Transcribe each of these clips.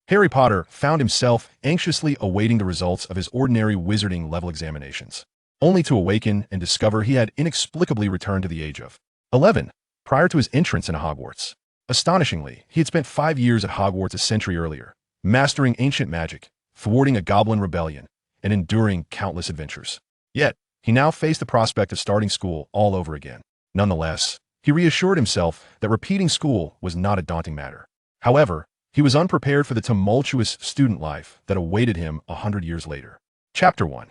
Harry Potter found himself anxiously awaiting the results of his ordinary wizarding level examinations, only to awaken and discover he had inexplicably returned to the age of 11, prior to his entrance into Hogwarts. Astonishingly, he had spent 5 years at Hogwarts a century earlier, mastering ancient magic, thwarting a goblin rebellion, and enduring countless adventures. Yet, he now faced the prospect of starting school all over again. Nonetheless, he reassured himself that repeating school was not a daunting matter. However, he was unprepared for the tumultuous student life that awaited him 100 years later. Chapter 1.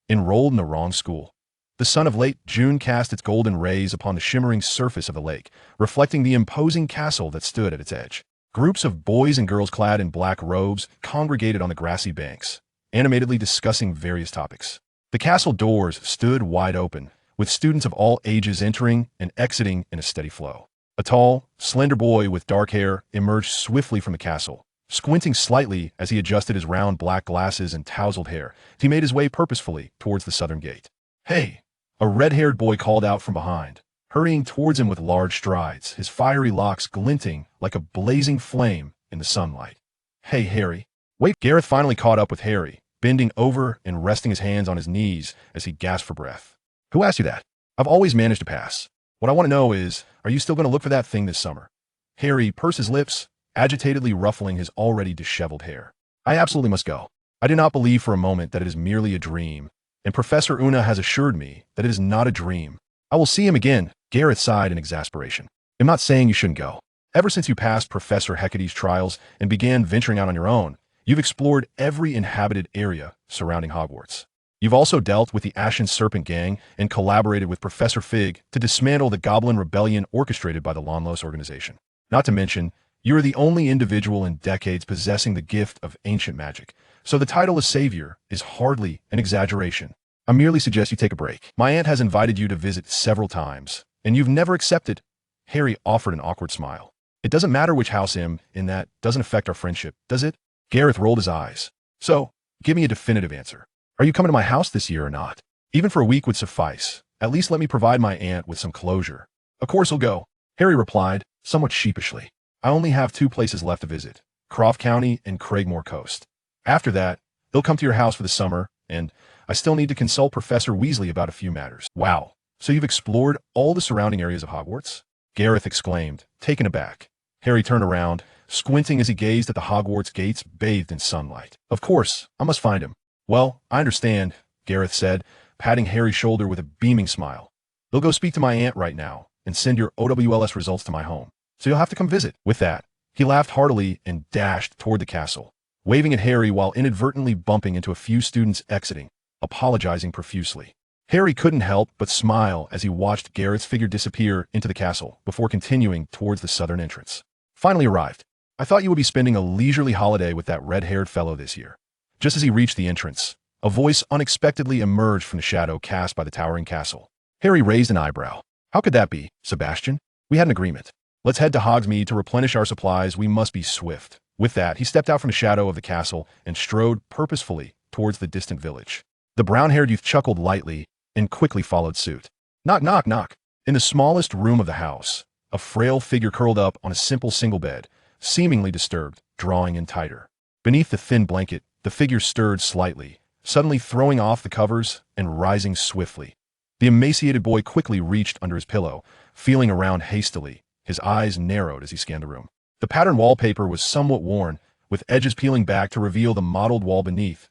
Enrolled in the wrong school. The sun of late June cast its golden rays upon the shimmering surface of the lake, reflecting the imposing castle that stood at its edge. Groups of boys and girls clad in black robes congregated on the grassy banks, animatedly discussing various topics. The castle doors stood wide open, with students of all ages entering and exiting in a steady flow. A tall, slender boy with dark hair emerged swiftly from the castle. Squinting slightly as he adjusted his round black glasses and tousled hair, he made his way purposefully towards the southern gate. "Hey!" A red-haired boy called out from behind, hurrying towards him with large strides, his fiery locks glinting like a blazing flame in the sunlight. "Hey, Harry." Wait, Gareth finally caught up with Harry, bending over and resting his hands on his knees as he gasped for breath. "Who asked you that? I've always managed to pass. What I want to know is, are you still going to look for that thing this summer?" Harry pursed his lips, agitatedly ruffling his already disheveled hair. "I absolutely must go. I do not believe for a moment that it is merely a dream, and Professor Una has assured me that it is not a dream. I will see him again." Gareth sighed in exasperation. "I'm not saying you shouldn't go. Ever since you passed Professor Hecate's trials and began venturing out on your own, you've explored every inhabited area surrounding Hogwarts. You've also dealt with the Ashen Serpent Gang and collaborated with Professor Fig to dismantle the Goblin Rebellion orchestrated by the Lawnlos organization. Not to mention, you are the only individual in decades possessing the gift of ancient magic, so the title of Savior is hardly an exaggeration. I merely suggest you take a break. My aunt has invited you to visit several times, and you've never accepted." Harry offered an awkward smile. "It doesn't matter which house I'm in, that doesn't affect our friendship, does it?" Gareth rolled his eyes. "So, give me a definitive answer. Are you coming to my house this year or not? Even for a week would suffice. At least let me provide my aunt with some closure." "Of course I'll go," Harry replied, somewhat sheepishly. "I only have 2 places left to visit, Croft County and Craigmore Coast. After that, they'll come to your house for the summer, and I still need to consult Professor Weasley about a few matters." "Wow, so you've explored all the surrounding areas of Hogwarts?" Gareth exclaimed, taken aback. Harry turned around, squinting as he gazed at the Hogwarts gates bathed in sunlight. "Of course, I must find him." "Well, I understand," Gareth said, patting Harry's shoulder with a beaming smile. "They'll go speak to my aunt right now and send your OWLS results to my home, so you'll have to come visit." With that, he laughed heartily and dashed toward the castle, waving at Harry while inadvertently bumping into a few students exiting, apologizing profusely. Harry couldn't help but smile as he watched Gareth's figure disappear into the castle before continuing towards the southern entrance. Finally arrived. "I thought you would be spending a leisurely holiday with that red-haired fellow this year." Just as he reached the entrance, a voice unexpectedly emerged from the shadow cast by the towering castle. Harry raised an eyebrow. "How could that be, Sebastian? We had an agreement. Let's head to Hogsmeade to replenish our supplies. We must be swift." With that, he stepped out from the shadow of the castle and strode purposefully towards the distant village. The brown-haired youth chuckled lightly and quickly followed suit. Knock, knock, knock. In the smallest room of the house, a frail figure curled up on a simple single bed, seemingly disturbed, drawing in tighter. Beneath the thin blanket, the figure stirred slightly, suddenly throwing off the covers and rising swiftly. The emaciated boy quickly reached under his pillow, feeling around hastily. His eyes narrowed as he scanned the room. The patterned wallpaper was somewhat worn, with edges peeling back to reveal the mottled wall beneath.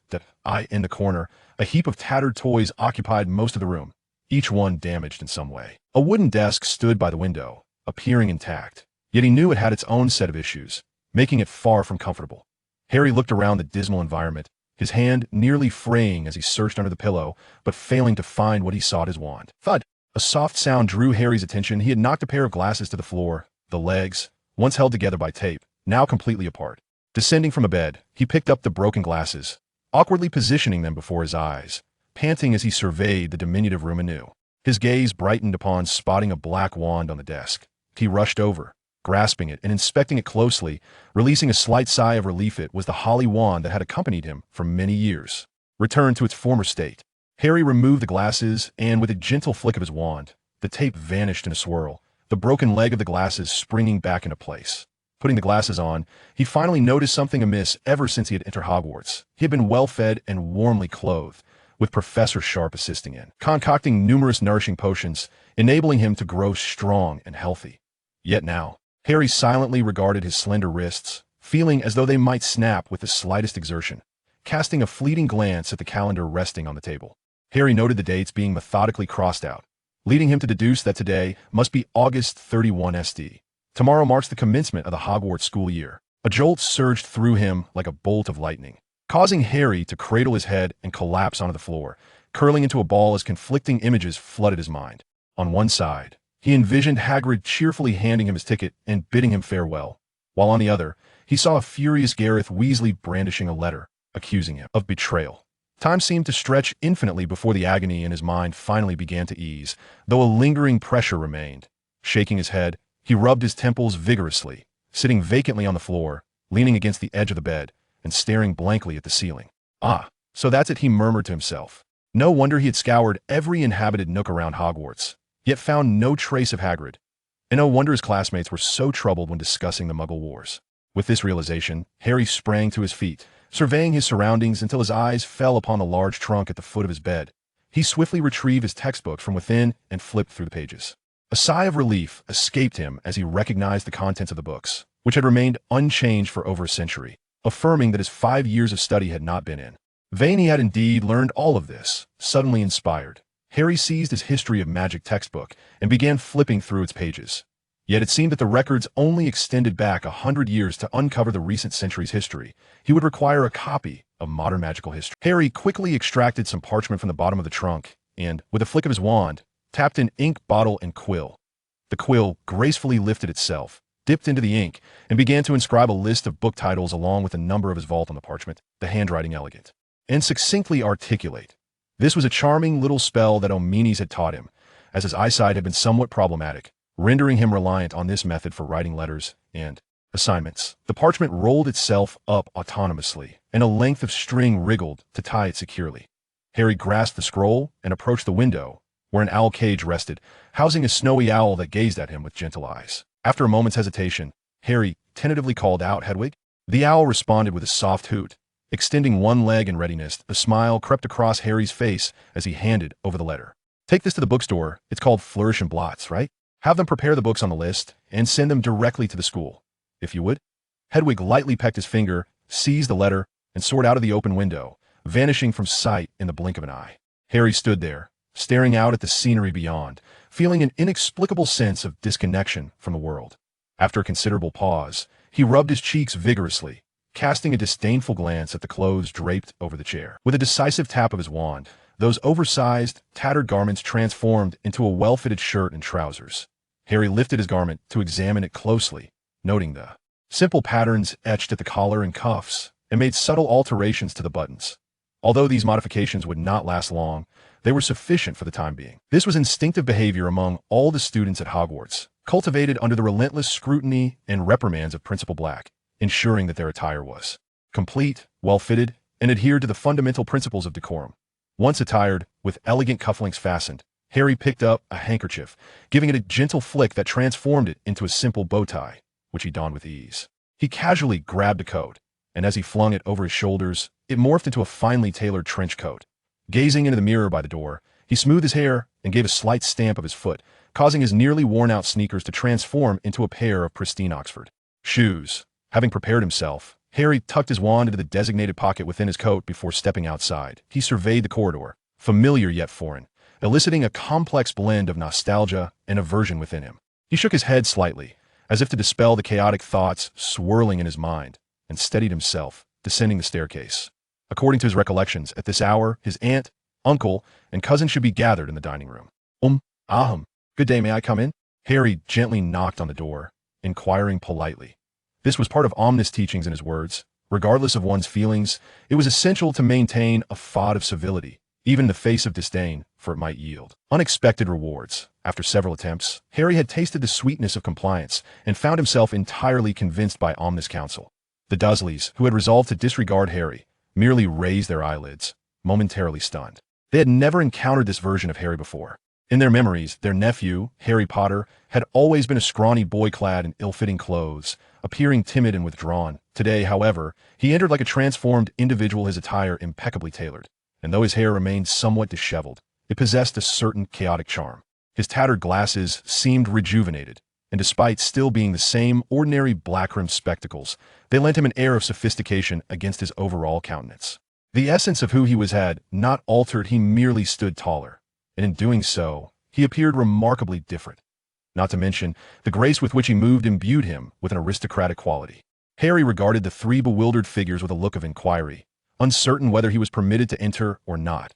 In the corner, a heap of tattered toys occupied most of the room, each one damaged in some way. A wooden desk stood by the window, appearing intact, yet he knew it had its own set of issues, making it far from comfortable. Harry looked around the dismal environment, his hand nearly fraying as he searched under the pillow, but failing to find what he sought his wand. Thud! A soft sound drew Harry's attention. He had knocked a pair of glasses to the floor, the legs, once held together by tape, now completely apart. Descending from a bed, he picked up the broken glasses, awkwardly positioning them before his eyes, panting as he surveyed the diminutive room anew. His gaze brightened upon spotting a black wand on the desk. He rushed over, grasping it and inspecting it closely, releasing a slight sigh of relief. It was the holly wand that had accompanied him for many years, returned to its former state. Harry removed the glasses, and with a gentle flick of his wand, the tape vanished in a swirl, the broken leg of the glasses springing back into place. Putting the glasses on, he finally noticed something amiss ever since he had entered Hogwarts. He had been well-fed and warmly clothed, with Professor Sharp assisting in, concocting numerous nourishing potions, enabling him to grow strong and healthy. Yet now, Harry silently regarded his slender wrists, feeling as though they might snap with the slightest exertion, casting a fleeting glance at the calendar resting on the table. Harry noted the dates being methodically crossed out, leading him to deduce that today must be August 31 SD. Tomorrow marks the commencement of the Hogwarts school year. A jolt surged through him like a bolt of lightning, causing Harry to cradle his head and collapse onto the floor, curling into a ball as conflicting images flooded his mind. On one side, he envisioned Hagrid cheerfully handing him his ticket and bidding him farewell, while on the other, he saw a furious Gareth Weasley brandishing a letter, accusing him of betrayal. Time seemed to stretch infinitely before the agony in his mind finally began to ease, though a lingering pressure remained. Shaking his head, he rubbed his temples vigorously, sitting vacantly on the floor, leaning against the edge of the bed, and staring blankly at the ceiling. Ah, so that's it, he murmured to himself. No wonder he had scoured every inhabited nook around Hogwarts, yet found no trace of Hagrid. And no wonder his classmates were so troubled when discussing the Muggle Wars. With this realization, Harry sprang to his feet, surveying his surroundings until his eyes fell upon the large trunk at the foot of his bed. He swiftly retrieved his textbook from within and flipped through the pages. A sigh of relief escaped him as he recognized the contents of the books, which had remained unchanged for over a century, affirming that his 5 years of study had not been in vain. He had indeed learned all of this. Suddenly inspired, Harry seized his History of Magic textbook and began flipping through its pages. Yet it seemed that the records only extended back 100 years to uncover the recent century's history. He would require a copy of modern magical history. Harry quickly extracted some parchment from the bottom of the trunk and, with a flick of his wand, tapped an ink bottle and quill. The quill gracefully lifted itself, dipped into the ink, and began to inscribe a list of book titles along with the number of his vault on the parchment, the handwriting elegant and succinctly articulate. This was a charming little spell that Omenes had taught him, as his eyesight had been somewhat problematic, rendering him reliant on this method for writing letters and assignments. The parchment rolled itself up autonomously, and a length of string wriggled to tie it securely. Harry grasped the scroll and approached the window, where an owl cage rested, housing a snowy owl that gazed at him with gentle eyes. After a moment's hesitation, Harry tentatively called out, "Hedwig?" The owl responded with a soft hoot. Extending one leg in readiness, a smile crept across Harry's face as he handed over the letter. "Take this to the bookstore. It's called Flourish and Blots, right? Have them prepare the books on the list and send them directly to the school, if you would." Hedwig lightly pecked his finger, seized the letter, and soared out of the open window, vanishing from sight in the blink of an eye. Harry stood there, staring out at the scenery beyond, feeling an inexplicable sense of disconnection from the world. After a considerable pause, he rubbed his cheeks vigorously, casting a disdainful glance at the clothes draped over the chair. With a decisive tap of his wand, those oversized, tattered garments transformed into a well-fitted shirt and trousers. Harry lifted his garment to examine it closely, noting the simple patterns etched at the collar and cuffs, and made subtle alterations to the buttons. Although these modifications would not last long, they were sufficient for the time being. This was instinctive behavior among all the students at Hogwarts, cultivated under the relentless scrutiny and reprimands of Principal Black, ensuring that their attire was complete, well-fitted, and adhered to the fundamental principles of decorum. Once attired, with elegant cufflinks fastened, Harry picked up a handkerchief, giving it a gentle flick that transformed it into a simple bow tie, which he donned with ease. He casually grabbed a coat, and as he flung it over his shoulders, it morphed into a finely tailored trench coat. Gazing into the mirror by the door, he smoothed his hair and gave a slight stamp of his foot, causing his nearly worn-out sneakers to transform into a pair of pristine Oxford shoes. Having prepared himself, Harry tucked his wand into the designated pocket within his coat before stepping outside. He surveyed the corridor, familiar yet foreign, eliciting a complex blend of nostalgia and aversion within him. He shook his head slightly, as if to dispel the chaotic thoughts swirling in his mind, and steadied himself, descending the staircase. According to his recollections, at this hour, his aunt, uncle, and cousin should be gathered in the dining room. Good day, may I come in?" Harry gently knocked on the door, inquiring politely. This was part of Omnis' teachings in his words. Regardless of one's feelings, it was essential to maintain a facade of civility, even in the face of disdain, for it might yield unexpected rewards. After several attempts, Harry had tasted the sweetness of compliance and found himself entirely convinced by Omnis' counsel. The Dursleys, who had resolved to disregard Harry, merely raised their eyelids, momentarily stunned. They had never encountered this version of Harry before. In their memories, their nephew, Harry Potter, had always been a scrawny boy clad in ill-fitting clothes, appearing timid and withdrawn. Today, however, he entered like a transformed individual, his attire impeccably tailored. And though his hair remained somewhat disheveled, it possessed a certain chaotic charm. His tattered glasses seemed rejuvenated, and despite still being the same ordinary black-rimmed spectacles, they lent him an air of sophistication against his overall countenance. The essence of who he was had not altered, he merely stood taller, and in doing so, he appeared remarkably different. Not to mention, the grace with which he moved imbued him with an aristocratic quality. Harry regarded the three bewildered figures with a look of inquiry, uncertain whether he was permitted to enter or not.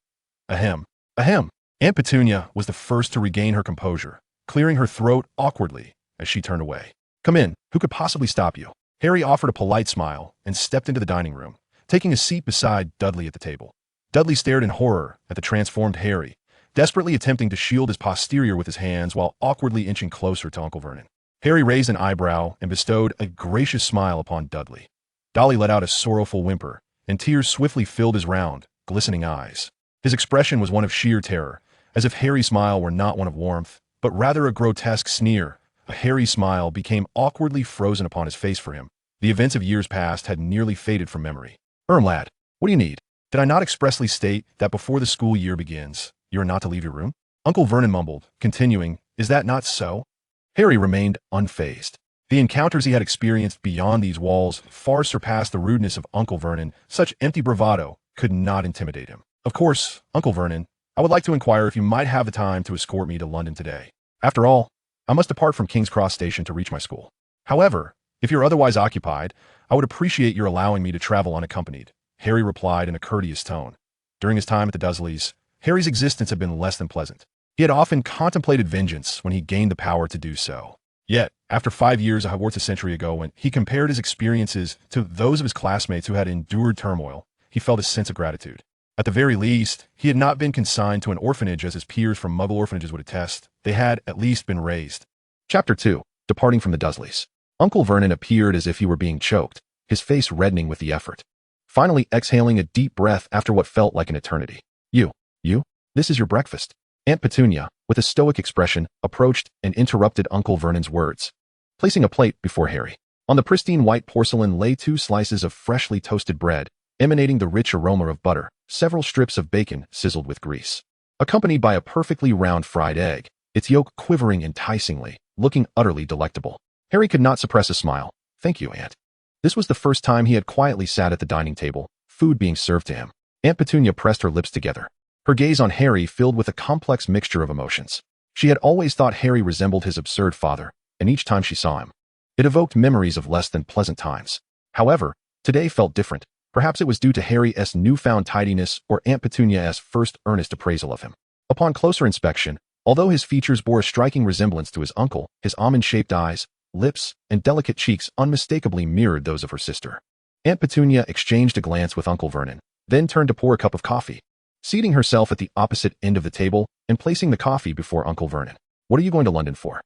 Ahem. Ahem. Aunt Petunia was the first to regain her composure, clearing her throat awkwardly as she turned away. Come in. Who could possibly stop you? Harry offered a polite smile and stepped into the dining room, taking a seat beside Dudley at the table. Dudley stared in horror at the transformed Harry, desperately attempting to shield his posterior with his hands while awkwardly inching closer to Uncle Vernon. Harry raised an eyebrow and bestowed a gracious smile upon Dudley. Dolly let out a sorrowful whimper, and tears swiftly filled his round, glistening eyes. His expression was one of sheer terror, as if Harry's smile were not one of warmth, but rather a grotesque sneer. A hairy smile became awkwardly frozen upon his face for him. The events of years past had nearly faded from memory. Lad, what do you need? Did I not expressly state that before the school year begins, you are not to leave your room? Uncle Vernon mumbled, continuing, Is that not so? Harry remained unfazed. The encounters he had experienced beyond these walls far surpassed the rudeness of Uncle Vernon. Such empty bravado could not intimidate him. Of course, Uncle Vernon, I would like to inquire if you might have the time to escort me to London today. After all, I must depart from King's Cross Station to reach my school. However, if you're otherwise occupied, I would appreciate your allowing me to travel unaccompanied, Harry replied in a courteous tone. During his time at the Dursleys, Harry's existence had been less than pleasant. He had often contemplated vengeance when he gained the power to do so. Yet, after 5 years at Hogwarts a century ago, when he compared his experiences to those of his classmates who had endured turmoil, he felt a sense of gratitude. At the very least, he had not been consigned to an orphanage as his peers from Muggle orphanages would attest. They had at least been raised. Chapter 2. Departing from the Dursleys. Uncle Vernon appeared as if he were being choked, his face reddening with the effort. Finally exhaling a deep breath after what felt like an eternity. You, this is your breakfast. Aunt Petunia, with a stoic expression, approached and interrupted Uncle Vernon's words, placing a plate before Harry. On the pristine white porcelain lay 2 slices of freshly toasted bread, emanating the rich aroma of butter, several strips of bacon sizzled with grease, accompanied by a perfectly round fried egg, its yolk quivering enticingly, looking utterly delectable. Harry could not suppress a smile. Thank you, Aunt. This was the first time he had quietly sat at the dining table, food being served to him. Aunt Petunia pressed her lips together, her gaze on Harry filled with a complex mixture of emotions. She had always thought Harry resembled his absurd father, and each time she saw him, it evoked memories of less than pleasant times. However, today felt different. Perhaps it was due to Harry's newfound tidiness or Aunt Petunia's first earnest appraisal of him. Upon closer inspection, although his features bore a striking resemblance to his uncle, his almond-shaped eyes, lips, and delicate cheeks unmistakably mirrored those of her sister. Aunt Petunia exchanged a glance with Uncle Vernon, then turned to pour a cup of coffee, seating herself at the opposite end of the table and placing the coffee before Uncle Vernon. What are you going to London for?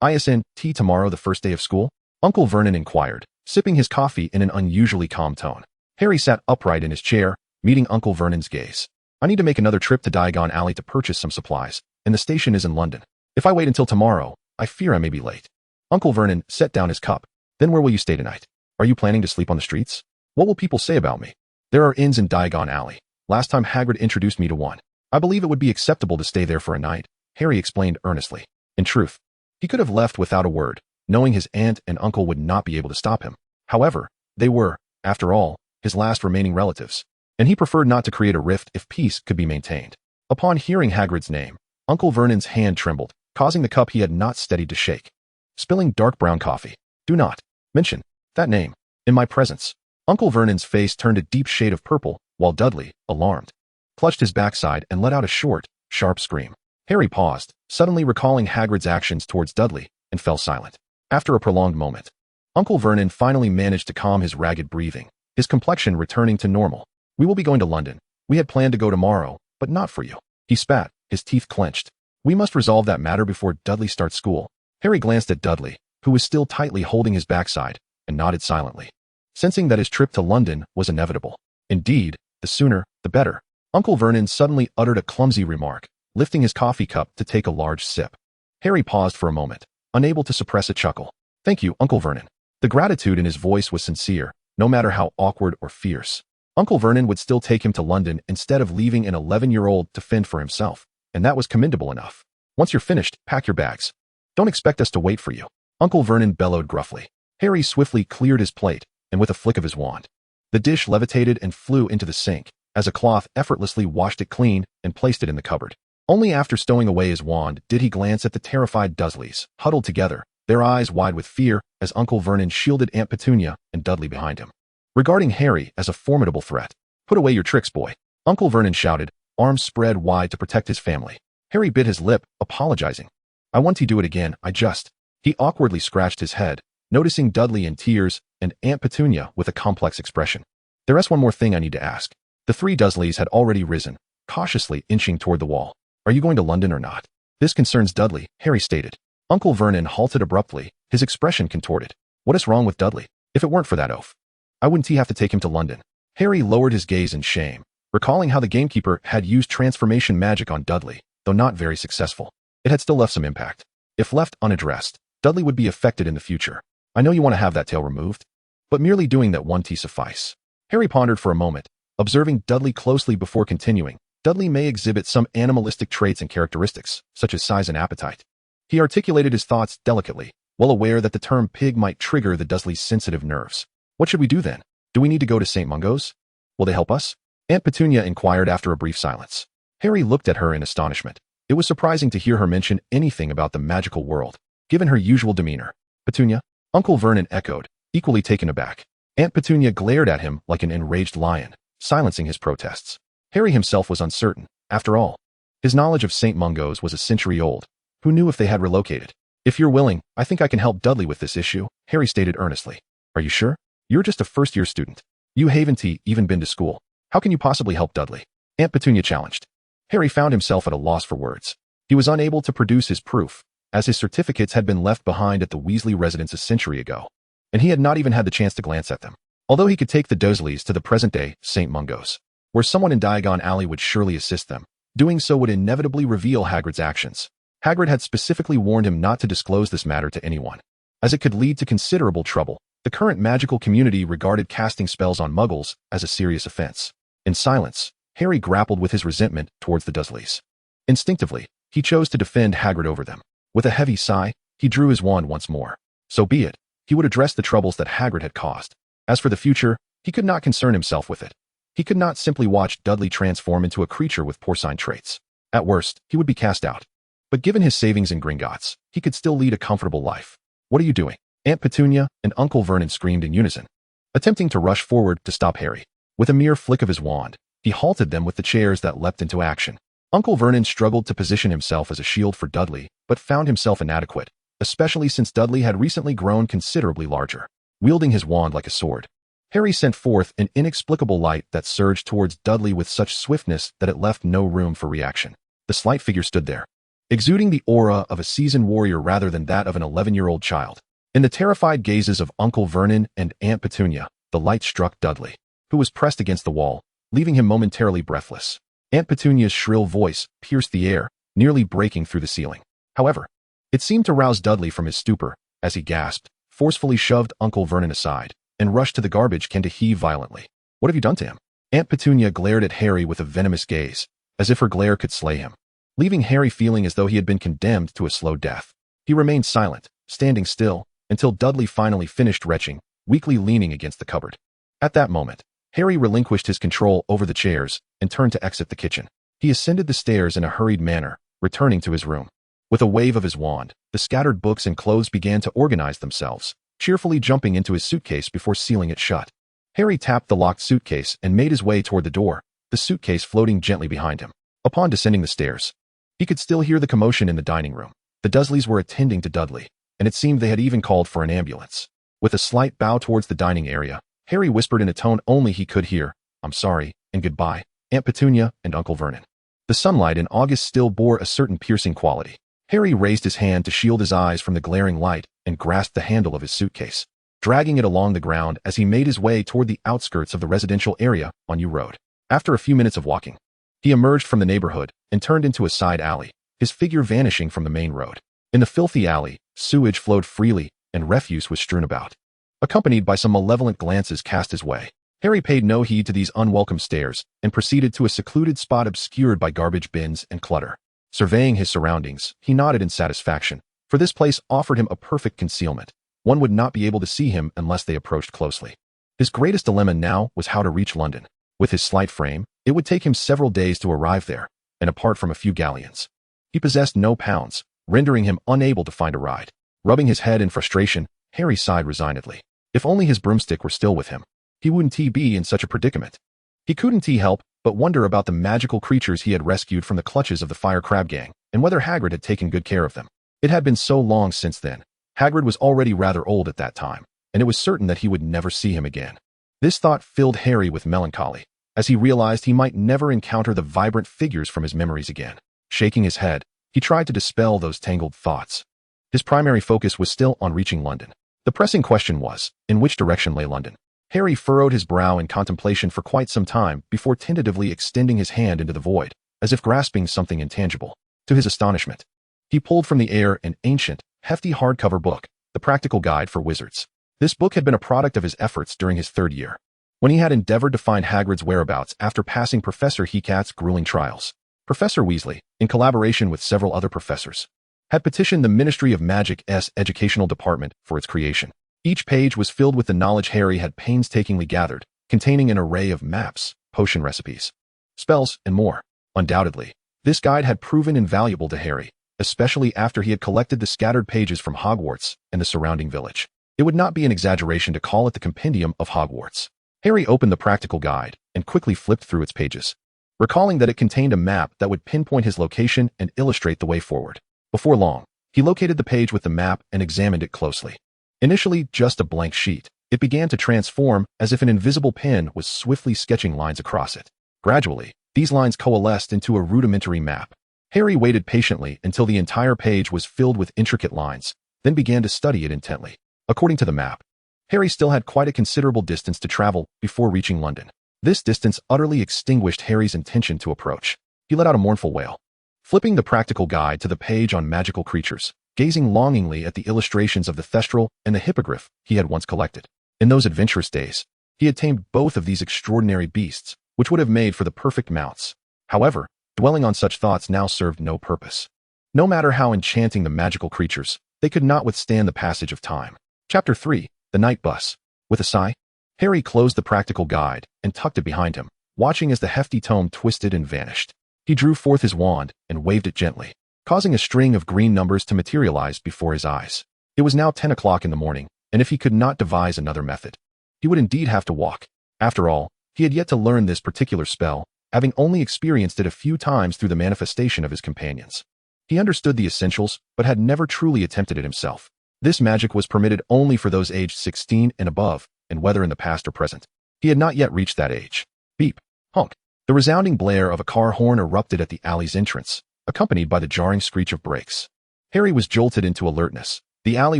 Isn't tea tomorrow the first day of school? Uncle Vernon inquired, sipping his coffee in an unusually calm tone. Harry sat upright in his chair, meeting Uncle Vernon's gaze. I need to make another trip to Diagon Alley to purchase some supplies, and the station is in London. If I wait until tomorrow, I fear I may be late. Uncle Vernon set down his cup. Then where will you stay tonight? Are you planning to sleep on the streets? What will people say about me? There are inns in Diagon Alley. Last time Hagrid introduced me to one. I believe it would be acceptable to stay there for a night, Harry explained earnestly. In truth, he could have left without a word, knowing his aunt and uncle would not be able to stop him. However, they were, after all, his last remaining relatives, and he preferred not to create a rift if peace could be maintained. Upon hearing Hagrid's name, Uncle Vernon's hand trembled, causing the cup he had not steadied to shake, spilling dark brown coffee. Do not mention that name in my presence. Uncle Vernon's face turned a deep shade of purple, while Dudley, alarmed, clutched his backside and let out a short, sharp scream. Harry paused, suddenly recalling Hagrid's actions towards Dudley, and fell silent. After a prolonged moment, Uncle Vernon finally managed to calm his ragged breathing, his complexion returning to normal. We will be going to London. We had planned to go tomorrow, but not for you. He spat, his teeth clenched. We must resolve that matter before Dudley starts school. Harry glanced at Dudley, who was still tightly holding his backside, and nodded silently, sensing that his trip to London was inevitable. Indeed, the sooner, the better. Uncle Vernon suddenly uttered a clumsy remark, lifting his coffee cup to take a large sip. Harry paused for a moment, unable to suppress a chuckle. "Thank you, Uncle Vernon." The gratitude in his voice was sincere, no matter how awkward or fierce. Uncle Vernon would still take him to London instead of leaving an 11-year-old to fend for himself, and that was commendable enough. "Once you're finished, pack your bags. Don't expect us to wait for you," Uncle Vernon bellowed gruffly. Harry swiftly cleared his plate, and with a flick of his wand, the dish levitated and flew into the sink, as a cloth effortlessly washed it clean and placed it in the cupboard. Only after stowing away his wand did he glance at the terrified Dursleys, huddled together, their eyes wide with fear as Uncle Vernon shielded Aunt Petunia and Dudley behind him. Regarding Harry as a formidable threat, "Put away your tricks, boy," Uncle Vernon shouted, arms spread wide to protect his family. Harry bit his lip, apologizing. "I want to do it again, I just—" He awkwardly scratched his head, noticing Dudley in tears and Aunt Petunia with a complex expression. "There's one more thing I need to ask." The three Dursleys had already risen, cautiously inching toward the wall. "Are you going to London or not?" "This concerns Dudley," Harry stated. Uncle Vernon halted abruptly, his expression contorted. "What is wrong with Dudley? If it weren't for that oaf, I wouldn't have to take him to London." Harry lowered his gaze in shame, recalling how the gamekeeper had used transformation magic on Dudley, though not very successful. It had still left some impact. If left unaddressed, Dudley would be affected in the future. "I know you want to have that tail removed, but merely doing that won't suffice." Harry pondered for a moment, observing Dudley closely before continuing. Dudley may exhibit some animalistic traits and characteristics, such as size and appetite. He articulated his thoughts delicately, well aware that the term pig might trigger the Dursleys' sensitive nerves. "What should we do then? Do we need to go to St. Mungo's? Will they help us?" Aunt Petunia inquired after a brief silence. Harry looked at her in astonishment. It was surprising to hear her mention anything about the magical world, given her usual demeanor. "Petunia?" Uncle Vernon echoed, equally taken aback. Aunt Petunia glared at him like an enraged lion, silencing his protests. Harry himself was uncertain. After all, his knowledge of St. Mungo's was a century old. Who knew if they had relocated? "If you're willing, I think I can help Dudley with this issue," Harry stated earnestly. "Are you sure? You're just a first-year student. You haven't even been to school. How can you possibly help Dudley?" Aunt Petunia challenged. Harry found himself at a loss for words. He was unable to produce his proof, as his certificates had been left behind at the Weasley residence a century ago, and he had not even had the chance to glance at them. Although he could take the Dursleys to the present-day St. Mungo's, where someone in Diagon Alley would surely assist them, doing so would inevitably reveal Hagrid's actions. Hagrid had specifically warned him not to disclose this matter to anyone, as it could lead to considerable trouble. The current magical community regarded casting spells on Muggles as a serious offense. In silence, Harry grappled with his resentment towards the Dursleys. Instinctively, he chose to defend Hagrid over them. With a heavy sigh, he drew his wand once more. So be it. He would address the troubles that Hagrid had caused. As for the future, he could not concern himself with it. He could not simply watch Dudley transform into a creature with porcine traits. At worst, he would be cast out. But given his savings in Gringotts, he could still lead a comfortable life. "What are you doing?" Aunt Petunia and Uncle Vernon screamed in unison, attempting to rush forward to stop Harry. With a mere flick of his wand, he halted them with the chairs that leapt into action. Uncle Vernon struggled to position himself as a shield for Dudley, but found himself inadequate, especially since Dudley had recently grown considerably larger. Wielding his wand like a sword, Harry sent forth an inexplicable light that surged towards Dudley with such swiftness that it left no room for reaction. The slight figure stood there, exuding the aura of a seasoned warrior rather than that of an 11-year-old child. In the terrified gazes of Uncle Vernon and Aunt Petunia, the light struck Dudley, who was pressed against the wall, leaving him momentarily breathless. Aunt Petunia's shrill voice pierced the air, nearly breaking through the ceiling. However, it seemed to rouse Dudley from his stupor, as he gasped, forcefully shoved Uncle Vernon aside, and rushed to the garbage can to heave violently. "What have you done to him?" Aunt Petunia glared at Harry with a venomous gaze, as if her glare could slay him, leaving Harry feeling as though he had been condemned to a slow death. He remained silent, standing still, until Dudley finally finished retching, weakly leaning against the cupboard. At that moment, Harry relinquished his control over the chairs and turned to exit the kitchen. He ascended the stairs in a hurried manner, returning to his room. With a wave of his wand, the scattered books and clothes began to organize themselves, cheerfully jumping into his suitcase before sealing it shut. Harry tapped the locked suitcase and made his way toward the door, the suitcase floating gently behind him. Upon descending the stairs, he could still hear the commotion in the dining room. The Dursleys were attending to Dudley, and it seemed they had even called for an ambulance. With a slight bow towards the dining area, Harry whispered in a tone only he could hear, "I'm sorry, and goodbye, Aunt Petunia and Uncle Vernon." The sunlight in August still bore a certain piercing quality. Harry raised his hand to shield his eyes from the glaring light and grasped the handle of his suitcase, dragging it along the ground as he made his way toward the outskirts of the residential area on New Road. After a few minutes of walking, He emerged from the neighborhood and turned into a side alley, his figure vanishing from the main road. In the filthy alley, sewage flowed freely and refuse was strewn about, accompanied by some malevolent glances cast his way. Harry paid no heed to these unwelcome stares and proceeded to a secluded spot obscured by garbage bins and clutter. Surveying his surroundings, he nodded in satisfaction, for this place offered him a perfect concealment. One would not be able to see him unless they approached closely. His greatest dilemma now was how to reach London. With his slight frame, it would take him several days to arrive there, and apart from a few galleons, he possessed no pounds, rendering him unable to find a ride. Rubbing his head in frustration, Harry sighed resignedly. If only his broomstick were still with him, he wouldn't be in such a predicament. He couldn't help but wonder about the magical creatures he had rescued from the clutches of the Fire Crab Gang, and whether Hagrid had taken good care of them. It had been so long since then. Hagrid was already rather old at that time, and it was certain that he would never see him again. This thought filled Harry with melancholy, as he realized he might never encounter the vibrant figures from his memories again. Shaking his head, he tried to dispel those tangled thoughts. His primary focus was still on reaching London. The pressing question was, in which direction lay London? Harry furrowed his brow in contemplation for quite some time before tentatively extending his hand into the void, as if grasping something intangible. To his astonishment, he pulled from the air an ancient, hefty hardcover book, The Practical Guide for Wizards. This book had been a product of his efforts during his third year, when he had endeavored to find Hagrid's whereabouts after passing Professor Hecate's grueling trials. Professor Weasley, in collaboration with several other professors, had petitioned the Ministry of Magic's educational department for its creation. Each page was filled with the knowledge Harry had painstakingly gathered, containing an array of maps, potion recipes, spells, and more. Undoubtedly, this guide had proven invaluable to Harry, especially after he had collected the scattered pages from Hogwarts and the surrounding village. It would not be an exaggeration to call it the Compendium of Hogwarts. Harry opened the practical guide and quickly flipped through its pages, recalling that it contained a map that would pinpoint his location and illustrate the way forward. Before long, he located the page with the map and examined it closely. Initially just a blank sheet, it began to transform as if an invisible pen was swiftly sketching lines across it. Gradually, these lines coalesced into a rudimentary map. Harry waited patiently until the entire page was filled with intricate lines, then began to study it intently. According to the map, Harry still had quite a considerable distance to travel before reaching London. This distance utterly extinguished Harry's intention to approach. He let out a mournful wail, flipping the practical guide to the page on magical creatures, gazing longingly at the illustrations of the Thestral and the Hippogriff he had once collected. In those adventurous days, he had tamed both of these extraordinary beasts, which would have made for the perfect mounts. However, dwelling on such thoughts now served no purpose. No matter how enchanting the magical creatures, they could not withstand the passage of time. Chapter 3, The Night Bus. With a sigh, Harry closed the practical guide and tucked it behind him, watching as the hefty tome twisted and vanished. He drew forth his wand and waved it gently, causing a string of green numbers to materialize before his eyes. It was now 10 o'clock in the morning, and if he could not devise another method, he would indeed have to walk. After all, he had yet to learn this particular spell, having only experienced it a few times through the manifestation of his companions. He understood the essentials, but had never truly attempted it himself. This magic was permitted only for those aged 16 and above, and whether in the past or present, he had not yet reached that age. Beep. Honk. The resounding blare of a car horn erupted at the alley's entrance, accompanied by the jarring screech of brakes. Harry was jolted into alertness. The alley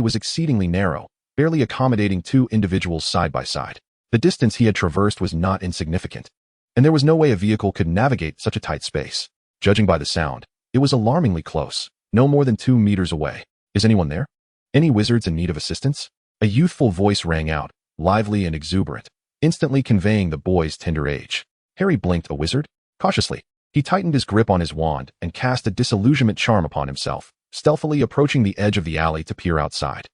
was exceedingly narrow, barely accommodating two individuals side by side. The distance he had traversed was not insignificant, and there was no way a vehicle could navigate such a tight space. Judging by the sound, it was alarmingly close, no more than 2 meters away. Is anyone there? Any wizards in need of assistance? A youthful voice rang out, lively and exuberant, instantly conveying the boy's tender age. Harry blinked. A wizard? Cautiously, he tightened his grip on his wand and cast a disillusionment charm upon himself, stealthily approaching the edge of the alley to peer outside.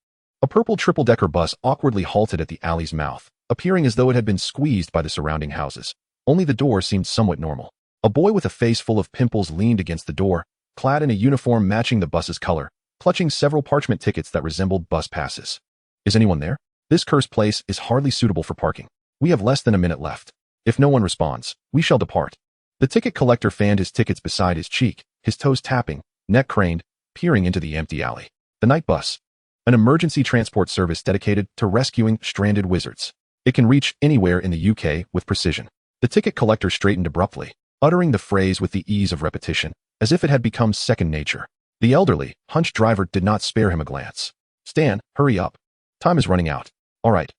A purple triple-decker bus awkwardly halted at the alley's mouth, appearing as though it had been squeezed by the surrounding houses. Only the door seemed somewhat normal. A boy with a face full of pimples leaned against the door, clad in a uniform matching the bus's color, clutching several parchment tickets that resembled bus passes. Is anyone there? This cursed place is hardly suitable for parking. We have less than a minute left. If no one responds, we shall depart. The ticket collector fanned his tickets beside his cheek, his toes tapping, neck craned, peering into the empty alley. The night bus. An emergency transport service dedicated to rescuing stranded wizards. It can reach anywhere in the UK with precision. The ticket collector straightened abruptly, uttering the phrase with the ease of repetition, as if it had become second nature. The elderly, hunched driver did not spare him a glance. Stan, hurry up. Time is running out. All right,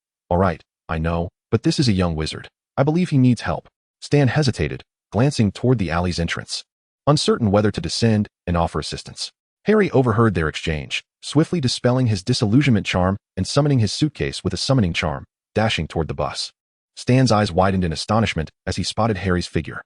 I know, but this is a young wizard. I believe he needs help. Stan hesitated, glancing toward the alley's entrance, uncertain whether to descend and offer assistance. Harry overheard their exchange, swiftly dispelling his disillusionment charm and summoning his suitcase with a summoning charm, dashing toward the bus. Stan's eyes widened in astonishment as he spotted Harry's figure.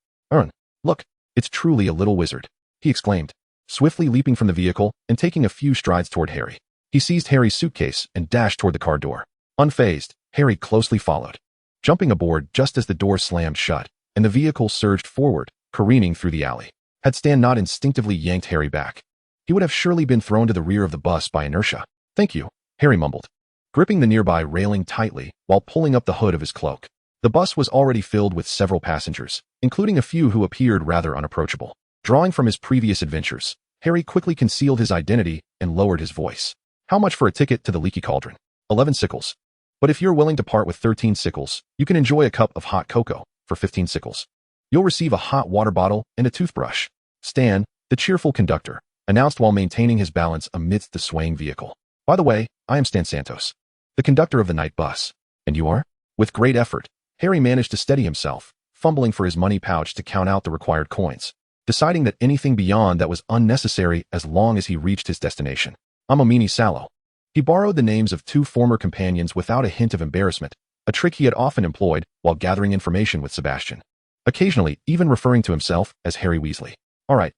Look, it's truly a little wizard," he exclaimed, swiftly leaping from the vehicle and taking a few strides toward Harry. He seized Harry's suitcase and dashed toward the car door. Unfazed, Harry closely followed, jumping aboard just as the door slammed shut and the vehicle surged forward, careening through the alley. Had Stan not instinctively yanked Harry back, he would have surely been thrown to the rear of the bus by inertia. "Thank you," Harry mumbled, gripping the nearby railing tightly while pulling up the hood of his cloak. The bus was already filled with several passengers, including a few who appeared rather unapproachable. Drawing from his previous adventures, Harry quickly concealed his identity and lowered his voice. "How much for a ticket to the Leaky Cauldron?" 11 sickles. "But if you're willing to part with 13 sickles, you can enjoy a cup of hot cocoa for 15 sickles. You'll receive a hot water bottle and a toothbrush," Stan, the cheerful conductor, announced while maintaining his balance amidst the swaying vehicle. "By the way, I am Stan Santos, the conductor of the night bus. And you are?" With great effort, Harry managed to steady himself, fumbling for his money pouch to count out the required coins, deciding that anything beyond that was unnecessary as long as he reached his destination. "I'm Omini Sallow." He borrowed the names of 2 former companions without a hint of embarrassment, a trick he had often employed while gathering information with Sebastian, occasionally even referring to himself as Harry Weasley. All right,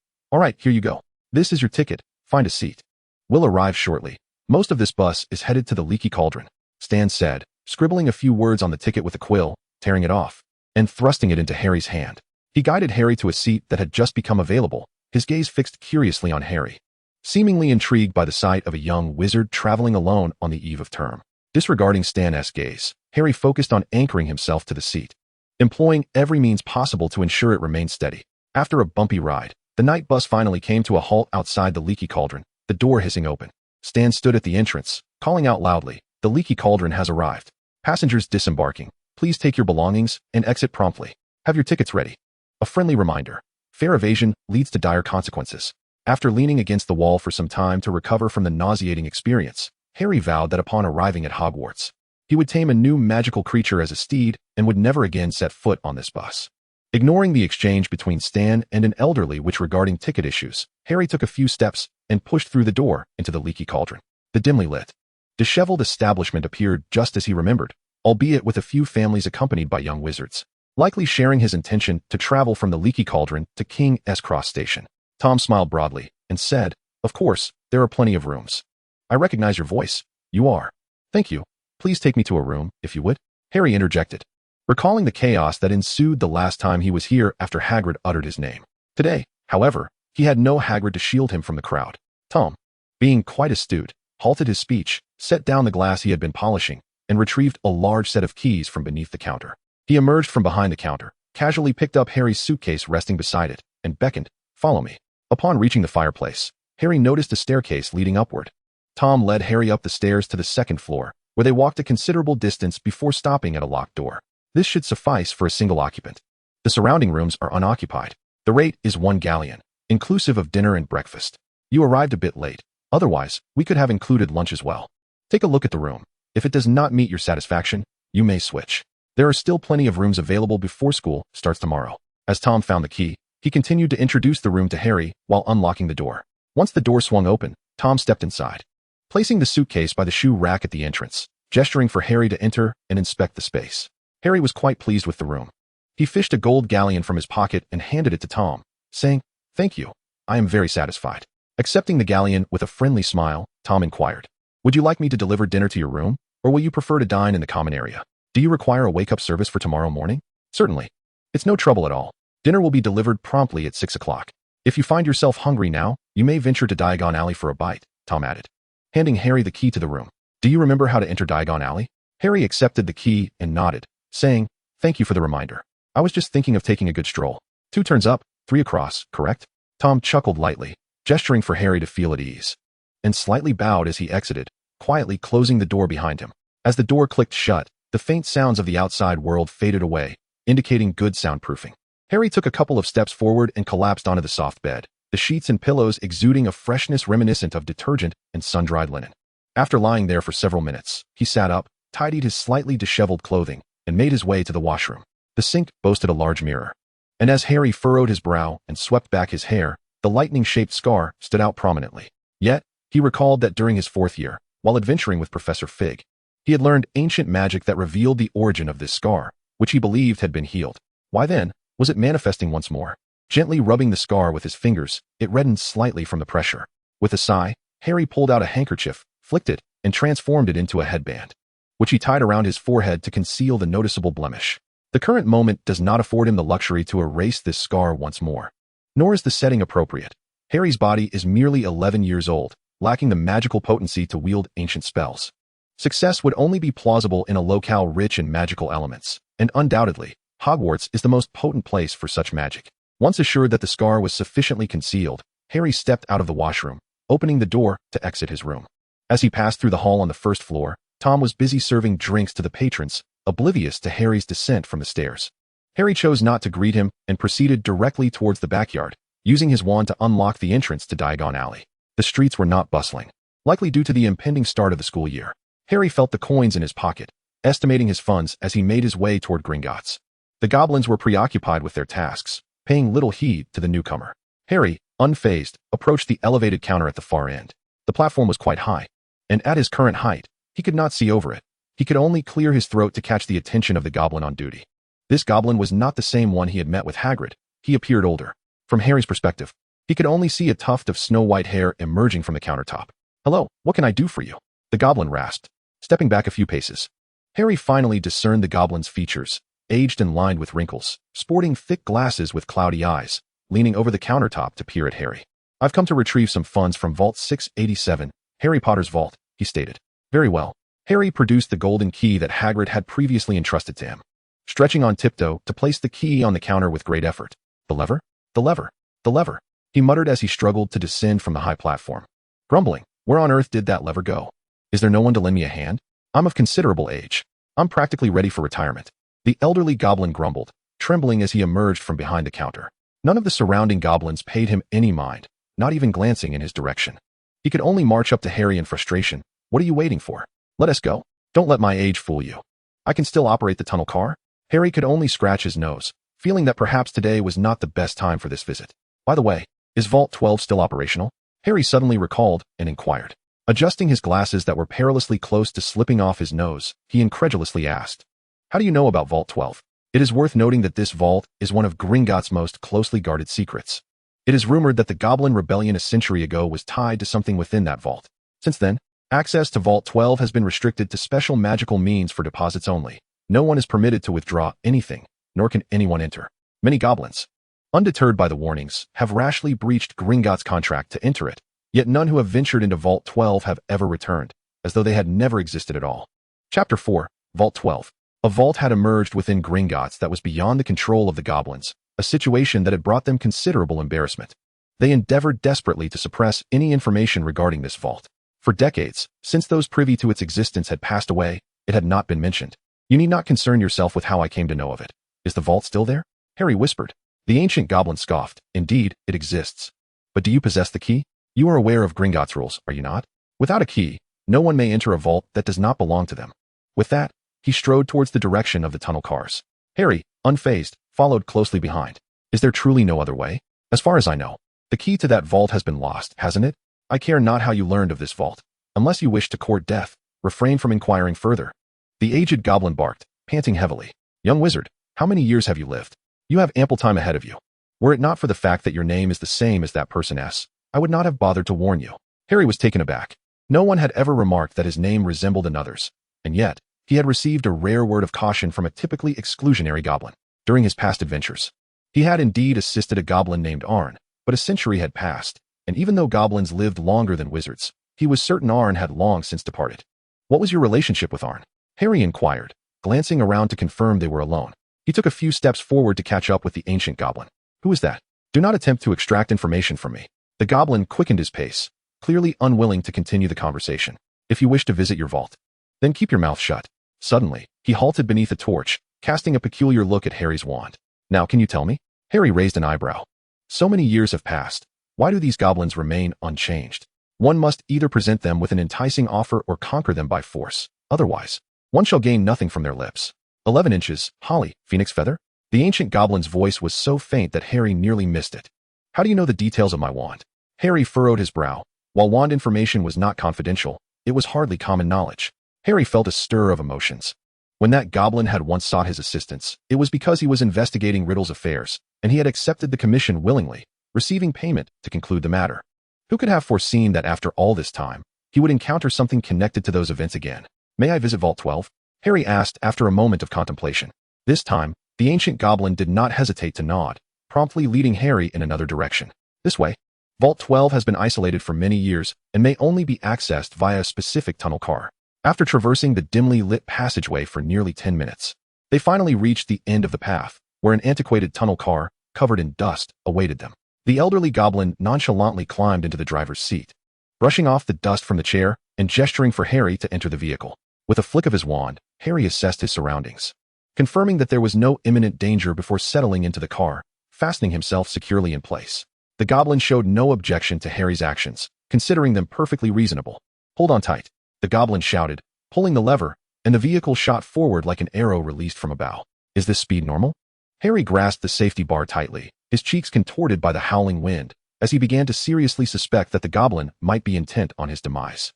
here you go. This is your ticket, find a seat. We'll arrive shortly. Most of this bus is headed to the Leaky Cauldron," Stan said, scribbling a few words on the ticket with a quill, tearing it off, and thrusting it into Harry's hand. He guided Harry to a seat that had just become available, his gaze fixed curiously on Harry, seemingly intrigued by the sight of a young wizard traveling alone on the eve of term. Disregarding Stan's gaze, Harry focused on anchoring himself to the seat, employing every means possible to ensure it remained steady. After a bumpy ride, the night bus finally came to a halt outside the Leaky Cauldron, the door hissing open. Stan stood at the entrance, calling out loudly, "The Leaky Cauldron has arrived. Passengers disembarking, please take your belongings and exit promptly. Have your tickets ready." A friendly reminder. Fare evasion leads to dire consequences. After leaning against the wall for some time to recover from the nauseating experience, Harry vowed that upon arriving at Hogwarts, he would tame a new magical creature as a steed and would never again set foot on this bus. Ignoring the exchange between Stan and an elderly witch regarding ticket issues, Harry took a few steps and pushed through the door into the Leaky Cauldron. The dimly lit, disheveled establishment appeared just as he remembered, albeit with a few families accompanied by young wizards, likely sharing his intention to travel from the Leaky Cauldron to King's Cross Station. Tom smiled broadly and said, "Of course, there are plenty of rooms. I recognize your voice. You are." "Thank you. Please take me to a room, if you would," Harry interjected, recalling the chaos that ensued the last time he was here after Hagrid uttered his name. Today, however, he had no Hagrid to shield him from the crowd. Tom, being quite astute, halted his speech, set down the glass he had been polishing, and retrieved a large set of keys from beneath the counter. He emerged from behind the counter, casually picked up Harry's suitcase resting beside it, and beckoned, "Follow me." Upon reaching the fireplace, Harry noticed a staircase leading upward. Tom led Harry up the stairs to the 2nd floor, where they walked a considerable distance before stopping at a locked door. This should suffice for a single occupant. The surrounding rooms are unoccupied. The rate is 1 galleon, inclusive of dinner and breakfast. You arrived a bit late. Otherwise, we could have included lunch as well. Take a look at the room. If it does not meet your satisfaction, you may switch. There are still plenty of rooms available before school starts tomorrow. As Tom found the key, he continued to introduce the room to Harry while unlocking the door. Once the door swung open, Tom stepped inside, placing the suitcase by the shoe rack at the entrance, gesturing for Harry to enter and inspect the space. Harry was quite pleased with the room. He fished a gold galleon from his pocket and handed it to Tom, saying, "Thank you. I am very satisfied." Accepting the galleon with a friendly smile, Tom inquired, "Would you like me to deliver dinner to your room, or will you prefer to dine in the common area? Do you require a wake-up service for tomorrow morning?" "Certainly. It's no trouble at all. Dinner will be delivered promptly at 6 o'clock. If you find yourself hungry now, you may venture to Diagon Alley for a bite," Tom added, handing Harry the key to the room. "Do you remember how to enter Diagon Alley?" Harry accepted the key and nodded, saying, "Thank you for the reminder. I was just thinking of taking a good stroll. 2 turns up, 3 across, correct?" Tom chuckled lightly, gesturing for Harry to feel at ease, and slightly bowed as he exited, quietly closing the door behind him. As the door clicked shut, the faint sounds of the outside world faded away, indicating good soundproofing. Harry took a couple of steps forward and collapsed onto the soft bed, the sheets and pillows exuding a freshness reminiscent of detergent and sun-dried linen. After lying there for several minutes, he sat up, tidied his slightly disheveled clothing, and made his way to the washroom. The sink boasted a large mirror, And as Harry furrowed his brow and swept back his hair, the lightning-shaped scar stood out prominently. Yet, he recalled that during his 4th year, while adventuring with Professor Fig, he had learned ancient magic that revealed the origin of this scar, which he believed had been healed. Why then was it manifesting once more? Gently rubbing the scar with his fingers, it reddened slightly from the pressure. With a sigh, Harry pulled out a handkerchief, flicked it, and transformed it into a headband, which he tied around his forehead to conceal the noticeable blemish. The current moment does not afford him the luxury to erase this scar once more. Nor is the setting appropriate. Harry's body is merely 11 years old, lacking the magical potency to wield ancient spells. Success would only be plausible in a locale rich in magical elements, and undoubtedly, Hogwarts is the most potent place for such magic. Once assured that the scar was sufficiently concealed, Harry stepped out of the washroom, opening the door to exit his room. As he passed through the hall on the 1st floor, Tom was busy serving drinks to the patrons, oblivious to Harry's descent from the stairs. Harry chose not to greet him and proceeded directly towards the backyard, using his wand to unlock the entrance to Diagon Alley. The streets were not bustling, likely due to the impending start of the school year. Harry felt the coins in his pocket, estimating his funds as he made his way toward Gringotts. The goblins were preoccupied with their tasks, paying little heed to the newcomer. Harry, unfazed, approached the elevated counter at the far end. The platform was quite high, and at his current height, he could not see over it. He could only clear his throat to catch the attention of the goblin on duty. This goblin was not the same one he had met with Hagrid. He appeared older. From Harry's perspective, he could only see a tuft of snow-white hair emerging from the countertop. "Hello, what can I do for you?" the goblin rasped, stepping back a few paces. Harry finally discerned the goblin's features, aged and lined with wrinkles, sporting thick glasses with cloudy eyes, leaning over the countertop to peer at Harry. "I've come to retrieve some funds from Vault 687, Harry Potter's vault," he stated. "Very well." Harry produced the golden key that Hagrid had previously entrusted to him, stretching on tiptoe to place the key on the counter with great effort. "The lever? The lever? The lever," he muttered as he struggled to descend from the high platform. Grumbling, "Where on earth did that lever go? Is there no one to lend me a hand? I'm of considerable age. I'm practically ready for retirement." The elderly goblin grumbled, trembling as he emerged from behind the counter. None of the surrounding goblins paid him any mind, not even glancing in his direction. He could only march up to Harry in frustration. "What are you waiting for? Let us go. Don't let my age fool you. I can still operate the tunnel car." Harry could only scratch his nose, feeling that perhaps today was not the best time for this visit. "By the way, is Vault 12 still operational?" Harry suddenly recalled and inquired. Adjusting his glasses that were perilously close to slipping off his nose, he incredulously asked, "How do you know about Vault 12? It is worth noting that this vault is one of Gringotts' most closely guarded secrets. It is rumored that the Goblin Rebellion a century ago was tied to something within that vault. Since then, access to Vault 12 has been restricted to special magical means for deposits only. No one is permitted to withdraw anything, nor can anyone enter. Many goblins, undeterred by the warnings, have rashly breached Gringotts' contract to enter it, yet none who have ventured into Vault 12 have ever returned, as though they had never existed at all." Chapter 4, Vault 12. A vault had emerged within Gringotts that was beyond the control of the goblins, a situation that had brought them considerable embarrassment. They endeavored desperately to suppress any information regarding this vault. For decades, since those privy to its existence had passed away, it had not been mentioned. "You need not concern yourself with how I came to know of it. Is the vault still there?" Harry whispered. The ancient goblin scoffed. "Indeed, it exists. But do you possess the key? You are aware of Gringotts' rules, are you not? Without a key, no one may enter a vault that does not belong to them." With that, he strode towards the direction of the tunnel cars. Harry, unfazed, followed closely behind. "Is there truly no other way? As far as I know, the key to that vault has been lost, hasn't it? I care not how you learned of this vault. Unless you wish to court death, refrain from inquiring further." The aged goblin barked, panting heavily. "Young wizard, how many years have you lived? You have ample time ahead of you. Were it not for the fact that your name is the same as that person's, I would not have bothered to warn you." Harry was taken aback. No one had ever remarked that his name resembled another's, and yet, he had received a rare word of caution from a typically exclusionary goblin. During his past adventures, he had indeed assisted a goblin named Arn, but a century had passed, and even though goblins lived longer than wizards, he was certain Arn had long since departed. "What was your relationship with Arn?" Harry inquired, glancing around to confirm they were alone. He took a few steps forward to catch up with the ancient goblin. "Who is that? Do not attempt to extract information from me." The goblin quickened his pace, clearly unwilling to continue the conversation. "If you wish to visit your vault, then keep your mouth shut." Suddenly, he halted beneath a torch, casting a peculiar look at Harry's wand. "Now can you tell me?" Harry raised an eyebrow. So many years have passed. Why do these goblins remain unchanged? One must either present them with an enticing offer or conquer them by force. Otherwise, one shall gain nothing from their lips. 11 inches, holly, phoenix feather? The ancient goblin's voice was so faint that Harry nearly missed it. How do you know the details of my wand? Harry furrowed his brow. While wand information was not confidential, it was hardly common knowledge. Harry felt a stir of emotions. When that goblin had once sought his assistance, it was because he was investigating Riddle's affairs, and he had accepted the commission willingly, receiving payment to conclude the matter. Who could have foreseen that after all this time, he would encounter something connected to those events again? May I visit Vault 12? Harry asked after a moment of contemplation. This time, the ancient goblin did not hesitate to nod, promptly leading Harry in another direction. This way. Vault 12 has been isolated for many years and may only be accessed via a specific tunnel car. After traversing the dimly lit passageway for nearly 10 minutes, they finally reached the end of the path, where an antiquated tunnel car, covered in dust, awaited them. The elderly goblin nonchalantly climbed into the driver's seat, brushing off the dust from the chair and gesturing for Harry to enter the vehicle. With a flick of his wand, Harry assessed his surroundings, confirming that there was no imminent danger before settling into the car, fastening himself securely in place. The goblin showed no objection to Harry's actions, considering them perfectly reasonable. Hold on tight, the goblin shouted, pulling the lever, and the vehicle shot forward like an arrow released from a bow. Is this speed normal? Harry grasped the safety bar tightly, his cheeks contorted by the howling wind, as he began to seriously suspect that the goblin might be intent on his demise.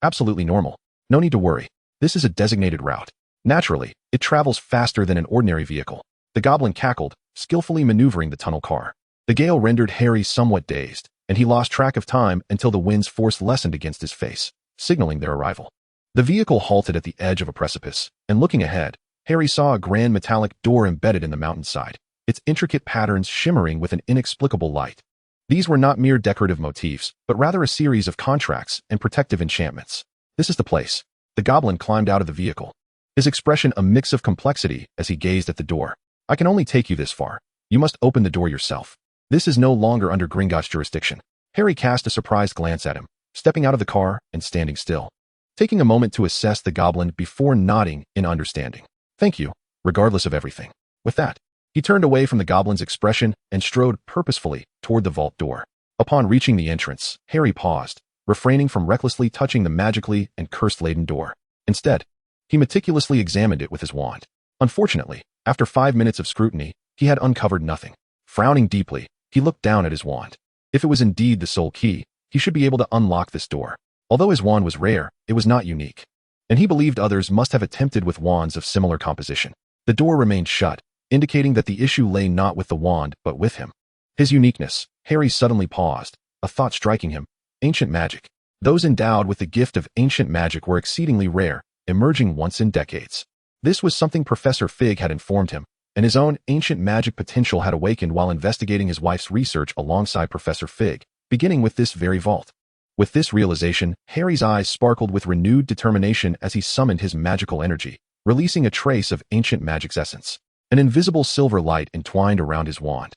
Absolutely normal. No need to worry. This is a designated route. Naturally, it travels faster than an ordinary vehicle. The goblin cackled, skillfully maneuvering the tunnel car. The gale rendered Harry somewhat dazed, and he lost track of time until the wind's force lessened against his face, signaling their arrival. The vehicle halted at the edge of a precipice, and looking ahead, Harry saw a grand metallic door embedded in the mountainside, its intricate patterns shimmering with an inexplicable light. These were not mere decorative motifs, but rather a series of contracts and protective enchantments. This is the place. The goblin climbed out of the vehicle, his expression a mix of complexity as he gazed at the door. I can only take you this far. You must open the door yourself. This is no longer under Gringotts' jurisdiction. Harry cast a surprised glance at him, stepping out of the car and standing still, taking a moment to assess the goblin before nodding in understanding. Thank you, regardless of everything. With that, he turned away from the goblin's expression and strode purposefully toward the vault door. Upon reaching the entrance, Harry paused, refraining from recklessly touching the magically and curse-laden door. Instead, he meticulously examined it with his wand. Unfortunately, after 5 minutes of scrutiny, he had uncovered nothing. Frowning deeply, he looked down at his wand. If it was indeed the soul key, he should be able to unlock this door. Although his wand was rare, it was not unique, and he believed others must have attempted with wands of similar composition. The door remained shut, indicating that the issue lay not with the wand but with him. His uniqueness. Harry suddenly paused, a thought striking him. Ancient magic. Those endowed with the gift of ancient magic were exceedingly rare, emerging once in decades. This was something Professor Fig had informed him, and his own ancient magic potential had awakened while investigating his wife's research alongside Professor Fig, beginning with this very vault. With this realization, Harry's eyes sparkled with renewed determination as he summoned his magical energy, releasing a trace of ancient magic's essence. An invisible silver light entwined around his wand,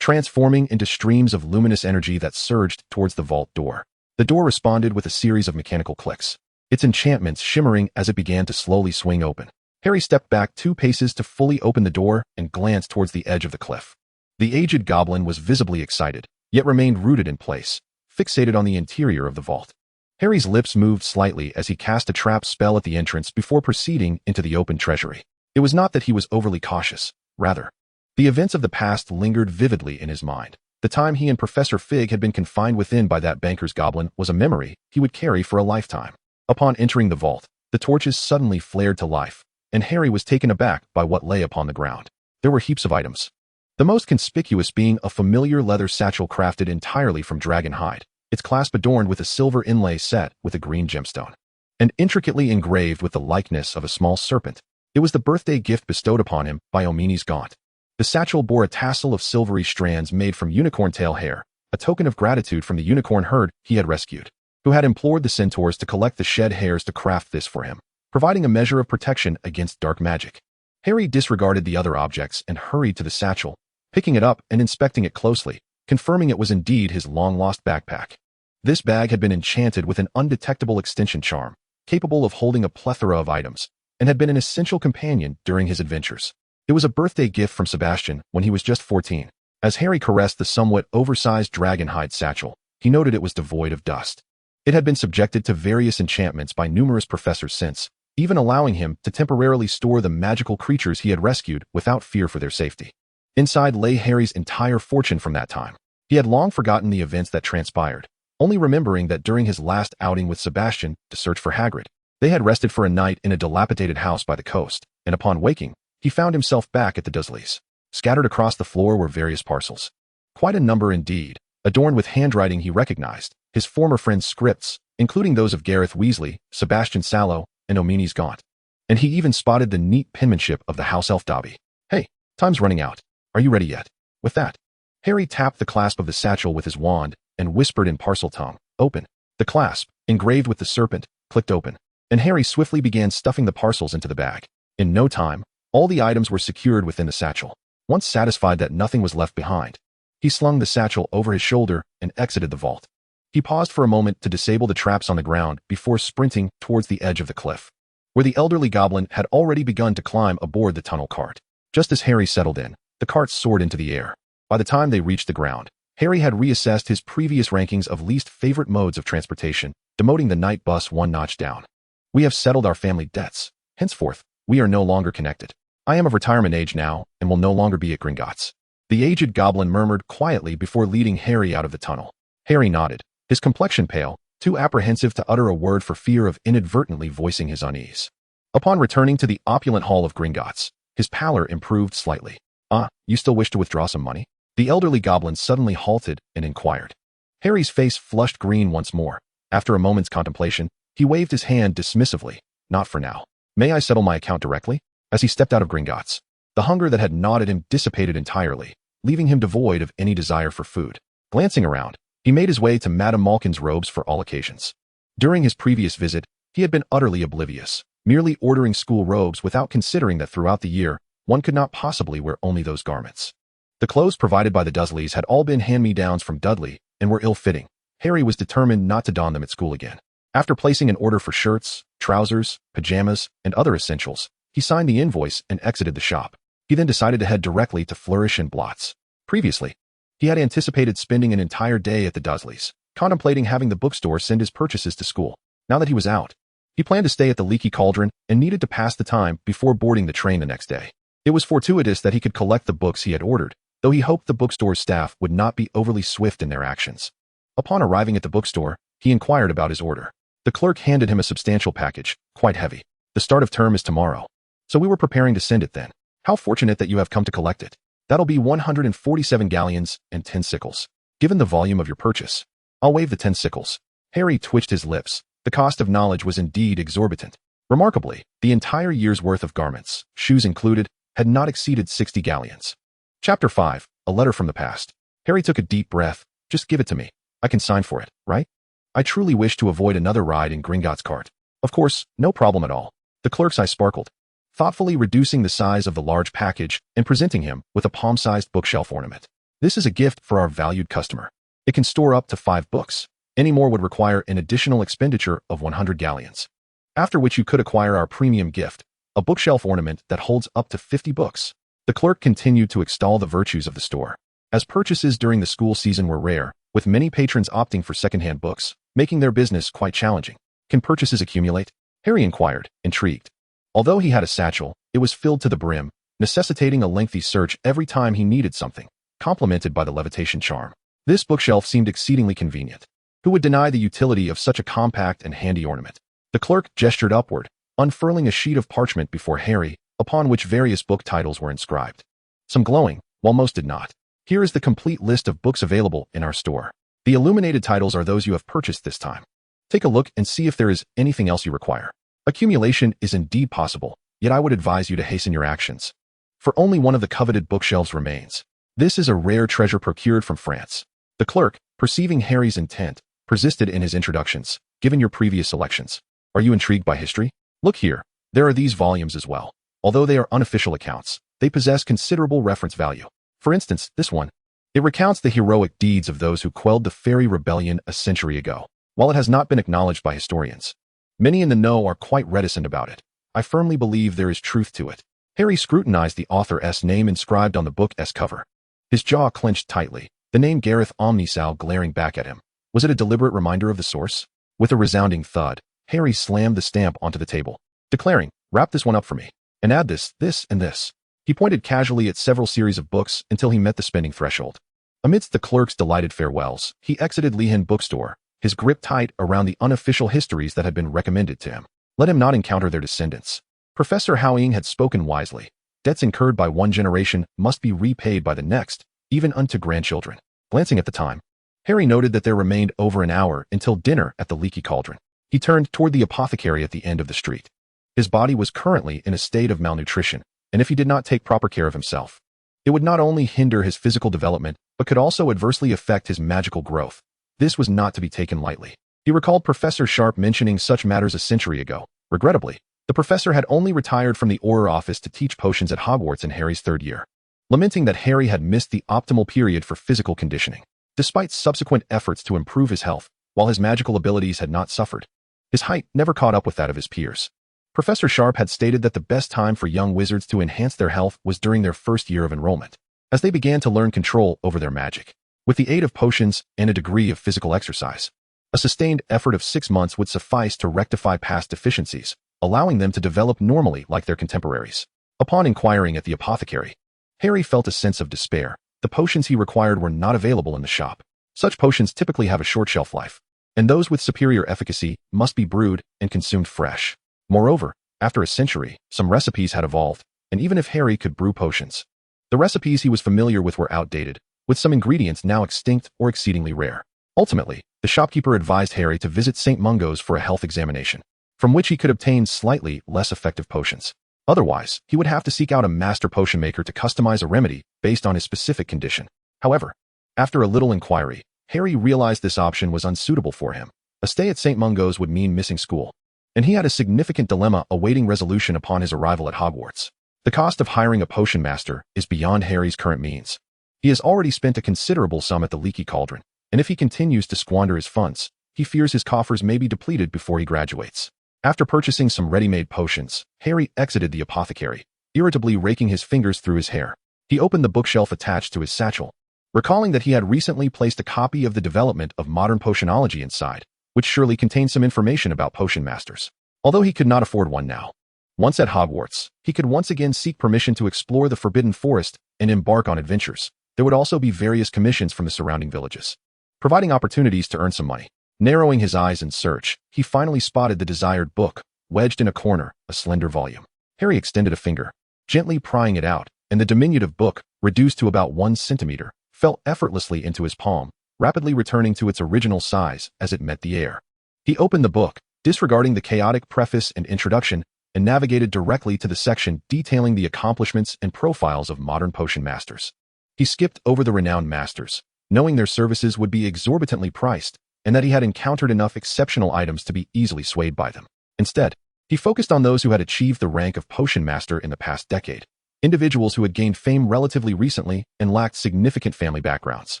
transforming into streams of luminous energy that surged towards the vault door. The door responded with a series of mechanical clicks, its enchantments shimmering as it began to slowly swing open. Harry stepped back 2 paces to fully open the door and glanced towards the edge of the cliff. The aged goblin was visibly excited, yet remained rooted in place, fixated on the interior of the vault. Harry's lips moved slightly as he cast a trap spell at the entrance before proceeding into the open treasury. It was not that he was overly cautious, rather, the events of the past lingered vividly in his mind. The time he and Professor Fig had been confined within by that banker's goblin was a memory he would carry for a lifetime. Upon entering the vault, the torches suddenly flared to life, and Harry was taken aback by what lay upon the ground. There were heaps of items, the most conspicuous being a familiar leather satchel crafted entirely from dragon hide, its clasp adorned with a silver inlay set with a green gemstone, and intricately engraved with the likeness of a small serpent. It was the birthday gift bestowed upon him by Omini's Gaunt. The satchel bore a tassel of silvery strands made from unicorn tail hair, a token of gratitude from the unicorn herd he had rescued, who had implored the centaurs to collect the shed hairs to craft this for him, providing a measure of protection against dark magic. Harry disregarded the other objects and hurried to the satchel, picking it up and inspecting it closely, confirming it was indeed his long-lost backpack. This bag had been enchanted with an undetectable extension charm, capable of holding a plethora of items, and had been an essential companion during his adventures. It was a birthday gift from Sebastian when he was just 14. As Harry caressed the somewhat oversized dragonhide satchel, he noted it was devoid of dust. It had been subjected to various enchantments by numerous professors since, even allowing him to temporarily store the magical creatures he had rescued without fear for their safety. Inside lay Harry's entire fortune from that time. He had long forgotten the events that transpired, only remembering that during his last outing with Sebastian to search for Hagrid, they had rested for a night in a dilapidated house by the coast, and upon waking, he found himself back at the Dursleys. Scattered across the floor were various parcels. Quite a number indeed, adorned with handwriting he recognized, his former friends' scripts, including those of Gareth Weasley, Sebastian Sallow, and Omini's Gaunt. And he even spotted the neat penmanship of the house elf Dobby. "Hey, time's running out. Are you ready yet?" With that, Harry tapped the clasp of the satchel with his wand and whispered in parcel tongue, "Open." The clasp, engraved with the serpent, clicked open, and Harry swiftly began stuffing the parcels into the bag. In no time, all the items were secured within the satchel. Once satisfied that nothing was left behind, he slung the satchel over his shoulder and exited the vault. He paused for a moment to disable the traps on the ground before sprinting towards the edge of the cliff, where the elderly goblin had already begun to climb aboard the tunnel cart. Just as Harry settled in, the cart soared into the air. By the time they reached the ground, Harry had reassessed his previous rankings of least favorite modes of transportation, demoting the night bus one notch down. "We have settled our family debts. Henceforth, we are no longer connected. I am of retirement age now and will no longer be at Gringotts," the aged goblin murmured quietly before leading Harry out of the tunnel. Harry nodded, his complexion pale, too apprehensive to utter a word for fear of inadvertently voicing his unease. Upon returning to the opulent hall of Gringotts, his pallor improved slightly. "Ah, you still wish to withdraw some money?" The elderly goblin suddenly halted and inquired. Harry's face flushed green once more. After a moment's contemplation, he waved his hand dismissively. "Not for now. May I settle my account directly?" As he stepped out of Gringotts, the hunger that had gnawed at him dissipated entirely, leaving him devoid of any desire for food. Glancing around, he made his way to Madame Malkin's robes for all occasions. During his previous visit, he had been utterly oblivious, merely ordering school robes without considering that throughout the year, one could not possibly wear only those garments. The clothes provided by the Dursleys had all been hand-me-downs from Dudley and were ill-fitting. Harry was determined not to don them at school again. After placing an order for shirts, trousers, pajamas, and other essentials, he signed the invoice and exited the shop. He then decided to head directly to Flourish and Blots. Previously, he had anticipated spending an entire day at the Dursleys, contemplating having the bookstore send his purchases to school. Now that he was out, he planned to stay at the Leaky Cauldron and needed to pass the time before boarding the train the next day. It was fortuitous that he could collect the books he had ordered, though he hoped the bookstore's staff would not be overly swift in their actions. Upon arriving at the bookstore, he inquired about his order. The clerk handed him a substantial package, quite heavy. "The start of term is tomorrow, so we were preparing to send it then. How fortunate that you have come to collect it. That'll be 147 galleons and 10 sickles. Given the volume of your purchase, I'll waive the 10 sickles." Harry twitched his lips. The cost of knowledge was indeed exorbitant. Remarkably, the entire year's worth of garments, shoes included, had not exceeded 60 galleons. Chapter 5, A Letter from the Past. Harry took a deep breath. "Just give it to me. I can sign for it, right? I truly wish to avoid another ride in Gringotts' cart." "Of course, no problem at all." The clerk's eye sparkled, thoughtfully reducing the size of the large package and presenting him with a palm-sized bookshelf ornament. "This is a gift for our valued customer. It can store up to 5 books. Any more would require an additional expenditure of 100 galleons. After which you could acquire our premium gift, a bookshelf ornament that holds up to 50 books. The clerk continued to extol the virtues of the store. As purchases during the school season were rare, with many patrons opting for secondhand books, making their business quite challenging. "Can purchases accumulate?" Harry inquired, intrigued. Although he had a satchel, it was filled to the brim, necessitating a lengthy search every time he needed something, complemented by the levitation charm. This bookshelf seemed exceedingly convenient. Who would deny the utility of such a compact and handy ornament? The clerk gestured upward, unfurling a sheet of parchment before Harry, upon which various book titles were inscribed. Some glowing, while most did not. "Here is the complete list of books available in our store. The illuminated titles are those you have purchased this time. Take a look and see if there is anything else you require. Accumulation is indeed possible, yet I would advise you to hasten your actions, for only one of the coveted bookshelves remains. This is a rare treasure procured from France." The clerk, perceiving Harry's intent, persisted in his introductions. "Given your previous selections, are you intrigued by history? Look here, there are these volumes as well. Although they are unofficial accounts, they possess considerable reference value. For instance, this one. It recounts the heroic deeds of those who quelled the fairy rebellion a century ago. While it has not been acknowledged by historians, many in the know are quite reticent about it. I firmly believe there is truth to it." Harry scrutinized the author's name inscribed on the book's cover. His jaw clenched tightly, the name Gareth Omnisal glaring back at him. Was it a deliberate reminder of the source? With a resounding thud, Harry slammed the stamp onto the table. declaring, "Wrap this one up for me. And add this, this, and this." He pointed casually at several series of books until he met the spending threshold. Amidst the clerk's delighted farewells, he exited Lehan bookstore, his grip tight around the unofficial histories that had been recommended to him. Let him not encounter their descendants. Professor Howing had spoken wisely. Debts incurred by one generation must be repaid by the next, even unto grandchildren. Glancing at the time, Harry noted that there remained over an hour until dinner at the Leaky Cauldron. He turned toward the apothecary at the end of the street. His body was currently in a state of malnutrition, and if he did not take proper care of himself, it would not only hinder his physical development, but could also adversely affect his magical growth. This was not to be taken lightly. He recalled Professor Sharp mentioning such matters a century ago. Regrettably, the professor had only retired from the Auror office to teach potions at Hogwarts in Harry's third year, lamenting that Harry had missed the optimal period for physical conditioning. Despite subsequent efforts to improve his health, while his magical abilities had not suffered, his height never caught up with that of his peers. Professor Sharp had stated that the best time for young wizards to enhance their health was during their first year of enrollment, as they began to learn control over their magic. With the aid of potions and a degree of physical exercise, a sustained effort of 6 months would suffice to rectify past deficiencies, allowing them to develop normally like their contemporaries. Upon inquiring at the apothecary, Harry felt a sense of despair. The potions he required were not available in the shop. Such potions typically have a short shelf life, and those with superior efficacy must be brewed and consumed fresh. Moreover, after a century, some recipes had evolved, and even if Harry could brew potions, the recipes he was familiar with were outdated, with some ingredients now extinct or exceedingly rare. Ultimately, the shopkeeper advised Harry to visit St. Mungo's for a health examination, from which he could obtain slightly less effective potions. Otherwise, he would have to seek out a master potion maker to customize a remedy based on his specific condition. However, after a little inquiry, Harry realized this option was unsuitable for him. A stay at St. Mungo's would mean missing school, and he had a significant dilemma awaiting resolution upon his arrival at Hogwarts. The cost of hiring a potion master is beyond Harry's current means. He has already spent a considerable sum at the Leaky Cauldron, and if he continues to squander his funds, he fears his coffers may be depleted before he graduates. After purchasing some ready-made potions, Harry exited the apothecary, irritably raking his fingers through his hair. He opened the bookshelf attached to his satchel, recalling that he had recently placed a copy of The Development of Modern Potionology inside, which surely contained some information about potion masters, although he could not afford one now. Once at Hogwarts, he could once again seek permission to explore the Forbidden Forest and embark on adventures. There would also be various commissions from the surrounding villages, providing opportunities to earn some money. Narrowing his eyes in search, he finally spotted the desired book, wedged in a corner, a slender volume. Harry extended a finger, gently prying it out, and the diminutive book, reduced to about 1 centimeter, fell effortlessly into his palm, rapidly returning to its original size as it met the air. He opened the book, disregarding the chaotic preface and introduction, and navigated directly to the section detailing the accomplishments and profiles of modern potion masters. He skipped over the renowned masters, knowing their services would be exorbitantly priced, and that he had encountered enough exceptional items to be easily swayed by them. Instead, he focused on those who had achieved the rank of potion master in the past decade, individuals who had gained fame relatively recently and lacked significant family backgrounds.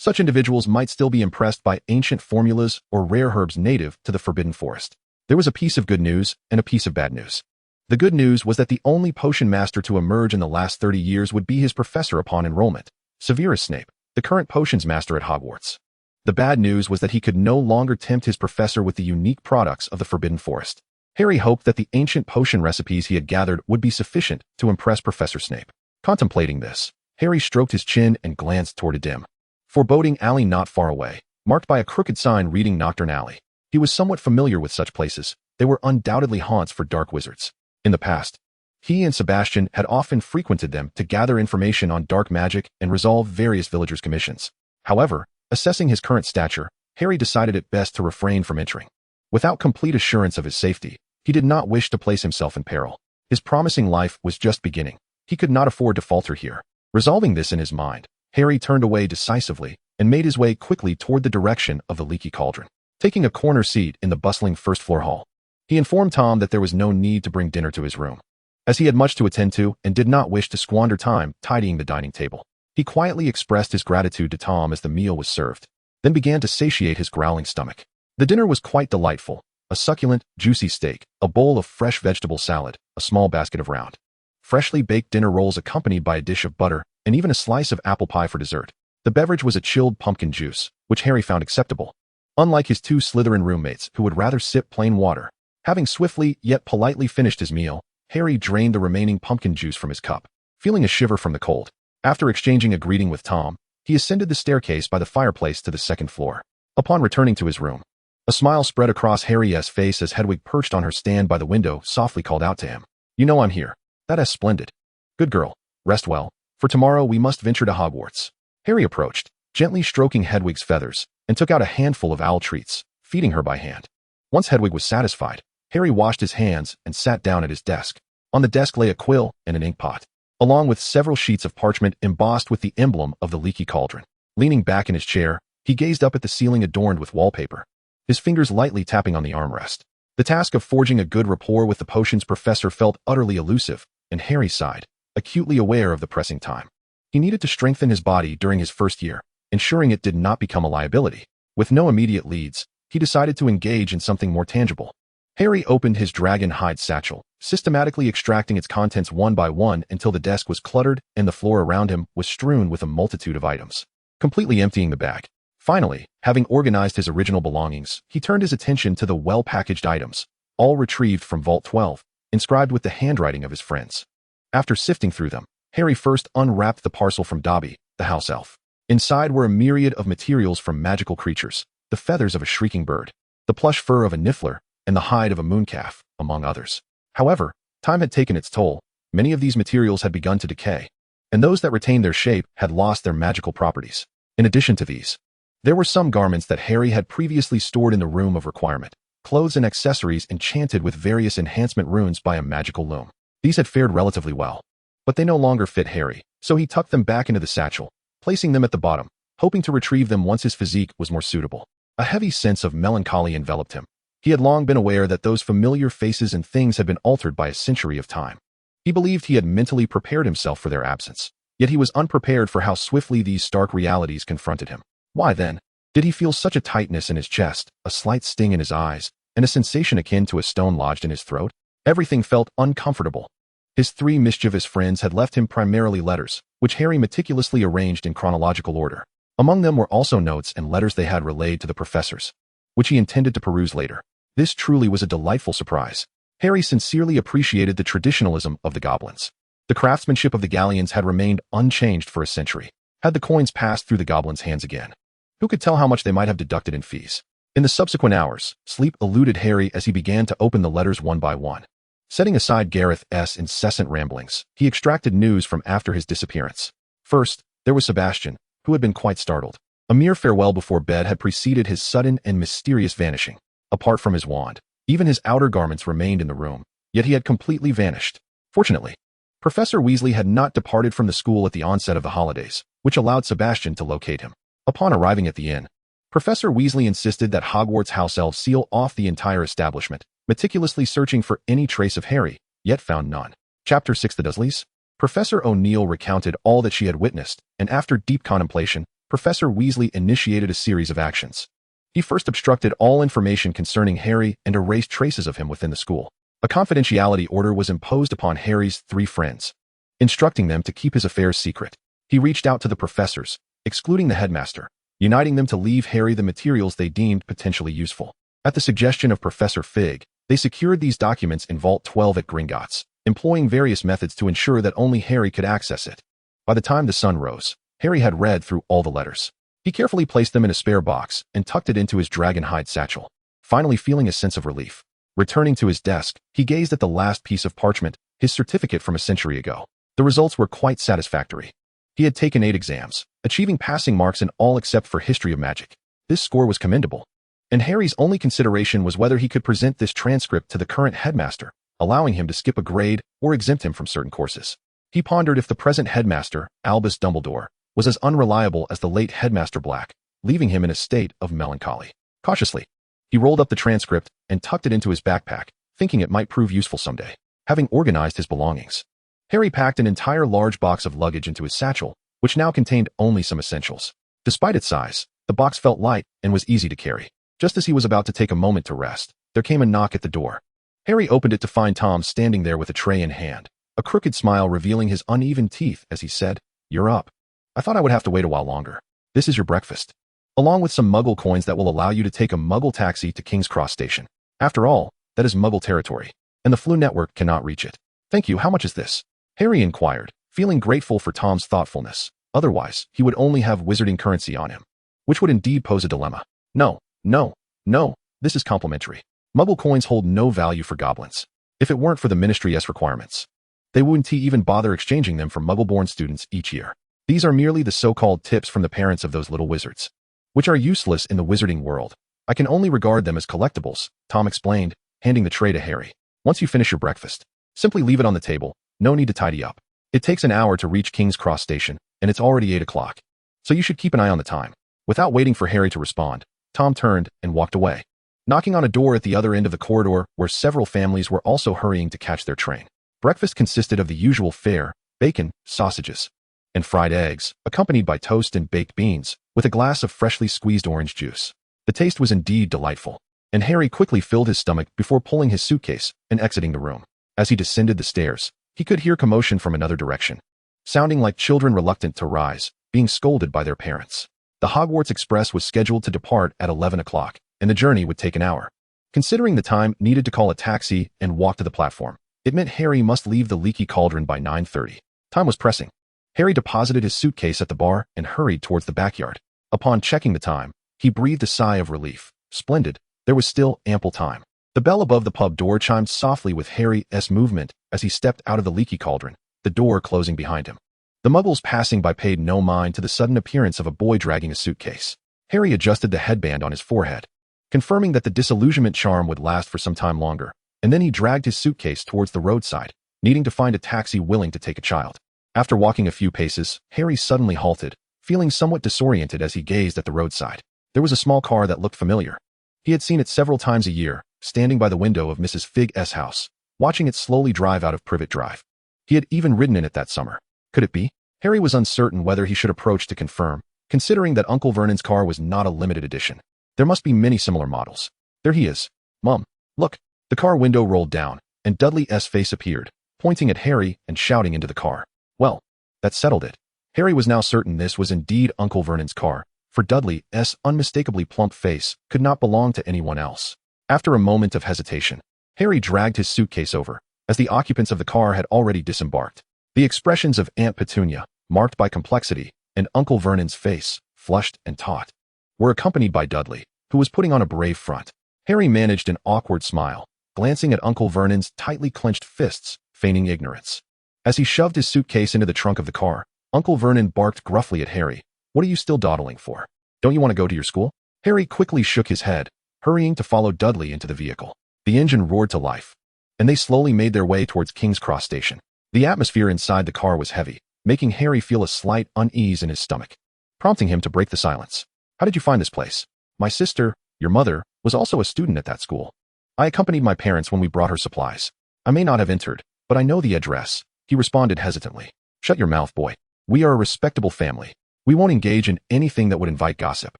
Such individuals might still be impressed by ancient formulas or rare herbs native to the Forbidden Forest. There was a piece of good news and a piece of bad news. The good news was that the only potion master to emerge in the last 30 years would be his professor upon enrollment, Severus Snape, the current potions master at Hogwarts. The bad news was that he could no longer tempt his professor with the unique products of the Forbidden Forest. Harry hoped that the ancient potion recipes he had gathered would be sufficient to impress Professor Snape. Contemplating this, Harry stroked his chin and glanced toward a dim, foreboding alley not far away, marked by a crooked sign reading Nocturne Alley. He was somewhat familiar with such places. They were undoubtedly haunts for dark wizards. In the past, he and Sebastian had often frequented them to gather information on dark magic and resolve various villagers' commissions. However, assessing his current stature, Harry decided it best to refrain from entering. Without complete assurance of his safety, he did not wish to place himself in peril. His promising life was just beginning. He could not afford to falter here. Resolving this in his mind, Harry turned away decisively and made his way quickly toward the direction of the Leaky Cauldron. Taking a corner seat in the bustling first-floor hall, he informed Tom that there was no need to bring dinner to his room, as he had much to attend to and did not wish to squander time tidying the dining table. He quietly expressed his gratitude to Tom as the meal was served, then began to satiate his growling stomach. The dinner was quite delightful: a succulent, juicy steak, a bowl of fresh vegetable salad, a small basket of round, freshly baked dinner rolls accompanied by a dish of butter, and even a slice of apple pie for dessert. The beverage was a chilled pumpkin juice, which Harry found acceptable, unlike his 2 Slytherin roommates who would rather sip plain water. Having swiftly yet politely finished his meal, Harry drained the remaining pumpkin juice from his cup, feeling a shiver from the cold. After exchanging a greeting with Tom, he ascended the staircase by the fireplace to the second floor. Upon returning to his room, a smile spread across Harry's face as Hedwig, perched on her stand by the window, softly called out to him. "You know I'm here. That's splendid. Good girl. Rest well, for tomorrow we must venture to Hogwarts." Harry approached, gently stroking Hedwig's feathers, and took out a handful of owl treats, feeding her by hand. Once Hedwig was satisfied, Harry washed his hands and sat down at his desk. On the desk lay a quill and an inkpot, along with several sheets of parchment embossed with the emblem of the leaky cauldron. Leaning back in his chair, he gazed up at the ceiling adorned with wallpaper, his fingers lightly tapping on the armrest. The task of forging a good rapport with the potions professor felt utterly elusive, and Harry sighed, acutely aware of the pressing time. He needed to strengthen his body during his first year, ensuring it did not become a liability. With no immediate leads, he decided to engage in something more tangible. Harry opened his dragon hide satchel, systematically extracting its contents one by one until the desk was cluttered and the floor around him was strewn with a multitude of items. Completely emptying the bag. Finally, having organized his original belongings, he turned his attention to the well-packaged items, all retrieved from Vault 12, inscribed with the handwriting of his friends. After sifting through them, Harry first unwrapped the parcel from Dobby, the house elf. Inside were a myriad of materials from magical creatures, the feathers of a shrieking bird, the plush fur of a niffler, and the hide of a mooncalf, among others. However, time had taken its toll. Many of these materials had begun to decay, and those that retained their shape had lost their magical properties. In addition to these, there were some garments that Harry had previously stored in the Room of Requirement, clothes and accessories enchanted with various enhancement runes by a magical loom. These had fared relatively well, but they no longer fit Harry, so he tucked them back into the satchel, placing them at the bottom, hoping to retrieve them once his physique was more suitable. A heavy sense of melancholy enveloped him. He had long been aware that those familiar faces and things had been altered by a century of time. He believed he had mentally prepared himself for their absence, yet he was unprepared for how swiftly these stark realities confronted him. Why then did he feel such a tightness in his chest, a slight sting in his eyes, and a sensation akin to a stone lodged in his throat? Everything felt uncomfortable. His three mischievous friends had left him primarily letters, which Harry meticulously arranged in chronological order. Among them were also notes and letters they had relayed to the professors, which he intended to peruse later. This truly was a delightful surprise. Harry sincerely appreciated the traditionalism of the goblins. The craftsmanship of the galleons had remained unchanged for a century. Had the coins passed through the goblins' hands again, who could tell how much they might have deducted in fees? In the subsequent hours, sleep eluded Harry as he began to open the letters one by one. Setting aside Gareth's incessant ramblings, he extracted news from after his disappearance. First, there was Sebastian, who had been quite startled. A mere farewell before bed had preceded his sudden and mysterious vanishing. Apart from his wand, even his outer garments remained in the room, yet he had completely vanished. Fortunately, Professor Weasley had not departed from the school at the onset of the holidays, which allowed Sebastian to locate him. Upon arriving at the inn, Professor Weasley insisted that Hogwarts house elves seal off the entire establishment, meticulously searching for any trace of Harry, yet found none. Chapter 6: The Dursleys. Professor O'Neill recounted all that she had witnessed, and after deep contemplation, Professor Weasley initiated a series of actions. He first obstructed all information concerning Harry and erased traces of him within the school. A confidentiality order was imposed upon Harry's three friends, instructing them to keep his affairs secret. He reached out to the professors, excluding the headmaster, uniting them to leave Harry the materials they deemed potentially useful. At the suggestion of Professor Fig, they secured these documents in Vault 12 at Gringotts, employing various methods to ensure that only Harry could access it. By the time the sun rose, Harry had read through all the letters. He carefully placed them in a spare box and tucked it into his dragon hide satchel, finally feeling a sense of relief. Returning to his desk, he gazed at the last piece of parchment, his certificate from a century ago. The results were quite satisfactory. He had taken 8 exams, achieving passing marks in all except for History of Magic. This score was commendable, and Harry's only consideration was whether he could present this transcript to the current headmaster, allowing him to skip a grade or exempt him from certain courses. He pondered if the present headmaster, Albus Dumbledore, was as unreliable as the late Headmaster Black, leaving him in a state of melancholy. Cautiously, he rolled up the transcript and tucked it into his backpack, thinking it might prove useful someday. Having organized his belongings, Harry packed an entire large box of luggage into his satchel, which now contained only some essentials. Despite its size, the box felt light and was easy to carry. Just as he was about to take a moment to rest, there came a knock at the door. Harry opened it to find Tom standing there with a tray in hand, a crooked smile revealing his uneven teeth as he said, "You're up. I thought I would have to wait a while longer. This is your breakfast, along with some Muggle coins that will allow you to take a Muggle taxi to King's Cross Station." After all, That is Muggle territory, and the Flu Network cannot reach it. Thank you, how much is this? Harry inquired, feeling grateful for Tom's thoughtfulness. Otherwise, he would only have wizarding currency on him, which would indeed pose a dilemma. No, no, no, this is complimentary. Muggle coins hold no value for goblins. If it weren't for the Ministry's requirements, they wouldn't even bother exchanging them for Muggle-born students each year. These are merely the so-called tips from the parents of those little wizards, which are useless in the wizarding world. I can only regard them as collectibles, Tom explained, handing the tray to Harry. Once you finish your breakfast, simply leave it on the table, no need to tidy up. It takes an hour to reach King's Cross Station, and it's already 8 o'clock. So you should keep an eye on the time. Without waiting for Harry to respond, Tom turned and walked away, knocking on a door at the other end of the corridor where several families were also hurrying to catch their train. Breakfast consisted of the usual fare: bacon, sausages, and fried eggs, accompanied by toast and baked beans, with a glass of freshly squeezed orange juice. The taste was indeed delightful, and Harry quickly filled his stomach before pulling his suitcase and exiting the room. As he descended the stairs, he could hear commotion from another direction, sounding like children reluctant to rise, being scolded by their parents. The Hogwarts Express was scheduled to depart at 11 o'clock, and the journey would take an hour. Considering the time needed to call a taxi and walk to the platform, it meant Harry must leave the leaky cauldron by 9:30. Time was pressing. Harry deposited his suitcase at the bar and hurried towards the backyard. Upon checking the time, he breathed a sigh of relief. Splendid, there was still ample time. The bell above the pub door chimed softly with Harry's movement as he stepped out of the leaky cauldron, the door closing behind him. The Muggles passing by paid no mind to the sudden appearance of a boy dragging a suitcase. Harry adjusted the headband on his forehead, confirming that the disillusionment charm would last for some time longer, and then he dragged his suitcase towards the roadside, needing to find a taxi willing to take a child. After walking a few paces, Harry suddenly halted, feeling somewhat disoriented as he gazed at the roadside. There was a small car that looked familiar. He had seen it several times a year, standing by the window of Mrs. Fig's house, watching it slowly drive out of Privet Drive. He had even ridden in it that summer. Could it be? Harry was uncertain whether he should approach to confirm, considering that Uncle Vernon's car was not a limited edition. There must be many similar models. There he is. Mum, look. The car window rolled down, and Dudley's face appeared, pointing at Harry and shouting into the car. Well, that settled it. Harry was now certain this was indeed Uncle Vernon's car, for Dudley's unmistakably plump face could not belong to anyone else. After a moment of hesitation, Harry dragged his suitcase over, as the occupants of the car had already disembarked. The expressions of Aunt Petunia, marked by complexity, and Uncle Vernon's face, flushed and taut, were accompanied by Dudley, who was putting on a brave front. Harry managed an awkward smile, glancing at Uncle Vernon's tightly clenched fists, feigning ignorance. As he shoved his suitcase into the trunk of the car, Uncle Vernon barked gruffly at Harry. What are you still dawdling for? Don't you want to go to your school? Harry quickly shook his head, hurrying to follow Dudley into the vehicle. The engine roared to life, and they slowly made their way towards King's Cross Station. The atmosphere inside the car was heavy, making Harry feel a slight unease in his stomach, prompting him to break the silence. How did you find this place? My sister, your mother, was also a student at that school. I accompanied my parents when we brought her supplies. I may not have entered, but I know the address, he responded hesitantly. Shut your mouth, boy. We are a respectable family. We won't engage in anything that would invite gossip.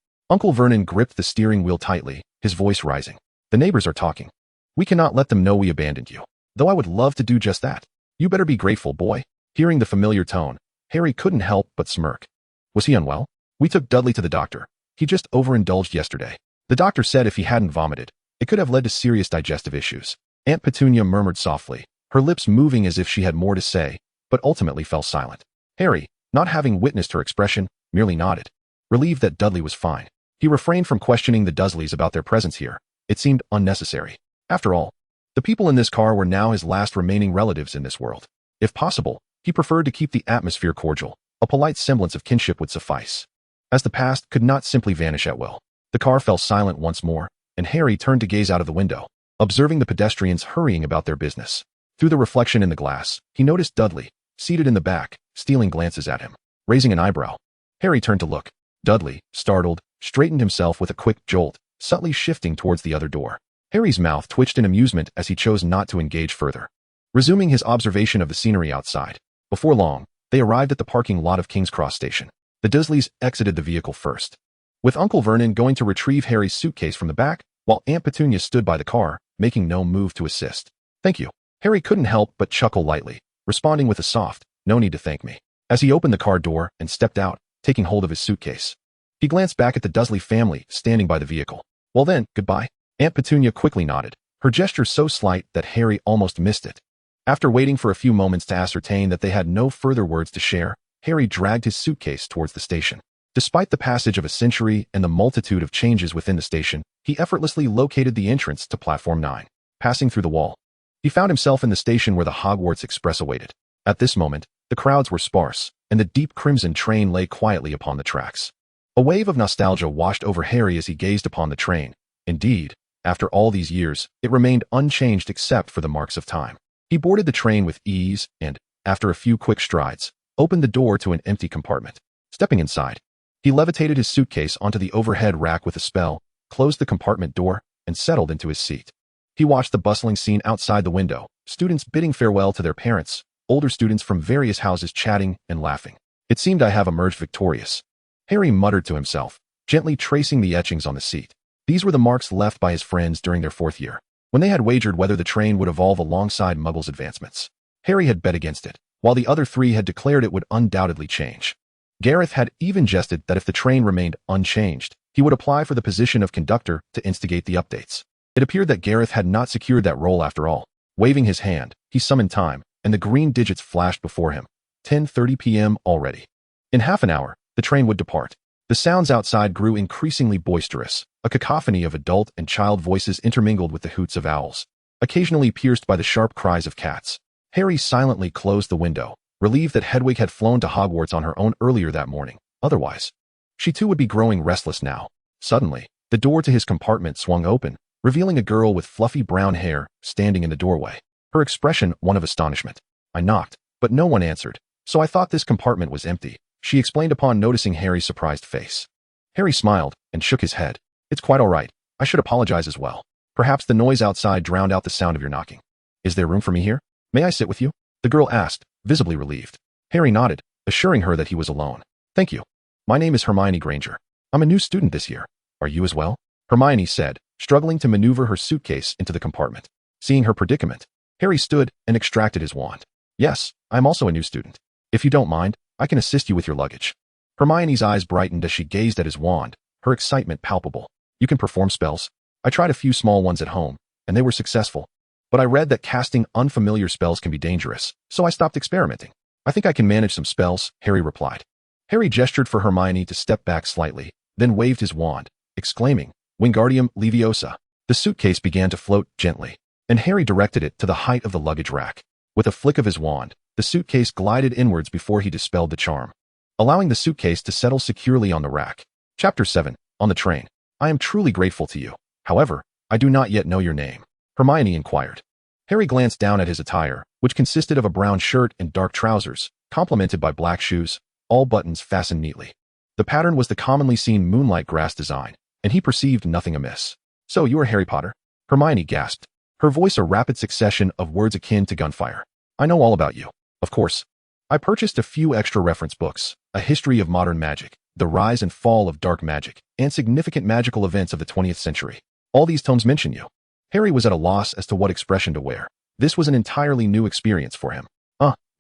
Uncle Vernon gripped the steering wheel tightly, his voice rising. The neighbors are talking. We cannot let them know we abandoned you, though I would love to do just that. You better be grateful, boy. Hearing the familiar tone, Harry couldn't help but smirk. Was he unwell? We took Dudley to the doctor. He just overindulged yesterday. The doctor said if he hadn't vomited, it could have led to serious digestive issues. Aunt Petunia murmured softly, her lips moving as if she had more to say, but ultimately fell silent. Harry, not having witnessed her expression, merely nodded, relieved that Dudley was fine. He refrained from questioning the Dursleys about their presence here. It seemed unnecessary. After all, the people in this car were now his last remaining relatives in this world. If possible, he preferred to keep the atmosphere cordial. A polite semblance of kinship would suffice, as the past could not simply vanish at will. The car fell silent once more, and Harry turned to gaze out of the window, observing the pedestrians hurrying about their business. Through the reflection in the glass, he noticed Dudley, seated in the back, stealing glances at him. Raising an eyebrow, Harry turned to look. Dudley, startled, straightened himself with a quick jolt, subtly shifting towards the other door. Harry's mouth twitched in amusement as he chose not to engage further, resuming his observation of the scenery outside. Before long, they arrived at the parking lot of King's Cross Station. The Dursleys exited the vehicle first, with Uncle Vernon going to retrieve Harry's suitcase from the back, while Aunt Petunia stood by the car, making no move to assist. Thank you. Harry couldn't help but chuckle lightly, responding with a soft, no need to thank me, as he opened the car door and stepped out, taking hold of his suitcase. He glanced back at the Dursley family standing by the vehicle. Well then, goodbye. Aunt Petunia quickly nodded, her gesture so slight that Harry almost missed it. After waiting for a few moments to ascertain that they had no further words to share, Harry dragged his suitcase towards the station. Despite the passage of a century and the multitude of changes within the station, he effortlessly located the entrance to Platform 9. Passing through the wall, he found himself in the station where the Hogwarts Express awaited. At this moment, the crowds were sparse, and the deep crimson train lay quietly upon the tracks. A wave of nostalgia washed over Harry as he gazed upon the train. Indeed, after all these years, it remained unchanged except for the marks of time. He boarded the train with ease and, after a few quick strides, opened the door to an empty compartment. Stepping inside, he levitated his suitcase onto the overhead rack with a spell, closed the compartment door, and settled into his seat. He watched the bustling scene outside the window, students bidding farewell to their parents, older students from various houses chatting and laughing. It seemed I have emerged victorious, Harry muttered to himself, gently tracing the etchings on the seat. These were the marks left by his friends during their 4th year, when they had wagered whether the train would evolve alongside Muggle's advancements. Harry had bet against it, while the other 3 had declared it would undoubtedly change. Gareth had even jested that if the train remained unchanged, he would apply for the position of conductor to instigate the updates. It appeared that Gareth had not secured that role after all. Waving his hand, he summoned time, and the green digits flashed before him. 10:30 p.m. already. In half an hour, the train would depart. The sounds outside grew increasingly boisterous, a cacophony of adult and child voices intermingled with the hoots of owls, occasionally pierced by the sharp cries of cats. Harry silently closed the window, relieved that Hedwig had flown to Hogwarts on her own earlier that morning. Otherwise, she too would be growing restless now. Suddenly, the door to his compartment swung open, revealing a girl with fluffy brown hair standing in the doorway, her expression one of astonishment. I knocked, but no one answered, so I thought this compartment was empty, she explained upon noticing Harry's surprised face. Harry smiled and shook his head. It's quite all right. I should apologize as well. Perhaps the noise outside drowned out the sound of your knocking. Is there room for me here? May I sit with you? The girl asked, visibly relieved. Harry nodded, assuring her that he was alone. Thank you. My name is Hermione Granger. I'm a new student this year. Are you as well? Hermione said, struggling to maneuver her suitcase into the compartment. Seeing her predicament, Harry stood and extracted his wand. Yes, I'm also a new student. If you don't mind, I can assist you with your luggage. Hermione's eyes brightened as she gazed at his wand, her excitement palpable. You can perform spells. I tried a few small ones at home, and they were successful. But I read that casting unfamiliar spells can be dangerous, so I stopped experimenting. I think I can manage some spells, Harry replied. Harry gestured for Hermione to step back slightly, then waved his wand, exclaiming, Wingardium Leviosa. The suitcase began to float gently, and Harry directed it to the height of the luggage rack. With a flick of his wand, the suitcase glided inwards before he dispelled the charm, allowing the suitcase to settle securely on the rack. Chapter 7. On the train. I am truly grateful to you. However, I do not yet know your name, Hermione inquired. Harry glanced down at his attire, which consisted of a brown shirt and dark trousers, complemented by black shoes, all buttons fastened neatly. The pattern was the commonly seen moonlight grass design, and he perceived nothing amiss. So you are Harry Potter? Hermione gasped, her voice a rapid succession of words akin to gunfire. I know all about you. Of course. I purchased a few extra reference books, A History of Modern Magic, The Rise and Fall of Dark Magic, and Significant Magical Events of the 20th Century. All these tomes mention you. Harry was at a loss as to what expression to wear. This was an entirely new experience for him.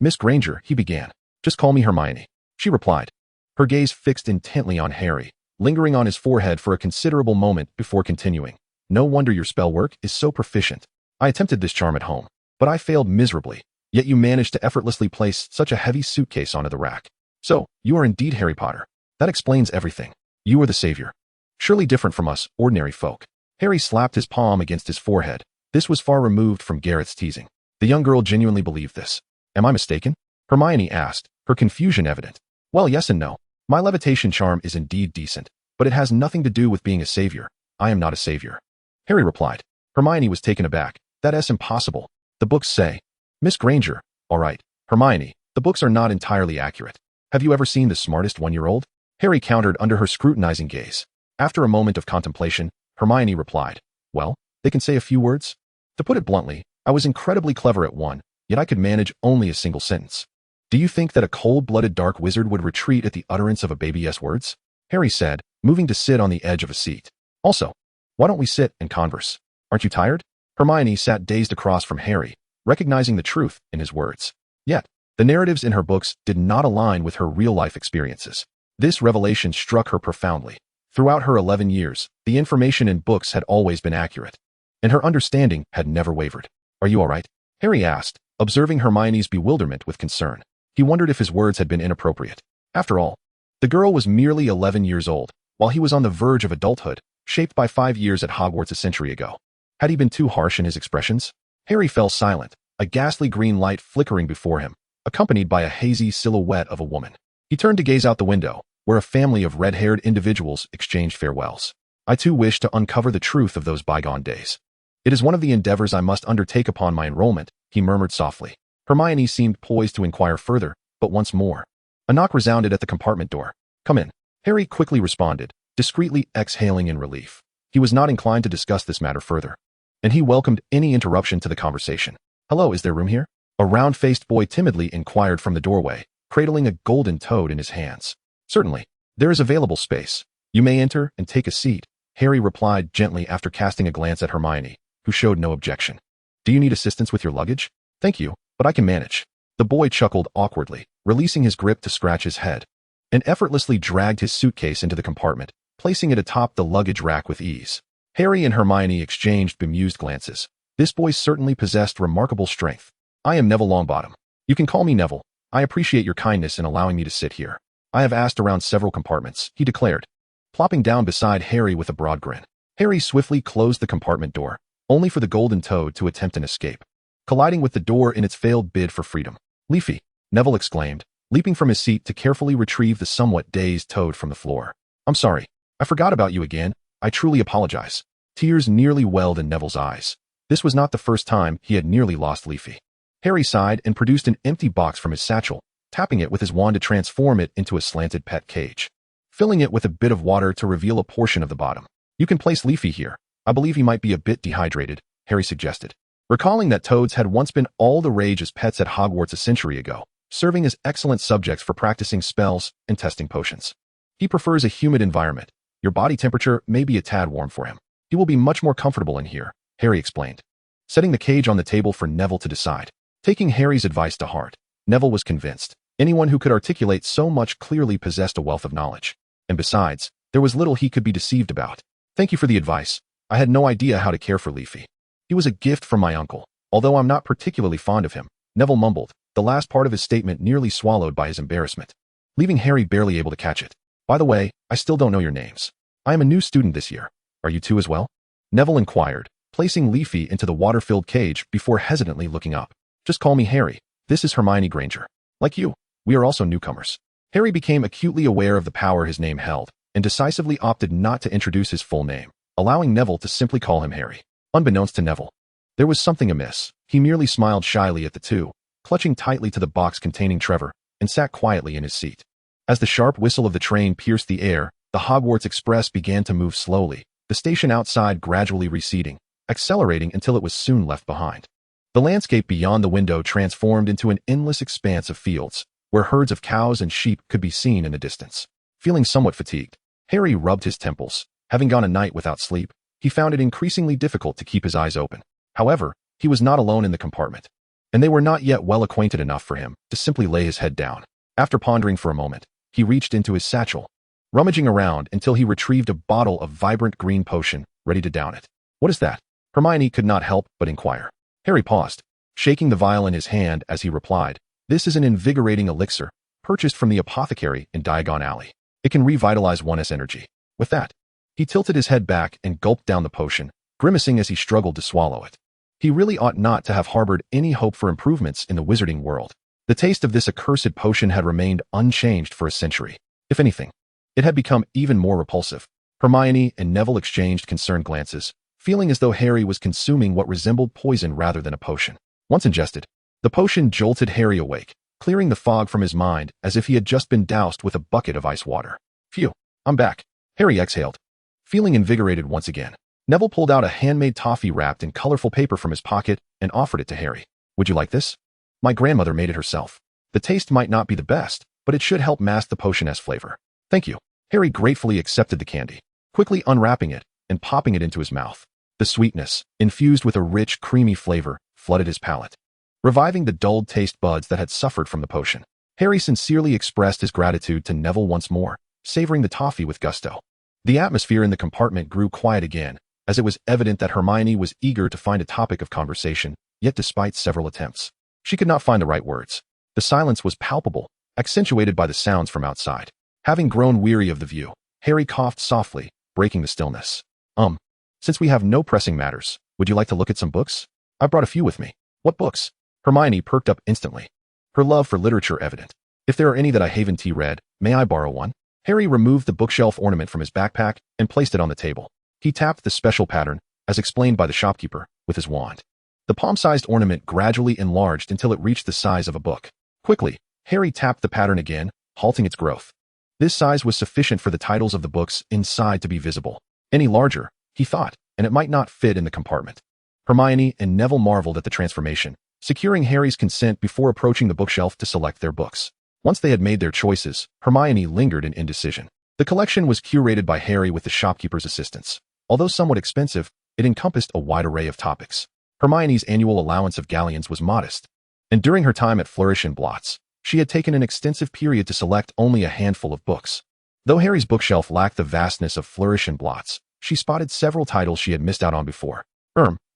Miss Granger, he began. Just call me Hermione, she replied, her gaze fixed intently on Harry, lingering on his forehead for a considerable moment before continuing. No wonder your spell work is so proficient. I attempted this charm at home, but I failed miserably, yet you managed to effortlessly place such a heavy suitcase onto the rack. So, you are indeed Harry Potter. That explains everything. You are the savior. Surely different from us, ordinary folk. Harry slapped his palm against his forehead. This was far removed from Gareth's teasing. The young girl genuinely believed this. Am I mistaken? Hermione asked, her confusion evident. Well, yes and no. My levitation charm is indeed decent, but it has nothing to do with being a savior. I am not a savior, Harry replied. Hermione was taken aback. That's impossible. The books say. Miss Granger, all right. Hermione, the books are not entirely accurate. Have you ever seen The Smartest One-Year-Old? Harry countered under her scrutinizing gaze. After a moment of contemplation, Hermione replied, well, they can say a few words. To put it bluntly, I was incredibly clever at one, yet I could manage only a single sentence. Do you think that a cold-blooded dark wizard would retreat at the utterance of a baby's words? Harry said, moving to sit on the edge of a seat. Also, why don't we sit and converse? Aren't you tired? Hermione sat dazed across from Harry, recognizing the truth in his words. Yet, the narratives in her books did not align with her real-life experiences. This revelation struck her profoundly. Throughout her 11 years, the information in books had always been accurate. and her understanding had never wavered. "Are you all right?" Harry asked, observing Hermione's bewilderment with concern. He wondered if his words had been inappropriate. After all, the girl was merely 11 years old, while he was on the verge of adulthood, shaped by 5 years at Hogwarts a century ago. Had he been too harsh in his expressions? Harry fell silent, a ghastly green light flickering before him, accompanied by a hazy silhouette of a woman. He turned to gaze out the window, where a family of red-haired individuals exchanged farewells. "I too wish to uncover the truth of those bygone days. It is one of the endeavors I must undertake upon my enrollment," he murmured softly. Hermione seemed poised to inquire further, but once more. A knock resounded at the compartment door. "Come in." Harry quickly responded, discreetly exhaling in relief. He was not inclined to discuss this matter further, and he welcomed any interruption to the conversation. "Hello, is there room here?" A round-faced boy timidly inquired from the doorway, cradling a golden toad in his hands. "Certainly. There is available space. You may enter and take a seat," Harry replied gently after casting a glance at Hermione, who showed no objection. "Do you need assistance with your luggage?" "Thank you, but I can manage." The boy chuckled awkwardly, releasing his grip to scratch his head, and effortlessly dragged his suitcase into the compartment, placing it atop the luggage rack with ease. Harry and Hermione exchanged bemused glances. This boy certainly possessed remarkable strength. "I am Neville Longbottom. You can call me Neville. I appreciate your kindness in allowing me to sit here. I have asked around several compartments," he declared, plopping down beside Harry with a broad grin. Harry swiftly closed the compartment door, only for the golden toad to attempt an escape, colliding with the door in its failed bid for freedom. "Leafy!" Neville exclaimed, leaping from his seat to carefully retrieve the somewhat dazed toad from the floor. "I'm sorry. I forgot about you again. I truly apologize." Tears nearly welled in Neville's eyes. This was not the first time he had nearly lost Leafy. Harry sighed and produced an empty box from his satchel, tapping it with his wand to transform it into a slanted pet cage, filling it with a bit of water to reveal a portion of the bottom. "You can place Leafy here. I believe he might be a bit dehydrated," Harry suggested, recalling that toads had once been all the rage as pets at Hogwarts a century ago, serving as excellent subjects for practicing spells and testing potions. "He prefers a humid environment. Your body temperature may be a tad warm for him. He will be much more comfortable in here," Harry explained, setting the cage on the table for Neville to decide. Taking Harry's advice to heart, Neville was convinced anyone who could articulate so much clearly possessed a wealth of knowledge. And besides, there was little he could be deceived about. "Thank you for the advice. I had no idea how to care for Leafy. He was a gift from my uncle, although I'm not particularly fond of him," Neville mumbled, the last part of his statement nearly swallowed by his embarrassment, leaving Harry barely able to catch it. "By the way, I still don't know your names. I am a new student this year. Are you two as well?" Neville inquired, placing Leafy into the water-filled cage before hesitantly looking up. "Just call me Harry. This is Hermione Granger. Like you, we are also newcomers." Harry became acutely aware of the power his name held, and decisively opted not to introduce his full name, allowing Neville to simply call him Harry. Unbeknownst to Neville, there was something amiss. He merely smiled shyly at the two, clutching tightly to the box containing Trevor, and sat quietly in his seat. As the sharp whistle of the train pierced the air, the Hogwarts Express began to move slowly, the station outside gradually receding, accelerating until it was soon left behind. The landscape beyond the window transformed into an endless expanse of fields, where herds of cows and sheep could be seen in the distance. Feeling somewhat fatigued, Harry rubbed his temples. Having gone a night without sleep, he found it increasingly difficult to keep his eyes open. However, he was not alone in the compartment, and they were not yet well acquainted enough for him to simply lay his head down. After pondering for a moment, he reached into his satchel, rummaging around until he retrieved a bottle of vibrant green potion, ready to down it. "What is that?" Hermione could not help but inquire. Harry paused, shaking the vial in his hand as he replied, "This is an invigorating elixir, purchased from the apothecary in Diagon Alley. It can revitalize one's energy." With that, he tilted his head back and gulped down the potion, grimacing as he struggled to swallow it. He really ought not to have harbored any hope for improvements in the wizarding world. The taste of this accursed potion had remained unchanged for a century. If anything, it had become even more repulsive. Hermione and Neville exchanged concerned glances, feeling as though Harry was consuming what resembled poison rather than a potion. Once ingested, the potion jolted Harry awake, clearing the fog from his mind as if he had just been doused with a bucket of ice water. "Phew, I'm back," Harry exhaled, feeling invigorated once again. Neville pulled out a handmade toffee wrapped in colorful paper from his pocket and offered it to Harry. "Would you like this? My grandmother made it herself. The taste might not be the best, but it should help mask the potion's flavor." "Thank you." Harry gratefully accepted the candy, quickly unwrapping it and popping it into his mouth. The sweetness, infused with a rich, creamy flavor, flooded his palate, reviving the dulled taste buds that had suffered from the potion. Harry sincerely expressed his gratitude to Neville once more, savoring the toffee with gusto. The atmosphere in the compartment grew quiet again, as it was evident that Hermione was eager to find a topic of conversation, yet despite several attempts, she could not find the right words. The silence was palpable, accentuated by the sounds from outside. Having grown weary of the view, Harry coughed softly, breaking the stillness. Since we have no pressing matters, would you like to look at some books? I brought a few with me. What books? Hermione perked up instantly, her love for literature evident. If there are any that I haven't read, may I borrow one? Harry removed the bookshelf ornament from his backpack and placed it on the table. He tapped the special pattern, as explained by the shopkeeper, with his wand. The palm-sized ornament gradually enlarged until it reached the size of a book. Quickly, Harry tapped the pattern again, halting its growth. This size was sufficient for the titles of the books inside to be visible. Any larger, he thought, and it might not fit in the compartment. Hermione and Neville marveled at the transformation, securing Harry's consent before approaching the bookshelf to select their books. Once they had made their choices, Hermione lingered in indecision. The collection was curated by Harry with the shopkeeper's assistance. Although somewhat expensive, it encompassed a wide array of topics. Hermione's annual allowance of galleons was modest, and during her time at Flourish and Blots, she had taken an extensive period to select only a handful of books. Though Harry's bookshelf lacked the vastness of Flourish and Blots, she spotted several titles she had missed out on before.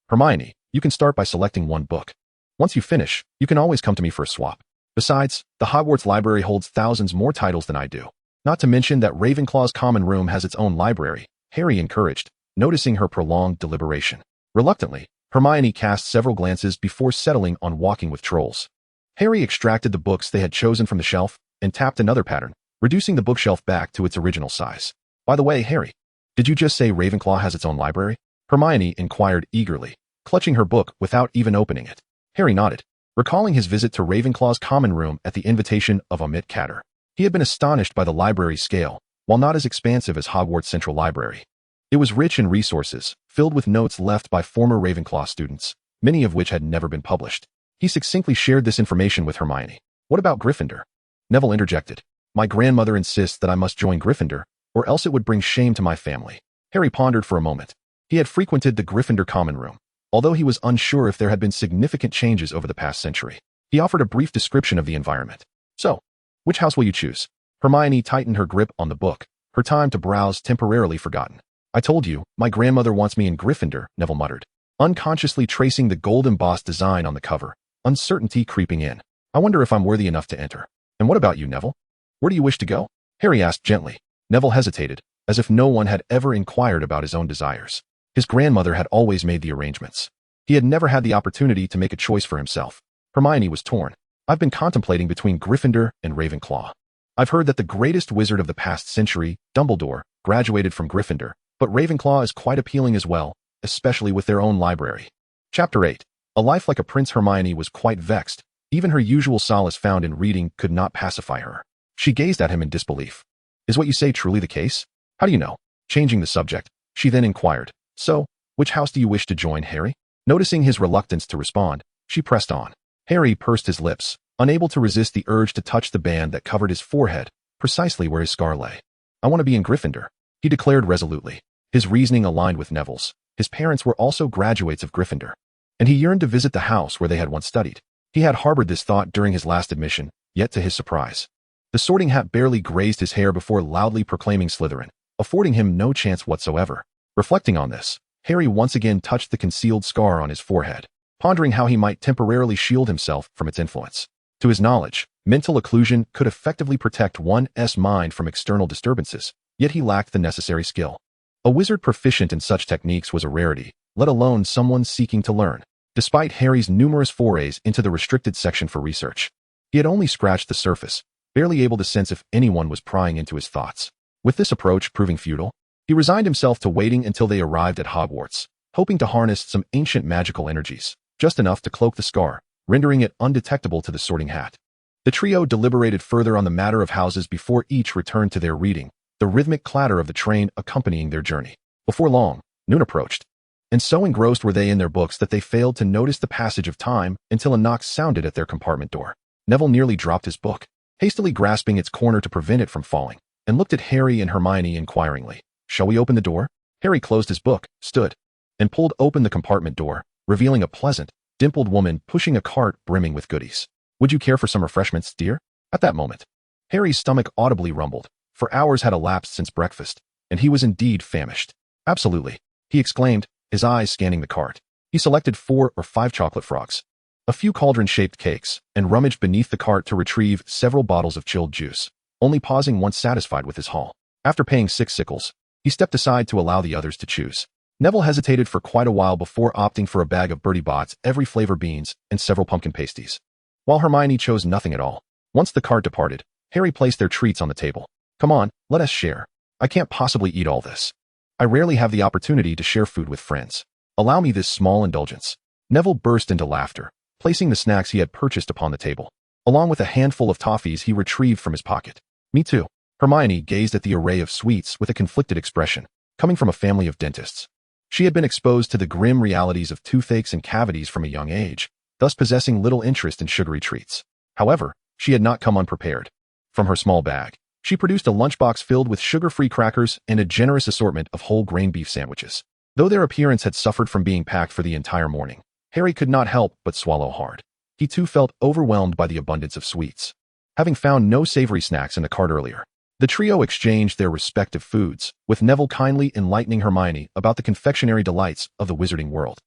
Hermione, you can start by selecting one book. Once you finish, you can always come to me for a swap. Besides, the Hogwarts library holds thousands more titles than I do. Not to mention that Ravenclaw's common room has its own library, Harry encouraged, noticing her prolonged deliberation. Reluctantly, Hermione cast several glances before settling on Walking with Trolls. Harry extracted the books they had chosen from the shelf and tapped another pattern, reducing the bookshelf back to its original size. By the way, Harry, did you just say Ravenclaw has its own library? Hermione inquired eagerly, clutching her book without even opening it. Harry nodded, recalling his visit to Ravenclaw's common room at the invitation of Omit Catter. He had been astonished by the library's scale, while not as expansive as Hogwarts Central Library. It was rich in resources, filled with notes left by former Ravenclaw students, many of which had never been published. He succinctly shared this information with Hermione. What about Gryffindor? Neville interjected. My grandmother insists that I must join Gryffindor, or else it would bring shame to my family. Harry pondered for a moment. He had frequented the Gryffindor common room, although he was unsure if there had been significant changes over the past century. He offered a brief description of the environment. So, which house will you choose? Hermione tightened her grip on the book, her time to browse temporarily forgotten. I told you, my grandmother wants me in Gryffindor, Neville muttered, unconsciously tracing the gold embossed design on the cover, uncertainty creeping in. I wonder if I'm worthy enough to enter. And what about you, Neville? Where do you wish to go? Harry asked gently. Neville hesitated, as if no one had ever inquired about his own desires. His grandmother had always made the arrangements. He had never had the opportunity to make a choice for himself. Hermione was torn. I've been contemplating between Gryffindor and Ravenclaw. I've heard that the greatest wizard of the past century, Dumbledore, graduated from Gryffindor, but Ravenclaw is quite appealing as well, especially with their own library. Chapter 8. A life like a prince. Hermione was quite vexed. Even her usual solace found in reading could not pacify her. She gazed at him in disbelief. Is what you say truly the case? How do you know? Changing the subject, she then inquired. So, which house do you wish to join, Harry? Noticing his reluctance to respond, she pressed on. Harry pursed his lips, unable to resist the urge to touch the band that covered his forehead, precisely where his scar lay. I want to be in Gryffindor, he declared resolutely. His reasoning aligned with Neville's. His parents were also graduates of Gryffindor, and he yearned to visit the house where they had once studied. He had harbored this thought during his last admission, yet to his surprise, the sorting hat barely grazed his hair before loudly proclaiming Slytherin, affording him no chance whatsoever. Reflecting on this, Harry once again touched the concealed scar on his forehead, pondering how he might temporarily shield himself from its influence. To his knowledge, mental occlusion could effectively protect one's mind from external disturbances, yet he lacked the necessary skill. A wizard proficient in such techniques was a rarity, let alone someone seeking to learn. Despite Harry's numerous forays into the restricted section for research, he had only scratched the surface, barely able to sense if anyone was prying into his thoughts. With this approach proving futile, he resigned himself to waiting until they arrived at Hogwarts, hoping to harness some ancient magical energies, just enough to cloak the scar, rendering it undetectable to the sorting hat. The trio deliberated further on the matter of houses before each returned to their reading, the rhythmic clatter of the train accompanying their journey. Before long, noon approached, and so engrossed were they in their books that they failed to notice the passage of time until a knock sounded at their compartment door. Neville nearly dropped his book, hastily grasping its corner to prevent it from falling, and looked at Harry and Hermione inquiringly. Shall we open the door? Harry closed his book, stood, and pulled open the compartment door, revealing a pleasant, dimpled woman pushing a cart brimming with goodies. Would you care for some refreshments, dear? At that moment, Harry's stomach audibly rumbled, for hours had elapsed since breakfast, and he was indeed famished. Absolutely. he exclaimed, his eyes scanning the cart. He selected 4 or 5 chocolate frogs, a few cauldron-shaped cakes, and rummaged beneath the cart to retrieve several bottles of chilled juice, only pausing once satisfied with his haul. After paying 6 sickles, he stepped aside to allow the others to choose. Neville hesitated for quite a while before opting for a bag of Bertie Bott's every flavor beans and several pumpkin pasties, while Hermione chose nothing at all. Once the cart departed, Harry placed their treats on the table. Come on, let us share. I can't possibly eat all this. I rarely have the opportunity to share food with friends. Allow me this small indulgence. Neville burst into laughter, placing the snacks he had purchased upon the table, along with a handful of toffees he retrieved from his pocket. Me too. Hermione gazed at the array of sweets with a conflicted expression, coming from a family of dentists. She had been exposed to the grim realities of toothaches and cavities from a young age, thus possessing little interest in sugary treats. However, she had not come unprepared. From her small bag, she produced a lunchbox filled with sugar-free crackers and a generous assortment of whole grain beef sandwiches. Though their appearance had suffered from being packed for the entire morning, Harry could not help but swallow hard. He too felt overwhelmed by the abundance of sweets. Having found no savory snacks in the cart earlier, the trio exchanged their respective foods, with Neville kindly enlightening Hermione about the confectionery delights of the Wizarding World,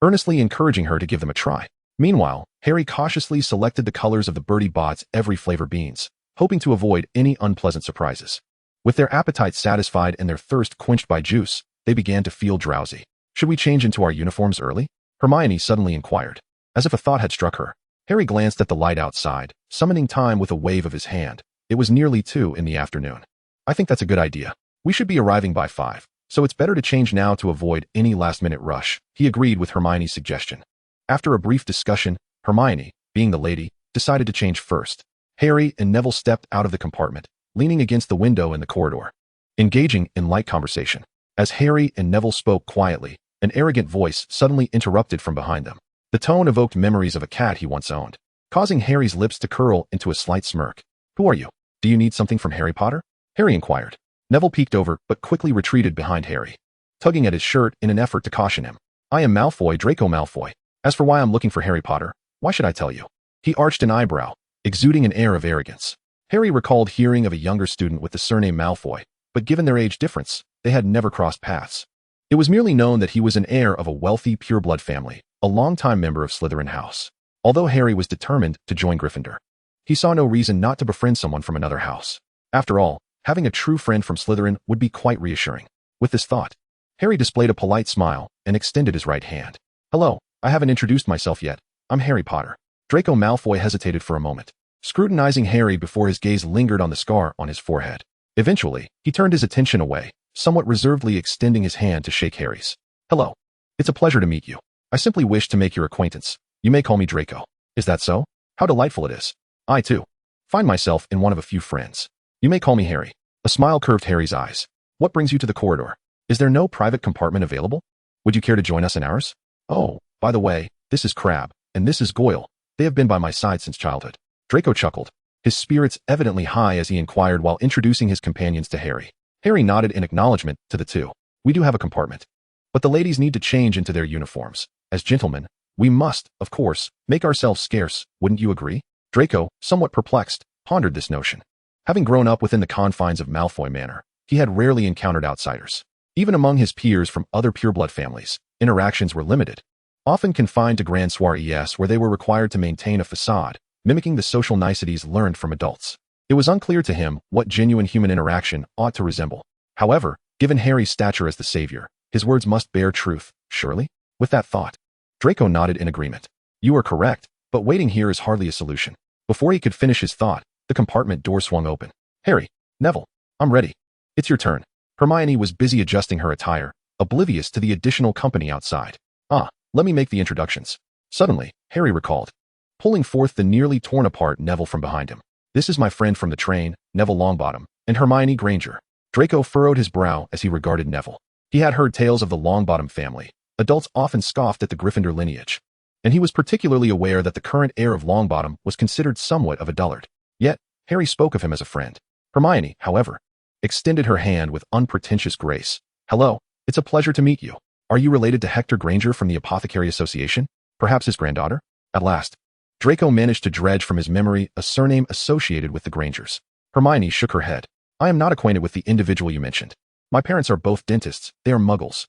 earnestly encouraging her to give them a try. Meanwhile, Harry cautiously selected the colors of the Bertie Bott's every flavor beans, hoping to avoid any unpleasant surprises. With their appetites satisfied and their thirst quenched by juice, they began to feel drowsy. Should we change into our uniforms early? Hermione suddenly inquired. As if a thought had struck her, Harry glanced at the light outside, summoning time with a wave of his hand. It was nearly 2 in the afternoon. I think that's a good idea. We should be arriving by 5, so it's better to change now to avoid any last-minute rush. He agreed with Hermione's suggestion. After a brief discussion, Hermione, being the lady, decided to change first. Harry and Neville stepped out of the compartment, leaning against the window in the corridor, engaging in light conversation. As Harry and Neville spoke quietly, an arrogant voice suddenly interrupted from behind them. The tone evoked memories of a cat he once owned, causing Harry's lips to curl into a slight smirk. Who are you? Do you need something from Harry Potter? Harry inquired. Neville peeked over but quickly retreated behind Harry, tugging at his shirt in an effort to caution him. I am Malfoy, Draco Malfoy. As for why I'm looking for Harry Potter, why should I tell you? He arched an eyebrow, exuding an air of arrogance. Harry recalled hearing of a younger student with the surname Malfoy, but given their age difference, they had never crossed paths. It was merely known that he was an heir of a wealthy pureblood family, a longtime member of Slytherin house. Although Harry was determined to join Gryffindor, he saw no reason not to befriend someone from another house. After all, having a true friend from Slytherin would be quite reassuring. With this thought, Harry displayed a polite smile and extended his right hand. Hello, I haven't introduced myself yet. I'm Harry Potter. Draco Malfoy hesitated for a moment, scrutinizing Harry before his gaze lingered on the scar on his forehead. Eventually, he turned his attention away, somewhat reservedly extending his hand to shake Harry's. Hello. It's a pleasure to meet you. I simply wish to make your acquaintance. You may call me Draco. Is that so? How delightful it is. I, too, find myself in one of a few friends. You may call me Harry. A smile curved Harry's eyes. What brings you to the corridor? Is there no private compartment available? Would you care to join us in ours? Oh, by the way, this is Crabbe, and this is Goyle. They have been by my side since childhood. Draco chuckled, his spirits evidently high as he inquired while introducing his companions to Harry. Harry nodded in acknowledgement to the two. We do have a compartment, but the ladies need to change into their uniforms. As gentlemen, we must, of course, make ourselves scarce, wouldn't you agree? Draco, somewhat perplexed, pondered this notion. Having grown up within the confines of Malfoy Manor, he had rarely encountered outsiders. Even among his peers from other pureblood families, interactions were limited, often confined to grand soirees where they were required to maintain a facade, mimicking the social niceties learned from adults. It was unclear to him what genuine human interaction ought to resemble. However, given Harry's stature as the savior, his words must bear truth, surely? With that thought, Draco nodded in agreement. You are correct, but waiting here is hardly a solution. Before he could finish his thought, the compartment door swung open. Harry, Neville, I'm ready. It's your turn. Hermione was busy adjusting her attire, oblivious to the additional company outside. Let me make the introductions. Suddenly, Harry recalled, pulling forth the nearly torn apart Neville from behind him. This is my friend from the train, Neville Longbottom, and Hermione Granger. Draco furrowed his brow as he regarded Neville. He had heard tales of the Longbottom family. Adults often scoffed at the Gryffindor lineage, and he was particularly aware that the current heir of Longbottom was considered somewhat of a dullard. Yet, Harry spoke of him as a friend. Hermione, however, extended her hand with unpretentious grace. Hello, it's a pleasure to meet you. Are you related to Hector Granger from the Apothecary Association? Perhaps his granddaughter? At last, Draco managed to dredge from his memory a surname associated with the Grangers. Hermione shook her head. I am not acquainted with the individual you mentioned. My parents are both dentists. They are muggles.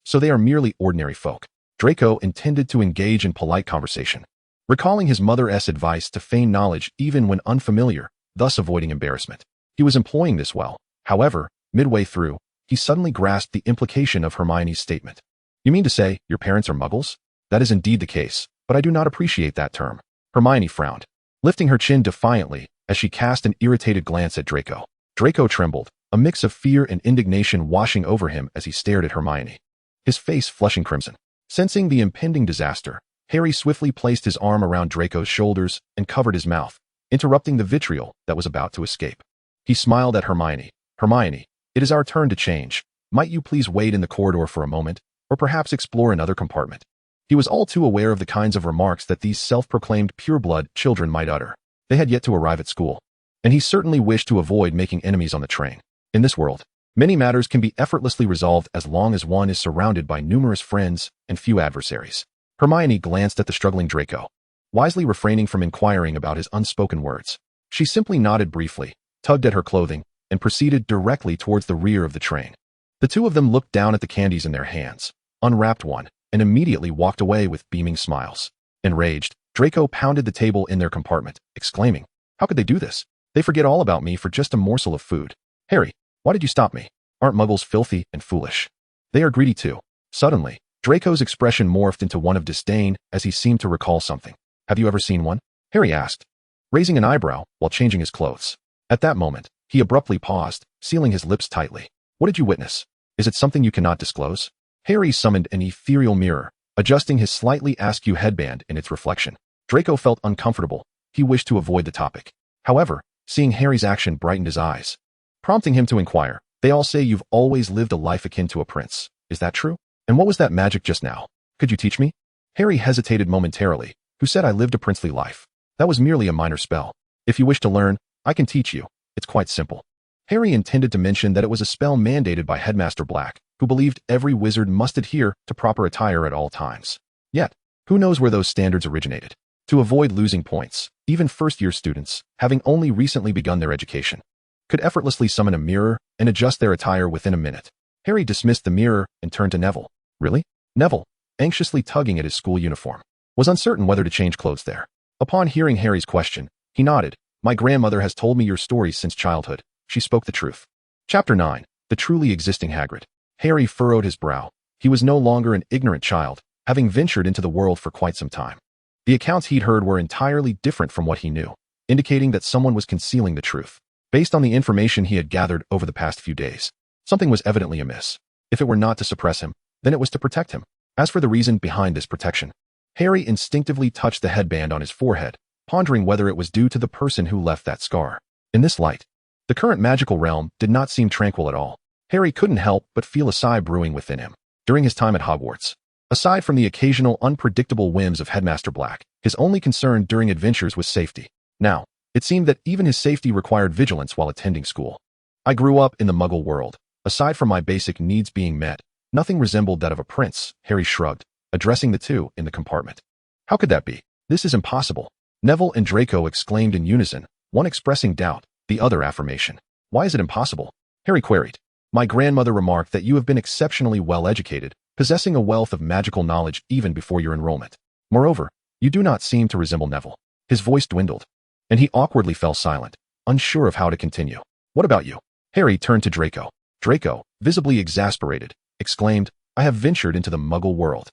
So they are merely ordinary folk. Draco intended to engage in polite conversation, recalling his mother's advice to feign knowledge even when unfamiliar, thus avoiding embarrassment. He was employing this well. However, midway through, he suddenly grasped the implication of Hermione's statement. You mean to say your parents are muggles? That is indeed the case, but I do not appreciate that term. Hermione frowned, lifting her chin defiantly as she cast an irritated glance at Draco. Draco trembled, a mix of fear and indignation washing over him as he stared at Hermione, his face flushing crimson. Sensing the impending disaster, Harry swiftly placed his arm around Draco's shoulders and covered his mouth, interrupting the vitriol that was about to escape. He smiled at Hermione. Hermione, it is our turn to change. Might you please wait in the corridor for a moment, or perhaps explore another compartment? He was all too aware of the kinds of remarks that these self-proclaimed pureblood children might utter. They had yet to arrive at school, and he certainly wished to avoid making enemies on the train. In this world, many matters can be effortlessly resolved as long as one is surrounded by numerous friends and few adversaries. Hermione glanced at the struggling Draco, wisely refraining from inquiring about his unspoken words. She simply nodded briefly, tugged at her clothing, and proceeded directly towards the rear of the train. The two of them looked down at the candies in their hands, unwrapped one, and immediately walked away with beaming smiles. Enraged, Draco pounded the table in their compartment, exclaiming, "How could they do this? They forget all about me for just a morsel of food. Harry, why did you stop me? Aren't muggles filthy and foolish? They are greedy too." Suddenly, Draco's expression morphed into one of disdain as he seemed to recall something. "Have you ever seen one?" Harry asked, raising an eyebrow while changing his clothes. At that moment, he abruptly paused, sealing his lips tightly. "What did you witness? Is it something you cannot disclose?" Harry summoned an ethereal mirror, adjusting his slightly askew headband in its reflection. Draco felt uncomfortable. He wished to avoid the topic. However, seeing Harry's action brightened his eyes, prompting him to inquire, "They all say you've always lived a life akin to a prince. Is that true? And what was that magic just now? Could you teach me?" Harry hesitated momentarily. "Who said I lived a princely life? That was merely a minor spell. If you wish to learn, I can teach you. It's quite simple." Harry intended to mention that it was a spell mandated by Headmaster Black, who believed every wizard must adhere to proper attire at all times. Yet, who knows where those standards originated? To avoid losing points, even first-year students, having only recently begun their education, could effortlessly summon a mirror and adjust their attire within a minute. Harry dismissed the mirror and turned to Neville. "Really?" Neville, anxiously tugging at his school uniform, was uncertain whether to change clothes there. Upon hearing Harry's question, he nodded. "My grandmother has told me your stories since childhood. She spoke the truth." Chapter 9. The Truly Existing Hagrid. Harry furrowed his brow. He was no longer an ignorant child, having ventured into the world for quite some time. The accounts he'd heard were entirely different from what he knew, indicating that someone was concealing the truth. Based on the information he had gathered over the past few days, something was evidently amiss. If it were not to suppress him, then it was to protect him. As for the reason behind this protection, Harry instinctively touched the headband on his forehead, pondering whether it was due to the person who left that scar. In this light, the current magical realm did not seem tranquil at all. Harry couldn't help but feel a sigh brewing within him. During his time at Hogwarts, aside from the occasional unpredictable whims of Headmaster Black, his only concern during adventures was safety. Now, it seemed that even his safety required vigilance while attending school. "I grew up in the Muggle world. Aside from my basic needs being met, nothing resembled that of a prince," Harry shrugged, addressing the two in the compartment. "How could that be? This is impossible." Neville and Draco exclaimed in unison, one expressing doubt, the other affirmation. "Why is it impossible?" Harry queried. "My grandmother remarked that you have been exceptionally well educated, possessing a wealth of magical knowledge even before your enrollment. Moreover, you do not seem to resemble Neville." His voice dwindled, and he awkwardly fell silent, unsure of how to continue. "What about you?" Harry turned to Draco. Draco, visibly exasperated, exclaimed, "I have ventured into the Muggle world.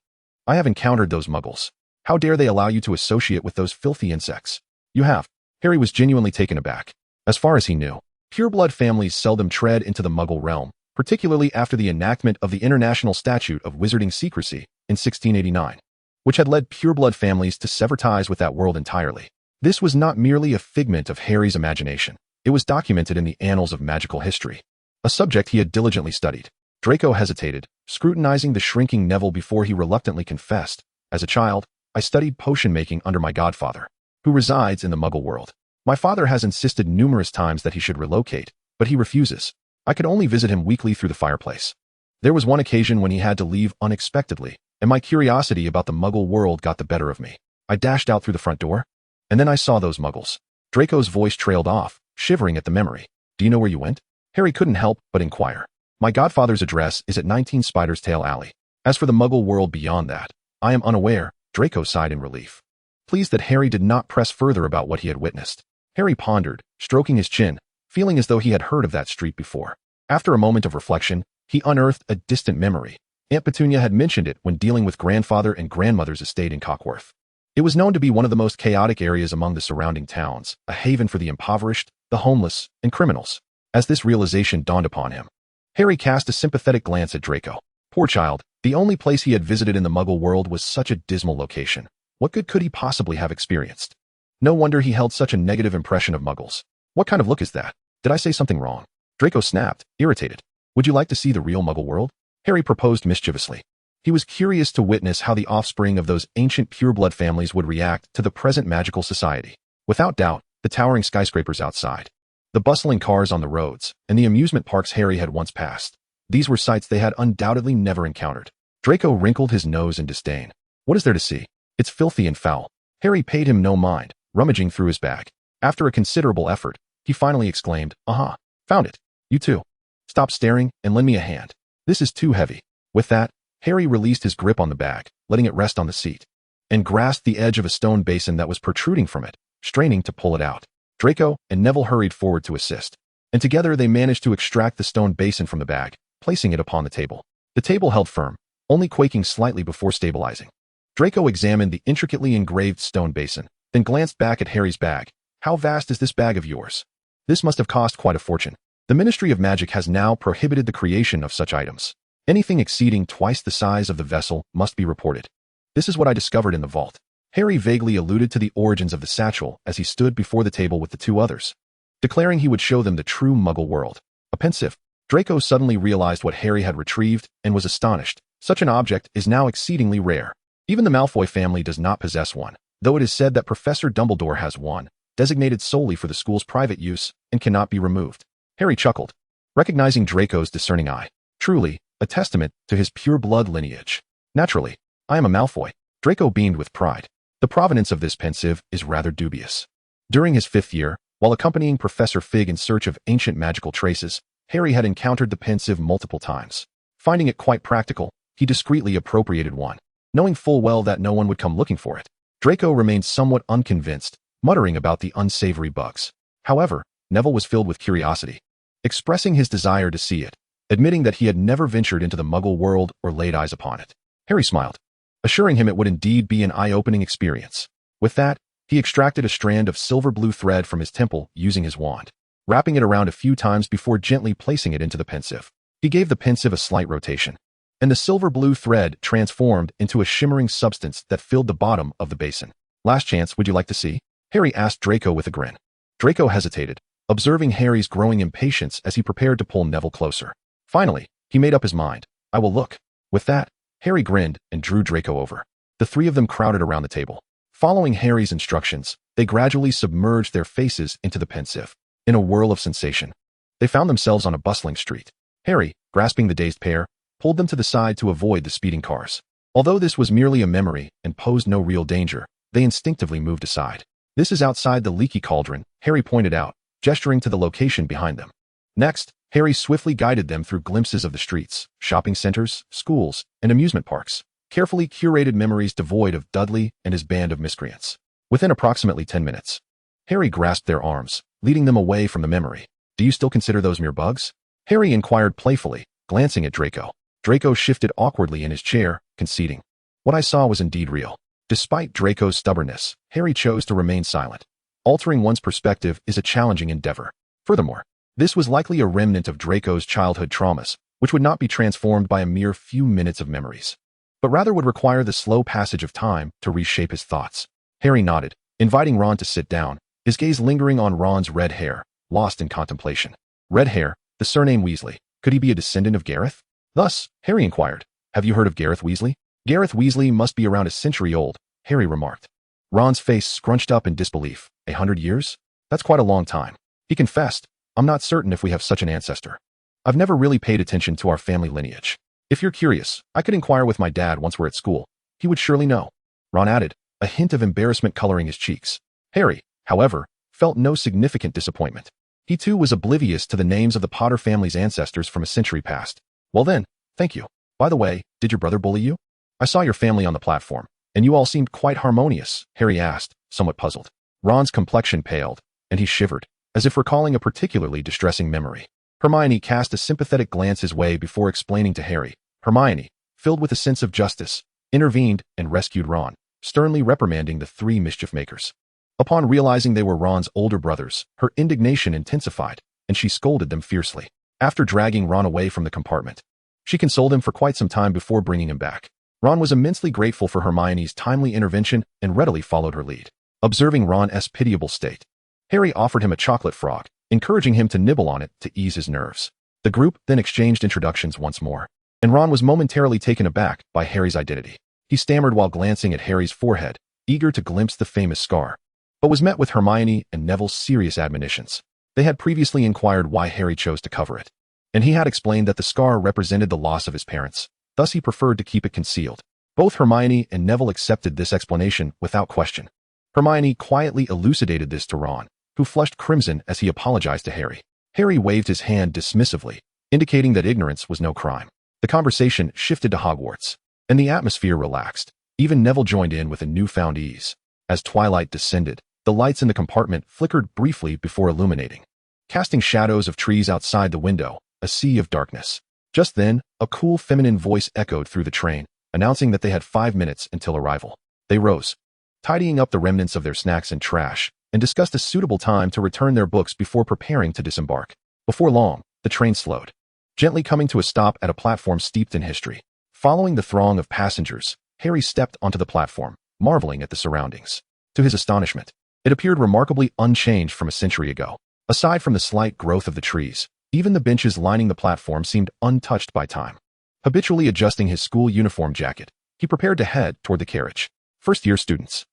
I have encountered those Muggles. How dare they allow you to associate with those filthy insects?" "You have." Harry was genuinely taken aback. As far as he knew, pureblood families seldom tread into the Muggle realm, particularly after the enactment of the International Statute of Wizarding Secrecy in 1689, which had led pureblood families to sever ties with that world entirely. This was not merely a figment of Harry's imagination. It was documented in the annals of magical history, a subject he had diligently studied. Draco hesitated, scrutinizing the shrinking Neville before he reluctantly confessed, "As a child, I studied potion making under my godfather, who resides in the Muggle world. My father has insisted numerous times that he should relocate, but he refuses. I could only visit him weekly through the fireplace. There was one occasion when he had to leave unexpectedly, and my curiosity about the Muggle world got the better of me. I dashed out through the front door, and then I saw those Muggles." Draco's voice trailed off, shivering at the memory. "Do you know where you went?" Harry couldn't help but inquire. "My godfather's address is at 19 Spider's Tail Alley. As for the Muggle world beyond that, I am unaware, Draco sighed in relief. Pleased that Harry did not press further about what he had witnessed. Harry pondered, stroking his chin, feeling as though he had heard of that street before. After a moment of reflection, he unearthed a distant memory. Aunt Petunia had mentioned it when dealing with grandfather and grandmother's estate in Cockworth. It was known to be one of the most chaotic areas among the surrounding towns, a haven for the impoverished, the homeless, and criminals. As this realization dawned upon him, Harry cast a sympathetic glance at Draco. Poor child, the only place he had visited in the Muggle world was such a dismal location. What good could he possibly have experienced? No wonder he held such a negative impression of Muggles. What kind of look is that? Did I say something wrong? Draco snapped, irritated. Would you like to see the real Muggle world? Harry proposed mischievously. He was curious to witness how the offspring of those ancient pureblood families would react to the present magical society. Without doubt, the towering skyscrapers outside, the bustling cars on the roads, and the amusement parks Harry had once passed. These were sights they had undoubtedly never encountered. Draco wrinkled his nose in disdain. What is there to see? It's filthy and foul. Harry paid him no mind, rummaging through his bag. After a considerable effort, he finally exclaimed, "Aha! Found it! You too. Stop staring and lend me a hand. This is too heavy." With that, Harry released his grip on the bag, letting it rest on the seat, and grasped the edge of a stone basin that was protruding from it, straining to pull it out. Draco and Neville hurried forward to assist, and together they managed to extract the stone basin from the bag, placing it upon the table. The table held firm, only quaking slightly before stabilizing. Draco examined the intricately engraved stone basin, then glanced back at Harry's bag. "How vast is this bag of yours? This must have cost quite a fortune. The Ministry of Magic has now prohibited the creation of such items. Anything exceeding twice the size of the vessel must be reported. This is what I discovered in the vault." Harry vaguely alluded to the origins of the satchel as he stood before the table with the two others, declaring he would show them the true Muggle world. Pensive, Draco suddenly realized what Harry had retrieved and was astonished. Such an object is now exceedingly rare. Even the Malfoy family does not possess one, though it is said that Professor Dumbledore has one, designated solely for the school's private use, and cannot be removed. Harry chuckled, recognizing Draco's discerning eye. Truly, a testament to his pure blood lineage. "Naturally, I am a Malfoy." Draco beamed with pride. The provenance of this pensive is rather dubious. During his 5th year, while accompanying Professor Fig in search of ancient magical traces, Harry had encountered the pensive multiple times. Finding it quite practical, he discreetly appropriated one, knowing full well that no one would come looking for it. Draco remained somewhat unconvinced, muttering about the unsavory bugs. However, Neville was filled with curiosity, expressing his desire to see it, admitting that he had never ventured into the Muggle world or laid eyes upon it. Harry smiled, assuring him it would indeed be an eye-opening experience. With that, he extracted a strand of silver blue thread from his temple using his wand, wrapping it around a few times before gently placing it into the pensive. He gave the pensive a slight rotation, and the silver blue thread transformed into a shimmering substance that filled the bottom of the basin. "Last chance, would you like to see?" Harry asked Draco with a grin. Draco hesitated, observing Harry's growing impatience as he prepared to pull Neville closer. Finally, he made up his mind. "I will look." With that, Harry grinned and drew Draco over. The three of them crowded around the table. Following Harry's instructions, they gradually submerged their faces into the pensive. In a whirl of sensation, they found themselves on a bustling street. Harry, grasping the dazed pair, pulled them to the side to avoid the speeding cars. Although this was merely a memory and posed no real danger, they instinctively moved aside. "This is outside the Leaky Cauldron," Harry pointed out, gesturing to the location behind them. Next, Harry swiftly guided them through glimpses of the streets, shopping centers, schools, and amusement parks, carefully curated memories devoid of Dudley and his band of miscreants. Within approximately 10 minutes, Harry grasped their arms, leading them away from the memory. "Do you still consider those mere bugs?" Harry inquired playfully, glancing at Draco. Draco shifted awkwardly in his chair, conceding, "What I saw was indeed real." Despite Draco's stubbornness, Harry chose to remain silent. Altering one's perspective is a challenging endeavor. Furthermore, this was likely a remnant of Draco's childhood traumas, which would not be transformed by a mere few minutes of memories, but rather would require the slow passage of time to reshape his thoughts. Harry nodded, inviting Ron to sit down, his gaze lingering on Ron's red hair, lost in contemplation. Red hair, the surname Weasley. Could he be a descendant of Gareth? Thus, Harry inquired, "Have you heard of Gareth Weasley?" "Gareth Weasley must be around a century old," Harry remarked. Ron's face scrunched up in disbelief. 100 years? That's quite a long time. He confessed, "I'm not certain if we have such an ancestor. I've never really paid attention to our family lineage. If you're curious, I could inquire with my dad once we're at school. He would surely know." Ron added, a hint of embarrassment coloring his cheeks. Harry, however, felt no significant disappointment. He too was oblivious to the names of the Potter family's ancestors from a century past. "Well then, thank you." By the way, did your brother bully you? I saw your family on the platform, and you all seemed quite harmonious, Harry asked, somewhat puzzled. Ron's complexion paled, and he shivered, as if recalling a particularly distressing memory. Hermione cast a sympathetic glance his way before explaining to Harry. Hermione, filled with a sense of justice, intervened and rescued Ron, sternly reprimanding the three mischief-makers. Upon realizing they were Ron's older brothers, her indignation intensified, and she scolded them fiercely. After dragging Ron away from the compartment, she consoled him for quite some time before bringing him back. Ron was immensely grateful for Hermione's timely intervention and readily followed her lead. Observing Ron's pitiable state, Harry offered him a chocolate frog, encouraging him to nibble on it to ease his nerves. The group then exchanged introductions once more, and Ron was momentarily taken aback by Harry's identity. He stammered while glancing at Harry's forehead, eager to glimpse the famous scar, but was met with Hermione and Neville's serious admonitions. They had previously inquired why Harry chose to cover it, and he had explained that the scar represented the loss of his parents, thus he preferred to keep it concealed. Both Hermione and Neville accepted this explanation without question. Hermione quietly elucidated this to Ron, who flushed crimson as he apologized to Harry. Harry waved his hand dismissively, indicating that ignorance was no crime. The conversation shifted to Hogwarts, and the atmosphere relaxed. Even Neville joined in with a newfound ease. As twilight descended, the lights in the compartment flickered briefly before illuminating, casting shadows of trees outside the window, a sea of darkness. Just then, a cool feminine voice echoed through the train, announcing that they had 5 minutes until arrival. They rose, tidying up the remnants of their snacks and trash, and discussed a suitable time to return their books before preparing to disembark. Before long, the train slowed, gently coming to a stop at a platform steeped in history. Following the throng of passengers, Harry stepped onto the platform, marveling at the surroundings. To his astonishment, it appeared remarkably unchanged from a century ago. Aside from the slight growth of the trees, even the benches lining the platform seemed untouched by time. Habitually adjusting his school uniform jacket, he prepared to head toward the carriage. First-year students,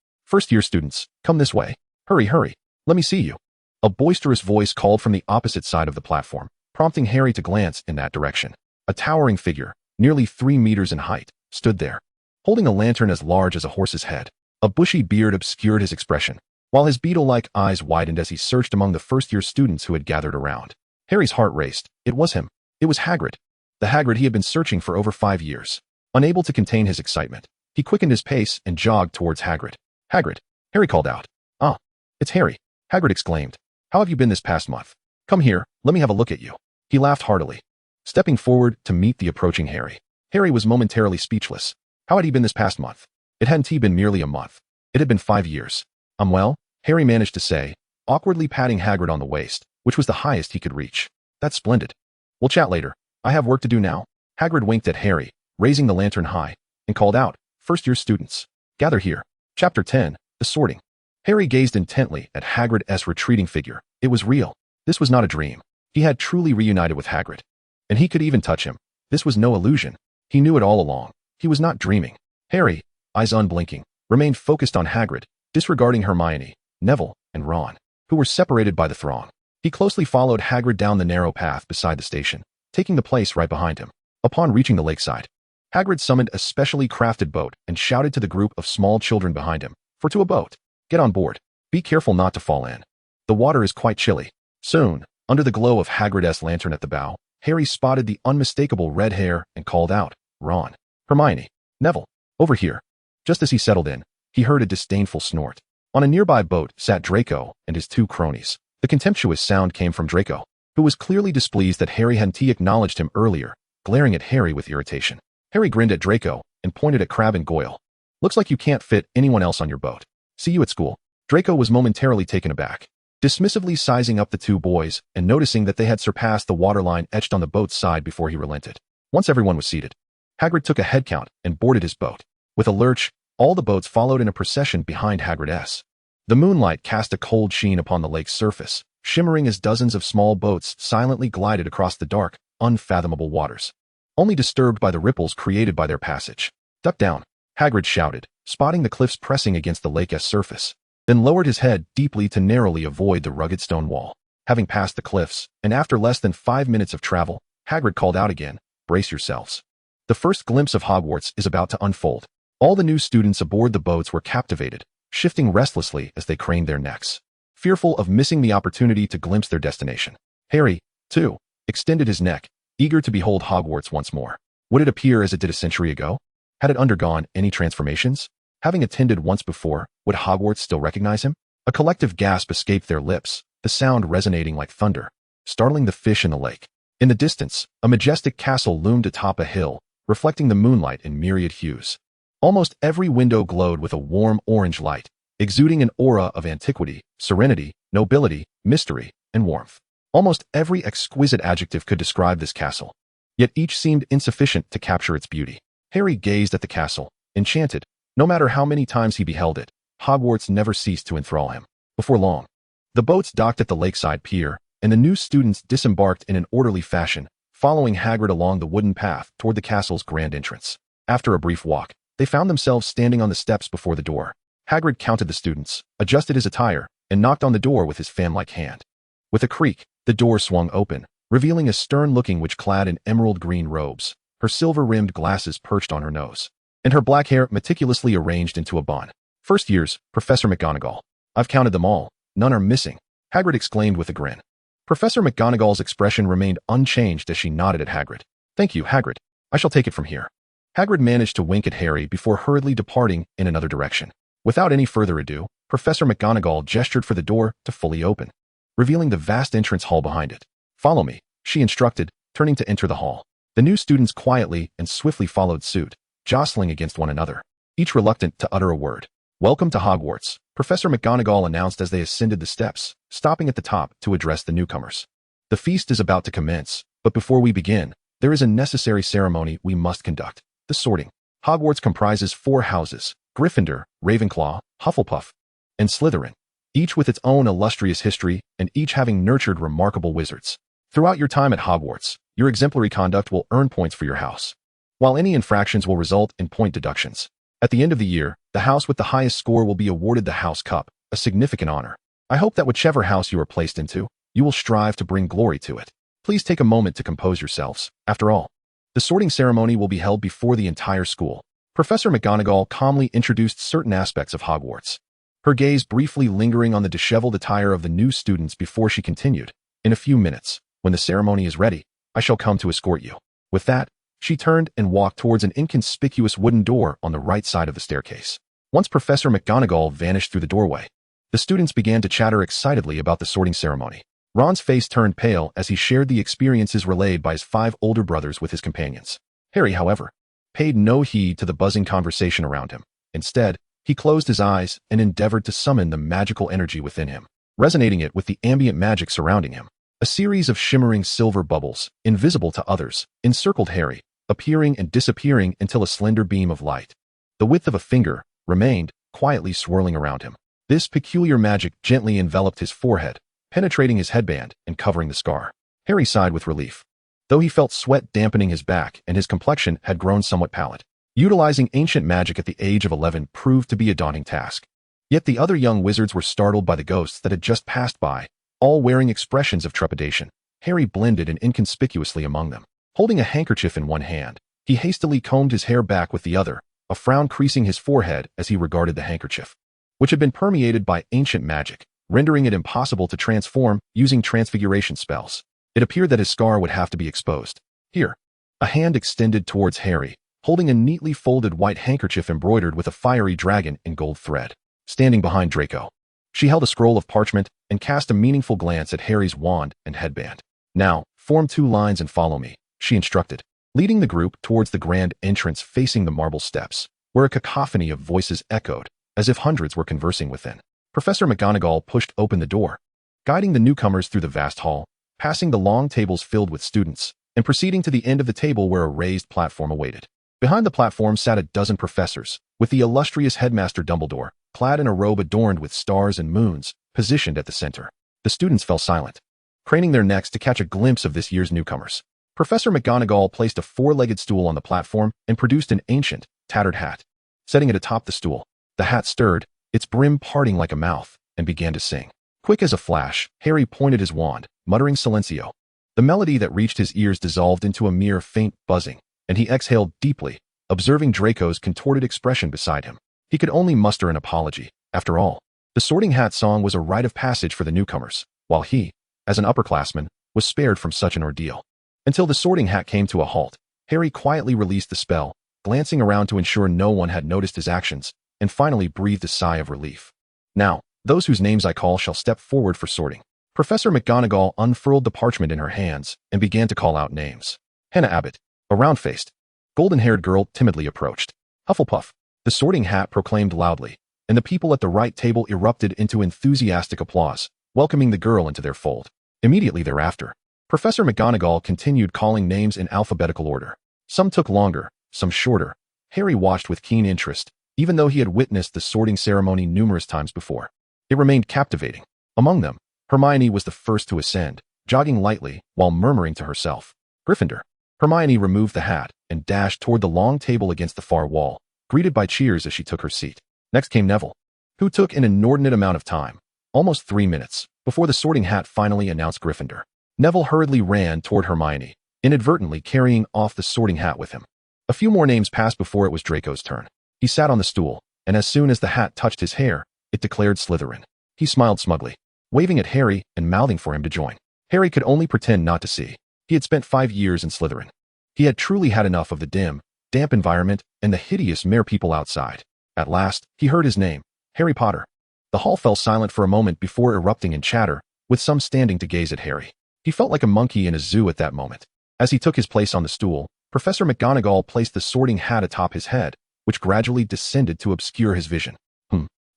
come this way. Hurry, hurry, let me see you. A boisterous voice called from the opposite side of the platform, prompting Harry to glance in that direction. A towering figure, nearly 3 meters in height, stood there, holding a lantern as large as a horse's head. A bushy beard obscured his expression, while his beetle-like eyes widened as he searched among the first-year students who had gathered around. Harry's heart raced. It was him. It was Hagrid. The Hagrid he had been searching for over 5 years. Unable to contain his excitement, he quickened his pace and jogged towards Hagrid. Hagrid, Harry called out. Ah, it's Harry, Hagrid exclaimed. How have you been this past month? Come here, let me have a look at you. He laughed heartily, stepping forward to meet the approaching Harry. Harry was momentarily speechless. How had he been this past month? It hadn't been merely a month. It had been 5 years. Well, Harry managed to say, awkwardly patting Hagrid on the waist, which was the highest he could reach. That's splendid. We'll chat later. I have work to do now. Hagrid winked at Harry, raising the lantern high, and called out, first-year students, gather here. Chapter 10, The Sorting. Harry gazed intently at Hagrid's retreating figure. It was real. This was not a dream. He had truly reunited with Hagrid. And he could even touch him. This was no illusion. He knew it all along. He was not dreaming. Harry, eyes unblinking, remained focused on Hagrid, disregarding Hermione, Neville, and Ron, who were separated by the throng. He closely followed Hagrid down the narrow path beside the station, taking the place right behind him. Upon reaching the lakeside, Hagrid summoned a specially crafted boat and shouted to the group of small children behind him, "For to a boat! Get on board. Be careful not to fall in. The water is quite chilly." Soon, under the glow of Hagrid's lantern at the bow, Harry spotted the unmistakable red hair and called out, "Ron, Hermione, Neville, over here." Just as he settled in, he heard a disdainful snort. On a nearby boat sat Draco and his 2 cronies. The contemptuous sound came from Draco, who was clearly displeased that Harry hadn't acknowledged him earlier, glaring at Harry with irritation. Harry grinned at Draco and pointed at Crabbe and Goyle. "Looks like you can't fit anyone else on your boat. See you at school." Draco was momentarily taken aback, dismissively sizing up the 2 boys and noticing that they had surpassed the waterline etched on the boat's side before he relented. Once everyone was seated, Hagrid took a head count and boarded his boat. With a lurch, all the boats followed in a procession behind Hagrid's. The moonlight cast a cold sheen upon the lake's surface, shimmering as dozens of small boats silently glided across the dark, unfathomable waters, only disturbed by the ripples created by their passage. "Duck down," Hagrid shouted, spotting the cliffs pressing against the lake's surface, then lowered his head deeply to narrowly avoid the rugged stone wall. Having passed the cliffs, and after less than 5 minutes of travel, Hagrid called out again, "Brace yourselves. The first glimpse of Hogwarts is about to unfold." All the new students aboard the boats were captivated, shifting restlessly as they craned their necks, fearful of missing the opportunity to glimpse their destination. Harry, too, extended his neck, eager to behold Hogwarts once more. Would it appear as it did a century ago? Had it undergone any transformations? Having attended once before, would Hogwarts still recognize him? A collective gasp escaped their lips, the sound resonating like thunder, startling the fish in the lake. In the distance, a majestic castle loomed atop a hill, reflecting the moonlight in myriad hues. Almost every window glowed with a warm orange light, exuding an aura of antiquity, serenity, nobility, mystery, and warmth. Almost every exquisite adjective could describe this castle, yet each seemed insufficient to capture its beauty. Harry gazed at the castle, enchanted. No matter how many times he beheld it, Hogwarts never ceased to enthrall him. Before long, the boats docked at the lakeside pier, and the new students disembarked in an orderly fashion, following Hagrid along the wooden path toward the castle's grand entrance. After a brief walk, they found themselves standing on the steps before the door. Hagrid counted the students, adjusted his attire, and knocked on the door with his fan-like hand. With a creak, the door swung open, revealing a stern-looking witch clad in emerald-green robes, her silver-rimmed glasses perched on her nose, and her black hair meticulously arranged into a bun. First years, Professor McGonagall. I've counted them all. None are missing, Hagrid exclaimed with a grin. Professor McGonagall's expression remained unchanged as she nodded at Hagrid. Thank you, Hagrid. I shall take it from here. Hagrid managed to wink at Harry before hurriedly departing in another direction. Without any further ado, Professor McGonagall gestured for the door to fully open, revealing the vast entrance hall behind it. Follow me, she instructed, turning to enter the hall. The new students quietly and swiftly followed suit, jostling against one another, each reluctant to utter a word. Welcome to Hogwarts, Professor McGonagall announced as they ascended the steps, stopping at the top to address the newcomers. The feast is about to commence, but before we begin, there is a necessary ceremony we must conduct. The sorting. Hogwarts comprises 4 houses: Gryffindor, Ravenclaw, Hufflepuff, and Slytherin, each with its own illustrious history and each having nurtured remarkable wizards. Throughout your time at Hogwarts, your exemplary conduct will earn points for your house, while any infractions will result in point deductions. At the end of the year, the house with the highest score will be awarded the House Cup, a significant honor. I hope that whichever house you are placed into, you will strive to bring glory to it. Please take a moment to compose yourselves. After all, the sorting ceremony will be held before the entire school. Professor McGonagall calmly introduced certain aspects of Hogwarts, her gaze briefly lingering on the disheveled attire of the new students before she continued. In a few minutes, when the ceremony is ready, I shall come to escort you. With that, she turned and walked towards an inconspicuous wooden door on the right side of the staircase. Once Professor McGonagall vanished through the doorway, the students began to chatter excitedly about the sorting ceremony. Ron's face turned pale as he shared the experiences relayed by his 5 older brothers with his companions. Harry, however, paid no heed to the buzzing conversation around him. Instead, he closed his eyes and endeavored to summon the magical energy within him, resonating it with the ambient magic surrounding him. A series of shimmering silver bubbles, invisible to others, encircled Harry, appearing and disappearing until a slender beam of light, the width of a finger, remained, quietly swirling around him. This peculiar magic gently enveloped his forehead, penetrating his headband and covering the scar. Harry sighed with relief, though he felt sweat dampening his back and his complexion had grown somewhat pallid. Utilizing ancient magic at the age of 11 proved to be a daunting task. Yet the other young wizards were startled by the ghosts that had just passed by, all wearing expressions of trepidation. Harry blended in inconspicuously among them. Holding a handkerchief in one hand, he hastily combed his hair back with the other, a frown creasing his forehead as he regarded the handkerchief, which had been permeated by ancient magic, rendering it impossible to transform using transfiguration spells. It appeared that his scar would have to be exposed. Here, a hand extended towards Harry, holding a neatly folded white handkerchief embroidered with a fiery dragon in gold thread. Standing behind Draco, she held a scroll of parchment and cast a meaningful glance at Harry's wand and headband. Now, form 2 lines and follow me, she instructed, leading the group towards the grand entrance facing the marble steps, where a cacophony of voices echoed, as if hundreds were conversing within. Professor McGonagall pushed open the door, guiding the newcomers through the vast hall, passing the long tables filled with students, and proceeding to the end of the table where a raised platform awaited. Behind the platform sat a dozen professors, with the illustrious headmaster Dumbledore, clad in a robe adorned with stars and moons, positioned at the center. The students fell silent, craning their necks to catch a glimpse of this year's newcomers. Professor McGonagall placed a 4-legged stool on the platform and produced an ancient, tattered hat. Setting it atop the stool, the hat stirred, its brim parting like a mouth, and began to sing. Quick as a flash, Harry pointed his wand, muttering Silencio. The melody that reached his ears dissolved into a mere faint buzzing, and he exhaled deeply, observing Draco's contorted expression beside him. He could only muster an apology. After all, the Sorting Hat song was a rite of passage for the newcomers, while he, as an upperclassman, was spared from such an ordeal. Until the Sorting Hat came to a halt, Harry quietly released the spell, glancing around to ensure no one had noticed his actions, and finally breathed a sigh of relief. Now, those whose names I call shall step forward for sorting. Professor McGonagall unfurled the parchment in her hands and began to call out names. Hannah Abbott, a round-faced, golden-haired girl, timidly approached. Hufflepuff, the Sorting Hat proclaimed loudly, and the people at the right table erupted into enthusiastic applause, welcoming the girl into their fold. Immediately thereafter, Professor McGonagall continued calling names in alphabetical order. Some took longer, some shorter. Harry watched with keen interest, even though he had witnessed the sorting ceremony numerous times before. It remained captivating. Among them, Hermione was the first to ascend, jogging lightly while murmuring to herself. Gryffindor. Hermione removed the hat and dashed toward the long table against the far wall, greeted by cheers as she took her seat. Next came Neville, who took an inordinate amount of time, almost 3 minutes, before the Sorting Hat finally announced Gryffindor. Neville hurriedly ran toward Hermione, inadvertently carrying off the Sorting Hat with him. A few more names passed before it was Draco's turn. He sat on the stool, and as soon as the hat touched his hair, it declared Slytherin. He smiled smugly, waving at Harry and mouthing for him to join. Harry could only pretend not to see. He had spent 5 years in Slytherin. He had truly had enough of the dim, damp environment and the hideous mere people outside. At last, he heard his name, Harry Potter. The hall fell silent for a moment before erupting in chatter, with some standing to gaze at Harry. He felt like a monkey in a zoo at that moment. As he took his place on the stool, Professor McGonagall placed the sorting hat atop his head, which gradually descended to obscure his vision.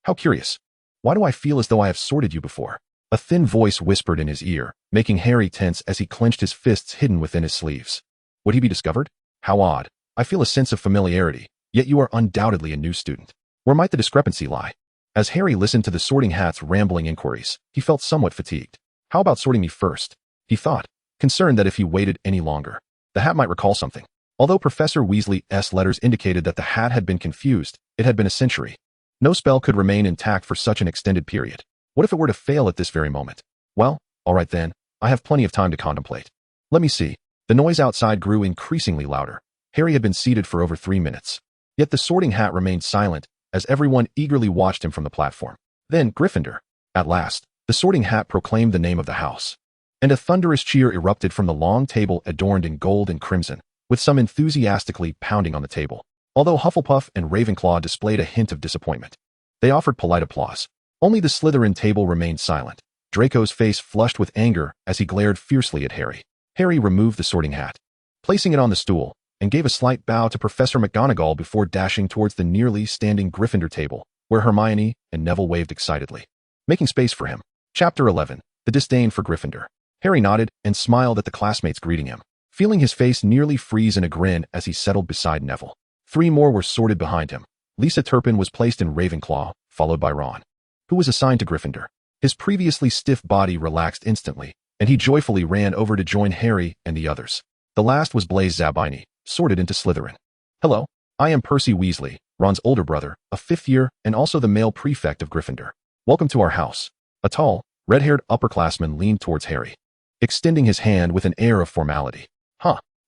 How curious. Why do I feel as though I have sorted you before? A thin voice whispered in his ear, making Harry tense as he clenched his fists hidden within his sleeves. Would he be discovered? How odd. I feel a sense of familiarity, yet you are undoubtedly a new student. Where might the discrepancy lie? As Harry listened to the sorting hat's rambling inquiries, he felt somewhat fatigued. How about sorting me first? He thought, concerned that if he waited any longer, the hat might recall something. Although Professor Weasley's letters indicated that the hat had been confused, it had been a century. No spell could remain intact for such an extended period. What if it were to fail at this very moment? Well, all right then, I have plenty of time to contemplate. Let me see. The noise outside grew increasingly louder. Harry had been seated for over 3 minutes. Yet the sorting hat remained silent, as everyone eagerly watched him from the platform. Then, Gryffindor. At last, the sorting hat proclaimed the name of the house. And a thunderous cheer erupted from the long table adorned in gold and crimson, with some enthusiastically pounding on the table. Although Hufflepuff and Ravenclaw displayed a hint of disappointment, they offered polite applause. Only the Slytherin table remained silent. Draco's face flushed with anger as he glared fiercely at Harry. Harry removed the sorting hat, placing it on the stool, and gave a slight bow to Professor McGonagall before dashing towards the nearly standing Gryffindor table, where Hermione and Neville waved excitedly, making space for him. Chapter 11. The Disdain for Gryffindor. Harry nodded and smiled at the classmates greeting him, feeling his face nearly freeze in a grin as he settled beside Neville. 3 more were sorted behind him. Lisa Turpin was placed in Ravenclaw, followed by Ron, who was assigned to Gryffindor. His previously stiff body relaxed instantly, and he joyfully ran over to join Harry and the others. The last was Blaise Zabini, sorted into Slytherin. Hello, I am Percy Weasley, Ron's older brother, a 5th year and also the male prefect of Gryffindor. Welcome to our house. A tall, red-haired upperclassman leaned towards Harry, extending his hand with an air of formality.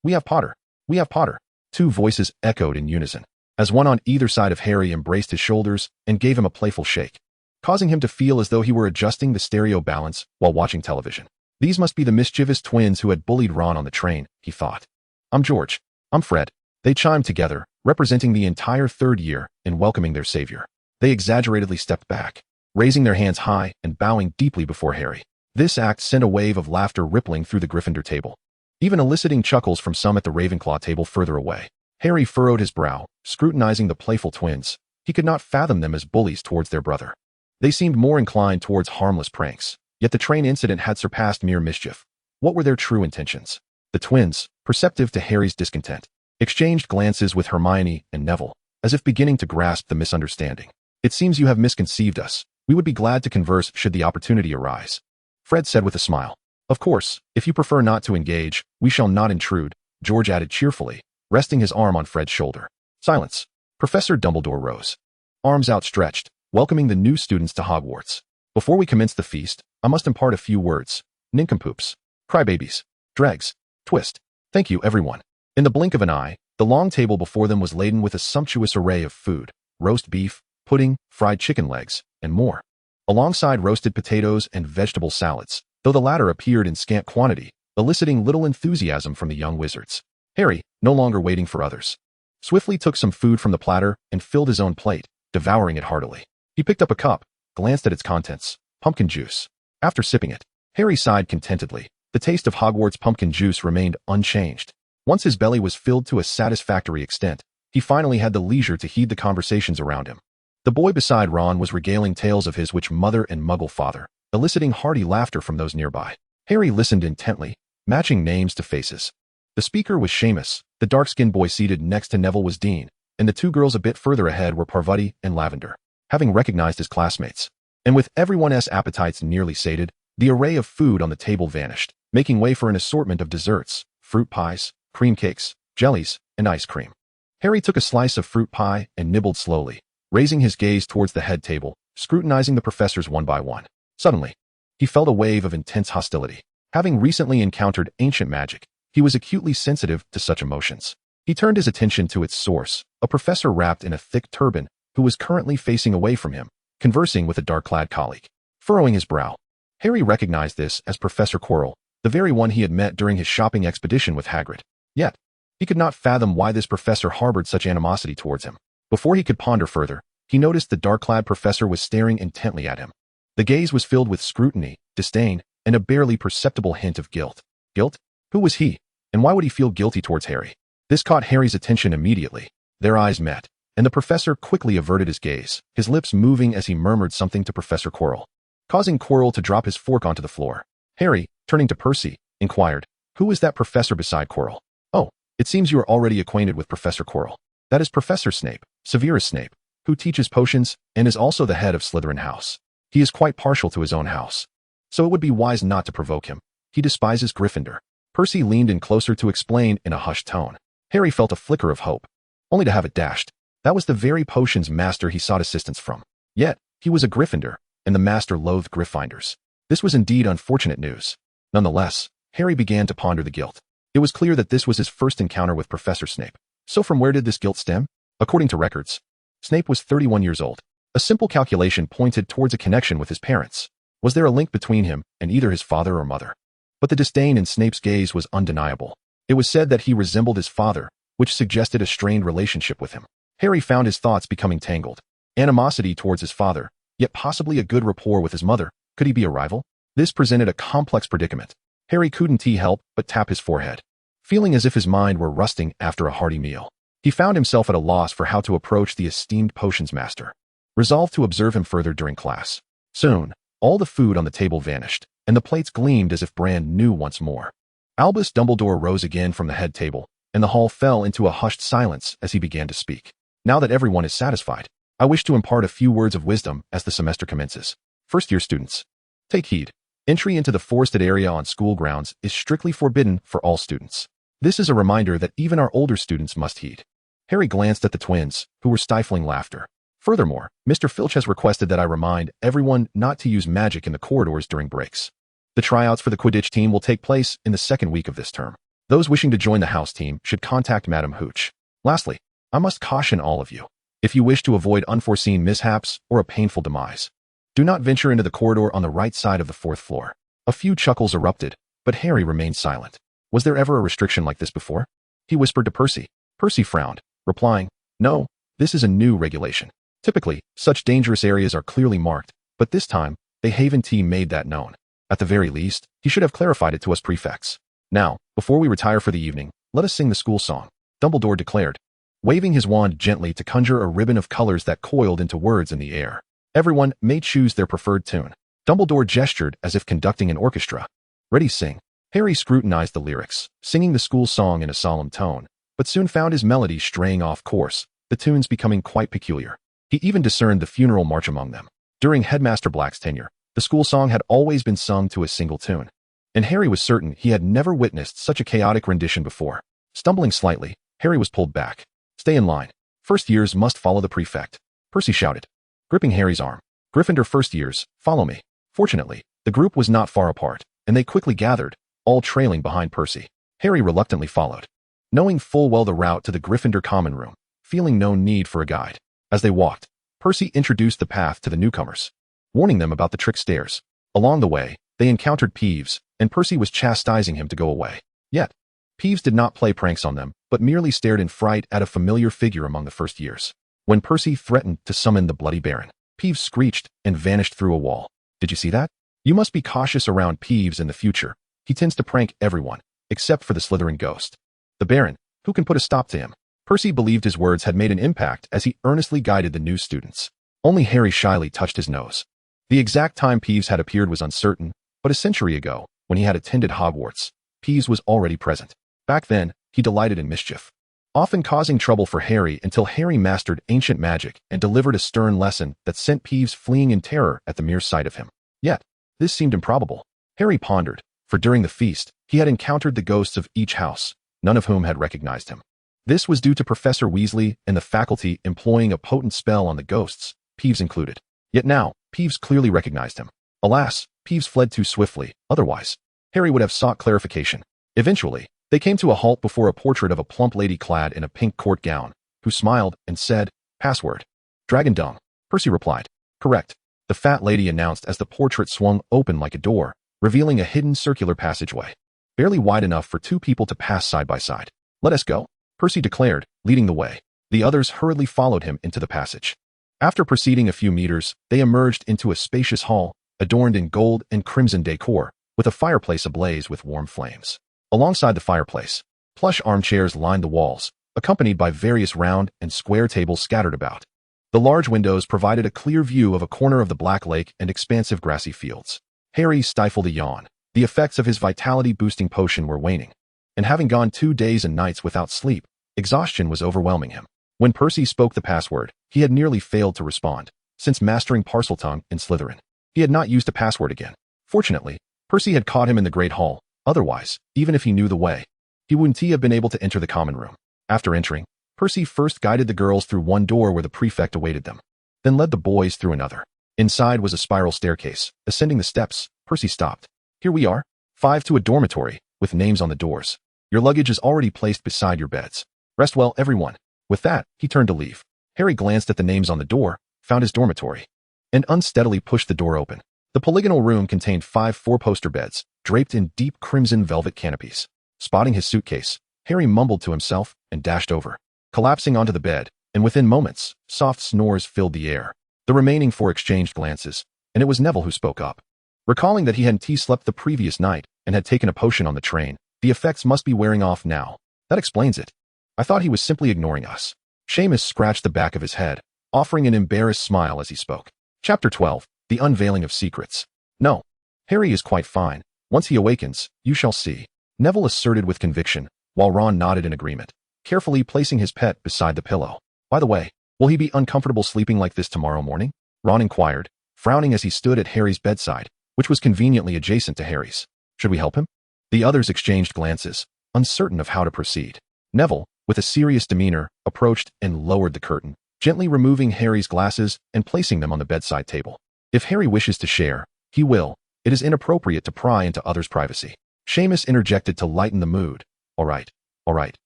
We have Potter. We have Potter. 2 voices echoed in unison, as one on either side of Harry embraced his shoulders and gave him a playful shake, causing him to feel as though he were adjusting the stereo balance while watching television. These must be the mischievous twins who had bullied Ron on the train, he thought. I'm George. I'm Fred. They chimed together, representing the entire 3rd year in welcoming their savior. They exaggeratedly stepped back, raising their hands high and bowing deeply before Harry. This act sent a wave of laughter rippling through the Gryffindor table, even eliciting chuckles from some at the Ravenclaw table further away. Harry furrowed his brow, scrutinizing the playful twins. He could not fathom them as bullies towards their brother. They seemed more inclined towards harmless pranks, yet the train incident had surpassed mere mischief. What were their true intentions? The twins, perceptive to Harry's discontent, exchanged glances with Hermione and Neville, as if beginning to grasp the misunderstanding. It seems you have misconceived us. We would be glad to converse should the opportunity arise, Fred said with a smile. Of course, if you prefer not to engage, we shall not intrude, George added cheerfully, resting his arm on Fred's shoulder. Silence. Professor Dumbledore rose, arms outstretched, welcoming the new students to Hogwarts. Before we commence the feast, I must impart a few words. Nincompoops, crybabies, dregs, twist. Thank you, everyone. In the blink of an eye, the long table before them was laden with a sumptuous array of food: roast beef, pudding, fried chicken legs, and more, alongside roasted potatoes and vegetable salads, though the latter appeared in scant quantity, eliciting little enthusiasm from the young wizards. Harry, no longer waiting for others, swiftly took some food from the platter and filled his own plate, devouring it heartily. He picked up a cup, glanced at its contents, pumpkin juice. After sipping it, Harry sighed contentedly. The taste of Hogwarts pumpkin juice remained unchanged. Once his belly was filled to a satisfactory extent, he finally had the leisure to heed the conversations around him. The boy beside Ron was regaling tales of his witch mother and muggle father, eliciting hearty laughter from those nearby. Harry listened intently, matching names to faces. The speaker was Seamus, the dark-skinned boy seated next to Neville was Dean, and the two girls a bit further ahead were Parvati and Lavender. Having recognized his classmates, and with everyone's appetites nearly sated, the array of food on the table vanished, making way for an assortment of desserts, fruit pies, cream cakes, jellies, and ice cream. Harry took a slice of fruit pie and nibbled slowly, raising his gaze towards the head table, scrutinizing the professors one by one. Suddenly, he felt a wave of intense hostility. Having recently encountered ancient magic, he was acutely sensitive to such emotions. He turned his attention to its source, a professor wrapped in a thick turban who was currently facing away from him, conversing with a dark-clad colleague. Furrowing his brow, Harry recognized this as Professor Quirrell, the very one he had met during his shopping expedition with Hagrid. Yet, he could not fathom why this professor harbored such animosity towards him. Before he could ponder further, he noticed the dark-clad professor was staring intently at him. The gaze was filled with scrutiny, disdain, and a barely perceptible hint of guilt. Guilt? Who was he, and why would he feel guilty towards Harry? This caught Harry's attention immediately. Their eyes met, and the professor quickly averted his gaze, his lips moving as he murmured something to Professor Quirrell, causing Quirrell to drop his fork onto the floor. Harry, turning to Percy, inquired, "Who is that professor beside Quirrell?" "Oh, it seems you are already acquainted with Professor Quirrell. That is Professor Snape, Severus Snape, who teaches potions and is also the head of Slytherin House. He is quite partial to his own house, so it would be wise not to provoke him. He despises Gryffindor." Percy leaned in closer to explain in a hushed tone. Harry felt a flicker of hope, only to have it dashed. That was the very potions master he sought assistance from. Yet, he was a Gryffindor, and the master loathed Gryffindors. This was indeed unfortunate news. Nonetheless, Harry began to ponder the guilt. It was clear that this was his first encounter with Professor Snape. So from where did this guilt stem? According to records, Snape was 31 years old. A simple calculation pointed towards a connection with his parents. Was there a link between him and either his father or mother? But the disdain in Snape's gaze was undeniable. It was said that he resembled his father, which suggested a strained relationship with him. Harry found his thoughts becoming tangled. Animosity towards his father, yet possibly a good rapport with his mother. Could he be a rival? This presented a complex predicament. Harry couldn't help but tap his forehead, feeling as if his mind were rusting after a hearty meal. He found himself at a loss for how to approach the esteemed potions master, resolved to observe him further during class. Soon, all the food on the table vanished, and the plates gleamed as if brand new once more. Albus Dumbledore rose again from the head table, and the hall fell into a hushed silence as he began to speak. "Now that everyone is satisfied, I wish to impart a few words of wisdom as the semester commences. First-year students, take heed. Entry into the forested area on school grounds is strictly forbidden for all students. This is a reminder that even our older students must heed." Harry glanced at the twins, who were stifling laughter. "Furthermore, Mr. Filch has requested that I remind everyone not to use magic in the corridors during breaks. The tryouts for the Quidditch team will take place in the second week of this term. Those wishing to join the house team should contact Madam Hooch. Lastly, I must caution all of you. If you wish to avoid unforeseen mishaps or a painful demise, do not venture into the corridor on the right side of the fourth floor." A few chuckles erupted, but Harry remained silent. Was there ever a restriction like this before? He whispered to Percy. Percy frowned, replying, "No, this is a new regulation. Typically, such dangerous areas are clearly marked, but this time, the Haven team made that known. At the very least, he should have clarified it to us prefects. Now, before we retire for the evening, let us sing the school song," Dumbledore declared, waving his wand gently to conjure a ribbon of colors that coiled into words in the air. Everyone may choose their preferred tune. Dumbledore gestured as if conducting an orchestra. "Ready, sing." Harry scrutinized the lyrics, singing the school song in a solemn tone, but soon found his melody straying off course, the tunes becoming quite peculiar. He even discerned the funeral march among them. During Headmaster Black's tenure, the school song had always been sung to a single tune, and Harry was certain he had never witnessed such a chaotic rendition before. Stumbling slightly, Harry was pulled back. "Stay in line. First years must follow the prefect," Percy shouted, gripping Harry's arm. "Gryffindor first years, follow me." Fortunately, the group was not far apart, and they quickly gathered, all trailing behind Percy. Harry reluctantly followed, knowing full well the route to the Gryffindor common room, feeling no need for a guide. As they walked, Percy introduced the path to the newcomers, warning them about the trick stairs. Along the way, they encountered Peeves, and Percy was chastising him to go away. Yet, Peeves did not play pranks on them, but merely stared in fright at a familiar figure among the first years. When Percy threatened to summon the Bloody Baron, Peeves screeched and vanished through a wall. Did you see that? You must be cautious around Peeves in the future. He tends to prank everyone, except for the Slytherin ghost. The Baron, who can put a stop to him? Percy believed his words had made an impact as he earnestly guided the new students. Only Harry shyly touched his nose. The exact time Peeves had appeared was uncertain, but a century ago, when he had attended Hogwarts, Peeves was already present. Back then, he delighted in mischief, often causing trouble for Harry until Harry mastered ancient magic and delivered a stern lesson that sent Peeves fleeing in terror at the mere sight of him. Yet, this seemed improbable. Harry pondered, for during the feast, he had encountered the ghosts of each house, none of whom had recognized him. This was due to Professor Weasley and the faculty employing a potent spell on the ghosts, Peeves included. Yet now, Peeves clearly recognized him. Alas, Peeves fled too swiftly, otherwise, Harry would have sought clarification. Eventually, they came to a halt before a portrait of a plump lady clad in a pink court gown, who smiled and said, "Password. Dragon dung." Percy replied, "Correct." The fat lady announced as the portrait swung open like a door, revealing a hidden circular passageway, barely wide enough for two people to pass side by side. "Let us go," Percy declared, leading the way. The others hurriedly followed him into the passage. After proceeding a few meters, they emerged into a spacious hall, adorned in gold and crimson decor, with a fireplace ablaze with warm flames. Alongside the fireplace, plush armchairs lined the walls, accompanied by various round and square tables scattered about. The large windows provided a clear view of a corner of the Black Lake and expansive grassy fields. Harry stifled a yawn. The effects of his vitality-boosting potion were waning, and having gone 2 days and nights without sleep, exhaustion was overwhelming him. When Percy spoke the password, he had nearly failed to respond. Since mastering Parseltongue in Slytherin, he had not used a password again. Fortunately, Percy had caught him in the Great Hall. Otherwise, even if he knew the way, he wouldn't have been able to enter the common room. After entering, Percy first guided the girls through one door where the prefect awaited them, then led the boys through another. Inside was a spiral staircase. Ascending the steps, Percy stopped. "Here we are. 5 to a dormitory, with names on the doors. Your luggage is already placed beside your beds. Rest well, everyone." With that, he turned to leave. Harry glanced at the names on the door, found his dormitory, and unsteadily pushed the door open. The polygonal room contained 5 four-poster beds, draped in deep crimson velvet canopies. Spotting his suitcase, Harry mumbled to himself and dashed over, collapsing onto the bed, and within moments, soft snores filled the air. The remaining 4 exchanged glances, and it was Neville who spoke up. Recalling that he hadn't slept the previous night and had taken a potion on the train, the effects must be wearing off now. That explains it. I thought he was simply ignoring us. Seamus scratched the back of his head, offering an embarrassed smile as he spoke. Chapter 12. The Unveiling of Secrets. "No. Harry is quite fine. Once he awakens, you shall see," Neville asserted with conviction, while Ron nodded in agreement, carefully placing his pet beside the pillow. "By the way, will he be uncomfortable sleeping like this tomorrow morning?" Ron inquired, frowning as he stood at Harry's bedside, which was conveniently adjacent to Harry's. "Should we help him?" The others exchanged glances, uncertain of how to proceed. Neville, with a serious demeanor, approached and lowered the curtain, gently removing Harry's glasses and placing them on the bedside table. "If Harry wishes to share, he will. It is inappropriate to pry into others' privacy." Seamus interjected to lighten the mood. All right.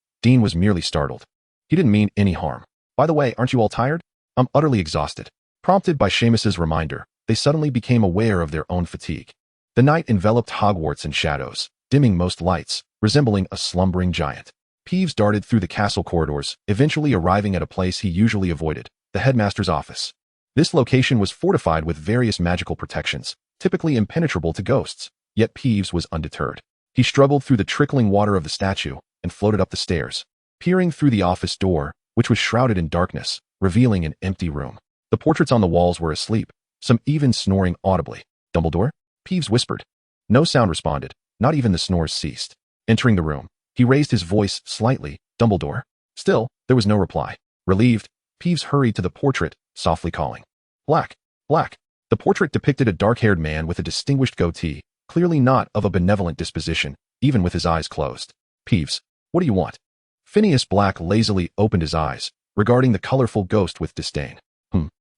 Dean was merely startled. He didn't mean any harm. "By the way, aren't you all tired?" "I'm utterly exhausted." Prompted by Seamus's reminder, they suddenly became aware of their own fatigue. The night enveloped Hogwarts in shadows, dimming most lights, resembling a slumbering giant. Peeves darted through the castle corridors, eventually arriving at a place he usually avoided, the headmaster's office. This location was fortified with various magical protections, typically impenetrable to ghosts, yet Peeves was undeterred. He struggled through the trickling water of the statue and floated up the stairs, peering through the office door, which was shrouded in darkness, revealing an empty room. The portraits on the walls were asleep, some even snoring audibly. "Dumbledore?" Peeves whispered. No sound responded, not even the snores ceased. Entering the room, he raised his voice slightly. "Dumbledore?" Still, there was no reply. Relieved, Peeves hurried to the portrait, softly calling. "Black. The portrait depicted a dark-haired man with a distinguished goatee, clearly not of a benevolent disposition, even with his eyes closed. "Peeves, what do you want?" Phineas Black lazily opened his eyes, regarding the colorful ghost with disdain.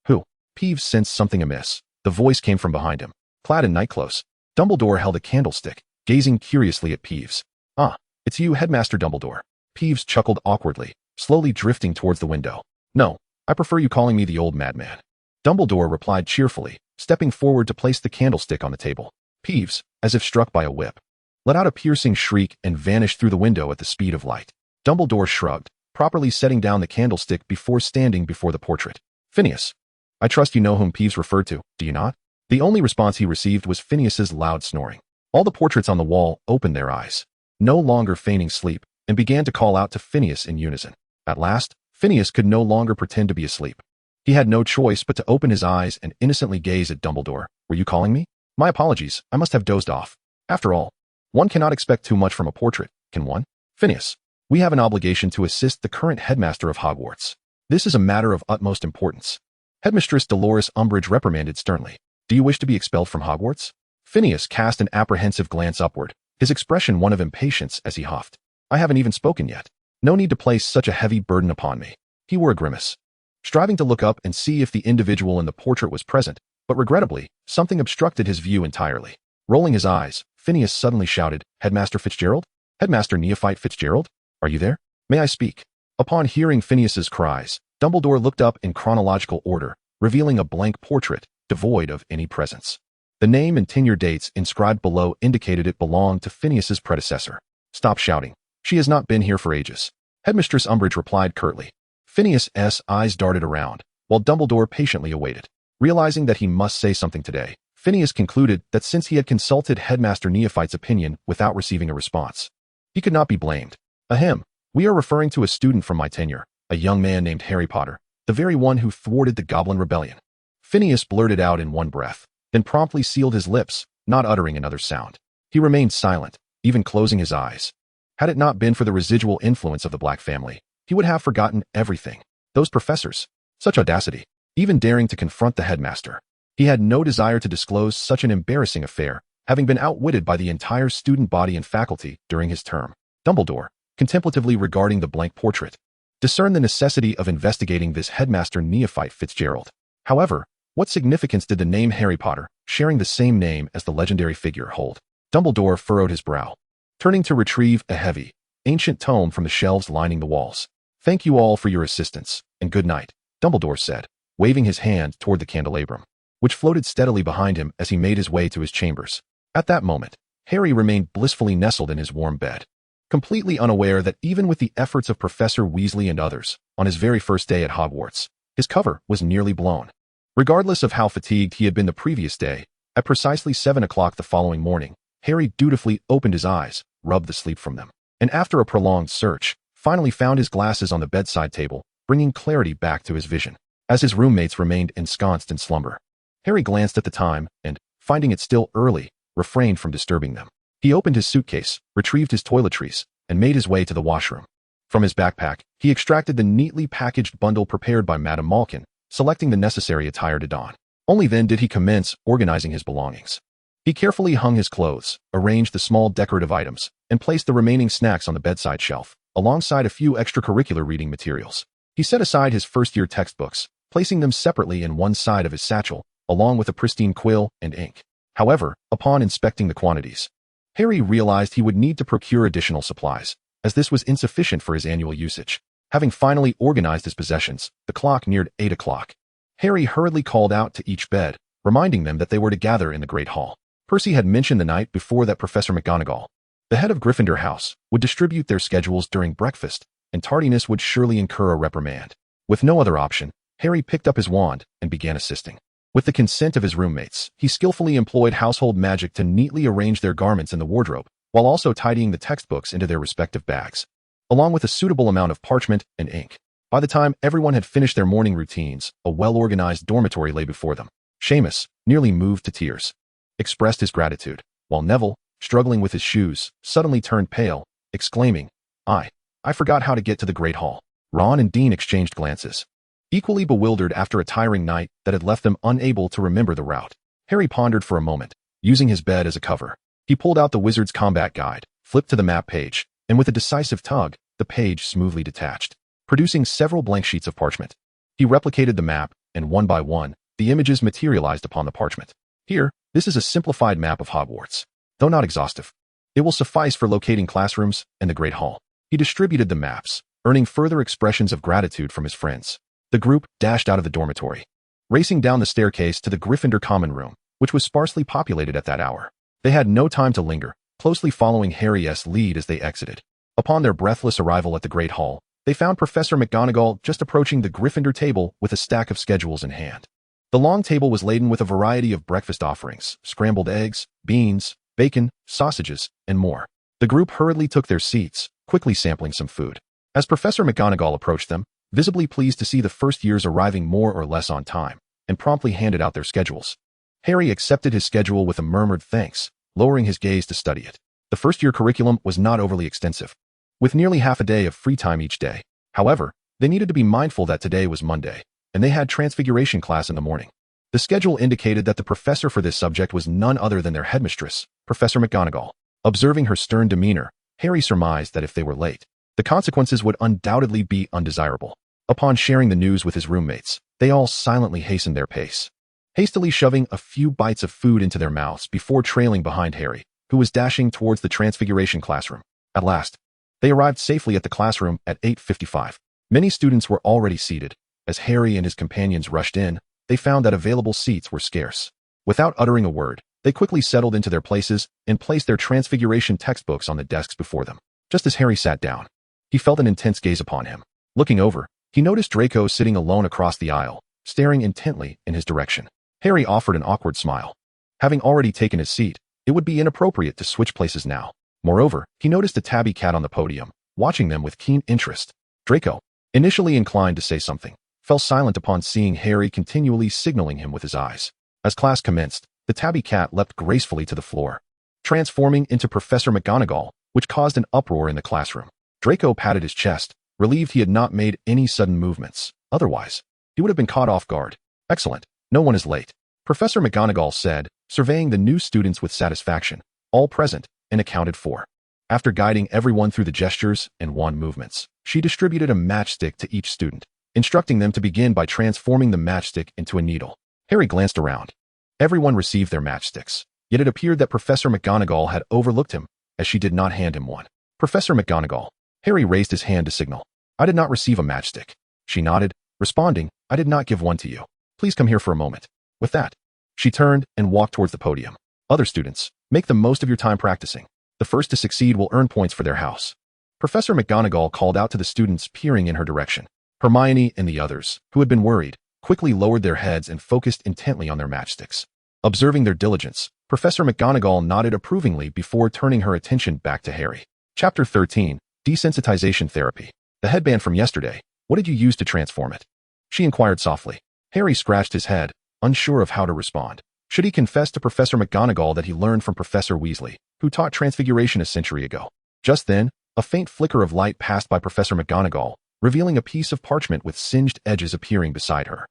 Who?" Peeves sensed something amiss. The voice came from behind him, clad in nightclothes. Dumbledore held a candlestick, gazing curiously at Peeves. "Ah, it's you, Headmaster Dumbledore." Peeves chuckled awkwardly, slowly drifting towards the window. "No, I prefer you calling me the old madman." Dumbledore replied cheerfully, stepping forward to place the candlestick on the table. Peeves, as if struck by a whip, let out a piercing shriek and vanished through the window at the speed of light. Dumbledore shrugged, properly setting down the candlestick before standing before the portrait. Phineas. I trust you know whom Peeves referred to, do you not? The only response he received was Phineas's loud snoring. All the portraits on the wall opened their eyes, no longer feigning sleep, and began to call out to Phineas in unison. At last, Phineas could no longer pretend to be asleep. He had no choice but to open his eyes and innocently gaze at Dumbledore. Were you calling me? My apologies, I must have dozed off. After all, one cannot expect too much from a portrait, can one? Phineas, we have an obligation to assist the current headmaster of Hogwarts. This is a matter of utmost importance. Headmistress Dolores Umbridge reprimanded sternly. Do you wish to be expelled from Hogwarts? Phineas cast an apprehensive glance upward, his expression one of impatience as he huffed. I haven't even spoken yet. No need to place such a heavy burden upon me. He wore a grimace, striving to look up and see if the individual in the portrait was present, but regrettably, something obstructed his view entirely. Rolling his eyes, Phineas suddenly shouted, Headmaster Fitzgerald? Headmaster Neophyte Fitzgerald? Are you there? May I speak? Upon hearing Phineas's cries, Dumbledore looked up in chronological order, revealing a blank portrait, devoid of any presence. The name and tenure dates inscribed below indicated it belonged to Phineas's predecessor. Stop shouting. She has not been here for ages. Headmistress Umbridge replied curtly. Phineas's eyes darted around, while Dumbledore patiently awaited. Realizing that he must say something today, Phineas concluded that since he had consulted Headmaster Neophyte's opinion without receiving a response, he could not be blamed. Ahem, we are referring to a student from my tenure, a young man named Harry Potter, the very one who thwarted the Goblin Rebellion. Phineas blurted out in one breath, then promptly sealed his lips, not uttering another sound. He remained silent, even closing his eyes. Had it not been for the residual influence of the Black family, he would have forgotten everything. Those professors. Such audacity. Even daring to confront the headmaster. He had no desire to disclose such an embarrassing affair, having been outwitted by the entire student body and faculty during his term. Dumbledore, contemplatively regarding the blank portrait, discerned the necessity of investigating this Headmaster Neophyte Fitzgerald. However, what significance did the name Harry Potter, sharing the same name as the legendary figure, hold? Dumbledore furrowed his brow, turning to retrieve a heavy, ancient tome from the shelves lining the walls. Thank you all for your assistance, and good night, Dumbledore said, waving his hand toward the candelabrum, which floated steadily behind him as he made his way to his chambers. At that moment, Harry remained blissfully nestled in his warm bed, completely unaware that even with the efforts of Professor Weasley and others, on his very first day at Hogwarts, his cover was nearly blown. Regardless of how fatigued he had been the previous day, at precisely 7 o'clock the following morning, Harry dutifully opened his eyes, rubbed the sleep from them, and after a prolonged search, finally found his glasses on the bedside table, bringing clarity back to his vision. As his roommates remained ensconced in slumber, Harry glanced at the time and, finding it still early, refrained from disturbing them. He opened his suitcase, retrieved his toiletries, and made his way to the washroom. From his backpack, he extracted the neatly packaged bundle prepared by Madame Malkin, selecting the necessary attire to don. Only then did he commence organizing his belongings. He carefully hung his clothes, arranged the small decorative items, and placed the remaining snacks on the bedside shelf, alongside a few extracurricular reading materials. He set aside his first-year textbooks, placing them separately in one side of his satchel, along with a pristine quill and ink. However, upon inspecting the quantities, Harry realized he would need to procure additional supplies, as this was insufficient for his annual usage. Having finally organized his possessions, the clock neared 8 o'clock. Harry hurriedly called out to each bed, reminding them that they were to gather in the Great Hall. Percy had mentioned the night before that Professor McGonagall, the head of Gryffindor House, would distribute their schedules during breakfast, and tardiness would surely incur a reprimand. With no other option, Harry picked up his wand and began assisting. With the consent of his roommates, he skillfully employed household magic to neatly arrange their garments in the wardrobe, while also tidying the textbooks into their respective bags, along with a suitable amount of parchment and ink. By the time everyone had finished their morning routines, a well-organized dormitory lay before them. Seamus, nearly moved to tears, expressed his gratitude, while Neville, struggling with his shoes, suddenly turned pale, exclaiming, I forgot how to get to the Great Hall. Ron and Dean exchanged glances, equally bewildered after a tiring night that had left them unable to remember the route. Harry pondered for a moment, using his bed as a cover. He pulled out the Wizard's Combat Guide, flipped to the map page, and with a decisive tug, the page smoothly detached, producing several blank sheets of parchment. He replicated the map, and one by one, the images materialized upon the parchment. Here, this is a simplified map of Hogwarts. Though not exhaustive, it will suffice for locating classrooms and the Great Hall. He distributed the maps, earning further expressions of gratitude from his friends. The group dashed out of the dormitory, racing down the staircase to the Gryffindor common room, which was sparsely populated at that hour. They had no time to linger, closely following Harry's lead as they exited. Upon their breathless arrival at the Great Hall, they found Professor McGonagall just approaching the Gryffindor table with a stack of schedules in hand. The long table was laden with a variety of breakfast offerings, scrambled eggs, beans, bacon, sausages, and more. The group hurriedly took their seats, quickly sampling some food. As Professor McGonagall approached them, visibly pleased to see the first years arriving more or less on time, and promptly handed out their schedules. Harry accepted his schedule with a murmured thanks, lowering his gaze to study it. The first-year curriculum was not overly extensive, with nearly half a day of free time each day. However, they needed to be mindful that today was Monday, and they had Transfiguration class in the morning. The schedule indicated that the professor for this subject was none other than their headmistress, Professor McGonagall. Observing her stern demeanor, Harry surmised that if they were late, the consequences would undoubtedly be undesirable. Upon sharing the news with his roommates, they all silently hastened their pace, hastily shoving a few bites of food into their mouths before trailing behind Harry, who was dashing towards the Transfiguration classroom. At last, they arrived safely at the classroom at 8:55. Many students were already seated. As Harry and his companions rushed in, they found that available seats were scarce. Without uttering a word, they quickly settled into their places and placed their Transfiguration textbooks on the desks before them. Just as Harry sat down, he felt an intense gaze upon him. Looking over, he noticed Draco sitting alone across the aisle, staring intently in his direction. Harry offered an awkward smile. Having already taken his seat, it would be inappropriate to switch places now. Moreover, he noticed a tabby cat on the podium, watching them with keen interest. Draco, initially inclined to say something, fell silent upon seeing Harry continually signaling him with his eyes. As class commenced, the tabby cat leapt gracefully to the floor, transforming into Professor McGonagall, which caused an uproar in the classroom. Draco patted his chest, relieved he had not made any sudden movements. Otherwise, he would have been caught off guard. Excellent. No one is late, Professor McGonagall said, surveying the new students with satisfaction, all present and accounted for. After guiding everyone through the gestures and wand movements, she distributed a matchstick to each student, instructing them to begin by transforming the matchstick into a needle. Harry glanced around. Everyone received their matchsticks, yet it appeared that Professor McGonagall had overlooked him, as she did not hand him one. Professor McGonagall. Harry raised his hand to signal. I did not receive a matchstick. She nodded, responding, I did not give one to you. Please come here for a moment. With that, she turned and walked towards the podium. Other students, make the most of your time practicing. The first to succeed will earn points for their house. Professor McGonagall called out to the students peering in her direction. Hermione and the others, who had been worried, quickly lowered their heads and focused intently on their matchsticks. Observing their diligence, Professor McGonagall nodded approvingly before turning her attention back to Harry. Chapter 13, Desensitization Therapy. The headband from yesterday, what did you use to transform it? She inquired softly. Harry scratched his head, unsure of how to respond. Should he confess to Professor McGonagall that he learned from Professor Weasley, who taught Transfiguration a century ago? Just then, a faint flicker of light passed by Professor McGonagall, revealing a piece of parchment with singed edges appearing beside her.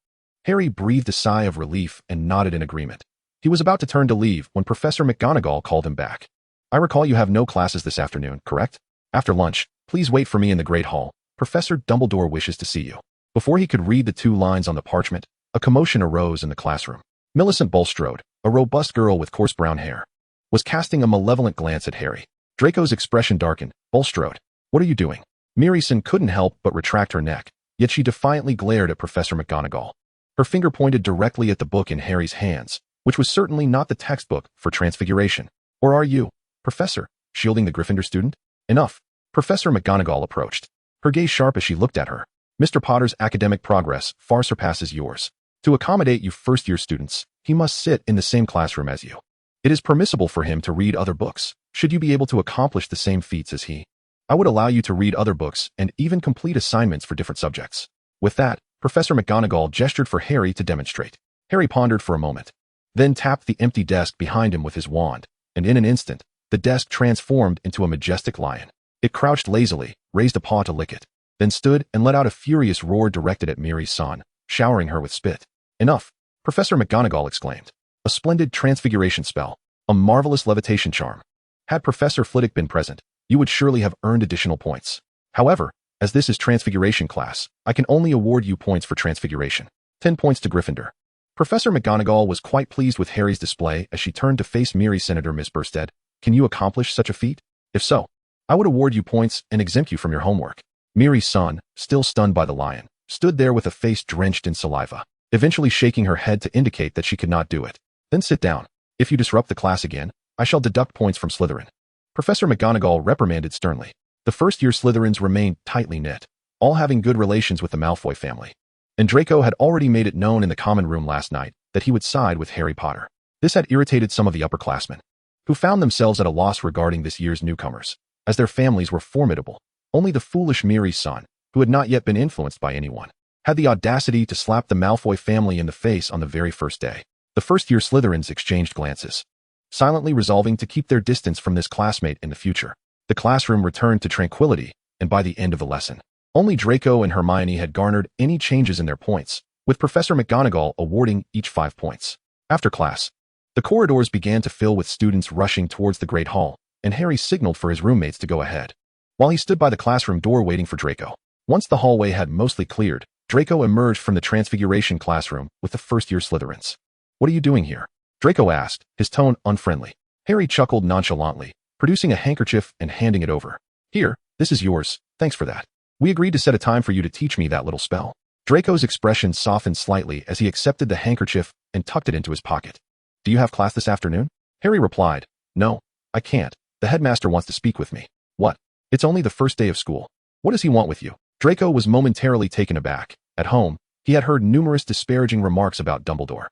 Harry breathed a sigh of relief and nodded in agreement. He was about to turn to leave when Professor McGonagall called him back. I recall you have no classes this afternoon, correct? After lunch, please wait for me in the Great Hall. Professor Dumbledore wishes to see you. Before he could read the 2 lines on the parchment, a commotion arose in the classroom. Millicent Bulstrode, a robust girl with coarse brown hair, was casting a malevolent glance at Harry. Draco's expression darkened. Bulstrode, what are you doing? Miriam couldn't help but retract her neck, yet she defiantly glared at Professor McGonagall. Her finger pointed directly at the book in Harry's hands, which was certainly not the textbook for Transfiguration. Or are you, Professor, shielding the Gryffindor student? Enough. Professor McGonagall approached, her gaze sharp as she looked at her. Mr. Potter's academic progress far surpasses yours. To accommodate you first-year students, he must sit in the same classroom as you. It is permissible for him to read other books, should you be able to accomplish the same feats as he. I would allow you to read other books and even complete assignments for different subjects. With that, Professor McGonagall gestured for Harry to demonstrate. Harry pondered for a moment, then tapped the empty desk behind him with his wand, and in an instant, the desk transformed into a majestic lion. It crouched lazily, raised a paw to lick it, then stood and let out a furious roar directed at Miri-san, showering her with spit. Enough, Professor McGonagall exclaimed. A splendid transfiguration spell, a marvelous levitation charm. Had Professor Flitwick been present, you would surely have earned additional points. However, as this is Transfiguration class, I can only award you points for Transfiguration. 10 points to Gryffindor. Professor McGonagall was quite pleased with Harry's display as she turned to face Miri. Senator Miss Burstead, can you accomplish such a feat? If so, I would award you points and exempt you from your homework. Miri-san, still stunned by the lion, stood there with a face drenched in saliva, eventually shaking her head to indicate that she could not do it. Then sit down. If you disrupt the class again, I shall deduct points from Slytherin. Professor McGonagall reprimanded sternly. The first-year Slytherins remained tightly knit, all having good relations with the Malfoy family. And Draco had already made it known in the common room last night that he would side with Harry Potter. This had irritated some of the upperclassmen, who found themselves at a loss regarding this year's newcomers, as their families were formidable. Only the foolish Miri's son, who had not yet been influenced by anyone, had the audacity to slap the Malfoy family in the face on the very first day. The first-year Slytherins exchanged glances, silently resolving to keep their distance from this classmate in the future. The classroom returned to tranquility, and by the end of the lesson, only Draco and Hermione had garnered any changes in their points, with Professor McGonagall awarding each 5 points. After class, the corridors began to fill with students rushing towards the Great Hall, and Harry signaled for his roommates to go ahead, while he stood by the classroom door waiting for Draco. Once the hallway had mostly cleared, Draco emerged from the Transfiguration classroom with the first-year Slytherins. "What are you doing here?" Draco asked, his tone unfriendly. Harry chuckled nonchalantly, producing a handkerchief and handing it over. "Here, this is yours, thanks for that. We agreed to set a time for you to teach me that little spell." Draco's expression softened slightly as he accepted the handkerchief and tucked it into his pocket. "Do you have class this afternoon?" Harry replied. "No, I can't. The headmaster wants to speak with me." "What? It's only the first day of school. What does he want with you?" Draco was momentarily taken aback. At home, he had heard numerous disparaging remarks about Dumbledore,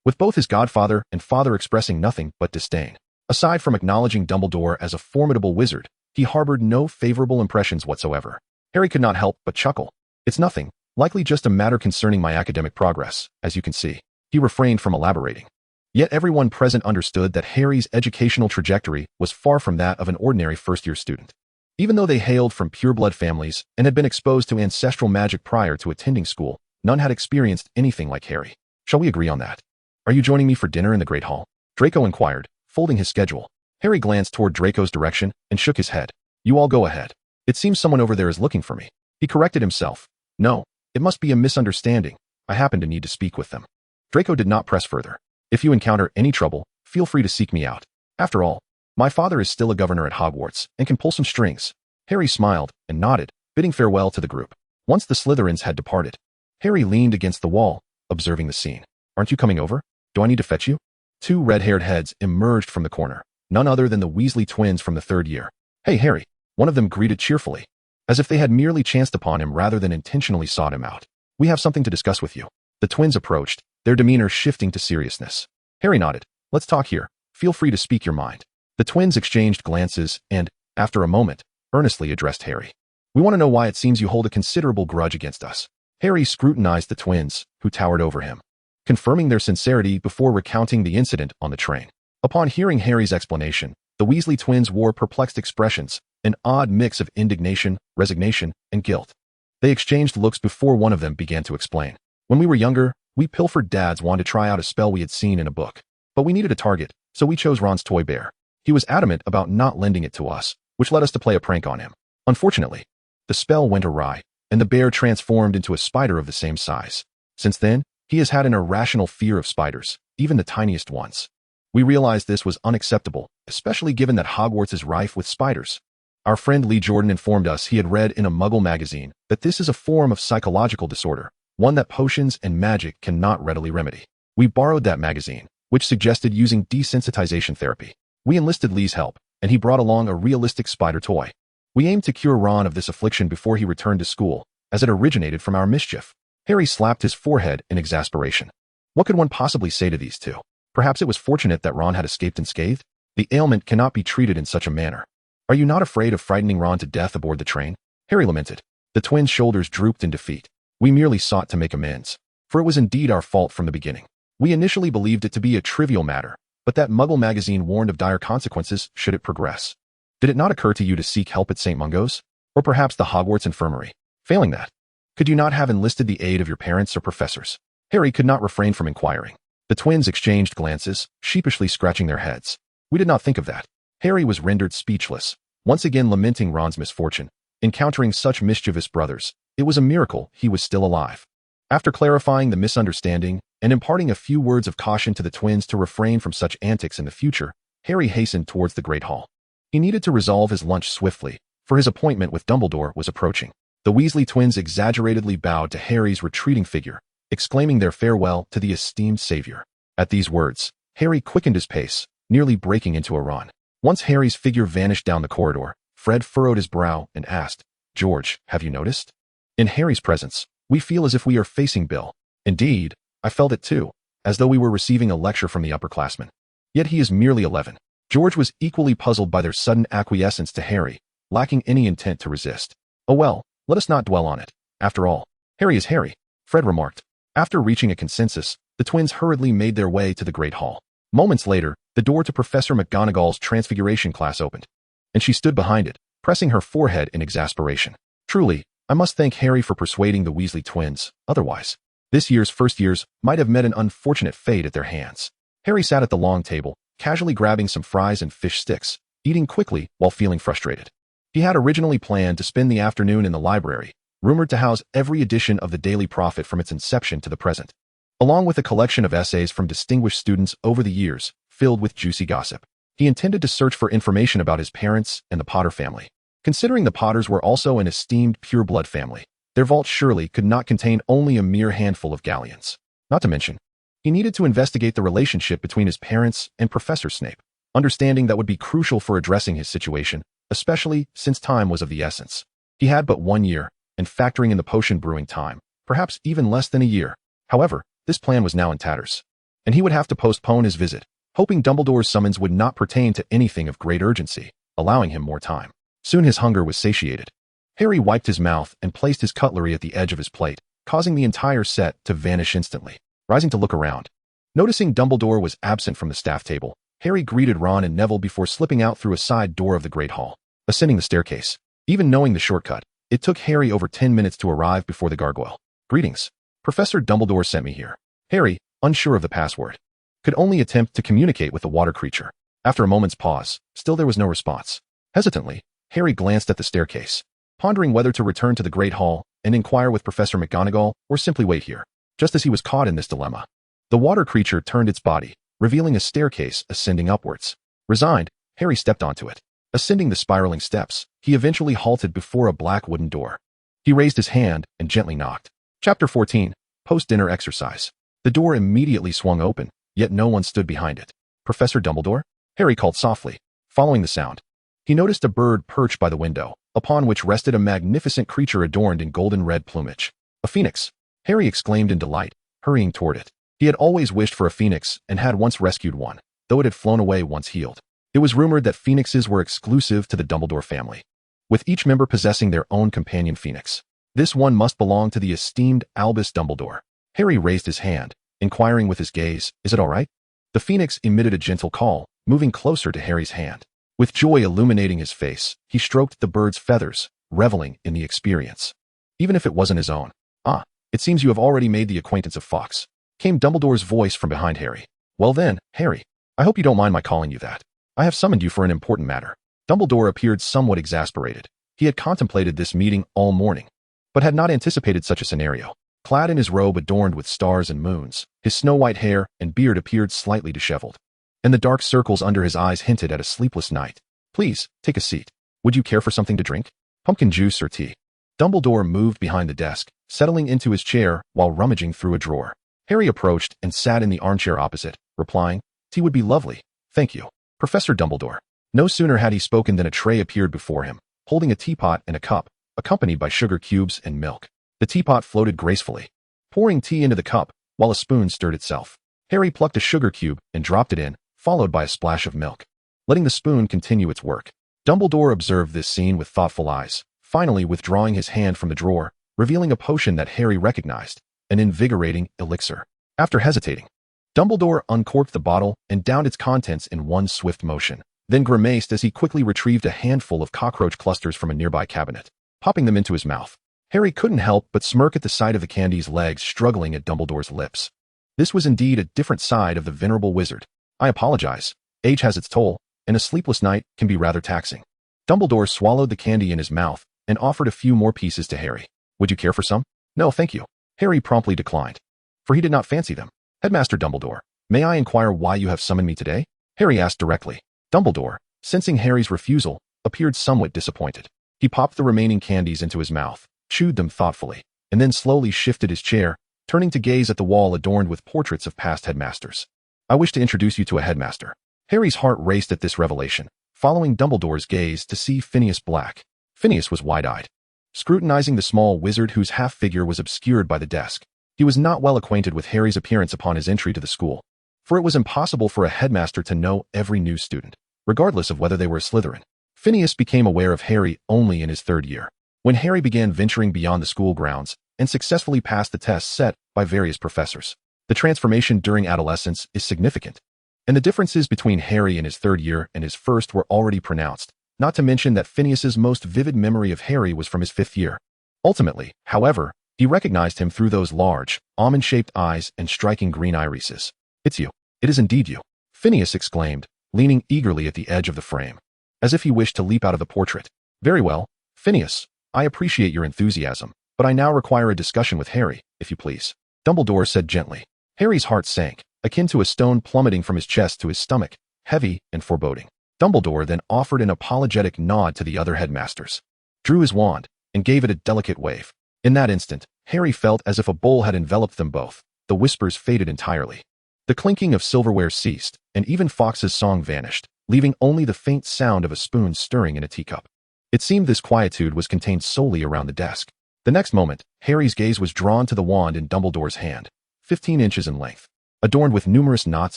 with both his godfather and father expressing nothing but disdain. Aside from acknowledging Dumbledore as a formidable wizard, he harbored no favorable impressions whatsoever. Harry could not help but chuckle. "It's nothing, likely just a matter concerning my academic progress, as you can see." He refrained from elaborating. Yet everyone present understood that Harry's educational trajectory was far from that of an ordinary first-year student. Even though they hailed from pureblood families and had been exposed to ancestral magic prior to attending school, none had experienced anything like Harry. "Shall we agree on that? Are you joining me for dinner in the Great Hall?" Draco inquired, folding his schedule. Harry glanced toward Draco's direction and shook his head. "You all go ahead. It seems someone over there is looking for me." He corrected himself. "No, it must be a misunderstanding. I happen to need to speak with them." Draco did not press further. "If you encounter any trouble, feel free to seek me out. After all, my father is still a governor at Hogwarts and can pull some strings." Harry smiled and nodded, bidding farewell to the group. Once the Slytherins had departed, Harry leaned against the wall, observing the scene. "Aren't you coming over? Do I need to fetch you?" 2 red-haired heads emerged from the corner, none other than the Weasley twins from the 3rd year. "Hey, Harry," one of them greeted cheerfully, as if they had merely chanced upon him rather than intentionally sought him out. "We have something to discuss with you." The twins approached, their demeanor shifting to seriousness. Harry nodded. "Let's talk here. Feel free to speak your mind." The twins exchanged glances and, after a moment, earnestly addressed Harry. "We want to know why it seems you hold a considerable grudge against us." Harry scrutinized the twins, who towered over him, confirming their sincerity before recounting the incident on the train. Upon hearing Harry's explanation, the Weasley twins wore perplexed expressions, an odd mix of indignation, resignation, and guilt. They exchanged looks before one of them began to explain. "When we were younger, we pilfered Dad's wand to try out a spell we had seen in a book. But we needed a target, so we chose Ron's toy bear. He was adamant about not lending it to us, which led us to play a prank on him. Unfortunately, the spell went awry, and the bear transformed into a spider of the same size. Since then, he has had an irrational fear of spiders, even the tiniest ones. We realized this was unacceptable, especially given that Hogwarts is rife with spiders. Our friend Lee Jordan informed us he had read in a Muggle magazine that this is a form of psychological disorder, one that potions and magic cannot readily remedy. We borrowed that magazine, which suggested using desensitization therapy. We enlisted Lee's help, and he brought along a realistic spider toy. We aimed to cure Ron of this affliction before he returned to school, as it originated from our mischief." Harry slapped his forehead in exasperation. What could one possibly say to these two? Perhaps it was fortunate that Ron had escaped unscathed? The ailment cannot be treated in such a manner. "Are you not afraid of frightening Ron to death aboard the train?" Harry lamented. The twins' shoulders drooped in defeat. "We merely sought to make amends, for it was indeed our fault from the beginning. We initially believed it to be a trivial matter, but that Muggle magazine warned of dire consequences should it progress. Did it not occur to you to seek help at St. Mungo's? Or perhaps the Hogwarts infirmary? Failing that, could you not have enlisted the aid of your parents or professors?" Harry could not refrain from inquiring. The twins exchanged glances, sheepishly scratching their heads. "We did not think of that." Harry was rendered speechless, once again lamenting Ron's misfortune. Encountering such mischievous brothers, it was a miracle he was still alive. After clarifying the misunderstanding and imparting a few words of caution to the twins to refrain from such antics in the future, Harry hastened towards the Great Hall. He needed to resolve his lunch swiftly, for his appointment with Dumbledore was approaching. The Weasley twins exaggeratedly bowed to Harry's retreating figure, exclaiming their farewell to the esteemed savior. At these words, Harry quickened his pace, nearly breaking into a run. Once Harry's figure vanished down the corridor, Fred furrowed his brow and asked, "George, have you noticed? In Harry's presence, we feel as if we are facing Bill." Indeed, I felt it too, as though we were receiving a lecture from the upperclassmen. Yet he is merely 11. George was equally puzzled by their sudden acquiescence to Harry, lacking any intent to resist. "Oh well, let us not dwell on it. After all, Harry is Harry," Fred remarked. After reaching a consensus, the twins hurriedly made their way to the Great Hall. Moments later, the door to Professor McGonagall's Transfiguration class opened, and she stood behind it, pressing her forehead in exasperation. Truly, I must thank Harry for persuading the Weasley twins, otherwise, this year's first years might have met an unfortunate fate at their hands. Harry sat at the long table, casually grabbing some fries and fish sticks, eating quickly while feeling frustrated. He had originally planned to spend the afternoon in the library, rumored to house every edition of the Daily Prophet from its inception to the present, along with a collection of essays from distinguished students over the years, filled with juicy gossip. He intended to search for information about his parents and the Potter family. Considering the Potters were also an esteemed pure-blood family, their vault surely could not contain only a mere handful of galleons. Not to mention, he needed to investigate the relationship between his parents and Professor Snape, understanding that would be crucial for addressing his situation, especially since time was of the essence. He had but 1 year, and factoring in the potion brewing time, perhaps even less than a year. However, this plan was now in tatters, and he would have to postpone his visit, hoping Dumbledore's summons would not pertain to anything of great urgency, allowing him more time. Soon his hunger was satiated. Harry wiped his mouth and placed his cutlery at the edge of his plate, causing the entire set to vanish instantly. Rising to look around, noticing Dumbledore was absent from the staff table, Harry greeted Ron and Neville before slipping out through a side door of the Great Hall. Ascending the staircase, even knowing the shortcut, it took Harry over 10 minutes to arrive before the gargoyle. "Greetings. Professor Dumbledore sent me here." Harry, unsure of the password, could only attempt to communicate with the water creature. After a moment's pause, still there was no response. Hesitantly, Harry glanced at the staircase, pondering whether to return to the Great Hall and inquire with Professor McGonagall or simply wait here. Just as he was caught in this dilemma, the water creature turned its body, revealing a staircase ascending upwards. Resigned, Harry stepped onto it. Ascending the spiraling steps, he eventually halted before a black wooden door. He raised his hand and gently knocked. Chapter 14, Post-Dinner Exercise. The door immediately swung open, yet no one stood behind it. "Professor Dumbledore?" Harry called softly. Following the sound, he noticed a bird perched by the window, upon which rested a magnificent creature adorned in golden-red plumage. "A phoenix!" Harry exclaimed in delight, hurrying toward it. He had always wished for a phoenix and had once rescued one, though it had flown away once healed. It was rumored that phoenixes were exclusive to the Dumbledore family, with each member possessing their own companion phoenix. This one must belong to the esteemed Albus Dumbledore. Harry raised his hand, inquiring with his gaze, "Is it all right?" The phoenix emitted a gentle call, moving closer to Harry's hand. With joy illuminating his face, he stroked the bird's feathers, reveling in the experience, even if it wasn't his own. "Ah, it seems you have already made the acquaintance of Fawkes," came Dumbledore's voice from behind Harry. "Well then, Harry, I hope you don't mind my calling you that. I have summoned you for an important matter." Dumbledore appeared somewhat exasperated. He had contemplated this meeting all morning, but had not anticipated such a scenario. Clad in his robe adorned with stars and moons, his snow-white hair and beard appeared slightly disheveled, and the dark circles under his eyes hinted at a sleepless night. "Please, take a seat. Would you care for something to drink? Pumpkin juice or tea?" Dumbledore moved behind the desk, settling into his chair while rummaging through a drawer. Harry approached and sat in the armchair opposite, replying, "Tea would be lovely, thank you, Professor Dumbledore." No sooner had he spoken than a tray appeared before him, holding a teapot and a cup, accompanied by sugar cubes and milk. The teapot floated gracefully, pouring tea into the cup, while a spoon stirred itself. Harry plucked a sugar cube and dropped it in, followed by a splash of milk, letting the spoon continue its work. Dumbledore observed this scene with thoughtful eyes, finally withdrawing his hand from the drawer, revealing a potion that Harry recognized, an invigorating elixir. After hesitating, Dumbledore uncorked the bottle and downed its contents in one swift motion, then grimaced as he quickly retrieved a handful of cockroach clusters from a nearby cabinet, popping them into his mouth. Harry couldn't help but smirk at the sight of the candy's legs struggling at Dumbledore's lips. This was indeed a different side of the venerable wizard. "I apologize. Age has its toll, and a sleepless night can be rather taxing." Dumbledore swallowed the candy in his mouth and offered a few more pieces to Harry. "Would you care for some?" "No, thank you." Harry promptly declined, for he did not fancy them. "Headmaster Dumbledore, may I inquire why you have summoned me today?" Harry asked directly. Dumbledore, sensing Harry's refusal, appeared somewhat disappointed. He popped the remaining candies into his mouth, chewed them thoughtfully, and then slowly shifted his chair, turning to gaze at the wall adorned with portraits of past headmasters. "I wish to introduce you to a headmaster." Harry's heart raced at this revelation, following Dumbledore's gaze to see Phineas Black. Phineas was wide-eyed, scrutinizing the small wizard whose half-figure was obscured by the desk. He was not well acquainted with Harry's appearance upon his entry to the school, for it was impossible for a headmaster to know every new student, regardless of whether they were a Slytherin. Phineas became aware of Harry only in his 3rd year, when Harry began venturing beyond the school grounds and successfully passed the tests set by various professors. The transformation during adolescence is significant, and the differences between Harry in his 3rd year and his 1st were already pronounced, not to mention that Phineas's most vivid memory of Harry was from his 5th year. Ultimately, however, he recognized him through those large, almond-shaped eyes and striking green irises. "It's you. It is indeed you," Phineas exclaimed, leaning eagerly at the edge of the frame, as if he wished to leap out of the portrait. "Very well, Phineas, I appreciate your enthusiasm, but I now require a discussion with Harry, if you please," Dumbledore said gently. Harry's heart sank, akin to a stone plummeting from his chest to his stomach, heavy and foreboding. Dumbledore then offered an apologetic nod to the other headmasters, drew his wand, and gave it a delicate wave. In that instant, Harry felt as if a bowl had enveloped them both. The whispers faded entirely. The clinking of silverware ceased, and even Fox's song vanished, leaving only the faint sound of a spoon stirring in a teacup. It seemed this quietude was contained solely around the desk. The next moment, Harry's gaze was drawn to the wand in Dumbledore's hand, 15 inches in length, adorned with numerous knots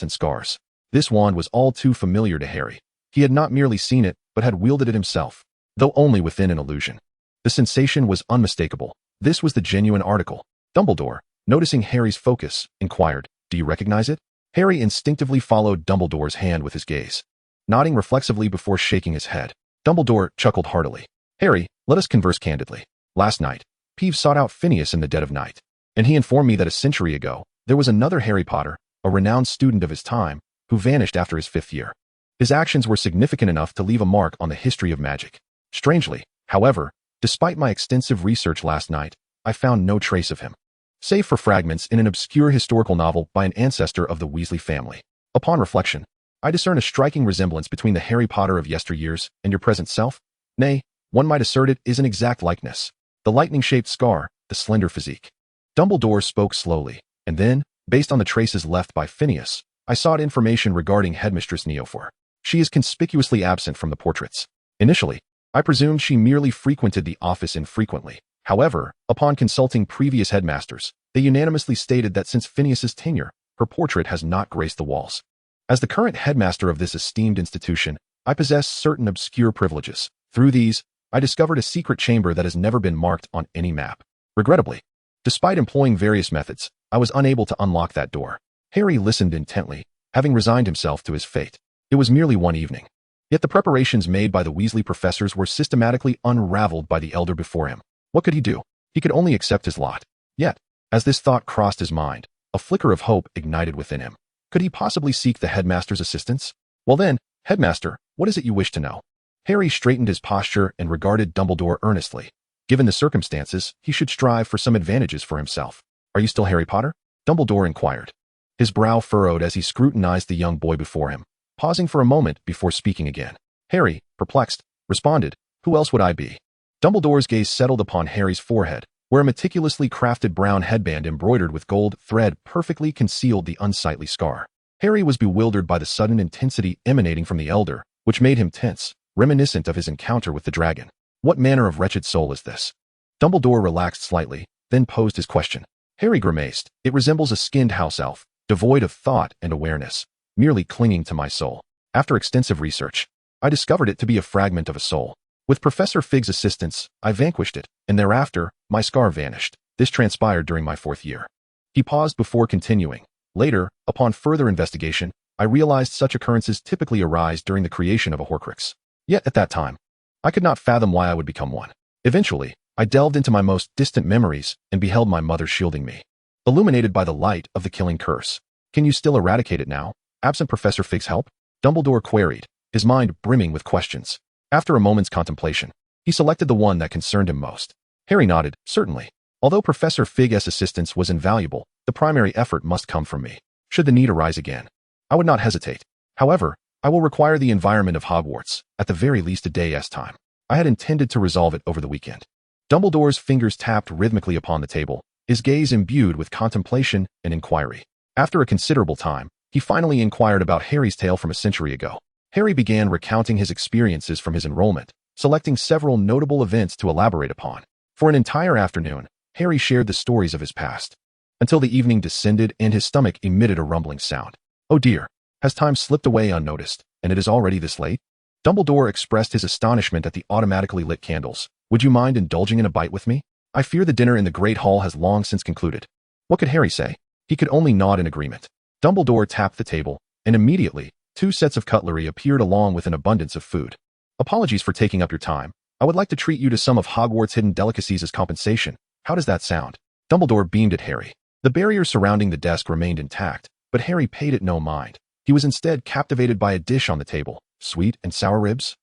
and scars. This wand was all too familiar to Harry. He had not merely seen it, but had wielded it himself, though only within an illusion. The sensation was unmistakable. This was the genuine article. Dumbledore, noticing Harry's focus, inquired, "Do you recognize it?" Harry instinctively followed Dumbledore's hand with his gaze, nodding reflexively before shaking his head. Dumbledore chuckled heartily. "Harry, let us converse candidly. Last night, Peeves sought out Phineas in the dead of night, and he informed me that a century ago, there was another Harry Potter, a renowned student of his time, who vanished after his 5th year. His actions were significant enough to leave a mark on the history of magic. Strangely, however, despite my extensive research last night, I found no trace of him, save for fragments in an obscure historical novel by an ancestor of the Weasley family. Upon reflection, I discern a striking resemblance between the Harry Potter of yesteryears and your present self. Nay, one might assert it is an exact likeness. The lightning-shaped scar, the slender physique." Dumbledore spoke slowly, and then, based on the traces left by Phineas, I sought information regarding Headmistress Neophor. She is conspicuously absent from the portraits. Initially, I presumed she merely frequented the office infrequently. However, upon consulting previous headmasters, they unanimously stated that since Phineas's tenure, her portrait has not graced the walls. As the current headmaster of this esteemed institution, I possess certain obscure privileges. Through these, I discovered a secret chamber that has never been marked on any map. Regrettably, despite employing various methods, I was unable to unlock that door. Harry listened intently, having resigned himself to his fate. It was merely one evening. Yet the preparations made by the Weasley professors were systematically unraveled by the elder before him. What could he do? He could only accept his lot. Yet, as this thought crossed his mind, a flicker of hope ignited within him. Could he possibly seek the headmaster's assistance? "Well then, headmaster, what is it you wish to know?" Harry straightened his posture and regarded Dumbledore earnestly. Given the circumstances, he should strive for some advantages for himself. "Are you still Harry Potter?" Dumbledore inquired. His brow furrowed as he scrutinized the young boy before him, pausing for a moment before speaking again. Harry, perplexed, responded, "Who else would I be?" Dumbledore's gaze settled upon Harry's forehead, where a meticulously crafted brown headband embroidered with gold thread perfectly concealed the unsightly scar. Harry was bewildered by the sudden intensity emanating from the elder, which made him tense, reminiscent of his encounter with the dragon. What manner of wretched soul is this? Dumbledore relaxed slightly, then posed his question. Harry grimaced. "It resembles a skinned house elf, devoid of thought and awareness, merely clinging to my soul. After extensive research, I discovered it to be a fragment of a soul. With Professor Fig's assistance, I vanquished it, and thereafter, my scar vanished. This transpired during my 4th year." He paused before continuing. "Later, upon further investigation, I realized such occurrences typically arise during the creation of a Horcrux. Yet at that time, I could not fathom why I would become one. Eventually, I delved into my most distant memories and beheld my mother shielding me, illuminated by the light of the killing curse. Can you still eradicate it now, absent Professor Fig's help?" Dumbledore queried, his mind brimming with questions. After a moment's contemplation, he selected the one that concerned him most. Harry nodded. "Certainly. Although Professor Fig's assistance was invaluable, the primary effort must come from me. Should the need arise again, I would not hesitate. However, I will require the environment of Hogwarts, at the very least a day's time. I had intended to resolve it over the weekend." Dumbledore's fingers tapped rhythmically upon the table, his gaze imbued with contemplation and inquiry. After a considerable time, he finally inquired about Harry's tale from a century ago. Harry began recounting his experiences from his enrollment, selecting several notable events to elaborate upon. For an entire afternoon, Harry shared the stories of his past, until the evening descended and his stomach emitted a rumbling sound. Oh dear, has time slipped away unnoticed, and it is already this late? Dumbledore expressed his astonishment at the automatically lit candles. Would you mind indulging in a bite with me? I fear the dinner in the Great Hall has long since concluded. What could Harry say? He could only nod in agreement. Dumbledore tapped the table, and immediately, 2 sets of cutlery appeared along with an abundance of food. Apologies for taking up your time. I would like to treat you to some of Hogwarts' hidden delicacies as compensation. How does that sound? Dumbledore beamed at Harry. The barrier surrounding the desk remained intact, but Harry paid it no mind. He was instead captivated by a dish on the table. Sweet and sour ribs?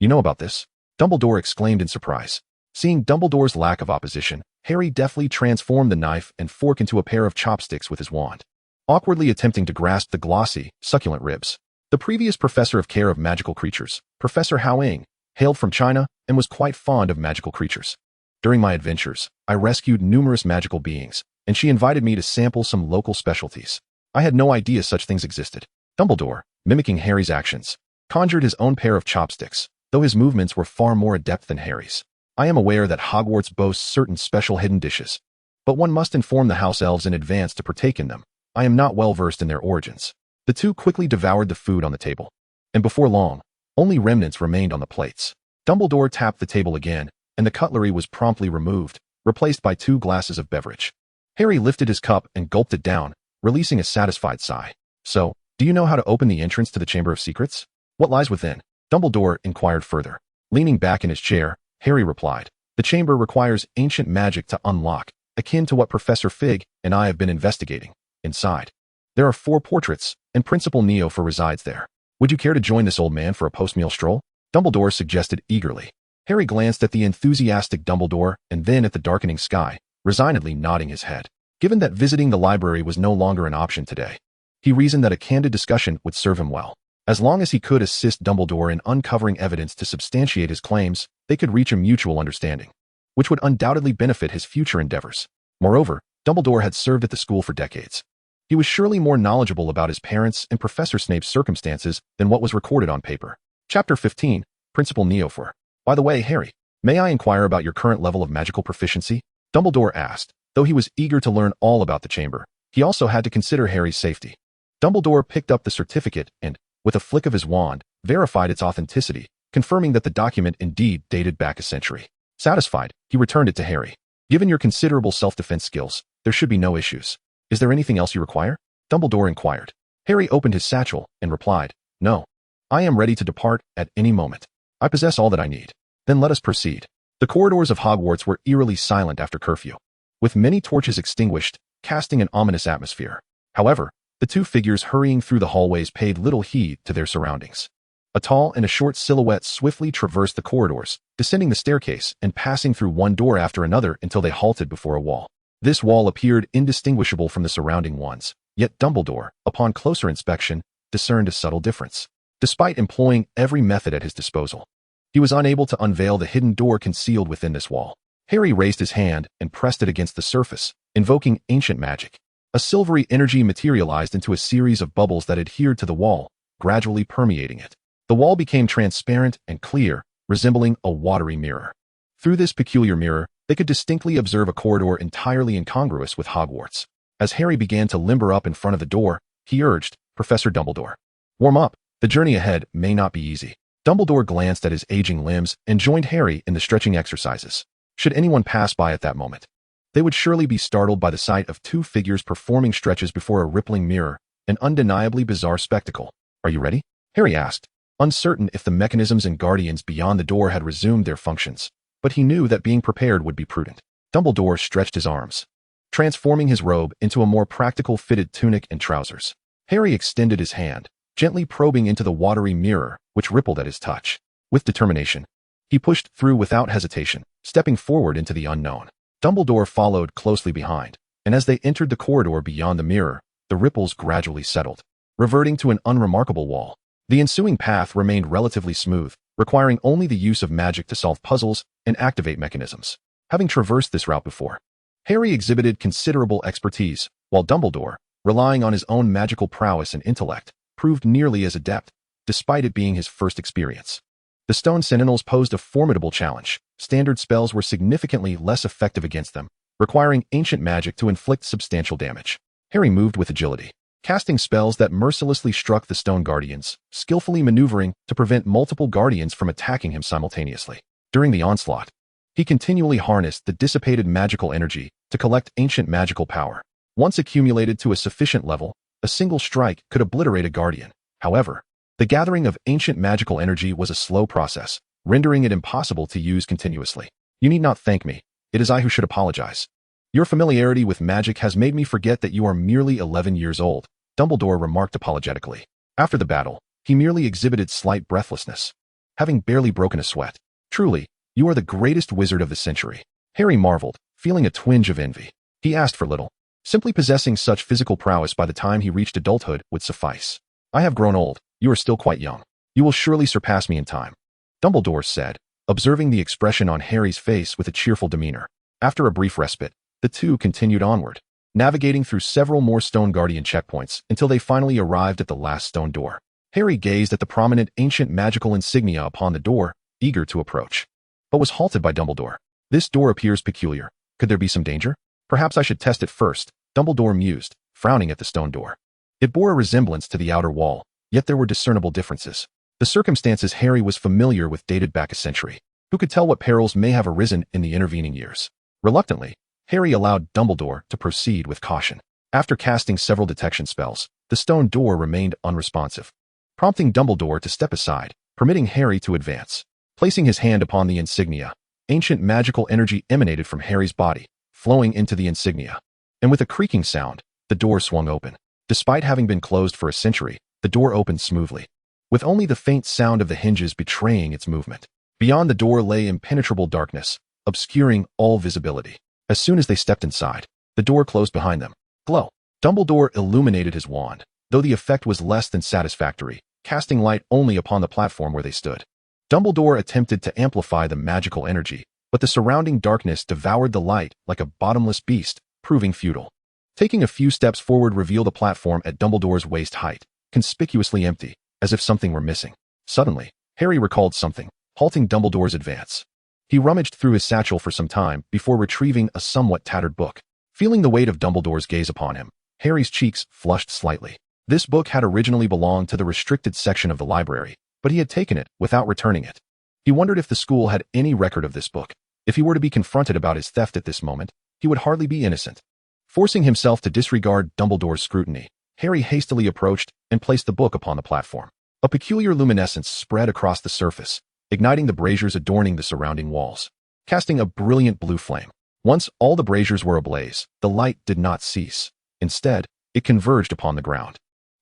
You know about this? Dumbledore exclaimed in surprise. Seeing Dumbledore's lack of opposition, Harry deftly transformed the knife and fork into a pair of chopsticks with his wand, awkwardly attempting to grasp the glossy, succulent ribs. The previous professor of care of magical creatures, Professor Hao Ying, hailed from China and was quite fond of magical creatures. During my adventures, I rescued numerous magical beings, and she invited me to sample some local specialties. I had no idea such things existed. Dumbledore, mimicking Harry's actions, conjured his own pair of chopsticks, though his movements were far more adept than Harry's. I am aware that Hogwarts boasts certain special hidden dishes, but one must inform the house elves in advance to partake in them. I am not well versed in their origins. The two quickly devoured the food on the table, and before long, only remnants remained on the plates. Dumbledore tapped the table again, and the cutlery was promptly removed, replaced by 2 glasses of beverage. Harry lifted his cup and gulped it down, releasing a satisfied sigh. So, do you know how to open the entrance to the Chamber of Secrets? What lies within? Dumbledore inquired further. Leaning back in his chair, Harry replied, the chamber requires ancient magic to unlock, akin to what Professor Fig and I have been investigating. Inside, there are 4 portraits, and Principal Neofer resides there. Would you care to join this old man for a post-meal stroll? Dumbledore suggested eagerly. Harry glanced at the enthusiastic Dumbledore and then at the darkening sky, resignedly nodding his head. Given that visiting the library was no longer an option today, he reasoned that a candid discussion would serve him well. As long as he could assist Dumbledore in uncovering evidence to substantiate his claims, they could reach a mutual understanding, which would undoubtedly benefit his future endeavors. Moreover, Dumbledore had served at the school for decades. He was surely more knowledgeable about his parents and Professor Snape's circumstances than what was recorded on paper. Chapter 15, Principal Neofer. By the way, Harry, may I inquire about your current level of magical proficiency? Dumbledore asked. Though he was eager to learn all about the chamber, he also had to consider Harry's safety. Dumbledore picked up the certificate and, with a flick of his wand, verified its authenticity, confirming that the document indeed dated back a century. Satisfied, he returned it to Harry. Given your considerable self-defense skills, there should be no issues. Is there anything else you require? Dumbledore inquired. Harry opened his satchel and replied, no. I am ready to depart at any moment. I possess all that I need. Then let us proceed. The corridors of Hogwarts were eerily silent after curfew, with many torches extinguished, casting an ominous atmosphere. However, the 2 figures hurrying through the hallways paid little heed to their surroundings. A tall and a short silhouette swiftly traversed the corridors, descending the staircase and passing through one door after another until they halted before a wall. This wall appeared indistinguishable from the surrounding ones, yet Dumbledore, upon closer inspection, discerned a subtle difference. Despite employing every method at his disposal, he was unable to unveil the hidden door concealed within this wall. Harry raised his hand and pressed it against the surface, invoking ancient magic. A silvery energy materialized into a series of bubbles that adhered to the wall, gradually permeating it. The wall became transparent and clear, resembling a watery mirror. Through this peculiar mirror, they could distinctly observe a corridor entirely incongruous with Hogwarts. As Harry began to limber up in front of the door, he urged, Professor Dumbledore, warm up. The journey ahead may not be easy. Dumbledore glanced at his aging limbs and joined Harry in the stretching exercises. Should anyone pass by at that moment, they would surely be startled by the sight of 2 figures performing stretches before a rippling mirror, an undeniably bizarre spectacle. Are you ready? Harry asked, uncertain if the mechanisms and guardians beyond the door had resumed their functions, but he knew that being prepared would be prudent. Dumbledore stretched his arms, transforming his robe into a more practical fitted tunic and trousers. Harry extended his hand, gently probing into the watery mirror, which rippled at his touch. With determination, he pushed through without hesitation, stepping forward into the unknown. Dumbledore followed closely behind, and as they entered the corridor beyond the mirror, the ripples gradually settled, reverting to an unremarkable wall. The ensuing path remained relatively smooth, requiring only the use of magic to solve puzzles and activate mechanisms. Having traversed this route before, Harry exhibited considerable expertise, while Dumbledore, relying on his own magical prowess and intellect, proved nearly as adept. despite it being his first experience. The stone sentinels posed a formidable challenge. Standard spells were significantly less effective against them, requiring ancient magic to inflict substantial damage. Harry moved with agility, casting spells that mercilessly struck the stone guardians, skillfully maneuvering to prevent multiple guardians from attacking him simultaneously. During the onslaught, he continually harnessed the dissipated magical energy to collect ancient magical power. Once accumulated to a sufficient level, a single strike could obliterate a guardian. However, the gathering of ancient magical energy was a slow process, rendering it impossible to use continuously. You need not thank me. It is I who should apologize. Your familiarity with magic has made me forget that you are merely 11 years old, Dumbledore remarked apologetically. After the battle, he merely exhibited slight breathlessness, having barely broken a sweat. Truly, you are the greatest wizard of the century. Harry marveled, feeling a twinge of envy. He asked for little. Simply possessing such physical prowess by the time he reached adulthood would suffice. I have grown old. You are still quite young. You will surely surpass me in time, Dumbledore said, observing the expression on Harry's face with a cheerful demeanor. After a brief respite, the two continued onward, navigating through several more stone guardian checkpoints until they finally arrived at the last stone door. Harry gazed at the prominent ancient magical insignia upon the door, eager to approach, but was halted by Dumbledore. This door appears peculiar. Could there be some danger? Perhaps I should test it first, Dumbledore mused, frowning at the stone door. It bore a resemblance to the outer wall, yet there were discernible differences. The circumstances Harry was familiar with dated back a century. Who could tell what perils may have arisen in the intervening years? Reluctantly, Harry allowed Dumbledore to proceed with caution. After casting several detection spells, the stone door remained unresponsive, prompting Dumbledore to step aside, permitting Harry to advance. Placing his hand upon the insignia, ancient magical energy emanated from Harry's body, flowing into the insignia. And with a creaking sound, the door swung open. Despite having been closed for a century, the door opened smoothly, with only the faint sound of the hinges betraying its movement. Beyond the door lay impenetrable darkness, obscuring all visibility. As soon as they stepped inside, the door closed behind them. Glow. Dumbledore illuminated his wand, though the effect was less than satisfactory, casting light only upon the platform where they stood. Dumbledore attempted to amplify the magical energy, but the surrounding darkness devoured the light like a bottomless beast, proving futile. Taking a few steps forward revealed a platform at Dumbledore's waist height, conspicuously empty, as if something were missing. Suddenly, Harry recalled something, halting Dumbledore's advance. He rummaged through his satchel for some time before retrieving a somewhat tattered book. Feeling the weight of Dumbledore's gaze upon him, Harry's cheeks flushed slightly. This book had originally belonged to the restricted section of the library, but he had taken it without returning it. He wondered if the school had any record of this book. If he were to be confronted about his theft at this moment, he would hardly be innocent. Forcing himself to disregard Dumbledore's scrutiny, Harry hastily approached and placed the book upon the platform. A peculiar luminescence spread across the surface, igniting the braziers adorning the surrounding walls, casting a brilliant blue flame. Once all the braziers were ablaze, the light did not cease. Instead, it converged upon the ground.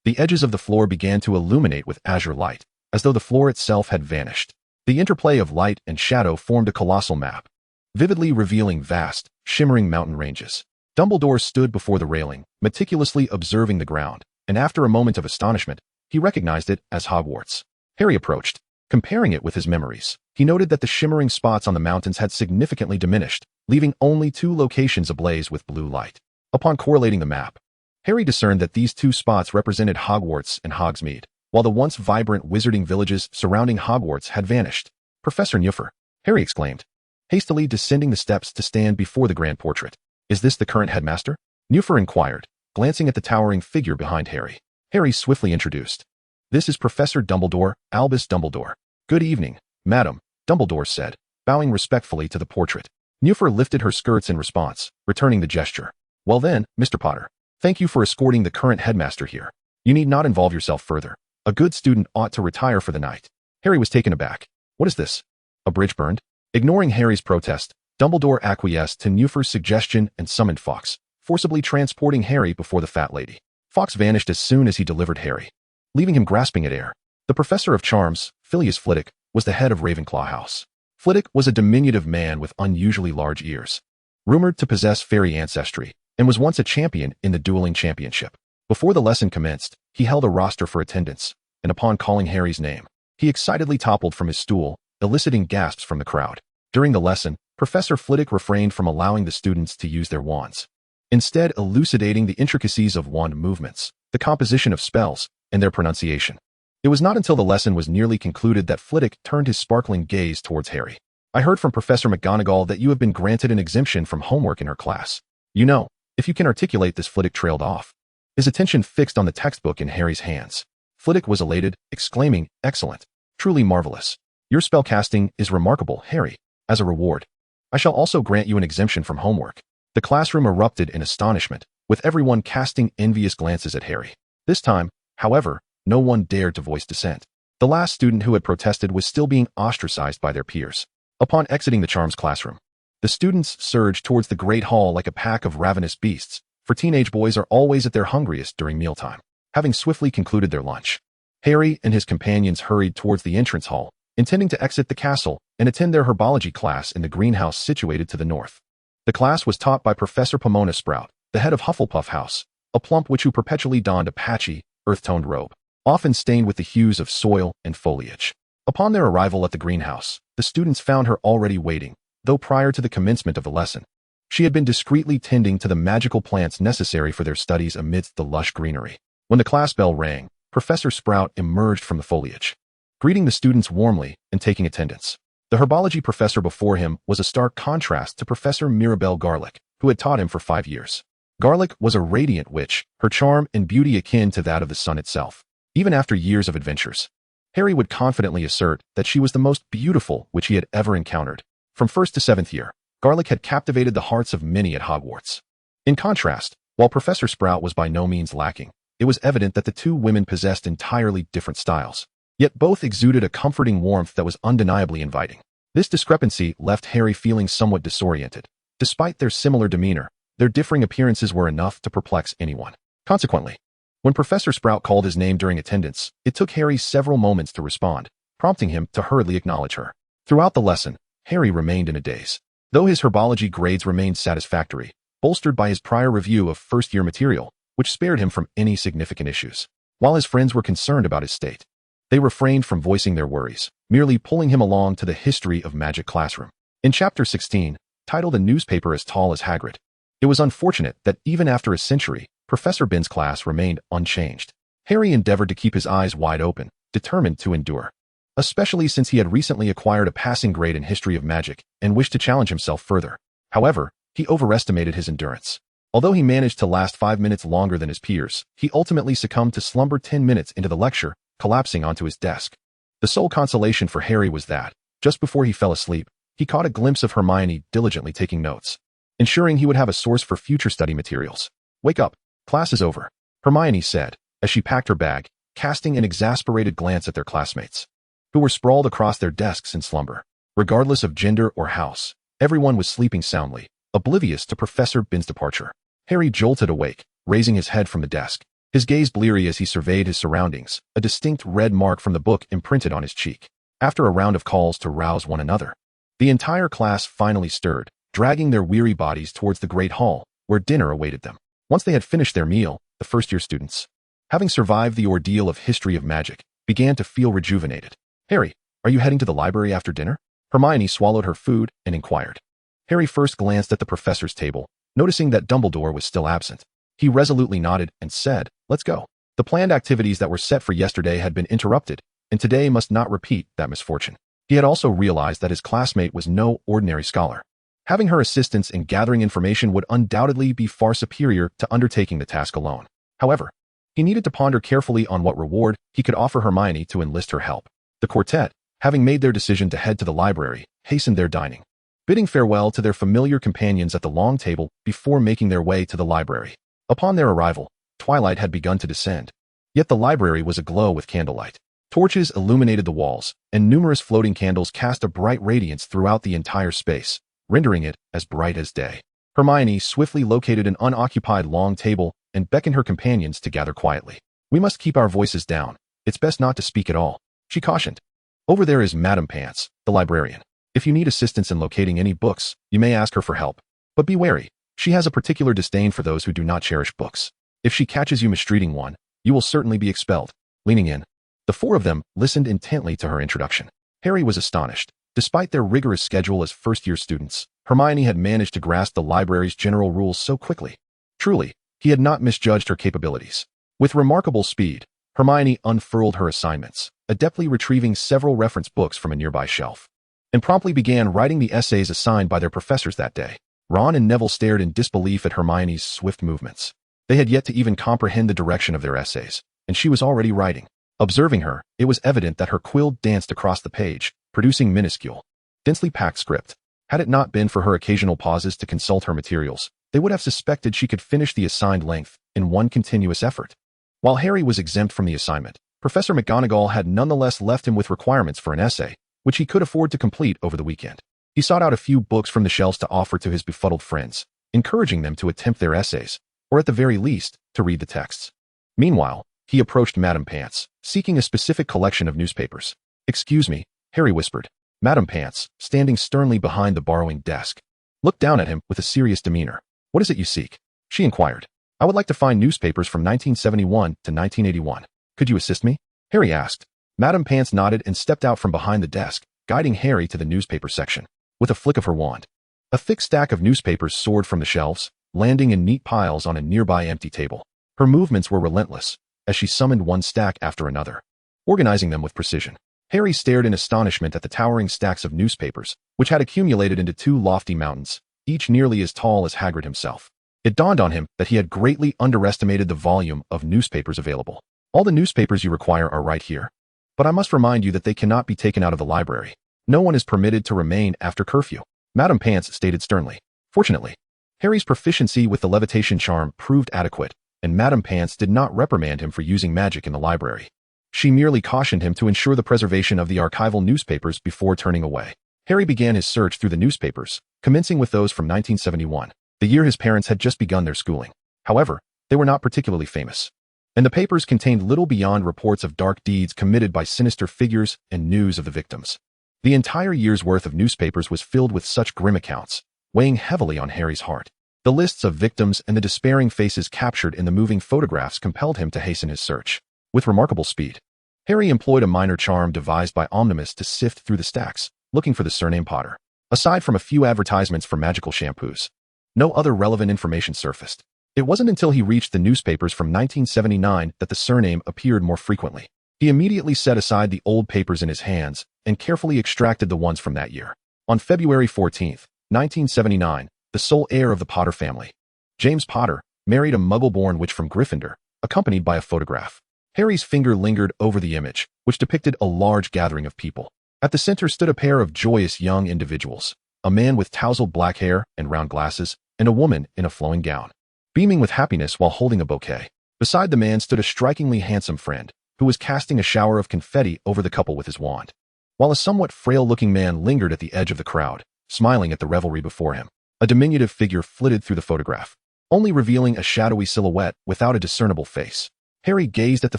The edges of the floor began to illuminate with azure light, as though the floor itself had vanished. The interplay of light and shadow formed a colossal map, vividly revealing vast, shimmering mountain ranges. Dumbledore stood before the railing, meticulously observing the ground, and after a moment of astonishment, he recognized it as Hogwarts. Harry approached, comparing it with his memories. He noted that the shimmering spots on the mountains had significantly diminished, leaving only 2 locations ablaze with blue light. Upon correlating the map, Harry discerned that these 2 spots represented Hogwarts and Hogsmeade, while the once vibrant wizarding villages surrounding Hogwarts had vanished. Professor Newfer, Harry exclaimed, hastily descending the steps to stand before the grand portrait. Is this the current headmaster? Newfer inquired, glancing at the towering figure behind Harry. Harry swiftly introduced. This is Professor Dumbledore, Albus Dumbledore. Good evening, madam, Dumbledore said, bowing respectfully to the portrait. Newfer lifted her skirts in response, returning the gesture. Well then, Mr. Potter, thank you for escorting the current headmaster here. You need not involve yourself further. A good student ought to retire for the night. Harry was taken aback. What is this? A bridge burned? Ignoring Harry's protest, Dumbledore acquiesced to Newfer's suggestion and summoned Fawkes, forcibly transporting Harry before the fat lady. Fawkes vanished as soon as he delivered Harry, leaving him grasping at air. The Professor of Charms, Phileas Flitwick, was the head of Ravenclaw House. Flitwick was a diminutive man with unusually large ears, rumored to possess fairy ancestry, and was once a champion in the dueling championship. Before the lesson commenced, he held a roster for attendance, and upon calling Harry's name, he excitedly toppled from his stool, eliciting gasps from the crowd. During the lesson, Professor Flitwick refrained from allowing the students to use their wands, instead elucidating the intricacies of wand movements, the composition of spells, and their pronunciation. It was not until the lesson was nearly concluded that Flitwick turned his sparkling gaze towards Harry. "I heard from Professor McGonagall that you have been granted an exemption from homework in her class. You know, if you can articulate this." Flitwick trailed off, his attention fixed on the textbook in Harry's hands. Flitwick was elated, exclaiming, "Excellent. Truly marvelous. Your spellcasting is remarkable, Harry. As a reward, I shall also grant you an exemption from homework." The classroom erupted in astonishment, with everyone casting envious glances at Harry. This time, however, no one dared to voice dissent. The last student who had protested was still being ostracized by their peers. Upon exiting the charms classroom, the students surged towards the great hall like a pack of ravenous beasts, for teenage boys are always at their hungriest during mealtime. Having swiftly concluded their lunch, Harry and his companions hurried towards the entrance hall, intending to exit the castle and attend their herbology class in the greenhouse situated to the north. The class was taught by Professor Pomona Sprout, the head of Hufflepuff House, a plump witch who perpetually donned a patchy, earth-toned robe, often stained with the hues of soil and foliage. Upon their arrival at the greenhouse, the students found her already waiting, though prior to the commencement of the lesson, she had been discreetly tending to the magical plants necessary for their studies amidst the lush greenery. When the class bell rang, Professor Sprout emerged from the foliage, greeting the students warmly and taking attendance. The herbology professor before him was a stark contrast to Professor Mirabelle Garlick, who had taught him for 5 years. Garlick was a radiant witch, her charm and beauty akin to that of the sun itself. Even after years of adventures, Harry would confidently assert that she was the most beautiful witch he had ever encountered. From 1st to 7th year, Garlick had captivated the hearts of many at Hogwarts. In contrast, while Professor Sprout was by no means lacking, it was evident that the two women possessed entirely different styles. Yet both exuded a comforting warmth that was undeniably inviting. This discrepancy left Harry feeling somewhat disoriented. Despite their similar demeanor, their differing appearances were enough to perplex anyone. Consequently, when Professor Sprout called his name during attendance, it took Harry several moments to respond, prompting him to hurriedly acknowledge her. Throughout the lesson, Harry remained in a daze. Though his herbology grades remained satisfactory, bolstered by his prior review of first-year material, which spared him from any significant issues. While his friends were concerned about his state, they refrained from voicing their worries, merely pulling him along to the history of magic classroom. In Chapter 16, titled "A Newspaper as Tall as Hagrid," it was unfortunate that even after a century, Professor Binns' class remained unchanged. Harry endeavored to keep his eyes wide open, determined to endure, especially since he had recently acquired a passing grade in history of magic and wished to challenge himself further. However, he overestimated his endurance. Although he managed to last 5 minutes longer than his peers, he ultimately succumbed to slumber 10 minutes into the lecture, collapsing onto his desk. The sole consolation for Harry was that, just before he fell asleep, he caught a glimpse of Hermione diligently taking notes, ensuring he would have a source for future study materials. "Wake up. Class is over," Hermione said, as she packed her bag, casting an exasperated glance at their classmates, who were sprawled across their desks in slumber. Regardless of gender or house, everyone was sleeping soundly, oblivious to Professor Binns' departure. Harry jolted awake, raising his head from the desk, his gaze bleary as he surveyed his surroundings, a distinct red mark from the book imprinted on his cheek. After a round of calls to rouse one another, the entire class finally stirred, dragging their weary bodies towards the great hall, where dinner awaited them. Once they had finished their meal, the first-year students, having survived the ordeal of history of magic, began to feel rejuvenated. "Harry, are you heading to the library after dinner?" Hermione swallowed her food and inquired. Harry first glanced at the professor's table, noticing that Dumbledore was still absent. He resolutely nodded and said, "Let's go." The planned activities that were set for yesterday had been interrupted, and today must not repeat that misfortune. He had also realized that his classmate was no ordinary scholar. Having her assistance in gathering information would undoubtedly be far superior to undertaking the task alone. However, he needed to ponder carefully on what reward he could offer Hermione to enlist her help. The quartet, having made their decision to head to the library, hastened their dining, bidding farewell to their familiar companions at the long table before making their way to the library. Upon their arrival, twilight had begun to descend, yet the library was aglow with candlelight. Torches illuminated the walls, and numerous floating candles cast a bright radiance throughout the entire space, rendering it as bright as day. Hermione swiftly located an unoccupied long table and beckoned her companions to gather quietly. "We must keep our voices down. It's best not to speak at all," she cautioned. "Over there is Madame Pants, the librarian. If you need assistance in locating any books, you may ask her for help. But be wary. She has a particular disdain for those who do not cherish books. If she catches you mistreating one, you will certainly be expelled." Leaning in, the four of them listened intently to her introduction. Harry was astonished. Despite their rigorous schedule as first-year students, Hermione had managed to grasp the library's general rules so quickly. Truly, he had not misjudged her capabilities. With remarkable speed, Hermione unfurled her assignments, adeptly retrieving several reference books from a nearby shelf, and promptly began writing the essays assigned by their professors that day. Ron and Neville stared in disbelief at Hermione's swift movements. They had yet to even comprehend the direction of their essays, and she was already writing. Observing her, it was evident that her quill danced across the page, producing minuscule, densely packed script. Had it not been for her occasional pauses to consult her materials, they would have suspected she could finish the assigned length in one continuous effort. While Harry was exempt from the assignment, Professor McGonagall had nonetheless left him with requirements for an essay, which he could afford to complete over the weekend. He sought out a few books from the shelves to offer to his befuddled friends, encouraging them to attempt their essays, or at the very least, to read the texts. Meanwhile, he approached Madame Pants, seeking a specific collection of newspapers. "Excuse me," Harry whispered. Madame Pants, standing sternly behind the borrowing desk, looked down at him with a serious demeanor. "What is it you seek?" she inquired. "I would like to find newspapers from 1971 to 1981. Could you assist me?" Harry asked. Madame Pants nodded and stepped out from behind the desk, guiding Harry to the newspaper section. With a flick of her wand, a thick stack of newspapers soared from the shelves, landing in neat piles on a nearby empty table. Her movements were relentless, as she summoned one stack after another, organizing them with precision. Harry stared in astonishment at the towering stacks of newspapers, which had accumulated into two lofty mountains, each nearly as tall as Hagrid himself. It dawned on him that he had greatly underestimated the volume of newspapers available. "All the newspapers you require are right here. But I must remind you that they cannot be taken out of the library. No one is permitted to remain after curfew," Madame Pants stated sternly. Fortunately, Harry's proficiency with the levitation charm proved adequate, and Madame Pants did not reprimand him for using magic in the library. She merely cautioned him to ensure the preservation of the archival newspapers before turning away. Harry began his search through the newspapers, commencing with those from 1971, the year his parents had just begun their schooling. However, they were not particularly famous, and the papers contained little beyond reports of dark deeds committed by sinister figures and news of the victims. The entire year's worth of newspapers was filled with such grim accounts, weighing heavily on Harry's heart. The lists of victims and the despairing faces captured in the moving photographs compelled him to hasten his search. With remarkable speed, Harry employed a minor charm devised by Omnimus to sift through the stacks, looking for the surname Potter. Aside from a few advertisements for magical shampoos, no other relevant information surfaced. It wasn't until he reached the newspapers from 1979 that the surname appeared more frequently. He immediately set aside the old papers in his hands and carefully extracted the ones from that year. On February 14, 1979, the sole heir of the Potter family, James Potter, married a Muggle-born witch from Gryffindor, accompanied by a photograph. Harry's finger lingered over the image, which depicted a large gathering of people. At the center stood a pair of joyous young individuals, a man with tousled black hair and round glasses, and a woman in a flowing gown, beaming with happiness while holding a bouquet. Beside the man stood a strikingly handsome friend, who was casting a shower of confetti over the couple with his wand, while a somewhat frail-looking man lingered at the edge of the crowd, smiling at the revelry before him. A diminutive figure flitted through the photograph, only revealing a shadowy silhouette without a discernible face. Harry gazed at the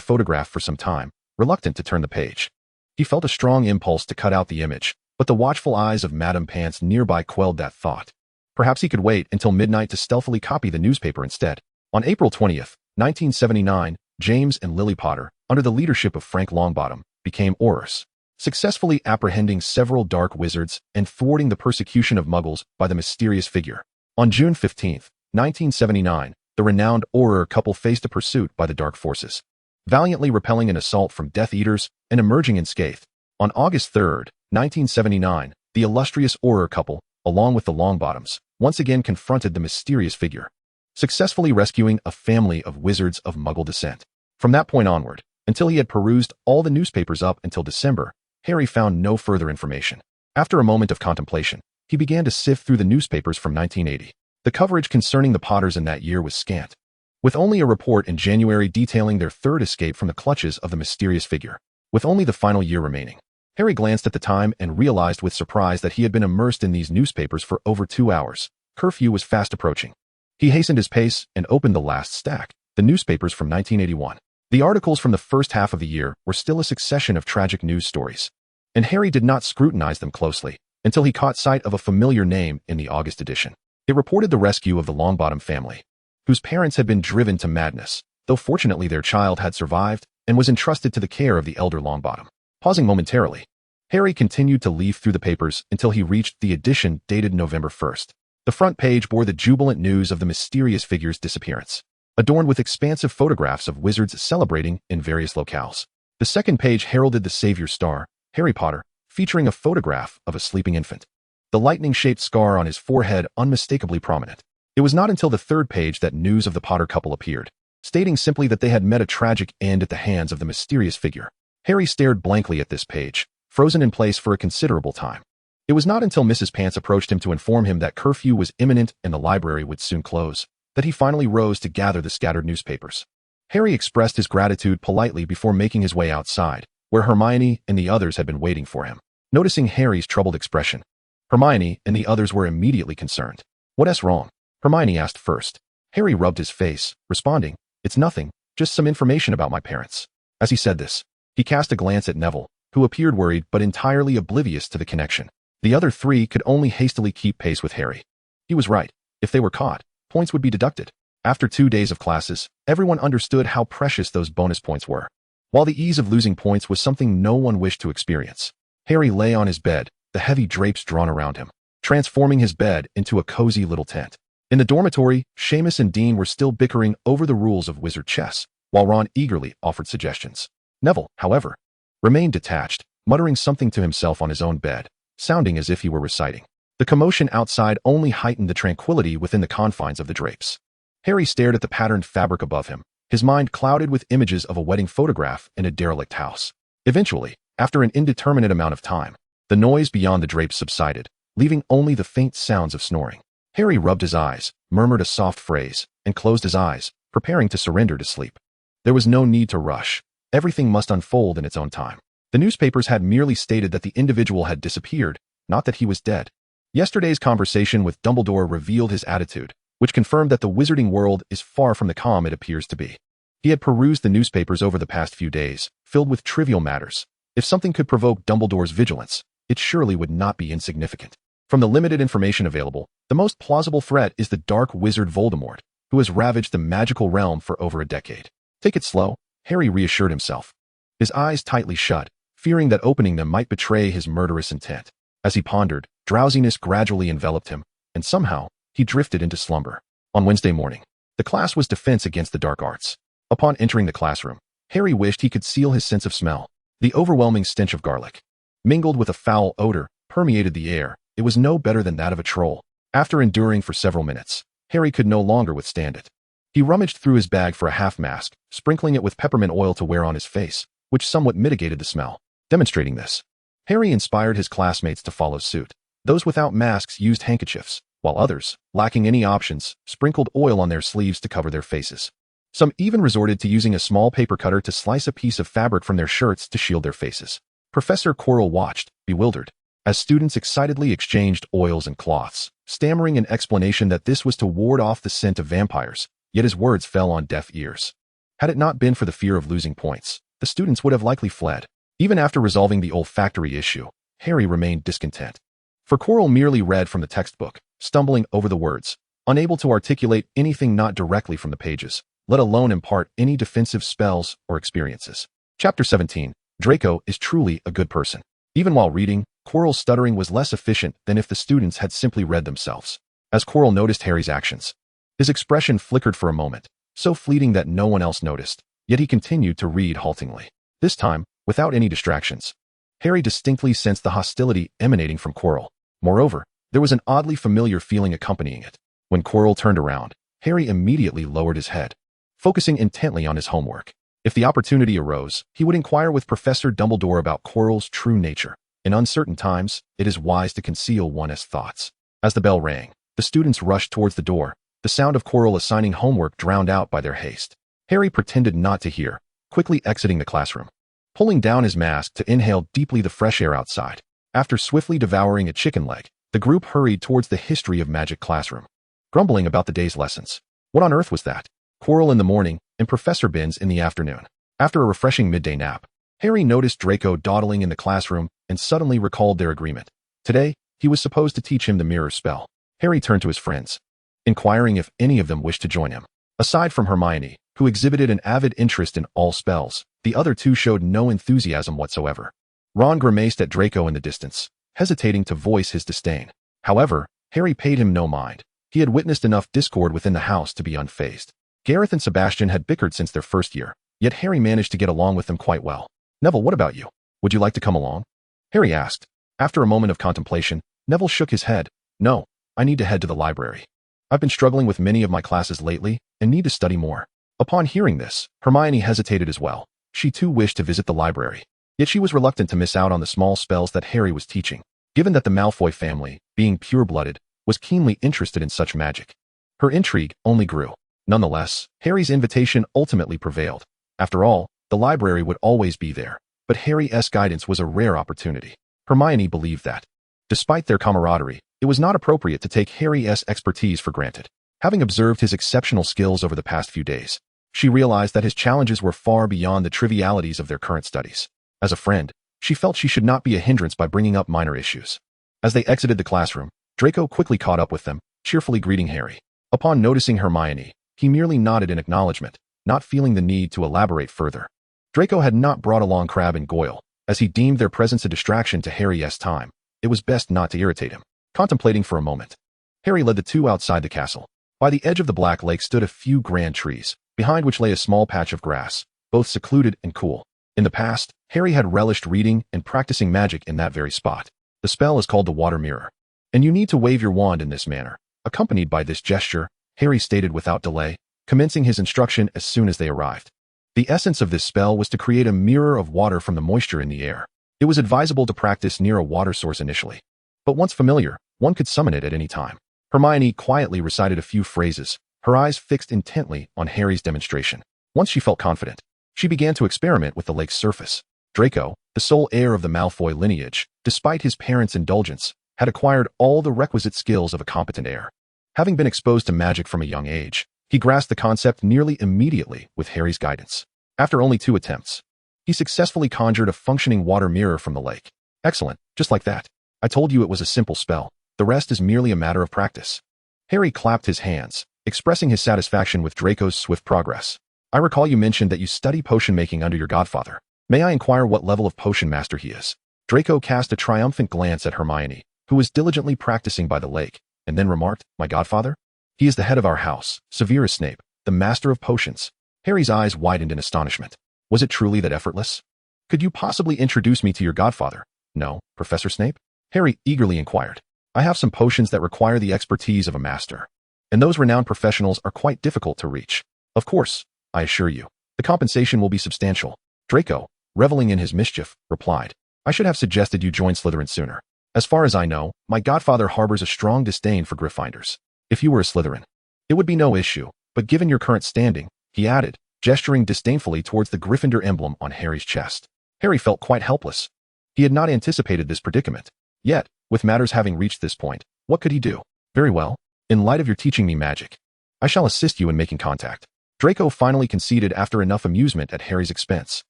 photograph for some time, reluctant to turn the page. He felt a strong impulse to cut out the image, but the watchful eyes of Madame Pants nearby quelled that thought. Perhaps he could wait until midnight to stealthily copy the newspaper instead. On April 20th, 1979, James and Lily Potter, under the leadership of Frank Longbottom, became Aurors, successfully apprehending several dark wizards and thwarting the persecution of Muggles by the mysterious figure. On June 15th, 1979, the renowned Auror couple faced a pursuit by the dark forces, valiantly repelling an assault from Death Eaters and emerging unscathed. On August 3rd, 1979, the illustrious Auror couple, along with the Longbottoms, once again confronted the mysterious figure, successfully rescuing a family of wizards of Muggle descent. From that point onward, until he had perused all the newspapers up until December, Harry found no further information. After a moment of contemplation, he began to sift through the newspapers from 1980. The coverage concerning the Potters in that year was scant, with only a report in January detailing their third escape from the clutches of the mysterious figure. With only the final year remaining, Harry glanced at the time and realized with surprise that he had been immersed in these newspapers for over 2 hours. Curfew was fast approaching. He hastened his pace and opened the last stack, the newspapers from 1981. The articles from the first half of the year were still a succession of tragic news stories, and Harry did not scrutinize them closely until he caught sight of a familiar name in the August edition. It reported the rescue of the Longbottom family, whose parents had been driven to madness, though fortunately their child had survived and was entrusted to the care of the elder Longbottom. Pausing momentarily, Harry continued to leaf through the papers until he reached the edition dated November 1st. The front page bore the jubilant news of the mysterious figure's disappearance. adorned with expansive photographs of wizards celebrating in various locales. The second page heralded the Savior's Star, Harry Potter, featuring a photograph of a sleeping infant. The lightning-shaped scar on his forehead unmistakably prominent. It was not until the third page that news of the Potter couple appeared, stating simply that they had met a tragic end at the hands of the mysterious figure. Harry stared blankly at this page, frozen in place for a considerable time. It was not until Mrs. Pants approached him to inform him that curfew was imminent and the library would soon close, that he finally rose to gather the scattered newspapers. Harry expressed his gratitude politely before making his way outside, where Hermione and the others had been waiting for him. Noticing Harry's troubled expression, Hermione and the others were immediately concerned. "What's wrong?" Hermione asked first. Harry rubbed his face, responding, "It's nothing, just some information about my parents." As he said this, he cast a glance at Neville, who appeared worried but entirely oblivious to the connection. The other three could only hastily keep pace with Harry. He was right. If they were caught, points would be deducted. After 2 days of classes, everyone understood how precious those bonus points were. While the ease of losing points was something no one wished to experience, Harry lay on his bed, the heavy drapes drawn around him, transforming his bed into a cozy little tent. In the dormitory, Seamus and Dean were still bickering over the rules of wizard chess, while Ron eagerly offered suggestions. Neville, however, remained detached, muttering something to himself on his own bed, sounding as if he were reciting. The commotion outside only heightened the tranquility within the confines of the drapes. Harry stared at the patterned fabric above him, his mind clouded with images of a wedding photograph in a derelict house. Eventually, after an indeterminate amount of time, the noise beyond the drapes subsided, leaving only the faint sounds of snoring. Harry rubbed his eyes, murmured a soft phrase, and closed his eyes, preparing to surrender to sleep. There was no need to rush. Everything must unfold in its own time. The newspapers had merely stated that the individual had disappeared, not that he was dead. Yesterday's conversation with Dumbledore revealed his attitude, which confirmed that the wizarding world is far from the calm it appears to be. He had perused the newspapers over the past few days, filled with trivial matters. If something could provoke Dumbledore's vigilance, it surely would not be insignificant. From the limited information available, the most plausible threat is the dark wizard Voldemort, who has ravaged the magical realm for over a decade. Take it slow, Harry reassured himself. His eyes tightly shut, fearing that opening them might betray his murderous intent. As he pondered, drowsiness gradually enveloped him, and somehow, he drifted into slumber. On Wednesday morning, the class was Defense Against the Dark Arts. Upon entering the classroom, Harry wished he could seal his sense of smell. The overwhelming stench of garlic, mingled with a foul odor, permeated the air. It was no better than that of a troll. After enduring for several minutes, Harry could no longer withstand it. He rummaged through his bag for a half mask, sprinkling it with peppermint oil to wear on his face, which somewhat mitigated the smell. Demonstrating this, Harry inspired his classmates to follow suit. Those without masks used handkerchiefs, while others, lacking any options, sprinkled oil on their sleeves to cover their faces. Some even resorted to using a small paper cutter to slice a piece of fabric from their shirts to shield their faces. Professor Quirrell watched, bewildered, as students excitedly exchanged oils and cloths, stammering an explanation that this was to ward off the scent of vampires, yet his words fell on deaf ears. Had it not been for the fear of losing points, the students would have likely fled. Even after resolving the olfactory issue, Harry remained discontent. For Quirrell merely read from the textbook, stumbling over the words, unable to articulate anything not directly from the pages, let alone impart any defensive spells or experiences. Chapter 17. Draco is truly a good person. Even while reading, Quirrell's stuttering was less efficient than if the students had simply read themselves. As Quirrell noticed Harry's actions, his expression flickered for a moment, so fleeting that no one else noticed, yet he continued to read haltingly. This time, without any distractions. Harry distinctly sensed the hostility emanating from Quirrell. Moreover, there was an oddly familiar feeling accompanying it. When Quirrell turned around, Harry immediately lowered his head, focusing intently on his homework. If the opportunity arose, he would inquire with Professor Dumbledore about Quirrell's true nature. In uncertain times, it is wise to conceal one's thoughts. As the bell rang, the students rushed towards the door, the sound of Quirrell assigning homework drowned out by their haste. Harry pretended not to hear, quickly exiting the classroom. Pulling down his mask to inhale deeply the fresh air outside. After swiftly devouring a chicken leg, the group hurried towards the History of Magic classroom, grumbling about the day's lessons. What on earth was that? Quirrell in the morning, and Professor Binns in the afternoon. After a refreshing midday nap, Harry noticed Draco dawdling in the classroom and suddenly recalled their agreement. Today, he was supposed to teach him the mirror spell. Harry turned to his friends, inquiring if any of them wished to join him. Aside from Hermione, who exhibited an avid interest in all spells, the other two showed no enthusiasm whatsoever. Ron grimaced at Draco in the distance, hesitating to voice his disdain. However, Harry paid him no mind. He had witnessed enough discord within the house to be unfazed. Gareth and Sebastian had bickered since their first year, yet Harry managed to get along with them quite well. Neville, what about you? Would you like to come along? Harry asked. After a moment of contemplation, Neville shook his head. No, I need to head to the library. I've been struggling with many of my classes lately and need to study more. Upon hearing this, Hermione hesitated as well. She too wished to visit the library. Yet she was reluctant to miss out on the small spells that Harry was teaching, given that the Malfoy family, being pure-blooded, was keenly interested in such magic. Her intrigue only grew. Nonetheless, Harry's invitation ultimately prevailed. After all, the library would always be there, but Harry's guidance was a rare opportunity. Hermione believed that. Despite their camaraderie, it was not appropriate to take Harry's expertise for granted. Having observed his exceptional skills over the past few days, she realized that his challenges were far beyond the trivialities of their current studies. As a friend, she felt she should not be a hindrance by bringing up minor issues. As they exited the classroom, Draco quickly caught up with them, cheerfully greeting Harry. Upon noticing Hermione, he merely nodded in acknowledgement, not feeling the need to elaborate further. Draco had not brought along Crabbe and Goyle, as he deemed their presence a distraction to Harry's time. It was best not to irritate him. Contemplating for a moment, Harry led the two outside the castle. By the edge of the Black Lake stood a few grand trees, behind which lay a small patch of grass, both secluded and cool. In the past, Harry had relished reading and practicing magic in that very spot. The spell is called the Water Mirror, and you need to wave your wand in this manner. Accompanied by this gesture, Harry stated without delay, commencing his instruction as soon as they arrived. The essence of this spell was to create a mirror of water from the moisture in the air. It was advisable to practice near a water source initially, but once familiar, one could summon it at any time. Hermione quietly recited a few phrases, her eyes fixed intently on Harry's demonstration. Once she felt confident, she began to experiment with the lake's surface. Draco, the sole heir of the Malfoy lineage, despite his parents' indulgence, had acquired all the requisite skills of a competent heir. Having been exposed to magic from a young age, he grasped the concept nearly immediately with Harry's guidance. After only 2 attempts, he successfully conjured a functioning water mirror from the lake. Excellent, just like that. I told you it was a simple spell. The rest is merely a matter of practice. Harry clapped his hands, expressing his satisfaction with Draco's swift progress. I recall you mentioned that you study potion making under your godfather. May I inquire what level of potion master he is? Draco cast a triumphant glance at Hermione, who was diligently practicing by the lake, and then remarked, My godfather? He is the head of our house, Severus Snape, the master of potions. Harry's eyes widened in astonishment. Was it truly that effortless? Could you possibly introduce me to your godfather? No, Professor Snape? Harry eagerly inquired. I have some potions that require the expertise of a master, and those renowned professionals are quite difficult to reach. Of course, I assure you, the compensation will be substantial. Draco, reveling in his mischief, replied, I should have suggested you join Slytherin sooner. As far as I know, my godfather harbors a strong disdain for Gryffindors. If you were a Slytherin, it would be no issue, but given your current standing, he added, gesturing disdainfully towards the Gryffindor emblem on Harry's chest. Harry felt quite helpless. He had not anticipated this predicament. Yet, with matters having reached this point, what could he do? Very well. In light of your teaching me magic, I shall assist you in making contact. Draco finally conceded after enough amusement at Harry's expense.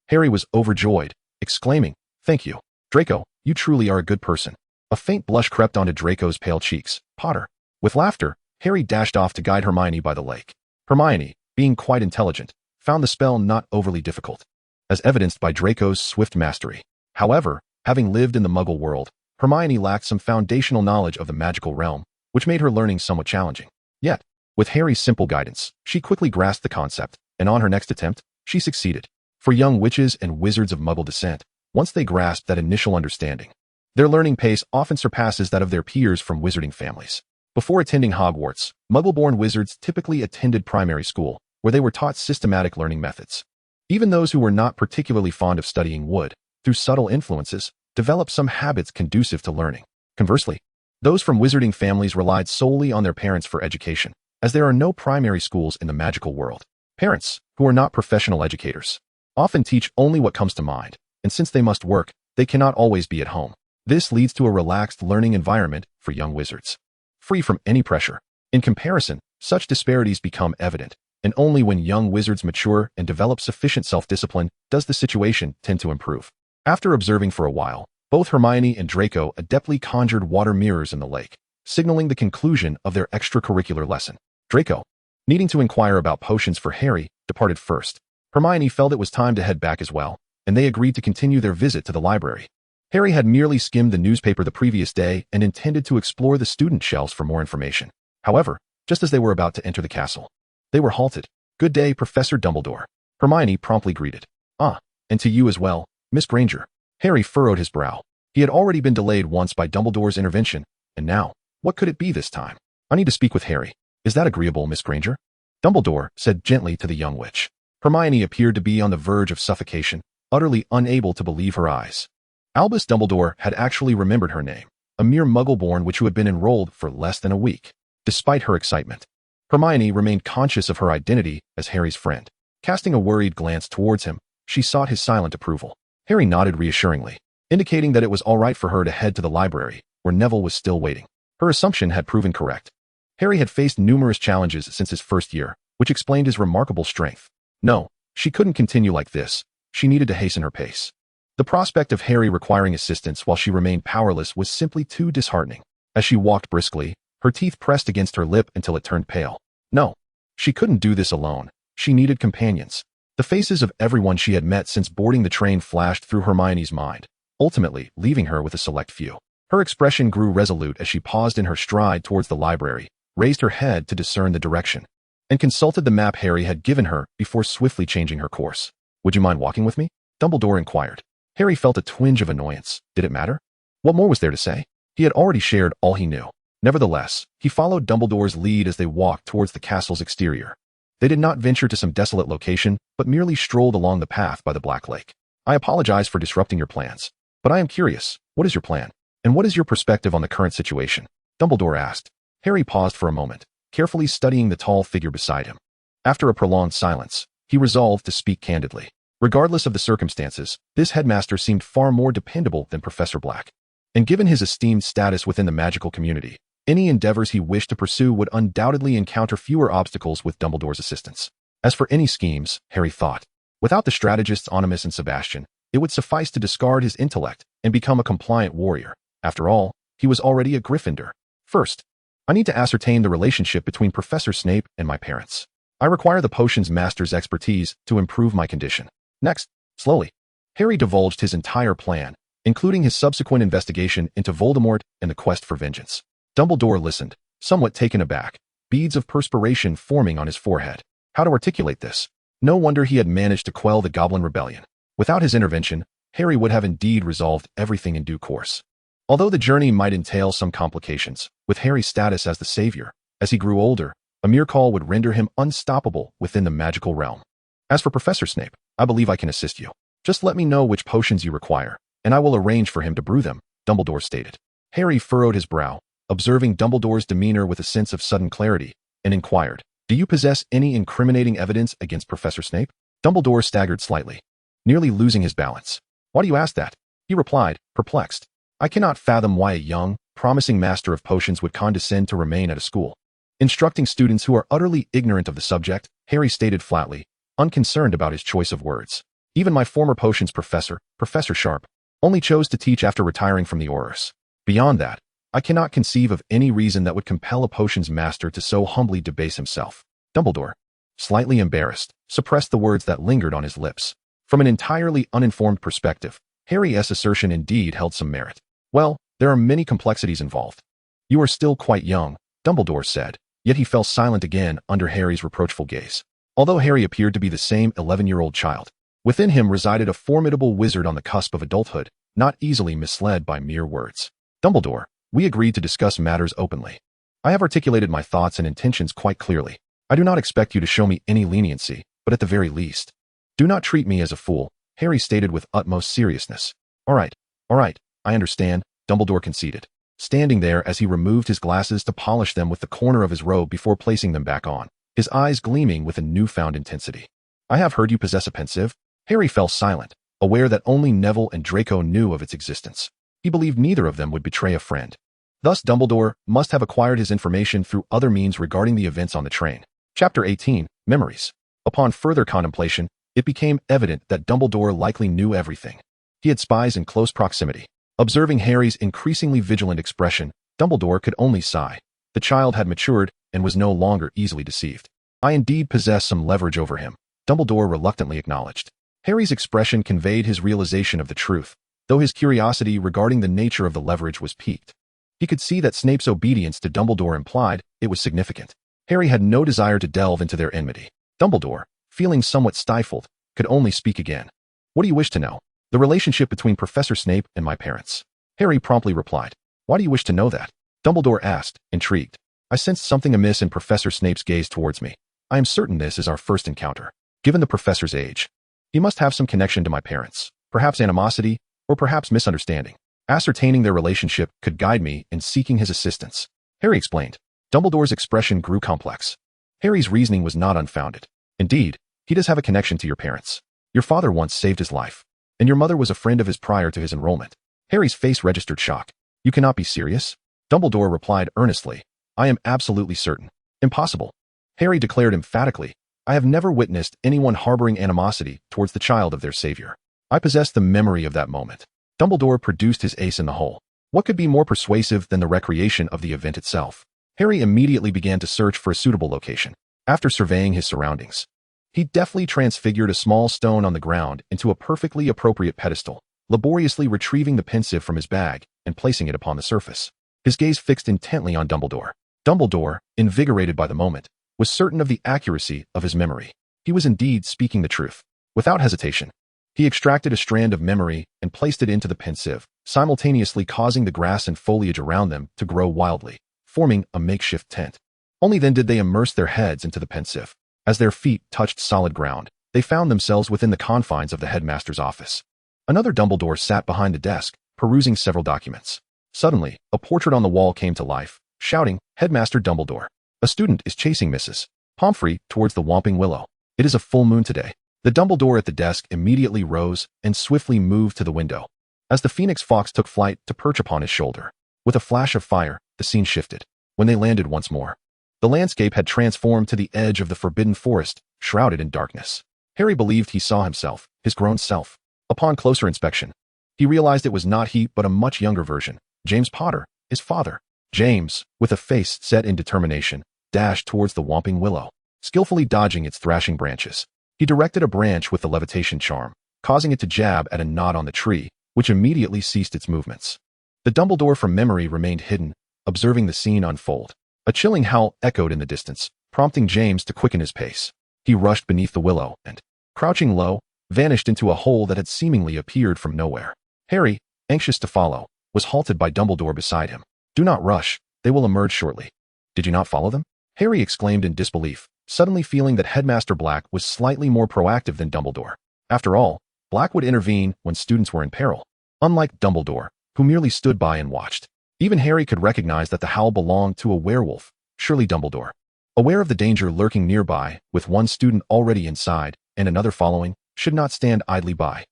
Harry was overjoyed, exclaiming, Thank you. Draco, you truly are a good person. A faint blush crept onto Draco's pale cheeks. Potter. With laughter, Harry dashed off to guide Hermione by the lake. Hermione, being quite intelligent, found the spell not overly difficult, as evidenced by Draco's swift mastery. However, having lived in the Muggle world, Hermione lacked some foundational knowledge of the magical realm, which made her learning somewhat challenging. Yet, with Harry's simple guidance, she quickly grasped the concept, and on her next attempt, she succeeded. For young witches and wizards of Muggle descent, once they grasp that initial understanding, their learning pace often surpasses that of their peers from wizarding families. Before attending Hogwarts, Muggle-born wizards typically attended primary school, where they were taught systematic learning methods. Even those who were not particularly fond of studying would, through subtle influences, develop some habits conducive to learning. Conversely, those from wizarding families relied solely on their parents for education, as there are no primary schools in the magical world. Parents, who are not professional educators, often teach only what comes to mind, and since they must work, they cannot always be at home. This leads to a relaxed learning environment for young wizards, free from any pressure. In comparison, such disparities become evident, and only when young wizards mature and develop sufficient self-discipline does the situation tend to improve. After observing for a while, both Hermione and Draco adeptly conjured water mirrors in the lake, signaling the conclusion of their extracurricular lesson. Draco, needing to inquire about potions for Harry, departed first. Hermione felt it was time to head back as well, and they agreed to continue their visit to the library. Harry had merely skimmed the newspaper the previous day and intended to explore the student shelves for more information. However, just as they were about to enter the castle, they were halted. "Good day, Professor Dumbledore," Hermione promptly greeted. "Ah, and to you as well, Miss Granger." Harry furrowed his brow. He had already been delayed once by Dumbledore's intervention, and now, what could it be this time? "I need to speak with Harry. Is that agreeable, Miss Granger?" Dumbledore said gently to the young witch. Hermione appeared to be on the verge of suffocation, utterly unable to believe her eyes. Albus Dumbledore had actually remembered her name, a mere muggle-born witch who had been enrolled for less than a week. Despite her excitement, Hermione remained conscious of her identity as Harry's friend. Casting a worried glance towards him, she sought his silent approval. Harry nodded reassuringly, indicating that it was all right for her to head to the library, where Neville was still waiting. Her assumption had proven correct. Harry had faced numerous challenges since his first year, which explained his remarkable strength. No, she couldn't continue like this. She needed to hasten her pace. The prospect of Harry requiring assistance while she remained powerless was simply too disheartening. As she walked briskly, her teeth pressed against her lip until it turned pale. No, she couldn't do this alone. She needed companions. The faces of everyone she had met since boarding the train flashed through Hermione's mind, ultimately leaving her with a select few. Her expression grew resolute as she paused in her stride towards the library, raised her head to discern the direction, and consulted the map Harry had given her before swiftly changing her course. "Would you mind walking with me?" Dumbledore inquired. Harry felt a twinge of annoyance. Did it matter? What more was there to say? He had already shared all he knew. Nevertheless, he followed Dumbledore's lead as they walked towards the castle's exterior. They did not venture to some desolate location, but merely strolled along the path by the Black Lake. "I apologize for disrupting your plans, but I am curious, what is your plan? And what is your perspective on the current situation?" Dumbledore asked. Harry paused for a moment, carefully studying the tall figure beside him. After a prolonged silence, he resolved to speak candidly. Regardless of the circumstances, this headmaster seemed far more dependable than Professor Black. And given his esteemed status within the magical community, any endeavors he wished to pursue would undoubtedly encounter fewer obstacles with Dumbledore's assistance. As for any schemes, Harry thought, without the strategists Onimus and Sebastian, it would suffice to discard his intellect and become a compliant warrior. After all, he was already a Gryffindor. First, I need to ascertain the relationship between Professor Snape and my parents. I require the potions master's expertise to improve my condition. Next, slowly, Harry divulged his entire plan, including his subsequent investigation into Voldemort and the quest for vengeance. Dumbledore listened, somewhat taken aback, beads of perspiration forming on his forehead. How to articulate this? No wonder he had managed to quell the Goblin Rebellion. Without his intervention, Harry would have indeed resolved everything in due course. Although the journey might entail some complications, with Harry's status as the savior, as he grew older, a mere call would render him unstoppable within the magical realm. As for Professor Snape, I believe I can assist you. Just let me know which potions you require, and I will arrange for him to brew them, Dumbledore stated. Harry furrowed his brow, observing Dumbledore's demeanor with a sense of sudden clarity, and inquired, "Do you possess any incriminating evidence against Professor Snape?" Dumbledore staggered slightly, nearly losing his balance. "Why do you ask that?" He replied, perplexed. "I cannot fathom why a young, promising master of potions would condescend to remain at a school instructing students who are utterly ignorant of the subject," Harry stated flatly, unconcerned about his choice of words. "Even my former potions professor, Professor Sharp, only chose to teach after retiring from the Aurors. Beyond that, I cannot conceive of any reason that would compel a potions master to so humbly debase himself." Dumbledore, slightly embarrassed, suppressed the words that lingered on his lips. From an entirely uninformed perspective, Harry's assertion indeed held some merit. "Well, there are many complexities involved. You are still quite young," Dumbledore said, yet he fell silent again under Harry's reproachful gaze. Although Harry appeared to be the same 11-year-old child, within him resided a formidable wizard on the cusp of adulthood, not easily misled by mere words. "Dumbledore, we agreed to discuss matters openly. I have articulated my thoughts and intentions quite clearly. I do not expect you to show me any leniency, but at the very least, do not treat me as a fool," Harry stated with utmost seriousness. All right, I understand," Dumbledore conceded, standing there as he removed his glasses to polish them with the corner of his robe before placing them back on, his eyes gleaming with a newfound intensity. "I have heard you possess a pensive." Harry fell silent, aware that only Neville and Draco knew of its existence. He believed neither of them would betray a friend. Thus Dumbledore must have acquired his information through other means regarding the events on the train. Chapter 18, Memories. Upon further contemplation, it became evident that Dumbledore likely knew everything. He had spies in close proximity. Observing Harry's increasingly vigilant expression, Dumbledore could only sigh. The child had matured and was no longer easily deceived. "I indeed possess some leverage over him," Dumbledore reluctantly acknowledged. Harry's expression conveyed his realization of the truth, though his curiosity regarding the nature of the leverage was piqued. He could see that Snape's obedience to Dumbledore implied it was significant. Harry had no desire to delve into their enmity. Dumbledore, feeling somewhat stifled, could only speak again. What do you wish to know? The relationship between Professor Snape and my parents. Harry promptly replied. Why do you wish to know that? Dumbledore asked, intrigued. I sensed something amiss in Professor Snape's gaze towards me. I am certain this is our first encounter. Given the professor's age, he must have some connection to my parents, perhaps animosity, or perhaps misunderstanding. Ascertaining their relationship could guide me in seeking his assistance. Harry explained. Dumbledore's expression grew complex. Harry's reasoning was not unfounded. Indeed, he does have a connection to your parents. Your father once saved his life, and your mother was a friend of his prior to his enrollment. Harry's face registered shock. You cannot be serious? Dumbledore replied earnestly. I am absolutely certain. Impossible. Harry declared emphatically. I have never witnessed anyone harboring animosity towards the child of their savior. I possess the memory of that moment. Dumbledore produced his ace in the hole. What could be more persuasive than the recreation of the event itself? Harry immediately began to search for a suitable location. After surveying his surroundings, he deftly transfigured a small stone on the ground into a perfectly appropriate pedestal, laboriously retrieving the pensieve from his bag and placing it upon the surface. His gaze fixed intently on Dumbledore. Dumbledore, invigorated by the moment, was certain of the accuracy of his memory. He was indeed speaking the truth. Without hesitation, he extracted a strand of memory and placed it into the pensieve, simultaneously causing the grass and foliage around them to grow wildly, forming a makeshift tent. Only then did they immerse their heads into the pensieve. As their feet touched solid ground, they found themselves within the confines of the headmaster's office. Another Dumbledore sat behind the desk, perusing several documents. Suddenly, a portrait on the wall came to life, shouting, Headmaster Dumbledore. A student is chasing Mrs. Pomfrey towards the Whomping Willow. It is a full moon today. The Dumbledore at the desk immediately rose and swiftly moved to the window. As the Phoenix Fox took flight to perch upon his shoulder, with a flash of fire, the scene shifted. When they landed once more, the landscape had transformed to the edge of the forbidden forest, shrouded in darkness. Harry believed he saw himself, his grown self. Upon closer inspection, he realized it was not he but a much younger version, James Potter, his father. James, with a face set in determination, dashed towards the Whomping Willow, skillfully dodging its thrashing branches. He directed a branch with the levitation charm, causing it to jab at a knot on the tree, which immediately ceased its movements. The Dumbledore from memory remained hidden, observing the scene unfold. A chilling howl echoed in the distance, prompting James to quicken his pace. He rushed beneath the willow and, crouching low, vanished into a hole that had seemingly appeared from nowhere. Harry, anxious to follow, was halted by Dumbledore beside him. Do not rush, they will emerge shortly. Did you not follow them? Harry exclaimed in disbelief, suddenly feeling that Headmaster Black was slightly more proactive than Dumbledore. After all, Black would intervene when students were in peril, unlike Dumbledore, who merely stood by and watched. Even Harry could recognize that the howl belonged to a werewolf, surely Dumbledore. Aware of the danger lurking nearby, with one student already inside and another following, should not stand idly by.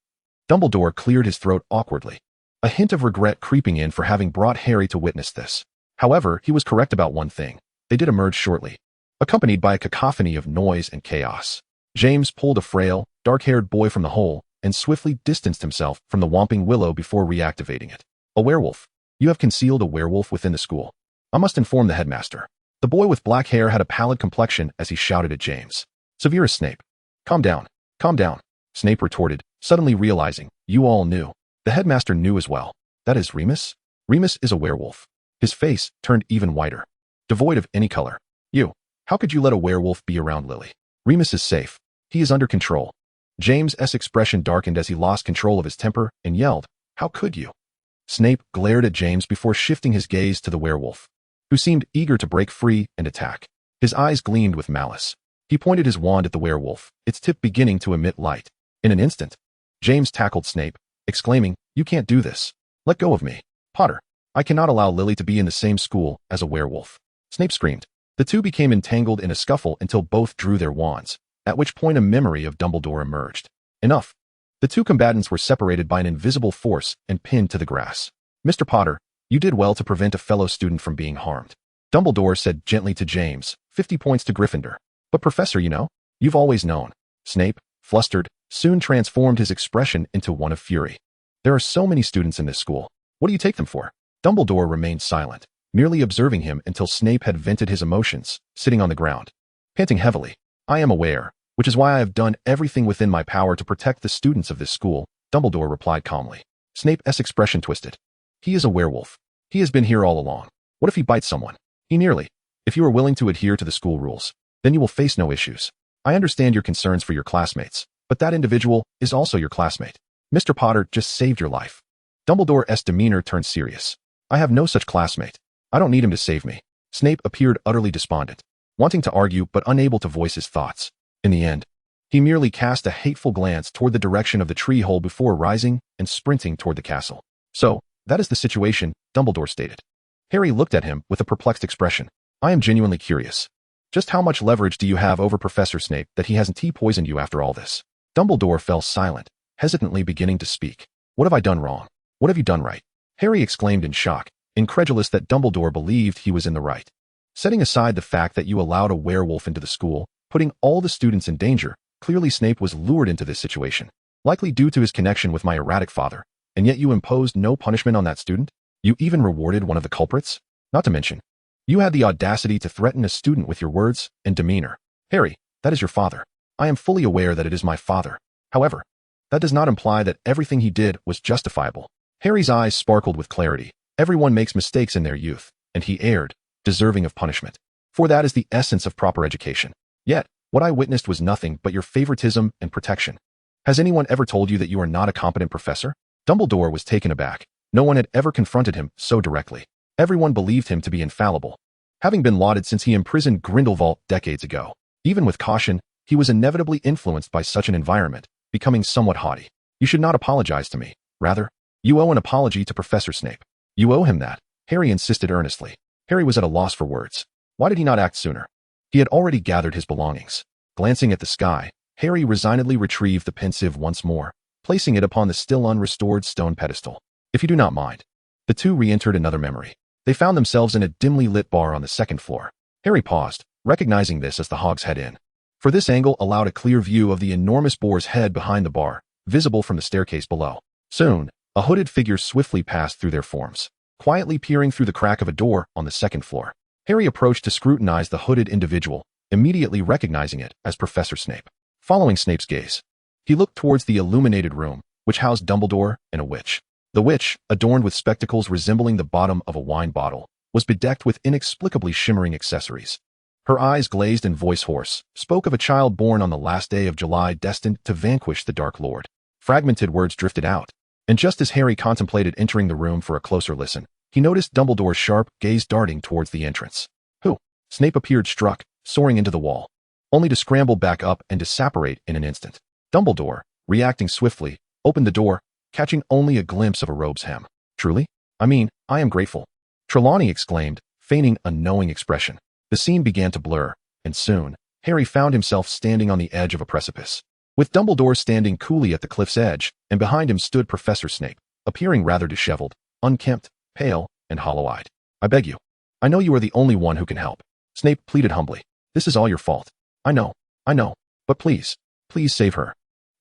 Dumbledore cleared his throat awkwardly, a hint of regret creeping in for having brought Harry to witness this. However, he was correct about one thing. They did emerge shortly, accompanied by a cacophony of noise and chaos. James pulled a frail, dark-haired boy from the hole and swiftly distanced himself from the Whomping Willow before reactivating it. A werewolf. You have concealed a werewolf within the school. I must inform the headmaster. The boy with black hair had a pallid complexion as he shouted at James. Severus Snape. Calm down. Calm down. Snape retorted, suddenly realizing, you all knew. The headmaster knew as well. That is Remus? Remus is a werewolf. His face turned even whiter, devoid of any color. You. How could you let a werewolf be around Lily? Remus is safe. He is under control. James's expression darkened as he lost control of his temper and yelled, How could you? Snape glared at James before shifting his gaze to the werewolf, who seemed eager to break free and attack. His eyes gleamed with malice. He pointed his wand at the werewolf, its tip beginning to emit light. In an instant, James tackled Snape, exclaiming, You can't do this. Let go of me. Potter, I cannot allow Lily to be in the same school as a werewolf. Snape screamed. The two became entangled in a scuffle until both drew their wands, at which point a memory of Dumbledore emerged. Enough. The two combatants were separated by an invisible force and pinned to the grass. Mr. Potter, you did well to prevent a fellow student from being harmed. Dumbledore said gently to James, 50 points to Gryffindor. But Professor, you've always known. Snape, flustered, soon transformed his expression into one of fury. There are so many students in this school. What do you take them for? Dumbledore remained silent, merely observing him until Snape had vented his emotions, sitting on the ground, panting heavily. I am aware, which is why I have done everything within my power to protect the students of this school, Dumbledore replied calmly. Snape's expression twisted. He is a werewolf. He has been here all along. What if he bites someone? He nearly. If you are willing to adhere to the school rules, then you will face no issues. I understand your concerns for your classmates, but that individual is also your classmate. Mr. Potter just saved your life. Dumbledore's demeanor turned serious. I have no such classmate. I don't need him to save me. Snape appeared utterly despondent, wanting to argue but unable to voice his thoughts. In the end, he merely cast a hateful glance toward the direction of the tree hole before rising and sprinting toward the castle. So, that is the situation, Dumbledore stated. Harry looked at him with a perplexed expression. I am genuinely curious. Just how much leverage do you have over Professor Snape that he hasn't poisoned you after all this? Dumbledore fell silent, hesitantly beginning to speak. What have I done wrong? What have you done right? Harry exclaimed in shock, incredulous that Dumbledore believed he was in the right. Setting aside the fact that you allowed a werewolf into the school, putting all the students in danger, clearly Snape was lured into this situation, likely due to his connection with my erratic father, and yet you imposed no punishment on that student? You even rewarded one of the culprits? Not to mention, you had the audacity to threaten a student with your words and demeanor. Harry, that is your father. I am fully aware that it is my father. However, that does not imply that everything he did was justifiable. Harry's eyes sparkled with clarity. Everyone makes mistakes in their youth, and he erred, deserving of punishment. For that is the essence of proper education. Yet, what I witnessed was nothing but your favoritism and protection. Has anyone ever told you that you are not a competent professor? Dumbledore was taken aback. No one had ever confronted him so directly. Everyone believed him to be infallible, having been lauded since he imprisoned Grindelwald decades ago. Even with caution, he was inevitably influenced by such an environment, becoming somewhat haughty. You should not apologize to me. Rather, you owe an apology to Professor Snape. You owe him that, Harry insisted earnestly. Harry was at a loss for words. Why did he not act sooner? He had already gathered his belongings. Glancing at the sky, Harry resignedly retrieved the pensive once more, placing it upon the still unrestored stone pedestal. If you do not mind. The two re-entered another memory. They found themselves in a dimly lit bar on the second floor. Harry paused, recognizing this as the Hogshead Inn. For this angle allowed a clear view of the enormous boar's head behind the bar, visible from the staircase below. Soon, a hooded figure swiftly passed through their forms, quietly peering through the crack of a door on the second floor. Harry approached to scrutinize the hooded individual, immediately recognizing it as Professor Snape. Following Snape's gaze, he looked towards the illuminated room, which housed Dumbledore and a witch. The witch, adorned with spectacles resembling the bottom of a wine bottle, was bedecked with inexplicably shimmering accessories. Her eyes glazed and voice hoarse, spoke of a child born on the last day of July destined to vanquish the Dark Lord. Fragmented words drifted out, and just as Harry contemplated entering the room for a closer listen, he noticed Dumbledore's sharp gaze darting towards the entrance. Who? Snape appeared struck, soaring into the wall, only to scramble back up and disapparate in an instant. Dumbledore, reacting swiftly, opened the door, catching only a glimpse of a robe's hem. Truly? I am grateful. Trelawney exclaimed, feigning a knowing expression. The scene began to blur, and soon, Harry found himself standing on the edge of a precipice. With Dumbledore standing coolly at the cliff's edge, and behind him stood Professor Snape, appearing rather disheveled, unkempt, pale, and hollow-eyed. I beg you. I know you are the only one who can help. Snape pleaded humbly. This is all your fault. I know. But please save her.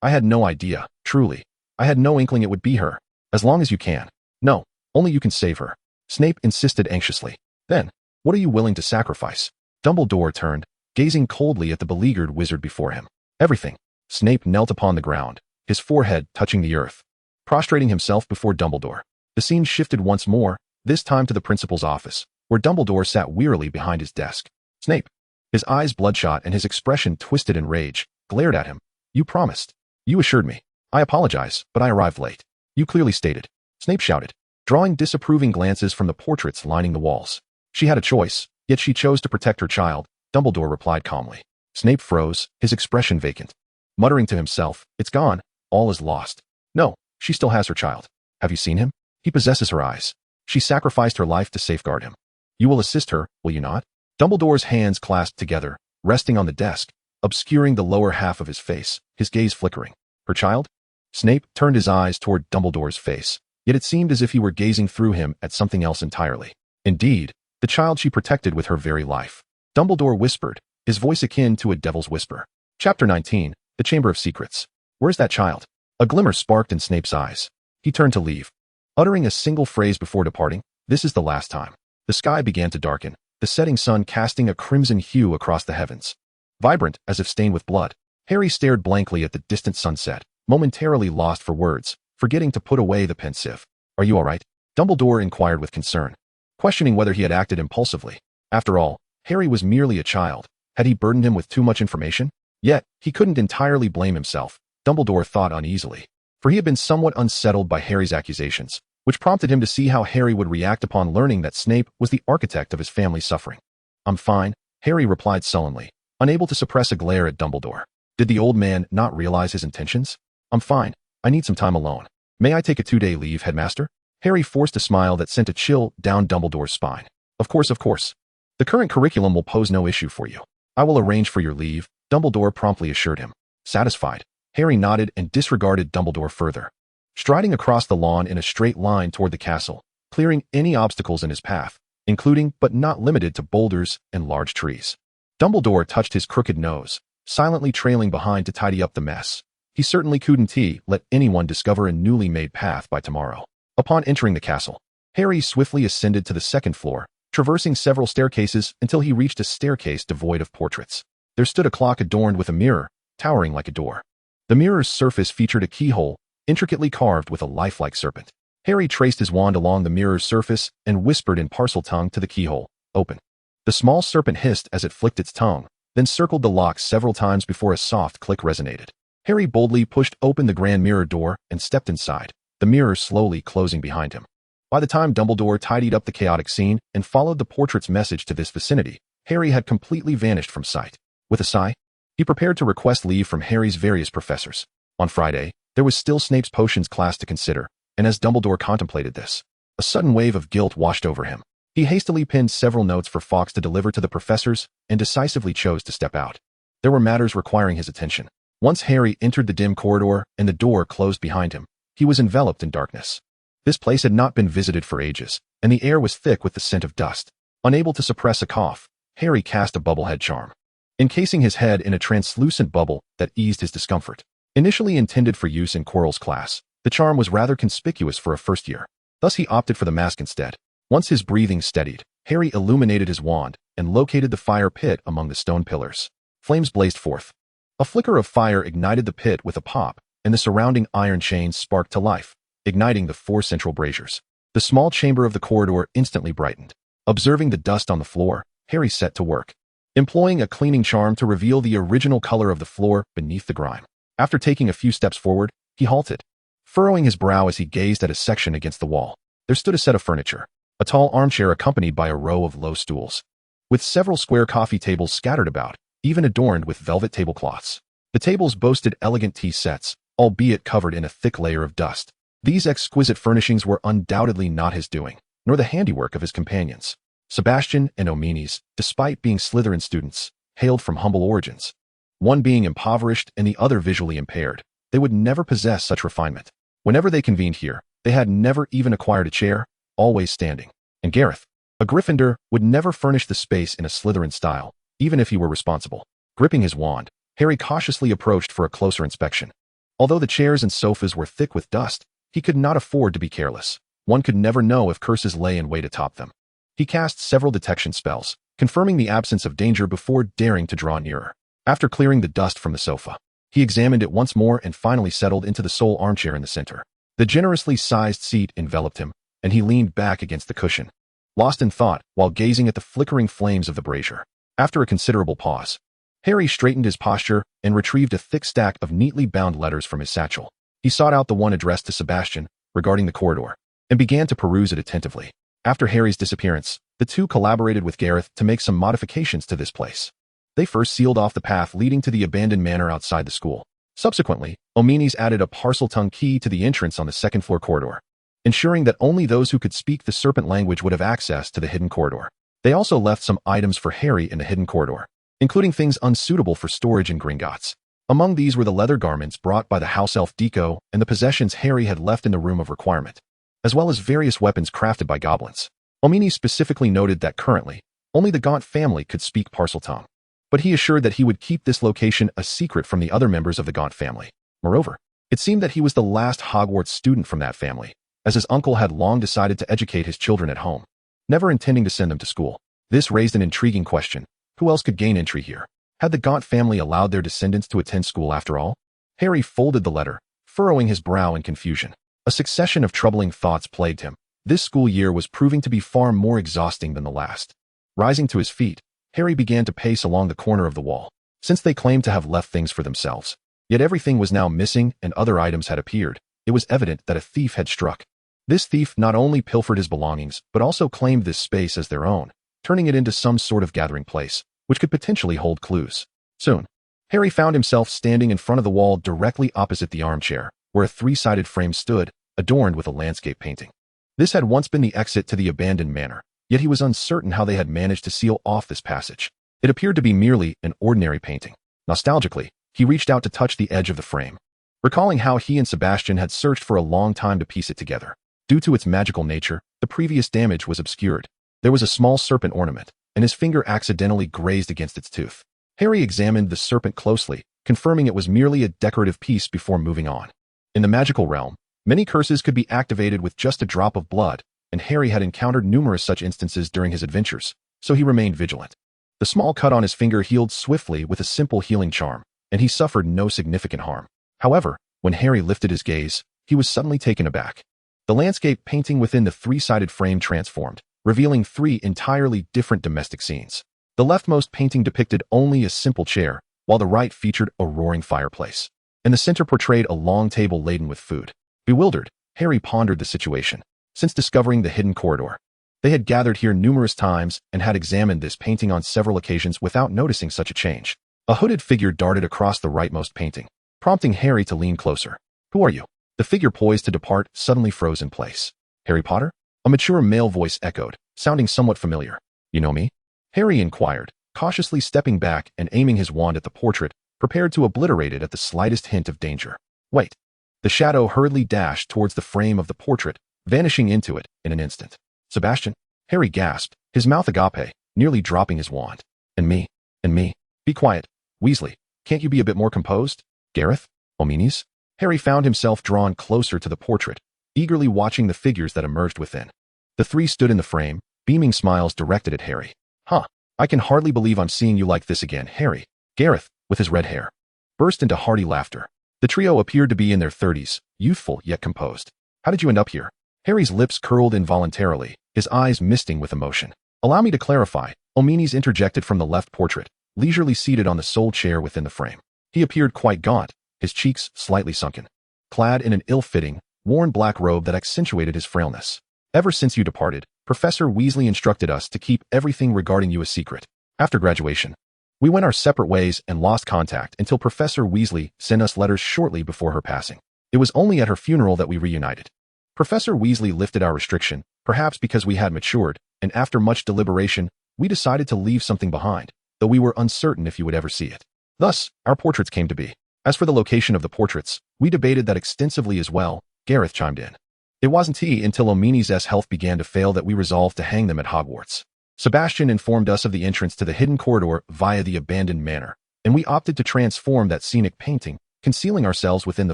I had no idea, truly. I had no inkling it would be her. As long as you can. No, only you can save her. Snape insisted anxiously. Then, what are you willing to sacrifice? Dumbledore turned, gazing coldly at the beleaguered wizard before him. Everything. Snape knelt upon the ground, his forehead touching the earth, prostrating himself before Dumbledore. The scene shifted once more, this time to the principal's office, where Dumbledore sat wearily behind his desk. Snape, his eyes bloodshot and his expression twisted in rage, glared at him. You promised. You assured me. I apologize, but I arrived late. You clearly stated. Snape shouted, drawing disapproving glances from the portraits lining the walls. She had a choice, yet she chose to protect her child, Dumbledore replied calmly. Snape froze, his expression vacant. Muttering to himself, it's gone, all is lost. No, she still has her child. Have you seen him? He possesses her eyes. She sacrificed her life to safeguard him. You will assist her, will you not? Dumbledore's hands clasped together, resting on the desk, obscuring the lower half of his face, his gaze flickering. Her child? Snape turned his eyes toward Dumbledore's face, yet it seemed as if he were gazing through him at something else entirely. Indeed, the child she protected with her very life. Dumbledore whispered, his voice akin to a devil's whisper. Chapter 19, The Chamber of Secrets. Where's that child? A glimmer sparked in Snape's eyes. He turned to leave, uttering a single phrase before departing. This is the last time. The sky began to darken, the setting sun casting a crimson hue across the heavens. Vibrant, as if stained with blood, Harry stared blankly at the distant sunset, momentarily lost for words, forgetting to put away the pensive. Are you all right? Dumbledore inquired with concern, questioning whether he had acted impulsively. After all, Harry was merely a child. Had he burdened him with too much information? Yet, he couldn't entirely blame himself, Dumbledore thought uneasily, for he had been somewhat unsettled by Harry's accusations, which prompted him to see how Harry would react upon learning that Snape was the architect of his family's suffering. "I'm fine," Harry replied sullenly, unable to suppress a glare at Dumbledore. Did the old man not realize his intentions? "I'm fine. I need some time alone. May I take a 2-day leave, Headmaster?" Harry forced a smile that sent a chill down Dumbledore's spine. Of course, of course. The current curriculum will pose no issue for you. I will arrange for your leave," Dumbledore promptly assured him. Satisfied, Harry nodded and disregarded Dumbledore further. Striding across the lawn in a straight line toward the castle, clearing any obstacles in his path, including but not limited to boulders and large trees. Dumbledore touched his crooked nose, silently trailing behind to tidy up the mess. He certainly couldn't let anyone discover a newly made path by tomorrow. Upon entering the castle, Harry swiftly ascended to the second floor, traversing several staircases until he reached a staircase devoid of portraits. There stood a clock adorned with a mirror, towering like a door. The mirror's surface featured a keyhole, intricately carved with a lifelike serpent. Harry traced his wand along the mirror's surface and whispered in Parseltongue to the keyhole, "Open." The small serpent hissed as it flicked its tongue, then circled the lock several times before a soft click resonated. Harry boldly pushed open the grand mirror door and stepped inside, the mirror slowly closing behind him. By the time Dumbledore tidied up the chaotic scene and followed the portrait's message to this vicinity, Harry had completely vanished from sight. With a sigh, he prepared to request leave from Harry's various professors. On Friday, there was still Snape's potions class to consider, and as Dumbledore contemplated this, a sudden wave of guilt washed over him. He hastily pinned several notes for Fawkes to deliver to the professors and decisively chose to step out. There were matters requiring his attention. Once Harry entered the dim corridor and the door closed behind him, he was enveloped in darkness. This place had not been visited for ages, and the air was thick with the scent of dust. Unable to suppress a cough, Harry cast a bubblehead charm, encasing his head in a translucent bubble that eased his discomfort. Initially intended for use in Quirrell's class, the charm was rather conspicuous for a first year. Thus he opted for the mask instead. Once his breathing steadied, Harry illuminated his wand and located the fire pit among the stone pillars. Flames blazed forth. A flicker of fire ignited the pit with a pop, and the surrounding iron chains sparked to life, igniting the 4 central braziers. The small chamber of the corridor instantly brightened. Observing the dust on the floor, Harry set to work, employing a cleaning charm to reveal the original color of the floor beneath the grime. After taking a few steps forward, he halted, furrowing his brow as he gazed at a section against the wall. There stood a set of furniture, a tall armchair accompanied by a row of low stools, with several square coffee tables scattered about, even adorned with velvet tablecloths. The tables boasted elegant tea sets, albeit covered in a thick layer of dust. These exquisite furnishings were undoubtedly not his doing, nor the handiwork of his companions. Sebastian and Omenes, despite being Slytherin students, hailed from humble origins. One being impoverished and the other visually impaired, they would never possess such refinement. Whenever they convened here, they had never even acquired a chair, always standing. And Gareth, a Gryffindor, would never furnish the space in a Slytherin style, even if he were responsible. Gripping his wand, Harry cautiously approached for a closer inspection. Although the chairs and sofas were thick with dust, he could not afford to be careless. One could never know if curses lay in wait atop them. He cast several detection spells, confirming the absence of danger before daring to draw nearer. After clearing the dust from the sofa, he examined it once more and finally settled into the sole armchair in the center. The generously sized seat enveloped him, and he leaned back against the cushion, lost in thought while gazing at the flickering flames of the brazier. After a considerable pause, Harry straightened his posture and retrieved a thick stack of neatly bound letters from his satchel. He sought out the one addressed to Sebastian, regarding the corridor, and began to peruse it attentively. After Harry's disappearance, the two collaborated with Gareth to make some modifications to this place. They first sealed off the path leading to the abandoned manor outside the school. Subsequently, Omenes added a Parseltongue key to the entrance on the second-floor corridor, ensuring that only those who could speak the serpent language would have access to the hidden corridor. They also left some items for Harry in the hidden corridor, including things unsuitable for storage in Gringotts. Among these were the leather garments brought by the house elf Deco and the possessions Harry had left in the room of requirement, as well as various weapons crafted by goblins. Omenes specifically noted that currently, only the Gaunt family could speak Parseltongue, but he assured that he would keep this location a secret from the other members of the Gaunt family. Moreover, it seemed that he was the last Hogwarts student from that family, as his uncle had long decided to educate his children at home, never intending to send them to school. This raised an intriguing question. Who else could gain entry here? Had the Gaunt family allowed their descendants to attend school after all? Harry folded the letter, furrowing his brow in confusion. A succession of troubling thoughts plagued him. This school year was proving to be far more exhausting than the last. Rising to his feet, Harry began to pace along the corner of the wall, since they claimed to have left things for themselves. Yet everything was now missing and other items had appeared. It was evident that a thief had struck. This thief not only pilfered his belongings, but also claimed this space as their own, turning it into some sort of gathering place, which could potentially hold clues. Soon, Harry found himself standing in front of the wall directly opposite the armchair, where a three-sided frame stood, adorned with a landscape painting. This had once been the exit to the abandoned manor, yet he was uncertain how they had managed to seal off this passage. It appeared to be merely an ordinary painting. Nostalgically, he reached out to touch the edge of the frame, recalling how he and Sebastian had searched for a long time to piece it together. Due to its magical nature, the previous damage was obscured. There was a small serpent ornament, and his finger accidentally grazed against its tooth. Harry examined the serpent closely, confirming it was merely a decorative piece before moving on. In the magical realm, many curses could be activated with just a drop of blood, and Harry had encountered numerous such instances during his adventures, so he remained vigilant. The small cut on his finger healed swiftly with a simple healing charm, and he suffered no significant harm. However, when Harry lifted his gaze, he was suddenly taken aback. The landscape painting within the three-sided frame transformed, revealing three entirely different domestic scenes. The leftmost painting depicted only a simple chair, while the right featured a roaring fireplace, and the center portrayed a long table laden with food. Bewildered, Harry pondered the situation. Since discovering the hidden corridor, they had gathered here numerous times and had examined this painting on several occasions without noticing such a change. A hooded figure darted across the rightmost painting, prompting Harry to lean closer. "Who are you?" The figure poised to depart suddenly froze in place. "Harry Potter?" A mature male voice echoed, sounding somewhat familiar. "You know me?" Harry inquired, cautiously stepping back and aiming his wand at the portrait, prepared to obliterate it at the slightest hint of danger. "Wait." The shadow hurriedly dashed towards the frame of the portrait, vanishing into it in an instant. "Sebastian?" Harry gasped, his mouth agape, nearly dropping his wand. "And me. And me." "Be quiet, Weasley. Can't you be a bit more composed?" "Gareth? Omenes?" Harry found himself drawn closer to the portrait, eagerly watching the figures that emerged within. The three stood in the frame, beaming smiles directed at Harry. "Huh, I can hardly believe I'm seeing you like this again, Harry." Gareth, with his red hair, burst into hearty laughter. The trio appeared to be in their 30s, youthful yet composed. "How did you end up here?" Harry's lips curled involuntarily, his eyes misting with emotion. "Allow me to clarify," Omenes interjected from the left portrait, leisurely seated on the sole chair within the frame. He appeared quite gaunt, his cheeks slightly sunken, clad in an ill-fitting, worn black robe that accentuated his frailness. "Ever since you departed, Professor Weasley instructed us to keep everything regarding you a secret. After graduation, we went our separate ways and lost contact until Professor Weasley sent us letters shortly before her passing. It was only at her funeral that we reunited. Professor Weasley lifted our restriction, perhaps because we had matured, and after much deliberation, we decided to leave something behind, though we were uncertain if you would ever see it. Thus, our portraits came to be. As for the location of the portraits, we debated that extensively as well," Gareth chimed in. "It wasn't until Omenes' health began to fail that we resolved to hang them at Hogwarts. Sebastian informed us of the entrance to the hidden corridor via the abandoned manor, and we opted to transform that scenic painting, concealing ourselves within the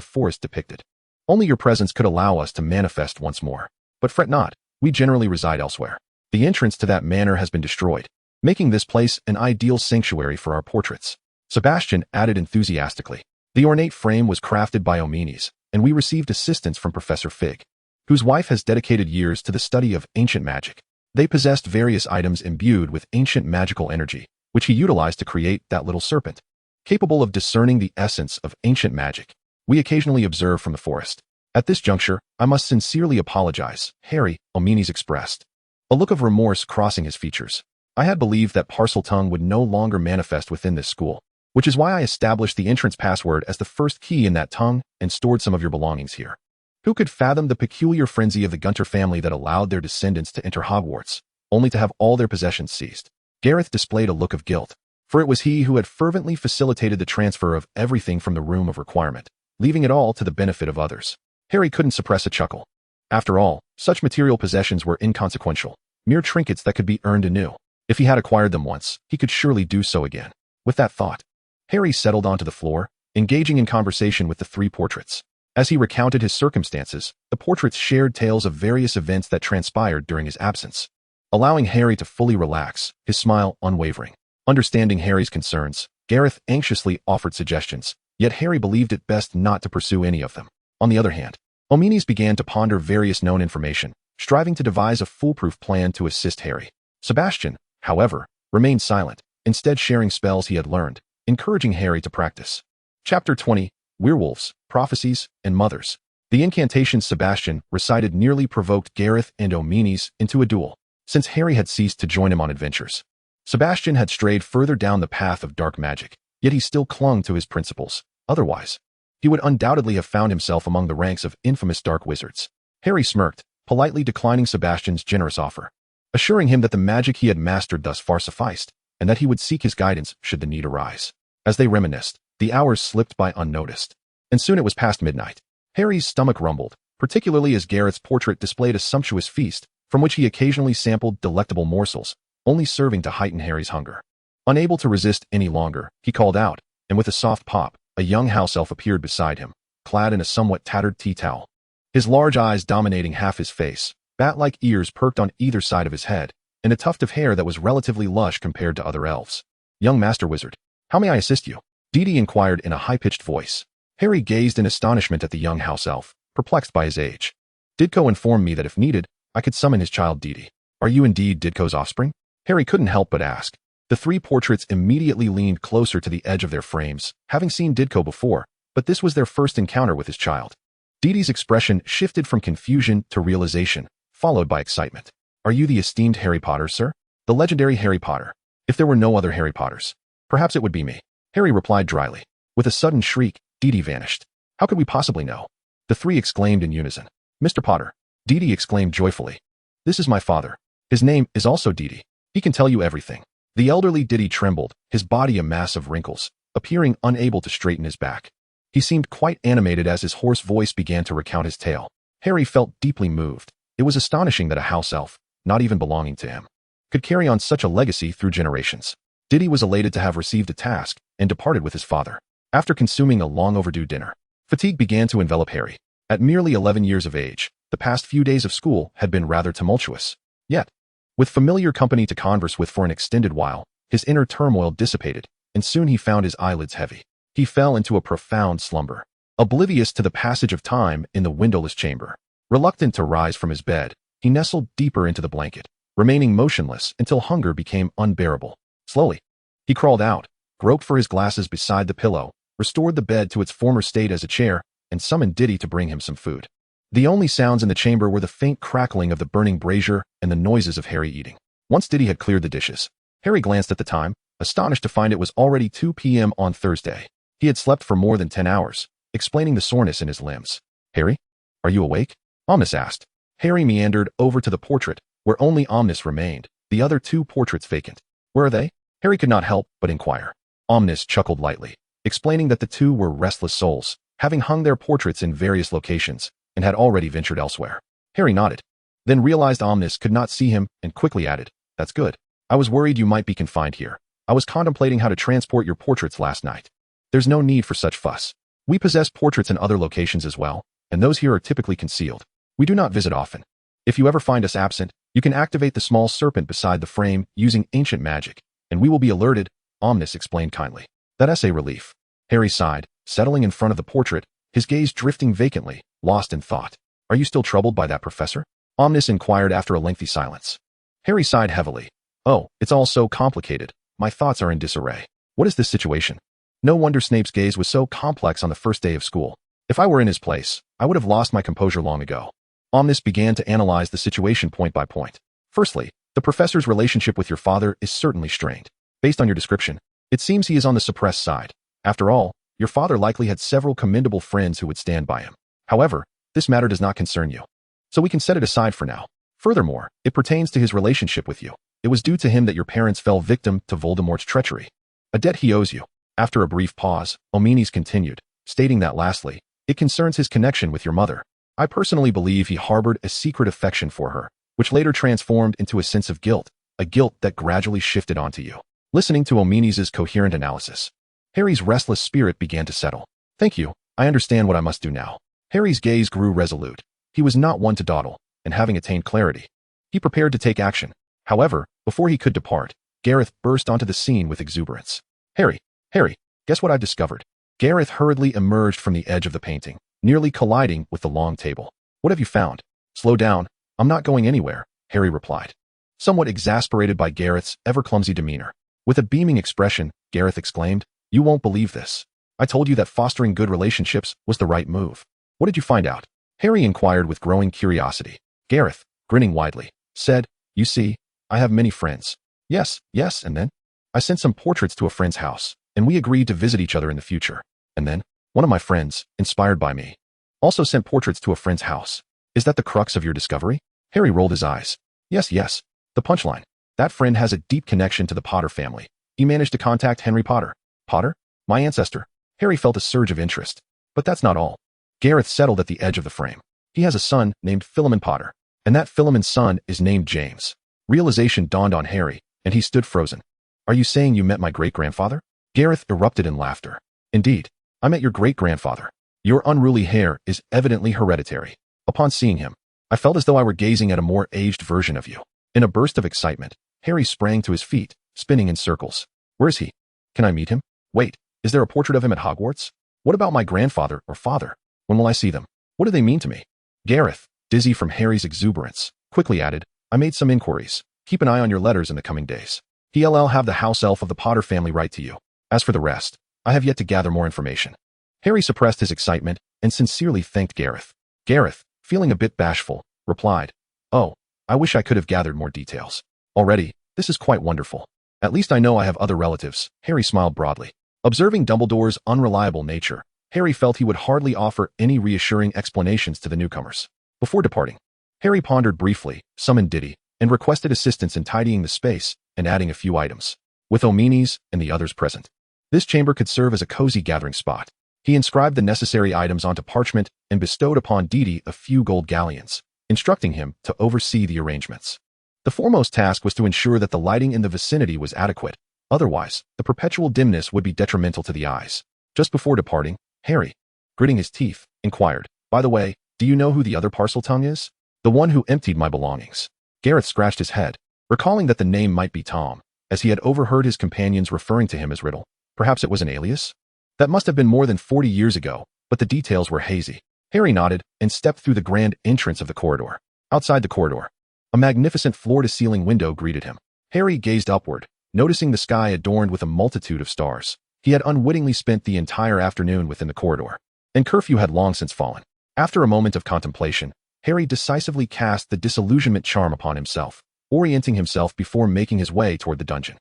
forest depicted. Only your presence could allow us to manifest once more. But fret not, we generally reside elsewhere. The entrance to that manor has been destroyed, making this place an ideal sanctuary for our portraits." Sebastian added enthusiastically. "The ornate frame was crafted by Omenes, and we received assistance from Professor Fig, whose wife has dedicated years to the study of ancient magic. They possessed various items imbued with ancient magical energy, which he utilized to create that little serpent, capable of discerning the essence of ancient magic we occasionally observe from the forest. At this juncture, I must sincerely apologize," Harry, Omenes expressed, a look of remorse crossing his features. "I had believed that Parseltongue would no longer manifest within this school, which is why I established the entrance password as the first key in that tongue and stored some of your belongings here. Who could fathom the peculiar frenzy of the Gunter family that allowed their descendants to enter Hogwarts, only to have all their possessions seized?" Gareth displayed a look of guilt, for it was he who had fervently facilitated the transfer of everything from the room of requirement, leaving it all to the benefit of others. Harry couldn't suppress a chuckle. After all, such material possessions were inconsequential, mere trinkets that could be earned anew. If he had acquired them once, he could surely do so again. With that thought, Harry settled onto the floor, engaging in conversation with the three portraits. As he recounted his circumstances, the portraits shared tales of various events that transpired during his absence, allowing Harry to fully relax, his smile unwavering. Understanding Harry's concerns, Gareth anxiously offered suggestions, yet Harry believed it best not to pursue any of them. On the other hand, Omenes began to ponder various known information, striving to devise a foolproof plan to assist Harry. Sebastian, however, remained silent, instead sharing spells he had learned, encouraging Harry to practice. Chapter 20, Werewolves, Prophecies, and Mothers. The incantations Sebastian recited nearly provoked Gareth and Omenes into a duel, since Harry had ceased to join him on adventures. Sebastian had strayed further down the path of dark magic, yet he still clung to his principles. Otherwise, he would undoubtedly have found himself among the ranks of infamous dark wizards. Harry smirked, politely declining Sebastian's generous offer, assuring him that the magic he had mastered thus far sufficed, and that he would seek his guidance should the need arise. As they reminisced, the hours slipped by unnoticed, and soon it was past midnight. Harry's stomach rumbled, particularly as Gareth's portrait displayed a sumptuous feast, from which he occasionally sampled delectable morsels, only serving to heighten Harry's hunger. Unable to resist any longer, he called out, and with a soft pop, a young house elf appeared beside him, clad in a somewhat tattered tea towel. His large eyes dominating half his face, bat-like ears perked on either side of his head, and a tuft of hair that was relatively lush compared to other elves. "Young Master Wizard, how may I assist you?" Didi inquired in a high-pitched voice. Harry gazed in astonishment at the young house elf, perplexed by his age. "Didco informed me that if needed, I could summon his child Didi. Are you indeed Didco's offspring?" Harry couldn't help but ask. The three portraits immediately leaned closer to the edge of their frames, having seen Didco before, but this was their first encounter with his child. Didi's expression shifted from confusion to realization, followed by excitement. "Are you the esteemed Harry Potter, sir? The legendary Harry Potter? If there were no other Harry Potters, perhaps it would be me," Harry replied dryly. With a sudden shriek, Didi vanished. "How could we possibly know?" The three exclaimed in unison. "Mr. Potter," Didi exclaimed joyfully. "This is my father. His name is also Didi. He can tell you everything." The elderly Didi trembled, his body a mass of wrinkles, appearing unable to straighten his back. He seemed quite animated as his hoarse voice began to recount his tale. Harry felt deeply moved. It was astonishing that a house elf, not even belonging to him, could carry on such a legacy through generations. Didi was elated to have received a task and departed with his father. After consuming a long overdue dinner, fatigue began to envelop Harry. At merely 11 years of age, the past few days of school had been rather tumultuous. Yet, with familiar company to converse with for an extended while, his inner turmoil dissipated, and soon he found his eyelids heavy. He fell into a profound slumber, oblivious to the passage of time in the windowless chamber. Reluctant to rise from his bed, he nestled deeper into the blanket, remaining motionless until hunger became unbearable. Slowly, he crawled out, groped for his glasses beside the pillow, restored the bed to its former state as a chair, and summoned Didi to bring him some food. The only sounds in the chamber were the faint crackling of the burning brazier and the noises of Harry eating. Once Didi had cleared the dishes, Harry glanced at the time, astonished to find it was already 2 p.m. on Thursday. He had slept for more than 10 hours, explaining the soreness in his limbs. "Harry, are you awake?" Omnis asked. Harry meandered over to the portrait, where only Omnis remained, the other 2 portraits vacant. "Where are they?" Harry could not help but inquire. Omnis chuckled lightly, explaining that the 2 were restless souls, having hung their portraits in various locations, and had already ventured elsewhere. Harry nodded, then realized Omnis could not see him and quickly added, "That's good. I was worried you might be confined here. I was contemplating how to transport your portraits last night. There's no need for such fuss. We possess portraits in other locations as well, and those here are typically concealed. We do not visit often. If you ever find us absent, you can activate the small serpent beside the frame using ancient magic, and we will be alerted," Omnis explained kindly. "That's a relief." Harry sighed, settling in front of the portrait, his gaze drifting vacantly, lost in thought. "Are you still troubled by that professor?" Omnis inquired after a lengthy silence. Harry sighed heavily. "Oh, it's all so complicated. My thoughts are in disarray. What is this situation?" No wonder Snape's gaze was so complex on the first day of school. If I were in his place, I would have lost my composure long ago. Omnis began to analyze the situation point by point. "Firstly, the professor's relationship with your father is certainly strained. Based on your description, it seems he is on the suppressed side. After all, your father likely had several commendable friends who would stand by him. However, this matter does not concern you, so we can set it aside for now. Furthermore, it pertains to his relationship with you. It was due to him that your parents fell victim to Voldemort's treachery. A debt he owes you." After a brief pause, Omenes continued, stating that lastly, it concerns his connection with your mother. "I personally believe he harbored a secret affection for her, which later transformed into a sense of guilt, a guilt that gradually shifted onto you." Listening to Omenes' coherent analysis, Harry's restless spirit began to settle. "Thank you, I understand what I must do now." Harry's gaze grew resolute. He was not one to dawdle, and having attained clarity, he prepared to take action. However, before he could depart, Gareth burst onto the scene with exuberance. Harry, guess what I've discovered?" Gareth hurriedly emerged from the edge of the painting, nearly colliding with the long table. "What have you found?" "Slow down, I'm not going anywhere," Harry replied, somewhat exasperated by Gareth's ever-clumsy demeanor. With a beaming expression, Gareth exclaimed, You won't believe this. I told you that fostering good relationships was the right move. What did you find out? Harry inquired with growing curiosity. Gareth, grinning widely, said, You see, I have many friends. Yes, and then? I sent some portraits to a friend's house, and we agreed to visit each other in the future. And then, one of my friends, inspired by me, also sent portraits to a friend's house. Is that the crux of your discovery? Harry rolled his eyes. Yes. The punchline. That friend has a deep connection to the Potter family. He managed to contact Henry Potter. Potter? My ancestor. Harry felt a surge of interest. But that's not all. Gareth settled at the edge of the frame. He has a son named Philemon Potter, and that Philemon's son is named James. Realization dawned on Harry, and he stood frozen. Are you saying you met my great-grandfather? Gareth erupted in laughter. Indeed, I met your great-grandfather. Your unruly hair is evidently hereditary. Upon seeing him, I felt as though I were gazing at a more aged version of you. In a burst of excitement, Harry sprang to his feet, spinning in circles. Where is he? Can I meet him? Wait, is there a portrait of him at Hogwarts? What about my grandfather or father? When will I see them? What do they mean to me? Gareth, dizzy from Harry's exuberance, quickly added, I made some inquiries. Keep an eye on your letters in the coming days. He'll have the house elf of the Potter family write to you. As for the rest, I have yet to gather more information. Harry suppressed his excitement and sincerely thanked Gareth. Gareth, feeling a bit bashful, replied, Oh, I wish I could have gathered more details. Already, this is quite wonderful. At least I know I have other relatives. Harry smiled broadly. Observing Dumbledore's unreliable nature, Harry felt he would hardly offer any reassuring explanations to the newcomers. Before departing, Harry pondered briefly, summoned Diddy, and requested assistance in tidying the space and adding a few items, with O'Meany's and the others present. This chamber could serve as a cozy gathering spot. He inscribed the necessary items onto parchment and bestowed upon Didi a few gold galleons, instructing him to oversee the arrangements. The foremost task was to ensure that the lighting in the vicinity was adequate. Otherwise, the perpetual dimness would be detrimental to the eyes. Just before departing, Harry, gritting his teeth, inquired, By the way, do you know who the other Parseltongue is? The one who emptied my belongings. Gareth scratched his head, recalling that the name might be Tom, as he had overheard his companions referring to him as Riddle. Perhaps it was an alias? That must have been more than 40 years ago, but the details were hazy. Harry nodded and stepped through the grand entrance of the corridor. Outside the corridor, a magnificent floor-to-ceiling window greeted him. Harry gazed upward, noticing the sky adorned with a multitude of stars. He had unwittingly spent the entire afternoon within the corridor, and curfew had long since fallen. After a moment of contemplation, Harry decisively cast the disillusionment charm upon himself, orienting himself before making his way toward the dungeon.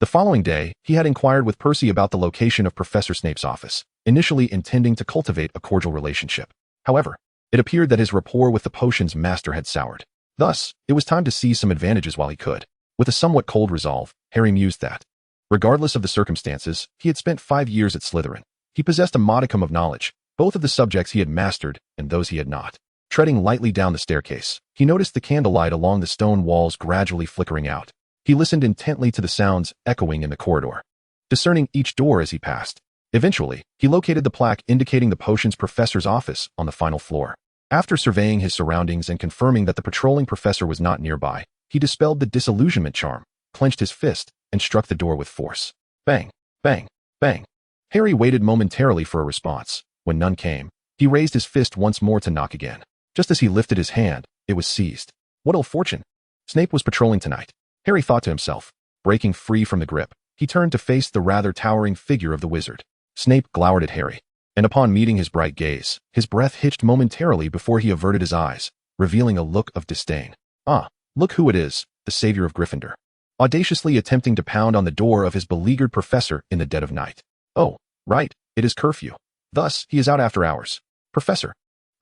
The following day, he had inquired with Percy about the location of Professor Snape's office, initially intending to cultivate a cordial relationship. However, it appeared that his rapport with the potion's master had soured. Thus, it was time to seize some advantages while he could. With a somewhat cold resolve, Harry mused that, regardless of the circumstances, he had spent 5 years at Slytherin. He possessed a modicum of knowledge, both of the subjects he had mastered and those he had not. Treading lightly down the staircase, he noticed the candlelight along the stone walls gradually flickering out. He listened intently to the sounds echoing in the corridor, discerning each door as he passed. Eventually, he located the plaque indicating the potion's professor's office on the final floor. After surveying his surroundings and confirming that the patrolling professor was not nearby, he dispelled the disillusionment charm, clenched his fist, and struck the door with force. Bang, bang, bang. Harry waited momentarily for a response. When none came, he raised his fist once more to knock again. Just as he lifted his hand, it was seized. What ill fortune! Snape was patrolling tonight. Harry thought to himself. Breaking free from the grip, he turned to face the rather towering figure of the wizard. Snape glowered at Harry, and upon meeting his bright gaze, his breath hitched momentarily before he averted his eyes, revealing a look of disdain. Ah, look who it is, the savior of Gryffindor. Audaciously attempting to pound on the door of his beleaguered professor in the dead of night. Oh, right, it is curfew. Thus, he is out after hours. Professor,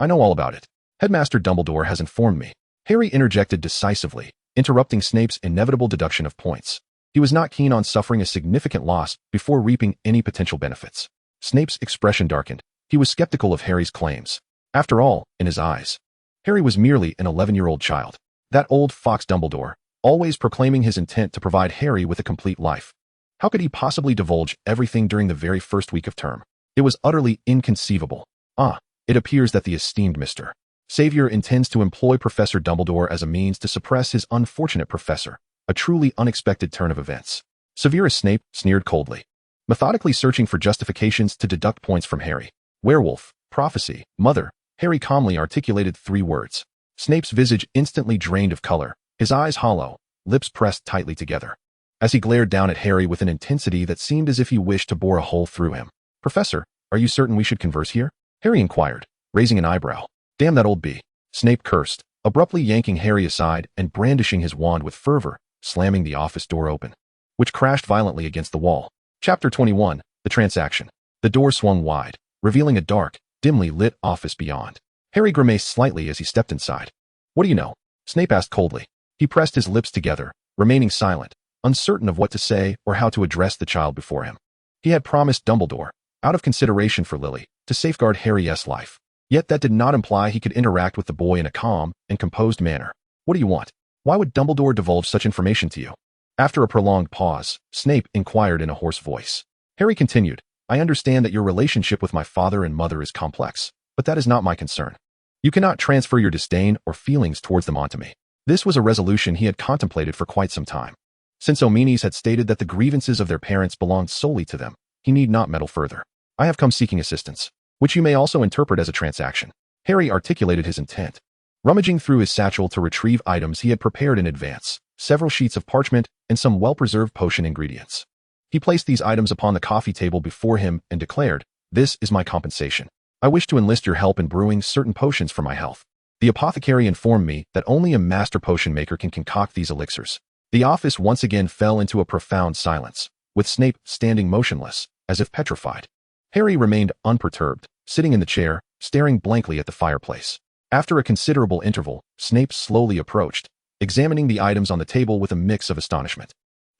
I know all about it. Headmaster Dumbledore has informed me. Harry interjected decisively, interrupting Snape's inevitable deduction of points. He was not keen on suffering a significant loss before reaping any potential benefits. Snape's expression darkened. He was skeptical of Harry's claims. After all, in his eyes, Harry was merely an 11-year-old child. That old fox Dumbledore, always proclaiming his intent to provide Harry with a complete life. How could he possibly divulge everything during the very first week of term? It was utterly inconceivable. Ah, it appears that the esteemed Mr. Savior intends to employ Professor Dumbledore as a means to suppress his unfortunate professor, a truly unexpected turn of events. Severus Snape sneered coldly, methodically searching for justifications to deduct points from Harry. Werewolf, prophecy, mother. Harry calmly articulated 3 words. Snape's visage instantly drained of color, his eyes hollow, lips pressed tightly together. as he glared down at Harry with an intensity that seemed as if he wished to bore a hole through him. "Professor, are you certain we should converse here?" Harry inquired, raising an eyebrow. "Damn that old bee," Snape cursed, abruptly yanking Harry aside and brandishing his wand with fervor, slamming the office door open, which crashed violently against the wall. Chapter 21, The Transaction. The door swung wide, revealing a dark, dimly lit office beyond. Harry grimaced slightly as he stepped inside. "What do you know?" Snape asked coldly. He pressed his lips together, remaining silent, uncertain of what to say or how to address the child before him. He had promised Dumbledore, out of consideration for Lily, to safeguard Harry's life. Yet that did not imply he could interact with the boy in a calm and composed manner. "What do you want? Why would Dumbledore divulge such information to you?" After a prolonged pause, Snape inquired in a hoarse voice. Harry continued, "I understand that your relationship with my father and mother is complex, but that is not my concern. You cannot transfer your disdain or feelings towards them onto me." This was a resolution he had contemplated for quite some time. Since O'Meany's had stated that the grievances of their parents belonged solely to them, he need not meddle further. "I have come seeking assistance, which you may also interpret as a transaction." Harry articulated his intent. Rummaging through his satchel to retrieve items he had prepared in advance, several sheets of parchment and some well-preserved potion ingredients. He placed these items upon the coffee table before him and declared, "This is my compensation. I wish to enlist your help in brewing certain potions for my health. The apothecary informed me that only a master potion maker can concoct these elixirs." The office once again fell into a profound silence, with Snape standing motionless, as if petrified. Harry remained unperturbed, sitting in the chair, staring blankly at the fireplace. After a considerable interval, Snape slowly approached, examining the items on the table with a mix of astonishment.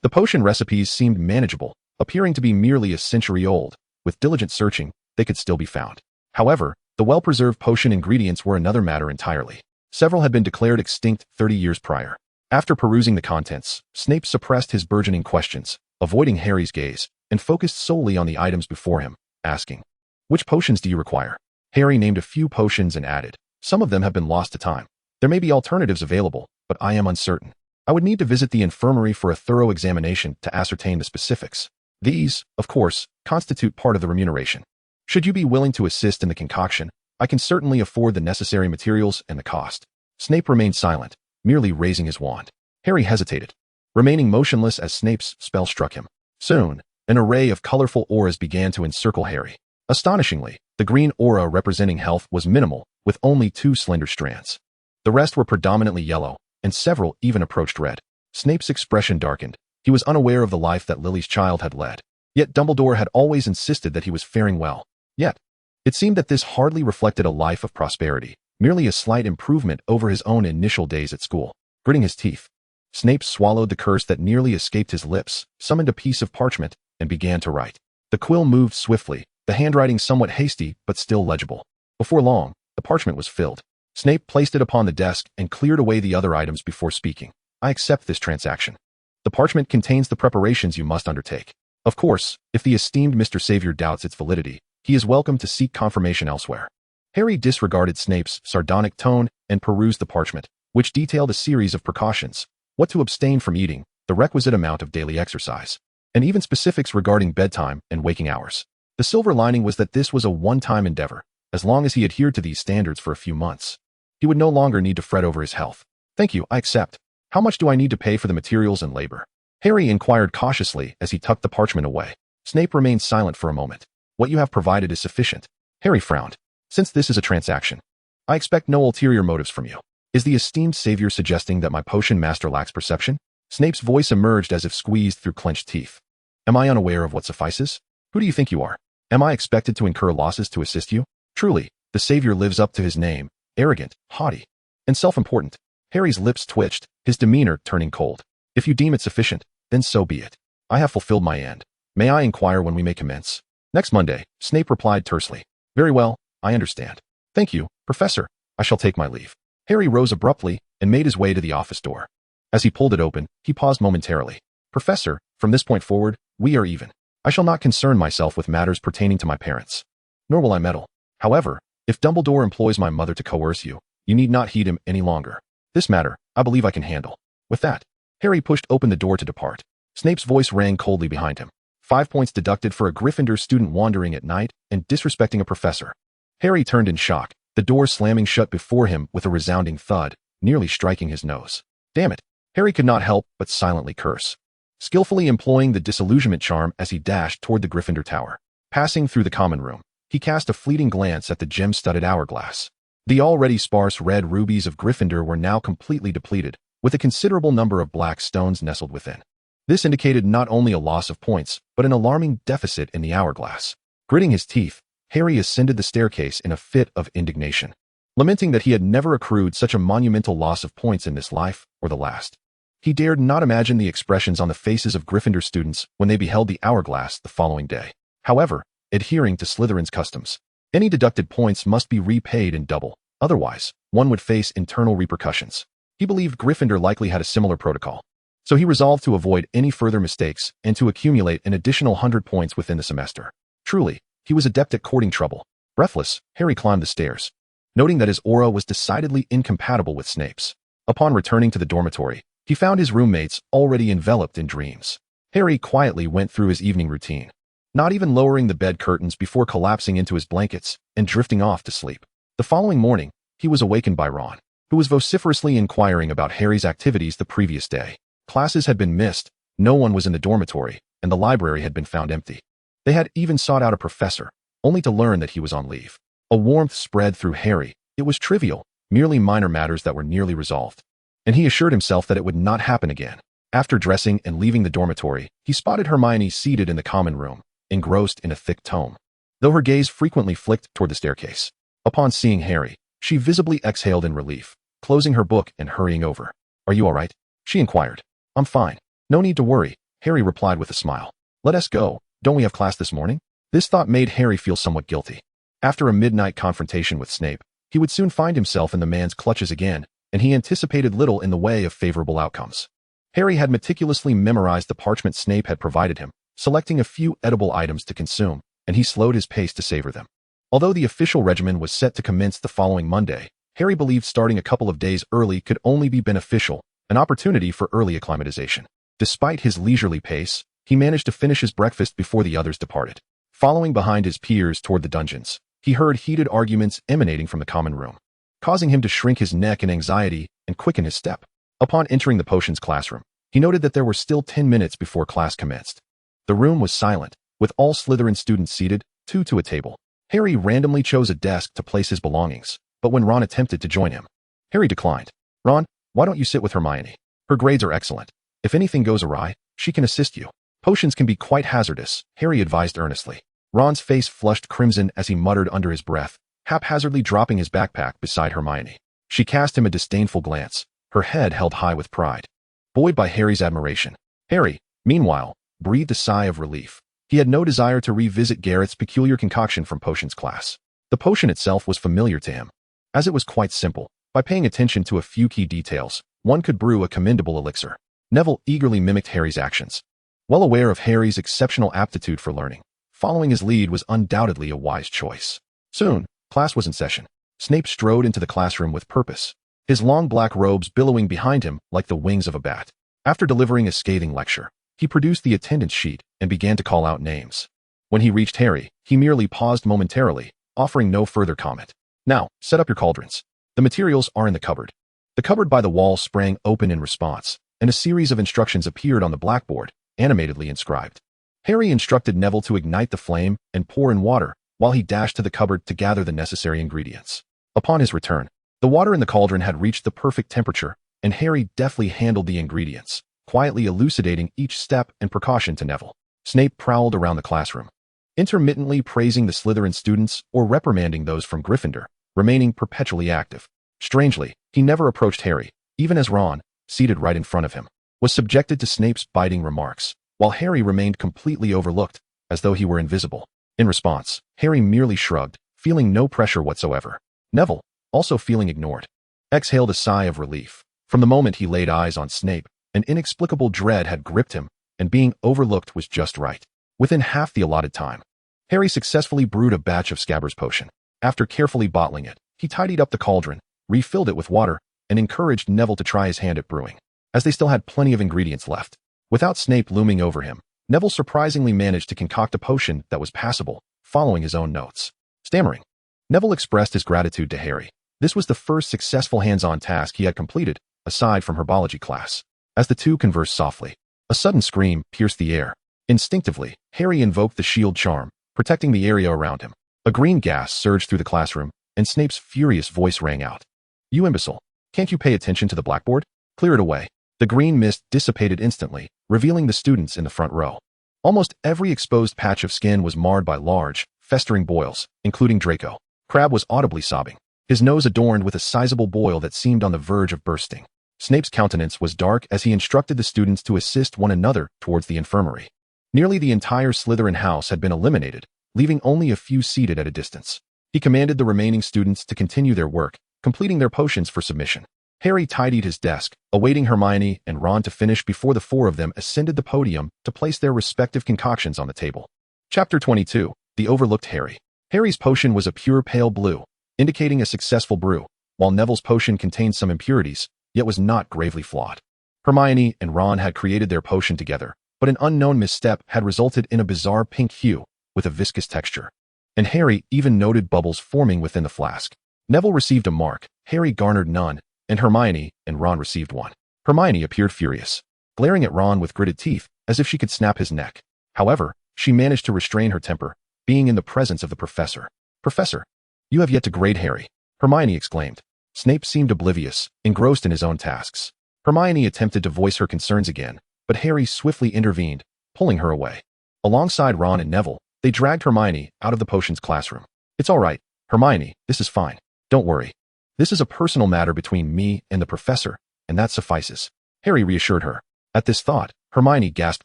The potion recipes seemed manageable, appearing to be merely a century old. With diligent searching, they could still be found. However, the well-preserved potion ingredients were another matter entirely. Several had been declared extinct 30 years prior. After perusing the contents, Snape suppressed his burgeoning questions, avoiding Harry's gaze, and focused solely on the items before him, asking, "Which potions do you require?" Harry named a few potions and added, "Some of them have been lost to time. There may be alternatives available, but I am uncertain. I would need to visit the infirmary for a thorough examination to ascertain the specifics. These, of course, constitute part of the remuneration. Should you be willing to assist in the concoction, I can certainly afford the necessary materials and the cost." Snape remained silent, merely raising his wand. Harry hesitated, remaining motionless as Snape's spell struck him. Soon, an array of colorful auras began to encircle Harry. Astonishingly, the green aura representing health was minimal, with only 2 slender strands. The rest were predominantly yellow, and several even approached red. Snape's expression darkened. He was unaware of the life that Lily's child had led. Yet Dumbledore had always insisted that he was faring well. Yet, it seemed that this hardly reflected a life of prosperity, merely a slight improvement over his own initial days at school. Gritting his teeth, Snape swallowed the curse that nearly escaped his lips, summoned a piece of parchment, and began to write. The quill moved swiftly, the handwriting somewhat hasty but still legible. Before long, the parchment was filled. Snape placed it upon the desk and cleared away the other items before speaking. "I accept this transaction. The parchment contains the preparations you must undertake. Of course, if the esteemed Mr. Savior doubts its validity, he is welcome to seek confirmation elsewhere." Harry disregarded Snape's sardonic tone and perused the parchment, which detailed a series of precautions: what to abstain from eating, the requisite amount of daily exercise, and even specifics regarding bedtime and waking hours. The silver lining was that this was a one-time endeavor. As long as he adhered to these standards for a few months, he would no longer need to fret over his health. "Thank you, I accept. How much do I need to pay for the materials and labor?" Harry inquired cautiously as he tucked the parchment away. Snape remained silent for a moment. "What you have provided is sufficient." Harry frowned. "Since this is a transaction, I expect no ulterior motives from you. Is the esteemed savior suggesting that my potion master lacks perception?" Snape's voice emerged as if squeezed through clenched teeth. "Am I unaware of what suffices? Who do you think you are? Am I expected to incur losses to assist you? Truly, the savior lives up to his name, arrogant, haughty, and self-important." Harry's lips twitched, his demeanor turning cold. "If you deem it sufficient, then so be it. I have fulfilled my end. May I inquire when we may commence?" "Next Monday," Snape replied tersely. "Very well, I understand. Thank you, Professor. I shall take my leave." Harry rose abruptly and made his way to the office door. As he pulled it open, he paused momentarily. "Professor, from this point forward, we are even. I shall not concern myself with matters pertaining to my parents, nor will I meddle. However, if Dumbledore employs my mother to coerce you, you need not heed him any longer. This matter, I believe I can handle." With that, Harry pushed open the door to depart. Snape's voice rang coldly behind him. 5 points deducted for a Gryffindor student wandering at night and disrespecting a professor. Harry turned in shock, the door slamming shut before him with a resounding thud, nearly striking his nose. Damn it! Harry could not help but silently curse. skillfully employing the disillusionment charm as he dashed toward the Gryffindor Tower. Passing through the common room, he cast a fleeting glance at the gem-studded hourglass. The already sparse red rubies of Gryffindor were now completely depleted, with a considerable number of black stones nestled within. This indicated not only a loss of points, but an alarming deficit in the hourglass. Gritting his teeth, Harry ascended the staircase in a fit of indignation, lamenting that he had never accrued such a monumental loss of points in this life or the last. He dared not imagine the expressions on the faces of Gryffindor students when they beheld the hourglass the following day. However, adhering to Slytherin's customs, any deducted points must be repaid in double, otherwise, one would face internal repercussions. He believed Gryffindor likely had a similar protocol, so he resolved to avoid any further mistakes and to accumulate an additional 100 points within the semester. Truly, he was adept at courting trouble. Breathless, Harry climbed the stairs, noting that his aura was decidedly incompatible with Snape's. Upon returning to the dormitory, he found his roommates already enveloped in dreams. Harry quietly went through his evening routine, not even lowering the bed curtains before collapsing into his blankets and drifting off to sleep. The following morning, he was awakened by Ron, who was vociferously inquiring about Harry's activities the previous day. Classes had been missed, no one was in the dormitory, and the library had been found empty. They had even sought out a professor, only to learn that he was on leave. A warmth spread through Harry. It was trivial, merely minor matters that were nearly resolved, and he assured himself that it would not happen again. After dressing and leaving the dormitory, he spotted Hermione seated in the common room, engrossed in a thick tome, though her gaze frequently flicked toward the staircase. Upon seeing Harry, she visibly exhaled in relief, closing her book and hurrying over. "Are you all right?" she inquired. "I'm fine. No need to worry," Harry replied with a smile. "Let us go. Don't we have class this morning?" This thought made Harry feel somewhat guilty. After a midnight confrontation with Snape, he would soon find himself in the man's clutches again, and he anticipated little in the way of favorable outcomes. Harry had meticulously memorized the parchment Snape had provided him, selecting a few edible items to consume, and he slowed his pace to savor them. Although the official regimen was set to commence the following Monday, Harry believed starting a couple of days early could only be beneficial, an opportunity for early acclimatization. Despite his leisurely pace, he managed to finish his breakfast before the others departed. Following behind his peers toward the dungeons, he heard heated arguments emanating from the common room, causing him to shrink his neck in anxiety and quicken his step. Upon entering the potions classroom, he noted that there were still 10 minutes before class commenced. The room was silent, with all Slytherin students seated, two to a table. Harry randomly chose a desk to place his belongings, but when Ron attempted to join him, Harry declined. "Ron, why don't you sit with Hermione? Her grades are excellent. If anything goes awry, she can assist you." "Potions can be quite hazardous," Harry advised earnestly. Ron's face flushed crimson as he muttered under his breath, haphazardly dropping his backpack beside Hermione. She cast him a disdainful glance, her head held high with pride, buoyed by Harry's admiration. Harry, meanwhile, breathed a sigh of relief. He had no desire to revisit Garrett's peculiar concoction from potions class. The potion itself was familiar to him, as it was quite simple. By paying attention to a few key details, one could brew a commendable elixir. Neville eagerly mimicked Harry's actions. Well aware of Harry's exceptional aptitude for learning, following his lead was undoubtedly a wise choice. Soon, class was in session. Snape strode into the classroom with purpose, his long black robes billowing behind him like the wings of a bat. After delivering a scathing lecture, he produced the attendance sheet and began to call out names. When he reached Harry, he merely paused momentarily, offering no further comment. "Now, set up your cauldrons. The materials are in the cupboard." The cupboard by the wall sprang open in response, and a series of instructions appeared on the blackboard, animatedly inscribed. Harry instructed Neville to ignite the flame and pour in water, while he dashed to the cupboard to gather the necessary ingredients. Upon his return, the water in the cauldron had reached the perfect temperature, and Harry deftly handled the ingredients, quietly elucidating each step and precaution to Neville. Snape prowled around the classroom, intermittently praising the Slytherin students or reprimanding those from Gryffindor, remaining perpetually active. Strangely, he never approached Harry, even as Ron, seated right in front of him, was subjected to Snape's biting remarks, while Harry remained completely overlooked, as though he were invisible. In response, Harry merely shrugged, feeling no pressure whatsoever. Neville, also feeling ignored, exhaled a sigh of relief. From the moment he laid eyes on Snape, an inexplicable dread had gripped him, and being overlooked was just right. Within half the allotted time, Harry successfully brewed a batch of Scabbers potion. After carefully bottling it, he tidied up the cauldron, refilled it with water, and encouraged Neville to try his hand at brewing, as they still had plenty of ingredients left. Without Snape looming over him, Neville surprisingly managed to concoct a potion that was passable, following his own notes. Stammering, Neville expressed his gratitude to Harry. This was the first successful hands-on task he had completed, aside from herbology class. As the two conversed softly, A sudden scream pierced the air. Instinctively, Harry invoked the shield charm, protecting the area around him. A green gas surged through the classroom, and Snape's furious voice rang out. "You imbecile! Can't you pay attention to the blackboard? Clear it away." The green mist dissipated instantly, revealing the students in the front row. Almost every exposed patch of skin was marred by large, festering boils, including Draco. Crabbe was audibly sobbing, his nose adorned with a sizable boil that seemed on the verge of bursting. Snape's countenance was dark as he instructed the students to assist one another towards the infirmary. Nearly the entire Slytherin house had been eliminated, leaving only a few seated at a distance. He commanded the remaining students to continue their work, completing their potions for submission. Harry tidied his desk, awaiting Hermione and Ron to finish before the four of them ascended the podium to place their respective concoctions on the table. Chapter 22. The Overlooked Harry. Harry's potion was a pure pale blue, indicating a successful brew, while Neville's potion contained some impurities, yet was not gravely flawed. Hermione and Ron had created their potion together, but an unknown misstep had resulted in a bizarre pink hue with a viscous texture. And Harry even noted bubbles forming within the flask. Neville received a mark, Harry garnered none, and Hermione and Ron received one. Hermione appeared furious, glaring at Ron with gritted teeth, as if she could snap his neck. However, she managed to restrain her temper, being in the presence of the professor. "Professor, you have yet to grade Harry," Hermione exclaimed. Snape seemed oblivious, engrossed in his own tasks. Hermione attempted to voice her concerns again, but Harry swiftly intervened, pulling her away. Alongside Ron and Neville, they dragged Hermione out of the potions classroom. "It's all right, Hermione, this is fine. Don't worry. This is a personal matter between me and the professor, and that suffices," Harry reassured her. At this thought, Hermione gasped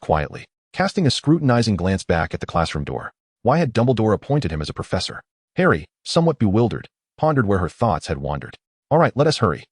quietly, casting a scrutinizing glance back at the classroom door. Why had Dumbledore appointed him as a professor? Harry, somewhat bewildered, pondered where her thoughts had wandered. "All right, let us hurry.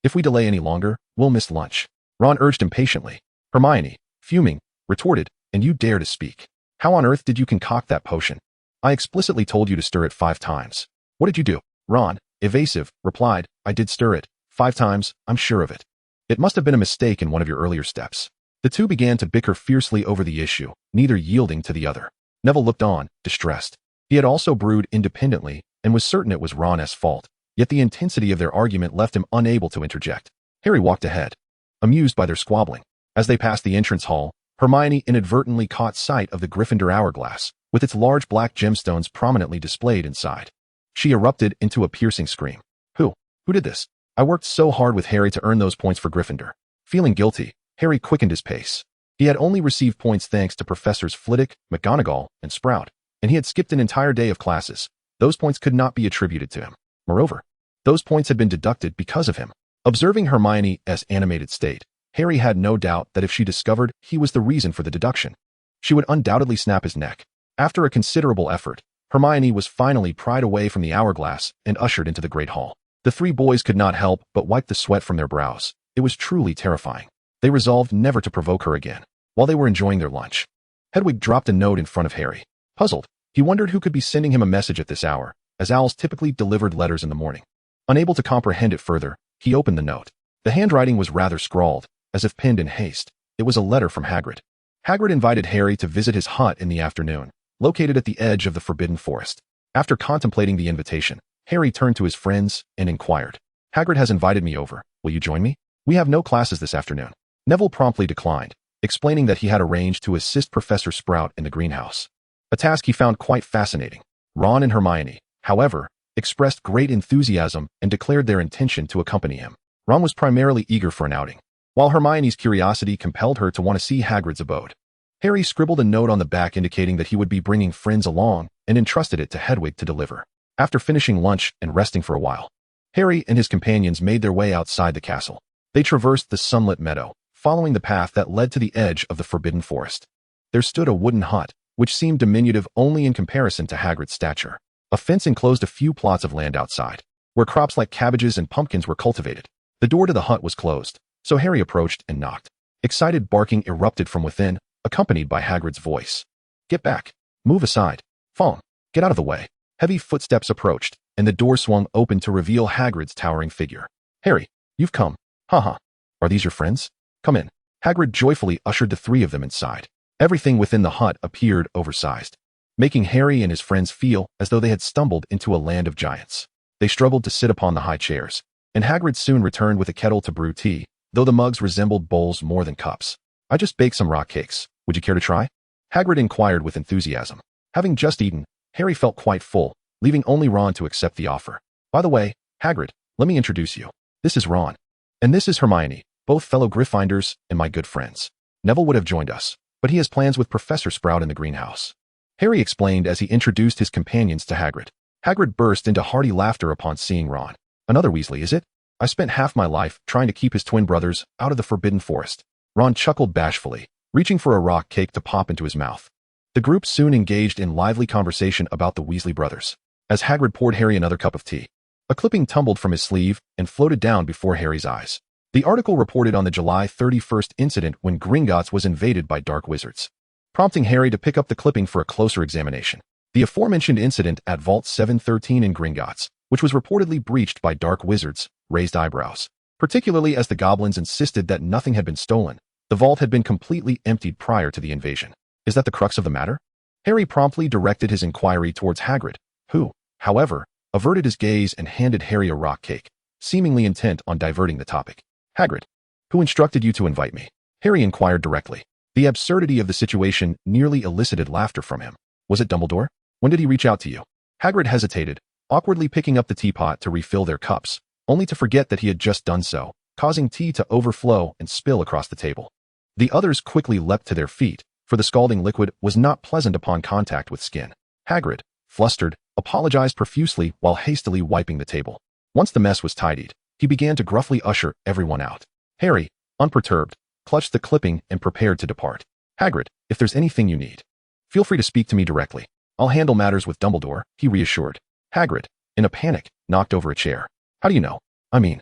If we delay any longer, we'll miss lunch," Ron urged impatiently. Hermione, fuming, retorted, "And you dare to speak? How on earth did you concoct that potion? I explicitly told you to stir it 5 times. What did you do?" Ron, evasive, replied, "I did stir it 5 times, I'm sure of it. It must have been a mistake in one of your earlier steps." The two began to bicker fiercely over the issue, neither yielding to the other. Neville looked on, distressed. He had also brewed independently and was certain it was Ron's fault, yet the intensity of their argument left him unable to interject. Harry walked ahead, amused by their squabbling. As they passed the entrance hall, Hermione inadvertently caught sight of the Gryffindor hourglass, with its large black gemstones prominently displayed inside. She erupted into a piercing scream. Who did this? I worked so hard with Harry to earn those points for Gryffindor." Feeling guilty, Harry quickened his pace. He had only received points thanks to Professors Flitwick, McGonagall, and Sprout, and he had skipped an entire day of classes. Those points could not be attributed to him. Moreover, those points had been deducted because of him. Observing Hermione's animated state, Harry had no doubt that if she discovered he was the reason for the deduction, she would undoubtedly snap his neck. After a considerable effort, Hermione was finally pried away from the hourglass and ushered into the Great Hall. The 3 boys could not help but wipe the sweat from their brows. It was truly terrifying. They resolved never to provoke her again. While they were enjoying their lunch, Hedwig dropped a note in front of Harry. Puzzled, he wondered who could be sending him a message at this hour, as owls typically delivered letters in the morning. Unable to comprehend it further, he opened the note. The handwriting was rather scrawled, as if penned in haste. It was a letter from Hagrid. Hagrid invited Harry to visit his hut in the afternoon, located at the edge of the Forbidden Forest. After contemplating the invitation, Harry turned to his friends and inquired, "Hagrid has invited me over. Will you join me? We have no classes this afternoon." Neville promptly declined, explaining that he had arranged to assist Professor Sprout in the greenhouse, a task he found quite fascinating. Ron and Hermione, however, expressed great enthusiasm and declared their intention to accompany him. Ron was primarily eager for an outing, while Hermione's curiosity compelled her to want to see Hagrid's abode. Harry scribbled a note on the back indicating that he would be bringing friends along and entrusted it to Hedwig to deliver. After finishing lunch and resting for a while, Harry and his companions made their way outside the castle. They traversed the sunlit meadow, following the path that led to the edge of the Forbidden Forest. There stood a wooden hut, which seemed diminutive only in comparison to Hagrid's stature. A fence enclosed a few plots of land outside, where crops like cabbages and pumpkins were cultivated. The door to the hut was closed, so Harry approached and knocked. Excited barking erupted from within, accompanied by Hagrid's voice. "Get back! Move aside! Fawn! Get out of the way!" Heavy footsteps approached, and the door swung open to reveal Hagrid's towering figure. "Harry, you've come. Haha. Are these your friends? Come in." Hagrid joyfully ushered the 3 of them inside. Everything within the hut appeared oversized, making Harry and his friends feel as though they had stumbled into a land of giants. They struggled to sit upon the high chairs, and Hagrid soon returned with a kettle to brew tea, though the mugs resembled bowls more than cups. I just baked some rock cakes. Would you care to try? Hagrid inquired with enthusiasm. Having just eaten, Harry felt quite full, leaving only Ron to accept the offer. By the way, Hagrid, let me introduce you. This is Ron. And this is Hermione, both fellow Gryffindors and my good friends. Neville would have joined us, but he has plans with Professor Sprout in the greenhouse. Harry explained as he introduced his companions to Hagrid. Hagrid burst into hearty laughter upon seeing Ron. Another Weasley, is it? I spent half my life trying to keep his twin brothers out of the Forbidden Forest. Ron chuckled bashfully, reaching for a rock cake to pop into his mouth. The group soon engaged in lively conversation about the Weasley brothers. As Hagrid poured Harry another cup of tea, a clipping tumbled from his sleeve and floated down before Harry's eyes. The article reported on the July 31st incident when Gringotts was invaded by dark wizards, prompting Harry to pick up the clipping for a closer examination. The aforementioned incident at Vault 713 in Gringotts, which was reportedly breached by dark wizards, raised eyebrows, particularly as the goblins insisted that nothing had been stolen. The vault had been completely emptied prior to the invasion. Is that the crux of the matter? Harry promptly directed his inquiry towards Hagrid, who, however, averted his gaze and handed Harry a rock cake, seemingly intent on diverting the topic. Hagrid, who instructed you to invite me? Harry inquired directly. The absurdity of the situation nearly elicited laughter from him. Was it Dumbledore? When did he reach out to you? Hagrid hesitated, awkwardly picking up the teapot to refill their cups, only to forget that he had just done so, causing tea to overflow and spill across the table. The others quickly leapt to their feet, for the scalding liquid was not pleasant upon contact with skin. Hagrid, flustered, apologized profusely while hastily wiping the table. Once the mess was tidied, he began to gruffly usher everyone out. Harry, unperturbed, clutched the clipping and prepared to depart. Hagrid, if there's anything you need, feel free to speak to me directly. I'll handle matters with Dumbledore, he reassured. Hagrid, in a panic, knocked over a chair. How do you know? I mean,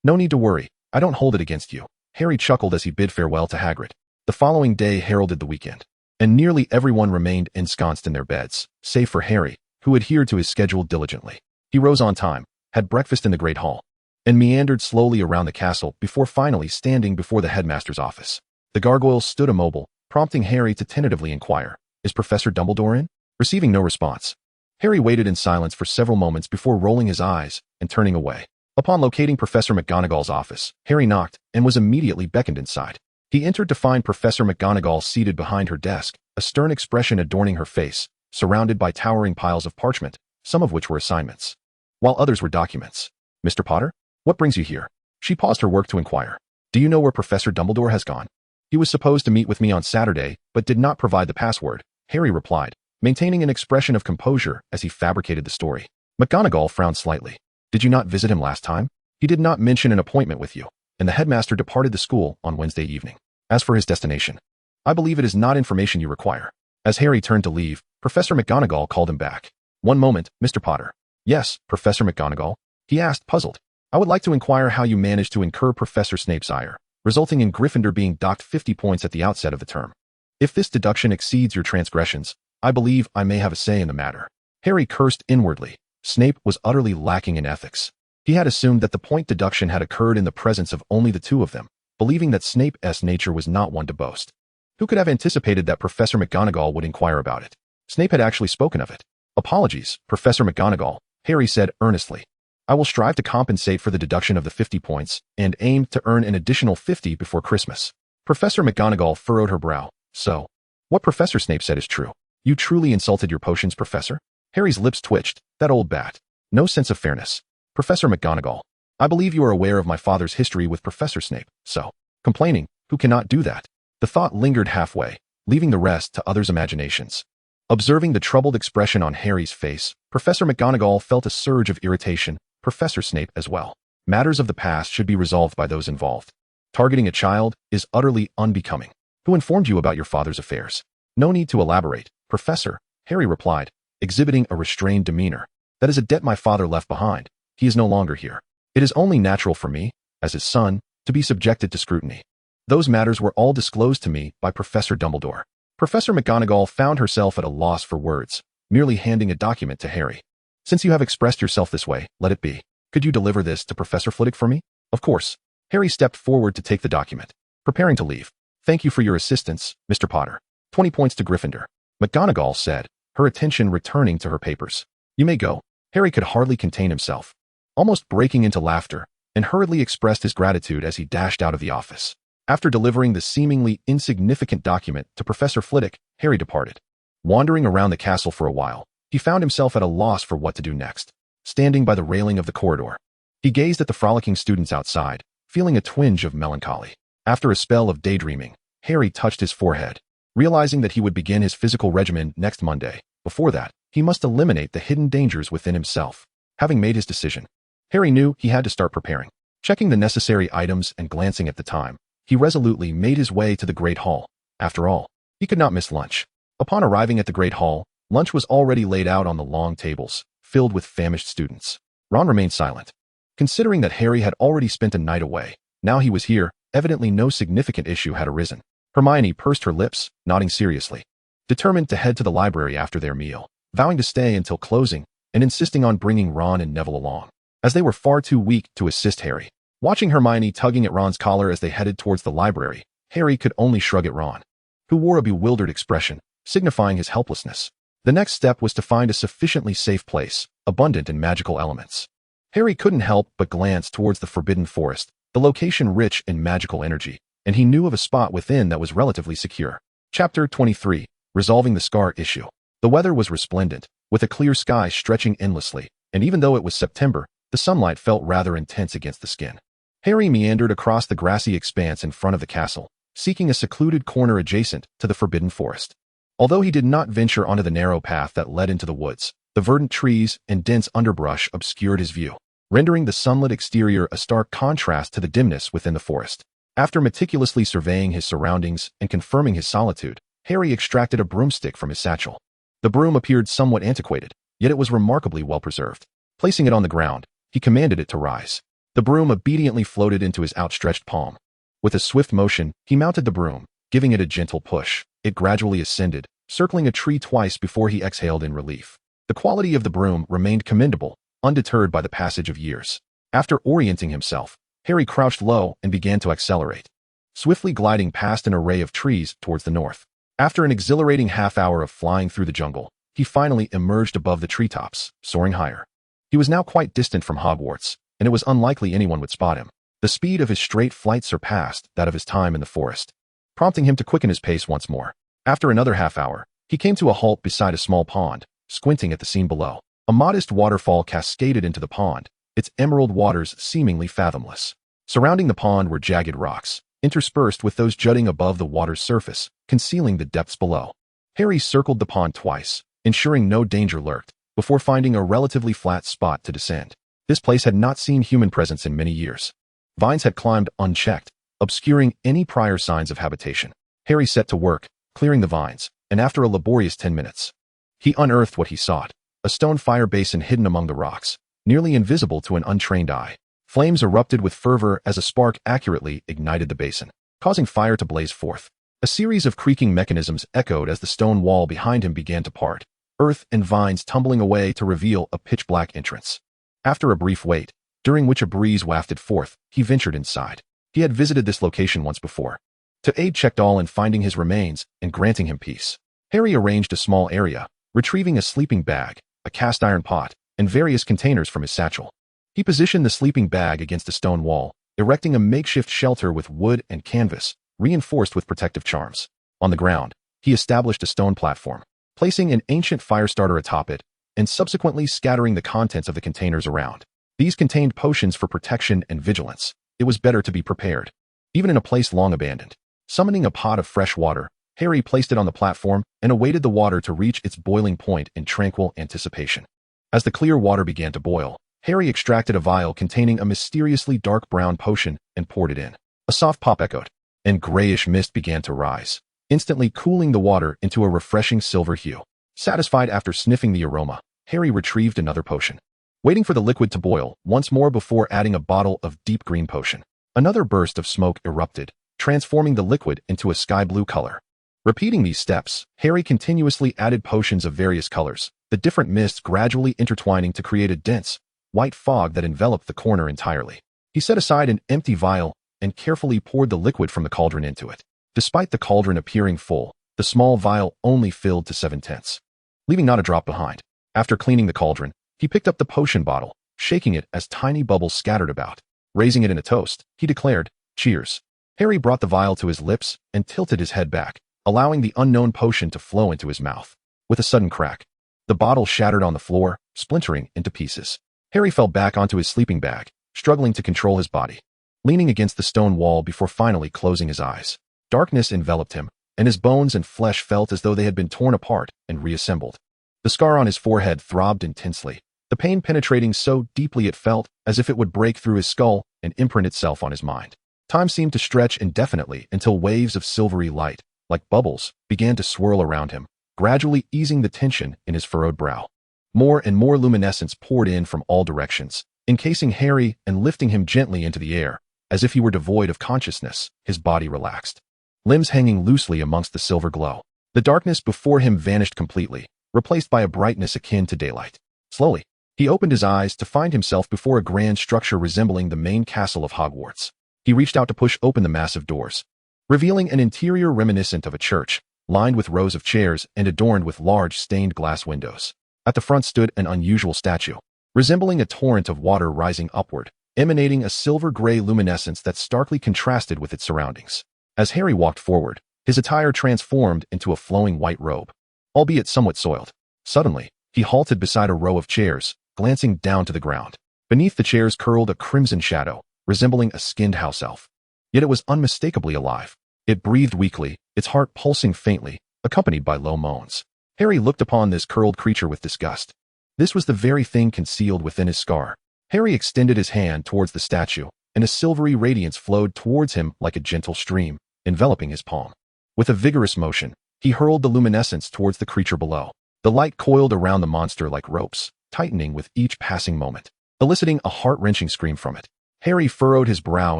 no need to worry. I don't hold it against you. Harry chuckled as he bid farewell to Hagrid. The following day heralded the weekend, and nearly everyone remained ensconced in their beds, save for Harry, who adhered to his schedule diligently. He rose on time, had breakfast in the Great Hall, and meandered slowly around the castle before finally standing before the headmaster's office. The gargoyle stood immobile, prompting Harry to tentatively inquire, "Is Professor Dumbledore in?" Receiving no response, Harry waited in silence for several moments before rolling his eyes and turning away. Upon locating Professor McGonagall's office, Harry knocked and was immediately beckoned inside. He entered to find Professor McGonagall seated behind her desk, a stern expression adorning her face, surrounded by towering piles of parchment, some of which were assignments, while others were documents. "Mr. Potter, what brings you here?" She paused her work to inquire. "Do you know where Professor Dumbledore has gone?" "He was supposed to meet with me on Saturday, but did not provide the password," Harry replied, maintaining an expression of composure as he fabricated the story. McGonagall frowned slightly. "Did you not visit him last time? He did not mention an appointment with you, and the headmaster departed the school on Wednesday evening. As for his destination, I believe it is not information you require." As Harry turned to leave, Professor McGonagall called him back. "One moment, Mr. Potter." "Yes, Professor McGonagall?" he asked, puzzled. "I would like to inquire how you managed to incur Professor Snape's ire, resulting in Gryffindor being docked 50 points at the outset of the term. If this deduction exceeds your transgressions, I believe I may have a say in the matter." Harry cursed inwardly. Snape was utterly lacking in ethics. He had assumed that the point deduction had occurred in the presence of only the two of them, believing that Snape's nature was not one to boast. Who could have anticipated that Professor McGonagall would inquire about it? Snape had actually spoken of it. "Apologies, Professor McGonagall," Harry said earnestly. "I will strive to compensate for the deduction of the 50 points and aim to earn an additional 50 before Christmas." Professor McGonagall furrowed her brow. "So, what Professor Snape said is true. You truly insulted your potions professor?" Harry's lips twitched. That old bat. No sense of fairness. "Professor McGonagall, I believe you are aware of my father's history with Professor Snape, so, complaining, who cannot do that?" The thought lingered halfway, leaving the rest to others' imaginations. Observing the troubled expression on Harry's face, Professor McGonagall felt a surge of irritation, Professor Snape as well. Matters of the past should be resolved by those involved. Targeting a child is utterly unbecoming. "Who informed you about your father's affairs?" "No need to elaborate, Professor," Harry replied, exhibiting a restrained demeanor. "That is a debt my father left behind. He is no longer here. It is only natural for me, as his son, to be subjected to scrutiny. Those matters were all disclosed to me by Professor Dumbledore." Professor McGonagall found herself at a loss for words, merely handing a document to Harry. "Since you have expressed yourself this way, let it be. Could you deliver this to Professor Flitwick for me?" "Of course." Harry stepped forward to take the document, preparing to leave. "Thank you for your assistance, Mr. Potter. 20 points to Gryffindor," McGonagall said, her attention returning to her papers. "You may go." Harry could hardly contain himself, almost breaking into laughter, and hurriedly expressed his gratitude as he dashed out of the office. After delivering the seemingly insignificant document to Professor Flitwick, Harry departed. Wandering around the castle for a while, he found himself at a loss for what to do next. Standing by the railing of the corridor, he gazed at the frolicking students outside, feeling a twinge of melancholy. After a spell of daydreaming, Harry touched his forehead, realizing that he would begin his physical regimen next Monday. Before that, he must eliminate the hidden dangers within himself. Having made his decision, Harry knew he had to start preparing. Checking the necessary items and glancing at the time, he resolutely made his way to the Great Hall. After all, he could not miss lunch. Upon arriving at the Great Hall, lunch was already laid out on the long tables, filled with famished students. Ron remained silent. Considering that Harry had already spent a night away, now he was here, evidently no significant issue had arisen. Hermione pursed her lips, nodding seriously, determined to head to the library after their meal, vowing to stay until closing, and insisting on bringing Ron and Neville along, as they were far too weak to assist Harry. Watching Hermione tugging at Ron's collar as they headed towards the library, Harry could only shrug at Ron, who wore a bewildered expression, signifying his helplessness. The next step was to find a sufficiently safe place, abundant in magical elements. Harry couldn't help but glance towards the Forbidden Forest, the location rich in magical energy, and he knew of a spot within that was relatively secure. Chapter 23, Resolving the Scar Issue. The weather was resplendent, with a clear sky stretching endlessly, and even though it was September, the sunlight felt rather intense against the skin. Harry meandered across the grassy expanse in front of the castle, seeking a secluded corner adjacent to the Forbidden Forest. Although he did not venture onto the narrow path that led into the woods, the verdant trees and dense underbrush obscured his view, rendering the sunlit exterior a stark contrast to the dimness within the forest. After meticulously surveying his surroundings and confirming his solitude, Harry extracted a broomstick from his satchel. The broom appeared somewhat antiquated, yet it was remarkably well preserved. Placing it on the ground, he commanded it to rise. The broom obediently floated into his outstretched palm. With a swift motion, he mounted the broom, giving it a gentle push. It gradually ascended, circling a tree twice before he exhaled in relief. The quality of the broom remained commendable, undeterred by the passage of years. After orienting himself, Harry crouched low and began to accelerate, swiftly gliding past an array of trees towards the north. After an exhilarating half-hour of flying through the jungle, he finally emerged above the treetops, soaring higher. He was now quite distant from Hogwarts, and it was unlikely anyone would spot him. The speed of his straight flight surpassed that of his time in the forest, prompting him to quicken his pace once more. After another half-hour, he came to a halt beside a small pond, squinting at the scene below. A modest waterfall cascaded into the pond, its emerald waters seemingly fathomless. Surrounding the pond were jagged rocks, interspersed with those jutting above the water's surface, concealing the depths below. Harry circled the pond twice, ensuring no danger lurked, before finding a relatively flat spot to descend. This place had not seen human presence in many years. Vines had climbed unchecked, obscuring any prior signs of habitation. Harry set to work, clearing the vines, and after a laborious 10 minutes, he unearthed what he sought, a stone fire basin hidden among the rocks, nearly invisible to an untrained eye. Flames erupted with fervor as a spark accurately ignited the basin, causing fire to blaze forth. A series of creaking mechanisms echoed as the stone wall behind him began to part, earth and vines tumbling away to reveal a pitch-black entrance. After a brief wait, during which a breeze wafted forth, he ventured inside. He had visited this location once before, to aid Checkdoll in finding his remains and granting him peace. Harry arranged a small area, retrieving a sleeping bag, a cast-iron pot, and various containers from his satchel. He positioned the sleeping bag against a stone wall, erecting a makeshift shelter with wood and canvas, reinforced with protective charms. On the ground, he established a stone platform, placing an ancient fire starter atop it, and subsequently scattering the contents of the containers around. These contained potions for protection and vigilance. It was better to be prepared, even in a place long abandoned. Summoning a pot of fresh water, Harry placed it on the platform and awaited the water to reach its boiling point in tranquil anticipation. As the clear water began to boil, Harry extracted a vial containing a mysteriously dark brown potion and poured it in. A soft pop echoed, and grayish mist began to rise, instantly cooling the water into a refreshing silver hue. Satisfied after sniffing the aroma, Harry retrieved another potion, waiting for the liquid to boil once more before adding a bottle of deep green potion. Another burst of smoke erupted, transforming the liquid into a sky blue color. Repeating these steps, Harry continuously added potions of various colors, the different mists gradually intertwining to create a dense, white fog that enveloped the corner entirely. He set aside an empty vial and carefully poured the liquid from the cauldron into it. Despite the cauldron appearing full, the small vial only filled to 7/10, leaving not a drop behind. After cleaning the cauldron, he picked up the potion bottle, shaking it as tiny bubbles scattered about. Raising it in a toast, he declared, "Cheers." Harry brought the vial to his lips and tilted his head back, allowing the unknown potion to flow into his mouth. With a sudden crack, the bottle shattered on the floor, splintering into pieces. Harry fell back onto his sleeping bag, struggling to control his body, leaning against the stone wall before finally closing his eyes. Darkness enveloped him, and his bones and flesh felt as though they had been torn apart and reassembled. The scar on his forehead throbbed intensely, the pain penetrating so deeply it felt as if it would break through his skull and imprint itself on his mind. Time seemed to stretch indefinitely until waves of silvery light, like bubbles, began to swirl around him, gradually easing the tension in his furrowed brow. More and more luminescence poured in from all directions, encasing Harry and lifting him gently into the air. As if he were devoid of consciousness, his body relaxed, limbs hanging loosely amongst the silver glow. The darkness before him vanished completely, replaced by a brightness akin to daylight. Slowly, he opened his eyes to find himself before a grand structure resembling the main castle of Hogwarts. He reached out to push open the massive doors, revealing an interior reminiscent of a church, lined with rows of chairs and adorned with large stained glass windows. At the front stood an unusual statue, resembling a torrent of water rising upward, emanating a silver-gray luminescence that starkly contrasted with its surroundings. As Harry walked forward, his attire transformed into a flowing white robe, albeit somewhat soiled. Suddenly, he halted beside a row of chairs, glancing down to the ground. Beneath the chairs curled a crimson shadow, resembling a skinned house elf. Yet it was unmistakably alive. It breathed weakly, its heart pulsing faintly, accompanied by low moans. Harry looked upon this curled creature with disgust. This was the very thing concealed within his scar. Harry extended his hand towards the statue, and a silvery radiance flowed towards him like a gentle stream, enveloping his palm. With a vigorous motion, he hurled the luminescence towards the creature below. The light coiled around the monster like ropes, tightening with each passing moment, eliciting a heart-wrenching scream from it. Harry furrowed his brow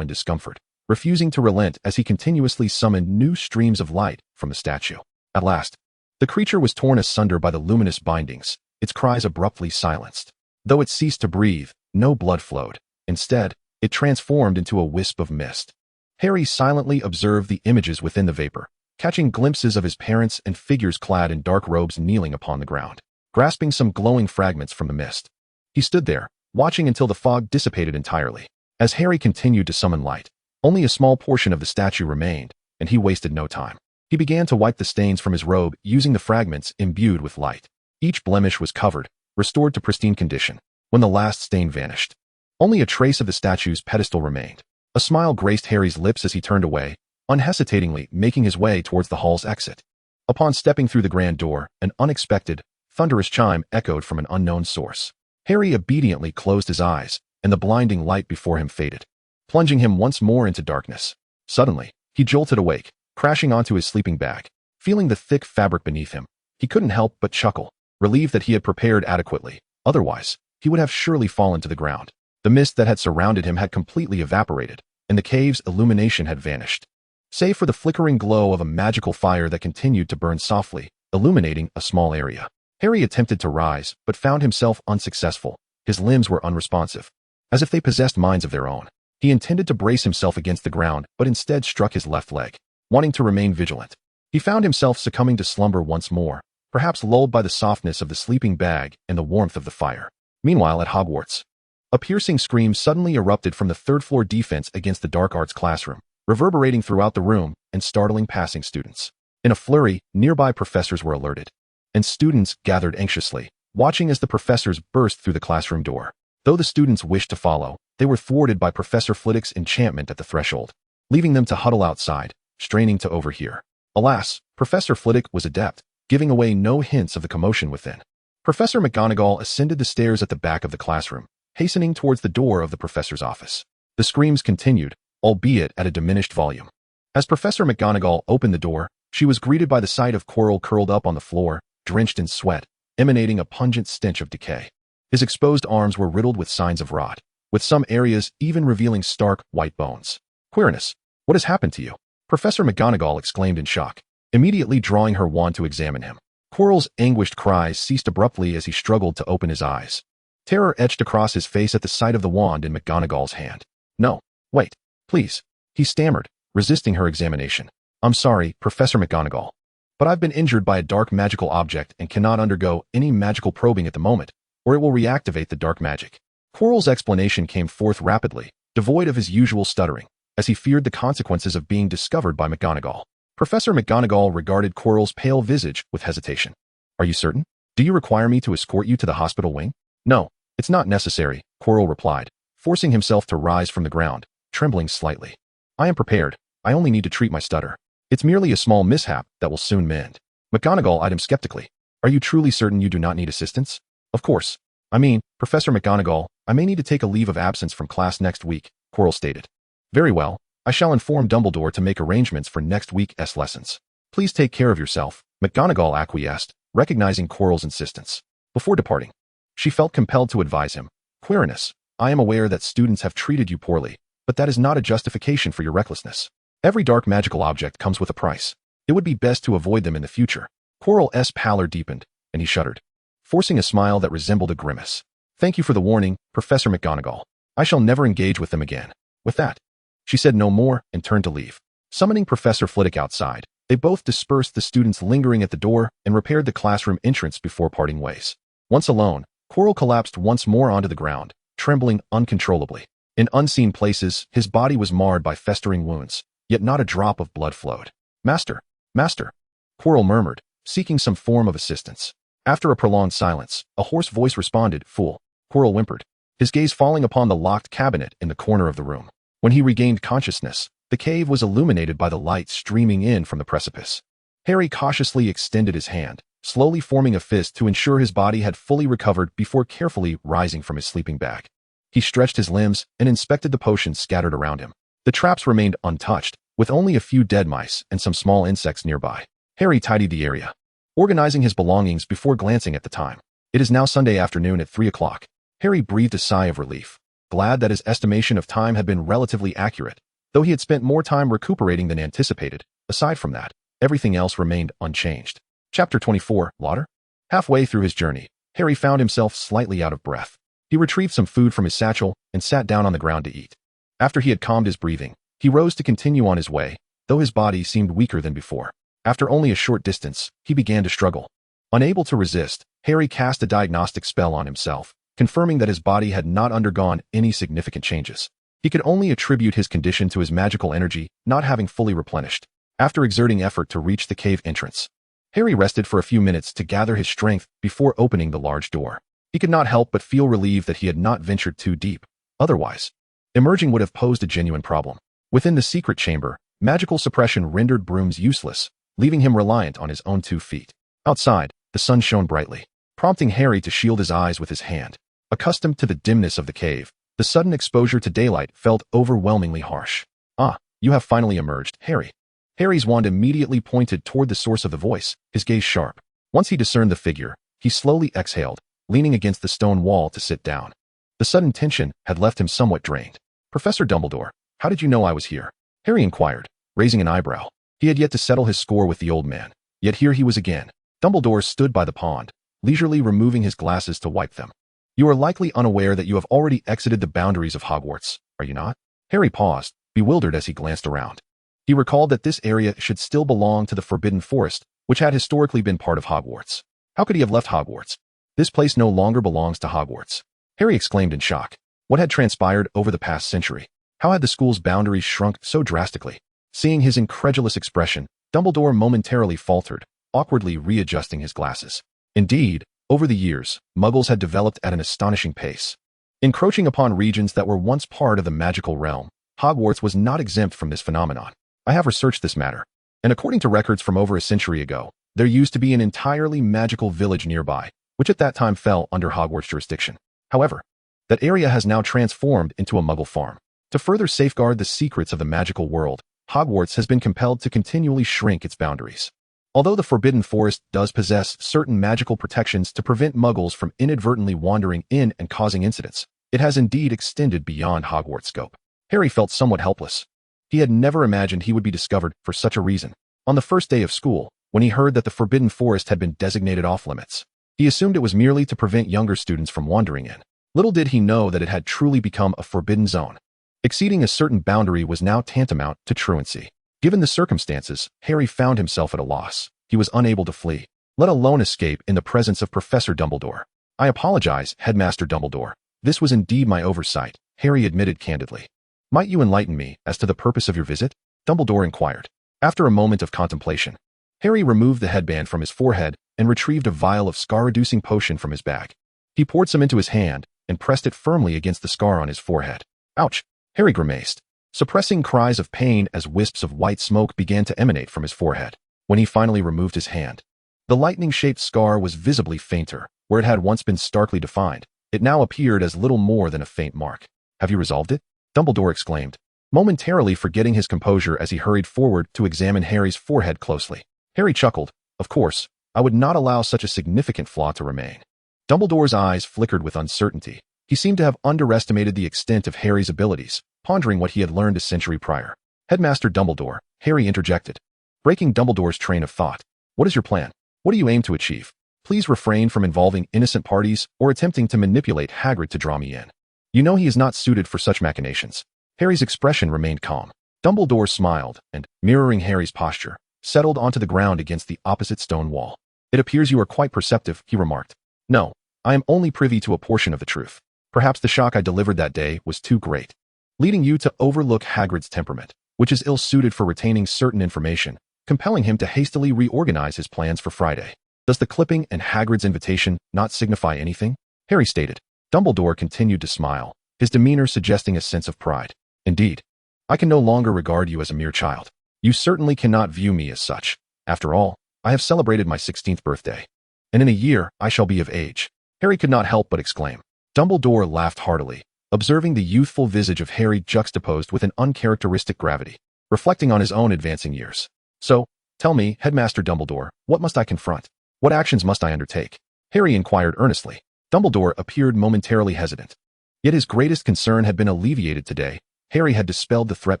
in discomfort, refusing to relent as he continuously summoned new streams of light from the statue. At last, the creature was torn asunder by the luminous bindings, its cries abruptly silenced. Though it ceased to breathe, no blood flowed. Instead, it transformed into a wisp of mist. Harry silently observed the images within the vapor, catching glimpses of his parents and figures clad in dark robes kneeling upon the ground, grasping some glowing fragments from the mist. He stood there, watching until the fog dissipated entirely. As Harry continued to summon light, only a small portion of the statue remained, and he wasted no time. He began to wipe the stains from his robe using the fragments imbued with light. Each blemish was covered, restored to pristine condition. When the last stain vanished, only a trace of the statue's pedestal remained. A smile graced Harry's lips as he turned away, unhesitatingly making his way towards the hall's exit. Upon stepping through the grand door, an unexpected, thunderous chime echoed from an unknown source. Harry obediently closed his eyes, and the blinding light before him faded, plunging him once more into darkness. Suddenly, he jolted awake, crashing onto his sleeping bag. Feeling the thick fabric beneath him, he couldn't help but chuckle, relieved that he had prepared adequately. Otherwise, he would have surely fallen to the ground. The mist that had surrounded him had completely evaporated, and the cave's illumination had vanished, save for the flickering glow of a magical fire that continued to burn softly, illuminating a small area. Harry attempted to rise, but found himself unsuccessful. His limbs were unresponsive, as if they possessed minds of their own. He intended to brace himself against the ground, but instead struck his left leg, wanting to remain vigilant. He found himself succumbing to slumber once more, perhaps lulled by the softness of the sleeping bag and the warmth of the fire. Meanwhile, at Hogwarts, a piercing scream suddenly erupted from the third-floor defense against the dark arts classroom, reverberating throughout the room and startling passing students. In a flurry, nearby professors were alerted, and students gathered anxiously, watching as the professors burst through the classroom door. Though the students wished to follow, they were thwarted by Professor Flitwick's enchantment at the threshold, leaving them to huddle outside, straining to overhear. Alas, Professor Flitwick was adept, giving away no hints of the commotion within. Professor McGonagall ascended the stairs at the back of the classroom, hastening towards the door of the professor's office. The screams continued, albeit at a diminished volume. As Professor McGonagall opened the door, she was greeted by the sight of Quirrell curled up on the floor, drenched in sweat, emanating a pungent stench of decay. His exposed arms were riddled with signs of rot, with some areas even revealing stark, white bones. "Quirinus, what has happened to you?" Professor McGonagall exclaimed in shock, immediately drawing her wand to examine him. Quirrell's anguished cries ceased abruptly as he struggled to open his eyes. Terror etched across his face at the sight of the wand in McGonagall's hand. "No, wait, please," he stammered, resisting her examination. "I'm sorry, Professor McGonagall, but I've been injured by a dark magical object and cannot undergo any magical probing at the moment, or it will reactivate the dark magic." Quirrell's explanation came forth rapidly, devoid of his usual stuttering. as he feared the consequences of being discovered by McGonagall. Professor McGonagall regarded Quirrell's pale visage with hesitation. Are you certain? Do you require me to escort you to the hospital wing? No, it's not necessary, Quirrell replied, forcing himself to rise from the ground, trembling slightly. I am prepared. I only need to treat my stutter. It's merely a small mishap that will soon mend. McGonagall eyed him skeptically. Are you truly certain you do not need assistance? Of course. I mean, Professor McGonagall, I may need to take a leave of absence from class next week, Quirrell stated. Very well. I shall inform Dumbledore to make arrangements for next week's lessons. Please take care of yourself, McGonagall acquiesced, recognizing Quirrell's insistence. Before departing, she felt compelled to advise him. Quirinus, I am aware that students have treated you poorly, but that is not a justification for your recklessness. Every dark magical object comes with a price. It would be best to avoid them in the future. Quirrell's pallor deepened, and he shuddered, forcing a smile that resembled a grimace. Thank you for the warning, Professor McGonagall. I shall never engage with them again. With that, she said no more and turned to leave. Summoning Professor Flitwick outside, they both dispersed the students lingering at the door and repaired the classroom entrance before parting ways. Once alone, Quirrell collapsed once more onto the ground, trembling uncontrollably. In unseen places, his body was marred by festering wounds, yet not a drop of blood flowed. Master! Master! Quirrell murmured, seeking some form of assistance. After a prolonged silence, a hoarse voice responded, Fool! Quirrell whimpered, his gaze falling upon the locked cabinet in the corner of the room. When he regained consciousness, the cave was illuminated by the light streaming in from the precipice. Harry cautiously extended his hand, slowly forming a fist to ensure his body had fully recovered before carefully rising from his sleeping bag. He stretched his limbs and inspected the potions scattered around him. The traps remained untouched, with only a few dead mice and some small insects nearby. Harry tidied the area, organizing his belongings before glancing at the time. It is now Sunday afternoon at 3 o'clock. Harry breathed a sigh of relief, glad that his estimation of time had been relatively accurate, though he had spent more time recuperating than anticipated. Aside from that, everything else remained unchanged. Chapter 24, Lauder? Halfway through his journey, Harry found himself slightly out of breath. He retrieved some food from his satchel and sat down on the ground to eat. After he had calmed his breathing, he rose to continue on his way, though his body seemed weaker than before. After only a short distance, he began to struggle. Unable to resist, Harry cast a diagnostic spell on himself, confirming that his body had not undergone any significant changes. He could only attribute his condition to his magical energy not having fully replenished. After exerting effort to reach the cave entrance, Harry rested for a few minutes to gather his strength before opening the large door. He could not help but feel relieved that he had not ventured too deep. Otherwise, emerging would have posed a genuine problem. Within the secret chamber, magical suppression rendered brooms useless, leaving him reliant on his own 2 feet. Outside, the sun shone brightly, prompting Harry to shield his eyes with his hand. Accustomed to the dimness of the cave, the sudden exposure to daylight felt overwhelmingly harsh. Ah, you have finally emerged, Harry. Harry's wand immediately pointed toward the source of the voice, his gaze sharp. Once he discerned the figure, he slowly exhaled, leaning against the stone wall to sit down. The sudden tension had left him somewhat drained. Professor Dumbledore, how did you know I was here? Harry inquired, raising an eyebrow. He had yet to settle his score with the old man, yet here he was again. Dumbledore stood by the pond, leisurely removing his glasses to wipe them. You are likely unaware that you have already exited the boundaries of Hogwarts, are you not? Harry paused, bewildered as he glanced around. He recalled that this area should still belong to the Forbidden Forest, which had historically been part of Hogwarts. How could he have left Hogwarts? This place no longer belongs to Hogwarts. Harry exclaimed in shock. What had transpired over the past century? How had the school's boundaries shrunk so drastically? Seeing his incredulous expression, Dumbledore momentarily faltered, awkwardly readjusting his glasses. Indeed, over the years, Muggles had developed at an astonishing pace. Encroaching upon regions that were once part of the magical realm, Hogwarts was not exempt from this phenomenon. I have researched this matter, and according to records from over a century ago, there used to be an entirely magical village nearby, which at that time fell under Hogwarts jurisdiction. However, that area has now transformed into a Muggle farm. To further safeguard the secrets of the magical world, Hogwarts has been compelled to continually shrink its boundaries. Although the Forbidden Forest does possess certain magical protections to prevent Muggles from inadvertently wandering in and causing incidents, it has indeed extended beyond Hogwarts' scope. Harry felt somewhat helpless. He had never imagined he would be discovered for such a reason. On the first day of school, when he heard that the Forbidden Forest had been designated off-limits, he assumed it was merely to prevent younger students from wandering in. Little did he know that it had truly become a forbidden zone. Exceeding a certain boundary was now tantamount to truancy. Given the circumstances, Harry found himself at a loss. He was unable to flee, let alone escape in the presence of Professor Dumbledore. I apologize, Headmaster Dumbledore. This was indeed my oversight, Harry admitted candidly. Might you enlighten me as to the purpose of your visit? Dumbledore inquired. After a moment of contemplation, Harry removed the headband from his forehead and retrieved a vial of scar-reducing potion from his bag. He poured some into his hand and pressed it firmly against the scar on his forehead. Ouch! Harry grimaced, suppressing cries of pain as wisps of white smoke began to emanate from his forehead. When he finally removed his hand, the lightning-shaped scar was visibly fainter. Where it had once been starkly defined, it now appeared as little more than a faint mark. Have you resolved it? Dumbledore exclaimed, momentarily forgetting his composure as he hurried forward to examine Harry's forehead closely. Harry chuckled. Of course, I would not allow such a significant flaw to remain. Dumbledore's eyes flickered with uncertainty. He seemed to have underestimated the extent of Harry's abilities, pondering what he had learned a century prior. Headmaster Dumbledore, Harry interjected, breaking Dumbledore's train of thought. What is your plan? What do you aim to achieve? Please refrain from involving innocent parties or attempting to manipulate Hagrid to draw me in. You know he is not suited for such machinations. Harry's expression remained calm. Dumbledore smiled and, mirroring Harry's posture, settled onto the ground against the opposite stone wall. It appears you are quite perceptive, he remarked. No, I am only privy to a portion of the truth. Perhaps the shock I delivered that day was too great, leading you to overlook Hagrid's temperament, which is ill-suited for retaining certain information, compelling him to hastily reorganize his plans for Friday. Does the clipping and Hagrid's invitation not signify anything? Harry stated. Dumbledore continued to smile, his demeanor suggesting a sense of pride. Indeed, I can no longer regard you as a mere child. You certainly cannot view me as such. After all, I have celebrated my 16th birthday, and in a year I shall be of age. Harry could not help but exclaim. Dumbledore laughed heartily, observing the youthful visage of Harry juxtaposed with an uncharacteristic gravity, reflecting on his own advancing years. So, tell me, Headmaster Dumbledore, what must I confront? What actions must I undertake? Harry inquired earnestly. Dumbledore appeared momentarily hesitant. Yet his greatest concern had been alleviated today. Harry had dispelled the threat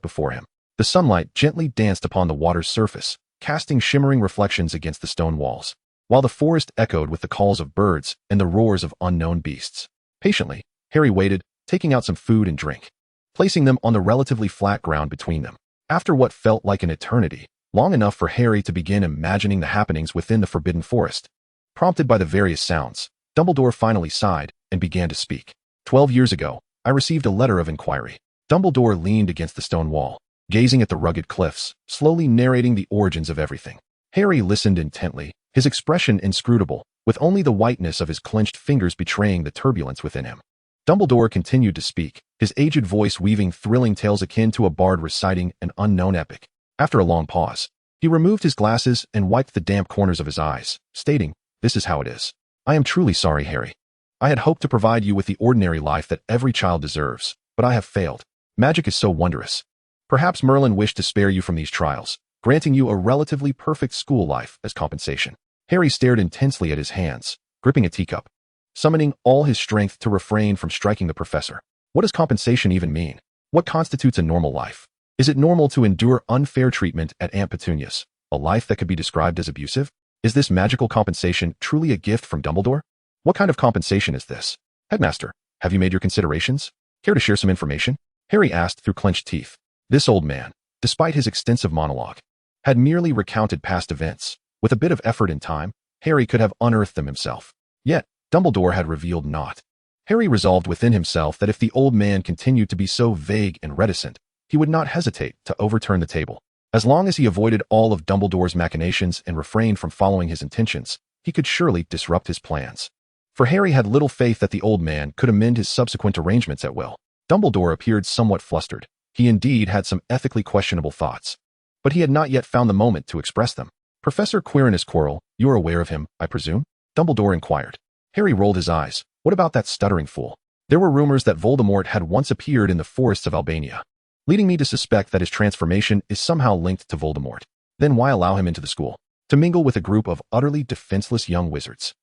before him. The sunlight gently danced upon the water's surface, casting shimmering reflections against the stone walls, while the forest echoed with the calls of birds and the roars of unknown beasts. Patiently, Harry waited, taking out some food and drink, placing them on the relatively flat ground between them. After what felt like an eternity, long enough for Harry to begin imagining the happenings within the Forbidden Forest. Prompted by the various sounds, Dumbledore finally sighed and began to speak. 12 years ago, I received a letter of inquiry. Dumbledore leaned against the stone wall, gazing at the rugged cliffs, slowly narrating the origins of everything. Harry listened intently, his expression inscrutable, with only the whiteness of his clenched fingers betraying the turbulence within him. Dumbledore continued to speak, his aged voice weaving thrilling tales akin to a bard reciting an unknown epic. After a long pause, he removed his glasses and wiped the damp corners of his eyes, stating, "This is how it is. I am truly sorry, Harry. I had hoped to provide you with the ordinary life that every child deserves, but I have failed. Magic is so wondrous. Perhaps Merlin wished to spare you from these trials, granting you a relatively perfect school life as compensation." Harry stared intensely at his hands, gripping a teacup, summoning all his strength to refrain from striking the professor. What does compensation even mean? What constitutes a normal life? Is it normal to endure unfair treatment at Aunt Petunia's, a life that could be described as abusive? Is this magical compensation truly a gift from Dumbledore? What kind of compensation is this? Headmaster, have you made your considerations? Care to share some information? Harry asked through clenched teeth. This old man, despite his extensive monologue, had merely recounted past events. With a bit of effort and time, Harry could have unearthed them himself. Yet, Dumbledore had revealed naught. Harry resolved within himself that if the old man continued to be so vague and reticent, he would not hesitate to overturn the table. As long as he avoided all of Dumbledore's machinations and refrained from following his intentions, he could surely disrupt his plans. For Harry had little faith that the old man could amend his subsequent arrangements at will. Dumbledore appeared somewhat flustered. He indeed had some ethically questionable thoughts, but he had not yet found the moment to express them. Professor Quirinus Quirrell, you are aware of him, I presume? Dumbledore inquired. Harry rolled his eyes. What about that stuttering fool? There were rumors that Voldemort had once appeared in the forests of Albania, leading me to suspect that his transformation is somehow linked to Voldemort. Then why allow him into the school, to mingle with a group of utterly defenseless young wizards?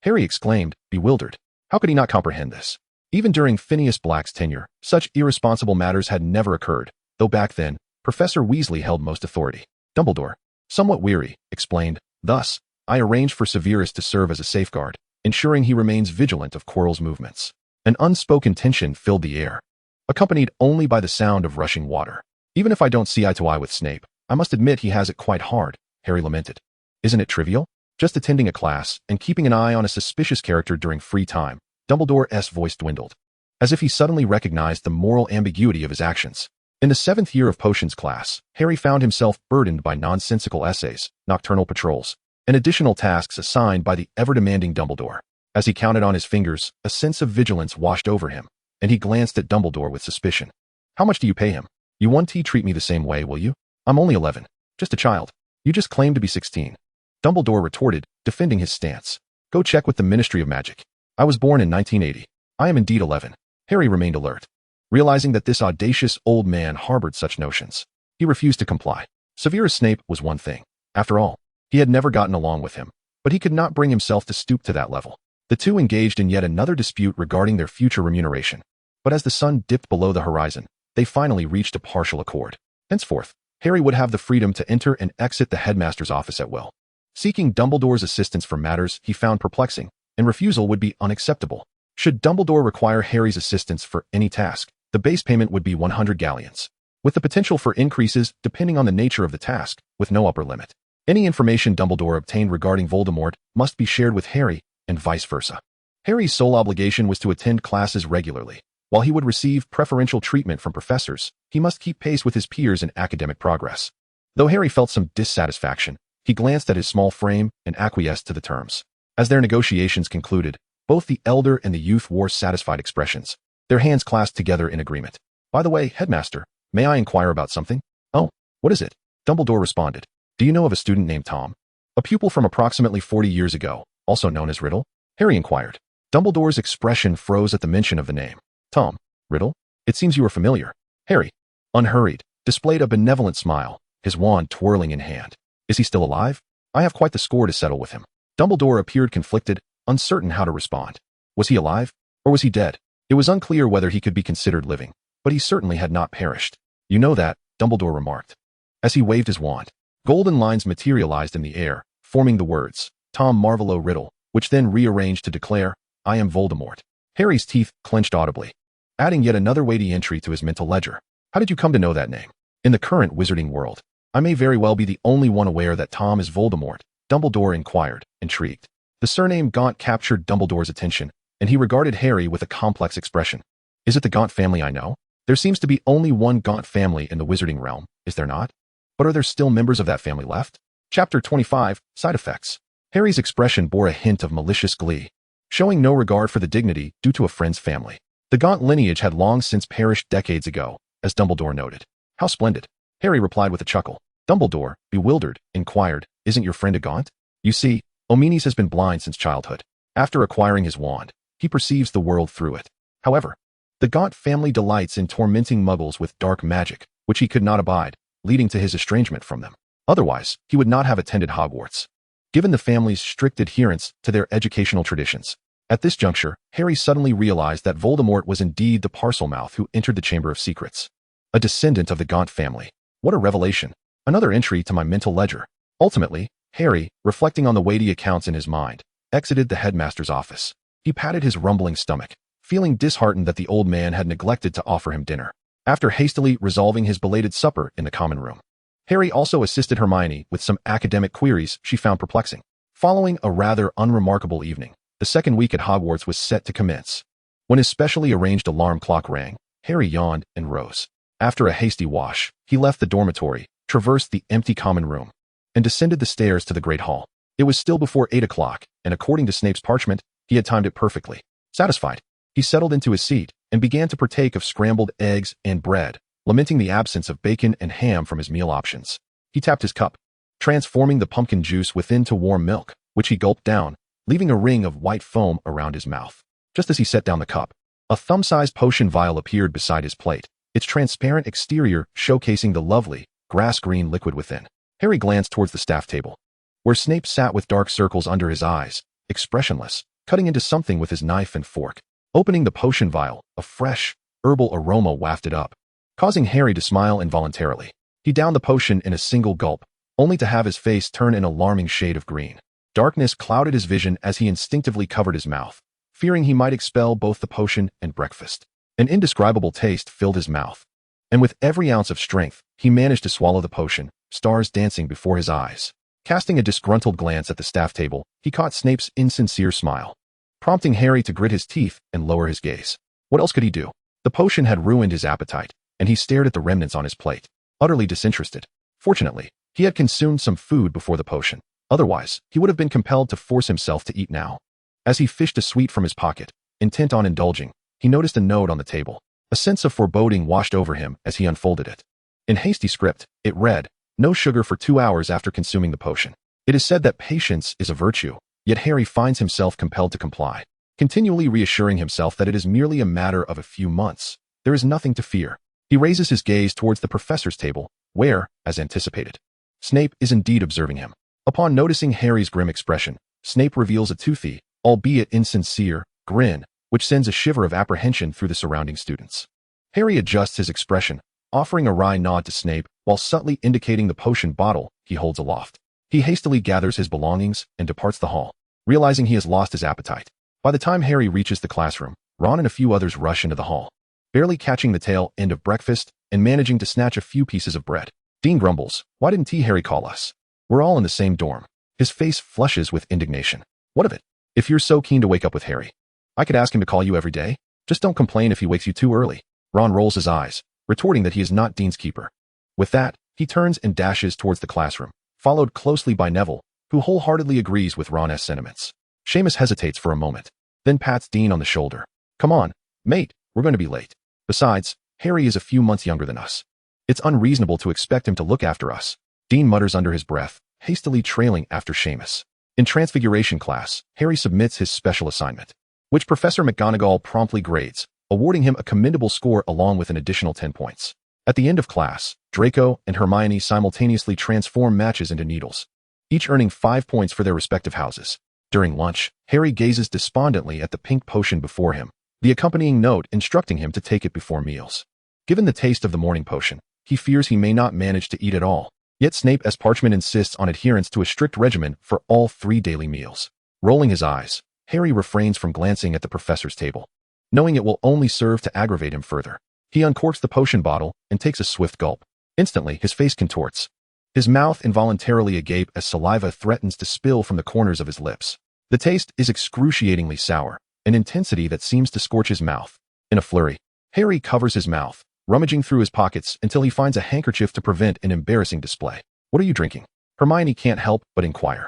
Harry exclaimed, bewildered. How could he not comprehend this? Even during Phineas Black's tenure, such irresponsible matters had never occurred, though back then, Professor Weasley held most authority. Dumbledore, somewhat weary, explained, thus, I arranged for Severus to serve as a safeguard, ensuring he remains vigilant of Quirrell's movements. An unspoken tension filled the air, accompanied only by the sound of rushing water. Even if I don't see eye to eye with Snape, I must admit he has it quite hard, Harry lamented. Isn't it trivial? Just attending a class and keeping an eye on a suspicious character during free time. Dumbledore's voice dwindled. as if he suddenly recognized the moral ambiguity of his actions. In the 7th year of potions class, Harry found himself burdened by nonsensical essays, nocturnal patrols, and additional tasks assigned by the ever-demanding Dumbledore. As he counted on his fingers, a sense of vigilance washed over him, and he glanced at Dumbledore with suspicion. How much do you pay him? You won't treat me the same way, will you? I'm only 11. Just a child. You just claimed to be 16. Dumbledore retorted, defending his stance. Go check with the Ministry of Magic. I was born in 1980. I am indeed 11. Harry remained alert. Realizing that this audacious old man harbored such notions, he refused to comply. Severus Snape was one thing. After all, he had never gotten along with him, but he could not bring himself to stoop to that level. The two engaged in yet another dispute regarding their future remuneration. But as the sun dipped below the horizon, they finally reached a partial accord. Henceforth, Harry would have the freedom to enter and exit the headmaster's office at will. Seeking Dumbledore's assistance for matters he found perplexing, and refusal would be unacceptable. Should Dumbledore require Harry's assistance for any task, the base payment would be 100 galleons, with the potential for increases depending on the nature of the task, with no upper limit. Any information Dumbledore obtained regarding Voldemort must be shared with Harry, and vice versa. Harry's sole obligation was to attend classes regularly. While he would receive preferential treatment from professors, he must keep pace with his peers in academic progress. Though Harry felt some dissatisfaction, he glanced at his small frame and acquiesced to the terms. As their negotiations concluded, both the elder and the youth wore satisfied expressions, their hands clasped together in agreement. By the way, Headmaster, may I inquire about something? Oh, what is it? Dumbledore responded. Do you know of a student named Tom? A pupil from approximately 40 years ago, also known as Riddle? Harry inquired. Dumbledore's expression froze at the mention of the name. Tom, Riddle? It seems you are familiar. Harry, unhurried, displayed a benevolent smile, his wand twirling in hand. Is he still alive? I have quite the score to settle with him. Dumbledore appeared conflicted, uncertain how to respond. Was he alive, or was he dead? It was unclear whether he could be considered living, but he certainly had not perished. You know that, Dumbledore remarked. As he waved his wand, golden lines materialized in the air, forming the words, Tom Marvolo Riddle, which then rearranged to declare, I am Voldemort. Harry's teeth clenched audibly, adding yet another weighty entry to his mental ledger. How did you come to know that name? In the current Wizarding World, I may very well be the only one aware that Tom is Voldemort, Dumbledore inquired, intrigued. The surname Gaunt captured Dumbledore's attention, and he regarded Harry with a complex expression. Is it the Gaunt family I know? There seems to be only one Gaunt family in the wizarding realm, is there not? But are there still members of that family left? Chapter 25, Side Effects. Harry's expression bore a hint of malicious glee, showing no regard for the dignity due to a friend's family. The Gaunt lineage had long since perished decades ago, as Dumbledore noted. How splendid. Harry replied with a chuckle. Dumbledore, bewildered, inquired, isn't your friend a Gaunt? You see, Omenes has been blind since childhood. After acquiring his wand, he perceives the world through it. However, the Gaunt family delights in tormenting muggles with dark magic, which he could not abide, leading to his estrangement from them. Otherwise, he would not have attended Hogwarts, given the family's strict adherence to their educational traditions. At this juncture, Harry suddenly realized that Voldemort was indeed the Parselmouth who entered the Chamber of Secrets. A descendant of the Gaunt family. What a revelation. Another entry to my mental ledger. Ultimately, Harry, reflecting on the weighty accounts in his mind, exited the headmaster's office. He patted his rumbling stomach, feeling disheartened that the old man had neglected to offer him dinner. After hastily resolving his belated supper in the common room, Harry also assisted Hermione with some academic queries she found perplexing. Following a rather unremarkable evening, the second week at Hogwarts was set to commence. When his specially arranged alarm clock rang, Harry yawned and rose. After a hasty wash, he left the dormitory, traversed the empty common room, and descended the stairs to the Great Hall. It was still before 8 o'clock, and according to Snape's parchment, he had timed it perfectly. Satisfied, he settled into his seat and began to partake of scrambled eggs and bread, lamenting the absence of bacon and ham from his meal options. He tapped his cup, transforming the pumpkin juice within to warm milk, which he gulped down, leaving a ring of white foam around his mouth. Just as he set down the cup, a thumb-sized potion vial appeared beside his plate, its transparent exterior showcasing the lovely, grass-green liquid within. Harry glanced towards the staff table, where Snape sat with dark circles under his eyes, expressionless, cutting into something with his knife and fork. Opening the potion vial, a fresh, herbal aroma wafted up, causing Harry to smile involuntarily. He downed the potion in a single gulp, only to have his face turn an alarming shade of green. Darkness clouded his vision as he instinctively covered his mouth, fearing he might expel both the potion and breakfast. An indescribable taste filled his mouth, and with every ounce of strength, he managed to swallow the potion, stars dancing before his eyes. Casting a disgruntled glance at the staff table, he caught Snape's insincere smile, prompting Harry to grit his teeth and lower his gaze. What else could he do? The potion had ruined his appetite, and he stared at the remnants on his plate, utterly disinterested. Fortunately, he had consumed some food before the potion. Otherwise, he would have been compelled to force himself to eat now. As he fished a sweet from his pocket, intent on indulging, he noticed a note on the table. A sense of foreboding washed over him as he unfolded it. In hasty script, it read, "No sugar for 2 hours after consuming the potion." It is said that patience is a virtue, yet Harry finds himself compelled to comply, continually reassuring himself that it is merely a matter of a few months. There is nothing to fear. He raises his gaze towards the professor's table, where, as anticipated, Snape is indeed observing him. Upon noticing Harry's grim expression, Snape reveals a toothy, albeit insincere, grin, which sends a shiver of apprehension through the surrounding students. Harry adjusts his expression, offering a wry nod to Snape while subtly indicating the potion bottle he holds aloft. He hastily gathers his belongings and departs the hall, realizing he has lost his appetite. By the time Harry reaches the classroom, Ron and a few others rush into the hall, barely catching the tail end of breakfast and managing to snatch a few pieces of bread. Dean grumbles, "Why didn't Harry call us? We're all in the same dorm." His face flushes with indignation. "What of it? If you're so keen to wake up with Harry, I could ask him to call you every day. Just don't complain if he wakes you too early." Ron rolls his eyes, retorting that he is not Dean's keeper. With that, he turns and dashes towards the classroom, followed closely by Neville, who wholeheartedly agrees with Ron's sentiments. Seamus hesitates for a moment, then pats Dean on the shoulder. "Come on, mate, we're going to be late. Besides, Harry is a few months younger than us. It's unreasonable to expect him to look after us." Dean mutters under his breath, hastily trailing after Seamus. In Transfiguration class, Harry submits his special assignment, which Professor McGonagall promptly grades, awarding him a commendable score along with an additional 10 points. At the end of class, Draco and Hermione simultaneously transform matches into needles, each earning 5 points for their respective houses. During lunch, Harry gazes despondently at the pink potion before him, the accompanying note instructing him to take it before meals. Given the taste of the morning potion, he fears he may not manage to eat at all. Yet Snape as Parchment insists on adherence to a strict regimen for all 3 daily meals. Rolling his eyes, Harry refrains from glancing at the professor's table, knowing it will only serve to aggravate him further. He uncorks the potion bottle and takes a swift gulp. Instantly, his face contorts, his mouth involuntarily agape as saliva threatens to spill from the corners of his lips. The taste is excruciatingly sour, an intensity that seems to scorch his mouth. In a flurry, Harry covers his mouth, rummaging through his pockets until he finds a handkerchief to prevent an embarrassing display. "What are you drinking?" Hermione can't help but inquire.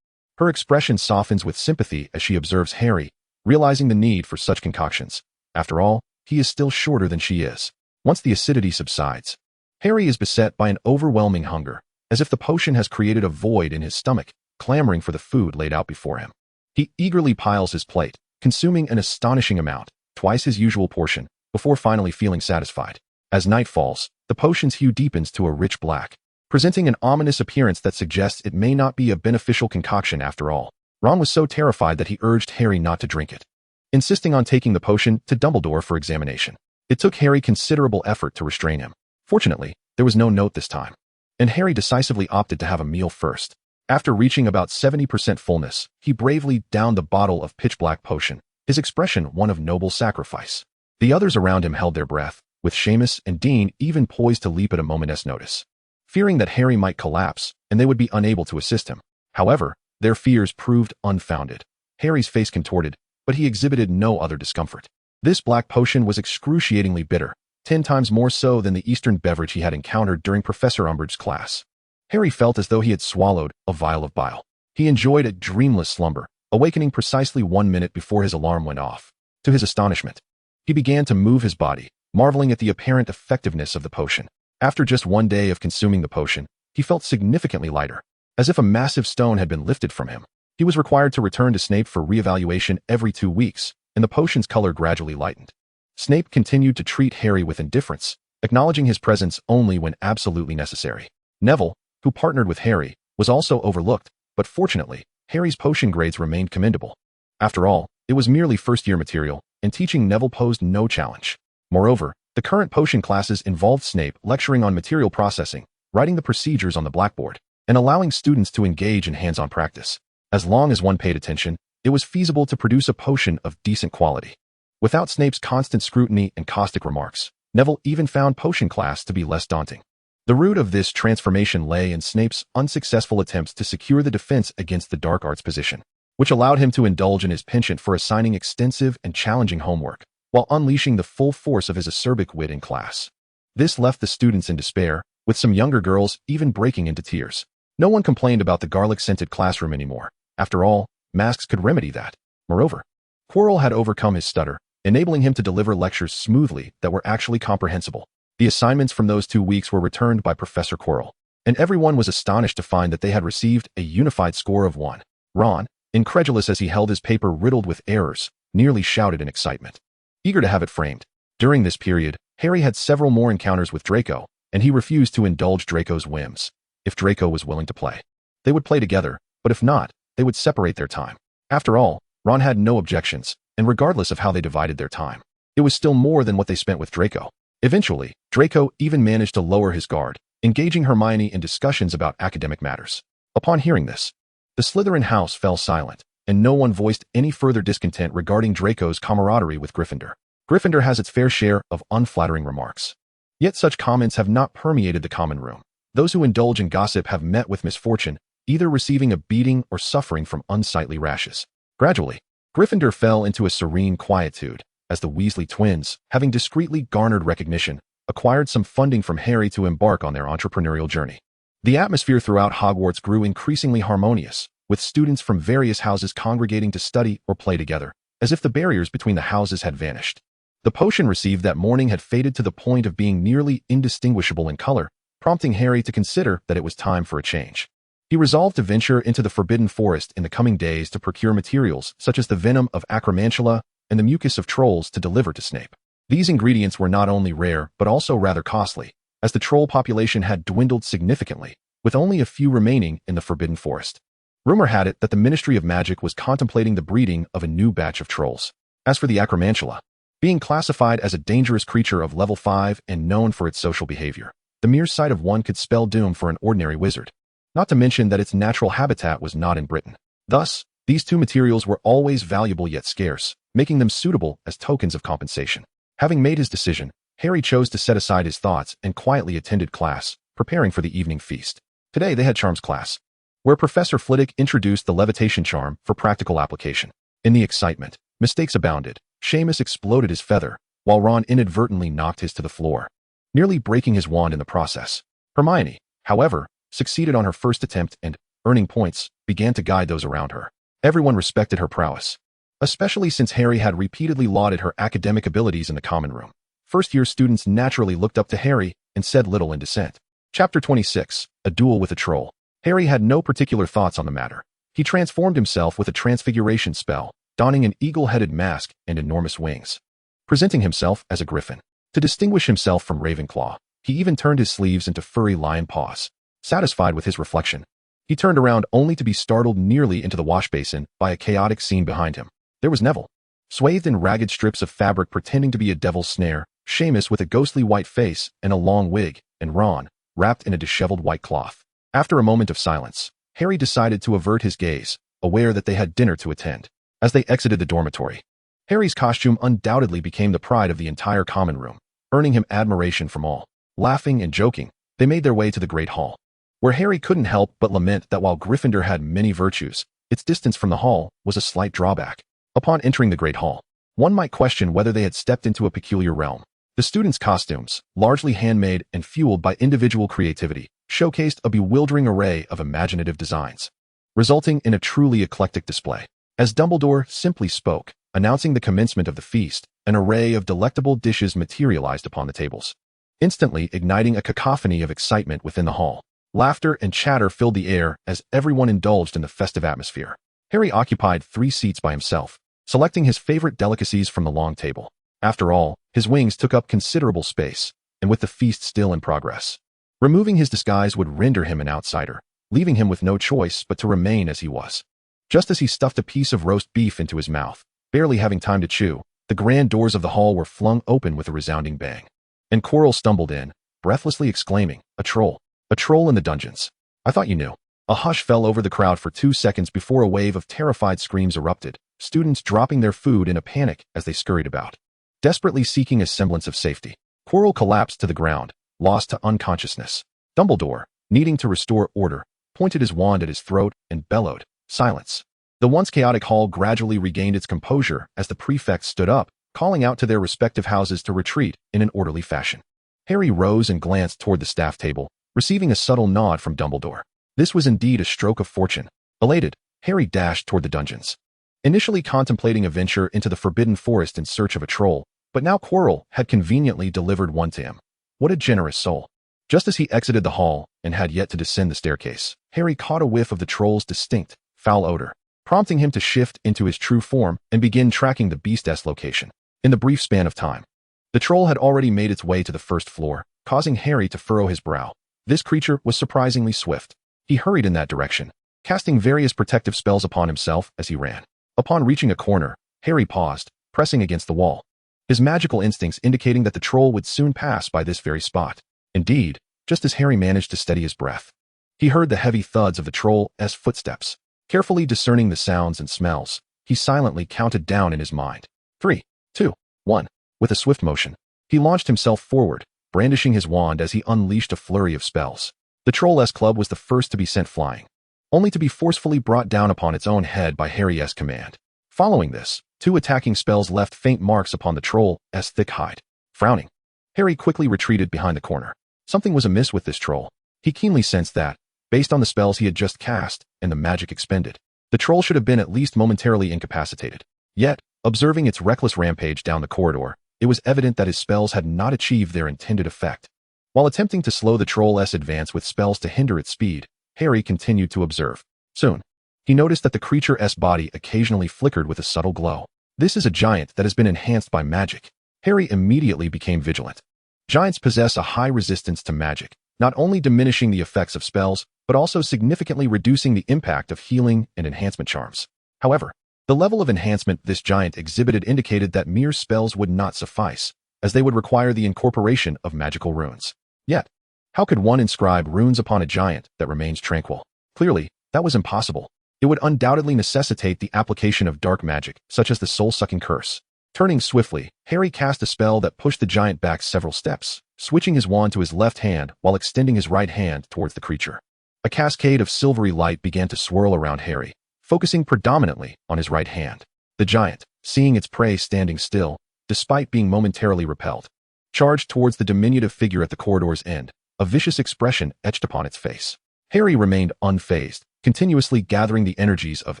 Her expression softens with sympathy as she observes Harry, realizing the need for such concoctions. After all, he is still shorter than she is. Once the acidity subsides, Harry is beset by an overwhelming hunger, as if the potion has created a void in his stomach, clamoring for the food laid out before him. He eagerly piles his plate, consuming an astonishing amount, twice his usual portion, before finally feeling satisfied. As night falls, the potion's hue deepens to a rich black, presenting an ominous appearance that suggests it may not be a beneficial concoction after all. Ron was so terrified that he urged Harry not to drink it, insisting on taking the potion to Dumbledore for examination. It took Harry considerable effort to restrain him. Fortunately, there was no note this time, and Harry decisively opted to have a meal first. After reaching about 70% fullness, he bravely downed the bottle of pitch-black potion, his expression one of noble sacrifice. The others around him held their breath, with Seamus and Dean even poised to leap at a moment's notice, fearing that Harry might collapse and they would be unable to assist him. However, their fears proved unfounded. Harry's face contorted, but he exhibited no other discomfort. This black potion was excruciatingly bitter, 10 times more so than the Eastern beverage he had encountered during Professor Umbridge's class. Harry felt as though he had swallowed a vial of bile. He enjoyed a dreamless slumber, awakening precisely 1 minute before his alarm went off. To his astonishment, he began to move his body, marveling at the apparent effectiveness of the potion. After just 1 day of consuming the potion, he felt significantly lighter, as if a massive stone had been lifted from him. He was required to return to Snape for reevaluation every 2 weeks, and the potion's color gradually lightened. Snape continued to treat Harry with indifference, acknowledging his presence only when absolutely necessary. Neville, who partnered with Harry, was also overlooked, but fortunately, Harry's potion grades remained commendable. After all, it was merely first-year material, and teaching Neville posed no challenge. Moreover, the current potion classes involved Snape lecturing on material processing, writing the procedures on the blackboard, and allowing students to engage in hands-on practice. As long as one paid attention, it was feasible to produce a potion of decent quality. Without Snape's constant scrutiny and caustic remarks, Neville even found potion class to be less daunting. The root of this transformation lay in Snape's unsuccessful attempts to secure the defense against the dark arts position, which allowed him to indulge in his penchant for assigning extensive and challenging homework. while unleashing the full force of his acerbic wit in class. This left the students in despair, with some younger girls even breaking into tears. No one complained about the garlic-scented classroom anymore. After all, masks could remedy that. Moreover, Quirrell had overcome his stutter, enabling him to deliver lectures smoothly that were actually comprehensible. The assignments from those 2 weeks were returned by Professor Quirrell, and everyone was astonished to find that they had received a unified score of 1. Ron, incredulous as he held his paper riddled with errors, nearly shouted in excitement, eager to have it framed. During this period, Harry had several more encounters with Draco, and he refused to indulge Draco's whims. If Draco was willing to play, they would play together, but if not, they would separate their time. After all, Ron had no objections, and regardless of how they divided their time, it was still more than what they spent with Draco. Eventually, Draco even managed to lower his guard, engaging Hermione in discussions about academic matters. Upon hearing this, the Slytherin house fell silent, and no one voiced any further discontent regarding Draco's camaraderie with Gryffindor. Gryffindor has its fair share of unflattering remarks. Yet such comments have not permeated the common room. Those who indulge in gossip have met with misfortune, either receiving a beating or suffering from unsightly rashes. Gradually, Gryffindor fell into a serene quietude, as the Weasley twins, having discreetly garnered recognition, acquired some funding from Harry to embark on their entrepreneurial journey. The atmosphere throughout Hogwarts grew increasingly harmonious, with students from various houses congregating to study or play together, as if the barriers between the houses had vanished. The potion received that morning had faded to the point of being nearly indistinguishable in color, prompting Harry to consider that it was time for a change. He resolved to venture into the Forbidden Forest in the coming days to procure materials such as the venom of acromantula and the mucus of trolls to deliver to Snape. These ingredients were not only rare but also rather costly, as the troll population had dwindled significantly, with only a few remaining in the Forbidden Forest. Rumor had it that the Ministry of Magic was contemplating the breeding of a new batch of trolls. As for the acromantula, being classified as a dangerous creature of level 5 and known for its social behavior, the mere sight of one could spell doom for an ordinary wizard. Not to mention that its natural habitat was not in Britain. Thus, these two materials were always valuable yet scarce, making them suitable as tokens of compensation. Having made his decision, Harry chose to set aside his thoughts and quietly attended class, preparing for the evening feast. Today they had charms class, where Professor Flitwick introduced the levitation charm for practical application. In the excitement, mistakes abounded. Seamus exploded his feather, while Ron inadvertently knocked his to the floor, nearly breaking his wand in the process. Hermione, however, succeeded on her first attempt and, earning points, began to guide those around her. Everyone respected her prowess, especially since Harry had repeatedly lauded her academic abilities in the common room. First-year students naturally looked up to Harry and said little in dissent. Chapter 26, A Duel with a Troll. Harry had no particular thoughts on the matter. He transformed himself with a transfiguration spell, donning an eagle-headed mask and enormous wings, presenting himself as a griffin. To distinguish himself from Ravenclaw, he even turned his sleeves into furry lion paws. Satisfied with his reflection, he turned around only to be startled nearly into the wash basin by a chaotic scene behind him. There was Neville, swathed in ragged strips of fabric pretending to be a devil's snare, Seamus with a ghostly white face and a long wig, and Ron, wrapped in a disheveled white cloth. After a moment of silence, Harry decided to avert his gaze, aware that they had dinner to attend. As they exited the dormitory, Harry's costume undoubtedly became the pride of the entire common room, earning him admiration from all. Laughing and joking, they made their way to the Great Hall, where Harry couldn't help but lament that while Gryffindor had many virtues, its distance from the hall was a slight drawback. Upon entering the Great Hall, one might question whether they had stepped into a peculiar realm. The students' costumes, largely handmade and fueled by individual creativity, showcased a bewildering array of imaginative designs, resulting in a truly eclectic display. As Dumbledore simply spoke, announcing the commencement of the feast, an array of delectable dishes materialized upon the tables, instantly igniting a cacophony of excitement within the hall. Laughter and chatter filled the air as everyone indulged in the festive atmosphere. Harry occupied 3 seats by himself, selecting his favorite delicacies from the long table. After all, his wings took up considerable space, and with the feast still in progress, removing his disguise would render him an outsider, leaving him with no choice but to remain as he was. Just as he stuffed a piece of roast beef into his mouth, barely having time to chew, the grand doors of the hall were flung open with a resounding bang, and Quirrell stumbled in, breathlessly exclaiming, "A troll! A troll in the dungeons! I thought you knew." A hush fell over the crowd for 2 seconds before a wave of terrified screams erupted, students dropping their food in a panic as they scurried about, desperately seeking a semblance of safety. Quirrell collapsed to the ground, lost to unconsciousness. Dumbledore, needing to restore order, pointed his wand at his throat and bellowed, "Silence." The once chaotic hall gradually regained its composure as the prefect stood up, calling out to their respective houses to retreat in an orderly fashion. Harry rose and glanced toward the staff table, receiving a subtle nod from Dumbledore. This was indeed a stroke of fortune. Elated, Harry dashed toward the dungeons. Initially contemplating a venture into the Forbidden Forest in search of a troll, but now Quirrell had conveniently delivered one to him. What a generous soul. Just as he exited the hall and had yet to descend the staircase, Harry caught a whiff of the troll's distinct, foul odor, prompting him to shift into his true form and begin tracking the beast's location. In the brief span of time, the troll had already made its way to the first floor, causing Harry to furrow his brow. This creature was surprisingly swift. He hurried in that direction, casting various protective spells upon himself as he ran. Upon reaching a corner, Harry paused, pressing against the wall, his magical instincts indicating that the troll would soon pass by this very spot. Indeed, just as Harry managed to steady his breath, he heard the heavy thuds of the troll's footsteps. Carefully discerning the sounds and smells, he silently counted down in his mind. 3, 2, 1. With a swift motion, he launched himself forward, brandishing his wand as he unleashed a flurry of spells. The troll's club was the first to be sent flying, only to be forcefully brought down upon its own head by Harry's command. Following this, 2 attacking spells left faint marks upon the troll's thick hide. Frowning, Harry quickly retreated behind the corner. Something was amiss with this troll. He keenly sensed that, based on the spells he had just cast and the magic expended, the troll should have been at least momentarily incapacitated. Yet, observing its reckless rampage down the corridor, it was evident that his spells had not achieved their intended effect. While attempting to slow the troll's advance with spells to hinder its speed, Harry continued to observe. Soon, he noticed that the creature's body occasionally flickered with a subtle glow. This is a giant that has been enhanced by magic. Harry immediately became vigilant. Giants possess a high resistance to magic, not only diminishing the effects of spells, but also significantly reducing the impact of healing and enhancement charms. However, the level of enhancement this giant exhibited indicated that mere spells would not suffice, as they would require the incorporation of magical runes. Yet, how could one inscribe runes upon a giant that remains tranquil? Clearly, that was impossible. It would undoubtedly necessitate the application of dark magic, such as the soul-sucking curse. Turning swiftly, Harry cast a spell that pushed the giant back several steps, switching his wand to his left hand while extending his right hand towards the creature. A cascade of silvery light began to swirl around Harry, focusing predominantly on his right hand. The giant, seeing its prey standing still, despite being momentarily repelled, charged towards the diminutive figure at the corridor's end, a vicious expression etched upon its face. Harry remained unfazed, continuously gathering the energies of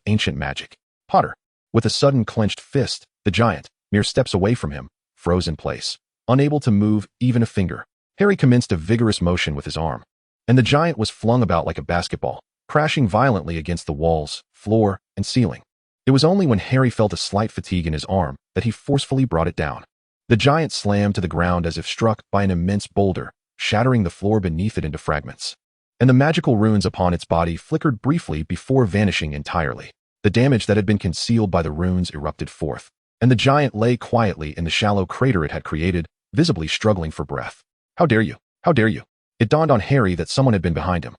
ancient magic. Potter. With a sudden clenched fist, the giant, mere steps away from him, froze in place, unable to move even a finger. Harry commenced a vigorous motion with his arm, and the giant was flung about like a basketball, crashing violently against the walls, floor, and ceiling. It was only when Harry felt a slight fatigue in his arm that he forcefully brought it down. The giant slammed to the ground as if struck by an immense boulder, shattering the floor beneath it into fragments. And the magical runes upon its body flickered briefly before vanishing entirely. The damage that had been concealed by the runes erupted forth, and the giant lay quietly in the shallow crater it had created, visibly struggling for breath. How dare you? How dare you? It dawned on Harry that someone had been behind him.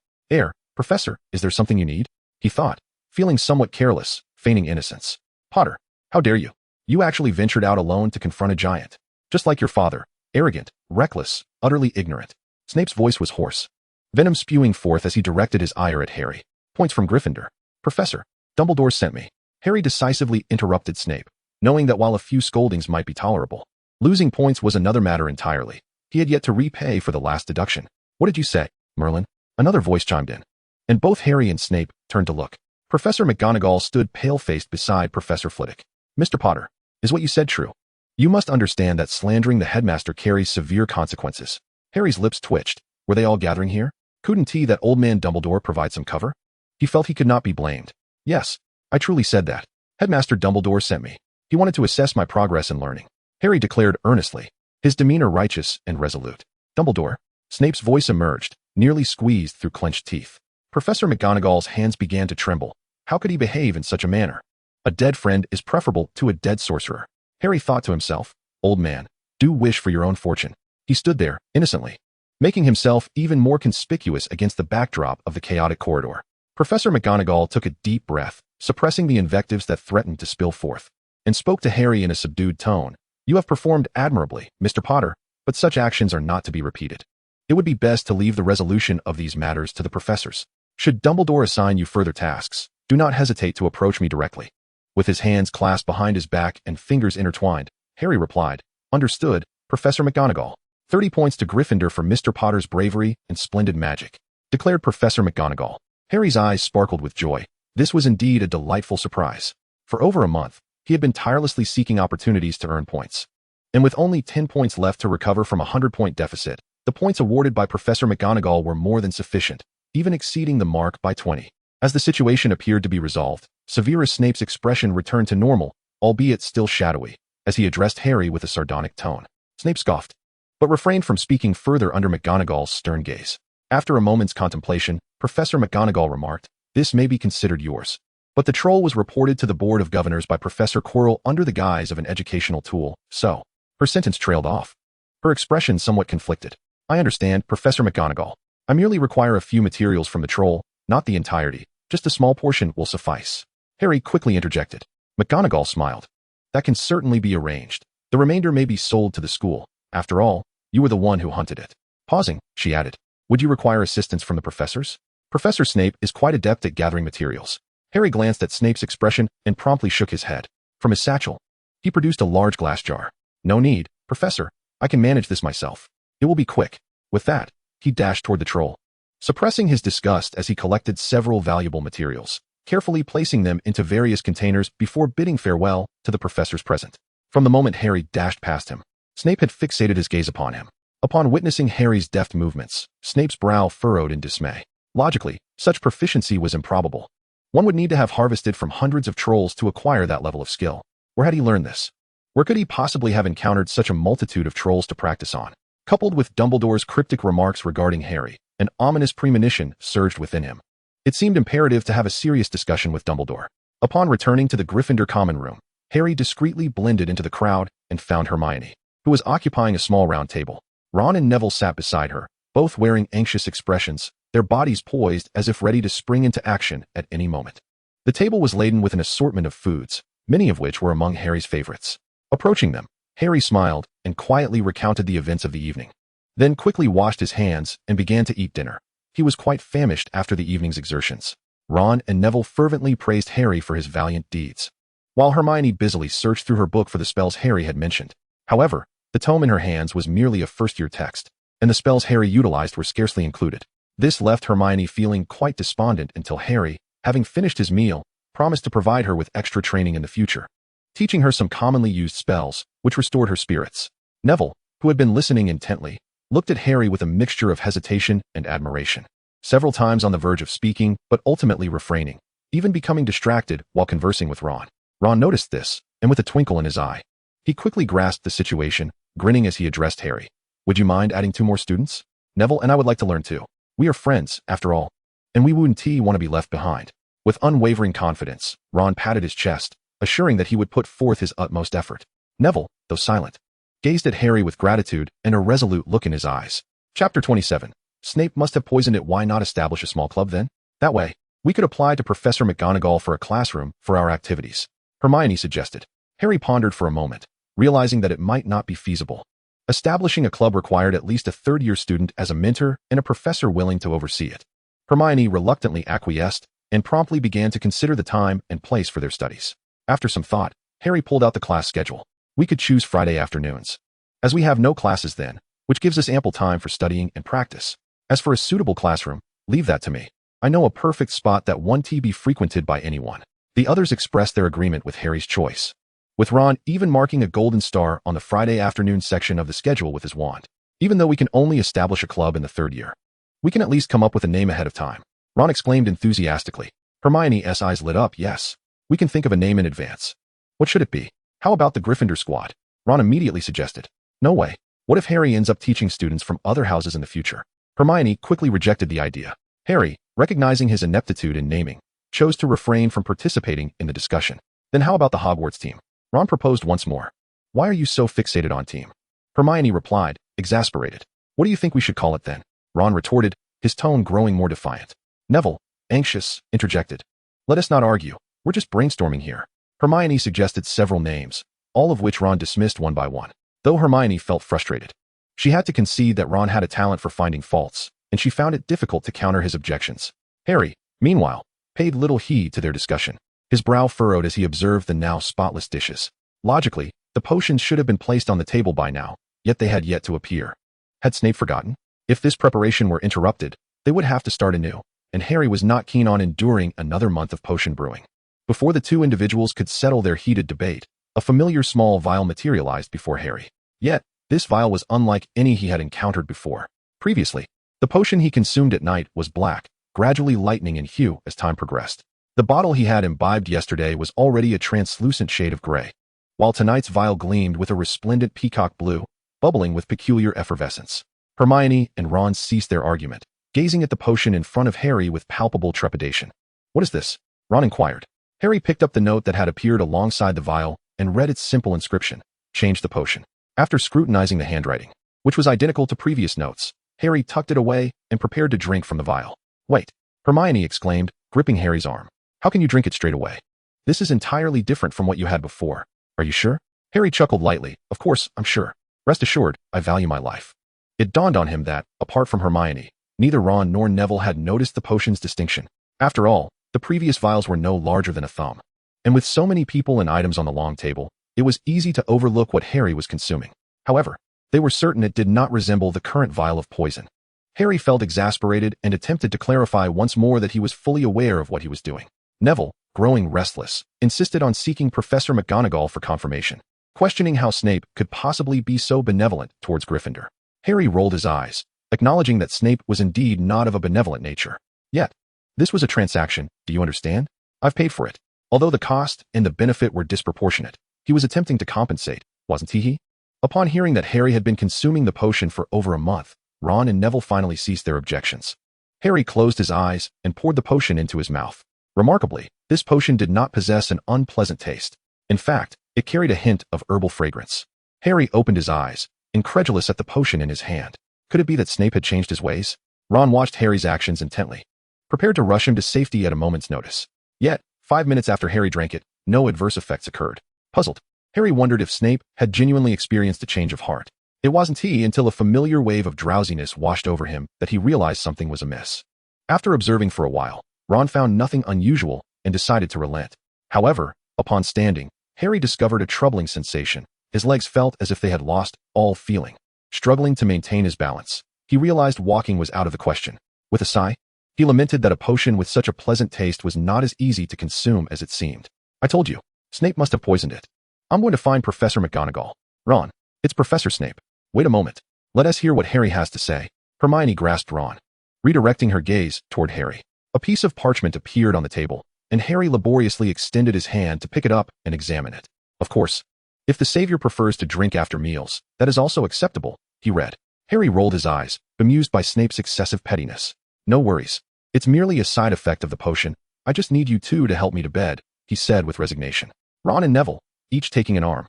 Professor, is there something you need? He thought, feeling somewhat careless, feigning innocence. Potter, how dare you? You actually ventured out alone to confront a giant. Just like your father, arrogant, reckless, utterly ignorant. Snape's voice was hoarse, venom spewing forth as he directed his ire at Harry. Points from Gryffindor. Professor, Dumbledore sent me. Harry decisively interrupted Snape, knowing that while a few scoldings might be tolerable, losing points was another matter entirely. He had yet to repay for the last deduction. What did you say, Merlin? Another voice chimed in, and both Harry and Snape turned to look. Professor McGonagall stood pale-faced beside Professor Flitwick. Mr. Potter, is what you said true? You must understand that slandering the headmaster carries severe consequences. Harry's lips twitched. Were they all gathering here? Couldn't he, that old man Dumbledore, provide some cover? He felt he could not be blamed. Yes, I truly said that. Headmaster Dumbledore sent me. He wanted to assess my progress in learning, Harry declared earnestly, his demeanor righteous and resolute. Dumbledore. Snape's voice emerged, nearly squeezed through clenched teeth. Professor McGonagall's hands began to tremble. How could he behave in such a manner? A dead friend is preferable to a dead sorcerer. Harry thought to himself, old man, do wish for your own fortune. He stood there, innocently, making himself even more conspicuous against the backdrop of the chaotic corridor. Professor McGonagall took a deep breath, suppressing the invectives that threatened to spill forth, and spoke to Harry in a subdued tone. You have performed admirably, Mr. Potter, but such actions are not to be repeated. It would be best to leave the resolution of these matters to the professors. Should Dumbledore assign you further tasks, do not hesitate to approach me directly. With his hands clasped behind his back and fingers intertwined, Harry replied. Understood, Professor McGonagall. 30 points to Gryffindor for Mr. Potter's bravery and splendid magic, declared Professor McGonagall. Harry's eyes sparkled with joy. This was indeed a delightful surprise. For over a month, he had been tirelessly seeking opportunities to earn points. And with only 10 points left to recover from a 100-point deficit, the points awarded by Professor McGonagall were more than sufficient, even exceeding the mark by 20. As the situation appeared to be resolved, Severus Snape's expression returned to normal, albeit still shadowy, as he addressed Harry with a sardonic tone. Snape scoffed, but refrained from speaking further under McGonagall's stern gaze. After a moment's contemplation, Professor McGonagall remarked, "This may be considered yours." But the troll was reported to the Board of Governors by Professor Quirrell under the guise of an educational tool, so her sentence trailed off. Her expression somewhat conflicted. "I understand, Professor McGonagall. I merely require a few materials from the troll, not the entirety. Just a small portion will suffice." Harry quickly interjected. McGonagall smiled. "That can certainly be arranged. The remainder may be sold to the school. After all, you were the one who hunted it." Pausing, she added, "Would you require assistance from the professors? Professor Snape is quite adept at gathering materials." Harry glanced at Snape's expression and promptly shook his head. From his satchel, he produced a large glass jar. "No need, Professor. I can manage this myself. It will be quick." With that, he dashed toward the troll, suppressing his disgust as he collected several valuable materials, carefully placing them into various containers before bidding farewell to the professors present. From the moment Harry dashed past him, Snape had fixated his gaze upon him. Upon witnessing Harry's deft movements, Snape's brow furrowed in dismay. Logically, such proficiency was improbable. One would need to have harvested from hundreds of trolls to acquire that level of skill. Where had he learned this? Where could he possibly have encountered such a multitude of trolls to practice on? Coupled with Dumbledore's cryptic remarks regarding Harry, an ominous premonition surged within him. It seemed imperative to have a serious discussion with Dumbledore. Upon returning to the Gryffindor common room, Harry discreetly blended into the crowd and found Hermione, who was occupying a small round table. Ron and Neville sat beside her, both wearing anxious expressions, their bodies poised as if ready to spring into action at any moment. The table was laden with an assortment of foods, many of which were among Harry's favorites. Approaching them, Harry smiled and quietly recounted the events of the evening, then quickly washed his hands and began to eat dinner. He was quite famished after the evening's exertions. Ron and Neville fervently praised Harry for his valiant deeds, while Hermione busily searched through her book for the spells Harry had mentioned. However, the tome in her hands was merely a first-year text, and the spells Harry utilized were scarcely included. This left Hermione feeling quite despondent until Harry, having finished his meal, promised to provide her with extra training in the future, teaching her some commonly used spells, which restored her spirits. Neville, who had been listening intently, looked at Harry with a mixture of hesitation and admiration, several times on the verge of speaking, but ultimately refraining, even becoming distracted while conversing with Ron. Ron noticed this, and with a twinkle in his eye, he quickly grasped the situation, grinning as he addressed Harry. "Would you mind adding 2 more students? Neville and I would like to learn too. We are friends, after all, and we wouldn't want to be left behind." With unwavering confidence, Ron patted his chest, assuring that he would put forth his utmost effort. Neville, though silent, gazed at Harry with gratitude and a resolute look in his eyes. Chapter 27. Snape must have poisoned it. Why not establish a small club then? That way, we could apply to Professor McGonagall for a classroom for our activities, Hermione suggested. Harry pondered for a moment, realizing that it might not be feasible. Establishing a club required at least a third-year student as a mentor and a professor willing to oversee it. Hermione reluctantly acquiesced and promptly began to consider the time and place for their studies. After some thought, Harry pulled out the class schedule. "We could choose Friday afternoons, as we have no classes then, which gives us ample time for studying and practice. As for a suitable classroom, leave that to me. I know a perfect spot that won't be frequented by anyone." The others expressed their agreement with Harry's choice, with Ron even marking a golden star on the Friday afternoon section of the schedule with his wand. "Even though we can only establish a club in the 3rd year, we can at least come up with a name ahead of time," Ron exclaimed enthusiastically. Hermione's eyes lit up. "Yes, we can think of a name in advance. What should it be? How about the Gryffindor Squad?" Ron immediately suggested. "No way. What if Harry ends up teaching students from other houses in the future?" Hermione quickly rejected the idea. Harry, recognizing his ineptitude in naming, chose to refrain from participating in the discussion. "Then how about the Hogwarts team?" Ron proposed once more. "Why are you so fixated on team?" Hermione replied, exasperated. "What do you think we should call it then?" Ron retorted, his tone growing more defiant. Neville, anxious, interjected. "Let us not argue. We're just brainstorming here." Hermione suggested several names, all of which Ron dismissed one by one. Though Hermione felt frustrated, she had to concede that Ron had a talent for finding faults, and she found it difficult to counter his objections. Harry, meanwhile, paid little heed to their discussion. His brow furrowed as he observed the now spotless dishes. Logically, The potions should have been placed on the table by now, yet they had yet to appear. Had Snape forgotten? If this preparation were interrupted, they would have to start anew, and Harry was not keen on enduring another month of potion brewing. Before the two individuals could settle their heated debate, a familiar small vial materialized before Harry. Yet, this vial was unlike any he had encountered before. Previously, the potion he consumed at night was black, gradually lightening in hue as time progressed. The bottle he had imbibed yesterday was already a translucent shade of gray, while tonight's vial gleamed with a resplendent peacock blue, bubbling with peculiar effervescence. Hermione and Ron ceased their argument, gazing at the potion in front of Harry with palpable trepidation. "What is this?" Ron inquired. Harry picked up the note that had appeared alongside the vial and read its simple inscription, "Change the potion." After scrutinizing the handwriting, which was identical to previous notes, Harry tucked it away and prepared to drink from the vial. "Wait," Hermione exclaimed, gripping Harry's arm. "How can you drink it straight away? This is entirely different from what you had before. Are you sure?" Harry chuckled lightly. "Of course, I'm sure. Rest assured, I value my life." It dawned on him that, apart from Hermione, neither Ron nor Neville had noticed the potion's distinction. After all, the previous vials were no larger than a thumb. And with so many people and items on the long table, it was easy to overlook what Harry was consuming. However, they were certain it did not resemble the current vial of poison. Harry felt exasperated and attempted to clarify once more that he was fully aware of what he was doing. Neville, growing restless, insisted on seeking Professor McGonagall for confirmation, questioning how Snape could possibly be so benevolent towards Gryffindor. Harry rolled his eyes, acknowledging that Snape was indeed not of a benevolent nature. Yet, this was a transaction, do you understand? I've paid for it. Although the cost and the benefit were disproportionate, he was attempting to compensate, wasn't he? Upon hearing that Harry had been consuming the potion for over a month, Ron and Neville finally ceased their objections. Harry closed his eyes and poured the potion into his mouth. Remarkably, this potion did not possess an unpleasant taste. In fact, it carried a hint of herbal fragrance. Harry opened his eyes, incredulous at the potion in his hand. Could it be that Snape had changed his ways? Ron watched Harry's actions intently, prepared to rush him to safety at a moment's notice. Yet, 5 minutes after Harry drank it, no adverse effects occurred. Puzzled, Harry wondered if Snape had genuinely experienced a change of heart. It wasn't he until a familiar wave of drowsiness washed over him that he realized something was amiss. After observing for a while, Ron found nothing unusual and decided to relent. However, upon standing, Harry discovered a troubling sensation. His legs felt as if they had lost all feeling. Struggling to maintain his balance, he realized walking was out of the question. With a sigh, he lamented that a potion with such a pleasant taste was not as easy to consume as it seemed. "I told you, Snape must have poisoned it. I'm going to find Professor McGonagall." "Ron, it's Professor Snape." "Wait a moment. Let us hear what Harry has to say." Hermione grasped Ron, redirecting her gaze toward Harry. A piece of parchment appeared on the table, and Harry laboriously extended his hand to pick it up and examine it. "Of course, if the Savior prefers to drink after meals, that is also acceptable," he read. Harry rolled his eyes, bemused by Snape's excessive pettiness. "No worries. It's merely a side effect of the potion. I just need you two to help me to bed," he said with resignation. Ron and Neville, each taking an arm,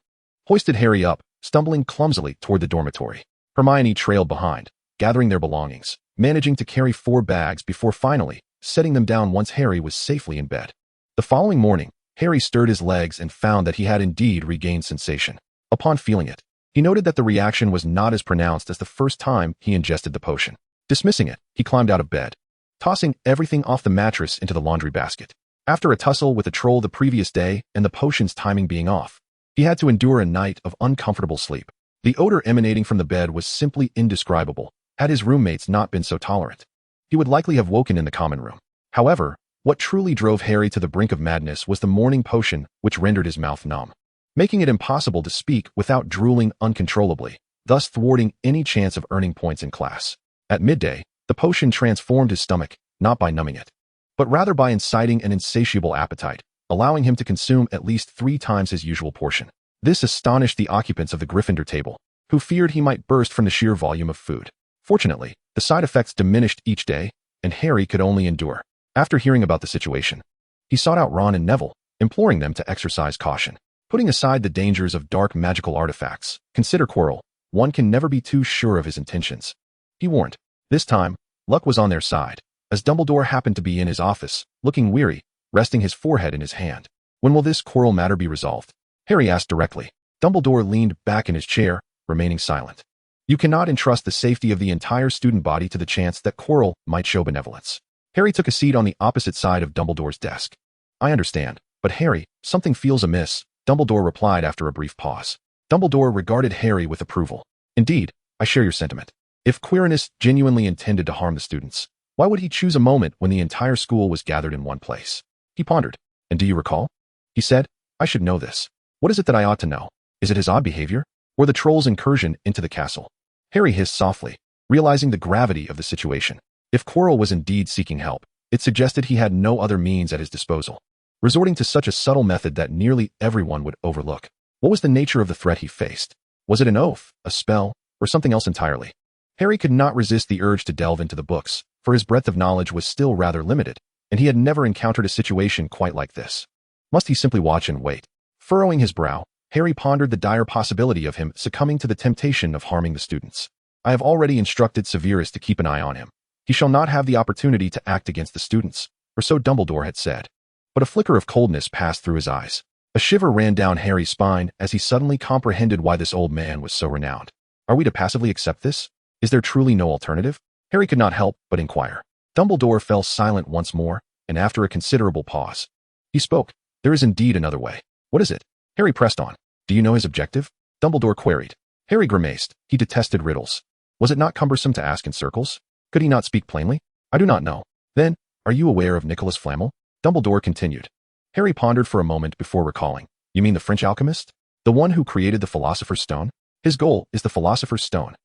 hoisted Harry up, stumbling clumsily toward the dormitory. Hermione trailed behind, gathering their belongings, managing to carry 4 bags before finally setting them down once Harry was safely in bed. The following morning, Harry stirred his legs and found that he had indeed regained sensation. Upon feeling it, he noted that the reaction was not as pronounced as the first time he ingested the potion. Dismissing it, he climbed out of bed, tossing everything off the mattress into the laundry basket. After a tussle with the troll the previous day and the potion's timing being off, he had to endure a night of uncomfortable sleep. The odor emanating from the bed was simply indescribable. Had his roommates not been so tolerant, he would likely have woken in the common room. However, what truly drove Harry to the brink of madness was the morning potion, which rendered his mouth numb, making it impossible to speak without drooling uncontrollably, thus thwarting any chance of earning points in class. At midday, the potion transformed his stomach, not by numbing it, but rather by inciting an insatiable appetite, allowing him to consume at least 3 times his usual portion. This astonished the occupants of the Gryffindor table, who feared he might burst from the sheer volume of food. Fortunately, the side effects diminished each day, and Harry could only endure. After hearing about the situation, he sought out Ron and Neville, imploring them to exercise caution. Putting aside the dangers of dark magical artifacts, consider Quirrell. One can never be too sure of his intentions, he warned. This time, luck was on their side, as Dumbledore happened to be in his office, looking weary, resting his forehead in his hand. "When will this Quirrell matter be resolved?" Harry asked directly. Dumbledore leaned back in his chair, remaining silent. "You cannot entrust the safety of the entire student body to the chance that Quirrell might show benevolence." Harry took a seat on the opposite side of Dumbledore's desk. "I understand, but Harry, something feels amiss," Dumbledore replied after a brief pause. Dumbledore regarded Harry with approval. Indeed, I share your sentiment. If Quirinus genuinely intended to harm the students, why would he choose a moment when the entire school was gathered in one place? He pondered. And do you recall? He said, I should know this. What is it that I ought to know? Is it his odd behavior? Or the troll's incursion into the castle? Harry hissed softly, realizing the gravity of the situation. If Quirrell was indeed seeking help, it suggested he had no other means at his disposal, resorting to such a subtle method that nearly everyone would overlook. What was the nature of the threat he faced? Was it an oath, a spell, or something else entirely? Harry could not resist the urge to delve into the books, for his breadth of knowledge was still rather limited, and he had never encountered a situation quite like this. Must he simply watch and wait? Furrowing his brow, Harry pondered the dire possibility of him succumbing to the temptation of harming the students. I have already instructed Severus to keep an eye on him. He shall not have the opportunity to act against the students, or so Dumbledore had said. But a flicker of coldness passed through his eyes. A shiver ran down Harry's spine as he suddenly comprehended why this old man was so renowned. Are we to passively accept this? Is there truly no alternative? Harry could not help but inquire. Dumbledore fell silent once more, and after a considerable pause, he spoke. There is indeed another way. What is it? Harry pressed on. Do you know his objective? Dumbledore queried. Harry grimaced. He detested riddles. Was it not cumbersome to ask in circles? Could he not speak plainly? I do not know. Then, are you aware of Nicholas Flamel? Dumbledore continued. Harry pondered for a moment before recalling. You mean the French alchemist? The one who created the Philosopher's Stone? His goal is the Philosopher's Stone.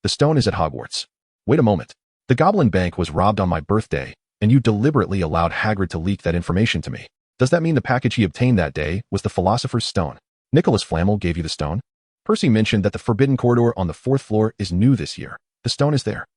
The stone is at Hogwarts. Wait a moment. The Goblin Bank was robbed on my birthday, and you deliberately allowed Hagrid to leak that information to me. Does that mean the package he obtained that day was the Philosopher's Stone? Nicholas Flamel gave you the stone? Percy mentioned that the Forbidden Corridor on the 4th floor is new this year. The stone is there.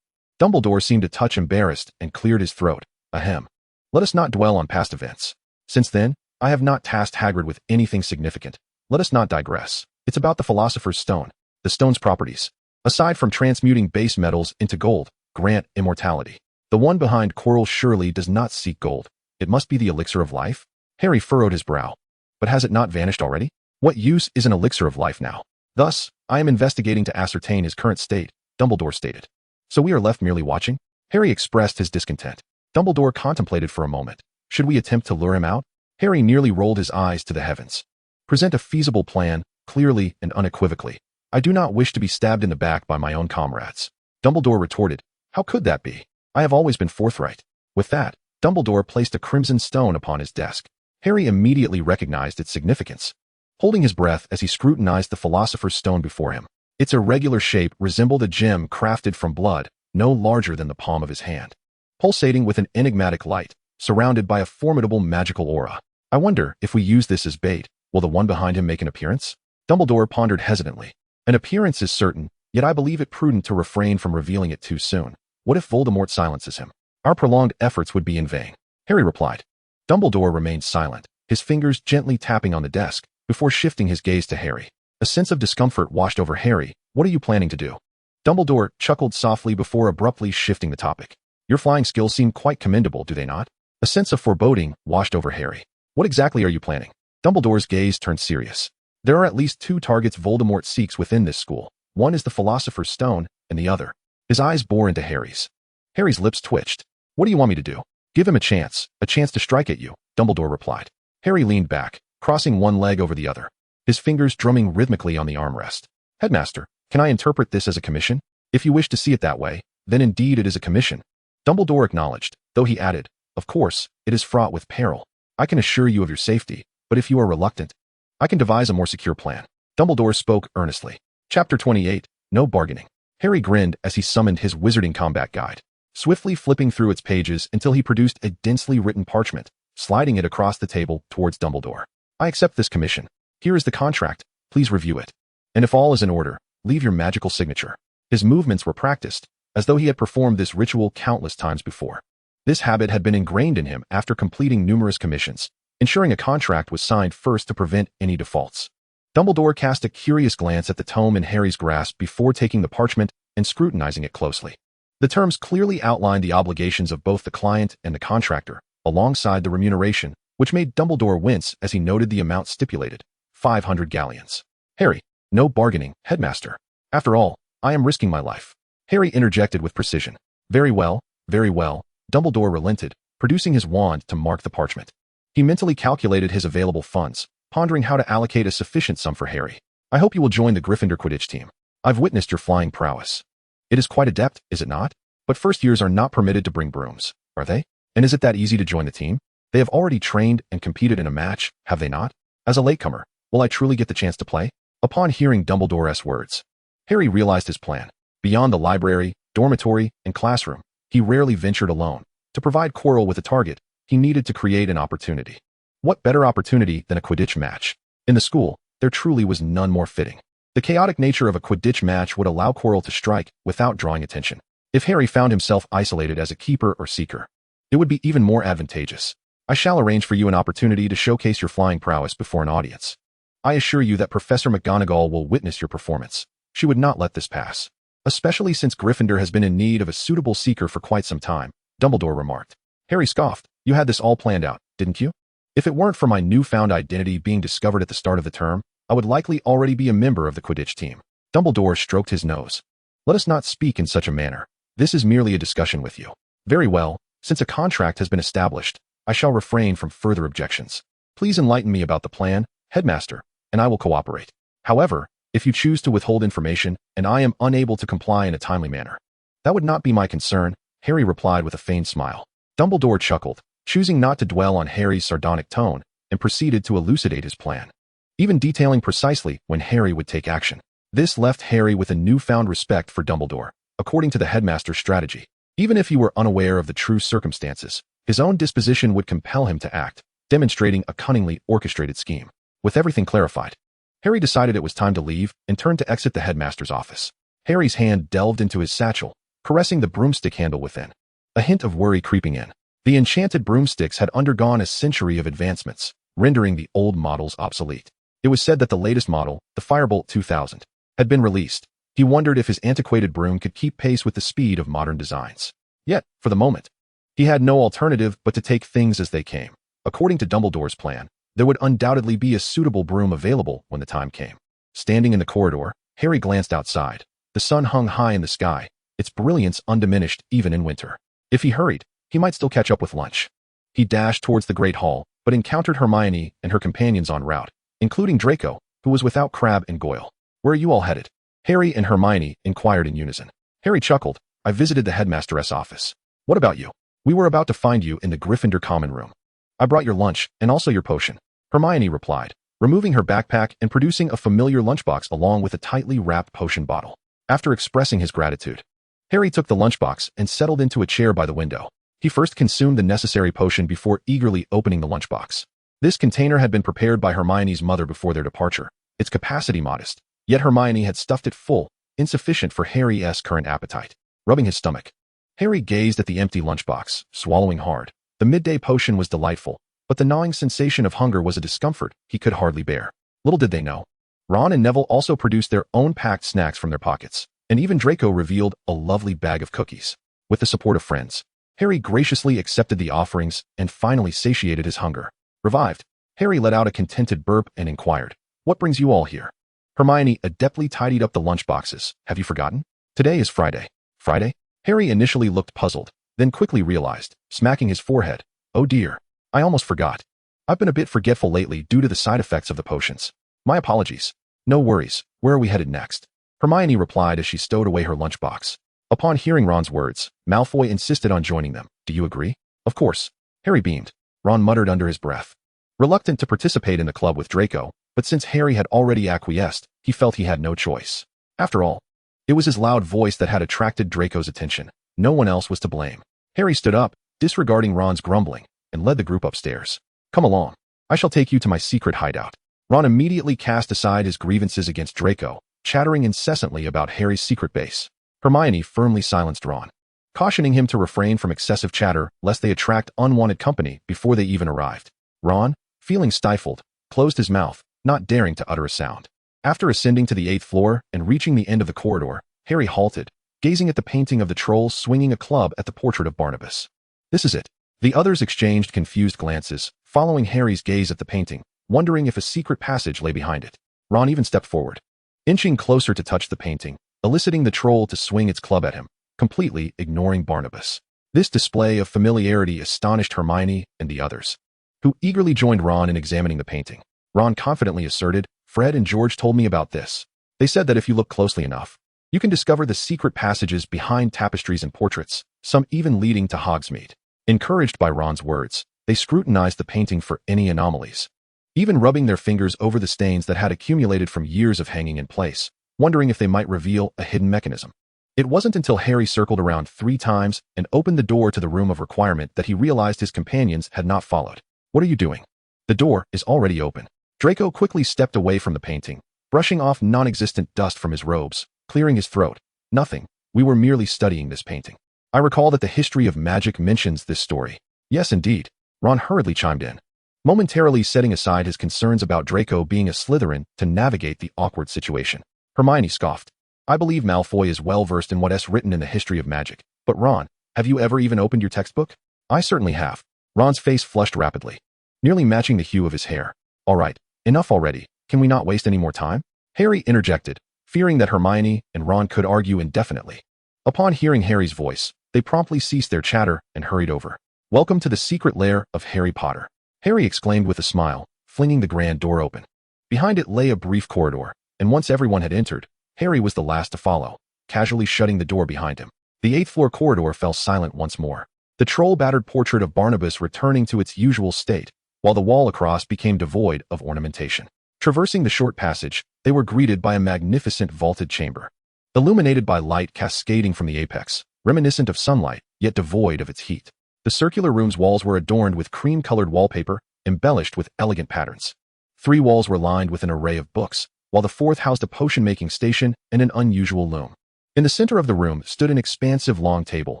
Dumbledore seemed a touch embarrassed and cleared his throat. Ahem. Let us not dwell on past events. Since then, I have not tasked Hagrid with anything significant. Let us not digress. It's about the Philosopher's Stone. The stone's properties, aside from transmuting base metals into gold, grant immortality. The one behind Quirrell surely does not seek gold. It must be the elixir of life? Harry furrowed his brow. But has it not vanished already? What use is an elixir of life now? Thus, I am investigating to ascertain his current state, Dumbledore stated. So we are left merely watching? Harry expressed his discontent. Dumbledore contemplated for a moment. Should we attempt to lure him out? Harry nearly rolled his eyes to the heavens. Present a feasible plan, clearly and unequivocally. I do not wish to be stabbed in the back by my own comrades. Dumbledore retorted. How could that be? I have always been forthright. With that, Dumbledore placed a crimson stone upon his desk. Harry immediately recognized its significance, holding his breath as he scrutinized the Philosopher's Stone before him. Its irregular shape resembled a gem crafted from blood, no larger than the palm of his hand, pulsating with an enigmatic light, surrounded by a formidable magical aura. I wonder, if we use this as bait, will the one behind him make an appearance? Dumbledore pondered hesitantly. An appearance is certain, yet I believe it prudent to refrain from revealing it too soon. What if Voldemort silences him? Our prolonged efforts would be in vain. Harry replied. Dumbledore remained silent, his fingers gently tapping on the desk, before shifting his gaze to Harry. A sense of discomfort washed over Harry. What are you planning to do? Dumbledore chuckled softly before abruptly shifting the topic. Your flying skills seem quite commendable, do they not? A sense of foreboding washed over Harry. What exactly are you planning? Dumbledore's gaze turned serious. There are at least 2 targets Voldemort seeks within this school. One is the Philosopher's Stone, and the other. His eyes bore into Harry's. Harry's lips twitched. What do you want me to do? Give him a chance to strike at you, Dumbledore replied. Harry leaned back, crossing one leg over the other, his fingers drumming rhythmically on the armrest. Headmaster, can I interpret this as a commission? If you wish to see it that way, then indeed it is a commission. Dumbledore acknowledged, though he added, of course, it is fraught with peril. I can assure you of your safety, but if you are reluctant, I can devise a more secure plan. Dumbledore spoke earnestly. Chapter 28, No Bargaining. Harry grinned as he summoned his Wizarding Combat Guide, swiftly flipping through its pages until he produced a densely written parchment, sliding it across the table towards Dumbledore. I accept this commission. Here is the contract. Please review it. And if all is in order, leave your magical signature. His movements were practiced, as though he had performed this ritual countless times before. This habit had been ingrained in him after completing numerous commissions, ensuring a contract was signed first to prevent any defaults. Dumbledore cast a curious glance at the tome in Harry's grasp before taking the parchment and scrutinizing it closely. The terms clearly outlined the obligations of both the client and the contractor, alongside the remuneration, which made Dumbledore wince as he noted the amount stipulated, 500 galleons. Harry, no bargaining, headmaster. After all, I am risking my life. Harry interjected with precision. Very well, Dumbledore relented, producing his wand to mark the parchment. He mentally calculated his available funds, pondering how to allocate a sufficient sum for Harry. I hope you will join the Gryffindor Quidditch team. I've witnessed your flying prowess. It is quite adept, is it not? But first years are not permitted to bring brooms, are they? And is it that easy to join the team? They have already trained and competed in a match, have they not? As a latecomer, will I truly get the chance to play? Upon hearing Dumbledore's words, Harry realized his plan. Beyond the library, dormitory, and classroom, he rarely ventured alone. To provide Quirrell with a target, he needed to create an opportunity. What better opportunity than a Quidditch match? In the school, there truly was none more fitting. The chaotic nature of a Quidditch match would allow Quirrell to strike without drawing attention. If Harry found himself isolated as a keeper or seeker, it would be even more advantageous. I shall arrange for you an opportunity to showcase your flying prowess before an audience. I assure you that Professor McGonagall will witness your performance. She would not let this pass. Especially since Gryffindor has been in need of a suitable seeker for quite some time, Dumbledore remarked. Harry scoffed. You had this all planned out, didn't you? If it weren't for my newfound identity being discovered at the start of the term, I would likely already be a member of the Quidditch team. Dumbledore stroked his nose. Let us not speak in such a manner. This is merely a discussion with you. Very well, since a contract has been established, I shall refrain from further objections. Please enlighten me about the plan, Headmaster, and I will cooperate. However, if you choose to withhold information and I am unable to comply in a timely manner, that would not be my concern, Harry replied with a feigned smile. Dumbledore chuckled, choosing not to dwell on Harry's sardonic tone, and proceeded to elucidate his plan, even detailing precisely when Harry would take action. This left Harry with a newfound respect for Dumbledore. According to the headmaster's strategy, even if he were unaware of the true circumstances, his own disposition would compel him to act, demonstrating a cunningly orchestrated scheme. With everything clarified, Harry decided it was time to leave and turned to exit the headmaster's office. Harry's hand delved into his satchel, caressing the broomstick handle within, a hint of worry creeping in. The enchanted broomsticks had undergone a century of advancements, rendering the old models obsolete. It was said that the latest model, the Firebolt 2000, had been released. He wondered if his antiquated broom could keep pace with the speed of modern designs. Yet, for the moment, he had no alternative but to take things as they came. According to Dumbledore's plan, there would undoubtedly be a suitable broom available when the time came. Standing in the corridor, Harry glanced outside. The sun hung high in the sky, its brilliance undiminished even in winter. If he hurried, he might still catch up with lunch. He dashed towards the Great Hall, but encountered Hermione and her companions en route, including Draco, who was without Crabbe and Goyle. Where are you all headed? Harry and Hermione inquired in unison. Harry chuckled. I visited the headmaster's office. What about you? We were about to find you in the Gryffindor common room. I brought your lunch and also your potion, Hermione replied, removing her backpack and producing a familiar lunchbox along with a tightly wrapped potion bottle. After expressing his gratitude, Harry took the lunchbox and settled into a chair by the window. He first consumed the necessary potion before eagerly opening the lunchbox. This container had been prepared by Hermione's mother before their departure, its capacity modest, yet Hermione had stuffed it full, insufficient for Harry's current appetite. Rubbing his stomach, Harry gazed at the empty lunchbox, swallowing hard. The midday potion was delightful, but the gnawing sensation of hunger was a discomfort he could hardly bear. Little did they know, Ron and Neville also produced their own packed snacks from their pockets, and even Draco revealed a lovely bag of cookies. With the support of friends, Harry graciously accepted the offerings and finally satiated his hunger. Revived, Harry let out a contented burp and inquired, "What brings you all here?" Hermione adeptly tidied up the lunchboxes. "Have you forgotten? Today is Friday." Friday? Harry initially looked puzzled, then quickly realized, smacking his forehead, "Oh dear, I almost forgot. I've been a bit forgetful lately due to the side effects of the potions. My apologies." "No worries. Where are we headed next?" Hermione replied as she stowed away her lunchbox. Upon hearing Ron's words, Malfoy insisted on joining them. "Do you agree?" "Of course." Harry beamed. Ron muttered under his breath, reluctant to participate in the club with Draco, but since Harry had already acquiesced, he felt he had no choice. After all, it was his loud voice that had attracted Draco's attention. No one else was to blame. Harry stood up, disregarding Ron's grumbling, and led the group upstairs. "Come along. I shall take you to my secret hideout." Ron immediately cast aside his grievances against Draco, chattering incessantly about Harry's secret base. Hermione firmly silenced Ron, cautioning him to refrain from excessive chatter lest they attract unwanted company before they even arrived. Ron, feeling stifled, closed his mouth, not daring to utter a sound. After ascending to the 8th floor and reaching the end of the corridor, Harry halted, gazing at the painting of the troll swinging a club at the portrait of Barnabas. "This is it." The others exchanged confused glances, following Harry's gaze at the painting, wondering if a secret passage lay behind it. Ron even stepped forward, inching closer to touch the painting, eliciting the troll to swing its club at him, completely ignoring Barnabas. This display of familiarity astonished Hermione and the others, who eagerly joined Ron in examining the painting. Ron confidently asserted, Fred and George told me about this. They said that if you look closely enough, you can discover the secret passages behind tapestries and portraits, some even leading to Hogsmeade. Encouraged by Ron's words, they scrutinized the painting for any anomalies, even rubbing their fingers over the stains that had accumulated from years of hanging in place, wondering if they might reveal a hidden mechanism. It wasn't until Harry circled around 3 times and opened the door to the room of requirement that he realized his companions had not followed. What are you doing? The door is already open. Draco quickly stepped away from the painting, brushing off non-existent dust from his robes, clearing his throat. Nothing. We were merely studying this painting. I recall that the history of magic mentions this story. Yes, indeed. Ron hurriedly chimed in, momentarily setting aside his concerns about Draco being a Slytherin to navigate the awkward situation. Hermione scoffed. I believe Malfoy is well versed in what's written in the history of magic. But Ron, have you ever even opened your textbook? I certainly have. Ron's face flushed rapidly, nearly matching the hue of his hair. All right, enough already. Can we not waste any more time? Harry interjected, fearing that Hermione and Ron could argue indefinitely. Upon hearing Harry's voice, they promptly ceased their chatter and hurried over. Welcome to the secret lair of Harry Potter, Harry exclaimed with a smile, flinging the grand door open. Behind it lay a brief corridor, and once everyone had entered, Harry was the last to follow, casually shutting the door behind him. The 8th floor corridor fell silent once more, the troll-battered portrait of Barnabas returning to its usual state, while the wall across became devoid of ornamentation. Traversing the short passage, they were greeted by a magnificent vaulted chamber, illuminated by light cascading from the apex, reminiscent of sunlight, yet devoid of its heat. The circular room's walls were adorned with cream-colored wallpaper, embellished with elegant patterns. 3 walls were lined with an array of books, while the 4th housed a potion-making station and an unusual loom. In the center of the room stood an expansive long table,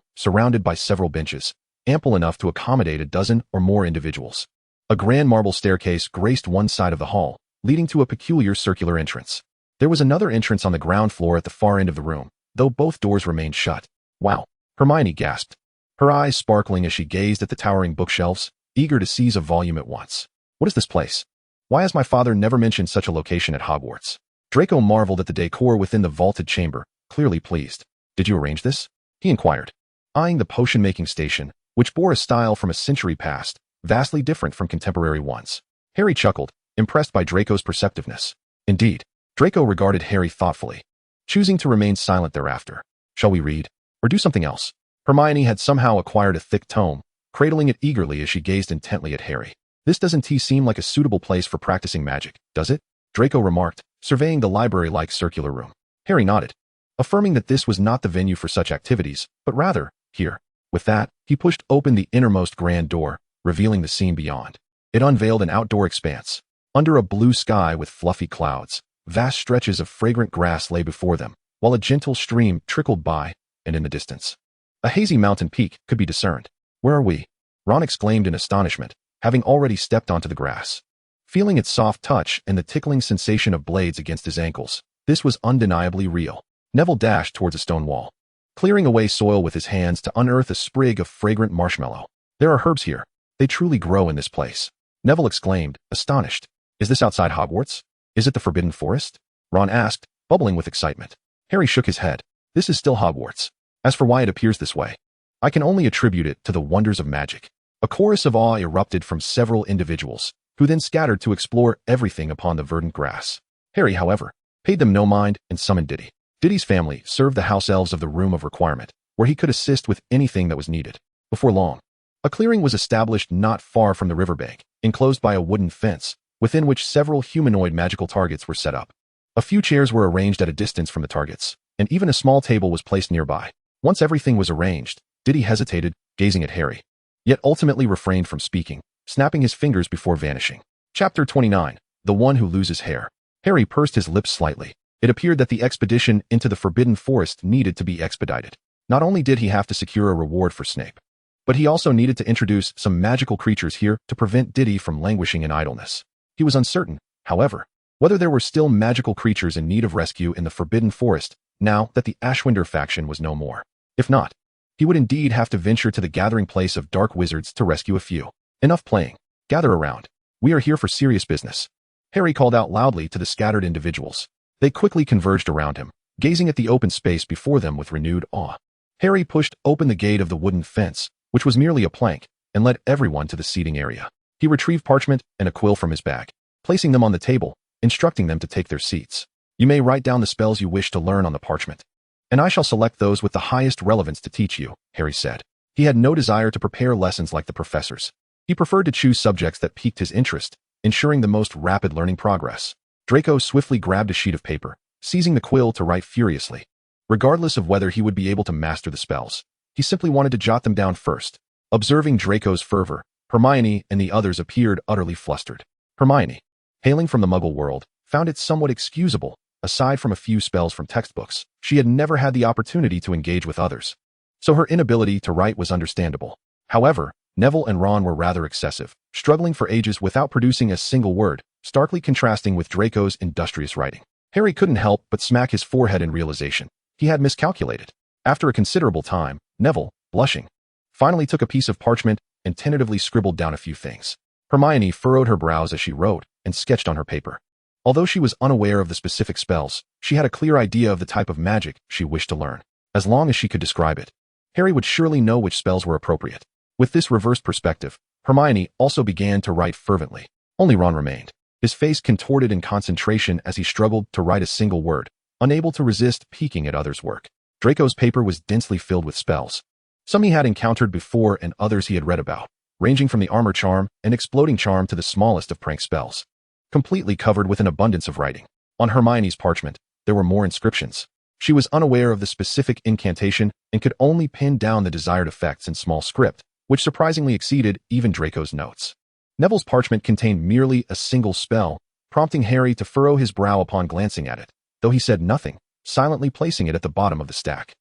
surrounded by several benches, ample enough to accommodate a dozen or more individuals. A grand marble staircase graced one side of the hall, leading to a peculiar circular entrance. There was another entrance on the ground floor at the far end of the room, though both doors remained shut. Wow! Hermione gasped, her eyes sparkling as she gazed at the towering bookshelves, eager to seize a volume at once. What is this place? Why has my father never mentioned such a location at Hogwarts? Draco marveled at the decor within the vaulted chamber, clearly pleased. Did you arrange this? He inquired, eyeing the potion-making station, which bore a style from a century past, vastly different from contemporary ones. Harry chuckled, impressed by Draco's perceptiveness. Indeed. Draco regarded Harry thoughtfully, choosing to remain silent thereafter. Shall we read? Or do something else? Hermione had somehow acquired a thick tome, cradling it eagerly as she gazed intently at Harry. This doesn't seem like a suitable place for practicing magic, does it? Draco remarked, surveying the library-like circular room. Harry nodded, affirming that this was not the venue for such activities, but rather, here. With that, he pushed open the innermost grand door, revealing the scene beyond. It unveiled an outdoor expanse. Under a blue sky with fluffy clouds, vast stretches of fragrant grass lay before them, while a gentle stream trickled by, and in the distance, a hazy mountain peak could be discerned. Where are we? Ron exclaimed in astonishment, having already stepped onto the grass. Feeling its soft touch and the tickling sensation of blades against his ankles, this was undeniably real. Neville dashed towards a stone wall, clearing away soil with his hands to unearth a sprig of fragrant marshmallow. There are herbs here. They truly grow in this place. Neville exclaimed, astonished. Is this outside Hogwarts? Is it the Forbidden Forest? Ron asked, bubbling with excitement. Harry shook his head. This is still Hogwarts. As for why it appears this way, I can only attribute it to the wonders of magic. A chorus of awe erupted from several individuals, who then scattered to explore everything upon the verdant grass. Harry, however, paid them no mind and summoned Diddy. Diddy's family served the house elves of the Room of Requirement, where he could assist with anything that was needed. Before long, a clearing was established not far from the riverbank, enclosed by a wooden fence, within which several humanoid magical targets were set up. A few chairs were arranged at a distance from the targets, and even a small table was placed nearby. Once everything was arranged, Diddy hesitated, gazing at Harry, yet ultimately refrained from speaking, snapping his fingers before vanishing. Chapter 29. The One Who Loses Hair. Harry pursed his lips slightly. It appeared that the expedition into the Forbidden Forest needed to be expedited. Not only did he have to secure a reward for Snape, but he also needed to introduce some magical creatures here to prevent Diddy from languishing in idleness. He was uncertain, however, whether there were still magical creatures in need of rescue in the Forbidden Forest now that the Ashwinder faction was no more. If not, he would indeed have to venture to the gathering place of dark wizards to rescue a few. Enough playing. Gather around. We are here for serious business. Harry called out loudly to the scattered individuals. They quickly converged around him, gazing at the open space before them with renewed awe. Harry pushed open the gate of the wooden fence, which was merely a plank, and led everyone to the seating area. He retrieved parchment and a quill from his bag. Placing them on the table, instructing them to take their seats. You may write down the spells you wish to learn on the parchment, and I shall select those with the highest relevance to teach you, Harry said. He had no desire to prepare lessons like the professors. He preferred to choose subjects that piqued his interest, ensuring the most rapid learning progress. Draco swiftly grabbed a sheet of paper, seizing the quill to write furiously. Regardless of whether he would be able to master the spells, he simply wanted to jot them down first. Observing Draco's fervor, Hermione and the others appeared utterly flustered. Hermione, hailing from the Muggle world, found it somewhat excusable. Aside from a few spells from textbooks, she had never had the opportunity to engage with others, so her inability to write was understandable. However, Neville and Ron were rather excessive, struggling for ages without producing a single word, starkly contrasting with Draco's industrious writing. Harry couldn't help but smack his forehead in realization. He had miscalculated. After a considerable time, Neville, blushing, finally took a piece of parchment and tentatively scribbled down a few things. Hermione furrowed her brows as she wrote and sketched on her paper. Although she was unaware of the specific spells, she had a clear idea of the type of magic she wished to learn. As long as she could describe it, Harry would surely know which spells were appropriate. With this reversed perspective, Hermione also began to write fervently. Only Ron remained, his face contorted in concentration as he struggled to write a single word, unable to resist peeking at others' work. Draco's paper was densely filled with spells. Some he had encountered before and others he had read about, ranging from the armor charm and exploding charm to the smallest of prank spells. Completely covered with an abundance of writing. On Hermione's parchment, there were more inscriptions. She was unaware of the specific incantation and could only pin down the desired effects in small script, which surprisingly exceeded even Draco's notes. Neville's parchment contained merely a single spell, prompting Harry to furrow his brow upon glancing at it, though he said nothing, silently placing it at the bottom of the stack.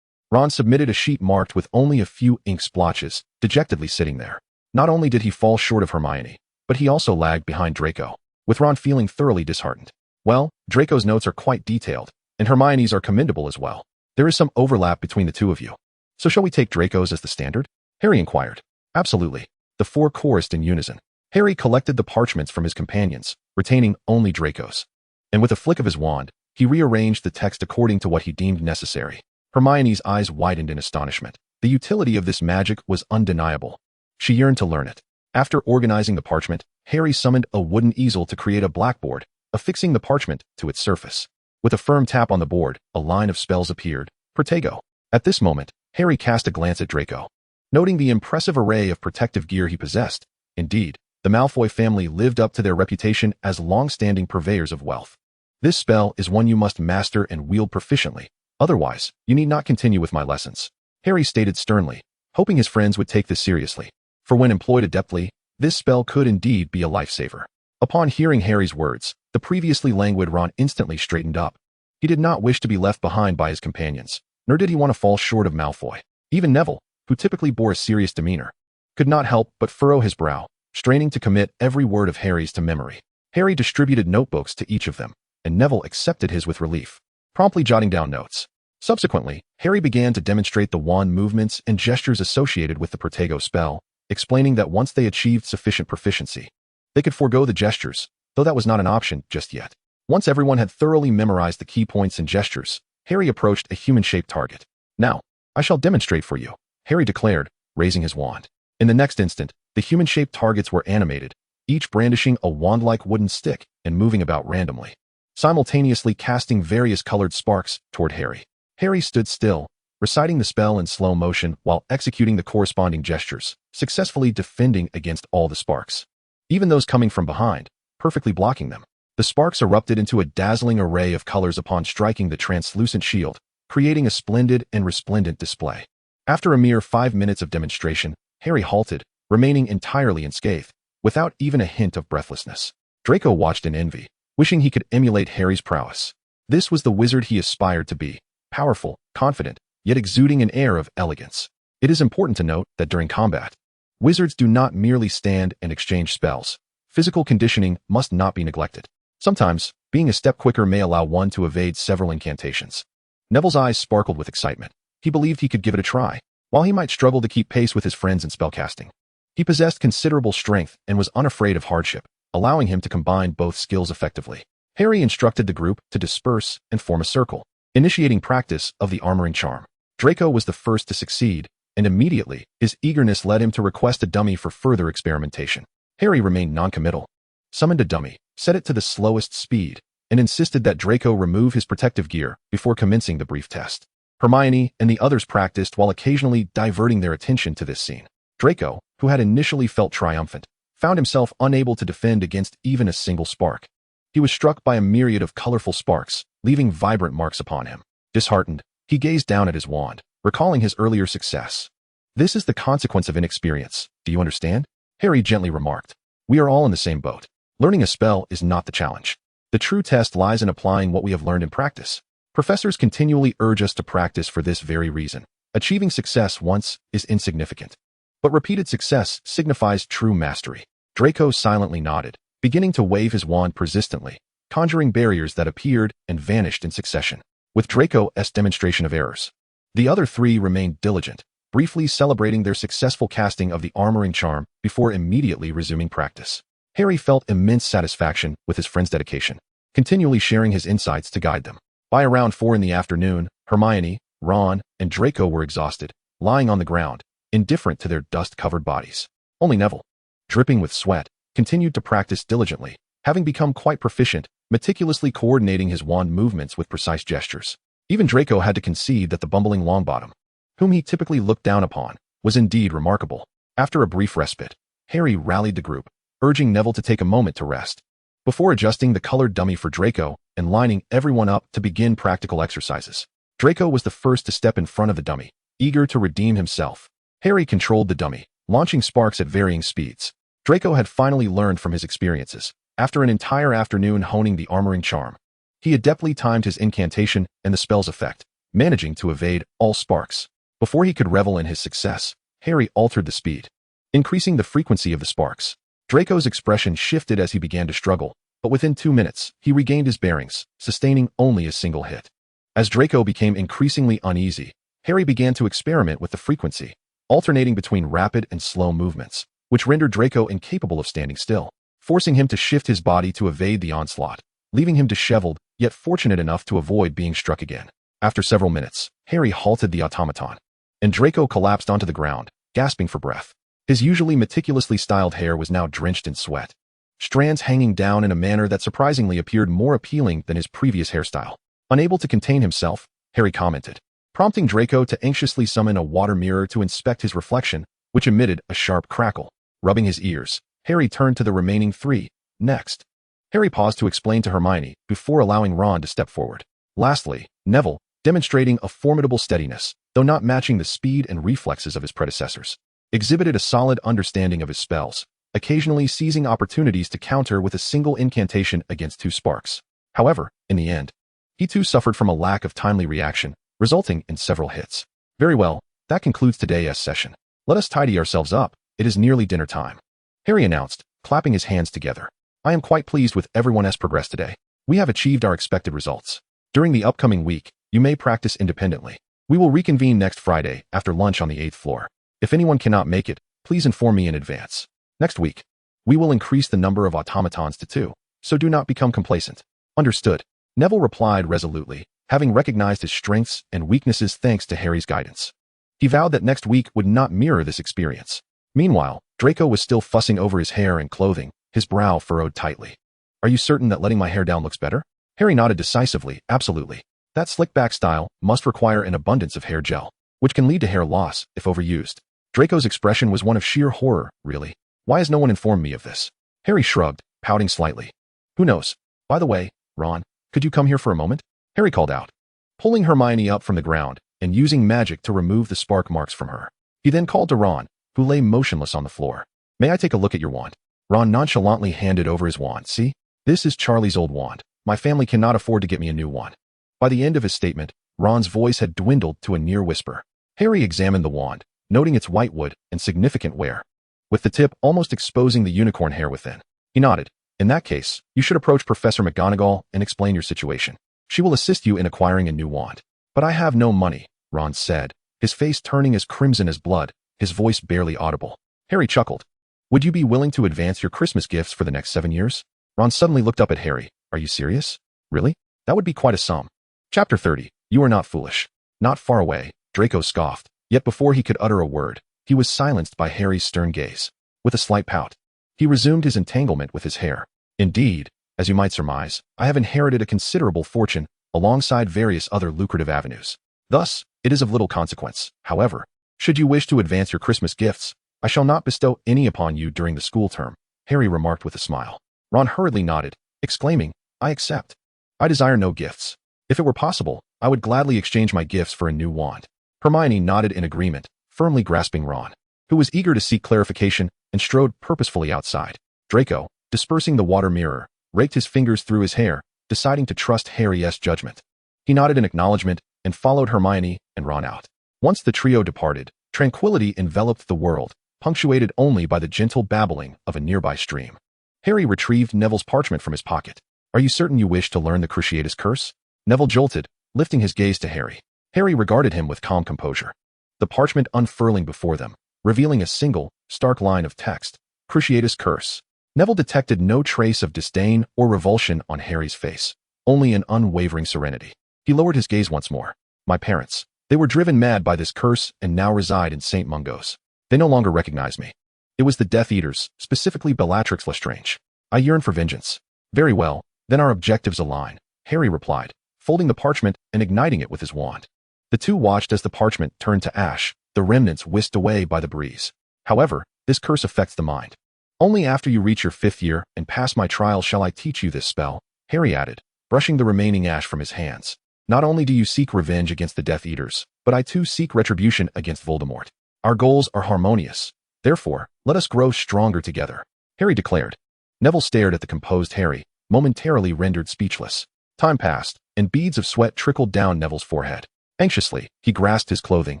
Ron submitted a sheet marked with only a few ink splotches, dejectedly sitting there. Not only did he fall short of Hermione, but he also lagged behind Draco, with Ron feeling thoroughly disheartened. Well, Draco's notes are quite detailed, and Hermione's are commendable as well. There is some overlap between the two of you. So shall we take Draco's as the standard? Harry inquired. Absolutely. The four chorused in unison. Harry collected the parchments from his companions, retaining only Draco's. And with a flick of his wand, he rearranged the text according to what he deemed necessary. Hermione's eyes widened in astonishment. The utility of this magic was undeniable. She yearned to learn it. After organizing the parchment, Harry summoned a wooden easel to create a blackboard, affixing the parchment to its surface. With a firm tap on the board, a line of spells appeared. Protego. At this moment, Harry cast a glance at Draco. Noting the impressive array of protective gear he possessed, indeed, the Malfoy family lived up to their reputation as long-standing purveyors of wealth. This spell is one you must master and wield proficiently. Otherwise, you need not continue with my lessons, Harry stated sternly, hoping his friends would take this seriously. For when employed adeptly, this spell could indeed be a lifesaver. Upon hearing Harry's words, the previously languid Ron instantly straightened up. He did not wish to be left behind by his companions, nor did he want to fall short of Malfoy. Even Neville, who typically bore a serious demeanor, could not help but furrow his brow, straining to commit every word of Harry's to memory. Harry distributed notebooks to each of them, and Neville accepted his with relief, promptly jotting down notes. Subsequently, Harry began to demonstrate the wand movements and gestures associated with the Protego spell, explaining that once they achieved sufficient proficiency, they could forego the gestures, though that was not an option just yet. Once everyone had thoroughly memorized the key points and gestures, Harry approached a human-shaped target. Now, I shall demonstrate for you, Harry declared, raising his wand. In the next instant, the human-shaped targets were animated, each brandishing a wand-like wooden stick and moving about randomly, simultaneously casting various colored sparks toward Harry. Harry stood still, reciting the spell in slow motion while executing the corresponding gestures, successfully defending against all the sparks, even those coming from behind, perfectly blocking them. The sparks erupted into a dazzling array of colors upon striking the translucent shield, creating a splendid and resplendent display. After a mere 5 minutes of demonstration, Harry halted, remaining entirely unscathed, without even a hint of breathlessness. Draco watched in envy, wishing he could emulate Harry's prowess. This was the wizard he aspired to be, powerful, confident, yet exuding an air of elegance. It is important to note that during combat, wizards do not merely stand and exchange spells. Physical conditioning must not be neglected. Sometimes, being a step quicker may allow one to evade several incantations. Neville's eyes sparkled with excitement. He believed he could give it a try, while he might struggle to keep pace with his friends in spellcasting. He possessed considerable strength and was unafraid of hardship, allowing him to combine both skills effectively. Harry instructed the group to disperse and form a circle, initiating practice of the armoring charm. Draco was the first to succeed, and immediately, his eagerness led him to request a dummy for further experimentation. Harry remained noncommittal. summoned a dummy, set it to the slowest speed, and insisted that Draco remove his protective gear before commencing the brief test. Hermione and the others practiced while occasionally diverting their attention to this scene. Draco, who had initially felt triumphant, found himself unable to defend against even a single spark. He was struck by a myriad of colorful sparks, leaving vibrant marks upon him. Disheartened, he gazed down at his wand, recalling his earlier success. "This is the consequence of inexperience, do you understand?" Harry gently remarked. "We are all in the same boat. Learning a spell is not the challenge. The true test lies in applying what we have learned in practice. Professors continually urge us to practice for this very reason. Achieving success once is insignificant, but repeated success signifies true mastery." Draco silently nodded, beginning to wave his wand persistently, conjuring barriers that appeared and vanished in succession. With Draco's demonstration of errors, the other three remained diligent, briefly celebrating their successful casting of the armoring charm before immediately resuming practice. Harry felt immense satisfaction with his friend's dedication, continually sharing his insights to guide them. By around 4 in the afternoon, Hermione, Ron, and Draco were exhausted, lying on the ground, indifferent to their dust-covered bodies. Only Neville, dripping with sweat, continued to practice diligently, having become quite proficient, meticulously coordinating his wand movements with precise gestures. Even Draco had to concede that the bumbling Longbottom, whom he typically looked down upon, was indeed remarkable. After a brief respite, Harry rallied the group, urging Neville to take a moment to rest, before adjusting the colored dummy for Draco and lining everyone up to begin practical exercises. Draco was the first to step in front of the dummy, eager to redeem himself. Harry controlled the dummy, launching sparks at varying speeds. Draco had finally learned from his experiences. After an entire afternoon honing the armoring charm, he adeptly timed his incantation and the spell's effect, managing to evade all sparks. Before he could revel in his success, Harry altered the speed, increasing the frequency of the sparks. Draco's expression shifted as he began to struggle, but within 2 minutes, he regained his bearings, sustaining only a single hit. As Draco became increasingly uneasy, Harry began to experiment with the frequency, alternating between rapid and slow movements, which rendered Draco incapable of standing still, forcing him to shift his body to evade the onslaught, leaving him disheveled, yet fortunate enough to avoid being struck again. After several minutes, Harry halted the automaton, and Draco collapsed onto the ground, gasping for breath. His usually meticulously styled hair was now drenched in sweat, strands hanging down in a manner that surprisingly appeared more appealing than his previous hairstyle. Unable to contain himself, Harry commented, prompting Draco to anxiously summon a water mirror to inspect his reflection, which emitted a sharp crackle. Rubbing his ears, Harry turned to the remaining three. Next, Harry paused to explain to Hermione before allowing Ron to step forward. Lastly, Neville, demonstrating a formidable steadiness, though not matching the speed and reflexes of his predecessors, exhibited a solid understanding of his spells, occasionally seizing opportunities to counter with a single incantation against 2 sparks. However, in the end, he too suffered from a lack of timely reaction, resulting in several hits. Very well, that concludes today's session. Let us tidy ourselves up. It is nearly dinner time, Harry announced, clapping his hands together. I am quite pleased with everyone's progress today. We have achieved our expected results. During the upcoming week, you may practice independently. We will reconvene next Friday after lunch on the 8th floor. If anyone cannot make it, please inform me in advance. Next week, we will increase the number of automatons to 2, so do not become complacent. Understood, Neville replied resolutely, having recognized his strengths and weaknesses thanks to Harry's guidance. He vowed that next week would not mirror this experience. Meanwhile, Draco was still fussing over his hair and clothing, his brow furrowed tightly. Are you certain that letting my hair down looks better? Harry nodded decisively. Absolutely. That slick-back style must require an abundance of hair gel, which can lead to hair loss if overused. Draco's expression was one of sheer horror. Really? Why has no one informed me of this? Harry shrugged, pouting slightly. Who knows? By the way, Ron, could you come here for a moment? Harry called out, pulling Hermione up from the ground and using magic to remove the spark marks from her. He then called to Ron, who lay motionless on the floor. May I take a look at your wand? Ron nonchalantly handed over his wand. See? This is Charlie's old wand. My family cannot afford to get me a new one. By the end of his statement, Ron's voice had dwindled to a near whisper. Harry examined the wand, noting its white wood and significant wear, with the tip almost exposing the unicorn hair within. He nodded. In that case, you should approach Professor McGonagall and explain your situation. She will assist you in acquiring a new wand. But I have no money, Ron said, his face turning as crimson as blood, his voice barely audible. Harry chuckled. Would you be willing to advance your Christmas gifts for the next 7 years? Ron suddenly looked up at Harry. Are you serious? Really? That would be quite a sum. Chapter 30. You are not foolish. Not far away, Draco scoffed, yet before he could utter a word, he was silenced by Harry's stern gaze. With a slight pout, he resumed his entanglement with his hair. Indeed, as you might surmise, I have inherited a considerable fortune alongside various other lucrative avenues. Thus, it is of little consequence. However, should you wish to advance your Christmas gifts, I shall not bestow any upon you during the school term, Harry remarked with a smile. Ron hurriedly nodded, exclaiming, I accept. I desire no gifts. If it were possible, I would gladly exchange my gifts for a new wand. Hermione nodded in agreement, firmly grasping Ron, who was eager to seek clarification and strode purposefully outside. Draco, dispersing the water mirror, raked his fingers through his hair, deciding to trust Harry's judgment. He nodded in acknowledgement and followed Hermione and Ron out. Once the trio departed, tranquility enveloped the world, punctuated only by the gentle babbling of a nearby stream. Harry retrieved Neville's parchment from his pocket. Are you certain you wish to learn the Cruciatus Curse? Neville jolted, lifting his gaze to Harry. Harry regarded him with calm composure. The parchment unfurling before them, revealing a single, stark line of text. Cruciatus Curse. Neville detected no trace of disdain or revulsion on Harry's face, only an unwavering serenity. He lowered his gaze once more. My parents. They were driven mad by this curse and now reside in St. Mungo's. They no longer recognize me. It was the Death Eaters, specifically Bellatrix Lestrange. I yearn for vengeance. Very well, then our objectives align, Harry replied, folding the parchment and igniting it with his wand. The two watched as the parchment turned to ash, the remnants whisked away by the breeze. However, this curse affects the mind. Only after you reach your 5th year and pass my trial shall I teach you this spell, Harry added, brushing the remaining ash from his hands. Not only do you seek revenge against the Death Eaters, but I too seek retribution against Voldemort. Our goals are harmonious. Therefore, let us grow stronger together, Harry declared. Neville stared at the composed Harry, momentarily rendered speechless. Time passed, and beads of sweat trickled down Neville's forehead. Anxiously, he grasped his clothing,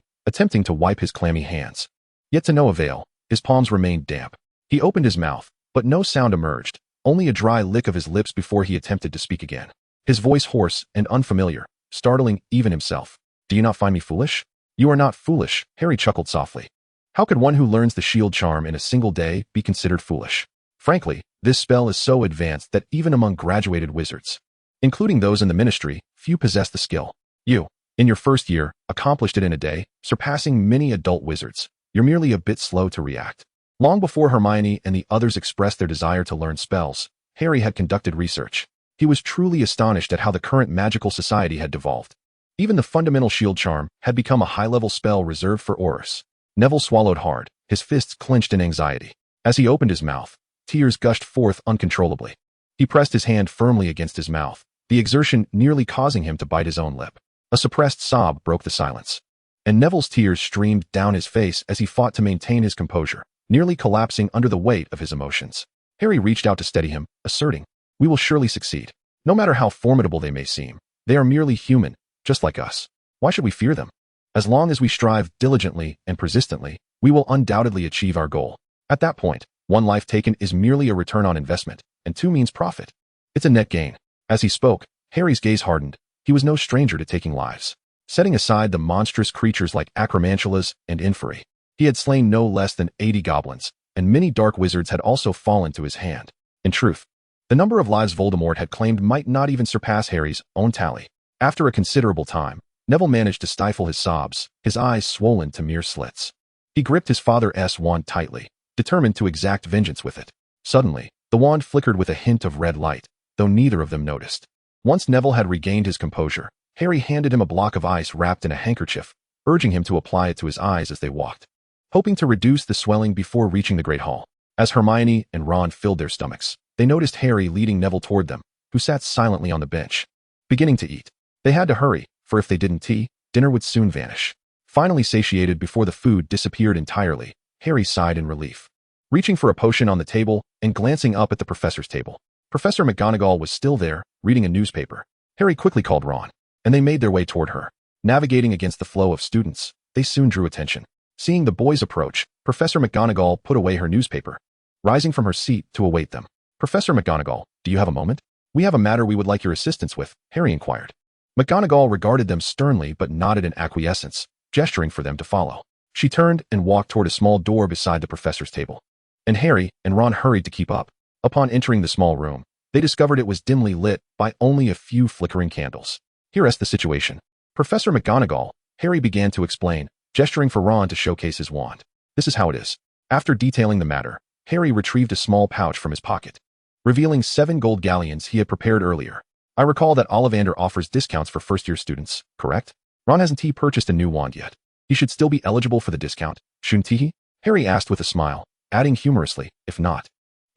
attempting to wipe his clammy hands. Yet to no avail, his palms remained damp. He opened his mouth, but no sound emerged, only a dry lick of his lips before he attempted to speak again. His voice hoarse and unfamiliar, startling even himself. Do you not find me foolish? You are not foolish, Harry chuckled softly. How could one who learns the shield charm in a single day be considered foolish? Frankly, this spell is so advanced that even among graduated wizards, including those in the ministry, few possess the skill. You, in your 1st year, accomplished it in a day, surpassing many adult wizards. You're merely a bit slow to react. Long before Hermione and the others expressed their desire to learn spells, Harry had conducted research. He was truly astonished at how the current magical society had devolved. Even the fundamental shield charm had become a high-level spell reserved for Aurors. Neville swallowed hard, his fists clenched in anxiety. As he opened his mouth, tears gushed forth uncontrollably. He pressed his hand firmly against his mouth, the exertion nearly causing him to bite his own lip. A suppressed sob broke the silence, and Neville's tears streamed down his face as he fought to maintain his composure, nearly collapsing under the weight of his emotions. Harry reached out to steady him, asserting, we will surely succeed. No matter how formidable they may seem, they are merely human, just like us. Why should we fear them? As long as we strive diligently and persistently, we will undoubtedly achieve our goal. At that point, 1 life taken is merely a return on investment, and 2 means profit. It's a net gain. As he spoke, Harry's gaze hardened. He was no stranger to taking lives. Setting aside the monstrous creatures like acromantulas and inferi, he had slain no less than 80 goblins, and many dark wizards had also fallen to his hand. In truth, the number of lives Voldemort had claimed might not even surpass Harry's own tally. After a considerable time, Neville managed to stifle his sobs, his eyes swollen to mere slits. He gripped his father's wand tightly, determined to exact vengeance with it. Suddenly, the wand flickered with a hint of red light, though neither of them noticed. Once Neville had regained his composure, Harry handed him a block of ice wrapped in a handkerchief, urging him to apply it to his eyes as they walked, hoping to reduce the swelling before reaching the Great Hall. As Hermione and Ron filled their stomachs, they noticed Harry leading Neville toward them, who sat silently on the bench, beginning to eat. They had to hurry, for if they didn't tea, dinner would soon vanish. Finally satiated before the food disappeared entirely, Harry sighed in relief. Reaching for a potion on the table and glancing up at the professor's table, Professor McGonagall was still there, reading a newspaper. Harry quickly called Ron, and they made their way toward her. Navigating against the flow of students, they soon drew attention. Seeing the boys approach, Professor McGonagall put away her newspaper, rising from her seat to await them. Professor McGonagall, do you have a moment? We have a matter we would like your assistance with, Harry inquired. McGonagall regarded them sternly but nodded in acquiescence, gesturing for them to follow. She turned and walked toward a small door beside the professor's table, and Harry and Ron hurried to keep up. Upon entering the small room, they discovered it was dimly lit by only a few flickering candles. Here's the situation. Professor McGonagall, Harry began to explain, gesturing for Ron to showcase his wand. This is how it is. After detailing the matter, Harry retrieved a small pouch from his pocket. revealing 7 gold galleons he had prepared earlier. I recall that Ollivander offers discounts for first-year students, correct? Ron hasn't he purchased a new wand yet. He should still be eligible for the discount, shouldn't he? Harry asked with a smile, adding humorously, if not.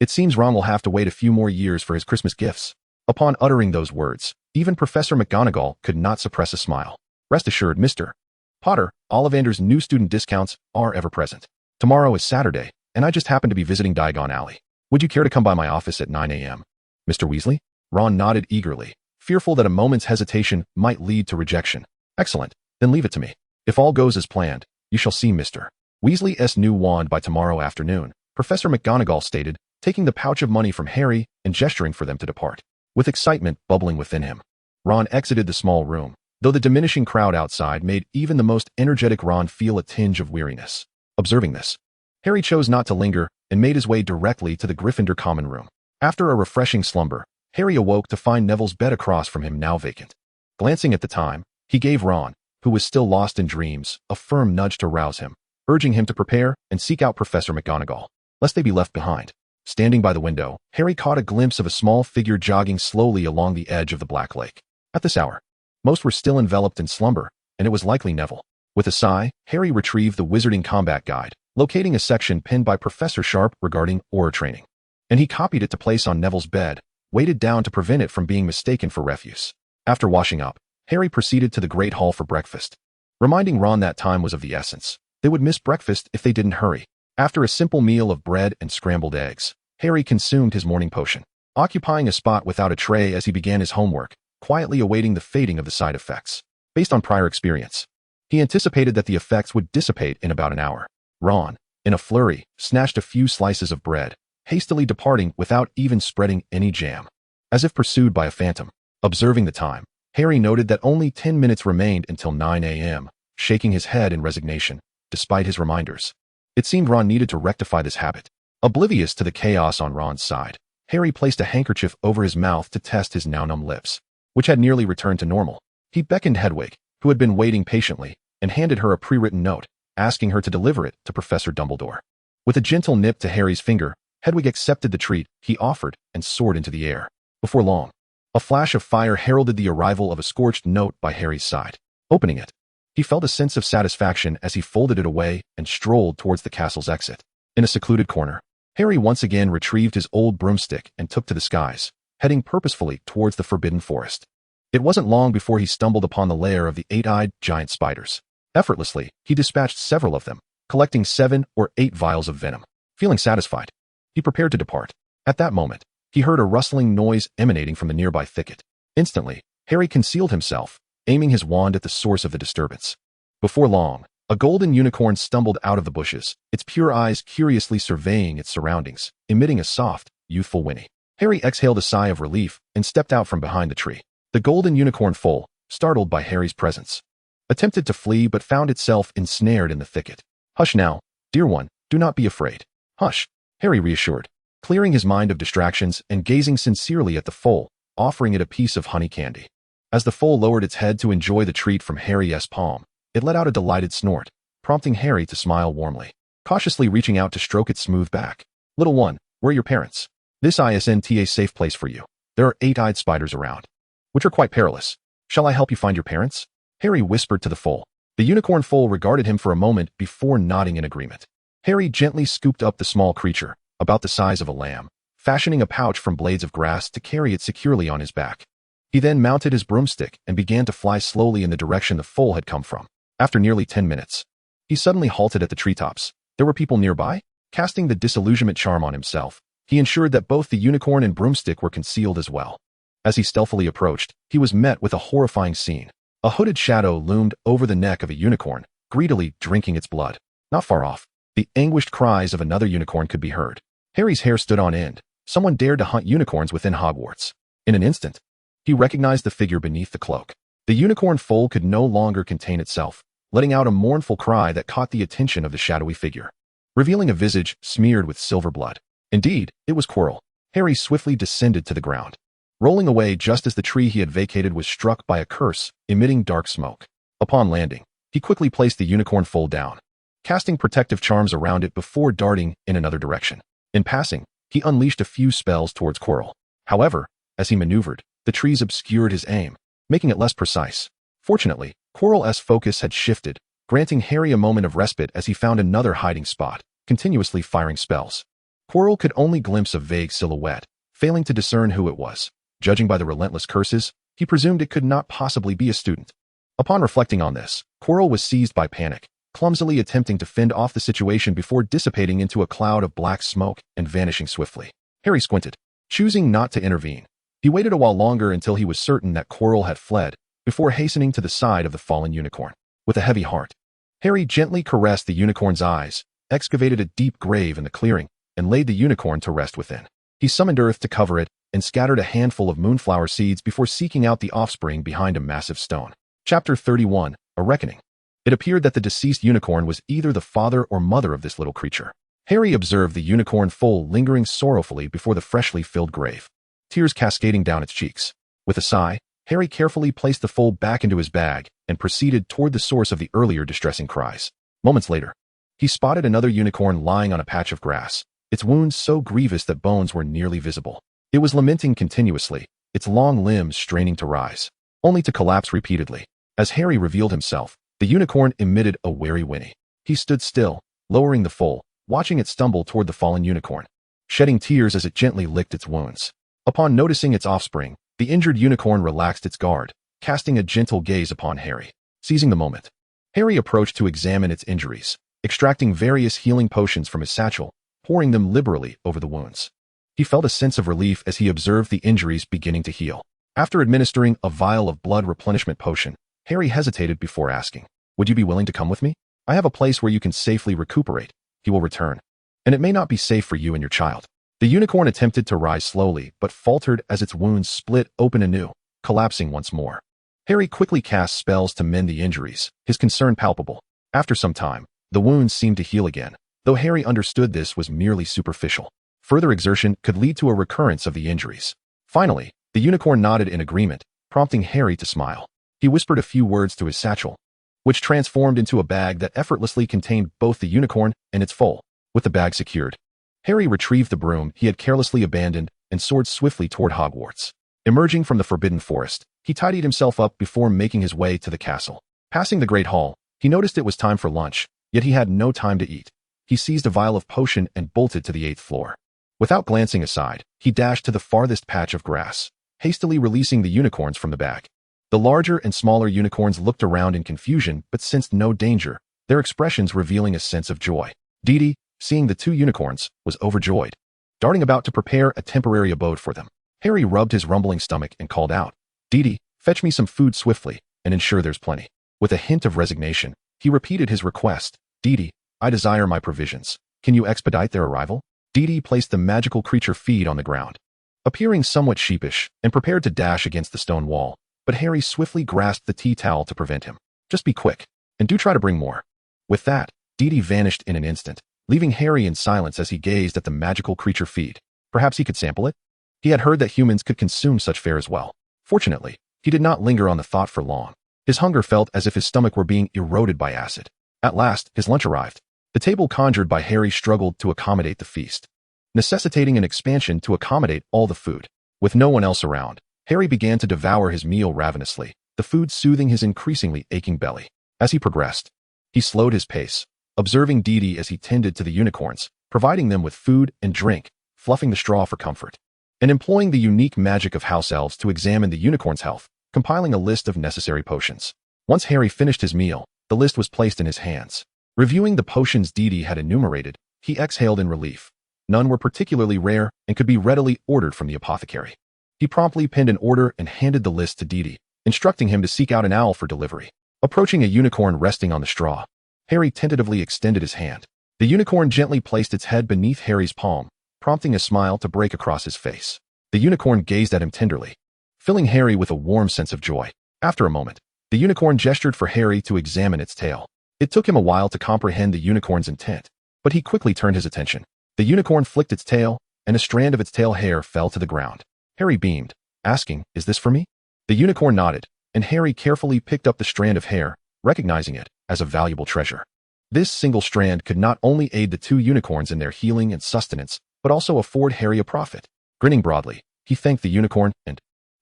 It seems Ron will have to wait a few more years for his Christmas gifts. Upon uttering those words, even Professor McGonagall could not suppress a smile. Rest assured, Mr. Potter, Ollivander's new student discounts are ever present. Tomorrow is Saturday, and I just happen to be visiting Diagon Alley. Would you care to come by my office at 9 a.m.? Mr. Weasley? Ron nodded eagerly, fearful that a moment's hesitation might lead to rejection. Excellent, then leave it to me. If all goes as planned, you shall see Mr. Weasley's new wand by tomorrow afternoon, Professor McGonagall stated, taking the pouch of money from Harry and gesturing for them to depart. With excitement bubbling within him, Ron exited the small room, though the diminishing crowd outside made even the most energetic Ron feel a tinge of weariness. Observing this, Harry chose not to linger and made his way directly to the Gryffindor common room. After a refreshing slumber, Harry awoke to find Neville's bed across from him now vacant. Glancing at the time, he gave Ron, who was still lost in dreams, a firm nudge to rouse him, urging him to prepare and seek out Professor McGonagall, lest they be left behind. Standing by the window, Harry caught a glimpse of a small figure jogging slowly along the edge of the Black Lake. At this hour, most were still enveloped in slumber, and it was likely Neville. With a sigh, Harry retrieved the Wizarding Combat Guide, locating a section pinned by Professor Sharp regarding aura training. And he copied it to place on Neville's bed, weighted down to prevent it from being mistaken for refuse. After washing up, Harry proceeded to the Great Hall for breakfast. Reminding Ron that time was of the essence. They would miss breakfast if they didn't hurry. After a simple meal of bread and scrambled eggs, Harry consumed his morning potion, occupying a spot without a tray as he began his homework, quietly awaiting the fading of the side effects. Based on prior experience, he anticipated that the effects would dissipate in about an hour. Ron, in a flurry, snatched a few slices of bread, hastily departing without even spreading any jam. As if pursued by a phantom, observing the time, Harry noted that only 10 minutes remained until 9 a.m., shaking his head in resignation, despite his reminders. It seemed Ron needed to rectify this habit. Oblivious to the chaos on Ron's side, Harry placed a handkerchief over his mouth to test his now numb lips, which had nearly returned to normal. He beckoned Hedwig, who had been waiting patiently, and handed her a pre-written note, asking her to deliver it to Professor Dumbledore. With a gentle nip to Harry's finger, Hedwig accepted the treat he offered and soared into the air. Before long, a flash of fire heralded the arrival of a scorched note by Harry's side. Opening it, he felt a sense of satisfaction as he folded it away and strolled towards the castle's exit. In a secluded corner, Harry once again retrieved his old broomstick and took to the skies, heading purposefully towards the Forbidden Forest. It wasn't long before he stumbled upon the lair of the 8-eyed giant spiders. Effortlessly, he dispatched several of them, collecting 7 or 8 vials of venom. Feeling satisfied, he prepared to depart. At that moment, he heard a rustling noise emanating from the nearby thicket. Instantly, Harry concealed himself, aiming his wand at the source of the disturbance. Before long, a golden unicorn stumbled out of the bushes, its pure eyes curiously surveying its surroundings, emitting a soft, youthful whinny. Harry exhaled a sigh of relief and stepped out from behind the tree. The golden unicorn foal, startled by Harry's presence, attempted to flee but found itself ensnared in the thicket. Hush now, dear one, do not be afraid. Hush, Harry reassured, clearing his mind of distractions and gazing sincerely at the foal, offering it a piece of honey candy. As the foal lowered its head to enjoy the treat from Harry's palm, it let out a delighted snort, prompting Harry to smile warmly, cautiously reaching out to stroke its smooth back. Little one, where are your parents? This isn't a safe place for you. There are 8-eyed spiders around, which are quite perilous. Shall I help you find your parents? Harry whispered to the foal. The unicorn foal regarded him for a moment before nodding in agreement. Harry gently scooped up the small creature, about the size of a lamb, fashioning a pouch from blades of grass to carry it securely on his back. He then mounted his broomstick and began to fly slowly in the direction the foal had come from. After nearly 10 minutes, he suddenly halted at the treetops. There were people nearby? Casting the disillusionment charm on himself, he ensured that both the unicorn and broomstick were concealed as well. As he stealthily approached, he was met with a horrifying scene. A hooded shadow loomed over the neck of a unicorn, greedily drinking its blood. Not far off, the anguished cries of another unicorn could be heard. Harry's hair stood on end. Someone dared to hunt unicorns within Hogwarts. In an instant, he recognized the figure beneath the cloak. The unicorn foal could no longer contain itself, letting out a mournful cry that caught the attention of the shadowy figure, revealing a visage smeared with silver blood. Indeed, it was Quirrell. Harry swiftly descended to the ground, rolling away just as the tree he had vacated was struck by a curse, emitting dark smoke. Upon landing, he quickly placed the unicorn foal down, casting protective charms around it before darting in another direction. In passing, He unleashed a few spells towards Quirrell. However, as he maneuvered, the trees obscured his aim, making it less precise. Fortunately, Quirrell's focus had shifted, granting Harry a moment of respite as he found another hiding spot, continuously firing spells. Quirrell could only glimpse a vague silhouette, failing to discern who it was. Judging by the relentless curses, he presumed it could not possibly be a student. Upon reflecting on this, Quirrell was seized by panic, clumsily attempting to fend off the situation before dissipating into a cloud of black smoke and vanishing swiftly. Harry squinted, choosing not to intervene. He waited a while longer until he was certain that Quirrell had fled, before hastening to the side of the fallen unicorn. With a heavy heart, Harry gently caressed the unicorn's eyes, excavated a deep grave in the clearing, and laid the unicorn to rest within. He summoned earth to cover it and scattered a handful of moonflower seeds before seeking out the offspring behind a massive stone. Chapter 31, A Reckoning. It appeared that the deceased unicorn was either the father or mother of this little creature. Harry observed the unicorn foal lingering sorrowfully before the freshly filled grave, tears cascading down its cheeks. With a sigh, Harry carefully placed the foal back into his bag and proceeded toward the source of the earlier distressing cries. Moments later, he spotted another unicorn lying on a patch of grass, its wounds so grievous that bones were nearly visible. It was lamenting continuously, its long limbs straining to rise, only to collapse repeatedly. As Harry revealed himself, the unicorn emitted a wary whinny. He stood still, lowering the foal, watching it stumble toward the fallen unicorn, shedding tears as it gently licked its wounds. Upon noticing its offspring, the injured unicorn relaxed its guard, casting a gentle gaze upon Harry. Seizing the moment, Harry approached to examine its injuries, extracting various healing potions from his satchel, pouring them liberally over the wounds. He felt a sense of relief as he observed the injuries beginning to heal. After administering a vial of blood replenishment potion, Harry hesitated before asking, "Would you be willing to come with me? I have a place where you can safely recuperate." He will return, and it may not be safe for you and your child. The unicorn attempted to rise slowly, but faltered as its wounds split open anew, collapsing once more. Harry quickly cast spells to mend the injuries, his concern palpable. After some time, the wounds seemed to heal again, though Harry understood this was merely superficial. Further exertion could lead to a recurrence of the injuries. Finally, the unicorn nodded in agreement, prompting Harry to smile. He whispered a few words to his satchel, which transformed into a bag that effortlessly contained both the unicorn and its foal. With the bag secured, Harry retrieved the broom he had carelessly abandoned and soared swiftly toward Hogwarts. Emerging from the forbidden forest, he tidied himself up before making his way to the castle. Passing the Great Hall, he noticed it was time for lunch, yet he had no time to eat. He seized a vial of potion and bolted to the 8th floor. Without glancing aside, he dashed to the farthest patch of grass, hastily releasing the unicorns from the bag. The larger and smaller unicorns looked around in confusion but sensed no danger, their expressions revealing a sense of joy. Didi, seeing the two unicorns, was overjoyed. Darting about to prepare a temporary abode for them, Harry rubbed his rumbling stomach and called out, "Didi, fetch me some food swiftly, and ensure there's plenty." With a hint of resignation, he repeated his request, "Didi, I desire my provisions. Can you expedite their arrival?" Didi placed the magical creature feed on the ground, appearing somewhat sheepish and prepared to dash against the stone wall, but Harry swiftly grasped the tea towel to prevent him. "Just be quick, and do try to bring more." With that, Didi vanished in an instant, leaving Harry in silence as he gazed at the magical creature feed. Perhaps he could sample it? He had heard that humans could consume such fare as well. Fortunately, he did not linger on the thought for long. His hunger felt as if his stomach were being eroded by acid. At last, his lunch arrived. The table conjured by Harry struggled to accommodate the feast, necessitating an expansion to accommodate all the food. With no one else around, Harry began to devour his meal ravenously, the food soothing his increasingly aching belly. As he progressed, he slowed his pace, observing Didi as he tended to the unicorns, providing them with food and drink, fluffing the straw for comfort, and employing the unique magic of house elves to examine the unicorn's health, compiling a list of necessary potions. Once Harry finished his meal, the list was placed in his hands. Reviewing the potions Didi had enumerated, he exhaled in relief. None were particularly rare and could be readily ordered from the apothecary. He promptly penned an order and handed the list to Didi, instructing him to seek out an owl for delivery. Approaching a unicorn resting on the straw, Harry tentatively extended his hand. The unicorn gently placed its head beneath Harry's palm, prompting a smile to break across his face. The unicorn gazed at him tenderly, filling Harry with a warm sense of joy. After a moment, the unicorn gestured for Harry to examine its tail. It took him a while to comprehend the unicorn's intent, but he quickly turned his attention. The unicorn flicked its tail, and a strand of its tail hair fell to the ground. Harry beamed, asking, "Is this for me?" The unicorn nodded, and Harry carefully picked up the strand of hair, recognizing it as a valuable treasure. This single strand could not only aid the two unicorns in their healing and sustenance, but also afford Harry a profit. Grinning broadly, he thanked the unicorn and,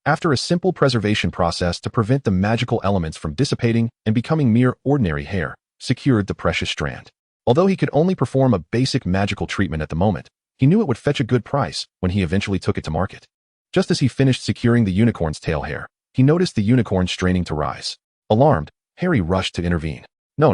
after a simple preservation process to prevent the magical elements from dissipating and becoming mere ordinary hair, secured the precious strand. Although he could only perform a basic magical treatment at the moment, he knew it would fetch a good price when he eventually took it to market. Just as he finished securing the unicorn's tail hair, he noticed the unicorn straining to rise. Alarmed, Harry rushed to intervene. No,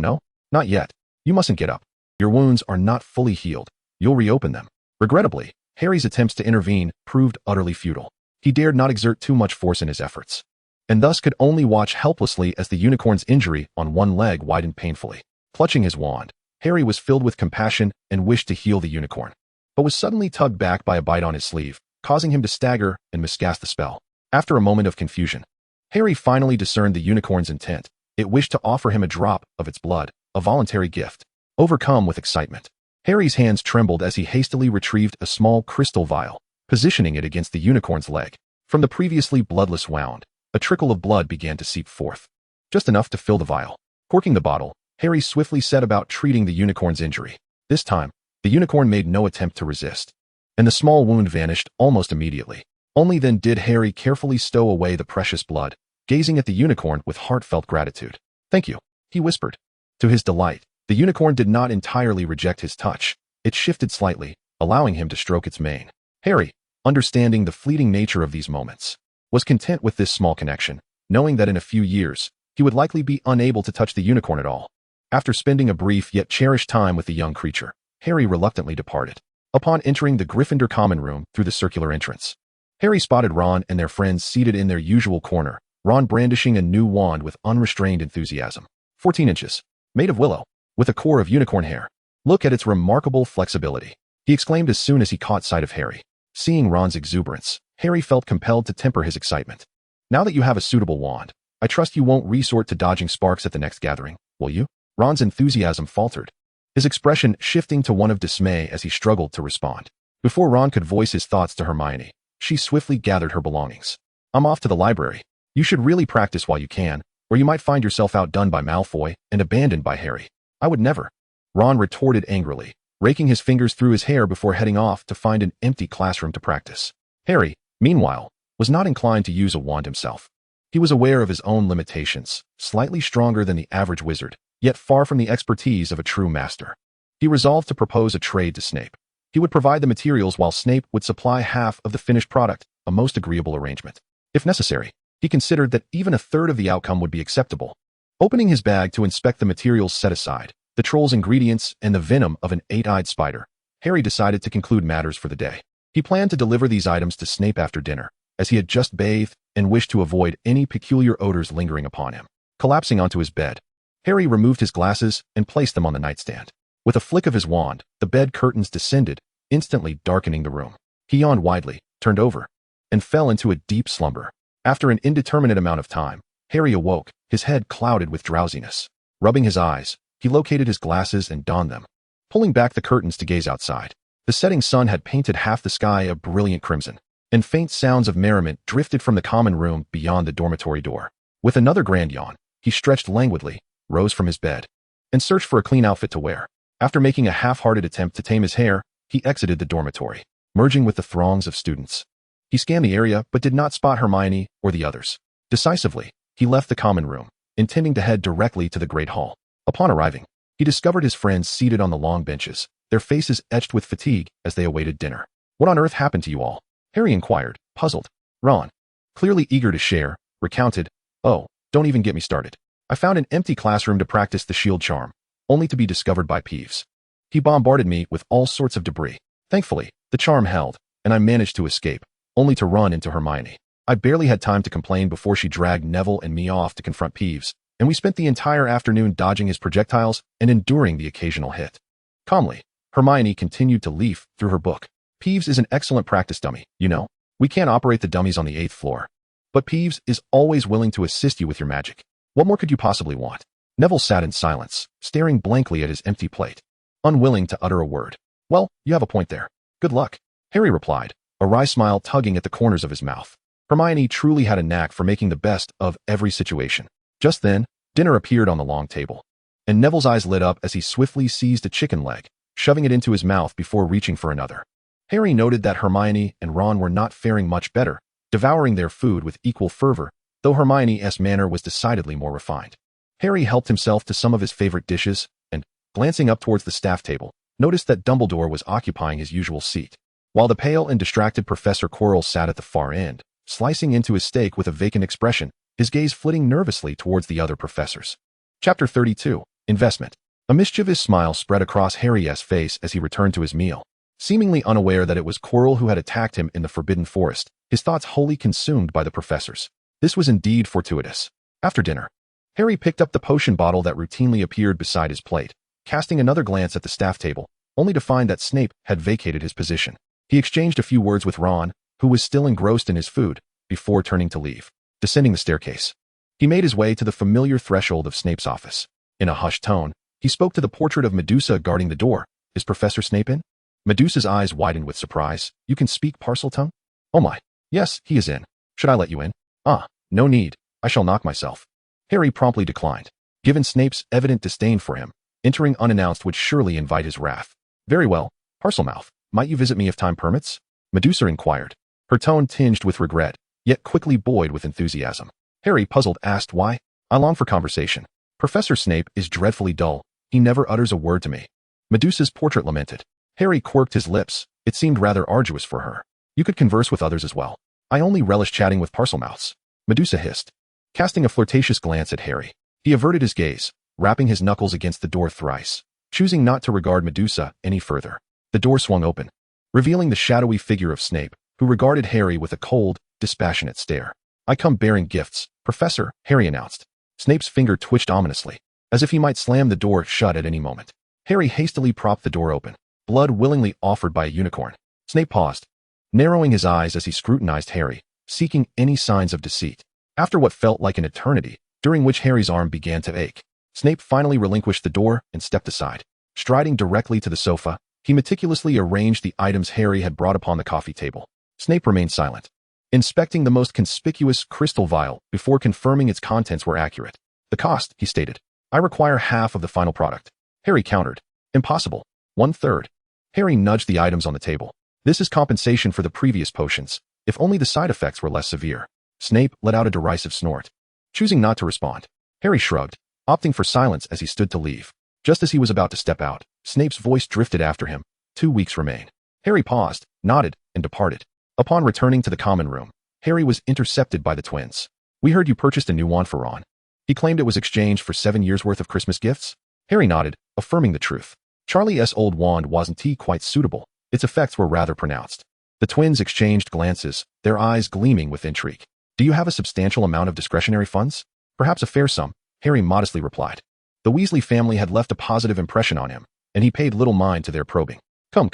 not yet. You mustn't get up. Your wounds are not fully healed. You'll reopen them. Regrettably, Harry's attempts to intervene proved utterly futile. He dared not exert too much force in his efforts, and thus could only watch helplessly as the unicorn's injury on one leg widened painfully. Clutching his wand, Harry was filled with compassion and wished to heal the unicorn, but was suddenly tugged back by a bite on his sleeve, causing him to stagger and miscast the spell. After a moment of confusion, Harry finally discerned the unicorn's intent. It wished to offer him a drop of its blood, a voluntary gift. Overcome with excitement, Harry's hands trembled as he hastily retrieved a small crystal vial, positioning it against the unicorn's leg. From the previously bloodless wound, a trickle of blood began to seep forth, just enough to fill the vial. Corking the bottle, Harry swiftly set about treating the unicorn's injury. This time, the unicorn made no attempt to resist, and the small wound vanished almost immediately. Only then did Harry carefully stow away the precious blood, gazing at the unicorn with heartfelt gratitude. "Thank you," he whispered. To his delight, the unicorn did not entirely reject his touch. It shifted slightly, allowing him to stroke its mane. Harry, understanding the fleeting nature of these moments, was content with this small connection, knowing that in a few years, he would likely be unable to touch the unicorn at all. After spending a brief yet cherished time with the young creature, Harry reluctantly departed. Upon entering the Gryffindor common room through the circular entrance, Harry spotted Ron and their friends seated in their usual corner, Ron brandishing a new wand with unrestrained enthusiasm. 14 inches, made of willow, with a core of unicorn hair. "Look at its remarkable flexibility," he exclaimed as soon as he caught sight of Harry. Seeing Ron's exuberance, Harry felt compelled to temper his excitement. "Now that you have a suitable wand, I trust you won't resort to dodging sparks at the next gathering, will you?" Ron's enthusiasm faltered, his expression shifting to one of dismay as he struggled to respond. Before Ron could voice his thoughts to Hermione, she swiftly gathered her belongings. "I'm off to the library. You should really practice while you can, or you might find yourself outdone by Malfoy and abandoned by Harry." "I would never," Ron retorted angrily, raking his fingers through his hair before heading off to find an empty classroom to practice. Harry, meanwhile, was not inclined to use a wand himself. He was aware of his own limitations, slightly stronger than the average wizard, yet far from the expertise of a true master. He resolved to propose a trade to Snape. He would provide the materials while Snape would supply half of the finished product, a most agreeable arrangement. If necessary, he considered that even a third of the outcome would be acceptable. Opening his bag to inspect the materials set aside, the troll's ingredients and the venom of an eight-eyed spider, Harry decided to conclude matters for the day. He planned to deliver these items to Snape after dinner, as he had just bathed and wished to avoid any peculiar odors lingering upon him. Collapsing onto his bed, Harry removed his glasses and placed them on the nightstand. With a flick of his wand, the bed curtains descended, instantly darkening the room. He yawned widely, turned over, and fell into a deep slumber. After an indeterminate amount of time, Harry awoke, his head clouded with drowsiness. Rubbing his eyes, he located his glasses and donned them. Pulling back the curtains to gaze outside, the setting sun had painted half the sky a brilliant crimson, and faint sounds of merriment drifted from the common room beyond the dormitory door. With another grand yawn, he stretched languidly, rose from his bed, and searched for a clean outfit to wear. After making a half-hearted attempt to tame his hair, he exited the dormitory, merging with the throngs of students. He scanned the area but did not spot Hermione or the others. Decisively, he left the common room, intending to head directly to the Great Hall. Upon arriving, he discovered his friends seated on the long benches, their faces etched with fatigue as they awaited dinner. "What on earth happened to you all?" Harry inquired, puzzled. Ron, clearly eager to share, recounted, "Oh, don't even get me started. I found an empty classroom to practice the shield charm, only to be discovered by Peeves. He bombarded me with all sorts of debris. Thankfully, the charm held, and I managed to escape, only to run into Hermione. I barely had time to complain before she dragged Neville and me off to confront Peeves, and we spent the entire afternoon dodging his projectiles and enduring the occasional hit." Calmly, Hermione continued to leaf through her book. "Peeves is an excellent practice dummy, you know. We can't operate the dummies on the 8th floor. But Peeves is always willing to assist you with your magic. What more could you possibly want?" Neville sat in silence, staring blankly at his empty plate, unwilling to utter a word. "Well, you have a point there. Good luck," Harry replied, a wry smile tugging at the corners of his mouth. Hermione truly had a knack for making the best of every situation. Just then, dinner appeared on the long table, and Neville's eyes lit up as he swiftly seized a chicken leg, shoving it into his mouth before reaching for another. Harry noted that Hermione and Ron were not faring much better, devouring their food with equal fervor, though Hermione's manner was decidedly more refined. Harry helped himself to some of his favorite dishes, and, glancing up towards the staff table, noticed that Dumbledore was occupying his usual seat, while the pale and distracted Professor Quirrell sat at the far end, slicing into his steak with a vacant expression, his gaze flitting nervously towards the other professors. Chapter 32. Investment. A mischievous smile spread across Harry's face as he returned to his meal. Seemingly unaware that it was Quirrell who had attacked him in the Forbidden Forest, his thoughts wholly consumed by the professors. This was indeed fortuitous. After dinner, Harry picked up the potion bottle that routinely appeared beside his plate, casting another glance at the staff table, only to find that Snape had vacated his position. He exchanged a few words with Ron, who was still engrossed in his food, before turning to leave. Descending the staircase, he made his way to the familiar threshold of Snape's office. In a hushed tone, he spoke to the portrait of Medusa guarding the door. Is Professor Snape in? Medusa's eyes widened with surprise. You can speak Parseltongue? Oh my. Yes, he is in. Should I let you in? Ah, no need. I shall knock myself. Harry promptly declined. Given Snape's evident disdain for him, entering unannounced would surely invite his wrath. Very well, Parselmouth, might you visit me if time permits? Medusa inquired, her tone tinged with regret, yet quickly buoyed with enthusiasm. Harry, puzzled, asked why. I long for conversation. Professor Snape is dreadfully dull. He never utters a word to me. Medusa's portrait lamented. Harry quirked his lips. It seemed rather arduous for her. You could converse with others as well. I only relish chatting with Parselmouths. Medusa hissed, casting a flirtatious glance at Harry. He averted his gaze, rapping his knuckles against the door thrice, choosing not to regard Medusa any further. The door swung open, revealing the shadowy figure of Snape, who regarded Harry with a cold, dispassionate stare. I come bearing gifts, Professor, Harry announced. Snape's finger twitched ominously, as if he might slam the door shut at any moment. Harry hastily propped the door open, blood willingly offered by a unicorn. Snape paused, narrowing his eyes as he scrutinized Harry, seeking any signs of deceit. After what felt like an eternity, during which Harry's arm began to ache, Snape finally relinquished the door and stepped aside. Striding directly to the sofa, he meticulously arranged the items Harry had brought upon the coffee table. Snape remained silent, inspecting the most conspicuous crystal vial before confirming its contents were accurate. The cost, he stated. I require half of the final product. Harry countered. Impossible. 1/3. Harry nudged the items on the table. This is compensation for the previous potions, if only the side effects were less severe. Snape let out a derisive snort. Choosing not to respond, Harry shrugged, opting for silence as he stood to leave. Just as he was about to step out, Snape's voice drifted after him. 2 weeks remain. Harry paused, nodded, and departed. Upon returning to the common room, Harry was intercepted by the twins. We heard you purchased a new wand for Ron. He claimed it was exchanged for 7 years' worth of Christmas gifts. Harry nodded, affirming the truth. Charlie's old wand wasn't quite suitable. Its effects were rather pronounced. The twins exchanged glances, their eyes gleaming with intrigue. Do you have a substantial amount of discretionary funds? Perhaps a fair sum, Harry modestly replied. The Weasley family had left a positive impression on him, and he paid little mind to their probing. Come,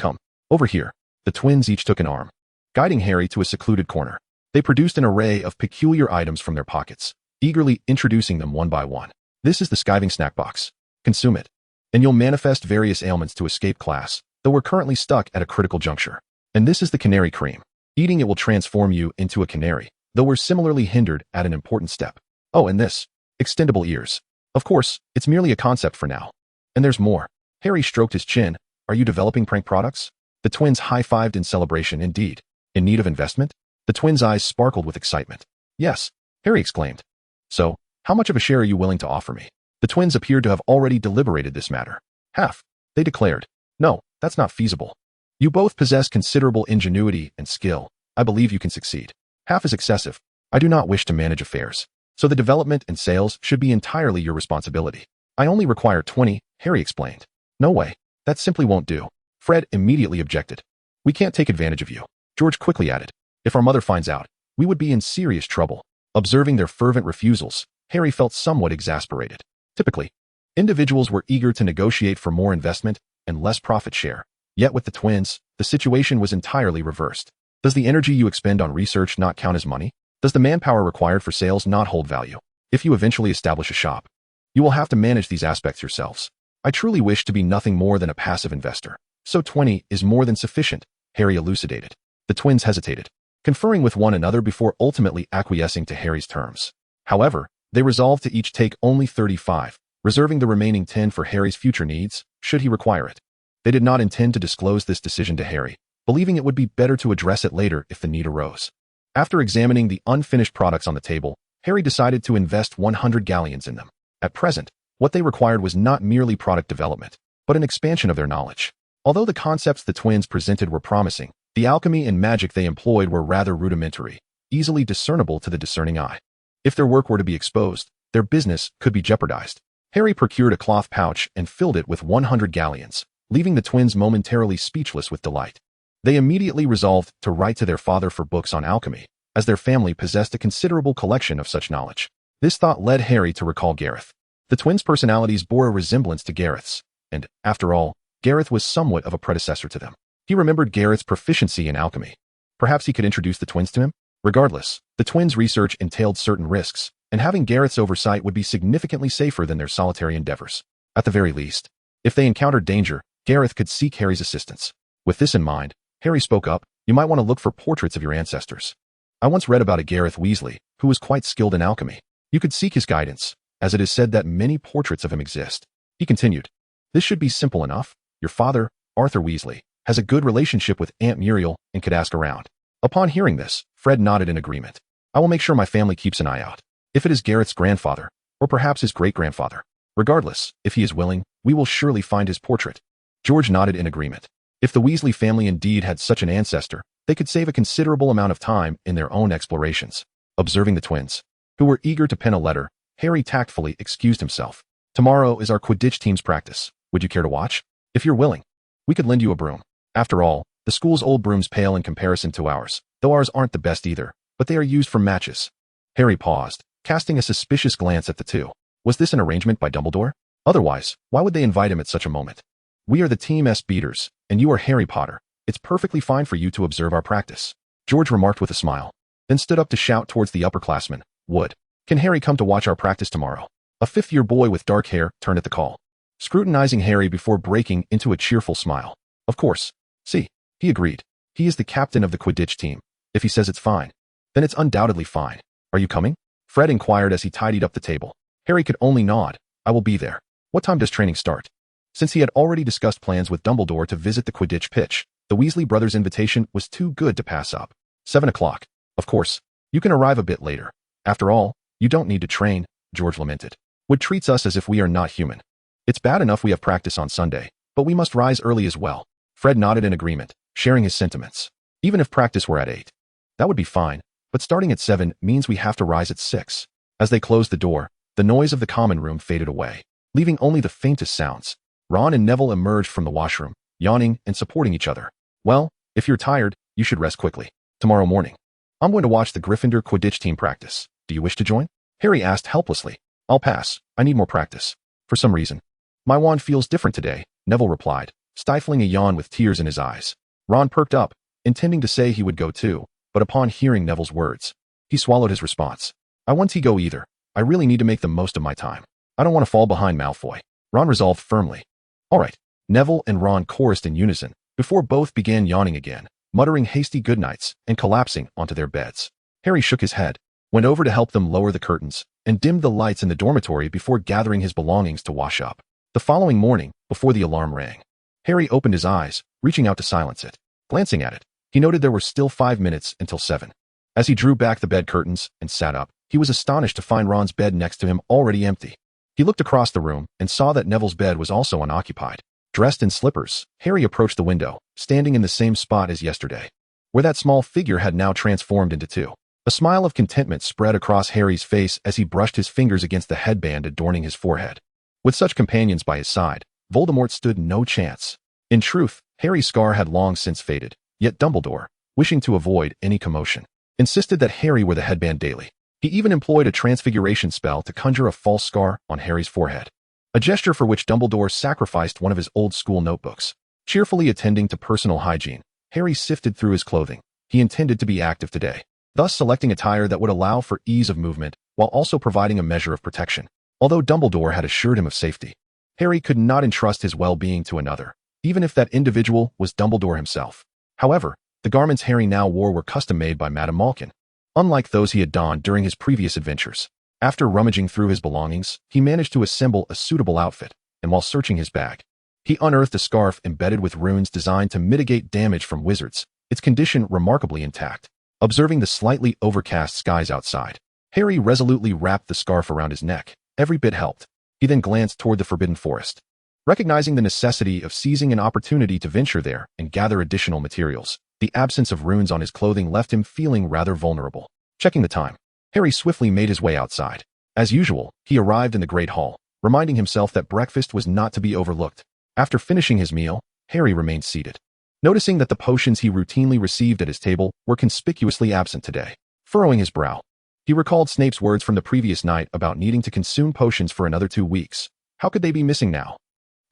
over here. The twins each took an arm, guiding Harry to a secluded corner. They produced an array of peculiar items from their pockets, eagerly introducing them one by one. This is the skiving snack box. Consume it, and you'll manifest various ailments to escape class, though we're currently stuck at a critical juncture. And this is the canary cream. Eating it will transform you into a canary, though we're similarly hindered at an important step. Oh, and this. Extendable ears. Of course, it's merely a concept for now. And there's more. Harry stroked his chin. Are you developing prank products? The twins high-fived in celebration. Indeed. In need of investment? The twins' eyes sparkled with excitement. Yes, Harry exclaimed. So, how much of a share are you willing to offer me? The twins appeared to have already deliberated this matter. Half, they declared. No, that's not feasible. You both possess considerable ingenuity and skill. I believe you can succeed. Half is excessive. I do not wish to manage affairs. So the development and sales should be entirely your responsibility. I only require 20, Harry explained. No way. That simply won't do. Fred immediately objected. We can't take advantage of you. George quickly added. If our mother finds out, we would be in serious trouble. Observing their fervent refusals, Harry felt somewhat exasperated. Typically, individuals were eager to negotiate for more investment and less profit share. Yet with the twins, the situation was entirely reversed. Does the energy you expend on research not count as money? Does the manpower required for sales not hold value? If you eventually establish a shop, you will have to manage these aspects yourselves. I truly wish to be nothing more than a passive investor. So 20 is more than sufficient, Harry elucidated. The twins hesitated, conferring with one another before ultimately acquiescing to Harry's terms. However, they resolved to each take only 35, reserving the remaining 10 for Harry's future needs, should he require it. They did not intend to disclose this decision to Harry, believing it would be better to address it later if the need arose. After examining the unfinished products on the table, Harry decided to invest 100 galleons in them. At present, what they required was not merely product development, but an expansion of their knowledge. Although the concepts the twins presented were promising, the alchemy and magic they employed were rather rudimentary, easily discernible to the discerning eye. If their work were to be exposed, their business could be jeopardized. Harry procured a cloth pouch and filled it with 100 galleons, leaving the twins momentarily speechless with delight. They immediately resolved to write to their father for books on alchemy, as their family possessed a considerable collection of such knowledge. This thought led Harry to recall Gareth. The twins' personalities bore a resemblance to Gareth's, and, after all, Gareth was somewhat of a predecessor to them. He remembered Gareth's proficiency in alchemy. Perhaps he could introduce the twins to him? Regardless, the twins' research entailed certain risks, and having Gareth's oversight would be significantly safer than their solitary endeavors. At the very least, if they encountered danger, Gareth could seek Harry's assistance. With this in mind, Harry spoke up, "You might want to look for portraits of your ancestors. I once read about a Gareth Weasley, who was quite skilled in alchemy. You could seek his guidance, as it is said that many portraits of him exist." He continued, "This should be simple enough. Your father, Arthur Weasley, has a good relationship with Aunt Muriel and could ask around." Upon hearing this, Fred nodded in agreement. "I will make sure my family keeps an eye out. If it is Gareth's grandfather, or perhaps his great-grandfather. Regardless, if he is willing, we will surely find his portrait." George nodded in agreement. If the Weasley family indeed had such an ancestor, they could save a considerable amount of time in their own explorations. Observing the twins, who were eager to pen a letter, Harry tactfully excused himself. "Tomorrow is our Quidditch team's practice. Would you care to watch? If you're willing, we could lend you a broom. After all, the school's old brooms pale in comparison to ours, though ours aren't the best either, but they are used for matches." Harry paused, casting a suspicious glance at the two. Was this an arrangement by Dumbledore? Otherwise, why would they invite him at such a moment? "We are the Team S beaters, and you are Harry Potter. It's perfectly fine for you to observe our practice," George remarked with a smile, then stood up to shout towards the upperclassmen, "Wood, can Harry come to watch our practice tomorrow?" A fifth-year boy with dark hair turned at the call, scrutinizing Harry before breaking into a cheerful smile. "Of course. See," he agreed. "He is the captain of the Quidditch team. If he says it's fine, then it's undoubtedly fine. Are you coming?" Fred inquired as he tidied up the table. Harry could only nod. "I will be there." "What time does training start?" Since he had already discussed plans with Dumbledore to visit the Quidditch pitch, the Weasley brothers' invitation was too good to pass up. 7 o'clock. "Of course, you can arrive a bit later. After all, you don't need to train," George lamented. "Wood treats us as if we are not human. It's bad enough we have practice on Sunday, but we must rise early as well." Fred nodded in agreement, sharing his sentiments. "Even if practice were at 8, that would be fine, but starting at 7 means we have to rise at 6. As they closed the door, the noise of the common room faded away, leaving only the faintest sounds. Ron and Neville emerged from the washroom, yawning and supporting each other. "Well, if you're tired, you should rest quickly. Tomorrow morning, I'm going to watch the Gryffindor Quidditch team practice. Do you wish to join?" Harry asked helplessly. "I'll pass. I need more practice. For some reason, my wand feels different today," Neville replied, stifling a yawn with tears in his eyes. Ron perked up, intending to say he would go too, but upon hearing Neville's words, he swallowed his response. "I won't go either. I really need to make the most of my time. I don't want to fall behind Malfoy," Ron resolved firmly. "All right," Neville and Ron chorused in unison, before both began yawning again, muttering hasty goodnights and collapsing onto their beds. Harry shook his head, went over to help them lower the curtains, and dimmed the lights in the dormitory before gathering his belongings to wash up. The following morning, before the alarm rang, Harry opened his eyes, reaching out to silence it. Glancing at it, he noted there were still 5 minutes until 7. As he drew back the bed curtains and sat up, he was astonished to find Ron's bed next to him already empty. He looked across the room and saw that Neville's bed was also unoccupied. Dressed in slippers, Harry approached the window, standing in the same spot as yesterday, where that small figure had now transformed into 2. A smile of contentment spread across Harry's face as he brushed his fingers against the headband adorning his forehead. With such companions by his side, Voldemort stood no chance. In truth, Harry's scar had long since faded, yet Dumbledore, wishing to avoid any commotion, insisted that Harry wear the headband daily. He even employed a transfiguration spell to conjure a false scar on Harry's forehead, a gesture for which Dumbledore sacrificed one of his old school notebooks. Cheerfully attending to personal hygiene, Harry sifted through his clothing. He intended to be active today, thus selecting attire that would allow for ease of movement while also providing a measure of protection. Although Dumbledore had assured him of safety, Harry could not entrust his well-being to another, even if that individual was Dumbledore himself. However, the garments Harry now wore were custom-made by Madame Malkin, unlike those he had donned during his previous adventures. After rummaging through his belongings, he managed to assemble a suitable outfit, and while searching his bag, He unearthed a scarf embedded with runes designed to mitigate damage from wizards, its condition remarkably intact. Observing the slightly overcast skies outside, Harry resolutely wrapped the scarf around his neck. Every bit helped. He then glanced toward the forbidden forest. Recognizing the necessity of seizing an opportunity to venture there and gather additional materials, the absence of runes on his clothing left him feeling rather vulnerable. Checking the time, Harry swiftly made his way outside. As usual, he arrived in the Great Hall, reminding himself that breakfast was not to be overlooked. After finishing his meal, Harry remained seated, noticing that the potions he routinely received at his table were conspicuously absent today. Furrowing his brow, he recalled Snape's words from the previous night about needing to consume potions for another 2 weeks. How could they be missing now?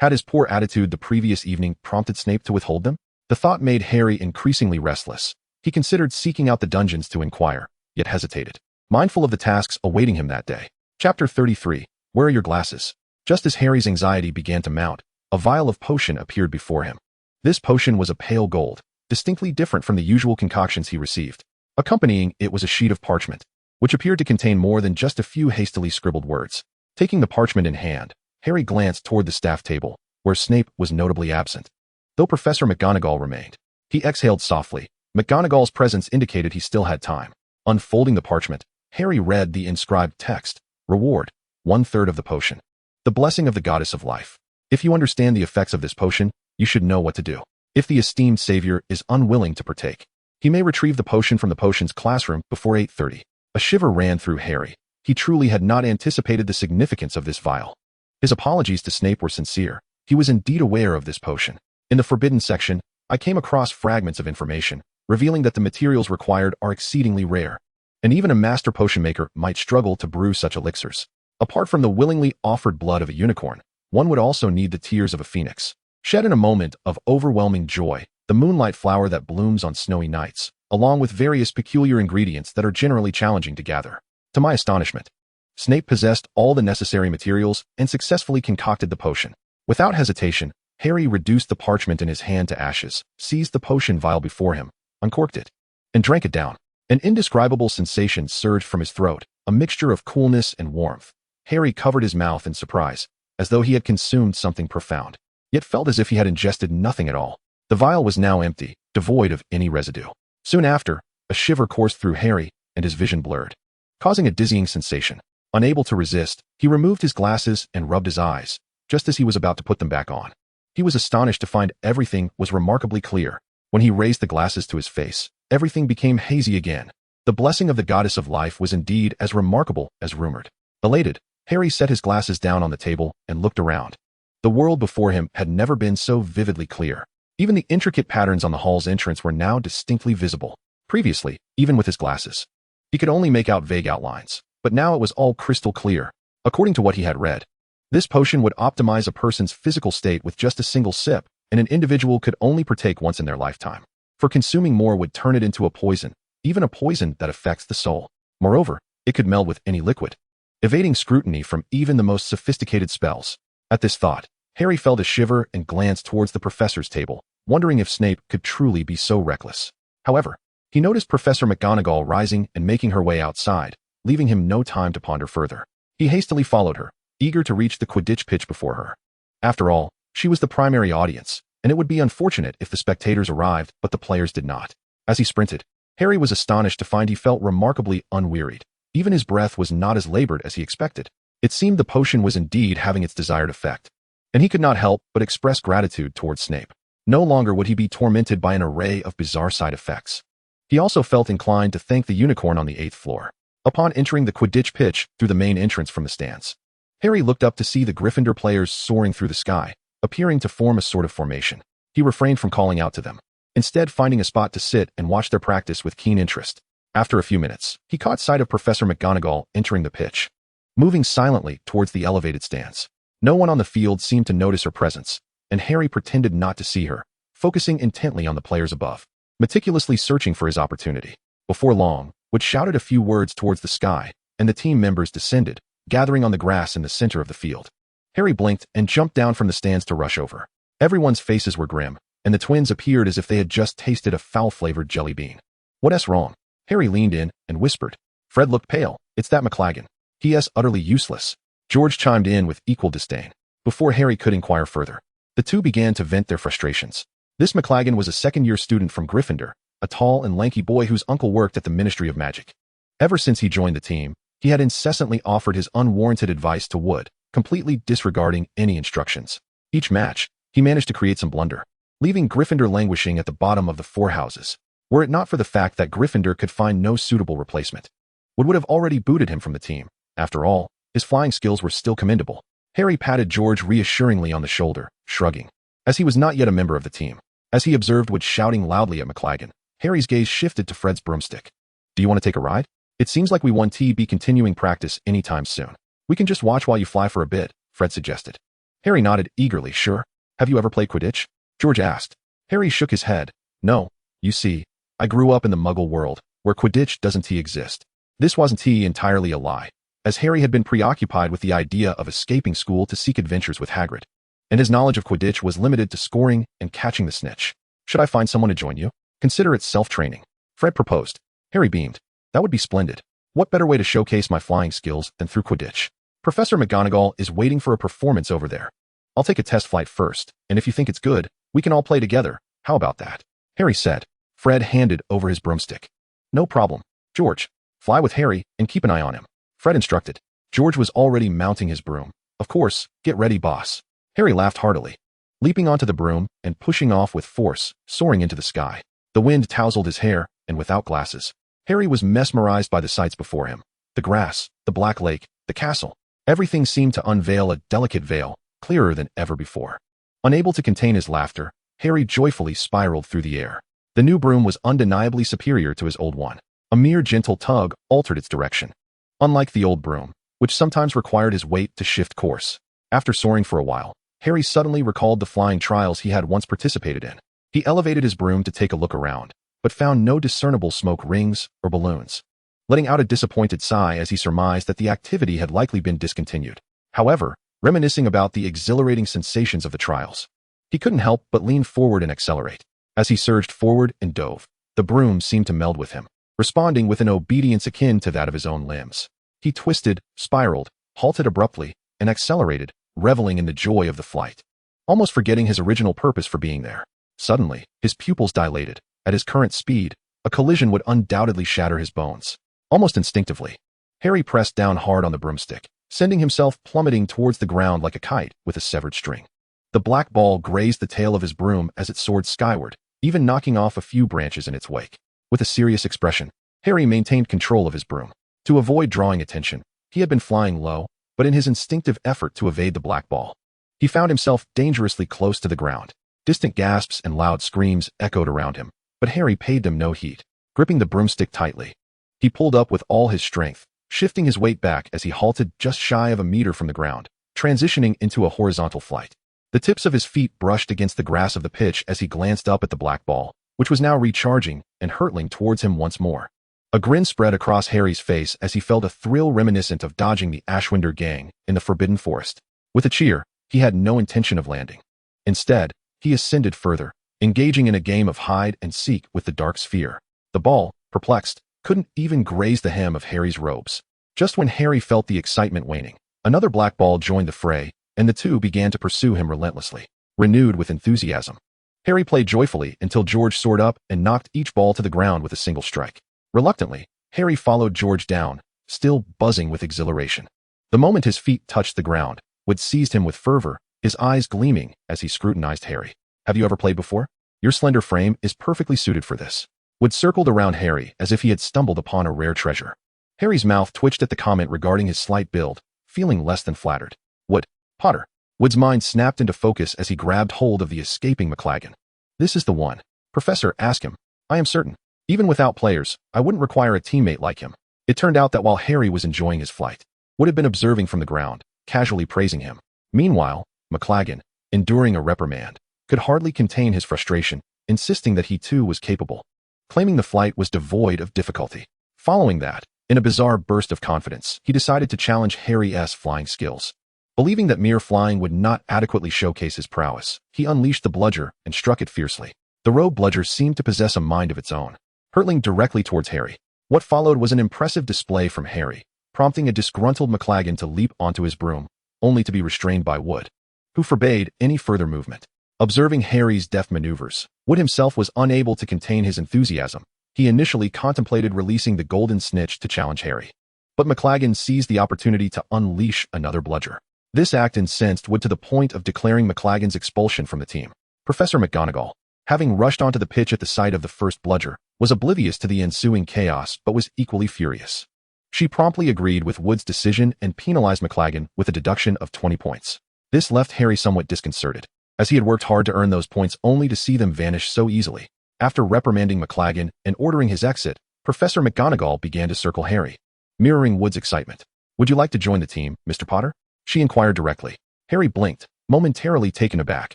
Had his poor attitude the previous evening prompted Snape to withhold them? The thought made Harry increasingly restless. He considered seeking out the dungeons to inquire, yet hesitated, mindful of the tasks awaiting him that day. Chapter 33. Where are your glasses? Just as Harry's anxiety began to mount, a vial of potion appeared before him. This potion was a pale gold, distinctly different from the usual concoctions he received. Accompanying it was a sheet of parchment, which appeared to contain more than just a few hastily scribbled words. Taking the parchment in hand, Harry glanced toward the staff table, where Snape was notably absent. Though Professor McGonagall remained, he exhaled softly. McGonagall's presence indicated he still had time. Unfolding the parchment, Harry read the inscribed text. Reward, 1/3 of the potion. The blessing of the goddess of life. If you understand the effects of this potion, you should know what to do. If the esteemed savior is unwilling to partake, he may retrieve the potion from the potions classroom before 8:30. A shiver ran through Harry. He truly had not anticipated the significance of this vial. His apologies to Snape were sincere. He was indeed aware of this potion. In the forbidden section, I came across fragments of information, revealing that the materials required are exceedingly rare, and even a master potion maker might struggle to brew such elixirs. Apart from the willingly offered blood of a unicorn, one would also need the tears of a phoenix, shed in a moment of overwhelming joy, the moonlight flower that blooms on snowy nights, along with various peculiar ingredients that are generally challenging to gather. To my astonishment, Snape possessed all the necessary materials and successfully concocted the potion. Without hesitation, Harry reduced the parchment in his hand to ashes, seized the potion vial before him, uncorked it, and drank it down. An indescribable sensation surged from his throat, a mixture of coolness and warmth. Harry covered his mouth in surprise, as though he had consumed something profound, yet felt as if he had ingested nothing at all. The vial was now empty, devoid of any residue. Soon after, a shiver coursed through Harry, and his vision blurred, causing a dizzying sensation. Unable to resist, he removed his glasses and rubbed his eyes, just as he was about to put them back on. He was astonished to find everything was remarkably clear. When he raised the glasses to his face, everything became hazy again. The blessing of the goddess of life was indeed as remarkable as rumored. Elated, Harry set his glasses down on the table and looked around. The world before him had never been so vividly clear. Even the intricate patterns on the hall's entrance were now distinctly visible. Previously, even with his glasses, he could only make out vague outlines, but now it was all crystal clear. According to what he had read, this potion would optimize a person's physical state with just a single sip, and an individual could only partake once in their lifetime. For consuming more would turn it into a poison, even a poison that affects the soul. Moreover, it could meld with any liquid, evading scrutiny from even the most sophisticated spells. At this thought, Harry felt a shiver and glanced towards the professor's table, wondering if Snape could truly be so reckless. However, he noticed Professor McGonagall rising and making her way outside, leaving him no time to ponder further. He hastily followed her, eager to reach the Quidditch pitch before her. After all, she was the primary audience, and it would be unfortunate if the spectators arrived but the players did not. As he sprinted, Harry was astonished to find he felt remarkably unwearied. Even his breath was not as labored as he expected. It seemed the potion was indeed having its desired effect, and he could not help but express gratitude towards Snape. No longer would he be tormented by an array of bizarre side effects. He also felt inclined to thank the unicorn on the 8th floor. Upon entering the Quidditch pitch through the main entrance from the stands, Harry looked up to see the Gryffindor players soaring through the sky, appearing to form a sort of formation. He refrained from calling out to them, instead finding a spot to sit and watch their practice with keen interest. After a few minutes, he caught sight of Professor McGonagall entering the pitch, moving silently towards the elevated stands. No one on the field seemed to notice her presence, and Harry pretended not to see her, focusing intently on the players above, meticulously searching for his opportunity. Before long, Wood shouted a few words towards the sky, and the team members descended, gathering on the grass in the center of the field. Harry blinked and jumped down from the stands to rush over. Everyone's faces were grim, and the twins appeared as if they had just tasted a foul-flavored jelly bean. What's wrong? Harry leaned in and whispered. Fred looked pale. It's that McLaggen. He is utterly useless. George chimed in with equal disdain. Before Harry could inquire further, The two began to vent their frustrations. This McLagan was a second-year student from Gryffindor, a tall and lanky boy whose uncle worked at the Ministry of Magic. Ever since he joined the team, he had incessantly offered his unwarranted advice to Wood, completely disregarding any instructions. Each match, he managed to create some blunder, leaving Gryffindor languishing at the bottom of the four houses. Were it not for the fact that Gryffindor could find no suitable replacement, Wood would have already booted him from the team. After all, his flying skills were still commendable. Harry patted George reassuringly on the shoulder, shrugging, as he was not yet a member of the team. As he observed Wood shouting loudly at McLagan, Harry's gaze shifted to Fred's broomstick. Do you want to take a ride? It seems like we won't be continuing practice anytime soon. We can just watch while you fly for a bit, Fred suggested. Harry nodded eagerly. Sure. Have you ever played Quidditch? George asked. Harry shook his head. No. You see, I grew up in the Muggle world, where Quidditch doesn't exist. This wasn't entirely a lie, as Harry had been preoccupied with the idea of escaping school to seek adventures with Hagrid, and his knowledge of Quidditch was limited to scoring and catching the snitch. Should I find someone to join you? Consider it self-training, Fred proposed. Harry beamed. That would be splendid. What better way to showcase my flying skills than through Quidditch? Professor McGonagall is waiting for a performance over there. I'll take a test flight first, and if you think it's good, we can all play together. How about that? Harry said. Fred handed over his broomstick. No problem. George, fly with Harry and keep an eye on him, Fred instructed. George was already mounting his broom. Of course, get ready, boss. Harry laughed heartily, leaping onto the broom and pushing off with force, soaring into the sky. The wind tousled his hair, and without glasses, Harry was mesmerized by the sights before him. The grass, the black lake, the castle. Everything seemed to unveil a delicate veil, clearer than ever before. Unable to contain his laughter, Harry joyfully spiraled through the air. The new broom was undeniably superior to his old one. A mere gentle tug altered its direction. Unlike the old broom, which sometimes required his weight to shift course. After soaring for a while, Harry suddenly recalled the flying trials he had once participated in. He elevated his broom to take a look around, but found no discernible smoke rings or balloons, letting out a disappointed sigh as he surmised that the activity had likely been discontinued. However, reminiscing about the exhilarating sensations of the trials, he couldn't help but lean forward and accelerate. As he surged forward and dove, the broom seemed to meld with him, responding with an obedience akin to that of his own limbs. He twisted, spiraled, halted abruptly, and accelerated, reveling in the joy of the flight, almost forgetting his original purpose for being there. Suddenly, his pupils dilated. At his current speed, a collision would undoubtedly shatter his bones. Almost instinctively, Harry pressed down hard on the broomstick, sending himself plummeting towards the ground like a kite with a severed string. The black ball grazed the tail of his broom as it soared skyward, even knocking off a few branches in its wake. With a serious expression, Harry maintained control of his broom. To avoid drawing attention, he had been flying low, but in his instinctive effort to evade the black ball, he found himself dangerously close to the ground. Distant gasps and loud screams echoed around him, but Harry paid them no heed. Gripping the broomstick tightly, he pulled up with all his strength, shifting his weight back as he halted just shy of a meter from the ground, transitioning into a horizontal flight. The tips of his feet brushed against the grass of the pitch as he glanced up at the black ball, which was now recharging and hurtling towards him once more. A grin spread across Harry's face as he felt a thrill reminiscent of dodging the Ashwinder gang in the Forbidden Forest. With a cheer, he had no intention of landing. Instead, he ascended further, engaging in a game of hide and seek with the dark sphere. The ball, perplexed, couldn't even graze the hem of Harry's robes. Just when Harry felt the excitement waning, another black ball joined the fray, and the two began to pursue him relentlessly, renewed with enthusiasm. Harry played joyfully until George soared up and knocked each ball to the ground with a single strike. Reluctantly, Harry followed George down, still buzzing with exhilaration. The moment his feet touched the ground, Wood seized him with fervor, his eyes gleaming as he scrutinized Harry. Have you ever played before? Your slender frame is perfectly suited for this. Wood circled around Harry as if he had stumbled upon a rare treasure. Harry's mouth twitched at the comment regarding his slight build, feeling less than flattered. Wood, Potter. Wood's mind snapped into focus as he grabbed hold of the escaping McLagan. This is the one. Professor, ask him. I am certain. Even without players, I wouldn't require a teammate like him. It turned out that while Harry was enjoying his flight, Wood had been observing from the ground, casually praising him. Meanwhile, McLagan, enduring a reprimand, could hardly contain his frustration, insisting that he too was capable, claiming the flight was devoid of difficulty. Following that, in a bizarre burst of confidence, he decided to challenge Harry's flying skills. Believing that mere flying would not adequately showcase his prowess, he unleashed the bludger and struck it fiercely. The rogue bludger seemed to possess a mind of its own, hurtling directly towards Harry. What followed was an impressive display from Harry, prompting a disgruntled McLagan to leap onto his broom, only to be restrained by Wood. who forbade any further movement. Observing Harry's deft maneuvers, Wood himself was unable to contain his enthusiasm. He initially contemplated releasing the golden snitch to challenge Harry. But McLaggen seized the opportunity to unleash another bludger. This act incensed Wood to the point of declaring McLaggen's expulsion from the team. Professor McGonagall, having rushed onto the pitch at the sight of the first bludger, was oblivious to the ensuing chaos but was equally furious. She promptly agreed with Wood's decision and penalized McLaggen with a deduction of 20 points. This left Harry somewhat disconcerted, as he had worked hard to earn those points only to see them vanish so easily. After reprimanding McLaggen and ordering his exit, Professor McGonagall began to circle Harry, mirroring Wood's excitement. "Would you like to join the team, Mr. Potter?" she inquired directly. Harry blinked, momentarily taken aback,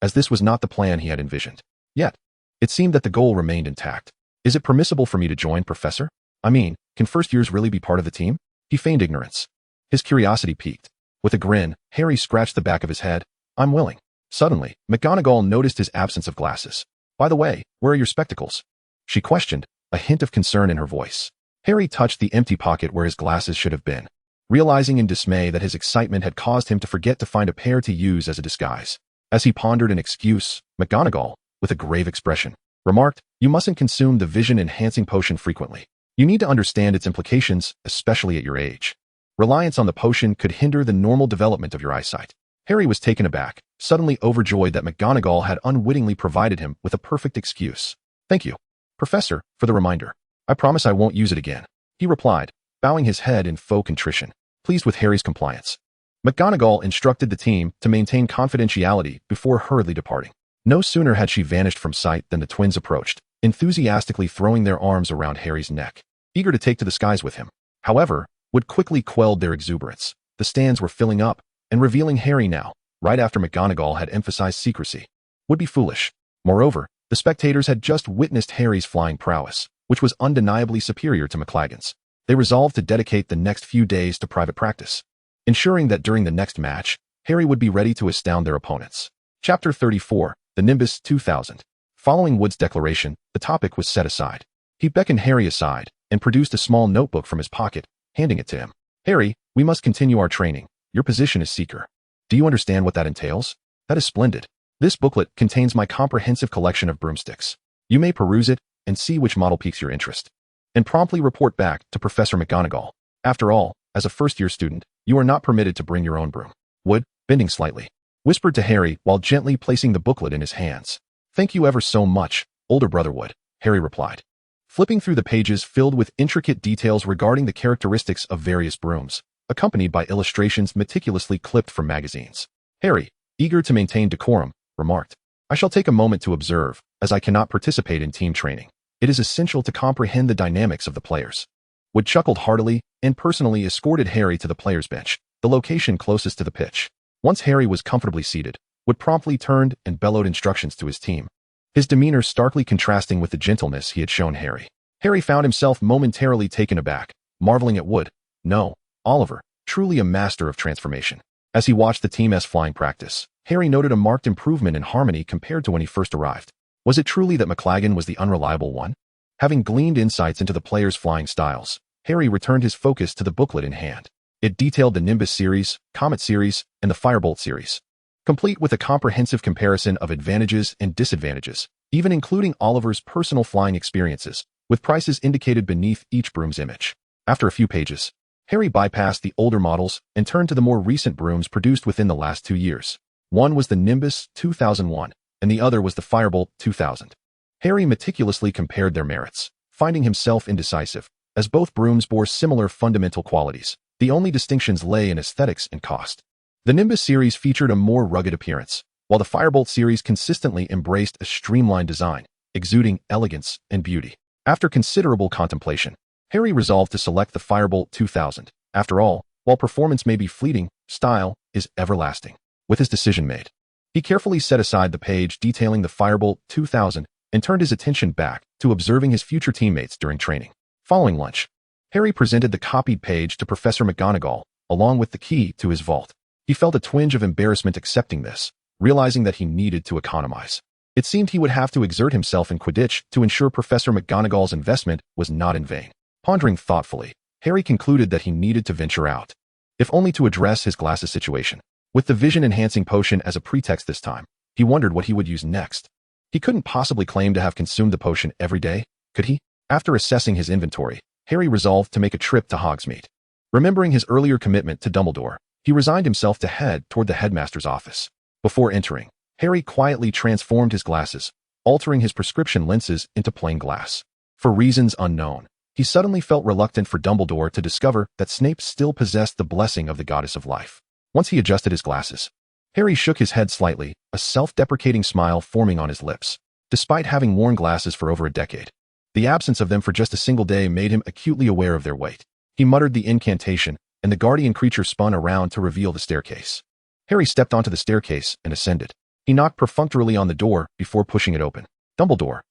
as this was not the plan he had envisioned. Yet, it seemed that the goal remained intact. "Is it permissible for me to join, Professor? I mean, can first years really be part of the team?" He feigned ignorance. His curiosity piqued. With a grin, Harry scratched the back of his head. "I'm willing." Suddenly, McGonagall noticed his absence of glasses. "By the way, where are your spectacles?" she questioned, a hint of concern in her voice. Harry touched the empty pocket where his glasses should have been, realizing in dismay that his excitement had caused him to forget to find a pair to use as a disguise. As he pondered an excuse, McGonagall, with a grave expression, remarked, "You mustn't consume the vision-enhancing potion frequently. You need to understand its implications, especially at your age. Reliance on the potion could hinder the normal development of your eyesight." Harry was taken aback, suddenly overjoyed that McGonagall had unwittingly provided him with a perfect excuse. "Thank you, Professor, for the reminder. I promise I won't use it again," he replied, bowing his head in faux contrition, pleased with Harry's compliance. McGonagall instructed the team to maintain confidentiality before hurriedly departing. No sooner had she vanished from sight than the twins approached, enthusiastically throwing their arms around Harry's neck, eager to take to the skies with him. However, Wood quickly quelled their exuberance. The stands were filling up, and revealing Harry now, right after McGonagall had emphasized secrecy, would be foolish. Moreover, the spectators had just witnessed Harry's flying prowess, which was undeniably superior to McLaggen's. They resolved to dedicate the next few days to private practice, ensuring that during the next match, Harry would be ready to astound their opponents. Chapter 34, The Nimbus 2000. Following Wood's declaration, the topic was set aside. He beckoned Harry aside and produced a small notebook from his pocket, handing it to him. "Harry, we must continue our training. Your position is Seeker. Do you understand what that entails?" "That is splendid. This booklet contains my comprehensive collection of broomsticks. You may peruse it and see which model piques your interest, and promptly report back to Professor McGonagall. After all, as a first-year student, you are not permitted to bring your own broom." Wood, bending slightly, whispered to Harry while gently placing the booklet in his hands. "Thank you ever so much, older brother Wood," Harry replied, flipping through the pages filled with intricate details regarding the characteristics of various brooms, accompanied by illustrations meticulously clipped from magazines. Harry, eager to maintain decorum, remarked, "I shall take a moment to observe, as I cannot participate in team training. It is essential to comprehend the dynamics of the players." Wood chuckled heartily and personally escorted Harry to the players' bench, the location closest to the pitch. Once Harry was comfortably seated, Wood promptly turned and bellowed instructions to his team, his demeanor starkly contrasting with the gentleness he had shown Harry. Harry found himself momentarily taken aback, marveling at Wood, no, Oliver, truly a master of transformation. As he watched the Team-S flying practice, Harry noted a marked improvement in harmony compared to when he first arrived. Was it truly that McLaggen was the unreliable one? Having gleaned insights into the players' flying styles, Harry returned his focus to the booklet in hand. It detailed the Nimbus series, Comet series, and the Firebolt series, complete with a comprehensive comparison of advantages and disadvantages, even including Oliver's personal flying experiences, with prices indicated beneath each broom's image. After a few pages, Harry bypassed the older models and turned to the more recent brooms produced within the last 2 years. One was the Nimbus 2001, and the other was the Firebolt 2000. Harry meticulously compared their merits, finding himself indecisive, as both brooms bore similar fundamental qualities. The only distinctions lay in aesthetics and cost. The Nimbus series featured a more rugged appearance, while the Firebolt series consistently embraced a streamlined design, exuding elegance and beauty. After considerable contemplation, Harry resolved to select the Firebolt 2000. After all, while performance may be fleeting, style is everlasting. With his decision made, he carefully set aside the page detailing the Firebolt 2000 and turned his attention back to observing his future teammates during training. Following lunch, Harry presented the copied page to Professor McGonagall, along with the key to his vault. He felt a twinge of embarrassment accepting this, realizing that he needed to economize. It seemed he would have to exert himself in Quidditch to ensure Professor McGonagall's investment was not in vain. Pondering thoughtfully, Harry concluded that he needed to venture out, if only to address his glasses situation. With the vision-enhancing potion as a pretext this time, he wondered what he would use next. He couldn't possibly claim to have consumed the potion every day, could he? After assessing his inventory, Harry resolved to make a trip to Hogsmeade. Remembering his earlier commitment to Dumbledore, he resigned himself to head toward the headmaster's office. Before entering, Harry quietly transformed his glasses, altering his prescription lenses into plain glass. For reasons unknown, he suddenly felt reluctant for Dumbledore to discover that Snape still possessed the blessing of the Goddess of Life. Once he adjusted his glasses, Harry shook his head slightly, a self-deprecating smile forming on his lips. Despite having worn glasses for over a decade, the absence of them for just a single day made him acutely aware of their weight. He muttered the incantation, and the guardian creature spun around to reveal the staircase. Harry stepped onto the staircase and ascended. He knocked perfunctorily on the door before pushing it open. Dumbledore,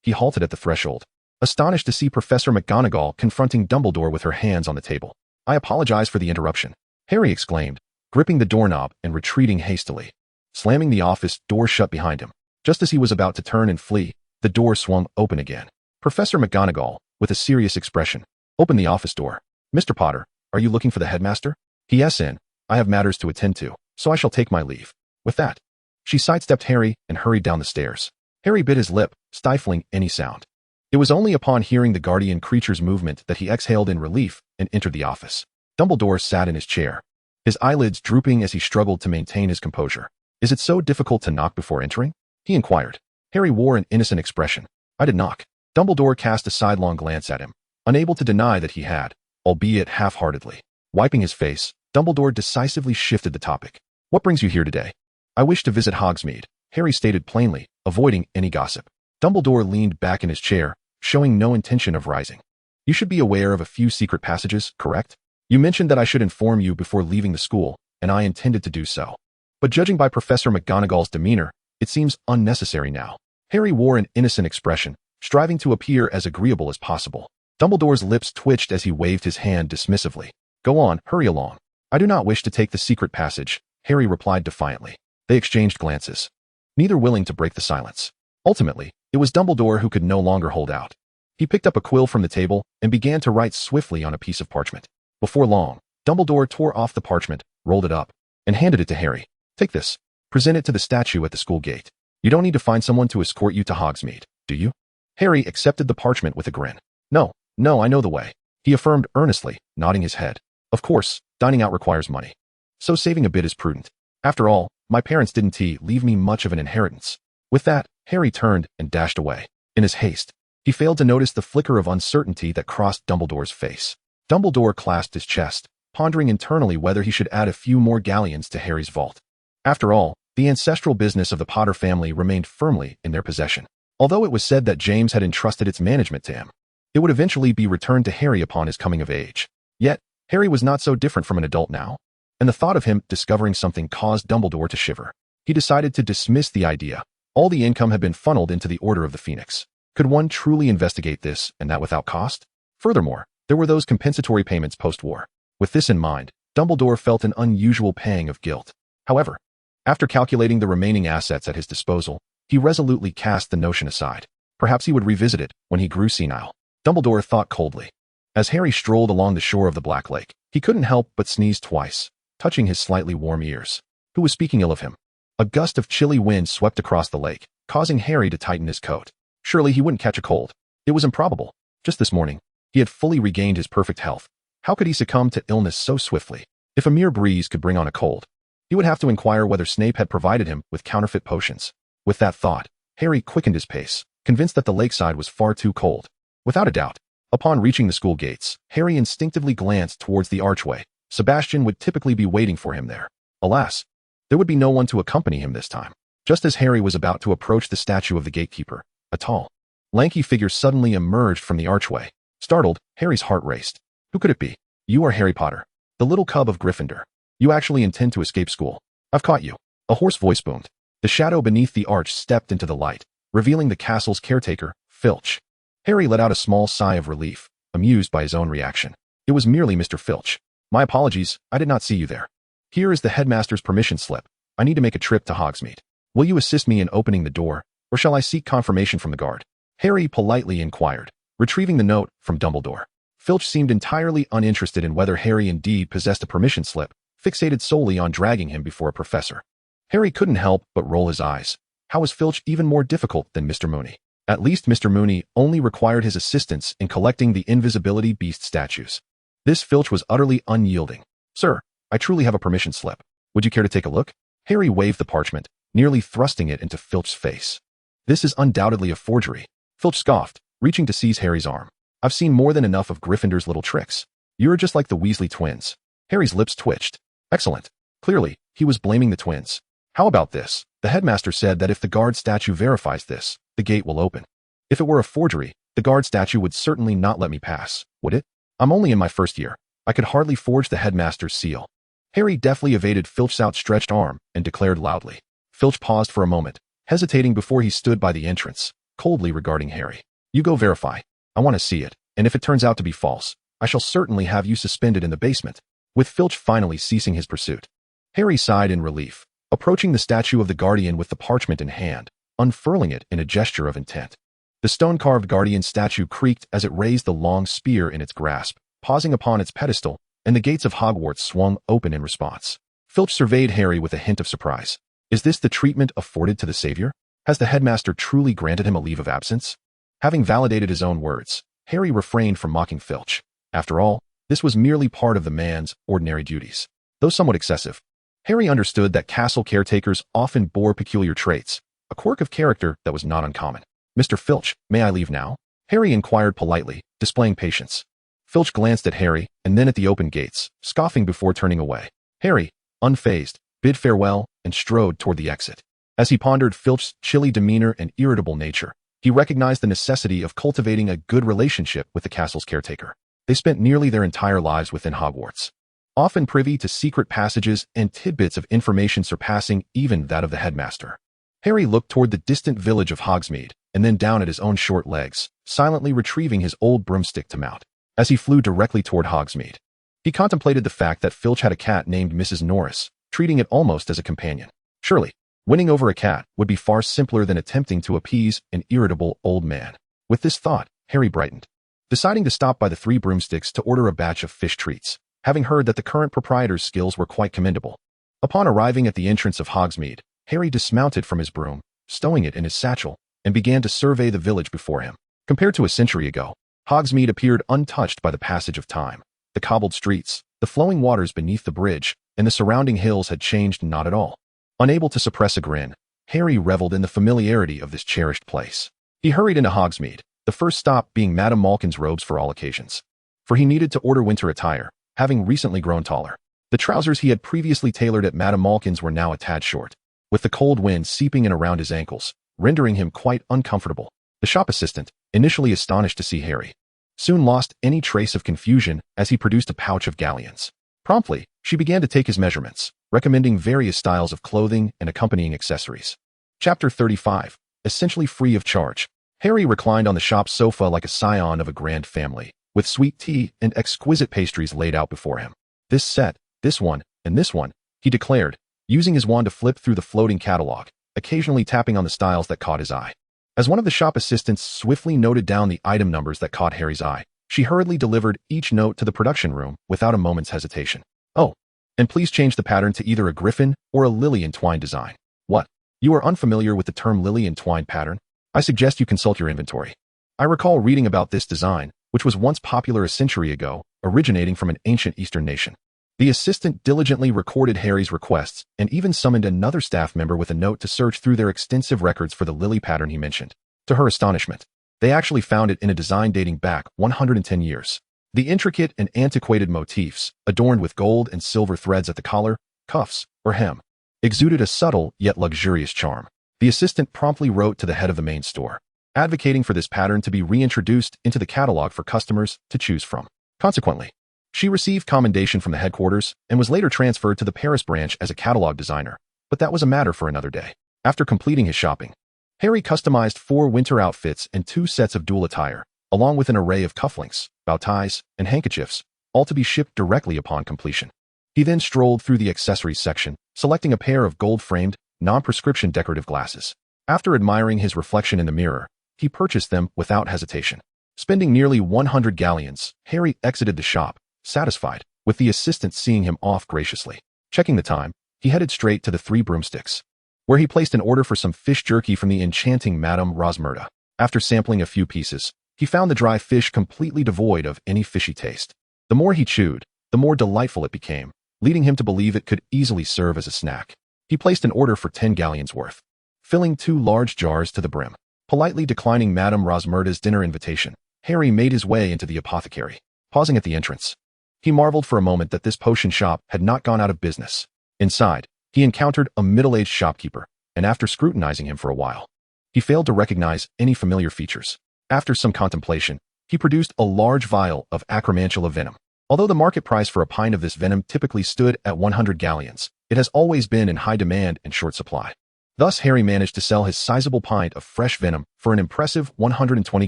he halted at the threshold, astonished to see Professor McGonagall confronting Dumbledore with her hands on the table. I apologize for the interruption, Harry exclaimed, gripping the doorknob and retreating hastily. Slamming the office door shut behind him. Just as he was about to turn and flee, the door swung open again. Professor McGonagall, with a serious expression, opened the office door. Mr. Potter, are you looking for the headmaster? Yes, I have matters to attend to, so I shall take my leave. With that, she sidestepped Harry and hurried down the stairs. Harry bit his lip, stifling any sound. It was only upon hearing the guardian creature's movement that he exhaled in relief and entered the office. Dumbledore sat in his chair, his eyelids drooping as he struggled to maintain his composure. Is it so difficult to knock before entering? He inquired. Harry wore an innocent expression. I did knock. Dumbledore cast a sidelong glance at him, unable to deny that he had, albeit half-heartedly. Wiping his face, Dumbledore decisively shifted the topic. What brings you here today? I wish to visit Hogsmeade, Harry stated plainly, avoiding any gossip. Dumbledore leaned back in his chair, showing no intention of rising. You should be aware of a few secret passages, correct? You mentioned that I should inform you before leaving the school, and I intended to do so. But judging by Professor McGonagall's demeanor, it seems unnecessary now. Harry wore an innocent expression, striving to appear as agreeable as possible. Dumbledore's lips twitched as he waved his hand dismissively. Go on, hurry along. I do not wish to take the secret passage, Harry replied defiantly. They exchanged glances, neither willing to break the silence. Ultimately, it was Dumbledore who could no longer hold out. He picked up a quill from the table and began to write swiftly on a piece of parchment. Before long, Dumbledore tore off the parchment, rolled it up, and handed it to Harry. Take this. Present it to the statue at the school gate. You don't need to find someone to escort you to Hogsmeade, do you? Harry accepted the parchment with a grin. No, I know the way, he affirmed earnestly, nodding his head. Of course, dining out requires money, so saving a bit is prudent. After all, my parents didn't leave me much of an inheritance. With that, Harry turned and dashed away. In his haste, he failed to notice the flicker of uncertainty that crossed Dumbledore's face. Dumbledore clasped his chest, pondering internally whether he should add a few more galleons to Harry's vault. After all, the ancestral business of the Potter family remained firmly in their possession. Although it was said that James had entrusted its management to him, it would eventually be returned to Harry upon his coming of age. Yet, Harry was not so different from an adult now, and the thought of him discovering something caused Dumbledore to shiver. He decided to dismiss the idea. All the income had been funneled into the Order of the Phoenix. Could one truly investigate this, and that without cost? Furthermore, there were those compensatory payments post-war. With this in mind, Dumbledore felt an unusual pang of guilt. However, after calculating the remaining assets at his disposal, he resolutely cast the notion aside. Perhaps he would revisit it when he grew senile. Dumbledore thought coldly. As Harry strolled along the shore of the Black Lake, he couldn't help but sneeze twice, touching his slightly warm ears. Who was speaking ill of him? A gust of chilly wind swept across the lake, causing Harry to tighten his coat. Surely he wouldn't catch a cold. It was improbable. Just this morning, he had fully regained his perfect health. How could he succumb to illness so swiftly? If a mere breeze could bring on a cold, he would have to inquire whether Snape had provided him with counterfeit potions. With that thought, Harry quickened his pace, convinced that the lakeside was far too cold. Without a doubt, upon reaching the school gates, Harry instinctively glanced towards the archway. Sebastian would typically be waiting for him there. Alas, there would be no one to accompany him this time. Just as Harry was about to approach the statue of the gatekeeper, a tall, lanky figure suddenly emerged from the archway. Startled, Harry's heart raced. Who could it be? You are Harry Potter, the little cub of Gryffindor. You actually intend to escape school. I've caught you. A hoarse voice boomed. The shadow beneath the arch stepped into the light, revealing the castle's caretaker, Filch. Harry let out a small sigh of relief, amused by his own reaction. It was merely Mr. Filch. My apologies, I did not see you there. Here is the headmaster's permission slip. I need to make a trip to Hogsmeade. Will you assist me in opening the door, or shall I seek confirmation from the guard? Harry politely inquired, retrieving the note from Dumbledore. Filch seemed entirely uninterested in whether Harry indeed possessed a permission slip, fixated solely on dragging him before a professor. Harry couldn't help but roll his eyes. How was Filch even more difficult than Mr. Mooney? At least Mr. Mooney only required his assistance in collecting the invisibility beast statues. This Filch was utterly unyielding. Sir, I truly have a permission slip. Would you care to take a look? Harry waved the parchment, nearly thrusting it into Filch's face. This is undoubtedly a forgery. Filch scoffed, reaching to seize Harry's arm. I've seen more than enough of Gryffindor's little tricks. You're just like the Weasley twins. Harry's lips twitched. Excellent. Clearly, he was blaming the twins. How about this? The headmaster said that if the guard statue verifies this, the gate will open. If it were a forgery, the guard statue would certainly not let me pass, would it? I'm only in my first year. I could hardly forge the headmaster's seal. Harry deftly evaded Filch's outstretched arm and declared loudly. Filch paused for a moment, hesitating before he stood by the entrance, coldly regarding Harry. You go verify. I want to see it, and if it turns out to be false, I shall certainly have you suspended in the basement. With Filch finally ceasing his pursuit, Harry sighed in relief, approaching the statue of the Guardian with the parchment in hand, unfurling it in a gesture of intent. The stone-carved Guardian statue creaked as it raised the long spear in its grasp, pausing upon its pedestal, and the gates of Hogwarts swung open in response. Filch surveyed Harry with a hint of surprise. Is this the treatment afforded to the Savior? Has the headmaster truly granted him a leave of absence? Having validated his own words, Harry refrained from mocking Filch. After all, this was merely part of the man's ordinary duties. Though somewhat excessive, Harry understood that castle caretakers often bore peculiar traits, a quirk of character that was not uncommon. Mr. Filch, may I leave now? Harry inquired politely, displaying patience. Filch glanced at Harry and then at the open gates, scoffing before turning away. Harry, unfazed, bid farewell and strode toward the exit. As he pondered Filch's chilly demeanor and irritable nature, he recognized the necessity of cultivating a good relationship with the castle's caretaker. They spent nearly their entire lives within Hogwarts, often privy to secret passages and tidbits of information surpassing even that of the headmaster. Harry looked toward the distant village of Hogsmeade, and then down at his own short legs, silently retrieving his old broomstick to mount. As he flew directly toward Hogsmeade, he contemplated the fact that Filch had a cat named Mrs. Norris, treating it almost as a companion. Surely, winning over a cat would be far simpler than attempting to appease an irritable old man. With this thought, Harry brightened, deciding to stop by the Three Broomsticks to order a batch of fish treats, having heard that the current proprietor's skills were quite commendable. Upon arriving at the entrance of Hogsmeade, Harry dismounted from his broom, stowing it in his satchel, and began to survey the village before him. Compared to a century ago, Hogsmeade appeared untouched by the passage of time. The cobbled streets, the flowing waters beneath the bridge, and the surrounding hills had changed not at all. Unable to suppress a grin, Harry reveled in the familiarity of this cherished place. He hurried into Hogsmeade, the first stop being Madame Malkin's robes for all occasions. For he needed to order winter attire, having recently grown taller. The trousers he had previously tailored at Madame Malkin's were now a tad short, with the cold wind seeping in around his ankles, rendering him quite uncomfortable. The shop assistant, initially astonished to see Harry, soon lost any trace of confusion as he produced a pouch of galleons. Promptly, she began to take his measurements, recommending various styles of clothing and accompanying accessories. Chapter 35. Essentially free of charge. Harry reclined on the shop sofa like a scion of a grand family, with sweet tea and exquisite pastries laid out before him. This set, this one, and this one, he declared, using his wand to flip through the floating catalog, occasionally tapping on the styles that caught his eye. As one of the shop assistants swiftly noted down the item numbers that caught Harry's eye, she hurriedly delivered each note to the production room without a moment's hesitation. Oh, and please change the pattern to either a griffin or a lily-entwined design. What? You are unfamiliar with the term lily-entwined pattern? I suggest you consult your inventory. I recall reading about this design, which was once popular a century ago, originating from an ancient Eastern nation. The assistant diligently recorded Harry's requests and even summoned another staff member with a note to search through their extensive records for the lily pattern he mentioned. To her astonishment, they actually found it in a design dating back 110 years. The intricate and antiquated motifs, adorned with gold and silver threads at the collar, cuffs, or hem, exuded a subtle yet luxurious charm. The assistant promptly wrote to the head of the main store, advocating for this pattern to be reintroduced into the catalog for customers to choose from. Consequently, she received commendation from the headquarters and was later transferred to the Paris branch as a catalog designer, but that was a matter for another day. After completing his shopping, Harry customized 4 winter outfits and 2 sets of dual attire, along with an array of cufflinks, bow ties, and handkerchiefs, all to be shipped directly upon completion. He then strolled through the accessories section, selecting a pair of gold-framed, non-prescription decorative glasses. After admiring his reflection in the mirror, he purchased them without hesitation. Spending nearly 100 galleons, Harry exited the shop, satisfied, with the assistant seeing him off graciously. Checking the time, he headed straight to the Three Broomsticks, where he placed an order for some fish jerky from the enchanting Madame Rosmerta. After sampling a few pieces, he found the dry fish completely devoid of any fishy taste. The more he chewed, the more delightful it became, leading him to believe it could easily serve as a snack. He placed an order for 10 galleons worth, filling 2 large jars to the brim. Politely declining Madame Rosmerta's dinner invitation, Harry made his way into the apothecary. Pausing at the entrance, he marveled for a moment that this potion shop had not gone out of business. Inside, he encountered a middle-aged shopkeeper, and after scrutinizing him for a while, he failed to recognize any familiar features. After some contemplation, he produced a large vial of acromantula venom. Although the market price for a pint of this venom typically stood at 100 galleons, it has always been in high demand and short supply. Thus, Harry managed to sell his sizable pint of fresh venom for an impressive 120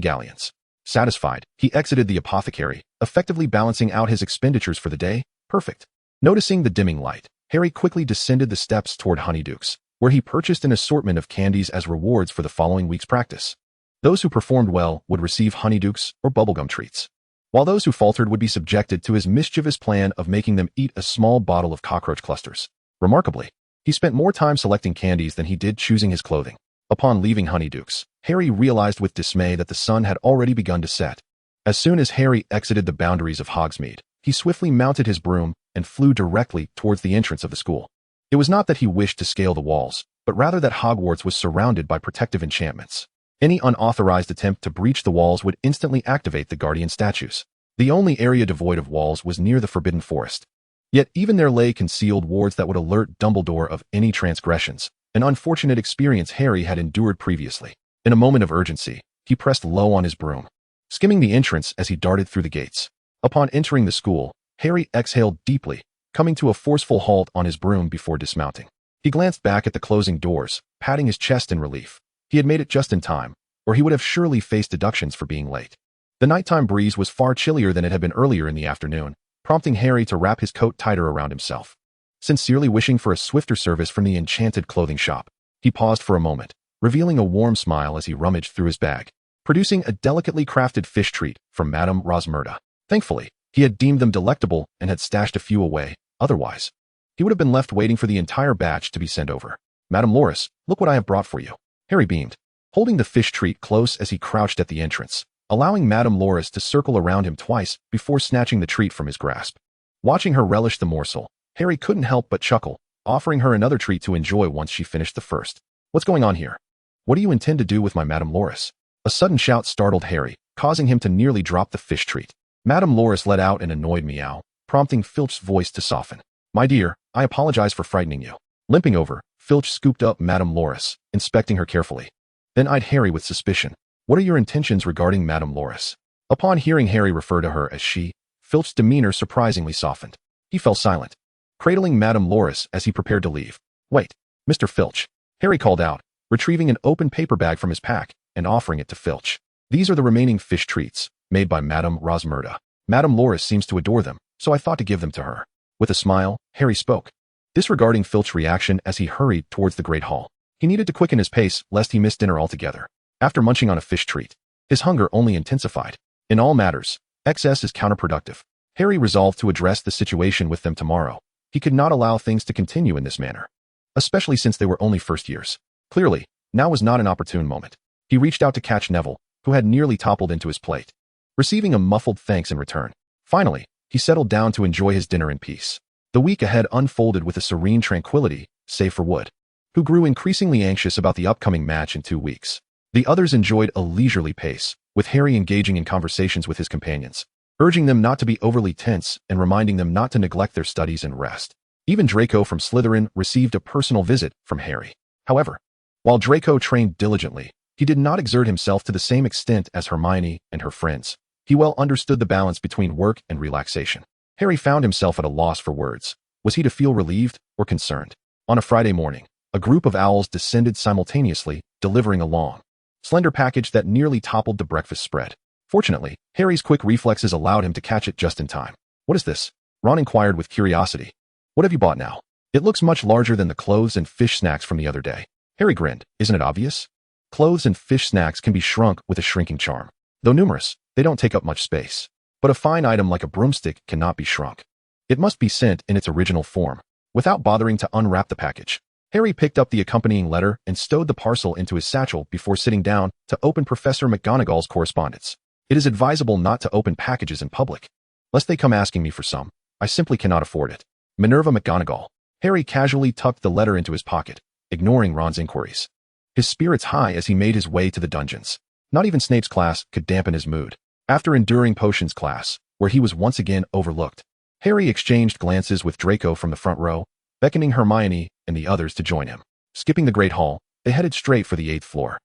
galleons. Satisfied, he exited the apothecary, effectively balancing out his expenditures for the day. Perfect. Noticing the dimming light, Harry quickly descended the steps toward Honeyduke's, where he purchased an assortment of candies as rewards for the following week's practice. Those who performed well would receive Honeydukes or bubblegum treats, while those who faltered would be subjected to his mischievous plan of making them eat a small bottle of cockroach clusters. Remarkably, he spent more time selecting candies than he did choosing his clothing. Upon leaving Honeydukes, Harry realized with dismay that the sun had already begun to set. As soon as Harry exited the boundaries of Hogsmeade, he swiftly mounted his broom and flew directly towards the entrance of the school. It was not that he wished to scale the walls, but rather that Hogwarts was surrounded by protective enchantments. Any unauthorized attempt to breach the walls would instantly activate the guardian statues. The only area devoid of walls was near the Forbidden Forest. Yet even there lay concealed wards that would alert Dumbledore of any transgressions, an unfortunate experience Harry had endured previously. In a moment of urgency, he pressed low on his broom, skimming the entrance as he darted through the gates. Upon entering the school, Harry exhaled deeply, coming to a forceful halt on his broom before dismounting. He glanced back at the closing doors, patting his chest in relief. He had made it just in time, or he would have surely faced deductions for being late. The nighttime breeze was far chillier than it had been earlier in the afternoon, prompting Harry to wrap his coat tighter around himself. Sincerely wishing for a swifter service from the enchanted clothing shop, he paused for a moment, revealing a warm smile as he rummaged through his bag, producing a delicately crafted fish treat from Madame Rosmerta. Thankfully, he had deemed them delectable and had stashed a few away. Otherwise, he would have been left waiting for the entire batch to be sent over. Madame Loris, look what I have brought for you. Harry beamed, holding the fish treat close as he crouched at the entrance, allowing Madame Loris to circle around him twice before snatching the treat from his grasp. Watching her relish the morsel, Harry couldn't help but chuckle, offering her another treat to enjoy once she finished the first. What's going on here? What do you intend to do with my Madame Loris? A sudden shout startled Harry, causing him to nearly drop the fish treat. Madame Loris let out an annoyed meow, prompting Filch's voice to soften. My dear, I apologize for frightening you. Limping over, Filch scooped up Madame Loris, inspecting her carefully. Then eyed Harry with suspicion. What are your intentions regarding Madame Loris? Upon hearing Harry refer to her as she, Filch's demeanor surprisingly softened. He fell silent, cradling Madame Loris as he prepared to leave. Wait, Mr. Filch, Harry called out, retrieving an open paper bag from his pack and offering it to Filch. These are the remaining fish treats, made by Madame Rosmerta. Madame Loris seems to adore them, so I thought to give them to her. With a smile, Harry spoke, disregarding Filch's reaction as he hurried towards the Great Hall. He needed to quicken his pace lest he miss dinner altogether. After munching on a fish treat, his hunger only intensified. In all matters, excess is counterproductive. Harry resolved to address the situation with them tomorrow. He could not allow things to continue in this manner, especially since they were only first years. Clearly, now was not an opportune moment. He reached out to catch Neville, who had nearly toppled into his plate, receiving a muffled thanks in return. Finally, he settled down to enjoy his dinner in peace. The week ahead unfolded with a serene tranquility, save for Wood, who grew increasingly anxious about the upcoming match in 2 weeks. The others enjoyed a leisurely pace, with Harry engaging in conversations with his companions, urging them not to be overly tense and reminding them not to neglect their studies and rest. Even Draco from Slytherin received a personal visit from Harry. However, while Draco trained diligently, he did not exert himself to the same extent as Hermione and her friends. He well understood the balance between work and relaxation. Harry found himself at a loss for words. Was he to feel relieved or concerned? On a Friday morning, a group of owls descended simultaneously, delivering a long, slender package that nearly toppled the breakfast spread. Fortunately, Harry's quick reflexes allowed him to catch it just in time. What is this? Ron inquired with curiosity. What have you bought now? It looks much larger than the clothes and fish snacks from the other day. Harry grinned. Isn't it obvious? Clothes and fish snacks can be shrunk with a shrinking charm. Though numerous, they don't take up much space. But a fine item like a broomstick cannot be shrunk. It must be sent in its original form. without bothering to unwrap the package. Harry picked up the accompanying letter and stowed the parcel into his satchel before sitting down to open Professor McGonagall's correspondence. It is advisable not to open packages in public, lest they come asking me for some. I simply cannot afford it. Minerva McGonagall. Harry casually tucked the letter into his pocket, ignoring Ron's inquiries. His spirits high as he made his way to the dungeons. Not even Snape's class could dampen his mood. After enduring potions class, where he was once again overlooked, Harry exchanged glances with Draco from the front row, beckoning Hermione and the others to join him. Skipping the Great Hall, they headed straight for the 8th floor.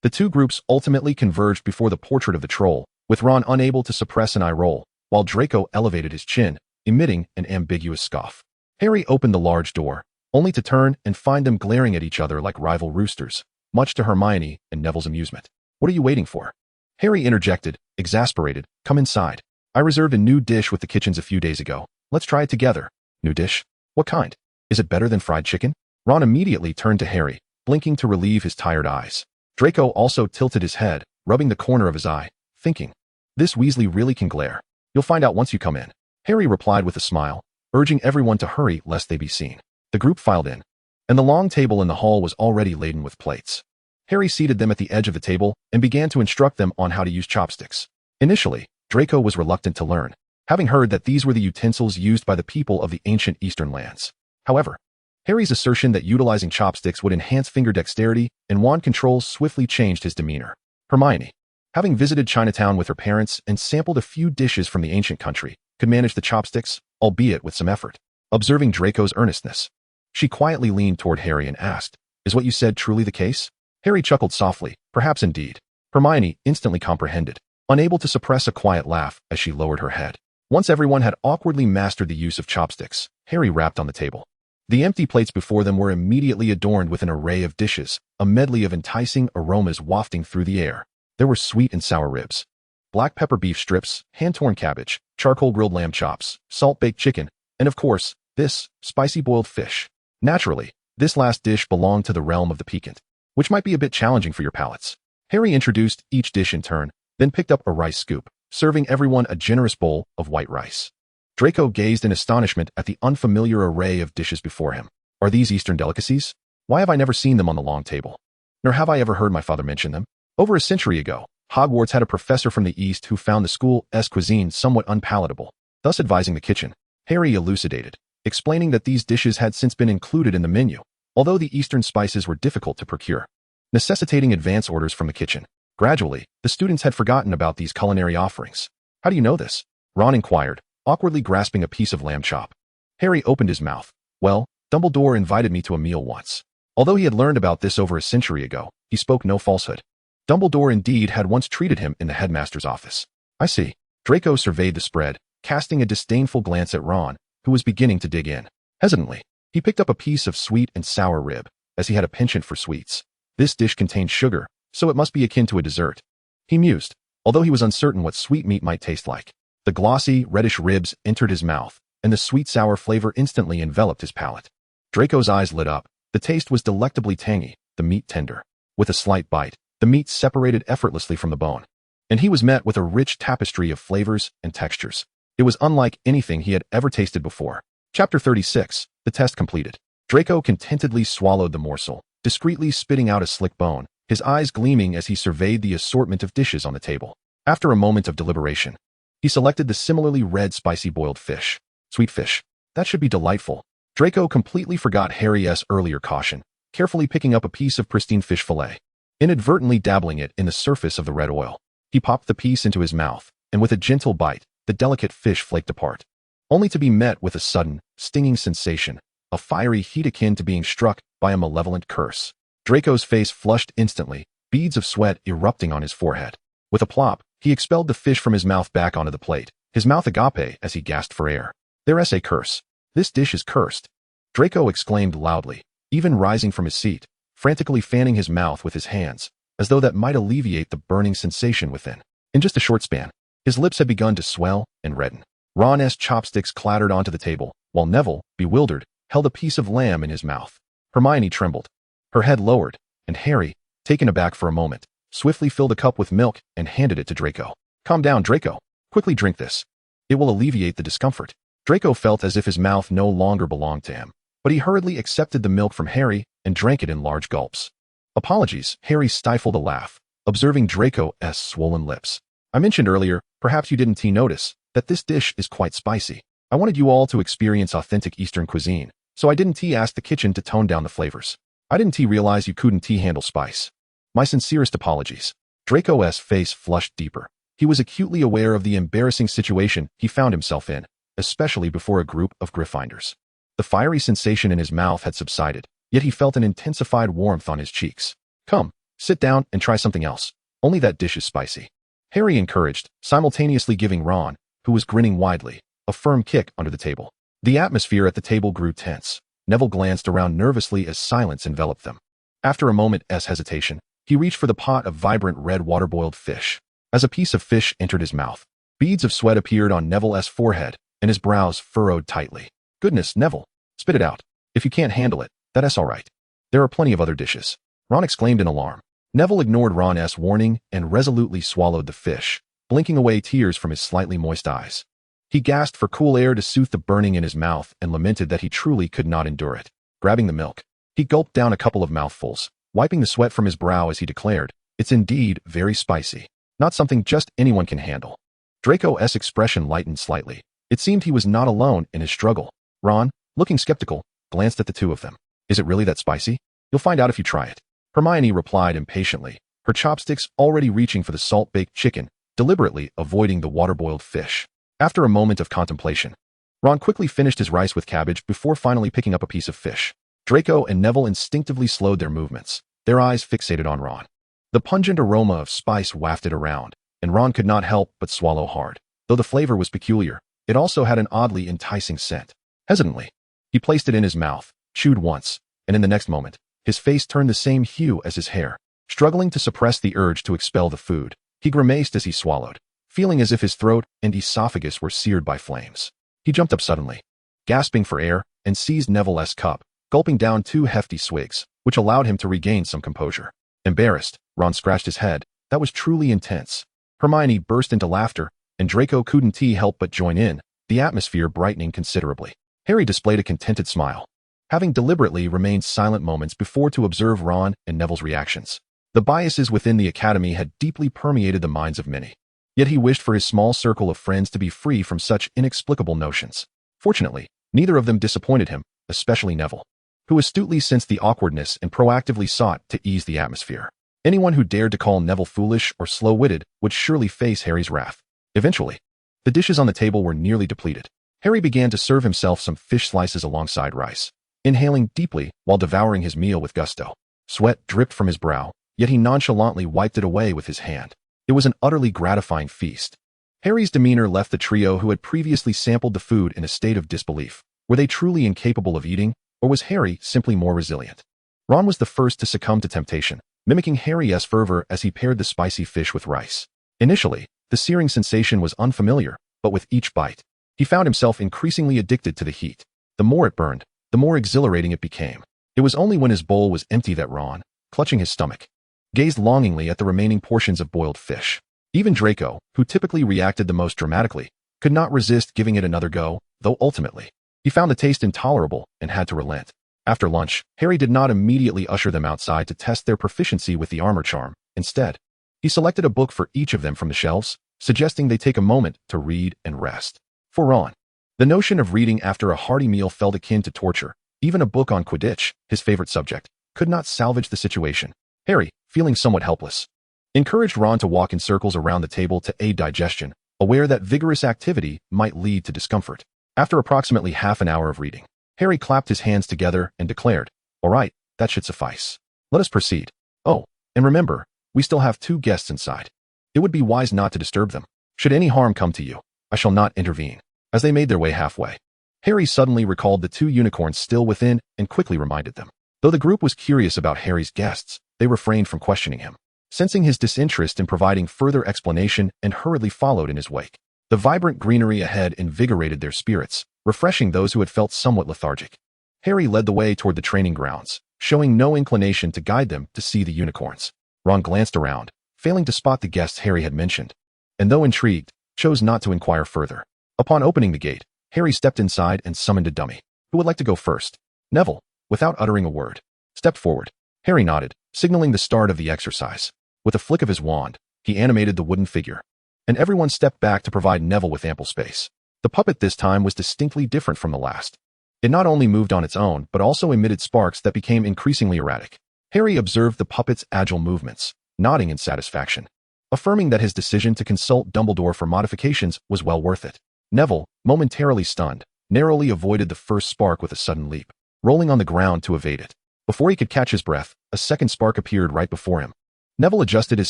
The two groups ultimately converged before the portrait of the troll, with Ron unable to suppress an eye roll, while Draco elevated his chin, emitting an ambiguous scoff. Harry opened the large door, only to turn and find them glaring at each other like rival roosters, much to Hermione and Neville's amusement. What are you waiting for? Harry interjected, exasperated. Come inside. I reserved a new dish with the kitchens a few days ago. Let's try it together. New dish? What kind? Is it better than fried chicken? Ron immediately turned to Harry, blinking to relieve his tired eyes. Draco also tilted his head, rubbing the corner of his eye, thinking, this Weasley really can glare. You'll find out once you come in. Harry replied with a smile, urging everyone to hurry lest they be seen. The group filed in, and the long table in the hall was already laden with plates. Harry seated them at the edge of the table and began to instruct them on how to use chopsticks. Initially, Draco was reluctant to learn, having heard that these were the utensils used by the people of the ancient eastern lands. However, Harry's assertion that utilizing chopsticks would enhance finger dexterity and wand control swiftly changed his demeanor. Hermione, having visited Chinatown with her parents and sampled a few dishes from the ancient country, could manage the chopsticks, albeit with some effort. Observing Draco's earnestness, she quietly leaned toward Harry and asked, is what you said truly the case? Harry chuckled softly, perhaps indeed. Hermione instantly comprehended, unable to suppress a quiet laugh as she lowered her head. Once everyone had awkwardly mastered the use of chopsticks, Harry rapped on the table. The empty plates before them were immediately adorned with an array of dishes, a medley of enticing aromas wafting through the air. There were sweet and sour ribs, black pepper beef strips, hand-torn cabbage, charcoal grilled lamb chops, salt-baked chicken, and of course, this, spicy boiled fish. Naturally, this last dish belonged to the realm of the piquant, which might be a bit challenging for your palates. Harry introduced each dish in turn, then picked up a rice scoop, serving everyone a generous bowl of white rice. Draco gazed in astonishment at the unfamiliar array of dishes before him. Are these Eastern delicacies? Why have I never seen them on the long table? Nor have I ever heard my father mention them. Over a century ago, Hogwarts had a professor from the East who found the school's cuisine somewhat unpalatable, thus advising the kitchen. Harry elucidated, explaining that these dishes had since been included in the menu, although the Eastern spices were difficult to procure, necessitating advance orders from the kitchen. Gradually, the students had forgotten about these culinary offerings. How do you know this? Ron inquired, awkwardly grasping a piece of lamb chop. Harry opened his mouth. Well, Dumbledore invited me to a meal once. Although he had learned about this over a century ago, he spoke no falsehood. Dumbledore indeed had once treated him in the headmaster's office. I see. Draco surveyed the spread, casting a disdainful glance at Ron, who was beginning to dig in. Hesitantly, he picked up a piece of sweet and sour rib, as he had a penchant for sweets. This dish contained sugar, so it must be akin to a dessert. He mused, although he was uncertain what sweetmeat might taste like. The glossy, reddish ribs entered his mouth, and the sweet-sour flavor instantly enveloped his palate. Draco's eyes lit up. The taste was delectably tangy, the meat tender. With a slight bite, the meat separated effortlessly from the bone, and he was met with a rich tapestry of flavors and textures. It was unlike anything he had ever tasted before. Chapter 36, the test completed. Draco contentedly swallowed the morsel, discreetly spitting out a slick bone, his eyes gleaming as he surveyed the assortment of dishes on the table. After a moment of deliberation, he selected the similarly red spicy boiled fish. Sweet fish. That should be delightful. Draco completely forgot Harry's earlier caution, carefully picking up a piece of pristine fish fillet, inadvertently dabbling it in the surface of the red oil. He popped the piece into his mouth, and with a gentle bite, the delicate fish flaked apart, only to be met with a sudden, stinging sensation, a fiery heat akin to being struck by a malevolent curse. Draco's face flushed instantly, beads of sweat erupting on his forehead. With a plop, he expelled the fish from his mouth back onto the plate, his mouth agape as he gasped for air. There's a curse. This dish is cursed. Draco exclaimed loudly, even rising from his seat, frantically fanning his mouth with his hands, as though that might alleviate the burning sensation within. In just a short span, his lips had begun to swell and redden. Ron's chopsticks clattered onto the table, while Neville, bewildered, held a piece of lamb in his mouth. Hermione trembled. Her head lowered, and Harry, taken aback for a moment, swiftly filled a cup with milk and handed it to Draco. Calm down, Draco. Quickly drink this. It will alleviate the discomfort. Draco felt as if his mouth no longer belonged to him, but he hurriedly accepted the milk from Harry and drank it in large gulps. Apologies, Harry stifled a laugh, observing Draco's swollen lips. I mentioned earlier, perhaps you didn't notice, that this dish is quite spicy. I wanted you all to experience authentic Eastern cuisine, so I didn't ask the kitchen to tone down the flavors. I didn't realize you couldn't handle spice. My sincerest apologies. Draco's face flushed deeper. He was acutely aware of the embarrassing situation he found himself in, especially before a group of Gryffindors. The fiery sensation in his mouth had subsided, yet he felt an intensified warmth on his cheeks. Come, sit down and try something else. Only that dish is spicy. Harry encouraged, simultaneously giving Ron, who was grinning widely, a firm kick under the table. The atmosphere at the table grew tense. Neville glanced around nervously as silence enveloped them. After a moment's hesitation, he reached for the pot of vibrant red water-boiled fish. As a piece of fish entered his mouth, beads of sweat appeared on Neville's forehead, and his brows furrowed tightly. Goodness, Neville, spit it out. If you can't handle it, that's all right. There are plenty of other dishes. Ron exclaimed in alarm. Neville ignored Ron's warning and resolutely swallowed the fish, blinking away tears from his slightly moist eyes. He gasped for cool air to soothe the burning in his mouth and lamented that he truly could not endure it. Grabbing the milk, he gulped down a couple of mouthfuls, wiping the sweat from his brow as he declared, "It's indeed very spicy. Not something just anyone can handle." Draco's expression lightened slightly. It seemed he was not alone in his struggle. Ron, looking skeptical, glanced at the two of them. "Is it really that spicy? You'll find out if you try it." Hermione replied impatiently, her chopsticks already reaching for the salt-baked chicken, deliberately avoiding the water-boiled fish. After a moment of contemplation, Ron quickly finished his rice with cabbage before finally picking up a piece of fish. Draco and Neville instinctively slowed their movements, their eyes fixated on Ron. The pungent aroma of spice wafted around, and Ron could not help but swallow hard. Though the flavor was peculiar, it also had an oddly enticing scent. Hesitantly, he placed it in his mouth, chewed once, and in the next moment, his face turned the same hue as his hair. Struggling to suppress the urge to expel the food, he grimaced as he swallowed, feeling as if his throat and esophagus were seared by flames. He jumped up suddenly, gasping for air, and seized Neville's cup, gulping down 2 hefty swigs, which allowed him to regain some composure. Embarrassed, Ron scratched his head. That was truly intense. Hermione burst into laughter, and Draco couldn't help but join in, the atmosphere brightening considerably. Harry displayed a contented smile, having deliberately remained silent moments before to observe Ron and Neville's reactions. The biases within the academy had deeply permeated the minds of many. Yet he wished for his small circle of friends to be free from such inexplicable notions. Fortunately, neither of them disappointed him, especially Neville, who astutely sensed the awkwardness and proactively sought to ease the atmosphere. Anyone who dared to call Neville foolish or slow-witted would surely face Harry's wrath. Eventually, the dishes on the table were nearly depleted. Harry began to serve himself some fish slices alongside rice, inhaling deeply while devouring his meal with gusto. Sweat dripped from his brow, yet he nonchalantly wiped it away with his hand. It was an utterly gratifying feast. Harry's demeanor left the trio who had previously sampled the food in a state of disbelief. Were they truly incapable of eating, or was Harry simply more resilient? Ron was the first to succumb to temptation, mimicking Harry's fervor as he paired the spicy fish with rice. Initially, the searing sensation was unfamiliar, but with each bite, he found himself increasingly addicted to the heat. The more it burned, the more exhilarating it became. It was only when his bowl was empty that Ron, clutching his stomach, gazed longingly at the remaining portions of boiled fish. Even Draco, who typically reacted the most dramatically, could not resist giving it another go, though ultimately, he found the taste intolerable and had to relent. After lunch, Harry did not immediately usher them outside to test their proficiency with the armor charm. Instead, he selected a book for each of them from the shelves, suggesting they take a moment to read and rest. For Ron, the notion of reading after a hearty meal felt akin to torture. Even a book on Quidditch, his favorite subject, could not salvage the situation. Harry, feeling somewhat helpless, encouraged Ron to walk in circles around the table to aid digestion, aware that vigorous activity might lead to discomfort. After approximately half an hour of reading, Harry clapped his hands together and declared, "All right, that should suffice. Let us proceed. Oh, and remember, we still have 2 guests inside. It would be wise not to disturb them. Should any harm come to you, I shall not intervene." As they made their way halfway, Harry suddenly recalled the 2 unicorns still within and quickly reminded them. Though the group was curious about Harry's guests, they refrained from questioning him, sensing his disinterest in providing further explanation, and hurriedly followed in his wake. The vibrant greenery ahead invigorated their spirits, refreshing those who had felt somewhat lethargic. Harry led the way toward the training grounds, showing no inclination to guide them to see the unicorns. Ron glanced around, failing to spot the guests Harry had mentioned, and though intrigued, chose not to inquire further. Upon opening the gate, Harry stepped inside and summoned a dummy. Who would like to go first? Neville, without uttering a word, stepped forward. Harry nodded, signaling the start of the exercise. With a flick of his wand, he animated the wooden figure, and everyone stepped back to provide Neville with ample space. The puppet this time was distinctly different from the last. It not only moved on its own, but also emitted sparks that became increasingly erratic. Harry observed the puppet's agile movements, nodding in satisfaction, affirming that his decision to consult Dumbledore for modifications was well worth it. Neville, momentarily stunned, narrowly avoided the first spark with a sudden leap, rolling on the ground to evade it. Before he could catch his breath, a second spark appeared right before him. Neville adjusted his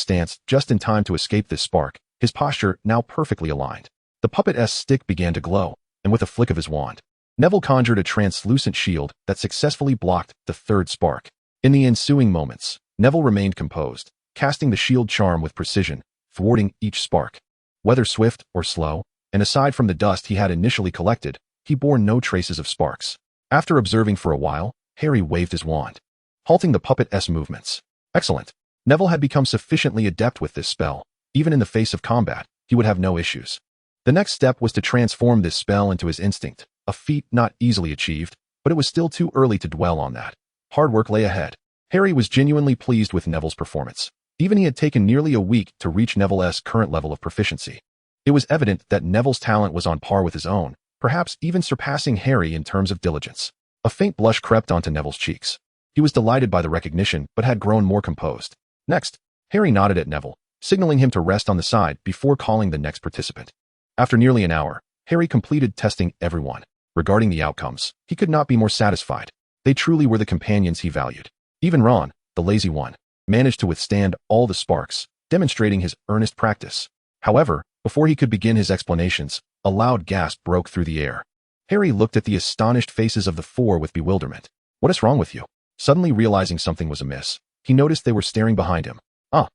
stance just in time to escape this spark, his posture now perfectly aligned. The puppet's stick began to glow, and with a flick of his wand, Neville conjured a translucent shield that successfully blocked the third spark. In the ensuing moments, Neville remained composed, casting the shield charm with precision, thwarting each spark. Whether swift or slow, and aside from the dust he had initially collected, he bore no traces of sparks. After observing for a while, Harry waved his wand, halting the puppet's movements. Excellent. Neville had become sufficiently adept with this spell. Even in the face of combat, he would have no issues. The next step was to transform this spell into his instinct, a feat not easily achieved, but it was still too early to dwell on that. Hard work lay ahead. Harry was genuinely pleased with Neville's performance. Even he had taken nearly a week to reach Neville's current level of proficiency. It was evident that Neville's talent was on par with his own, perhaps even surpassing Harry in terms of diligence. A faint blush crept onto Neville's cheeks. He was delighted by the recognition, but had grown more composed. Next, Harry nodded at Neville, signaling him to rest on the side before calling the next participant. After nearly an hour, Harry completed testing everyone. Regarding the outcomes, he could not be more satisfied. They truly were the companions he valued. Even Ron, the lazy one, managed to withstand all the sparks, demonstrating his earnest practice. However, before he could begin his explanations, a loud gasp broke through the air. Harry looked at the astonished faces of the four with bewilderment. What is wrong with you? Suddenly realizing something was amiss, he noticed they were staring behind him. Ah!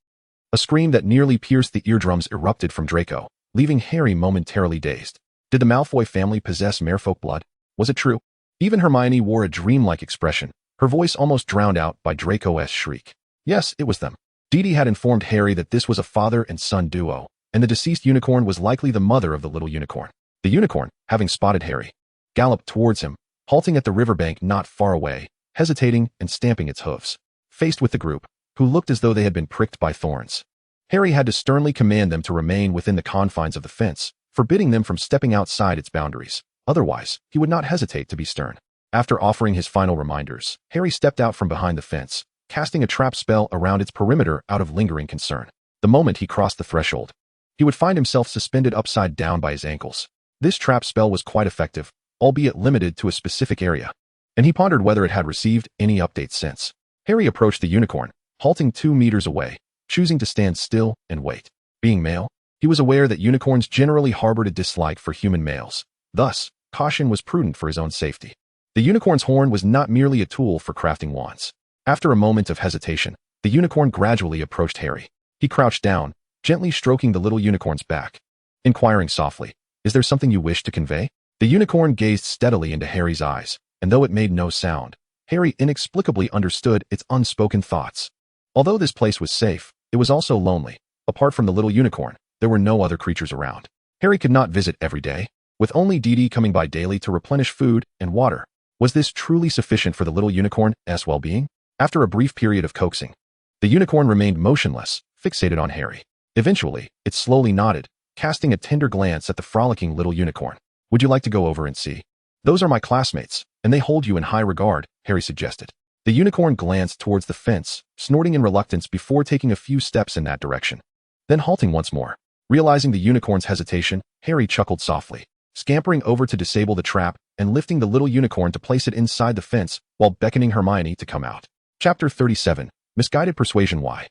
A scream that nearly pierced the eardrums erupted from Draco, leaving Harry momentarily dazed. Did the Malfoy family possess merfolk blood? Was it true? Even Hermione wore a dreamlike expression, her voice almost drowned out by Draco's shriek. Yes, it was them. Dee Dee had informed Harry that this was a father and son duo, and the deceased unicorn was likely the mother of the little unicorn. The unicorn, having spotted Harry, galloped towards him, halting at the riverbank not far away, hesitating and stamping its hooves. Faced with the group, who looked as though they had been pricked by thorns, Harry had to sternly command them to remain within the confines of the fence, forbidding them from stepping outside its boundaries. Otherwise, he would not hesitate to be stern. After offering his final reminders, Harry stepped out from behind the fence, casting a trap spell around its perimeter out of lingering concern. The moment he crossed the threshold, he would find himself suspended upside down by his ankles. This trap spell was quite effective, albeit limited to a specific area, and he pondered whether it had received any updates since. Harry approached the unicorn, halting 2 meters away, choosing to stand still and wait. Being male, he was aware that unicorns generally harbored a dislike for human males. Thus, caution was prudent for his own safety. The unicorn's horn was not merely a tool for crafting wands. After a moment of hesitation, the unicorn gradually approached Harry. He crouched down, gently stroking the little unicorn's back, inquiring softly, "Is there something you wish to convey?" The unicorn gazed steadily into Harry's eyes, and though it made no sound, Harry inexplicably understood its unspoken thoughts. Although this place was safe, it was also lonely. Apart from the little unicorn, there were no other creatures around. Harry could not visit every day, with only Dee Dee coming by daily to replenish food and water. Was this truly sufficient for the little unicorn's well-being? After a brief period of coaxing, the unicorn remained motionless, fixated on Harry. Eventually, it slowly nodded, casting a tender glance at the frolicking little unicorn. "Would you like to go over and see? Those are my classmates, and they hold you in high regard," Harry suggested. The unicorn glanced towards the fence, snorting in reluctance before taking a few steps in that direction, then halting once more. Realizing the unicorn's hesitation, Harry chuckled softly, scampering over to disable the trap and lifting the little unicorn to place it inside the fence while beckoning Hermione to come out. Chapter 37, Misguided Persuasion. Why?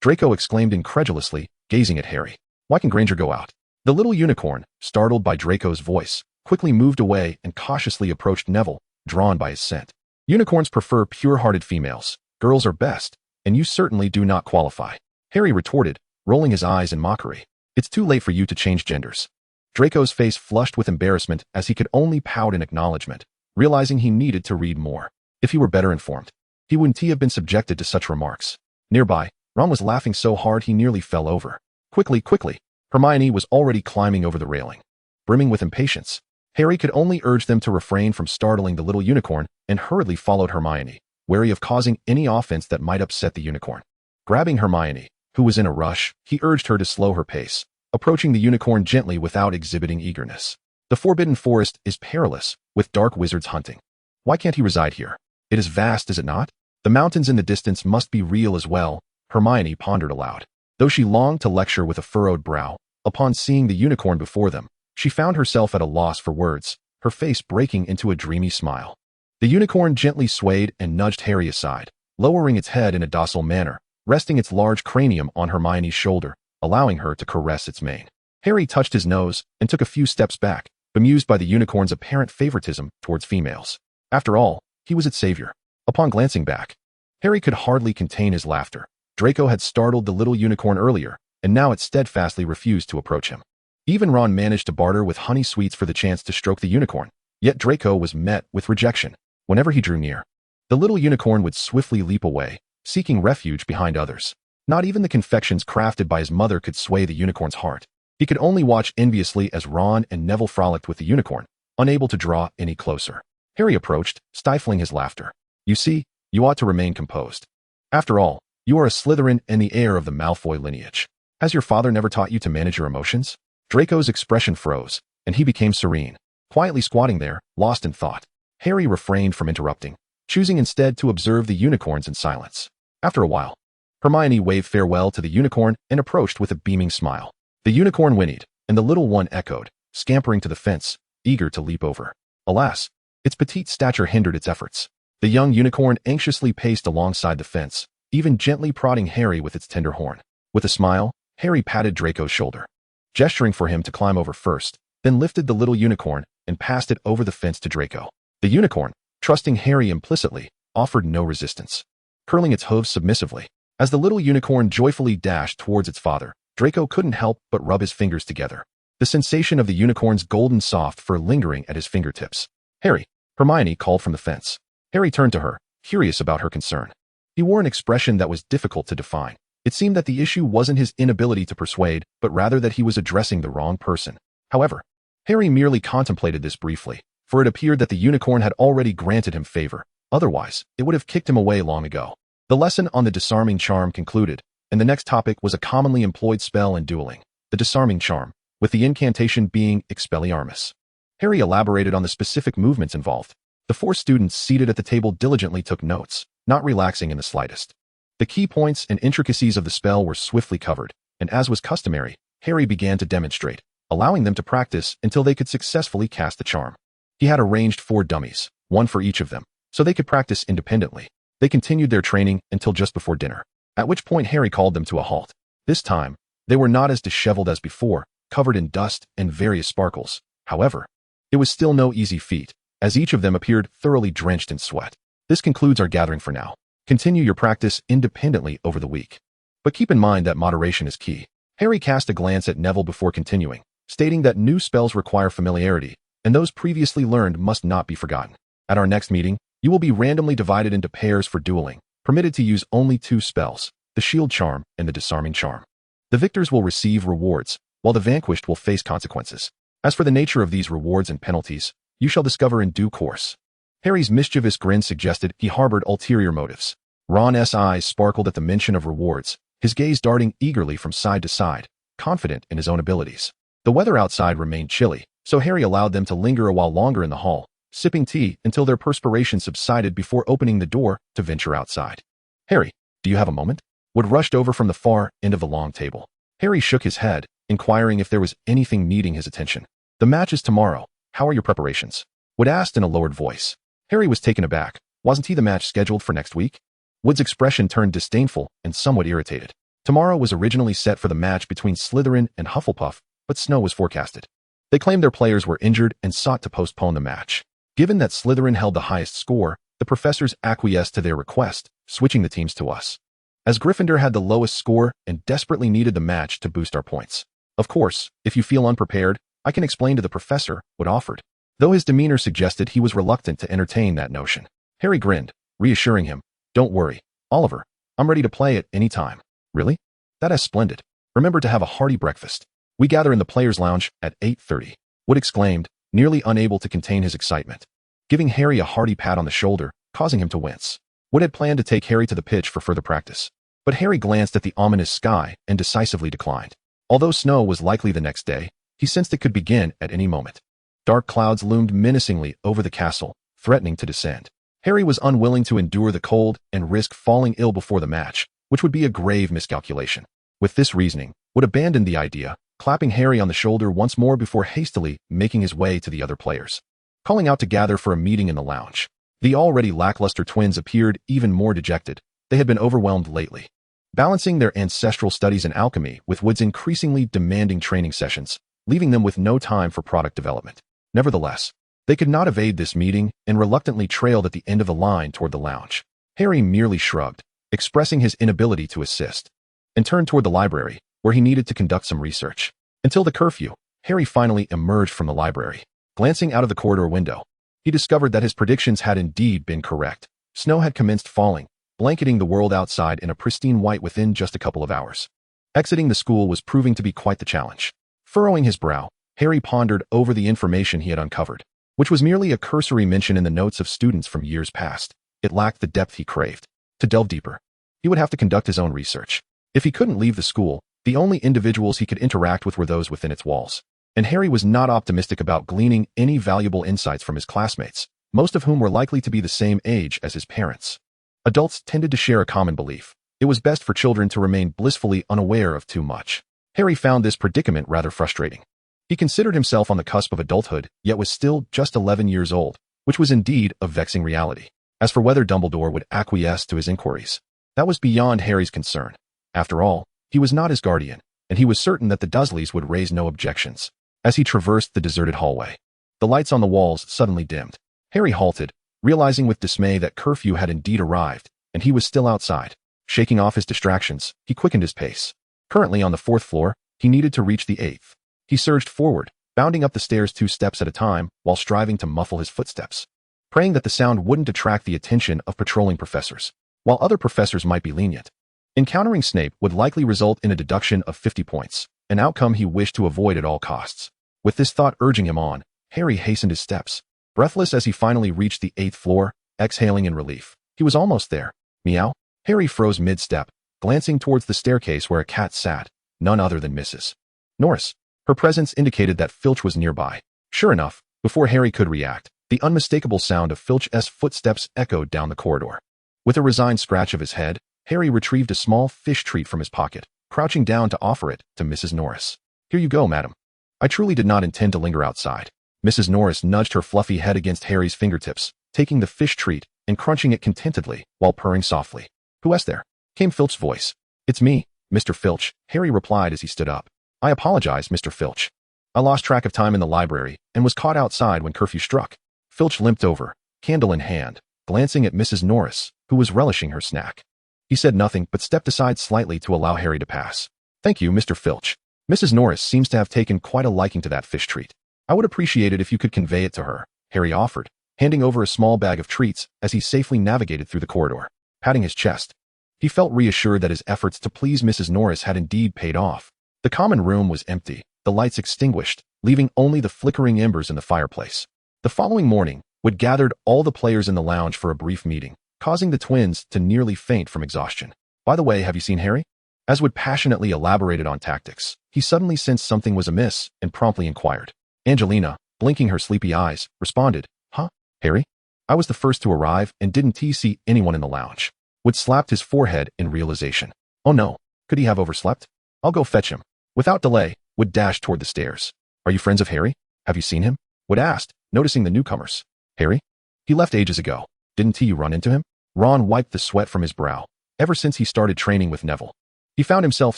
Draco exclaimed incredulously, gazing at Harry. "Why can Granger go out?" The little unicorn, startled by Draco's voice, quickly moved away and cautiously approached Neville, drawn by his scent. "Unicorns prefer pure-hearted females. Girls are best, and you certainly do not qualify," Harry retorted, rolling his eyes in mockery. "It's too late for you to change genders." Draco's face flushed with embarrassment as he could only pout in acknowledgement, realizing he needed to read more. If he were better informed, he wouldn't have been subjected to such remarks. Nearby, Ron was laughing so hard he nearly fell over. Quickly! Hermione was already climbing over the railing. Brimming with impatience, Harry could only urge them to refrain from startling the little unicorn and hurriedly followed Hermione, wary of causing any offense that might upset the unicorn. Grabbing Hermione, who was in a rush, he urged her to slow her pace, approaching the unicorn gently without exhibiting eagerness. The Forbidden Forest is perilous, with dark wizards hunting. Why can't he reside here? It is vast, is it not? The mountains in the distance must be real as well, Hermione pondered aloud. Though she longed to lecture with a furrowed brow, upon seeing the unicorn before them, she found herself at a loss for words, her face breaking into a dreamy smile. The unicorn gently swayed and nudged Harry aside, lowering its head in a docile manner, resting its large cranium on Hermione's shoulder, allowing her to caress its mane. Harry touched his nose and took a few steps back, bemused by the unicorn's apparent favoritism towards females. After all, he was its savior. Upon glancing back, Harry could hardly contain his laughter. Draco had startled the little unicorn earlier, and now it steadfastly refused to approach him. Even Ron managed to barter with honey sweets for the chance to stroke the unicorn, yet Draco was met with rejection. Whenever he drew near, the little unicorn would swiftly leap away, seeking refuge behind others. Not even the confections crafted by his mother could sway the unicorn's heart. He could only watch enviously as Ron and Neville frolicked with the unicorn, unable to draw any closer. Harry approached, stifling his laughter. You see, you ought to remain composed. After all, you are a Slytherin and the heir of the Malfoy lineage. Has your father never taught you to manage your emotions? Draco's expression froze, and he became serene, quietly squatting there, lost in thought. Harry refrained from interrupting, choosing instead to observe the unicorns in silence. After a while, Hermione waved farewell to the unicorn and approached with a beaming smile. The unicorn whinnied, and the little one echoed, scampering to the fence, eager to leap over. Alas, its petite stature hindered its efforts. The young unicorn anxiously paced alongside the fence, even gently prodding Harry with its tender horn. With a smile, Harry patted Draco's shoulder, gesturing for him to climb over first, then lifted the little unicorn and passed it over the fence to Draco. The unicorn, trusting Harry implicitly, offered no resistance, curling its hooves submissively. As the little unicorn joyfully dashed towards its father, Draco couldn't help but rub his fingers together, the sensation of the unicorn's golden soft fur lingering at his fingertips. Harry, Hermione called from the fence. Harry turned to her, curious about her concern. He wore an expression that was difficult to define. It seemed that the issue wasn't his inability to persuade, but rather that he was addressing the wrong person. However, Harry merely contemplated this briefly, for it appeared that the unicorn had already granted him favor. Otherwise, it would have kicked him away long ago. The lesson on the disarming charm concluded, and the next topic was a commonly employed spell in dueling, the disarming charm, with the incantation being Expelliarmus. Harry elaborated on the specific movements involved. The 4 students seated at the table diligently took notes, not relaxing in the slightest. The key points and intricacies of the spell were swiftly covered, and as was customary, Harry began to demonstrate, allowing them to practice until they could successfully cast the charm. He had arranged 4 dummies, 1 for each of them, so they could practice independently. They continued their training until just before dinner, at which point Harry called them to a halt. This time, they were not as disheveled as before, covered in dust and various sparkles. However, it was still no easy feat, as each of them appeared thoroughly drenched in sweat. This concludes our gathering for now. Continue your practice independently over the week. But keep in mind that moderation is key. Harry cast a glance at Neville before continuing, stating that new spells require familiarity, and those previously learned must not be forgotten. At our next meeting, you will be randomly divided into pairs for dueling, permitted to use only 2 spells, the Shield Charm and the Disarming Charm. The victors will receive rewards, while the vanquished will face consequences. As for the nature of these rewards and penalties, you shall discover in due course. Harry's mischievous grin suggested he harbored ulterior motives. Ron's eyes sparkled at the mention of rewards, his gaze darting eagerly from side to side, confident in his own abilities. The weather outside remained chilly, so Harry allowed them to linger a while longer in the hall, sipping tea until their perspiration subsided before opening the door to venture outside. Harry, do you have a moment? Wood rushed over from the far end of the long table. Harry shook his head, inquiring if there was anything needing his attention. The match is tomorrow. How are your preparations? Wood asked in a lowered voice. Harry was taken aback. Wasn't the match scheduled for next week? Wood's expression turned disdainful and somewhat irritated. Tomorrow was originally set for the match between Slytherin and Hufflepuff, but snow was forecasted. They claimed their players were injured and sought to postpone the match. Given that Slytherin held the highest score, the professors acquiesced to their request, switching the teams to us, as Gryffindor had the lowest score and desperately needed the match to boost our points. Of course, if you feel unprepared, I can explain to the professor, Wood offered, though his demeanor suggested he was reluctant to entertain that notion. Harry grinned, reassuring him, Don't worry, Oliver, I'm ready to play at any time. Really? That is splendid. Remember to have a hearty breakfast. We gather in the players' lounge at 8:30. Wood exclaimed, nearly unable to contain his excitement, giving Harry a hearty pat on the shoulder, causing him to wince. Wood had planned to take Harry to the pitch for further practice, but Harry glanced at the ominous sky and decisively declined. Although snow was likely the next day, he sensed it could begin at any moment. Dark clouds loomed menacingly over the castle, threatening to descend. Harry was unwilling to endure the cold and risk falling ill before the match, which would be a grave miscalculation. With this reasoning, Wood abandoned the idea, clapping Harry on the shoulder once more before hastily making his way to the other players, calling out to gather for a meeting in the lounge. The already lackluster twins appeared even more dejected. They had been overwhelmed lately, balancing their ancestral studies in alchemy with Wood's increasingly demanding training sessions, leaving them with no time for product development. Nevertheless, they could not evade this meeting and reluctantly trailed at the end of the line toward the lounge. Harry merely shrugged, expressing his inability to assist, and turned toward the library, where he needed to conduct some research. Until the curfew, Harry finally emerged from the library. Glancing out of the corridor window, he discovered that his predictions had indeed been correct. Snow had commenced falling, blanketing the world outside in a pristine white within just a couple of hours. Exiting the school was proving to be quite the challenge. Furrowing his brow, Harry pondered over the information he had uncovered, which was merely a cursory mention in the notes of students from years past. It lacked the depth he craved. To delve deeper, he would have to conduct his own research. If he couldn't leave the school, the only individuals he could interact with were those within its walls. And Harry was not optimistic about gleaning any valuable insights from his classmates, most of whom were likely to be the same age as his parents. Adults tended to share a common belief. It was best for children to remain blissfully unaware of too much. Harry found this predicament rather frustrating. He considered himself on the cusp of adulthood, yet was still just 11 years old, which was indeed a vexing reality. As for whether Dumbledore would acquiesce to his inquiries, that was beyond Harry's concern. After all, he was not his guardian, and he was certain that the Dursleys would raise no objections. As he traversed the deserted hallway, the lights on the walls suddenly dimmed. Harry halted, realizing with dismay that curfew had indeed arrived, and he was still outside. Shaking off his distractions, he quickened his pace. Currently on the 4th floor, he needed to reach the 8th. He surged forward, bounding up the stairs 2 steps at a time while striving to muffle his footsteps, praying that the sound wouldn't attract the attention of patrolling professors. While other professors might be lenient, encountering Snape would likely result in a deduction of 50 points, an outcome he wished to avoid at all costs. With this thought urging him on, Harry hastened his steps, breathless as he finally reached the 8th floor, exhaling in relief. He was almost there. Meow. Harry froze mid-step, glancing towards the staircase where a cat sat, none other than Mrs. Norris. Her presence indicated that Filch was nearby. Sure enough, before Harry could react, the unmistakable sound of Filch's footsteps echoed down the corridor. With a resigned scratch of his head, Harry retrieved a small fish treat from his pocket, crouching down to offer it to Mrs. Norris. Here you go, madam. I truly did not intend to linger outside. Mrs. Norris nudged her fluffy head against Harry's fingertips, taking the fish treat and crunching it contentedly while purring softly. Who's there? Came Filch's voice. It's me, Mr. Filch, Harry replied as he stood up. I apologize, Mr. Filch. I lost track of time in the library and was caught outside when curfew struck. Filch limped over, candle in hand, glancing at Mrs. Norris, who was relishing her snack. He said nothing but stepped aside slightly to allow Harry to pass. Thank you, Mr. Filch. Mrs. Norris seems to have taken quite a liking to that fish treat. I would appreciate it if you could convey it to her, Harry offered, handing over a small bag of treats as he safely navigated through the corridor. Patting his chest, he felt reassured that his efforts to please Mrs. Norris had indeed paid off. The common room was empty, the lights extinguished, leaving only the flickering embers in the fireplace. The following morning, Wood gathered all the players in the lounge for a brief meeting, causing the twins to nearly faint from exhaustion. By the way, have you seen Harry? As Wood passionately elaborated on tactics, he suddenly sensed something was amiss and promptly inquired. Angelina, blinking her sleepy eyes, responded, Huh? Harry? I was the first to arrive and didn't see anyone in the lounge. Wood slapped his forehead in realization. Oh no, could he have overslept? I'll go fetch him. Without delay, Wood dashed toward the stairs. Are you friends of Harry? Have you seen him? Wood asked, noticing the newcomers. Harry? He left ages ago. Didn't you run into him? Ron wiped the sweat from his brow. Ever since he started training with Neville, he found himself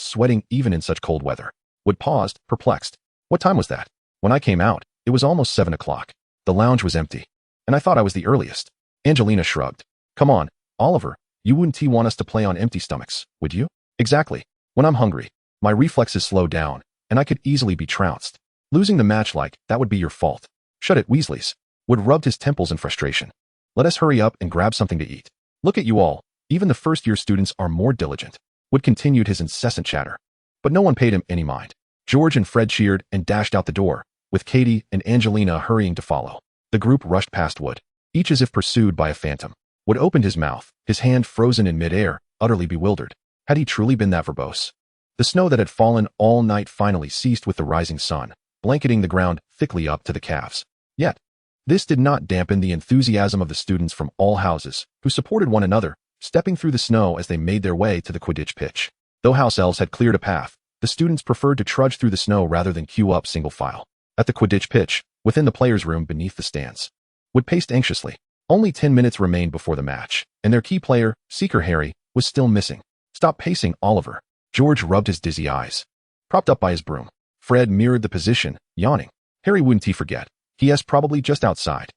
sweating even in such cold weather. Wood paused, perplexed. What time was that? When I came out, it was almost 7 o'clock. The lounge was empty, and I thought I was the earliest. Angelina shrugged. Come on, Oliver, you wouldn't want us to play on empty stomachs, would you? Exactly. When I'm hungry, my reflexes slow down, and I could easily be trounced. Losing the match that would be your fault. Shut it, Weasleys. Wood rubbed his temples in frustration. Let us hurry up and grab something to eat. Look at you all. Even the first-year students are more diligent. Wood continued his incessant chatter. But no one paid him any mind. George and Fred cheered and dashed out the door, with Katie and Angelina hurrying to follow. The group rushed past Wood, each as if pursued by a phantom. Wood opened his mouth, his hand frozen in midair, utterly bewildered. Had he truly been that verbose? The snow that had fallen all night finally ceased with the rising sun, blanketing the ground thickly up to the calves. Yet, this did not dampen the enthusiasm of the students from all houses, who supported one another, stepping through the snow as they made their way to the Quidditch pitch. Though house elves had cleared a path, the students preferred to trudge through the snow rather than queue up single file. At the Quidditch pitch, within the players' room beneath the stands, Wood paced anxiously. Only 10 minutes remained before the match, and their key player, Seeker Harry, was still missing. Stop pacing, Oliver. George rubbed his dizzy eyes. Propped up by his broom, Fred mirrored the position, yawning. Harry wouldn't he forget? He is probably just outside.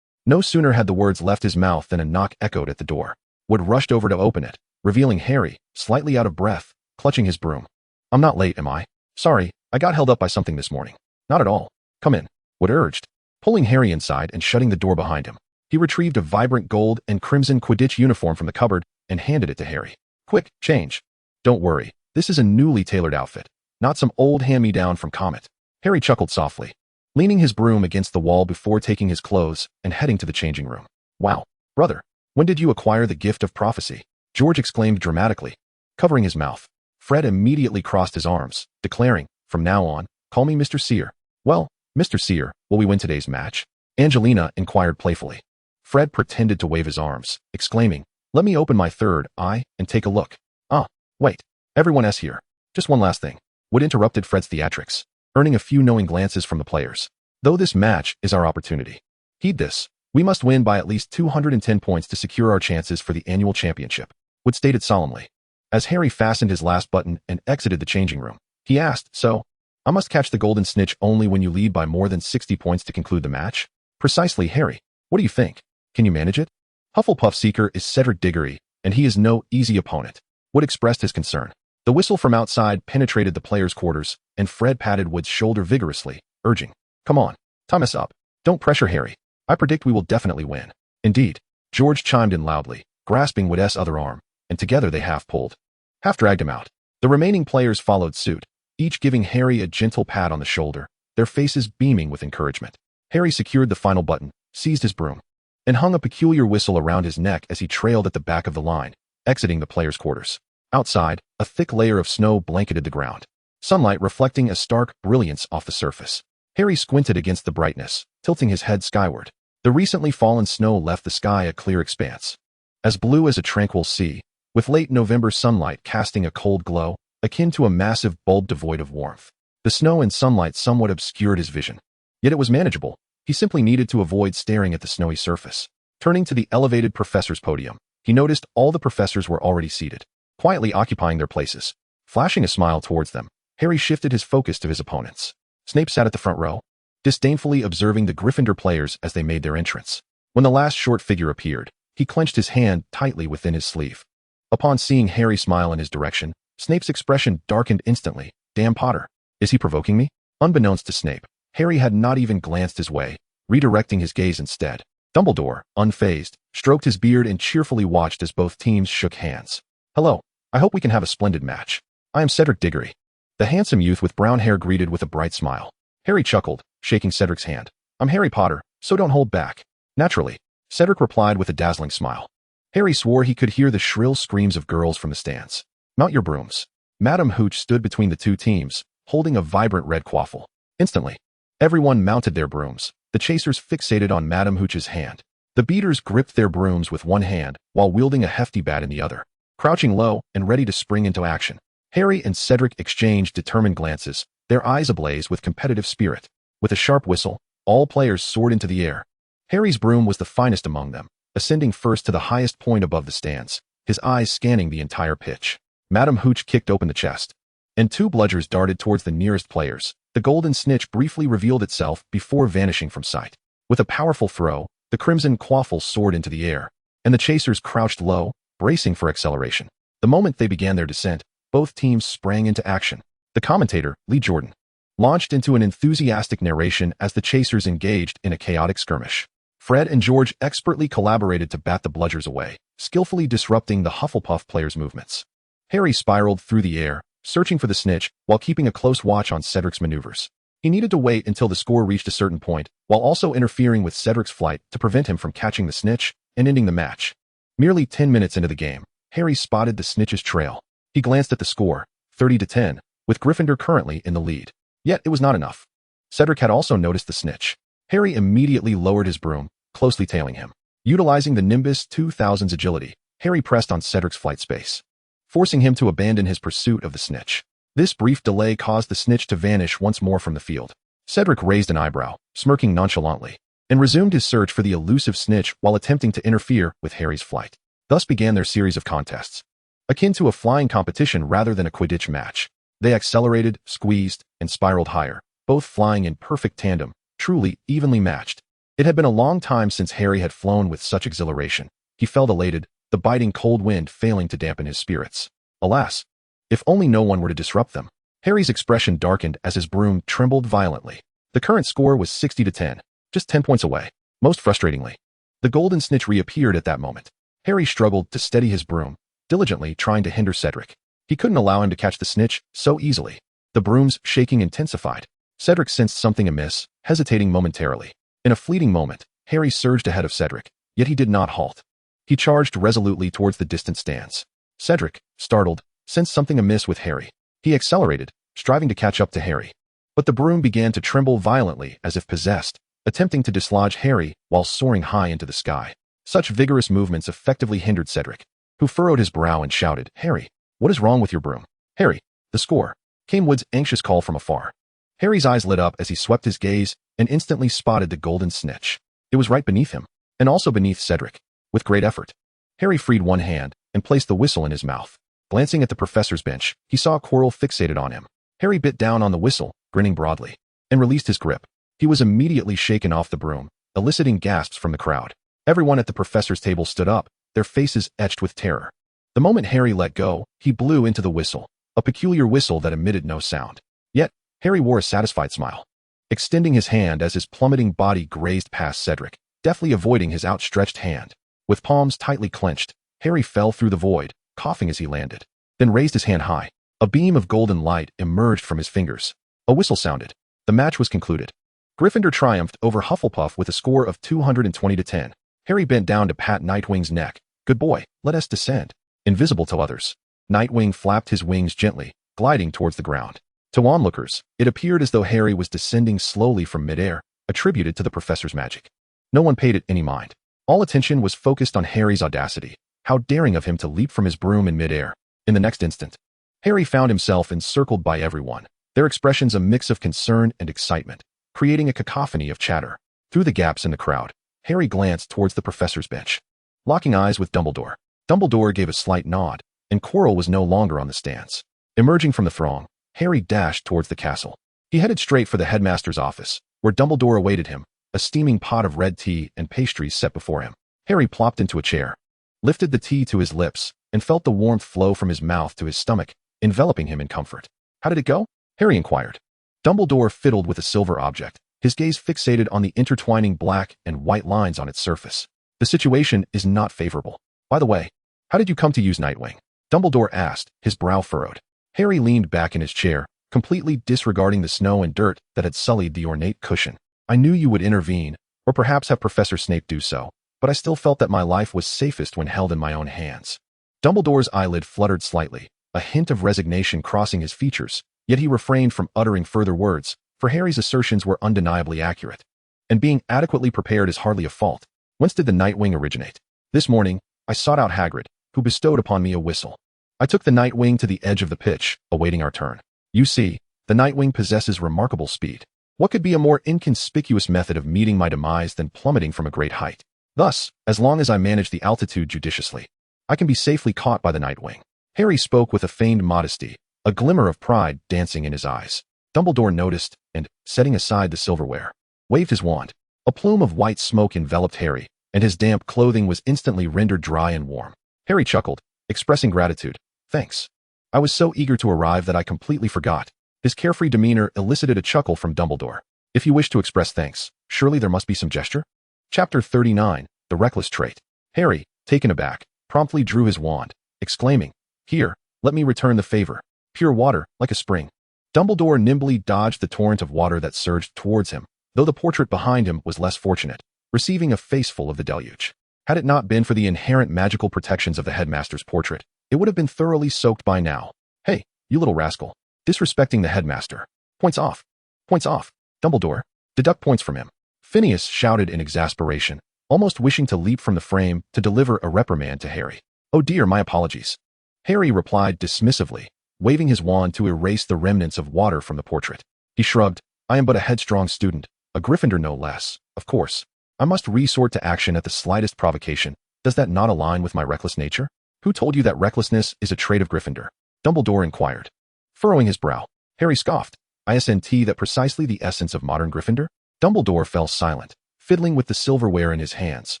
No sooner had the words left his mouth than a knock echoed at the door. Wood rushed over to open it, revealing Harry, slightly out of breath, clutching his broom. I'm not late, am I? Sorry, I got held up by something this morning. Not at all. Come in, Wood urged, pulling Harry inside and shutting the door behind him. He retrieved a vibrant gold and crimson Quidditch uniform from the cupboard and handed it to Harry. Quick, change. Don't worry, this is a newly tailored outfit, not some old hand-me-down from Comet. Harry chuckled softly, leaning his broom against the wall before taking his clothes and heading to the changing room. Wow, brother, when did you acquire the gift of prophecy? George exclaimed dramatically, covering his mouth. Fred immediately crossed his arms, declaring, from now on, call me Mr. Seer. Well, Mr. Seer, will we win today's match? Angelina inquired playfully. Fred pretended to wave his arms, exclaiming, let me open my third eye and take a look. Ah, wait, everyone else here. Just one last thing. Wood interrupted Fred's theatrics, earning a few knowing glances from the players. Though this match is our opportunity. Heed this. We must win by at least 210 points to secure our chances for the annual championship, Wood stated solemnly. As Harry fastened his last button and exited the changing room, he asked, so, I must catch the golden snitch only when you lead by more than 60 points to conclude the match? Precisely, Harry. What do you think? Can you manage it? Hufflepuff Seeker is Cedric Diggory, and he is no easy opponent. Wood expressed his concern. The whistle from outside penetrated the players' quarters, and Fred patted Wood's shoulder vigorously, urging, come on, time us up. Don't pressure Harry. I predict we will definitely win. Indeed. George chimed in loudly, grasping Wood's other arm, and together they half-pulled. Half-dragged him out. The remaining players followed suit, each giving Harry a gentle pat on the shoulder, their faces beaming with encouragement. Harry secured the final button, seized his broom, and hung a peculiar whistle around his neck as he trailed at the back of the line, exiting the players' quarters. Outside, a thick layer of snow blanketed the ground, sunlight reflecting a stark brilliance off the surface. Harry squinted against the brightness, tilting his head skyward. The recently fallen snow left the sky a clear expanse, as blue as a tranquil sea, with late November sunlight casting a cold glow, akin to a massive bulb devoid of warmth. The snow and sunlight somewhat obscured his vision, yet it was manageable. He simply needed to avoid staring at the snowy surface. Turning to the elevated professor's podium, he noticed all the professors were already seated, quietly occupying their places. Flashing a smile towards them, Harry shifted his focus to his opponents. Snape sat at the front row, disdainfully observing the Gryffindor players as they made their entrance. When the last short figure appeared, he clenched his hand tightly within his sleeve. Upon seeing Harry smile in his direction, Snape's expression darkened instantly. Damn Potter. Is he provoking me? Unbeknownst to Snape, Harry had not even glanced his way, redirecting his gaze instead. Dumbledore, unfazed, stroked his beard and cheerfully watched as both teams shook hands. Hello, I hope we can have a splendid match. I am Cedric Diggory. The handsome youth with brown hair greeted with a bright smile. Harry chuckled, shaking Cedric's hand. I'm Harry Potter, so don't hold back. Naturally, Cedric replied with a dazzling smile. Harry swore he could hear the shrill screams of girls from the stands. Mount your brooms. Madame Hooch stood between the two teams, holding a vibrant red quaffle. Instantly, everyone mounted their brooms, the chasers fixated on Madame Hooch's hand. The beaters gripped their brooms with one hand while wielding a hefty bat in the other. Crouching low and ready to spring into action, Harry and Cedric exchanged determined glances, their eyes ablaze with competitive spirit. With a sharp whistle, all players soared into the air. Harry's broom was the finest among them, ascending first to the highest point above the stands, his eyes scanning the entire pitch. Madame Hooch kicked open the chest, and two bludgers darted towards the nearest players. The golden snitch briefly revealed itself before vanishing from sight. With a powerful throw, the crimson quaffle soared into the air, and the chasers crouched low, bracing for acceleration. The moment they began their descent, both teams sprang into action. The commentator, Lee Jordan, launched into an enthusiastic narration as the chasers engaged in a chaotic skirmish. Fred and George expertly collaborated to bat the bludgers away, skillfully disrupting the Hufflepuff players' movements. Harry spiraled through the air, searching for the snitch while keeping a close watch on Cedric's maneuvers. He needed to wait until the score reached a certain point, while also interfering with Cedric's flight to prevent him from catching the snitch and ending the match. Merely 10 minutes into the game, Harry spotted the snitch's trail. He glanced at the score, 30-10, with Gryffindor currently in the lead. Yet it was not enough. Cedric had also noticed the snitch. Harry immediately lowered his broom, closely tailing him. Utilizing the Nimbus 2000's agility, Harry pressed on Cedric's flight space, forcing him to abandon his pursuit of the snitch. This brief delay caused the snitch to vanish once more from the field. Cedric raised an eyebrow, smirking nonchalantly, and resumed his search for the elusive snitch while attempting to interfere with Harry's flight. Thus began their series of contests, akin to a flying competition rather than a Quidditch match. They accelerated, squeezed, and spiraled higher, both flying in perfect tandem, truly evenly matched. It had been a long time since Harry had flown with such exhilaration. He felt elated, the biting cold wind failing to dampen his spirits. Alas, if only no one were to disrupt them. Harry's expression darkened as his broom trembled violently. The current score was 60-10, just 10 points away. Most frustratingly, the golden snitch reappeared at that moment. Harry struggled to steady his broom, diligently trying to hinder Cedric. He couldn't allow him to catch the snitch so easily. The broom's shaking intensified. Cedric sensed something amiss, hesitating momentarily. In a fleeting moment, Harry surged ahead of Cedric, yet he did not halt. He charged resolutely towards the distant stands. Cedric, startled, sensed something amiss with Harry. He accelerated, striving to catch up to Harry. But the broom began to tremble violently as if possessed, attempting to dislodge Harry while soaring high into the sky. Such vigorous movements effectively hindered Cedric, who furrowed his brow and shouted, "Harry, what is wrong with your broom?" "Harry, the score," came Wood's anxious call from afar. Harry's eyes lit up as he swept his gaze and instantly spotted the golden snitch. It was right beneath him, and also beneath Cedric. With great effort, Harry freed one hand and placed the whistle in his mouth. Glancing at the professor's bench, he saw Quirrell fixated on him. Harry bit down on the whistle, grinning broadly, and released his grip. He was immediately shaken off the broom, eliciting gasps from the crowd. Everyone at the professor's table stood up, their faces etched with terror. The moment Harry let go, he blew into the whistle, a peculiar whistle that emitted no sound. Yet, Harry wore a satisfied smile, extending his hand as his plummeting body grazed past Cedric, deftly avoiding his outstretched hand. With palms tightly clenched, Harry fell through the void, coughing as he landed, then raised his hand high. A beam of golden light emerged from his fingers. A whistle sounded. The match was concluded. Gryffindor triumphed over Hufflepuff with a score of 220-10. Harry bent down to pat Nightwing's neck. "Good boy, let us descend." Invisible to others, Nightwing flapped his wings gently, gliding towards the ground. To onlookers, it appeared as though Harry was descending slowly from midair, attributed to the professor's magic. No one paid it any mind. All attention was focused on Harry's audacity. How daring of him to leap from his broom in midair. In the next instant, Harry found himself encircled by everyone, their expressions a mix of concern and excitement, creating a cacophony of chatter. Through the gaps in the crowd, Harry glanced towards the professor's bench, locking eyes with Dumbledore. Dumbledore gave a slight nod, and Quirrell was no longer on the stands. Emerging from the throng, Harry dashed towards the castle. He headed straight for the headmaster's office, where Dumbledore awaited him, a steaming pot of red tea and pastries set before him. Harry plopped into a chair, lifted the tea to his lips, and felt the warmth flow from his mouth to his stomach, enveloping him in comfort. "How did it go?" Harry inquired. Dumbledore fiddled with a silver object, his gaze fixated on the intertwining black and white lines on its surface. "The situation is not favorable. By the way, how did you come to use Nightwing?" Dumbledore asked, his brow furrowed. Harry leaned back in his chair, completely disregarding the snow and dirt that had sullied the ornate cushion. "I knew you would intervene, or perhaps have Professor Snape do so, but I still felt that my life was safest when held in my own hands." Dumbledore's eyelid fluttered slightly, a hint of resignation crossing his features, yet he refrained from uttering further words, for Harry's assertions were undeniably accurate. And being adequately prepared is hardly a fault. Whence did the Nightwing originate? "This morning, I sought out Hagrid, who bestowed upon me a whistle. I took the Nightwing to the edge of the pitch, awaiting our turn. You see, the Nightwing possesses remarkable speed. What could be a more inconspicuous method of meeting my demise than plummeting from a great height? Thus, as long as I manage the altitude judiciously, I can be safely caught by the Nightwing." Harry spoke with a feigned modesty, a glimmer of pride dancing in his eyes. Dumbledore noticed, and, setting aside the silverware, waved his wand. A plume of white smoke enveloped Harry, and his damp clothing was instantly rendered dry and warm. Harry chuckled, expressing gratitude. "Thanks. I was so eager to arrive that I completely forgot." His carefree demeanor elicited a chuckle from Dumbledore. "If you wish to express thanks, surely there must be some gesture?" Chapter 39, The Reckless Trait. Harry, taken aback, promptly drew his wand, exclaiming, "Here, let me return the favor. Pure water, like a spring." Dumbledore nimbly dodged the torrent of water that surged towards him, though the portrait behind him was less fortunate, receiving a faceful of the deluge. Had it not been for the inherent magical protections of the headmaster's portrait, it would have been thoroughly soaked by now. Hey, you little rascal. Disrespecting the headmaster. Points off. Points off. Dumbledore. Deduct points from him. Phineas shouted in exasperation, almost wishing to leap from the frame to deliver a reprimand to Harry. Oh dear, my apologies. Harry replied dismissively, waving his wand to erase the remnants of water from the portrait. He shrugged. I am but a headstrong student, a Gryffindor no less, of course. I must resort to action at the slightest provocation. Does that not align with my reckless nature? Who told you that recklessness is a trait of Gryffindor? Dumbledore inquired. Furrowing his brow, Harry scoffed. Isn't that precisely the essence of modern Gryffindor? Dumbledore fell silent, fiddling with the silverware in his hands,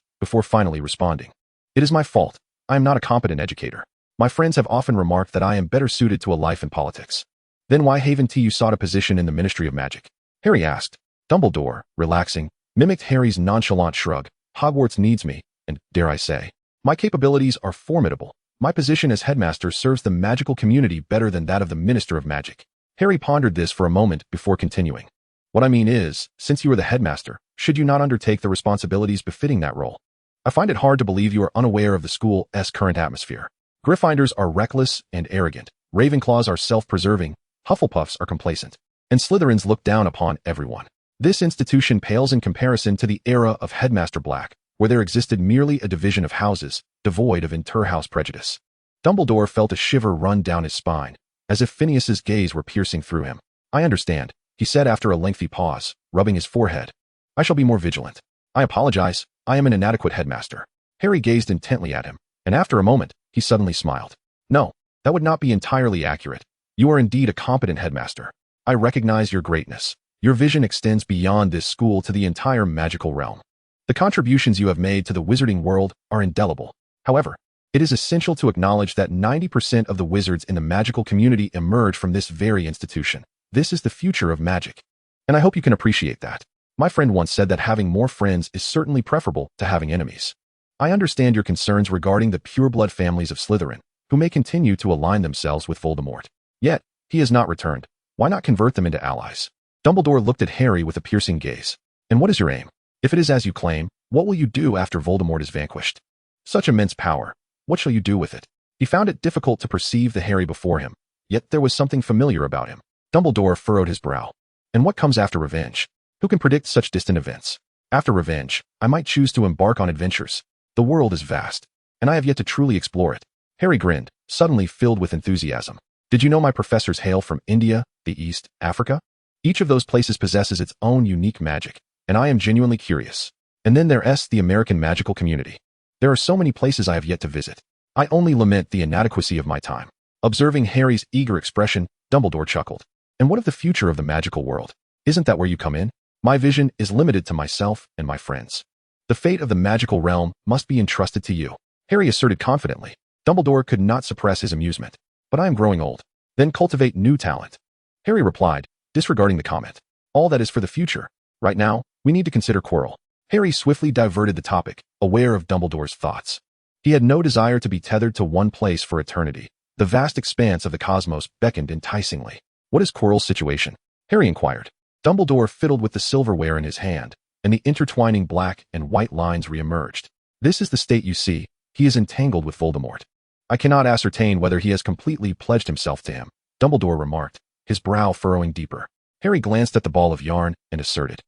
before finally responding. It is my fault. I am not a competent educator. My friends have often remarked that I am better suited to a life in politics. Then why haven't you sought a position in the Ministry of Magic? Harry asked. Dumbledore, relaxing, mimicked Harry's nonchalant shrug. Hogwarts needs me, and, dare I say, my capabilities are formidable. My position as headmaster serves the magical community better than that of the Minister of Magic. Harry pondered this for a moment before continuing. What I mean is, since you are the headmaster, should you not undertake the responsibilities befitting that role? I find it hard to believe you are unaware of the school's current atmosphere. Gryffindors are reckless and arrogant, Ravenclaws are self-preserving, Hufflepuffs are complacent, and Slytherins look down upon everyone. This institution pales in comparison to the era of Headmaster Black, where there existed merely a division of houses, devoid of inter-house prejudice. Dumbledore felt a shiver run down his spine, as if Phineas's gaze were piercing through him. I understand, he said after a lengthy pause, rubbing his forehead. I shall be more vigilant. I apologize, I am an inadequate headmaster. Harry gazed intently at him, and after a moment, he suddenly smiled. No, that would not be entirely accurate. You are indeed a competent headmaster. I recognize your greatness. Your vision extends beyond this school to the entire magical realm. The contributions you have made to the wizarding world are indelible. However, it is essential to acknowledge that 90% of the wizards in the magical community emerge from this very institution. This is the future of magic. And I hope you can appreciate that. My friend once said that having more friends is certainly preferable to having enemies. I understand your concerns regarding the pureblood families of Slytherin, who may continue to align themselves with Voldemort. Yet, he has not returned. Why not convert them into allies? Dumbledore looked at Harry with a piercing gaze. And what is your aim? If it is as you claim, what will you do after Voldemort is vanquished? Such immense power. What shall you do with it? He found it difficult to perceive the Harry before him, yet there was something familiar about him. Dumbledore furrowed his brow. And what comes after revenge? Who can predict such distant events? After revenge, I might choose to embark on adventures. The world is vast, and I have yet to truly explore it. Harry grinned, suddenly filled with enthusiasm. Did you know my professors hail from India, the East, Africa? Each of those places possesses its own unique magic, and I am genuinely curious. And then there's the American magical community. There are so many places I have yet to visit. I only lament the inadequacy of my time. Observing Harry's eager expression, Dumbledore chuckled. And what of the future of the magical world? Isn't that where you come in? My vision is limited to myself and my friends. The fate of the magical realm must be entrusted to you, Harry asserted confidently. Dumbledore could not suppress his amusement. But I am growing old. Then cultivate new talent. Harry replied, disregarding the comment. All that is for the future. Right now, we need to consider Quirrell. Harry swiftly diverted the topic, aware of Dumbledore's thoughts. He had no desire to be tethered to one place for eternity. The vast expanse of the cosmos beckoned enticingly. What is Quirrell's situation? Harry inquired. Dumbledore fiddled with the silverware in his hand, and the intertwining black and white lines re-emerged. This is the state you see. He is entangled with Voldemort. I cannot ascertain whether he has completely pledged himself to him, Dumbledore remarked, his brow furrowing deeper. Harry glanced at the ball of yarn and asserted.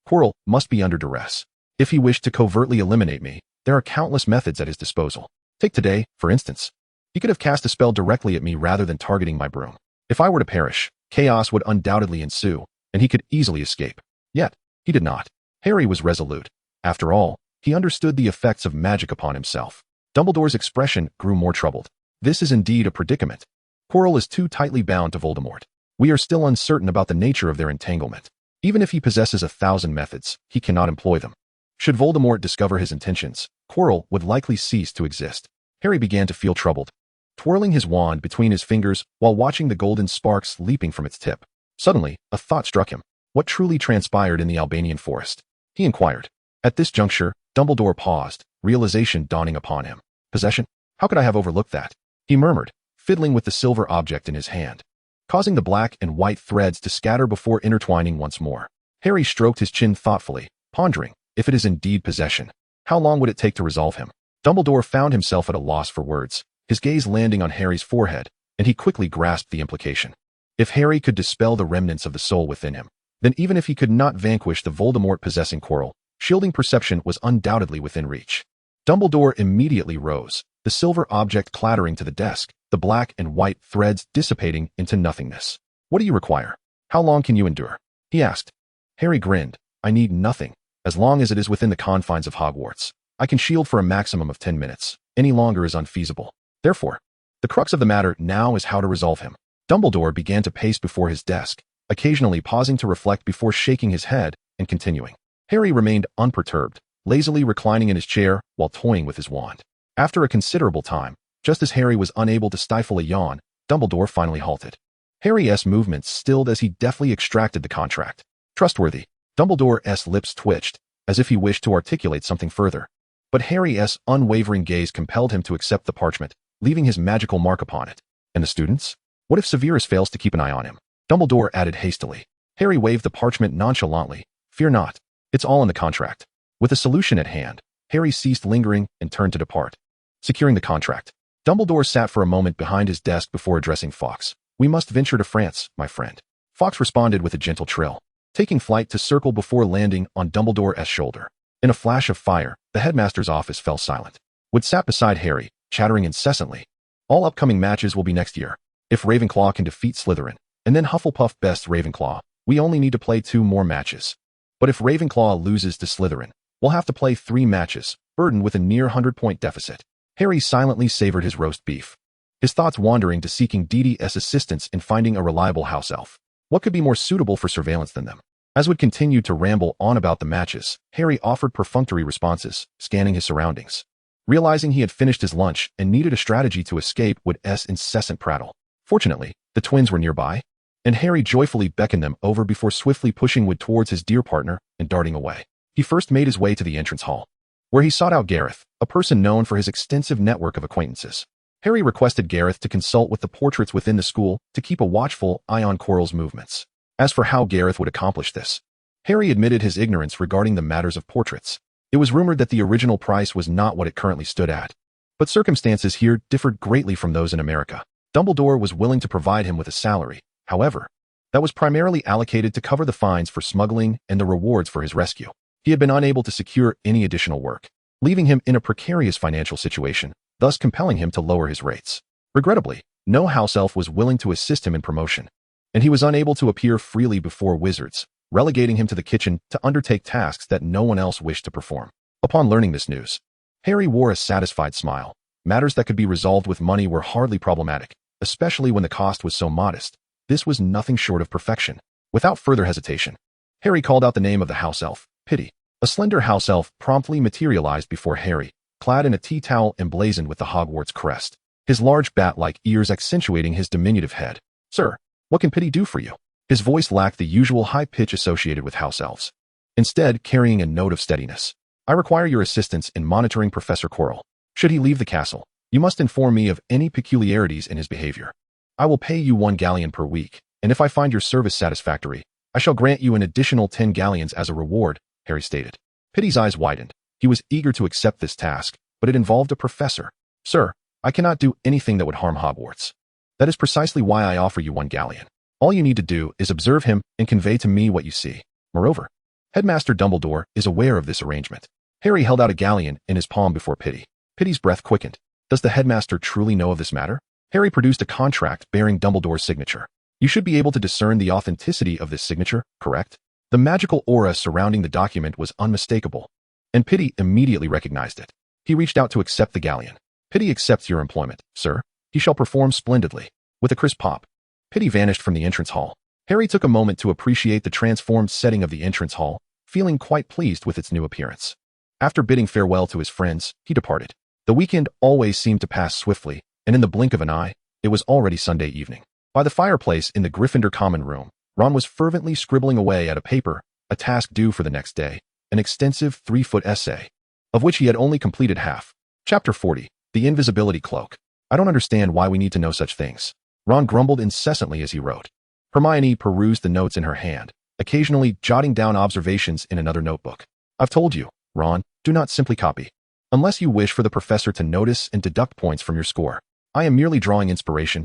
Quirrell must be under duress. If he wished to covertly eliminate me, there are countless methods at his disposal. Take today, for instance. He could have cast a spell directly at me rather than targeting my broom. If I were to perish, chaos would undoubtedly ensue, and he could easily escape. Yet, he did not. Harry was resolute. After all, he understood the effects of magic upon himself. Dumbledore's expression grew more troubled. This is indeed a predicament. Quirrell is too tightly bound to Voldemort. We are still uncertain about the nature of their entanglement. Even if he possesses 1,000 methods, he cannot employ them. Should Voldemort discover his intentions, Quirrell would likely cease to exist. Harry began to feel troubled, twirling his wand between his fingers while watching the golden sparks leaping from its tip. Suddenly, a thought struck him. What truly transpired in the Albanian forest? He inquired. At this juncture, Dumbledore paused, realization dawning upon him. Possession? How could I have overlooked that? He murmured, fiddling with the silver object in his hand. causing the black and white threads to scatter before intertwining once more. Harry stroked his chin thoughtfully, pondering, if it is indeed possession, how long would it take to resolve him? Dumbledore found himself at a loss for words, his gaze landing on Harry's forehead, and he quickly grasped the implication. If Harry could dispel the remnants of the soul within him, then even if he could not vanquish the Voldemort-possessing Quirrell, shielding perception was undoubtedly within reach. Dumbledore immediately rose, the silver object clattering to the desk, the black and white threads dissipating into nothingness. What do you require? How long can you endure? He asked. Harry grinned. I need nothing, as long as it is within the confines of Hogwarts. I can shield for a maximum of 10 minutes. Any longer is unfeasible. Therefore, the crux of the matter now is how to resolve him. Dumbledore began to pace before his desk, occasionally pausing to reflect before shaking his head and continuing. Harry remained unperturbed, lazily reclining in his chair while toying with his wand. After a considerable time, just as Harry was unable to stifle a yawn, Dumbledore finally halted. Harry's movements stilled as he deftly extracted the contract. Trustworthy. Dumbledore's lips twitched, as if he wished to articulate something further. But Harry's unwavering gaze compelled him to accept the parchment, leaving his magical mark upon it. And the students? What if Severus fails to keep an eye on him? Dumbledore added hastily. Harry waved the parchment nonchalantly. Fear not. It's all in the contract. With a solution at hand, Harry ceased lingering and turned to depart. Securing the contract. Dumbledore sat for a moment behind his desk before addressing Fawkes. We must venture to France, my friend. Fawkes responded with a gentle trill, taking flight to circle before landing on Dumbledore's shoulder. In a flash of fire, the headmaster's office fell silent. Wood sat beside Harry, chattering incessantly. All upcoming matches will be next year. If Ravenclaw can defeat Slytherin, and then Hufflepuff bests Ravenclaw, we only need to play 2 more matches. But if Ravenclaw loses to Slytherin, we'll have to play 3 matches, burdened with a near 100-point deficit. Harry silently savored his roast beef, his thoughts wandering to seeking Dee Dee's assistance in finding a reliable house elf. What could be more suitable for surveillance than them? As Wood continued to ramble on about the matches, Harry offered perfunctory responses, scanning his surroundings. Realizing he had finished his lunch and needed a strategy to escape Wood's incessant prattle. Fortunately, the twins were nearby, and Harry joyfully beckoned them over before swiftly pushing Wood towards his dear partner and darting away. He first made his way to the entrance hall, where he sought out Gareth, a person known for his extensive network of acquaintances. Harry requested Gareth to consult with the portraits within the school to keep a watchful eye on Quirrell's movements. As for how Gareth would accomplish this, Harry admitted his ignorance regarding the matters of portraits. It was rumored that the original price was not what it currently stood at, but circumstances here differed greatly from those in America. Dumbledore was willing to provide him with a salary, however, that was primarily allocated to cover the fines for smuggling and the rewards for his rescue. He had been unable to secure any additional work, leaving him in a precarious financial situation, thus compelling him to lower his rates. Regrettably, no house elf was willing to assist him in promotion, and he was unable to appear freely before wizards, relegating him to the kitchen to undertake tasks that no one else wished to perform. Upon learning this news, Harry wore a satisfied smile. Matters that could be resolved with money were hardly problematic, especially when the cost was so modest. This was nothing short of perfection. Without further hesitation, Harry called out the name of the house elf, Pity. A slender house elf promptly materialized before Harry, clad in a tea towel emblazoned with the Hogwarts crest, his large bat-like ears accentuating his diminutive head. Sir, what can Pity do for you? His voice lacked the usual high pitch associated with house elves, instead carrying a note of steadiness. I require your assistance in monitoring Professor Quirrell. Should he leave the castle, you must inform me of any peculiarities in his behavior. I will pay you 1 galleon per week, and if I find your service satisfactory, I shall grant you an additional 10 galleons as a reward, Harry stated. Pity's eyes widened. He was eager to accept this task, but it involved a professor. Sir, I cannot do anything that would harm Hogwarts. That is precisely why I offer you 1 galleon. All you need to do is observe him and convey to me what you see. Moreover, Headmaster Dumbledore is aware of this arrangement. Harry held out a galleon in his palm before Pity. Pity's breath quickened. Does the headmaster truly know of this matter? Harry produced a contract bearing Dumbledore's signature. You should be able to discern the authenticity of this signature, correct? The magical aura surrounding the document was unmistakable, and Pity immediately recognized it. He reached out to accept the galleon. Pity accepts your employment, sir. He shall perform splendidly. With a crisp pop, Pity vanished from the entrance hall. Harry took a moment to appreciate the transformed setting of the entrance hall, feeling quite pleased with its new appearance. After bidding farewell to his friends, he departed. The weekend always seemed to pass swiftly, and in the blink of an eye, it was already Sunday evening. By the fireplace in the Gryffindor common room, Ron was fervently scribbling away at a paper, a task due for the next day, an extensive 3-foot essay, of which he had only completed half. Chapter 40, The Invisibility Cloak. I don't understand why we need to know such things. Ron grumbled incessantly as he wrote. Hermione perused the notes in her hand, occasionally jotting down observations in another notebook. I've told you, Ron, do not simply copy. Unless you wish for the professor to notice and deduct points from your score. I am merely drawing inspiration.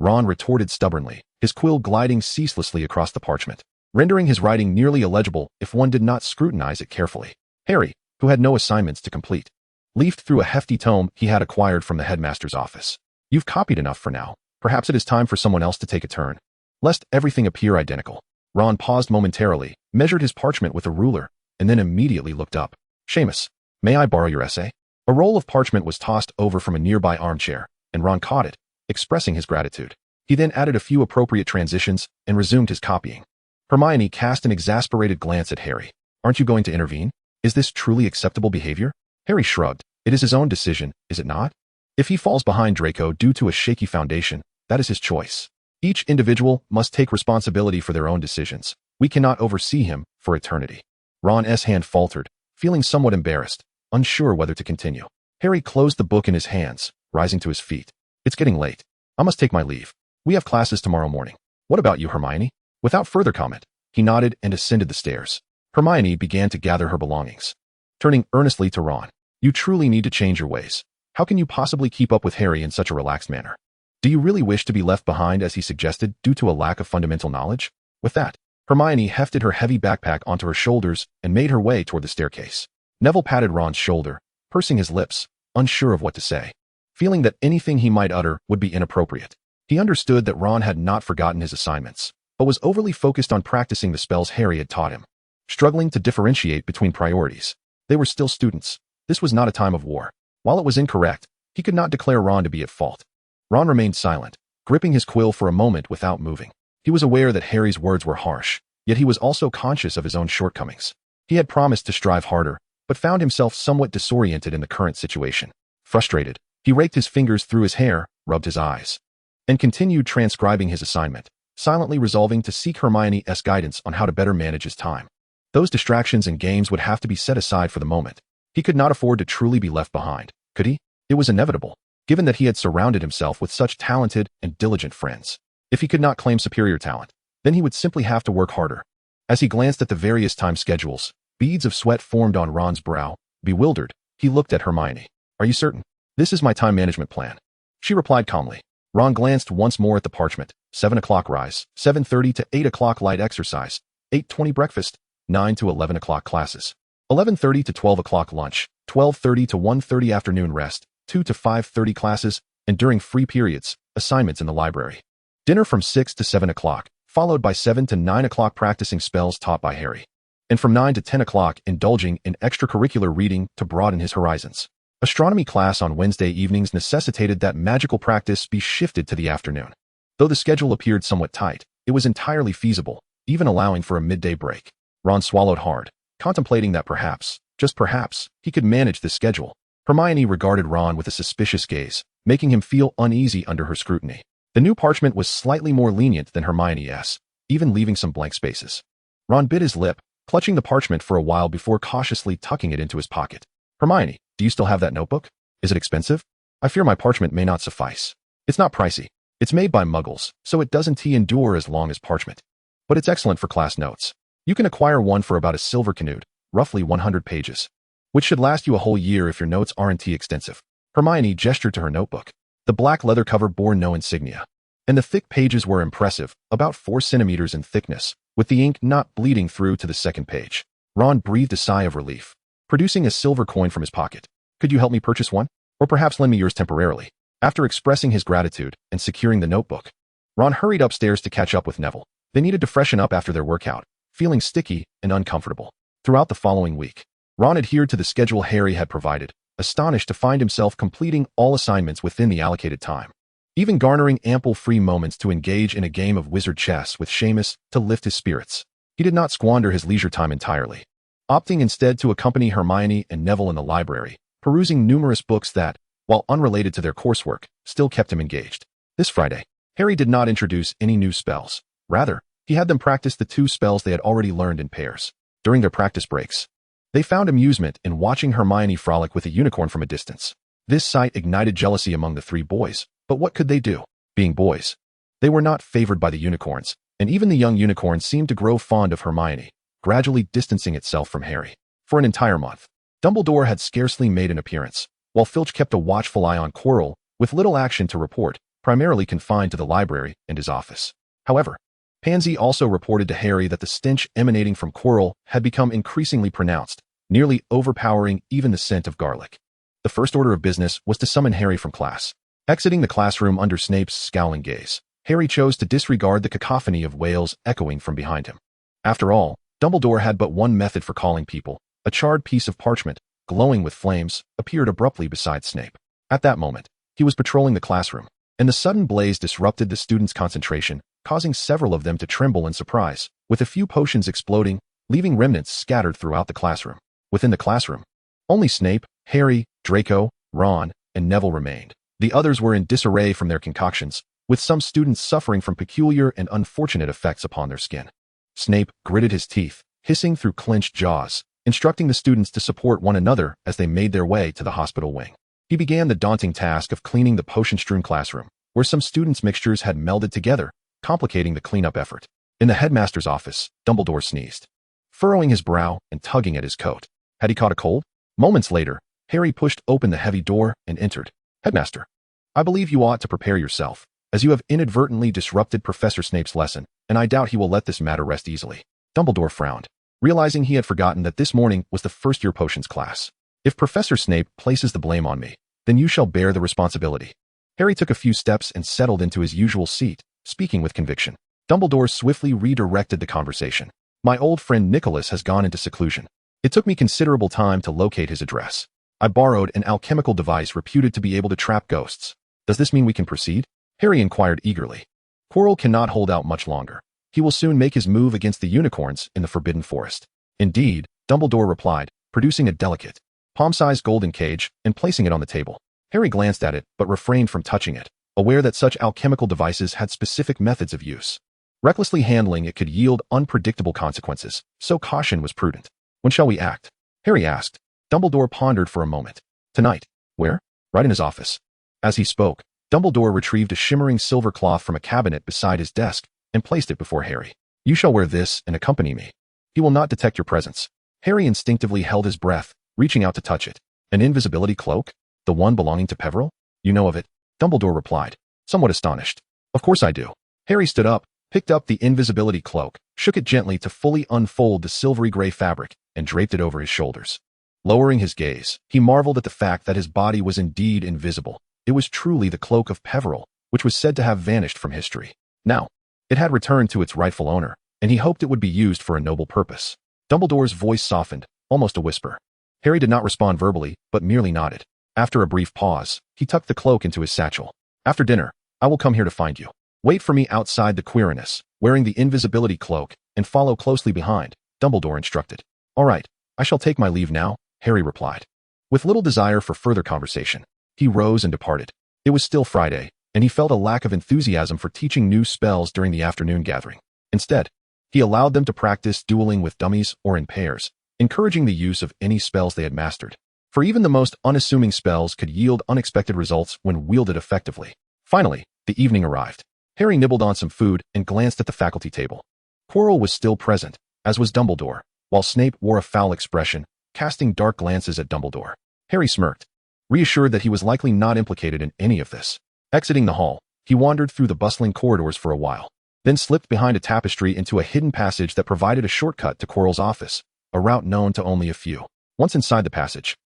Ron retorted stubbornly, his quill gliding ceaselessly across the parchment, rendering his writing nearly illegible if one did not scrutinize it carefully. Harry, who had no assignments to complete, leafed through a hefty tome he had acquired from the headmaster's office. You've copied enough for now. Perhaps it is time for someone else to take a turn. Lest everything appear identical. Ron paused momentarily, measured his parchment with a ruler, and then immediately looked up. Seamus, may I borrow your essay? A roll of parchment was tossed over from a nearby armchair, and Ron caught it, expressing his gratitude. He then added a few appropriate transitions and resumed his copying. Hermione cast an exasperated glance at Harry. Aren't you going to intervene? Is this truly acceptable behavior? Harry shrugged. It is his own decision, is it not? If he falls behind Draco due to a shaky foundation, that is his choice. Each individual must take responsibility for their own decisions. We cannot oversee him for eternity. Ron's hand faltered, feeling somewhat embarrassed, unsure whether to continue. Harry closed the book in his hands, rising to his feet. It's getting late. I must take my leave. We have classes tomorrow morning. What about you, Hermione? Without further comment, he nodded and ascended the stairs. Hermione began to gather her belongings. Turning earnestly to Ron, you truly need to change your ways. How can you possibly keep up with Harry in such a relaxed manner? Do you really wish to be left behind as he suggested due to a lack of fundamental knowledge? With that, Hermione hefted her heavy backpack onto her shoulders and made her way toward the staircase. Neville patted Ron's shoulder, pursing his lips, unsure of what to say, feeling that anything he might utter would be inappropriate. He understood that Ron had not forgotten his assignments, but was overly focused on practicing the spells Harry had taught him, struggling to differentiate between priorities. They were still students. This was not a time of war. While it was incorrect, he could not declare Ron to be at fault. Ron remained silent, gripping his quill for a moment without moving. He was aware that Harry's words were harsh, yet he was also conscious of his own shortcomings. He had promised to strive harder, but found himself somewhat disoriented in the current situation. Frustrated, he raked his fingers through his hair, rubbed his eyes, and continued transcribing his assignment, silently resolving to seek Hermione's guidance on how to better manage his time. Those distractions and games would have to be set aside for the moment. He could not afford to truly be left behind, could he? It was inevitable, given that he had surrounded himself with such talented and diligent friends. If he could not claim superior talent, then he would simply have to work harder. As he glanced at the various time schedules, beads of sweat formed on Ron's brow. Bewildered, he looked at Hermione. Are you certain? This is my time management plan. She replied calmly. Ron glanced once more at the parchment. 7 o'clock rise, 7:30 to 8 o'clock light exercise, 8:20 breakfast, 9 to 11 o'clock classes, 11:30 to 12 o'clock lunch, 12:30 to 1:30 afternoon rest, 2 to 5:30 classes, and during free periods, assignments in the library. Dinner from 6 to 7 o'clock, followed by 7 to 9 o'clock practicing spells taught by Harry. And from 9 to 10 o'clock indulging in extracurricular reading to broaden his horizons. Astronomy class on Wednesday evenings necessitated that magical practice be shifted to the afternoon. Though the schedule appeared somewhat tight, it was entirely feasible, even allowing for a midday break. Ron swallowed hard, contemplating that perhaps, just perhaps, he could manage this schedule. Hermione regarded Ron with a suspicious gaze, making him feel uneasy under her scrutiny. The new parchment was slightly more lenient than Hermione's, even leaving some blank spaces. Ron bit his lip, clutching the parchment for a while before cautiously tucking it into his pocket. Hermione, do you still have that notebook? Is it expensive? I fear my parchment may not suffice. It's not pricey. It's made by muggles, so it doesn't endure as long as parchment. But it's excellent for class notes. You can acquire one for about a silver canute, roughly 100 pages, which should last you a whole year if your notes aren't too extensive. Hermione gestured to her notebook. The black leather cover bore no insignia, and the thick pages were impressive, about 4 centimeters in thickness, with the ink not bleeding through to the second page. Ron breathed a sigh of relief, producing a silver coin from his pocket. Could you help me purchase one? Or perhaps lend me yours temporarily? After expressing his gratitude and securing the notebook, Ron hurried upstairs to catch up with Neville. They needed to freshen up after their workout, feeling sticky and uncomfortable. Throughout the following week, Ron adhered to the schedule Harry had provided, astonished to find himself completing all assignments within the allocated time, even garnering ample free moments to engage in a game of wizard chess with Seamus to lift his spirits. He did not squander his leisure time entirely, opting instead to accompany Hermione and Neville in the library, perusing numerous books that, while unrelated to their coursework, still kept him engaged. This Friday, Harry did not introduce any new spells. Rather, he had them practice the 2 spells they had already learned in pairs. During their practice breaks, they found amusement in watching Hermione frolic with a unicorn from a distance. This sight ignited jealousy among the 3 boys, but what could they do? Being boys, they were not favored by the unicorns, and even the young unicorn seemed to grow fond of Hermione, gradually distancing itself from Harry. For an entire month, Dumbledore had scarcely made an appearance, while Filch kept a watchful eye on Quirrell, with little action to report, primarily confined to the library and his office. However, Pansy also reported to Harry that the stench emanating from Quirrell had become increasingly pronounced, nearly overpowering even the scent of garlic. The first order of business was to summon Harry from class. Exiting the classroom under Snape's scowling gaze, Harry chose to disregard the cacophony of wails echoing from behind him. After all, Dumbledore had but one method for calling people. A charred piece of parchment, glowing with flames, appeared abruptly beside Snape. At that moment, he was patrolling the classroom, and the sudden blaze disrupted the students' concentration, causing several of them to tremble in surprise, with a few potions exploding, leaving remnants scattered throughout the classroom. Within the classroom, only Snape, Harry, Draco, Ron, and Neville remained. The others were in disarray from their concoctions, with some students suffering from peculiar and unfortunate effects upon their skin. Snape gritted his teeth, hissing through clenched jaws, instructing the students to support one another as they made their way to the hospital wing. He began the daunting task of cleaning the potion-strewn classroom, where some students' mixtures had melded together, complicating the cleanup effort. In the headmaster's office, Dumbledore sneezed, furrowing his brow and tugging at his coat. Had he caught a cold? Moments later, Harry pushed open the heavy door and entered. "Headmaster, I believe you ought to prepare yourself, as you have inadvertently disrupted Professor Snape's lesson, and I doubt he will let this matter rest easily." Dumbledore frowned, realizing he had forgotten that this morning was the first-year potions class. "If Professor Snape places the blame on me, then you shall bear the responsibility." Harry took a few steps and settled into his usual seat, speaking with conviction. Dumbledore swiftly redirected the conversation. "My old friend Nicholas has gone into seclusion. It took me considerable time to locate his address. I borrowed an alchemical device reputed to be able to trap ghosts. Does this mean we can proceed?" Harry inquired eagerly. "Quirrell cannot hold out much longer. He will soon make his move against the unicorns in the Forbidden Forest." "Indeed," Dumbledore replied, producing a delicate, palm-sized golden cage and placing it on the table. Harry glanced at it but refrained from touching it, aware that such alchemical devices had specific methods of use. Recklessly handling it could yield unpredictable consequences, so caution was prudent. "When shall we act?" Harry asked. Dumbledore pondered for a moment. "Tonight." "Where?" "Right in his office." As he spoke, Dumbledore retrieved a shimmering silver cloth from a cabinet beside his desk and placed it before Harry. "You shall wear this and accompany me. He will not detect your presence." Harry instinctively held his breath, reaching out to touch it. "An invisibility cloak? The one belonging to Peverell? You know of it?" Dumbledore replied, somewhat astonished. "Of course I do." Harry stood up, picked up the invisibility cloak, shook it gently to fully unfold the silvery gray fabric, and draped it over his shoulders. Lowering his gaze, he marveled at the fact that his body was indeed invisible. It was truly the cloak of Peverell, which was said to have vanished from history. Now, it had returned to its rightful owner, and he hoped it would be used for a noble purpose. Dumbledore's voice softened, almost a whisper. Harry did not respond verbally, but merely nodded. After a brief pause, he tucked the cloak into his satchel. "After dinner, I will come here to find you. Wait for me outside the Quirinus, wearing the invisibility cloak, and follow closely behind," Dumbledore instructed. "All right, I shall take my leave now," Harry replied. With little desire for further conversation, he rose and departed. It was still Friday, and he felt a lack of enthusiasm for teaching new spells during the afternoon gathering. Instead, he allowed them to practice dueling with dummies or in pairs, encouraging the use of any spells they had mastered. For even the most unassuming spells could yield unexpected results when wielded effectively. Finally, the evening arrived. Harry nibbled on some food and glanced at the faculty table. Quirrell was still present, as was Dumbledore, while Snape wore a foul expression, casting dark glances at Dumbledore. Harry smirked, reassured that he was likely not implicated in any of this. Exiting the hall, he wandered through the bustling corridors for a while, then slipped behind a tapestry into a hidden passage that provided a shortcut to Quirrell's office, a route known to only a few. Once inside the passage,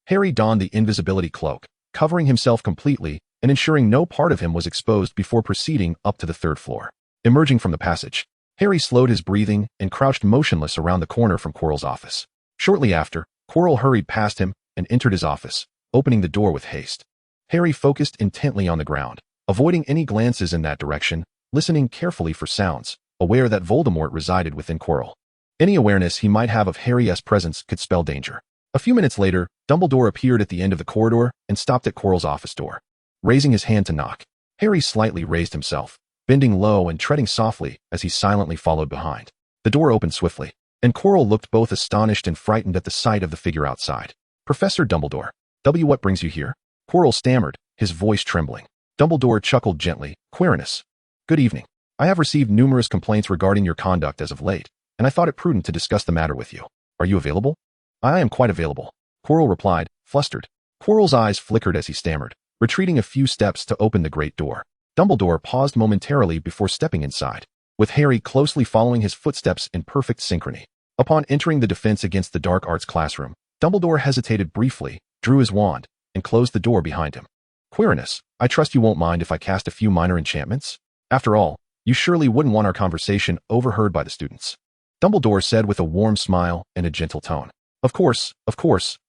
Harry donned the invisibility cloak, covering himself completely and ensuring no part of him was exposed before proceeding up to the third floor. Emerging from the passage, Harry slowed his breathing and crouched motionless around the corner from Quirrell's office. Shortly after, Quirrell hurried past him and entered his office, opening the door with haste. Harry focused intently on the ground, avoiding any glances in that direction, listening carefully for sounds, aware that Voldemort resided within Quirrell. Any awareness he might have of Harry's presence could spell danger. A few minutes later, Dumbledore appeared at the end of the corridor and stopped at Quirrell's office door. Raising his hand to knock, Harry slightly raised himself, bending low and treading softly as he silently followed behind. The door opened swiftly, and Quirrell looked both astonished and frightened at the sight of the figure outside. "Professor Dumbledore, what brings you here?" Quirrell stammered, his voice trembling. Dumbledore chuckled gently, Quirinus. Good evening. I have received numerous complaints regarding your conduct as of late, and I thought it prudent to discuss the matter with you. Are you available? I am quite available, Quirrell replied, flustered. Quirrell's eyes flickered as he stammered, retreating a few steps to open the great door. Dumbledore paused momentarily before stepping inside, with Harry closely following his footsteps in perfect synchrony. Upon entering the Defense Against the Dark Arts classroom, Dumbledore hesitated briefly, drew his wand, and closed the door behind him. Quirinus, I trust you won't mind if I cast a few minor enchantments? After all, you surely wouldn't want our conversation overheard by the students. Dumbledore said with a warm smile and a gentle tone. Of course,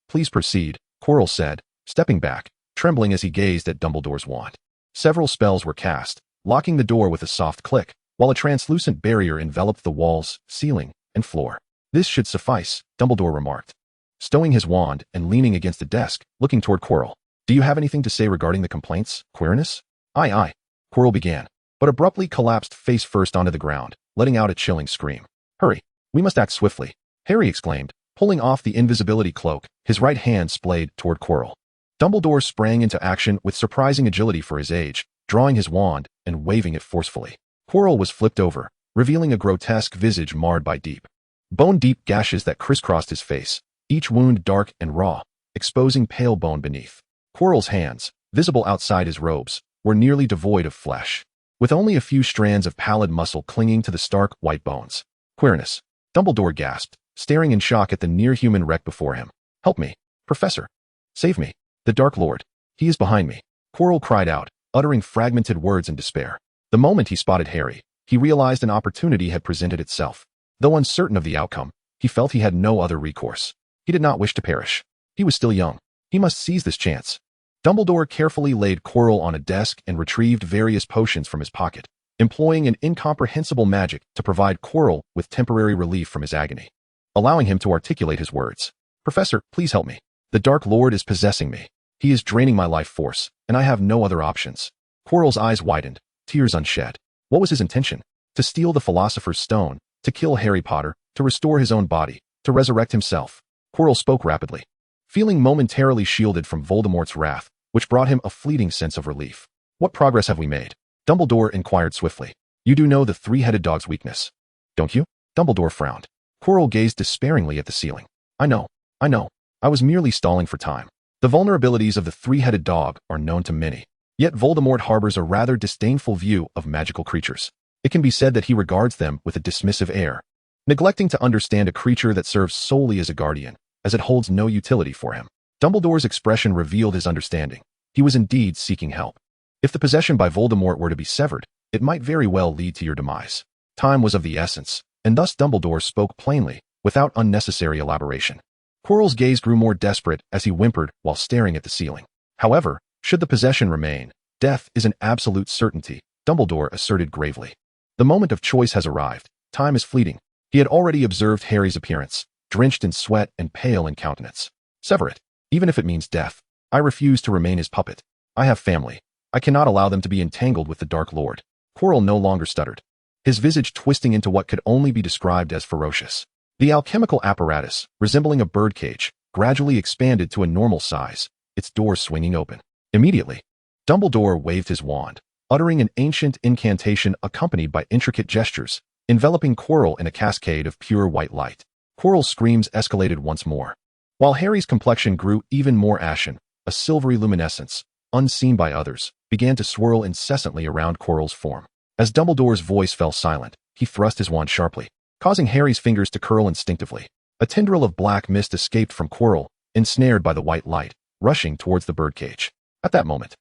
please proceed, Quirrell said, stepping back, trembling as he gazed at Dumbledore's wand. Several spells were cast, locking the door with a soft click, while a translucent barrier enveloped the walls, ceiling, and floor. This should suffice, Dumbledore remarked, stowing his wand and leaning against the desk, looking toward Quirrell. Do you have anything to say regarding the complaints, Quirinus? Aye, Quirrell began, but abruptly collapsed face first onto the ground, letting out a chilling scream. Hurry, we must act swiftly, Harry exclaimed, pulling off the invisibility cloak, his right hand splayed toward Quirrell. Dumbledore sprang into action with surprising agility for his age, drawing his wand and waving it forcefully. Quirrell was flipped over, revealing a grotesque visage marred by deep, bone-deep gashes that crisscrossed his face, each wound dark and raw, exposing pale bone beneath. Quirrell's hands, visible outside his robes, were nearly devoid of flesh, with only a few strands of pallid muscle clinging to the stark white bones. Quirinus, Dumbledore gasped, staring in shock at the near-human wreck before him. Help me, Professor. Save me. The Dark Lord. He is behind me. Quirrell cried out, uttering fragmented words in despair. The moment he spotted Harry, he realized an opportunity had presented itself. Though uncertain of the outcome, he felt he had no other recourse. He did not wish to perish. He was still young. He must seize this chance. Dumbledore carefully laid Quirrell on a desk and retrieved various potions from his pocket, employing an incomprehensible magic to provide Quirrell with temporary relief from his agony, allowing him to articulate his words. Professor, please help me. The Dark Lord is possessing me. He is draining my life force, and I have no other options. Quirrell's eyes widened, tears unshed. What was his intention? To steal the Philosopher's Stone, to kill Harry Potter, to restore his own body, to resurrect himself. Quirrell spoke rapidly, feeling momentarily shielded from Voldemort's wrath, which brought him a fleeting sense of relief. What progress have we made? Dumbledore inquired swiftly. You do know the three-headed dog's weakness, don't you? Dumbledore frowned. Quirrell gazed despairingly at the ceiling. I know. I was merely stalling for time. The vulnerabilities of the three-headed dog are known to many. Yet Voldemort harbors a rather disdainful view of magical creatures. It can be said that he regards them with a dismissive air, neglecting to understand a creature that serves solely as a guardian, as it holds no utility for him. Dumbledore's expression revealed his understanding. He was indeed seeking help. If the possession by Voldemort were to be severed, it might very well lead to your demise. Time was of the essence, and thus Dumbledore spoke plainly, without unnecessary elaboration. Quirrell's gaze grew more desperate as he whimpered while staring at the ceiling. However, should the possession remain, death is an absolute certainty, Dumbledore asserted gravely. The moment of choice has arrived. Time is fleeting. He had already observed Harry's appearance, drenched in sweat and pale in countenance. Sever it, even if it means death. I refuse to remain his puppet. I have family. I cannot allow them to be entangled with the Dark Lord. Quirrell no longer stuttered, his visage twisting into what could only be described as ferocious. The alchemical apparatus, resembling a birdcage, gradually expanded to a normal size, its door swinging open. Immediately, Dumbledore waved his wand, uttering an ancient incantation accompanied by intricate gestures, enveloping Quirrell in a cascade of pure white light. Quirrell's screams escalated once more, while Harry's complexion grew even more ashen. A silvery luminescence, unseen by others, began to swirl incessantly around Quirrell's form. As Dumbledore's voice fell silent, he thrust his wand sharply, causing Harry's fingers to curl instinctively. A tendril of black mist escaped from Quirrell, ensnared by the white light, rushing towards the birdcage. At that moment,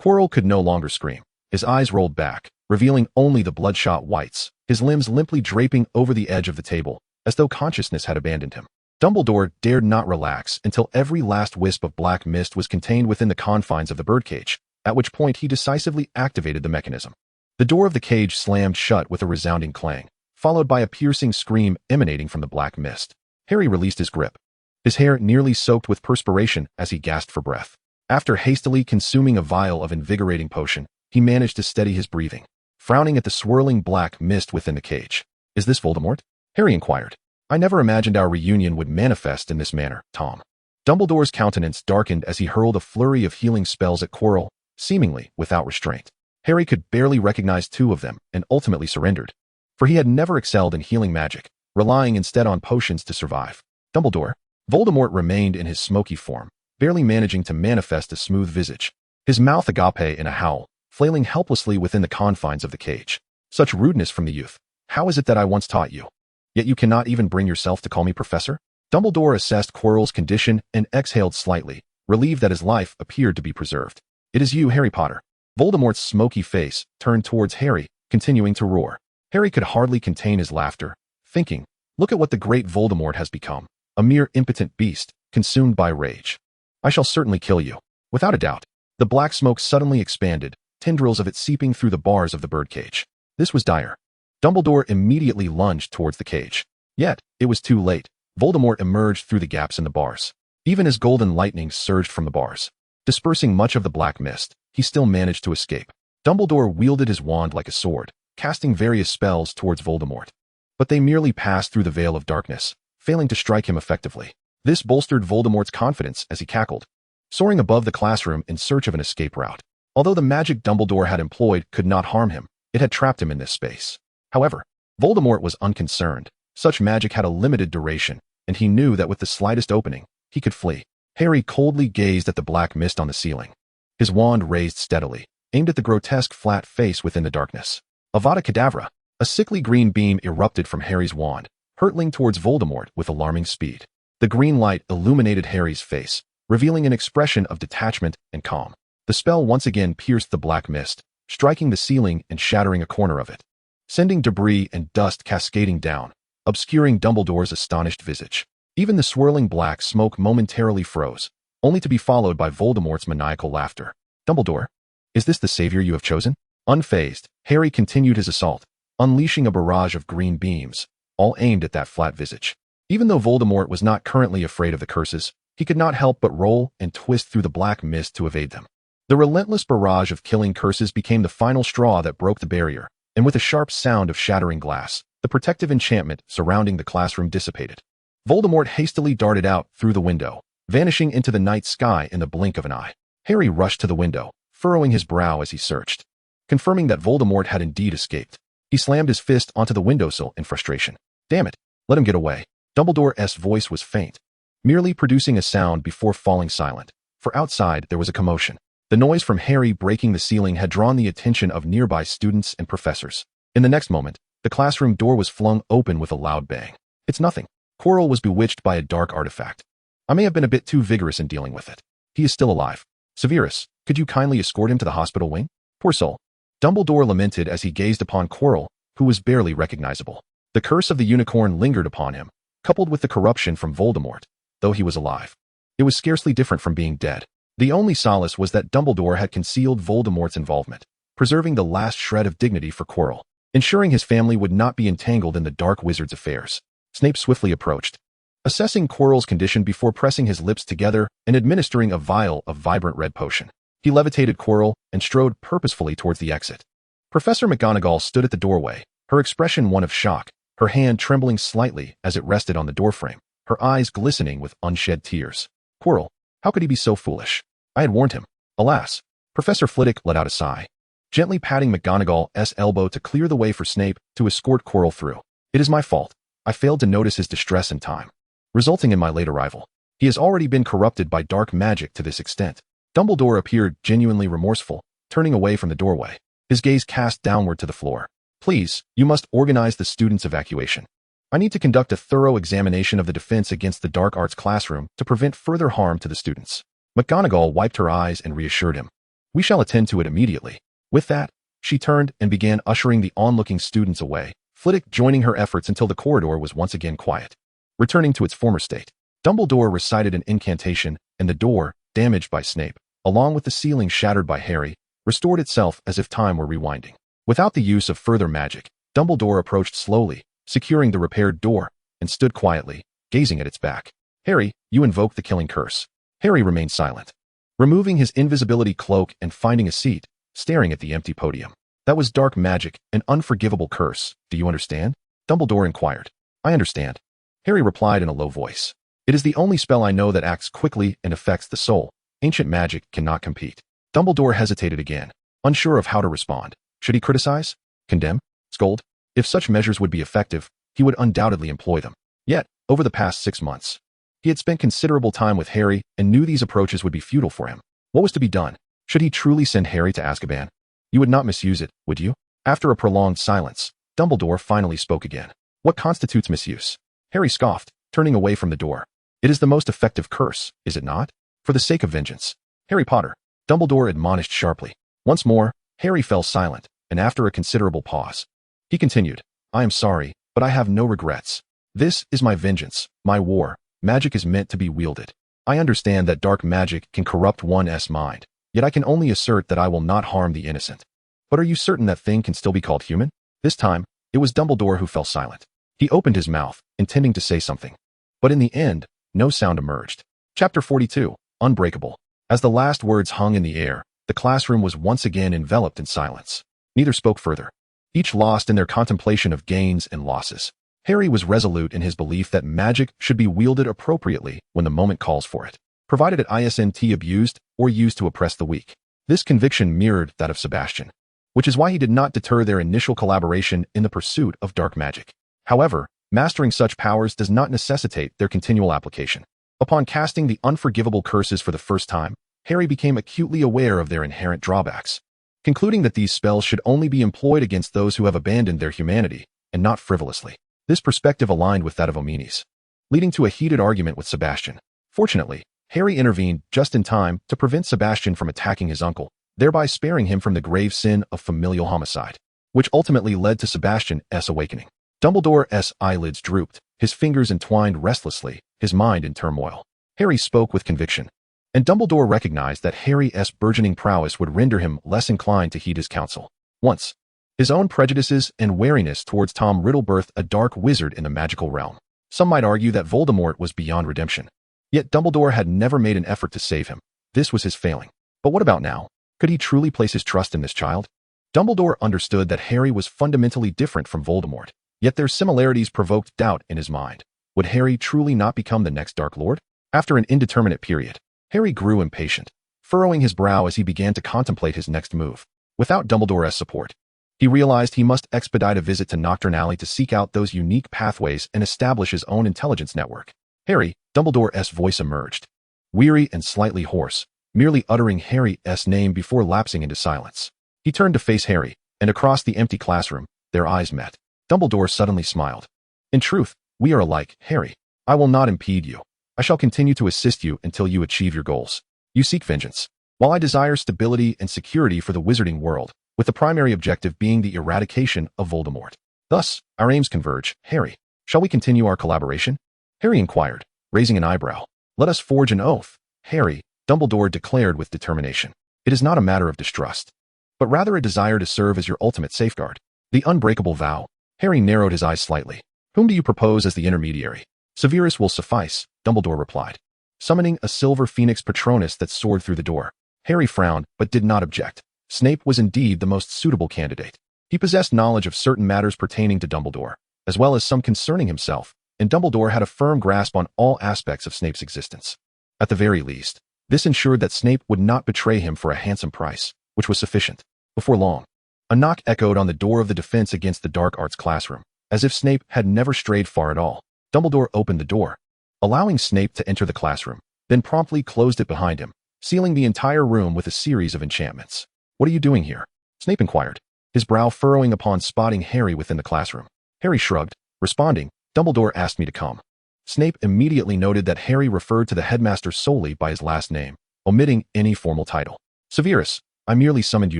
Quirrell could no longer scream. His eyes rolled back, revealing only the bloodshot whites, his limbs limply draping over the edge of the table, as though consciousness had abandoned him. Dumbledore dared not relax until every last wisp of black mist was contained within the confines of the birdcage, at which point he decisively activated the mechanism. The door of the cage slammed shut with a resounding clang, followed by a piercing scream emanating from the black mist. Harry released his grip, his hair nearly soaked with perspiration as he gasped for breath. After hastily consuming a vial of invigorating potion, he managed to steady his breathing, frowning at the swirling black mist within the cage. Is this Voldemort? Harry inquired. I never imagined our reunion would manifest in this manner, Tom. Dumbledore's countenance darkened as he hurled a flurry of healing spells at Quirrell, seemingly without restraint. Harry could barely recognize two of them and ultimately surrendered. For he had never excelled in healing magic, relying instead on potions to survive. Dumbledore. Voldemort remained in his smoky form, barely managing to manifest a smooth visage. His mouth agape in a howl, flailing helplessly within the confines of the cage. Such rudeness from the youth. How is it that I once taught you? Yet you cannot even bring yourself to call me professor? Dumbledore assessed Quirrell's condition and exhaled slightly, relieved that his life appeared to be preserved. It is you, Harry Potter. Voldemort's smoky face turned towards Harry, continuing to roar. Harry could hardly contain his laughter, thinking, look at what the great Voldemort has become, a mere impotent beast, consumed by rage. I shall certainly kill you. Without a doubt. The black smoke suddenly expanded, tendrils of it seeping through the bars of the birdcage. This was dire. Dumbledore immediately lunged towards the cage. Yet, it was too late. Voldemort emerged through the gaps in the bars. Even as golden lightning surged from the bars, dispersing much of the black mist, he still managed to escape. Dumbledore wielded his wand like a sword, casting various spells towards Voldemort. But they merely passed through the veil of darkness, failing to strike him effectively. This bolstered Voldemort's confidence as he cackled, soaring above the classroom in search of an escape route. Although the magic Dumbledore had employed could not harm him, it had trapped him in this space. However, Voldemort was unconcerned. Such magic had a limited duration, and he knew that with the slightest opening, he could flee. Harry coldly gazed at the black mist on the ceiling. His wand raised steadily, aimed at the grotesque flat face within the darkness. Avada Kedavra! A sickly green beam erupted from Harry's wand, hurtling towards Voldemort with alarming speed. The green light illuminated Harry's face, revealing an expression of detachment and calm. The spell once again pierced the black mist, striking the ceiling and shattering a corner of it, sending debris and dust cascading down, obscuring Dumbledore's astonished visage. Even the swirling black smoke momentarily froze, only to be followed by Voldemort's maniacal laughter. Dumbledore, is this the savior you have chosen? Unfazed, Harry continued his assault, unleashing a barrage of green beams, all aimed at that flat visage. Even though Voldemort was not currently afraid of the curses, he could not help but roll and twist through the black mist to evade them. The relentless barrage of killing curses became the final straw that broke the barrier, and with a sharp sound of shattering glass, the protective enchantment surrounding the classroom dissipated. Voldemort hastily darted out through the window, vanishing into the night sky in the blink of an eye. Harry rushed to the window, furrowing his brow as he searched. Confirming that Voldemort had indeed escaped, he slammed his fist onto the windowsill in frustration. Damn it, let him get away. Dumbledore's voice was faint, merely producing a sound before falling silent, for outside there was a commotion. The noise from Harry breaking the ceiling had drawn the attention of nearby students and professors. In the next moment, the classroom door was flung open with a loud bang. It's nothing. Quirrell was bewitched by a dark artifact. I may have been a bit too vigorous in dealing with it. He is still alive. Severus, could you kindly escort him to the hospital wing? Poor soul. Dumbledore lamented as he gazed upon Quirrell, who was barely recognizable. The curse of the unicorn lingered upon him, coupled with the corruption from Voldemort, though he was alive. It was scarcely different from being dead. The only solace was that Dumbledore had concealed Voldemort's involvement, preserving the last shred of dignity for Quirrell, ensuring his family would not be entangled in the dark wizard's affairs. Snape swiftly approached, assessing Quirrell's condition before pressing his lips together and administering a vial of vibrant red potion. He levitated Quirrell and strode purposefully towards the exit. Professor McGonagall stood at the doorway, her expression one of shock, her hand trembling slightly as it rested on the doorframe, her eyes glistening with unshed tears. Quirrell, how could he be so foolish? I had warned him. Alas. Professor Flitwick let out a sigh, gently patting McGonagall's elbow to clear the way for Snape to escort Quirrell through. It is my fault. I failed to notice his distress in time, resulting in my late arrival. He has already been corrupted by dark magic to this extent. Dumbledore appeared genuinely remorseful, turning away from the doorway, his gaze cast downward to the floor. Please, you must organize the students' evacuation. I need to conduct a thorough examination of the defense against the dark arts classroom to prevent further harm to the students. McGonagall wiped her eyes and reassured him. We shall attend to it immediately. With that, she turned and began ushering the onlooking students away, Flitwick joining her efforts until the corridor was once again quiet, returning to its former state. Dumbledore recited an incantation, and the door, damaged by Snape, along with the ceiling shattered by Harry, restored itself as if time were rewinding. Without the use of further magic, Dumbledore approached slowly, securing the repaired door, and stood quietly, gazing at its back. Harry, you invoked the killing curse. Harry remained silent, removing his invisibility cloak and finding a seat, staring at the empty podium. That was dark magic, an unforgivable curse. Do you understand? Dumbledore inquired. I understand. Harry replied in a low voice. It is the only spell I know that acts quickly and affects the soul. Ancient magic cannot compete. Dumbledore hesitated again, unsure of how to respond. Should he criticize? Condemn? Scold? If such measures would be effective, he would undoubtedly employ them. Yet, over the past 6 months, he had spent considerable time with Harry and knew these approaches would be futile for him. What was to be done? Should he truly send Harry to Azkaban? You would not misuse it, would you? After a prolonged silence, Dumbledore finally spoke again. What constitutes misuse? Harry scoffed, turning away from the door. It is the most effective curse, is it not? For the sake of vengeance. Harry Potter, Dumbledore admonished sharply. Once more, Harry fell silent, and after a considerable pause, he continued, I am sorry, but I have no regrets. This is my vengeance, my war. Magic is meant to be wielded. I understand that dark magic can corrupt one's mind, yet I can only assert that I will not harm the innocent. But are you certain that thing can still be called human? This time, it was Dumbledore who fell silent. He opened his mouth, intending to say something. But in the end, no sound emerged. Chapter 42, Unbreakable. As the last words hung in the air, the classroom was once again enveloped in silence. Neither spoke further, each lost in their contemplation of gains and losses. Harry was resolute in his belief that magic should be wielded appropriately when the moment calls for it, provided it isn't abused or used to oppress the weak. This conviction mirrored that of Sebastian, which is why he did not deter their initial collaboration in the pursuit of dark magic. However, mastering such powers does not necessitate their continual application. Upon casting the unforgivable curses for the first time, Harry became acutely aware of their inherent drawbacks, concluding that these spells should only be employed against those who have abandoned their humanity, and not frivolously. This perspective aligned with that of Ominis, leading to a heated argument with Sebastian. Fortunately, Harry intervened just in time to prevent Sebastian from attacking his uncle, thereby sparing him from the grave sin of familial homicide, which ultimately led to Sebastian's awakening. Dumbledore's eyelids drooped, his fingers entwined restlessly, his mind in turmoil. Harry spoke with conviction, and Dumbledore recognized that Harry's burgeoning prowess would render him less inclined to heed his counsel. Once, his own prejudices and wariness towards Tom Riddle birthed a dark wizard in the magical realm. Some might argue that Voldemort was beyond redemption. Yet Dumbledore had never made an effort to save him. This was his failing. But what about now? Could he truly place his trust in this child? Dumbledore understood that Harry was fundamentally different from Voldemort, yet their similarities provoked doubt in his mind. Would Harry truly not become the next Dark Lord? After an indeterminate period, Harry grew impatient, furrowing his brow as he began to contemplate his next move. Without Dumbledore's support, he realized he must expedite a visit to Nocturne Alley to seek out those unique pathways and establish his own intelligence network. Harry, Dumbledore's voice emerged, weary and slightly hoarse, merely uttering Harry's name before lapsing into silence. He turned to face Harry, and across the empty classroom, their eyes met. Dumbledore suddenly smiled. In truth, we are alike, Harry. I will not impede you. I shall continue to assist you until you achieve your goals. You seek vengeance, while I desire stability and security for the wizarding world, with the primary objective being the eradication of Voldemort. Thus, our aims converge. Harry, shall we continue our collaboration? Harry inquired, raising an eyebrow. Let us forge an oath. Harry, Dumbledore declared with determination. It is not a matter of distrust, but rather a desire to serve as your ultimate safeguard. The unbreakable vow. Harry narrowed his eyes slightly. Whom do you propose as the intermediary? Severus will suffice, Dumbledore replied, summoning a silver phoenix Patronus that soared through the door. Harry frowned, but did not object. Snape was indeed the most suitable candidate. He possessed knowledge of certain matters pertaining to Dumbledore, as well as some concerning himself, and Dumbledore had a firm grasp on all aspects of Snape's existence. At the very least, this ensured that Snape would not betray him for a handsome price, which was sufficient. Before long, a knock echoed on the door of the Defense Against the Dark Arts classroom, as if Snape had never strayed far at all. Dumbledore opened the door, allowing Snape to enter the classroom, then promptly closed it behind him, sealing the entire room with a series of enchantments. What are you doing here? Snape inquired, his brow furrowing upon spotting Harry within the classroom. Harry shrugged, responding, Dumbledore asked me to come. Snape immediately noted that Harry referred to the headmaster solely by his last name, omitting any formal title. Severus, I merely summoned you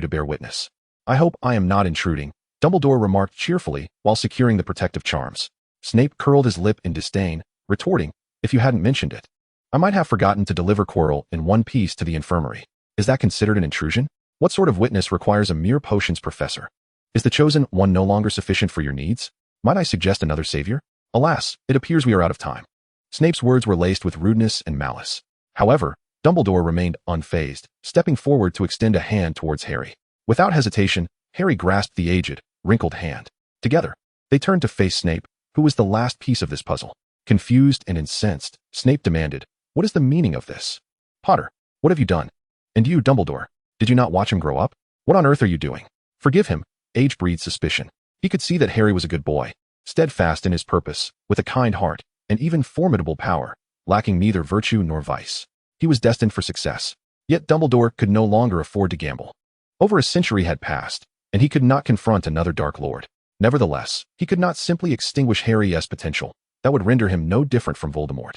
to bear witness. I hope I am not intruding, Dumbledore remarked cheerfully while securing the protective charms. Snape curled his lip in disdain, retorting, if you hadn't mentioned it, I might have forgotten to deliver Quirrell in one piece to the infirmary. Is that considered an intrusion? What sort of witness requires a mere potions professor? Is the chosen one no longer sufficient for your needs? Might I suggest another savior? Alas, it appears we are out of time. Snape's words were laced with rudeness and malice. However, Dumbledore remained unfazed, stepping forward to extend a hand towards Harry. Without hesitation, Harry grasped the aged, wrinkled hand. Together, they turned to face Snape, who was the last piece of this puzzle. Confused and incensed, Snape demanded, what is the meaning of this? Potter, what have you done? And you, Dumbledore, did you not watch him grow up? What on earth are you doing? Forgive him. Age breeds suspicion. He could see that Harry was a good boy, steadfast in his purpose, with a kind heart, and even formidable power, lacking neither virtue nor vice. He was destined for success. Yet Dumbledore could no longer afford to gamble. Over a century had passed, and he could not confront another Dark Lord. Nevertheless, he could not simply extinguish Harry's potential. That would render him no different from Voldemort.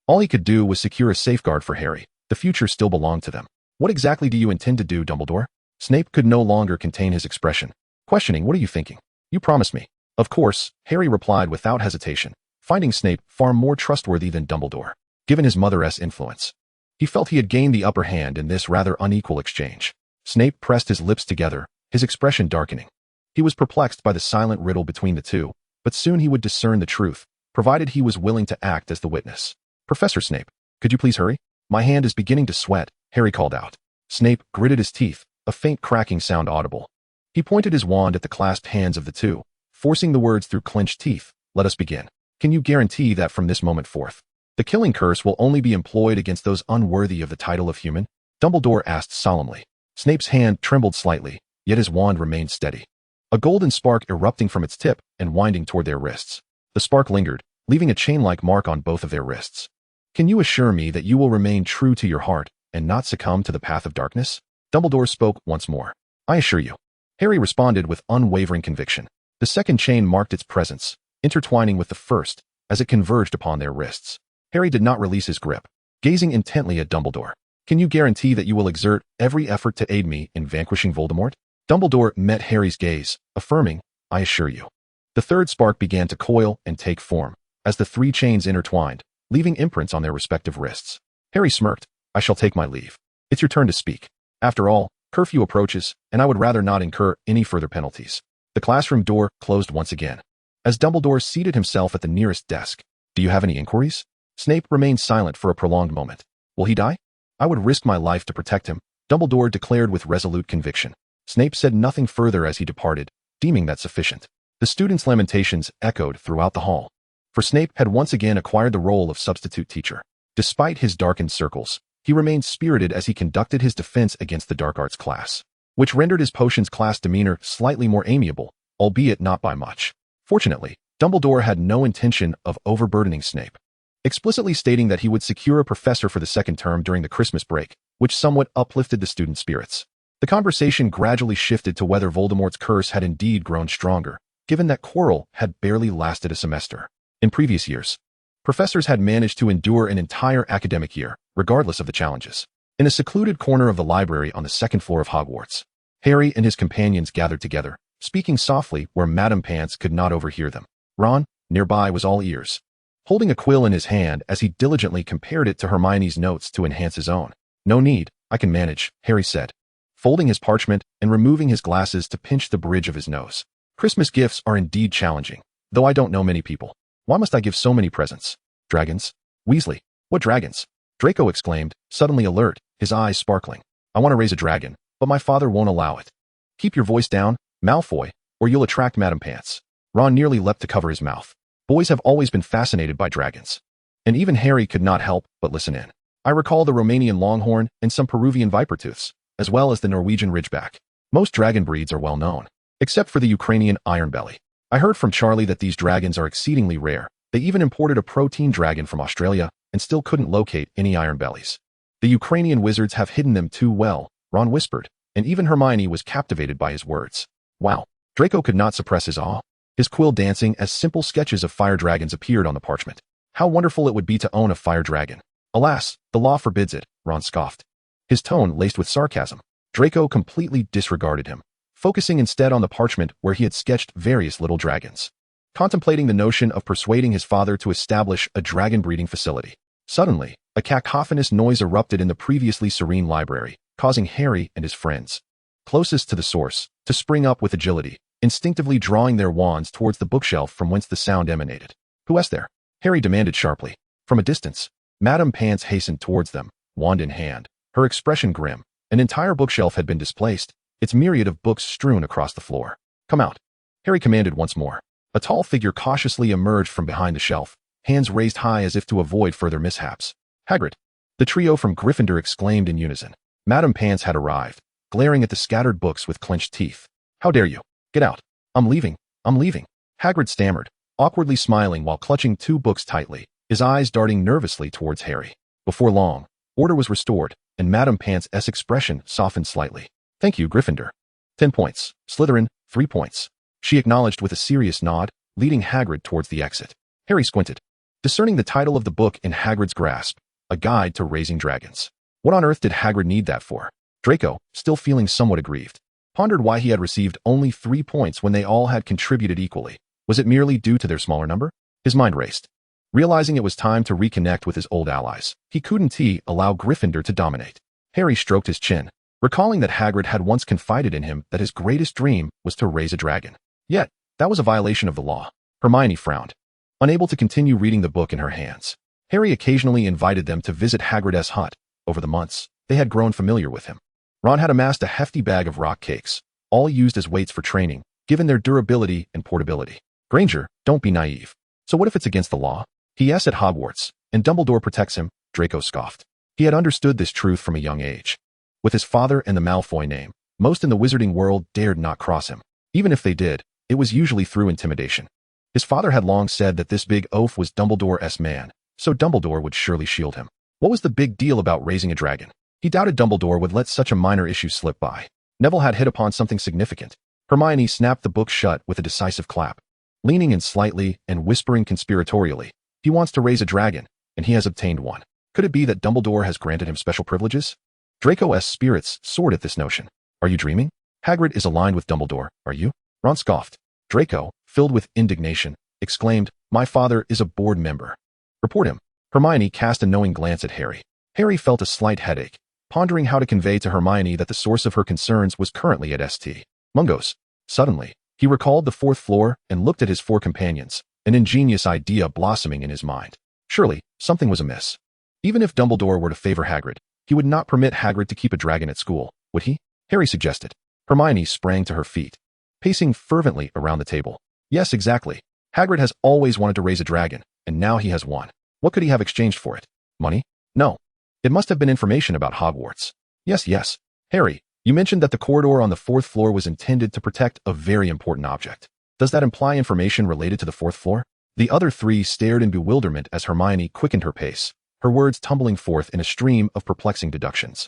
All he could do was secure a safeguard for Harry. The future still belonged to them. What exactly do you intend to do, Dumbledore? Snape could no longer contain his expression, questioning, what are you thinking? You promised me. Of course, Harry replied without hesitation, finding Snape far more trustworthy than Dumbledore, given his mother's influence. He felt he had gained the upper hand in this rather unequal exchange. Snape pressed his lips together, his expression darkening. He was perplexed by the silent riddle between the two, but soon he would discern the truth, provided he was willing to act as the witness. Professor Snape, could you please hurry? My hand is beginning to sweat, Harry called out. Snape gritted his teeth, a faint cracking sound audible. He pointed his wand at the clasped hands of the two, forcing the words through clenched teeth. Let us begin. Can you guarantee that from this moment forth, the killing curse will only be employed against those unworthy of the title of human? Dumbledore asked solemnly. Snape's hand trembled slightly, yet his wand remained steady, a golden spark erupting from its tip and winding toward their wrists. The spark lingered, leaving a chain-like mark on both of their wrists. Can you assure me that you will remain true to your heart and not succumb to the path of darkness? Dumbledore spoke once more. I assure you. Harry responded with unwavering conviction. The second chain marked its presence, intertwining with the first, as it converged upon their wrists. Harry did not release his grip, gazing intently at Dumbledore. Can you guarantee that you will exert every effort to aid me in vanquishing Voldemort? Dumbledore met Harry's gaze, affirming, I assure you. The third spark began to coil and take form, as the three chains intertwined, leaving imprints on their respective wrists. Harry smirked. I shall take my leave. It's your turn to speak. After all, curfew approaches, and I would rather not incur any further penalties. The classroom door closed once again, as Dumbledore seated himself at the nearest desk. Do you have any inquiries? Snape remained silent for a prolonged moment. Will he die? I would risk my life to protect him, Dumbledore declared with resolute conviction. Snape said nothing further as he departed, deeming that sufficient. The students' lamentations echoed throughout the hall, for Snape had once again acquired the role of substitute teacher. Despite his darkened circles, he remained spirited as he conducted his defense against the dark arts class, which rendered his potions class demeanor slightly more amiable, albeit not by much. Fortunately, Dumbledore had no intention of overburdening Snape, explicitly stating that he would secure a professor for the second term during the Christmas break, which somewhat uplifted the student spirits. The conversation gradually shifted to whether Voldemort's curse had indeed grown stronger, given that Quirrell had barely lasted a semester. In previous years, professors had managed to endure an entire academic year, regardless of the challenges. In a secluded corner of the library on the second floor of Hogwarts, Harry and his companions gathered together, speaking softly where Madame Pants could not overhear them. Ron, nearby, was all ears, holding a quill in his hand as he diligently compared it to Hermione's notes to enhance his own. No need, I can manage, Harry said, folding his parchment and removing his glasses to pinch the bridge of his nose. Christmas gifts are indeed challenging, though I don't know many people. Why must I give so many presents? Dragons? Weasley. What dragons? Draco exclaimed, suddenly alert, his eyes sparkling. I want to raise a dragon, but my father won't allow it. Keep your voice down, Malfoy, or you'll attract Madame Pants. Ron nearly leapt to cover his mouth. Boys have always been fascinated by dragons. And even Harry could not help but listen in. I recall the Romanian longhorn and some Peruvian vipertooths, as well as the Norwegian ridgeback. Most dragon breeds are well known, except for the Ukrainian ironbelly. I heard from Charlie that these dragons are exceedingly rare. They even imported a protein dragon from Australia and still couldn't locate any ironbellies. The Ukrainian wizards have hidden them too well, Ron whispered, and even Hermione was captivated by his words. Wow. Draco could not suppress his awe, his quill dancing as simple sketches of fire dragons appeared on the parchment. How wonderful it would be to own a fire dragon. Alas, the law forbids it, Ron scoffed, his tone laced with sarcasm. Draco completely disregarded him, focusing instead on the parchment where he had sketched various little dragons, contemplating the notion of persuading his father to establish a dragon breeding facility. Suddenly, a cacophonous noise erupted in the previously serene library, causing Harry and his friends, closest to the source, to spring up with agility, instinctively drawing their wands towards the bookshelf from whence the sound emanated. Who is there? Harry demanded sharply. From a distance, Madame Pants hastened towards them, wand in hand, her expression grim. An entire bookshelf had been displaced, its myriad of books strewn across the floor. Come out, Harry commanded once more. A tall figure cautiously emerged from behind the shelf, hands raised high as if to avoid further mishaps. Hagrid! The trio from Gryffindor exclaimed in unison. Madame Pants had arrived, glaring at the scattered books with clenched teeth. How dare you? Get out. I'm leaving. I'm leaving. Hagrid stammered, awkwardly smiling while clutching 2 books tightly, his eyes darting nervously towards Harry. Before long, order was restored, and Madame Pants's expression softened slightly. Thank you, Gryffindor. 10 points. Slytherin, 3 points. She acknowledged with a serious nod, leading Hagrid towards the exit. Harry squinted, discerning the title of the book in Hagrid's grasp, A Guide to Raising Dragons. What on earth did Hagrid need that for? Draco, still feeling somewhat aggrieved, pondered why he had received only 3 points when they all had contributed equally. Was it merely due to their smaller number? His mind raced. Realizing it was time to reconnect with his old allies, he couldn't allow Gryffindor to dominate. Harry stroked his chin, recalling that Hagrid had once confided in him that his greatest dream was to raise a dragon. Yet, that was a violation of the law. Hermione frowned, unable to continue reading the book in her hands. Harry occasionally invited them to visit Hagrid's hut. Over the months, they had grown familiar with him. Ron had amassed a hefty bag of rock cakes, all used as weights for training, given their durability and portability. Granger, don't be naive. So what if it's against the law? P.S. at Hogwarts, and Dumbledore protects him, Draco scoffed. He had understood this truth from a young age. With his father and the Malfoy name, most in the wizarding world dared not cross him. Even if they did, it was usually through intimidation. His father had long said that this big oaf was Dumbledore's man, so Dumbledore would surely shield him. What was the big deal about raising a dragon? He doubted Dumbledore would let such a minor issue slip by. Neville had hit upon something significant. Hermione snapped the book shut with a decisive clap, leaning in slightly and whispering conspiratorially. He wants to raise a dragon, and he has obtained one. Could it be that Dumbledore has granted him special privileges? Draco's spirits soared at this notion. Are you dreaming? Hagrid is aligned with Dumbledore, are you? Ron scoffed. Draco, filled with indignation, exclaimed, My father is a board member. Report him. Hermione cast a knowing glance at Harry. Harry felt a slight headache, pondering how to convey to Hermione that the source of her concerns was currently at St. Mungo's. Suddenly, he recalled the 4th floor and looked at his 4 companions, an ingenious idea blossoming in his mind. Surely, something was amiss. Even if Dumbledore were to favor Hagrid, he would not permit Hagrid to keep a dragon at school, would he? Harry suggested. Hermione sprang to her feet, pacing fervently around the table. Yes, exactly. Hagrid has always wanted to raise a dragon, and now he has one. What could he have exchanged for it? Money? No. It must have been information about Hogwarts. Yes. Harry, you mentioned that the corridor on the 4th floor was intended to protect a very important object. Does that imply information related to the 4th floor? The other 3 stared in bewilderment as Hermione quickened her pace, her words tumbling forth in a stream of perplexing deductions.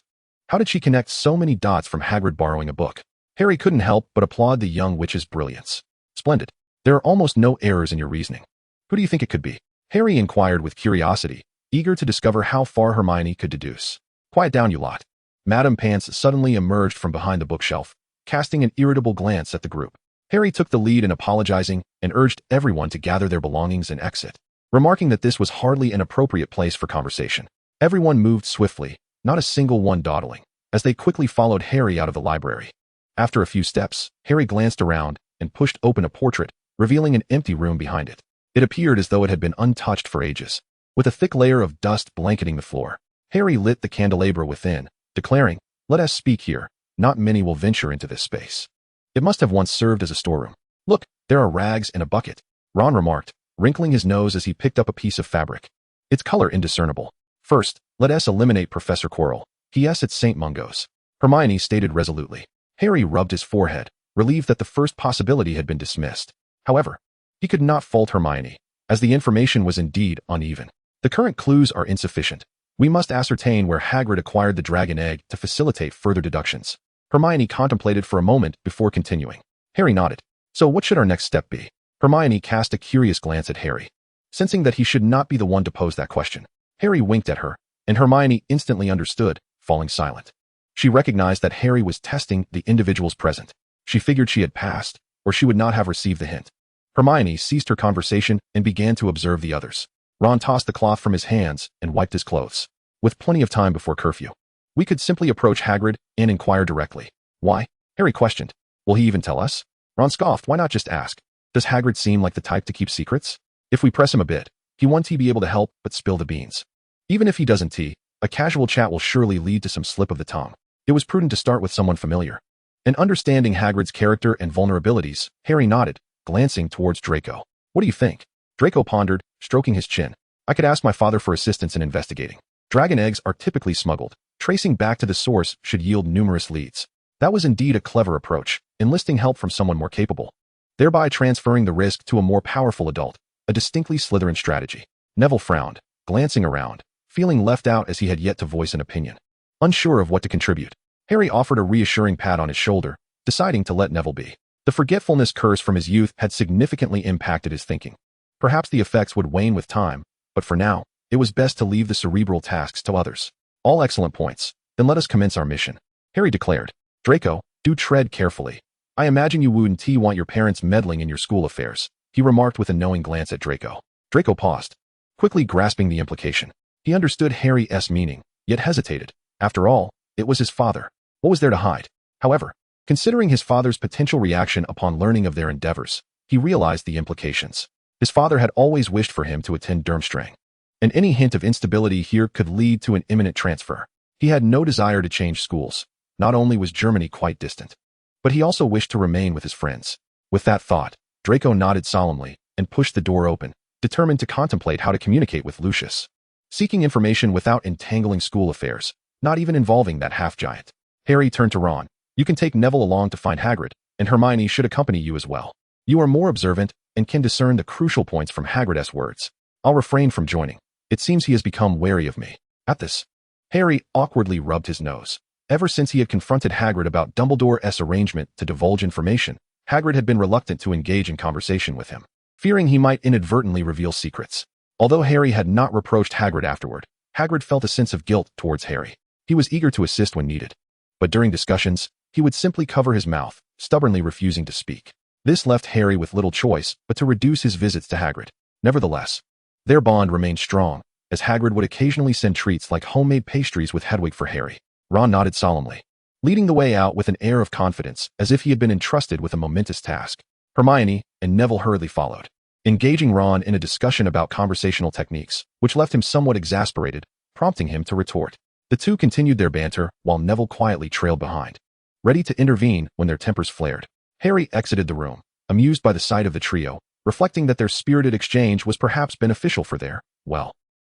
How did she connect so many dots from Hagrid borrowing a book? Harry couldn't help but applaud the young witch's brilliance. Splendid. There are almost no errors in your reasoning. Who do you think it could be? Harry inquired with curiosity, eager to discover how far Hermione could deduce. Quiet down, you lot. Madame Pants suddenly emerged from behind the bookshelf, casting an irritable glance at the group. Harry took the lead in apologizing and urged everyone to gather their belongings and exit, remarking that this was hardly an appropriate place for conversation. Everyone moved swiftly, not a single one dawdling, as they quickly followed Harry out of the library. After a few steps, Harry glanced around and pushed open a portrait, revealing an empty room behind it. It appeared as though it had been untouched for ages. With a thick layer of dust blanketing the floor, Harry lit the candelabra within, declaring, Let us speak here. Not many will venture into this space. It must have once served as a storeroom. Look, there are rags and a bucket, Ron remarked, wrinkling his nose as he picked up a piece of fabric. Its color indiscernible. First, let us eliminate Professor Quirrell. P.S. at St. Mungo's. Hermione stated resolutely. Harry rubbed his forehead, relieved that the first possibility had been dismissed. However, he could not fault Hermione, as the information was indeed uneven. The current clues are insufficient. We must ascertain where Hagrid acquired the dragon egg to facilitate further deductions. Hermione contemplated for a moment before continuing. Harry nodded. So what should our next step be? Hermione cast a curious glance at Harry, sensing that he should not be the one to pose that question. Harry winked at her, and Hermione instantly understood, falling silent. She recognized that Harry was testing the individuals present. She figured she had passed, or she would not have received the hint. Hermione ceased her conversation and began to observe the others. Ron tossed the cloth from his hands and wiped his clothes. With plenty of time before curfew, we could simply approach Hagrid and inquire directly. Why? Harry questioned. Will he even tell us? Ron scoffed. Why not just ask? Does Hagrid seem like the type to keep secrets? If we press him a bit, he won't be able to help but spill the beans. Even if he doesn't, a casual chat will surely lead to some slip of the tongue. It was prudent to start with someone familiar. And understanding Hagrid's character and vulnerabilities, Harry nodded, glancing towards Draco. What do you think? Draco pondered, stroking his chin. I could ask my father for assistance in investigating. Dragon eggs are typically smuggled. Tracing back to the source should yield numerous leads. That was indeed a clever approach, enlisting help from someone more capable, thereby transferring the risk to a more powerful adult, a distinctly Slytherin strategy. Neville frowned, glancing around, feeling left out as he had yet to voice an opinion. Unsure of what to contribute, Harry offered a reassuring pat on his shoulder, deciding to let Neville be. The forgetfulness curse from his youth had significantly impacted his thinking. Perhaps the effects would wane with time, but for now, it was best to leave the cerebral tasks to others. All excellent points. Then let us commence our mission, Harry declared. Draco, do tread carefully. I imagine you wouldn't want your parents meddling in your school affairs, he remarked with a knowing glance at Draco. Draco paused, quickly grasping the implication. He understood Harry's meaning, yet hesitated. After all, it was his father. What was there to hide? However, considering his father's potential reaction upon learning of their endeavors, he realized the implications. His father had always wished for him to attend Durmstrang, and any hint of instability here could lead to an imminent transfer. He had no desire to change schools. Not only was Germany quite distant, but he also wished to remain with his friends. With that thought, Draco nodded solemnly and pushed the door open, determined to contemplate how to communicate with Lucius. Seeking information without entangling school affairs, not even involving that half-giant. Harry turned to Ron. You can take Neville along to find Hagrid, and Hermione should accompany you as well. You are more observant and can discern the crucial points from Hagrid's words. I'll refrain from joining. It seems he has become wary of me. At this, Harry awkwardly rubbed his nose. Ever since he had confronted Hagrid about Dumbledore's arrangement to divulge information, Hagrid had been reluctant to engage in conversation with him, fearing he might inadvertently reveal secrets. Although Harry had not reproached Hagrid afterward, Hagrid felt a sense of guilt towards Harry. He was eager to assist when needed, but during discussions, he would simply cover his mouth, stubbornly refusing to speak. This left Harry with little choice but to reduce his visits to Hagrid. Nevertheless, their bond remained strong, as Hagrid would occasionally send treats like homemade pastries with Hedwig for Harry. Ron nodded solemnly, leading the way out with an air of confidence as if he had been entrusted with a momentous task. Hermione and Neville hurriedly followed, engaging Ron in a discussion about conversational techniques, which left him somewhat exasperated, prompting him to retort. The two continued their banter while Neville quietly trailed behind, ready to intervene when their tempers flared. Harry exited the room, amused by the sight of the trio, reflecting that their spirited exchange was perhaps beneficial for their,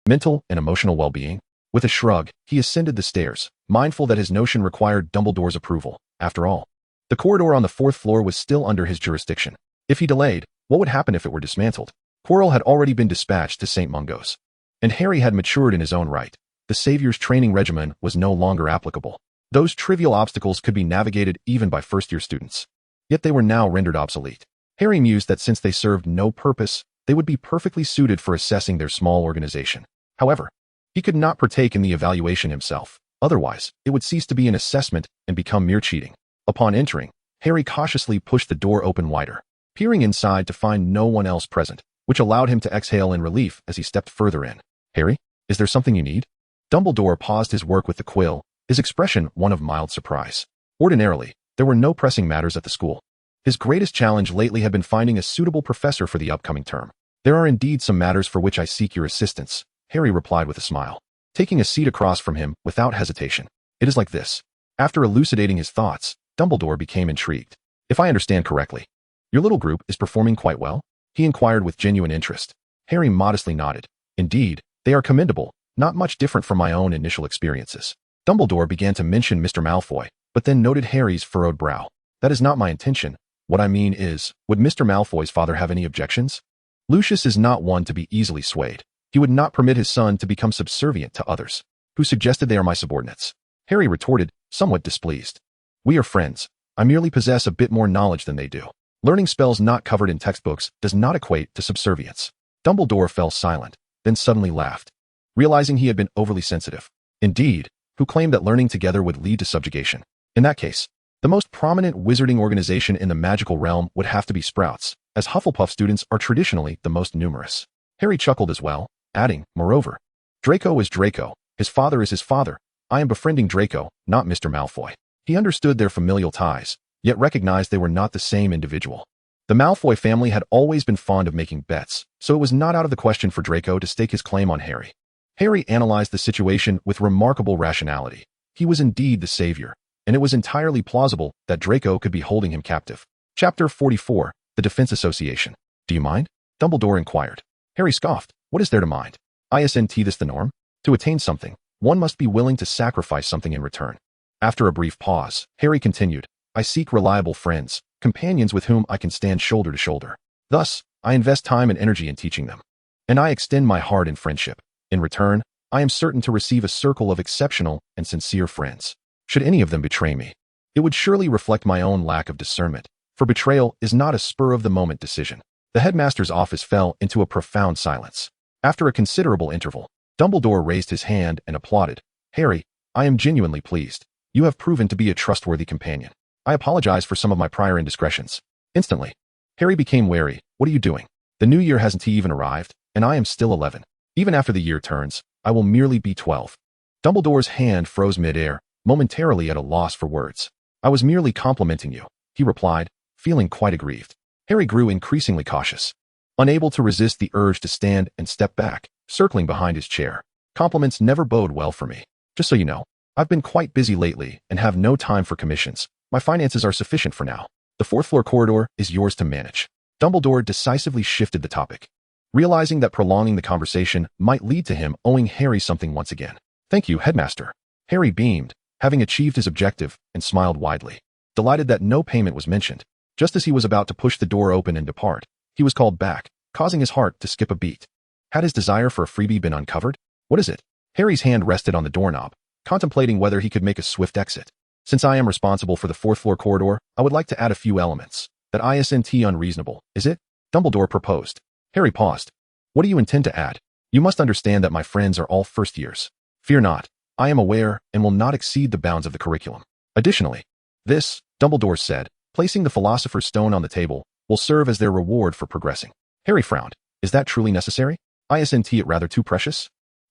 mental and emotional well-being. With a shrug, he ascended the stairs, mindful that his notion required Dumbledore's approval. After all, the corridor on the 4th floor was still under his jurisdiction. If he delayed, what would happen if it were dismantled? Quirrell had already been dispatched to St. Mungo's, and Harry had matured in his own right. The Savior's training regimen was no longer applicable. Those trivial obstacles could be navigated even by first-year students. Yet they were now rendered obsolete. Harry mused that since they served no purpose, they would be perfectly suited for assessing their small organization. However, he could not partake in the evaluation himself. Otherwise, it would cease to be an assessment and become mere cheating. Upon entering, Harry cautiously pushed the door open wider, peering inside to find no one else present, which allowed him to exhale in relief as he stepped further in. Harry, is there something you need? Dumbledore paused his work with the quill, his expression one of mild surprise. Ordinarily, there were no pressing matters at the school. His greatest challenge lately had been finding a suitable professor for the upcoming term. There are indeed some matters for which I seek your assistance, Harry replied with a smile, taking a seat across from him without hesitation. It is like this. After elucidating his thoughts, Dumbledore became intrigued. If I understand correctly, your little group is performing quite well? He inquired with genuine interest. Harry modestly nodded. Indeed, they are commendable, not much different from my own initial experiences. Dumbledore began to mention Mr. Malfoy, but then noted Harry's furrowed brow. That is not my intention. What I mean is, would Mr. Malfoy's father have any objections? Lucius is not one to be easily swayed. He would not permit his son to become subservient to others, who suggested they are my subordinates. Harry retorted, somewhat displeased. We are friends. I merely possess a bit more knowledge than they do. Learning spells not covered in textbooks does not equate to subservience. Dumbledore fell silent, then suddenly laughed, realizing he had been overly sensitive. Indeed, who claimed that learning together would lead to subjugation? In that case, the most prominent wizarding organization in the magical realm would have to be Sprouts, as Hufflepuff students are traditionally the most numerous. Harry chuckled as well, adding, moreover, Draco is Draco, his father is his father. I am befriending Draco, not Mr. Malfoy. He understood their familial ties, yet recognized they were not the same individual. The Malfoy family had always been fond of making bets, so it was not out of the question for Draco to stake his claim on Harry. Harry analyzed the situation with remarkable rationality. He was indeed the savior, and it was entirely plausible that Draco could be holding him captive. Chapter 44, The Defense Association. Do you mind? Dumbledore inquired. Harry scoffed. What is there to mind? Isn't this the norm? To attain something, one must be willing to sacrifice something in return. After a brief pause, Harry continued, I seek reliable friends, companions with whom I can stand shoulder to shoulder. Thus, I invest time and energy in teaching them. And I extend my heart in friendship. In return, I am certain to receive a circle of exceptional and sincere friends. Should any of them betray me, it would surely reflect my own lack of discernment, for betrayal is not a spur-of-the-moment decision. The headmaster's office fell into a profound silence. After a considerable interval, Dumbledore raised his hand and applauded. Harry, I am genuinely pleased. You have proven to be a trustworthy companion. I apologize for some of my prior indiscretions. Instantly, Harry became wary. What are you doing? The new year hasn't even arrived, and I am still 11. Even after the year turns, I will merely be 12. Dumbledore's hand froze mid-air, momentarily at a loss for words. I was merely complimenting you, he replied, feeling quite aggrieved. Harry grew increasingly cautious, unable to resist the urge to stand and step back, circling behind his chair. Compliments never bode well for me. Just so you know, I've been quite busy lately and have no time for commissions. My finances are sufficient for now. The fourth-floor corridor is yours to manage. Dumbledore decisively shifted the topic, realizing that prolonging the conversation might lead to him owing Harry something once again. Thank you, Headmaster. Harry beamed, having achieved his objective, and smiled widely, delighted that no payment was mentioned. Just as he was about to push the door open and depart, he was called back, causing his heart to skip a beat. Had his desire for a freebie been uncovered? What is it? Harry's hand rested on the doorknob, contemplating whether he could make a swift exit. Since I am responsible for the fourth-floor corridor, I would like to add a few elements. That isn't unreasonable, is it? Dumbledore proposed. Harry paused. What do you intend to add? You must understand that my friends are all first years. Fear not. I am aware and will not exceed the bounds of the curriculum. Additionally, this, Dumbledore said, placing the Philosopher's Stone on the table, will serve as their reward for progressing. Harry frowned. Is that truly necessary? Isn't it rather too precious?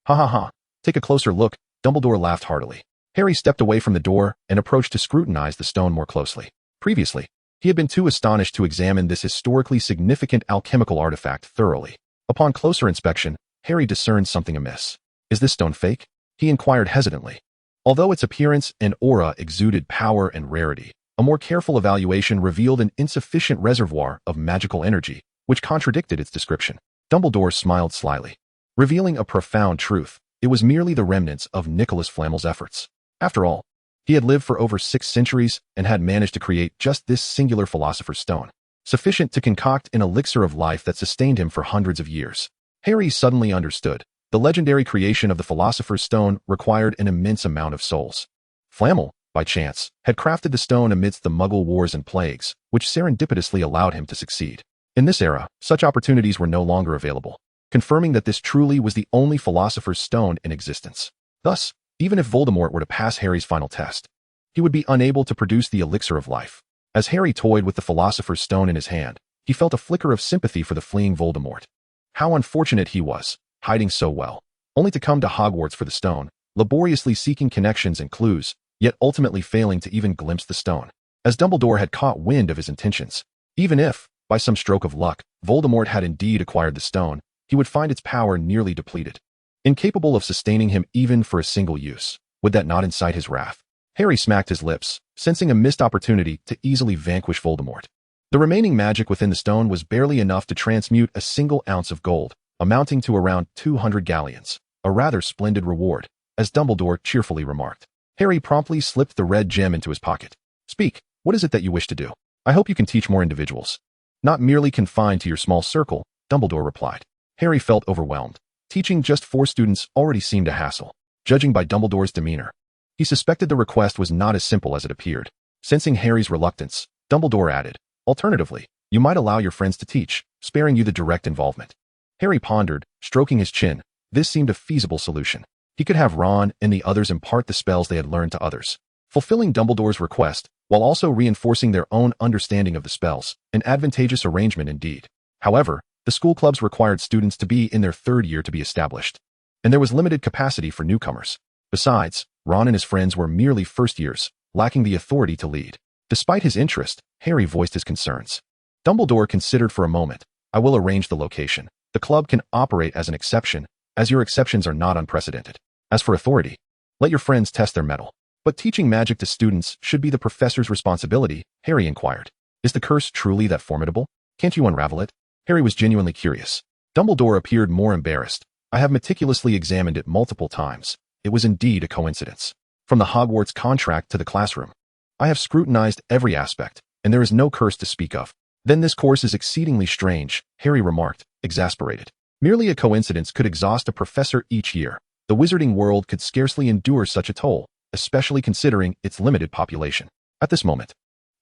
Ha ha ha. Take a closer look. Dumbledore laughed heartily. Harry stepped away from the door and approached to scrutinize the stone more closely. Previously, he had been too astonished to examine this historically significant alchemical artifact thoroughly. Upon closer inspection, Harry discerned something amiss. Is this stone fake? He inquired hesitantly. Although its appearance and aura exuded power and rarity, a more careful evaluation revealed an insufficient reservoir of magical energy, which contradicted its description. Dumbledore smiled slyly, revealing a profound truth. It was merely the remnants of Nicholas Flamel's efforts. After all, he had lived for over 6 centuries and had managed to create just this singular Philosopher's Stone, sufficient to concoct an elixir of life that sustained him for hundreds of years. Harry suddenly understood. The legendary creation of the Philosopher's Stone required an immense amount of souls. Flamel, by chance, had crafted the stone amidst the Muggle wars and plagues, which serendipitously allowed him to succeed. In this era, such opportunities were no longer available, confirming that this truly was the only Philosopher's Stone in existence. Thus, even if Voldemort were to pass Harry's final test, he would be unable to produce the elixir of life. As Harry toyed with the Philosopher's Stone in his hand, he felt a flicker of sympathy for the fleeing Voldemort. How unfortunate he was, hiding so well, only to come to Hogwarts for the stone, laboriously seeking connections and clues, yet ultimately failing to even glimpse the stone. As Dumbledore had caught wind of his intentions, even if, by some stroke of luck, Voldemort had indeed acquired the stone, he would find its power nearly depleted, incapable of sustaining him even for a single use. Would that not incite his wrath? Harry smacked his lips, sensing a missed opportunity to easily vanquish Voldemort. The remaining magic within the stone was barely enough to transmute a single ounce of gold, amounting to around 200 galleons, a rather splendid reward, as Dumbledore cheerfully remarked. Harry promptly slipped the red gem into his pocket. Speak, what is it that you wish to do? I hope you can teach more individuals. Not merely confined to your small circle, Dumbledore replied. Harry felt overwhelmed. Teaching just 4 students already seemed a hassle. Judging by Dumbledore's demeanor, he suspected the request was not as simple as it appeared. Sensing Harry's reluctance, Dumbledore added, alternatively, you might allow your friends to teach, sparing you the direct involvement. Harry pondered, stroking his chin. This seemed a feasible solution. He could have Ron and the others impart the spells they had learned to others, fulfilling Dumbledore's request, while also reinforcing their own understanding of the spells, an advantageous arrangement indeed. However, the school clubs required students to be in their 3rd year to be established, and there was limited capacity for newcomers. Besides, Ron and his friends were merely first years, lacking the authority to lead. Despite his interest, Harry voiced his concerns. Dumbledore considered for a moment. I will arrange the location. The club can operate as an exception, as your exceptions are not unprecedented. As for authority, let your friends test their mettle. But teaching magic to students should be the professor's responsibility, Harry inquired. Is the curse truly that formidable? Can't you unravel it? Harry was genuinely curious. Dumbledore appeared more embarrassed. I have meticulously examined it multiple times. It was indeed a coincidence. from the Hogwarts contract to the classroom. I have scrutinized every aspect, and there is no curse to speak of. Then this course is exceedingly strange, Harry remarked, exasperated. Merely a coincidence could exhaust a professor each year. The Wizarding World could scarcely endure such a toll, especially considering its limited population. At this moment,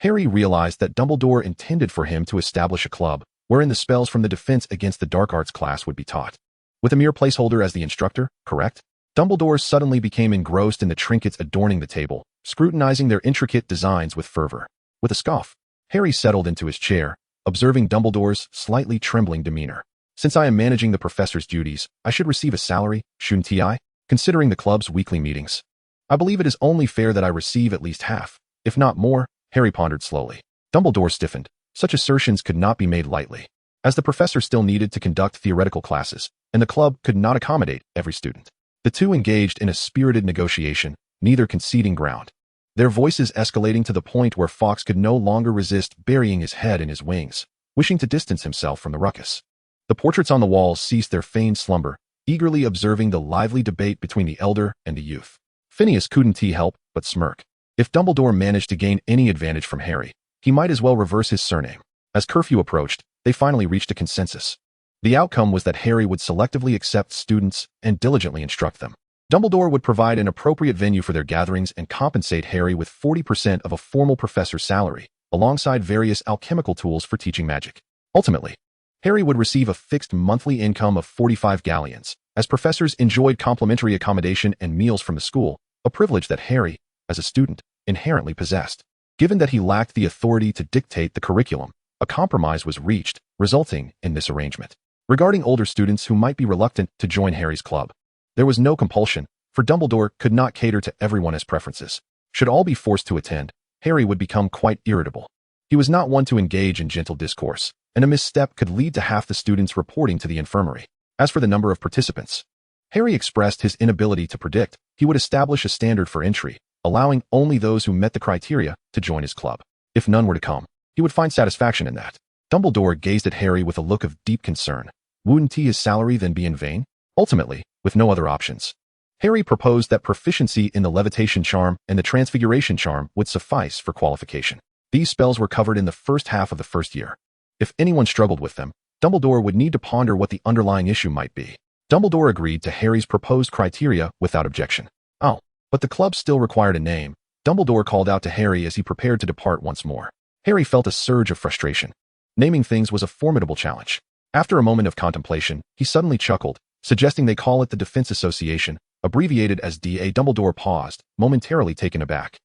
Harry realized that Dumbledore intended for him to establish a club, wherein the spells from the Defense Against the Dark Arts class would be taught. With a mere placeholder as the instructor, correct? Dumbledore suddenly became engrossed in the trinkets adorning the table, scrutinizing their intricate designs with fervor. With a scoff, Harry settled into his chair, observing Dumbledore's slightly trembling demeanor. Since I am managing the professor's duties, I should receive a salary, shouldn't I? Considering the club's weekly meetings. I believe it is only fair that I receive at least half, if not more, Harry pondered slowly. Dumbledore stiffened. Such assertions could not be made lightly, as the professor still needed to conduct theoretical classes, and the club could not accommodate every student. The two engaged in a spirited negotiation, neither conceding ground. Their voices escalating to the point where Fawkes could no longer resist burying his head in his wings, wishing to distance himself from the ruckus. The portraits on the walls ceased their feigned slumber, eagerly observing the lively debate between the elder and the youth. Phineas couldn't help but smirk. If Dumbledore managed to gain any advantage from Harry, he might as well reverse his surname. As curfew approached, they finally reached a consensus. The outcome was that Harry would selectively accept students and diligently instruct them. Dumbledore would provide an appropriate venue for their gatherings and compensate Harry with 40% of a formal professor's salary, alongside various alchemical tools for teaching magic. Ultimately, Harry would receive a fixed monthly income of 45 galleons, as professors enjoyed complimentary accommodation and meals from the school, a privilege that Harry, as a student, inherently possessed. Given that he lacked the authority to dictate the curriculum, a compromise was reached, resulting in this arrangement. Regarding older students who might be reluctant to join Harry's club, there was no compulsion, for Dumbledore could not cater to everyone's preferences. Should all be forced to attend, Harry would become quite irritable. He was not one to engage in gentle discourse, and a misstep could lead to half the students reporting to the infirmary. As for the number of participants, Harry expressed his inability to predict. He would establish a standard for entry, allowing only those who met the criteria to join his club. If none were to come, he would find satisfaction in that. Dumbledore gazed at Harry with a look of deep concern. Wouldn't his salary then be in vain? Ultimately, with no other options, Harry proposed that proficiency in the levitation charm and the transfiguration charm would suffice for qualification. These spells were covered in the first half of the first year. If anyone struggled with them, Dumbledore would need to ponder what the underlying issue might be. Dumbledore agreed to Harry's proposed criteria without objection. Oh, but the club still required a name. Dumbledore called out to Harry as he prepared to depart once more. Harry felt a surge of frustration. Naming things was a formidable challenge. After a moment of contemplation, he suddenly chuckled, suggesting they call it the Defense Association, abbreviated as DA. Dumbledore paused, momentarily taken aback.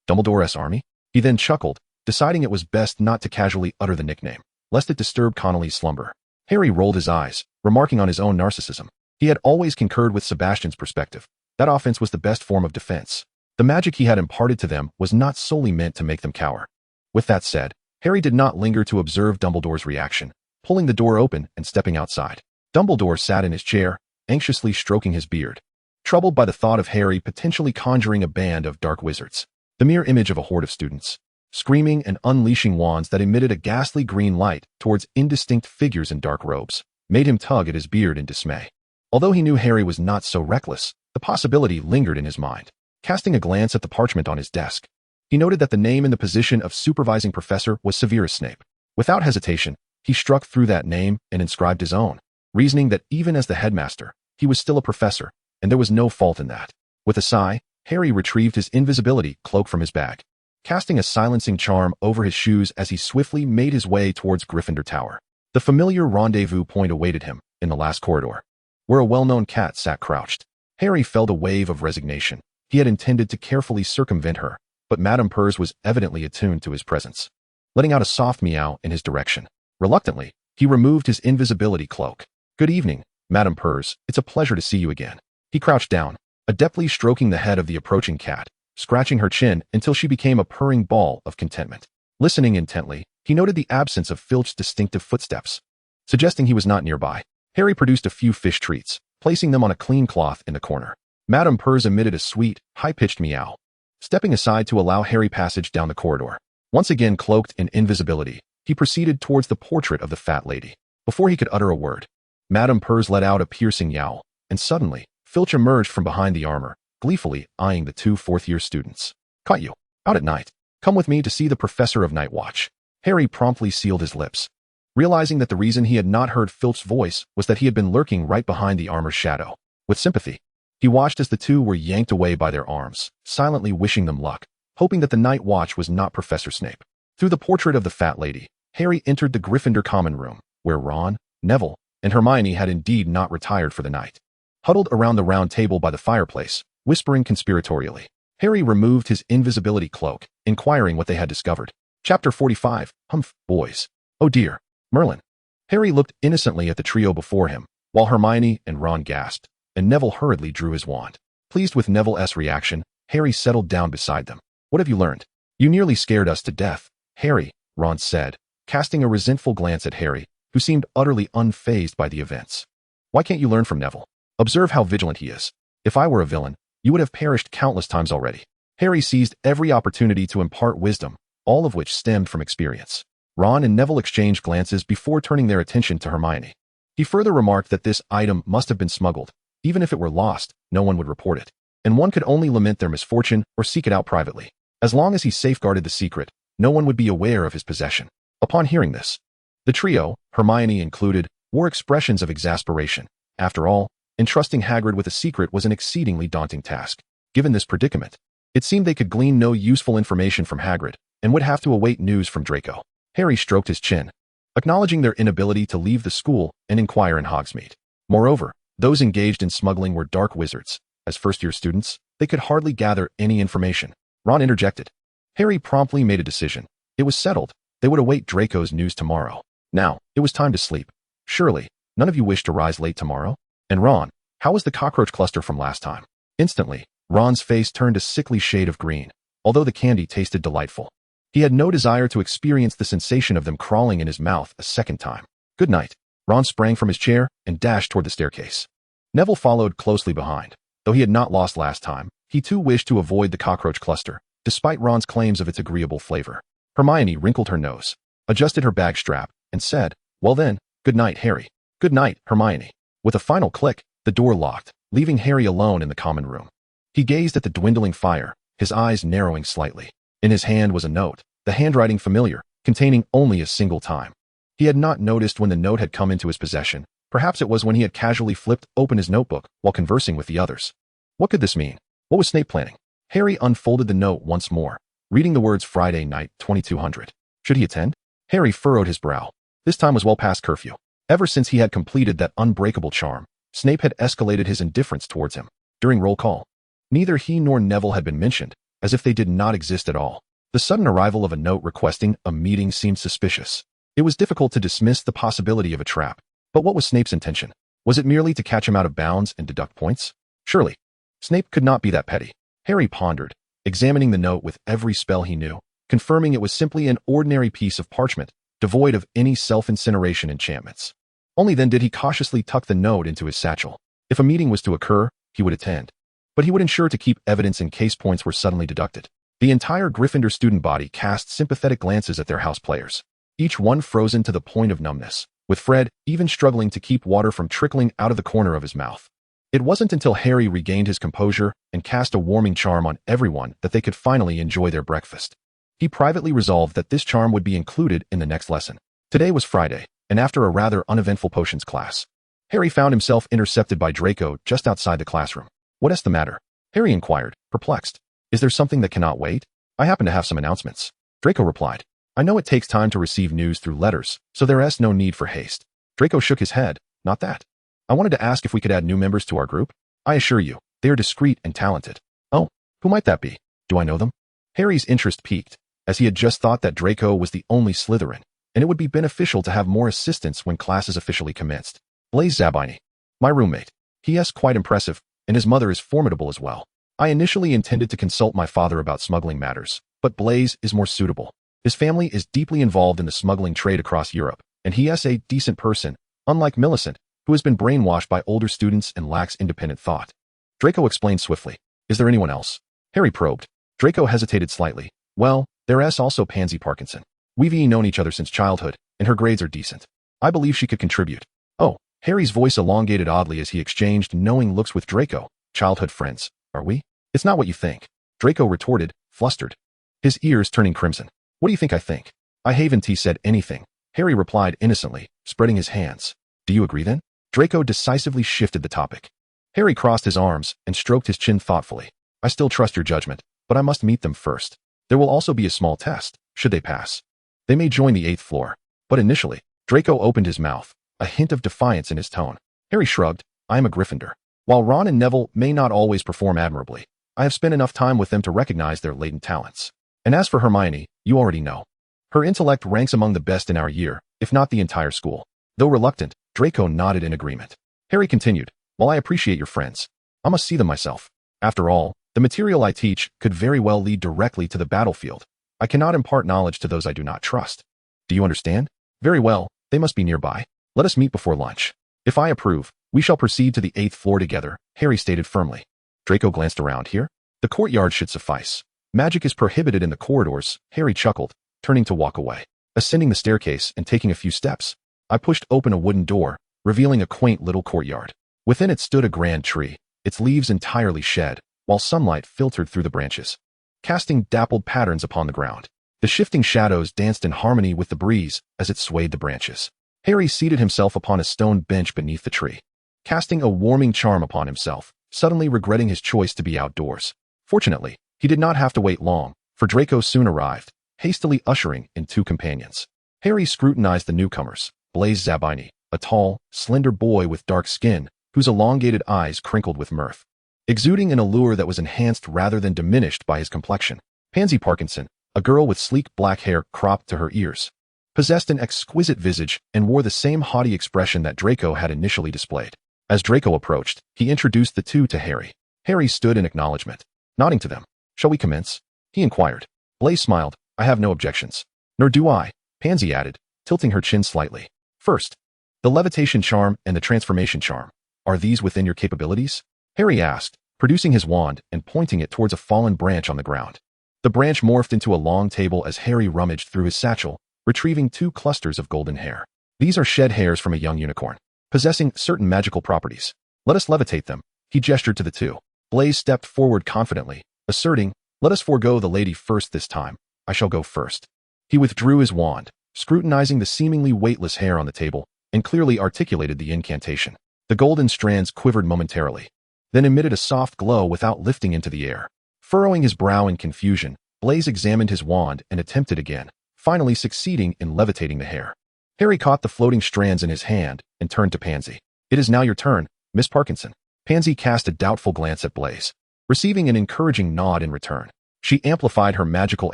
Dumbledore's Army? He then chuckled, deciding it was best not to casually utter the nickname, lest it disturb Connolly's slumber. Harry rolled his eyes, remarking on his own narcissism. He had always concurred with Sebastian's perspective. That offense was the best form of defense. The magic he had imparted to them was not solely meant to make them cower. With that said, Harry did not linger to observe Dumbledore's reaction, pulling the door open and stepping outside. Dumbledore sat in his chair, anxiously stroking his beard, troubled by the thought of Harry potentially conjuring a band of dark wizards. The mere image of a horde of students, screaming and unleashing wands that emitted a ghastly green light towards indistinct figures in dark robes, made him tug at his beard in dismay. Although he knew Harry was not so reckless, the possibility lingered in his mind. Casting a glance at the parchment on his desk, he noted that the name in the position of supervising professor was Severus Snape. Without hesitation, he struck through that name and inscribed his own, reasoning that even as the headmaster, he was still a professor, and there was no fault in that. With a sigh, Harry retrieved his invisibility cloak from his bag, casting a silencing charm over his shoes as he swiftly made his way towards Gryffindor Tower. The familiar rendezvous point awaited him, in the last corridor, where a well-known cat sat crouched. Harry felt a wave of resignation. He had intended to carefully circumvent her, but Madame Purrs was evidently attuned to his presence, letting out a soft meow in his direction. Reluctantly, he removed his invisibility cloak. "Good evening, Madame Purrs. It's a pleasure to see you again." He crouched down, adeptly stroking the head of the approaching cat, scratching her chin until she became a purring ball of contentment. Listening intently, he noted the absence of Filch's distinctive footsteps, suggesting he was not nearby. Harry produced a few fish treats, placing them on a clean cloth in the corner. Madame Purrs emitted a sweet, high-pitched meow, stepping aside to allow Harry passage down the corridor. Once again cloaked in invisibility, he proceeded towards the portrait of the fat lady. Before he could utter a word, Madame Purrs let out a piercing yowl, and suddenly, Filch emerged from behind the armor, gleefully eyeing the two fourth-year students. Caught you. Out at night. Come with me to see the professor of Night Watch. Harry promptly sealed his lips, realizing that the reason he had not heard Filch's voice was that he had been lurking right behind the armor's shadow. With sympathy, he watched as the two were yanked away by their arms, silently wishing them luck, hoping that the Night Watch was not Professor Snape. Through the portrait of the fat lady, Harry entered the Gryffindor common room, where Ron, Neville, and Hermione had indeed not retired for the night. Huddled around the round table by the fireplace, whispering conspiratorially, Harry removed his invisibility cloak, inquiring what they had discovered. Chapter 45, Humph, boys. Oh dear, Merlin. Harry looked innocently at the trio before him, while Hermione and Ron gasped, and Neville hurriedly drew his wand. Pleased with Neville's reaction, Harry settled down beside them. What have you learned? You nearly scared us to death, Harry, Ron said, casting a resentful glance at Harry, who seemed utterly unfazed by the events. Why can't you learn from Neville? Observe how vigilant he is. If I were a villain, you would have perished countless times already. Harry seized every opportunity to impart wisdom, all of which stemmed from experience. Ron and Neville exchanged glances before turning their attention to Hermione. He further remarked that this item must have been smuggled. Even if it were lost, no one would report it, and one could only lament their misfortune or seek it out privately. As long as he safeguarded the secret, no one would be aware of his possession. Upon hearing this, the trio, Hermione included, wore expressions of exasperation. After all, entrusting Hagrid with a secret was an exceedingly daunting task. Given this predicament, it seemed they could glean no useful information from Hagrid, and would have to await news from Draco. Harry stroked his chin, acknowledging their inability to leave the school and inquire in Hogsmeade. Moreover, those engaged in smuggling were dark wizards. As first-year students, they could hardly gather any information. Ron interjected. Harry promptly made a decision. It was settled. They would await Draco's news tomorrow. Now, it was time to sleep. Surely, none of you wish to rise late tomorrow? And Ron, how was the cockroach cluster from last time? Instantly, Ron's face turned a sickly shade of green, although the candy tasted delightful. He had no desire to experience the sensation of them crawling in his mouth a second time. Good night. Ron sprang from his chair and dashed toward the staircase. Neville followed closely behind. Though he had not lost last time, he too wished to avoid the cockroach cluster, despite Ron's claims of its agreeable flavor. Hermione wrinkled her nose, adjusted her bag strap, and said, Well then, good night, Harry. Good night, Hermione. With a final click, the door locked, leaving Harry alone in the common room. He gazed at the dwindling fire, his eyes narrowing slightly. In his hand was a note, the handwriting familiar, containing only a single time. He had not noticed when the note had come into his possession. Perhaps it was when he had casually flipped open his notebook while conversing with the others. What could this mean? What was Snape planning? Harry unfolded the note once more, reading the words Friday night, 2200. Should he attend? Harry furrowed his brow. This time was well past curfew. Ever since he had completed that unbreakable charm, Snape had escalated his indifference towards him. During roll call, neither he nor Neville had been mentioned, as if they did not exist at all. The sudden arrival of a note requesting a meeting seemed suspicious. It was difficult to dismiss the possibility of a trap. But what was Snape's intention? Was it merely to catch him out of bounds and deduct points? Surely, Snape could not be that petty. Harry pondered, examining the note with every spell he knew, confirming it was simply an ordinary piece of parchment, devoid of any self-incineration enchantments. Only then did he cautiously tuck the note into his satchel. If a meeting was to occur, he would attend. But he would ensure to keep evidence in case points were suddenly deducted. The entire Gryffindor student body cast sympathetic glances at their house players, each one frozen to the point of numbness, with Fred even struggling to keep water from trickling out of the corner of his mouth. It wasn't until Harry regained his composure and cast a warming charm on everyone that they could finally enjoy their breakfast. He privately resolved that this charm would be included in the next lesson. Today was Friday, and after a rather uneventful potions class, Harry found himself intercepted by Draco just outside the classroom. What's the matter? Harry inquired, perplexed. Is there something that cannot wait? I happen to have some announcements. Draco replied. I know it takes time to receive news through letters, so there is no need for haste. Draco shook his head. Not that. I wanted to ask if we could add new members to our group. I assure you, they are discreet and talented. Oh, who might that be? Do I know them? Harry's interest piqued, as he had just thought that Draco was the only Slytherin, and it would be beneficial to have more assistants when classes officially commenced. Blaise Zabini, my roommate. He is quite impressive, and his mother is formidable as well. I initially intended to consult my father about smuggling matters, but Blaise is more suitable. His family is deeply involved in the smuggling trade across Europe, and he is a decent person, unlike Millicent, who has been brainwashed by older students and lacks independent thought. Draco explained swiftly. Is there anyone else? Harry probed. Draco hesitated slightly. Well, there is also Pansy Parkinson. We've known each other since childhood, and her grades are decent. I believe she could contribute. Oh, Harry's voice elongated oddly as he exchanged knowing looks with Draco. Childhood friends, are we? It's not what you think, Draco retorted, flustered, his ears turning crimson. What do you think I think? I haven't said anything, Harry replied innocently, spreading his hands. Do you agree then? Draco decisively shifted the topic. Harry crossed his arms and stroked his chin thoughtfully. I still trust your judgment, but I must meet them first. There will also be a small test, should they pass. They may join the 8th floor. But initially, Draco opened his mouth, a hint of defiance in his tone. Harry shrugged. I am a Gryffindor. While Ron and Neville may not always perform admirably, I have spent enough time with them to recognize their latent talents. And as for Hermione, you already know. Her intellect ranks among the best in our year, if not the entire school. Though reluctant, Draco nodded in agreement. Harry continued, while I appreciate your friends, I must see them myself. After all, the material I teach could very well lead directly to the battlefield. I cannot impart knowledge to those I do not trust. Do you understand? Very well, they must be nearby. Let us meet before lunch. If I approve, we shall proceed to the 8th floor together, Harry stated firmly. Draco glanced around. Here? The courtyard should suffice. Magic is prohibited in the corridors, Harry chuckled, turning to walk away. Ascending the staircase and taking a few steps, I pushed open a wooden door, revealing a quaint little courtyard. Within it stood a grand tree, its leaves entirely shed, while sunlight filtered through the branches, casting dappled patterns upon the ground. The shifting shadows danced in harmony with the breeze as it swayed the branches. Harry seated himself upon a stone bench beneath the tree, casting a warming charm upon himself, suddenly regretting his choice to be outdoors. Fortunately, he did not have to wait long, for Draco soon arrived, hastily ushering in 2 companions. Harry scrutinized the newcomers, Blaise Zabini, a tall, slender boy with dark skin, whose elongated eyes crinkled with mirth, exuding an allure that was enhanced rather than diminished by his complexion. Pansy Parkinson, a girl with sleek black hair cropped to her ears, possessed an exquisite visage and wore the same haughty expression that Draco had initially displayed. As Draco approached, he introduced the 2 to Harry. Harry stood in acknowledgement, nodding to them. Shall we commence? He inquired. Blaise smiled. I have no objections. Nor do I, Pansy added, tilting her chin slightly. First, the levitation charm and the transformation charm. Are these within your capabilities? Harry asked, producing his wand and pointing it towards a fallen branch on the ground. The branch morphed into a long table as Harry rummaged through his satchel, retrieving 2 clusters of golden hair. These are shed hairs from a young unicorn, possessing certain magical properties. Let us levitate them. He gestured to the 2. Blaise stepped forward confidently, asserting, let us forego the lady first this time. I shall go first. He withdrew his wand, scrutinizing the seemingly weightless hair on the table, and clearly articulated the incantation. The golden strands quivered momentarily, then emitted a soft glow without lifting into the air. Furrowing his brow in confusion, Blaise examined his wand and attempted again, finally succeeding in levitating the hair. Harry caught the floating strands in his hand and turned to Pansy. It is now your turn, Miss Parkinson. Pansy cast a doubtful glance at Blaise, receiving an encouraging nod in return. She amplified her magical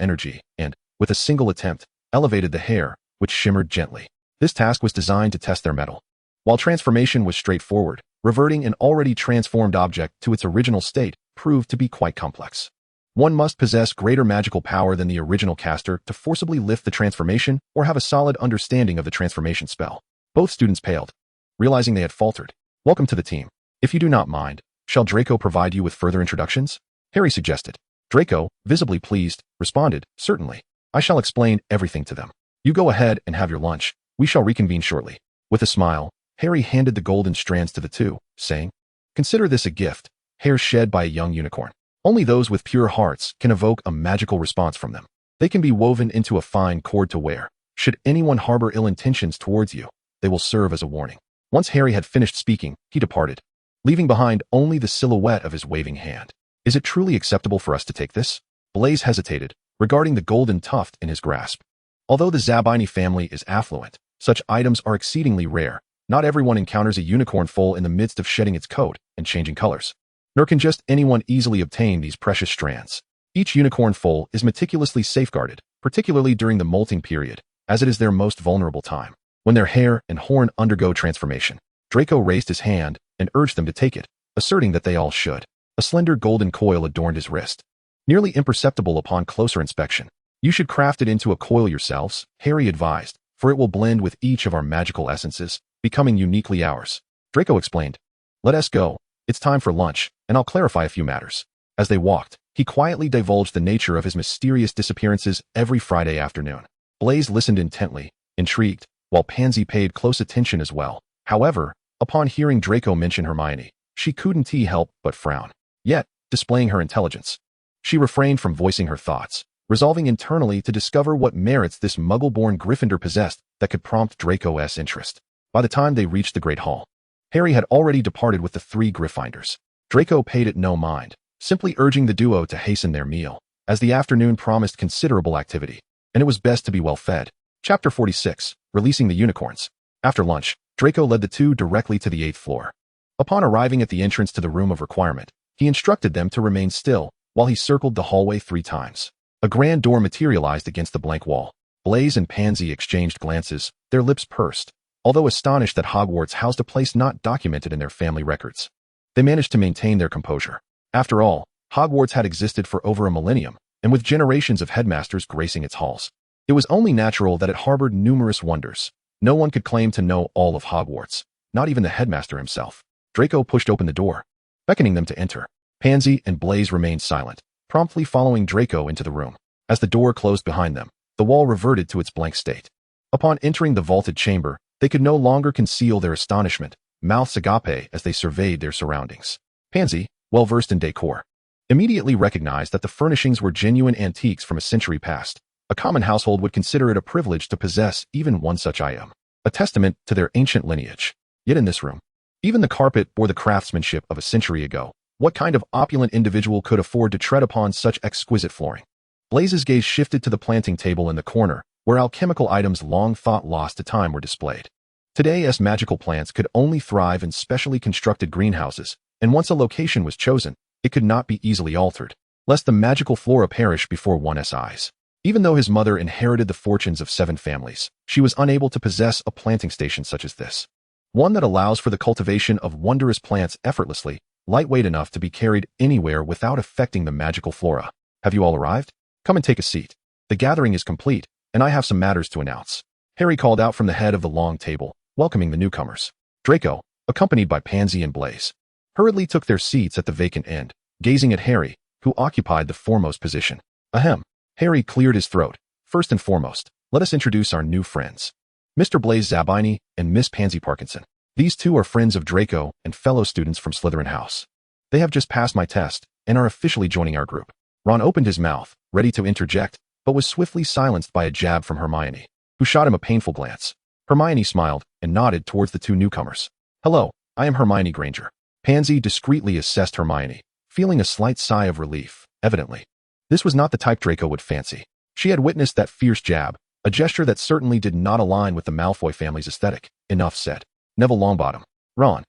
energy and, with a single attempt, elevated the hair, which shimmered gently. This task was designed to test their mettle. While transformation was straightforward, reverting an already transformed object to its original state proved to be quite complex. One must possess greater magical power than the original caster to forcibly lift the transformation or have a solid understanding of the transformation spell. Both students paled, realizing they had faltered. Welcome to the team. If you do not mind, shall Draco provide you with further introductions? Harry suggested. Draco, visibly pleased, responded, certainly. I shall explain everything to them. You go ahead and have your lunch. We shall reconvene shortly. With a smile, Harry handed the golden strands to the 2, saying, consider this a gift, hair shed by a young unicorn. Only those with pure hearts can evoke a magical response from them. They can be woven into a fine cord to wear. Should anyone harbor ill intentions towards you, they will serve as a warning. Once Harry had finished speaking, he departed, leaving behind only the silhouette of his waving hand. Is it truly acceptable for us to take this? Blaise hesitated, regarding the golden tuft in his grasp. Although the Zabini family is affluent, such items are exceedingly rare. Not everyone encounters a unicorn foal in the midst of shedding its coat and changing colors. Nor can just anyone easily obtain these precious strands. Each unicorn foal is meticulously safeguarded, particularly during the molting period, as it is their most vulnerable time, when their hair and horn undergo transformation. Draco raised his hand and urged them to take it, asserting that they all should. A slender golden coil adorned his wrist, nearly imperceptible upon closer inspection. You should craft it into a coil yourselves, Harry advised, for it will blend with each of our magical essences, becoming uniquely ours. Draco explained. Let us go. It's time for lunch, and I'll clarify a few matters. As they walked, he quietly divulged the nature of his mysterious disappearances every Friday afternoon. Blaise listened intently, intrigued, while Pansy paid close attention as well. However, upon hearing Draco mention Hermione, she couldn't help but frown. Yet, displaying her intelligence. She refrained from voicing her thoughts, resolving internally to discover what merits this muggle-born Gryffindor possessed that could prompt Draco's interest. By the time they reached the Great Hall, Harry had already departed with the 3 Gryffindors. Draco paid it no mind, simply urging the duo to hasten their meal, as the afternoon promised considerable activity, and it was best to be well fed. Chapter 46, Releasing the Unicorns. After lunch, Draco led the 2 directly to the 8th floor. Upon arriving at the entrance to the Room of Requirement, he instructed them to remain still while he circled the hallway 3 times. A grand door materialized against the blank wall. Blaise and Pansy exchanged glances, their lips pursed, although astonished that Hogwarts housed a place not documented in their family records. They managed to maintain their composure. After all, Hogwarts had existed for over a millennium, and with generations of headmasters gracing its halls, it was only natural that it harbored numerous wonders. No one could claim to know all of Hogwarts, not even the headmaster himself. Draco pushed open the door, beckoning them to enter. Pansy and Blaise remained silent, promptly following Draco into the room. As the door closed behind them, the wall reverted to its blank state. Upon entering the vaulted chamber, they could no longer conceal their astonishment, mouths agape as they surveyed their surroundings. Pansy, well versed in decor, immediately recognized that the furnishings were genuine antiques from a century past. A common household would consider it a privilege to possess even one such item, a testament to their ancient lineage. Yet in this room, even the carpet bore the craftsmanship of a century ago. What kind of opulent individual could afford to tread upon such exquisite flooring? Blaise's gaze shifted to the planting table in the corner, where alchemical items long thought lost to time were displayed. Today's magical plants could only thrive in specially constructed greenhouses, and once a location was chosen, it could not be easily altered, lest the magical flora perish before one's eyes. Even though his mother inherited the fortunes of 7 families, she was unable to possess a planting station such as this. One that allows for the cultivation of wondrous plants effortlessly, lightweight enough to be carried anywhere without affecting the magical flora. Have you all arrived? Come and take a seat. The gathering is complete, and I have some matters to announce. Harry called out from the head of the long table, welcoming the newcomers. Draco, accompanied by Pansy and Blaise, hurriedly took their seats at the vacant end, gazing at Harry, who occupied the foremost position. Ahem. Harry cleared his throat. First and foremost, let us introduce our new friends. Mr. Blaise Zabini and Miss Pansy Parkinson. These 2 are friends of Draco and fellow students from Slytherin House. They have just passed my test and are officially joining our group. Ron opened his mouth, ready to interject, but was swiftly silenced by a jab from Hermione, who shot him a painful glance. Hermione smiled and nodded towards the 2 newcomers. Hello, I am Hermione Granger. Pansy discreetly assessed Hermione, feeling a slight sigh of relief, evidently. This was not the type Draco would fancy. She had witnessed that fierce jab, a gesture that certainly did not align with the Malfoy family's aesthetic. Enough said. Neville Longbottom. Ron.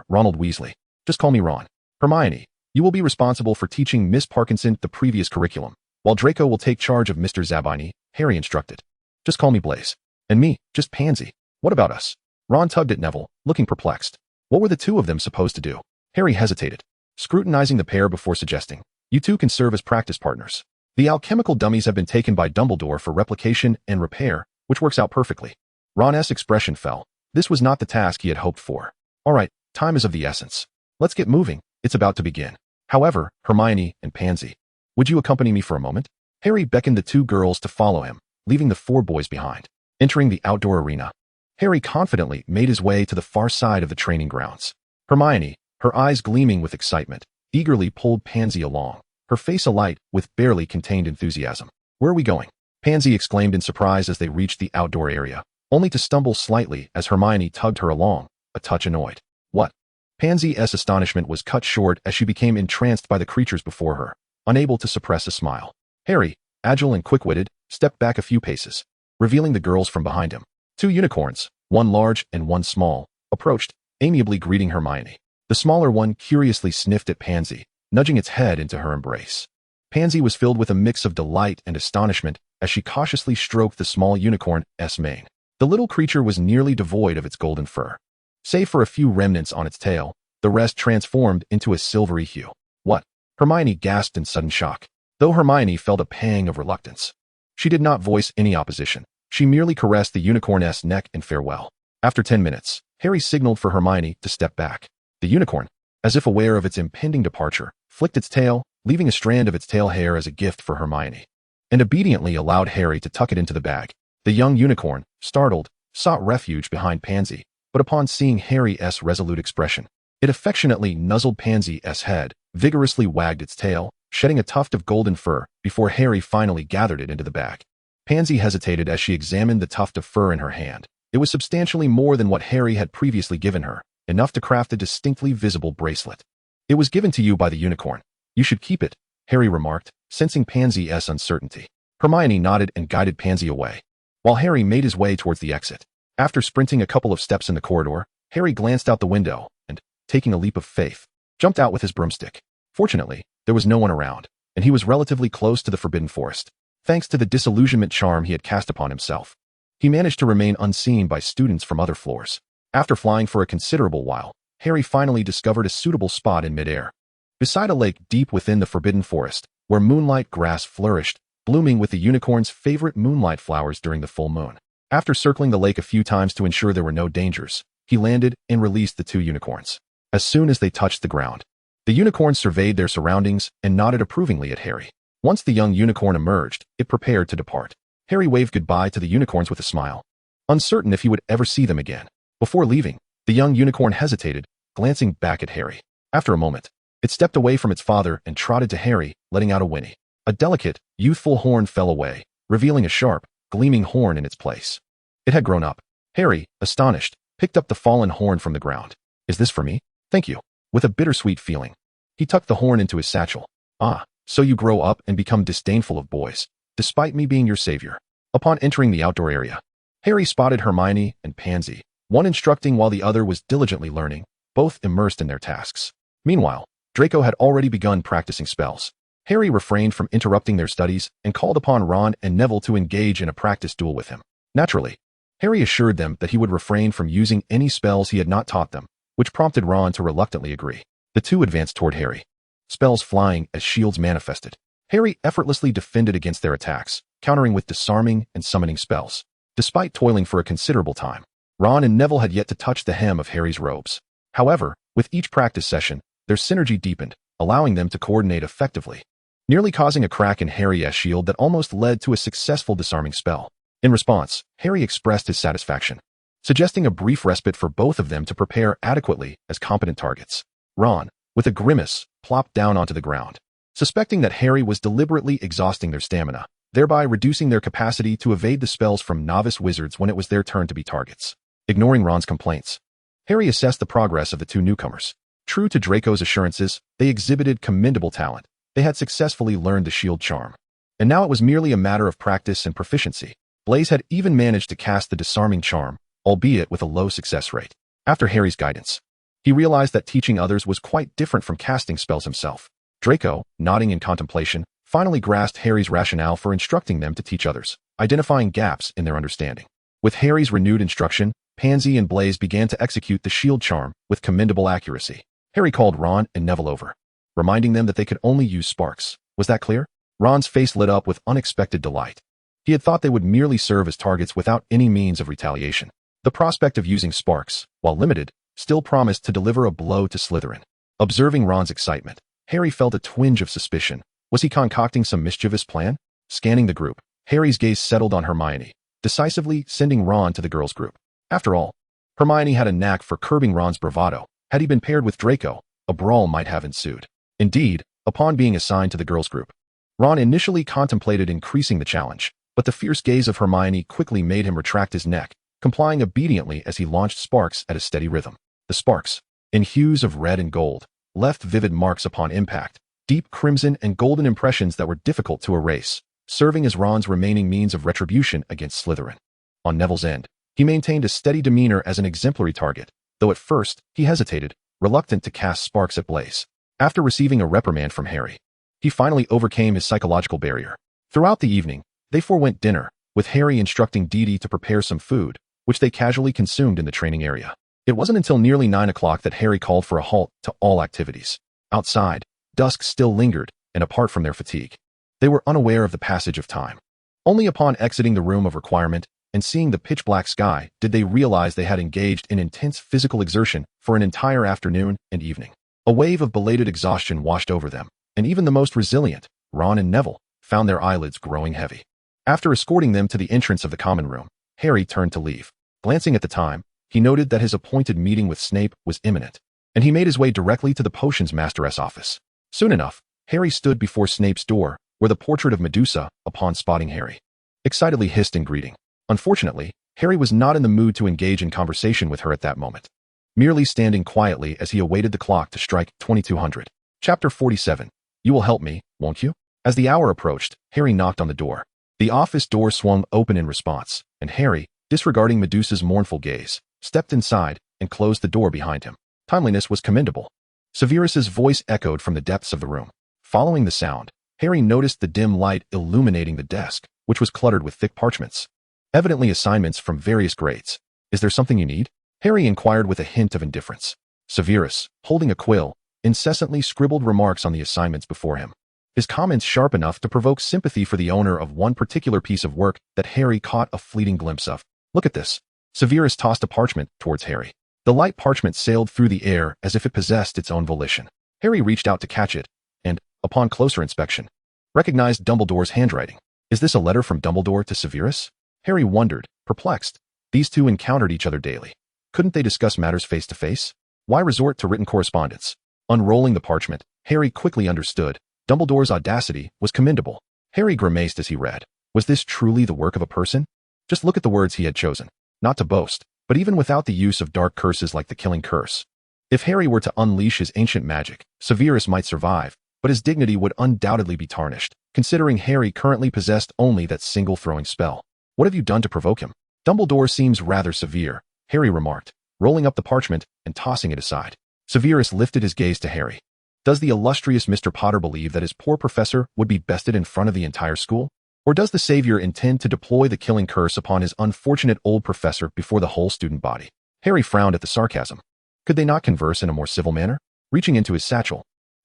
Ronald Weasley. Just call me Ron. Hermione, you will be responsible for teaching Miss Parkinson the previous curriculum, while Draco will take charge of Mr. Zabini, Harry instructed. Just call me Blaise. And me, just Pansy. What about us? Ron tugged at Neville, looking perplexed. What were the 2 of them supposed to do? Harry hesitated, scrutinizing the pair before suggesting. You 2 can serve as practice partners. The alchemical dummies have been taken by Dumbledore for replication and repair, which works out perfectly. Ron's expression fell. This was not the task he had hoped for. All right, time is of the essence. Let's get moving. It's about to begin. However, Hermione and Pansy, would you accompany me for a moment? Harry beckoned the 2 girls to follow him, leaving the 4 boys behind. Entering the outdoor arena, Harry confidently made his way to the far side of the training grounds. Hermione, her eyes gleaming with excitement, eagerly pulled Pansy along, her face alight with barely contained enthusiasm. Where are we going? Pansy exclaimed in surprise as they reached the outdoor area, only to stumble slightly as Hermione tugged her along, a touch annoyed. What? Pansy's astonishment was cut short as she became entranced by the creatures before her, unable to suppress a smile. Harry, agile and quick-witted, stepped back a few paces, revealing the girls from behind him. 2 unicorns, one large and one small, approached, amiably greeting Hermione. The smaller one curiously sniffed at Pansy, nudging its head into her embrace. Pansy was filled with a mix of delight and astonishment as she cautiously stroked the small unicorn's mane. The little creature was nearly devoid of its golden fur. Save for a few remnants on its tail, the rest transformed into a silvery hue. What? Hermione gasped in sudden shock, though Hermione felt a pang of reluctance. She did not voice any opposition. She merely caressed the unicorn's neck in farewell. After 10 minutes, Harry signaled for Hermione to step back. The unicorn, as if aware of its impending departure, flicked its tail, leaving a strand of its tail hair as a gift for Hermione, and obediently allowed Harry to tuck it into the bag. The young unicorn, startled, sought refuge behind Pansy, but upon seeing Harry's resolute expression, It affectionately nuzzled Pansy's head, vigorously wagged its tail, shedding a tuft of golden fur before Harry finally gathered it into the bag. Pansy hesitated as she examined the tuft of fur in her hand. It was substantially more than what Harry had previously given her, enough to craft a distinctly visible bracelet. It was given to you by the unicorn. You should keep it, Harry remarked, sensing Pansy's uncertainty. Hermione nodded and guided Pansy away, while Harry made his way towards the exit. After sprinting a couple of steps in the corridor, Harry glanced out the window and, taking a leap of faith, jumped out with his broomstick. Fortunately, there was no one around, and he was relatively close to the Forbidden Forest. Thanks to the disillusionment charm he had cast upon himself, he managed to remain unseen by students from other floors. After flying for a considerable while, Harry finally discovered a suitable spot in midair, beside a lake deep within the Forbidden Forest, where moonlight grass flourished, blooming with the unicorn's favorite moonlight flowers during the full moon. After circling the lake a few times to ensure there were no dangers, he landed and released the two unicorns. As soon as they touched the ground, the unicorns surveyed their surroundings and nodded approvingly at Harry. Once the young unicorn emerged, it prepared to depart. Harry waved goodbye to the unicorns with a smile, uncertain if he would ever see them again. Before leaving, the young unicorn hesitated, glancing back at Harry. After a moment, it stepped away from its father and trotted to Harry, letting out a whinny. A delicate, youthful horn fell away, revealing a sharp, gleaming horn in its place. It had grown up. Harry, astonished, picked up the fallen horn from the ground. Is this for me? Thank you. With a bittersweet feeling, he tucked the horn into his satchel. Ah, so you grow up and become disdainful of boys, despite me being your savior. Upon entering the outdoor area, Harry spotted Hermione and Pansy, one instructing while the other was diligently learning, both immersed in their tasks. Meanwhile, Draco had already begun practicing spells. Harry refrained from interrupting their studies and called upon Ron and Neville to engage in a practice duel with him. Naturally, Harry assured them that he would refrain from using any spells he had not taught them, which prompted Ron to reluctantly agree. The two advanced toward Harry, spells flying as shields manifested. Harry effortlessly defended against their attacks, countering with disarming and summoning spells. Despite toiling for a considerable time, Ron and Neville had yet to touch the hem of Harry's robes. However, with each practice session, their synergy deepened, allowing them to coordinate effectively, nearly causing a crack in Harry's shield that almost led to a successful disarming spell. In response, Harry expressed his satisfaction, suggesting a brief respite for both of them to prepare adequately as competent targets. Ron, with a grimace, plopped down onto the ground, suspecting that Harry was deliberately exhausting their stamina, thereby reducing their capacity to evade the spells from novice wizards when it was their turn to be targets. Ignoring Ron's complaints, Harry assessed the progress of the two newcomers. True to Draco's assurances, they exhibited commendable talent. They had successfully learned the shield charm, and now it was merely a matter of practice and proficiency. Blaise had even managed to cast the disarming charm, albeit with a low success rate. After Harry's guidance, he realized that teaching others was quite different from casting spells himself. Draco, nodding in contemplation, finally grasped Harry's rationale for instructing them to teach others, identifying gaps in their understanding. With Harry's renewed instruction, Pansy and Blaise began to execute the shield charm with commendable accuracy. Harry called Ron and Neville over, reminding them that they could only use sparks. Was that clear? Ron's face lit up with unexpected delight. He had thought they would merely serve as targets without any means of retaliation. The prospect of using sparks, while limited, still promised to deliver a blow to Slytherin. Observing Ron's excitement, Harry felt a twinge of suspicion. Was he concocting some mischievous plan? Scanning the group, Harry's gaze settled on Hermione, decisively sending Ron to the girls' group. After all, Hermione had a knack for curbing Ron's bravado. Had he been paired with Draco, a brawl might have ensued. Indeed, upon being assigned to the girls' group, Ron initially contemplated increasing the challenge, but the fierce gaze of Hermione quickly made him retract his neck, complying obediently as he launched sparks at a steady rhythm. The sparks, in hues of red and gold, left vivid marks upon impact, deep crimson and golden impressions that were difficult to erase, serving as Ron's remaining means of retribution against Slytherin. On Neville's end, he maintained a steady demeanor as an exemplary target, though at first, he hesitated, reluctant to cast sparks at Blaise. After receiving a reprimand from Harry, he finally overcame his psychological barrier. Throughout the evening, they forewent dinner, with Harry instructing Dee Dee to prepare some food, which they casually consumed in the training area. It wasn't until nearly 9 o'clock that Harry called for a halt to all activities. Outside, dusk still lingered, and apart from their fatigue, they were unaware of the passage of time. Only upon exiting the room of requirement and seeing the pitch-black sky did they realize they had engaged in intense physical exertion for an entire afternoon and evening. A wave of belated exhaustion washed over them, and even the most resilient, Ron and Neville, found their eyelids growing heavy. After escorting them to the entrance of the common room, Harry turned to leave. Glancing at the time, he noted that his appointed meeting with Snape was imminent. and he made his way directly to the potions master's office. Soon enough, Harry stood before Snape's door, where the portrait of Medusa, upon spotting Harry, excitedly hissed in greeting. Unfortunately, Harry was not in the mood to engage in conversation with her at that moment, merely standing quietly as he awaited the clock to strike 2200. Chapter 47. You will help me, won't you? As the hour approached, Harry knocked on the door. The office door swung open in response, and Harry, disregarding Medusa's mournful gaze, stepped inside and closed the door behind him. Timeliness was commendable. Severus's voice echoed from the depths of the room. Following the sound, Harry noticed the dim light illuminating the desk, which was cluttered with thick parchments, evidently assignments from various grades. Is there something you need? Harry inquired with a hint of indifference. Severus, holding a quill, incessantly scribbled remarks on the assignments before him, his comments sharp enough to provoke sympathy for the owner of one particular piece of work that Harry caught a fleeting glimpse of. Look at this. Severus tossed a parchment towards Harry. The light parchment sailed through the air as if it possessed its own volition. Harry reached out to catch it, and, upon closer inspection, recognized Dumbledore's handwriting. Is this a letter from Dumbledore to Severus? Harry wondered, perplexed. These two encountered each other daily. Couldn't they discuss matters face to face? Why resort to written correspondence? Unrolling the parchment, Harry quickly understood. Dumbledore's audacity was commendable. Harry grimaced as he read. Was this truly the work of a person? Just look at the words he had chosen. Not to boast, but even without the use of dark curses like the killing curse, if Harry were to unleash his ancient magic, Severus might survive, but his dignity would undoubtedly be tarnished, considering Harry currently possessed only that single throwing spell. What have you done to provoke him? Dumbledore seems rather severe, Harry remarked, rolling up the parchment and tossing it aside. Severus lifted his gaze to Harry. Does the illustrious Mr. Potter believe that his poor professor would be bested in front of the entire school? Or does the savior intend to deploy the killing curse upon his unfortunate old professor before the whole student body? Harry frowned at the sarcasm. Could they not converse in a more civil manner? Reaching into his satchel,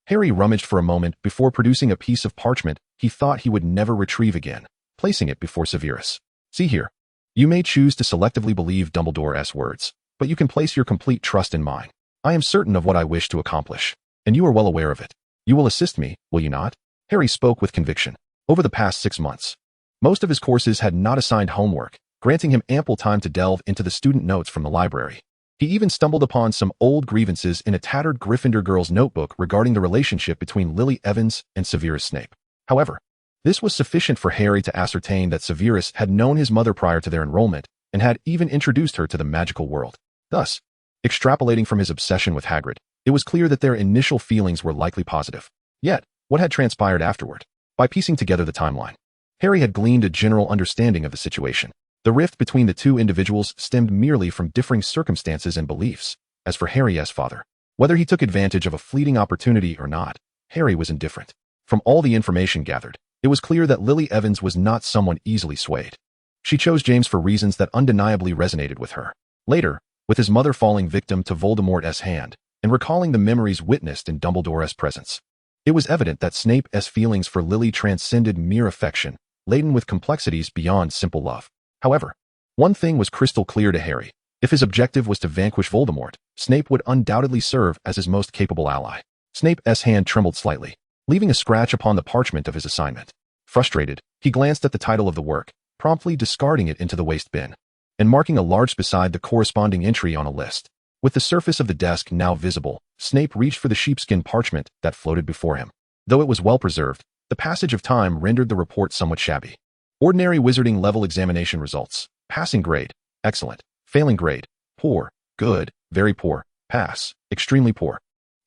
Harry rummaged for a moment before producing a piece of parchment he thought he would never retrieve again, placing it before Severus. See here. You may choose to selectively believe Dumbledore's words, but you can place your complete trust in mine. I am certain of what I wish to accomplish, and you are well aware of it. You will assist me, will you not? Harry spoke with conviction. Over the past 6 months, most of his courses had not assigned homework, granting him ample time to delve into the student notes from the library. He even stumbled upon some old grievances in a tattered Gryffindor girl's notebook regarding the relationship between Lily Evans and Severus Snape. However, this was sufficient for Harry to ascertain that Severus had known his mother prior to their enrollment and had even introduced her to the magical world. Thus, extrapolating from his obsession with Hagrid, it was clear that their initial feelings were likely positive. Yet, what had transpired afterward? By piecing together the timeline, Harry had gleaned a general understanding of the situation. The rift between the two individuals stemmed merely from differing circumstances and beliefs. As for Harry's father, whether he took advantage of a fleeting opportunity or not, Harry was indifferent. From all the information gathered, it was clear that Lily Evans was not someone easily swayed. She chose James for reasons that undeniably resonated with her. Later, with his mother falling victim to Voldemort's hand, and recalling the memories witnessed in Dumbledore's presence, it was evident that Snape's feelings for Lily transcended mere affection, laden with complexities beyond simple love. However, one thing was crystal clear to Harry. If his objective was to vanquish Voldemort, Snape would undoubtedly serve as his most capable ally. Snape's hand trembled slightly, leaving a scratch upon the parchment of his assignment. Frustrated, he glanced at the title of the work, promptly discarding it into the waste bin, and marking a large beside the corresponding entry on a list. With the surface of the desk now visible, Snape reached for the sheepskin parchment that floated before him. Though it was well preserved, the passage of time rendered the report somewhat shabby. Ordinary wizarding level examination results. Passing grade, excellent. Failing grade, poor, good, very poor, pass, extremely poor.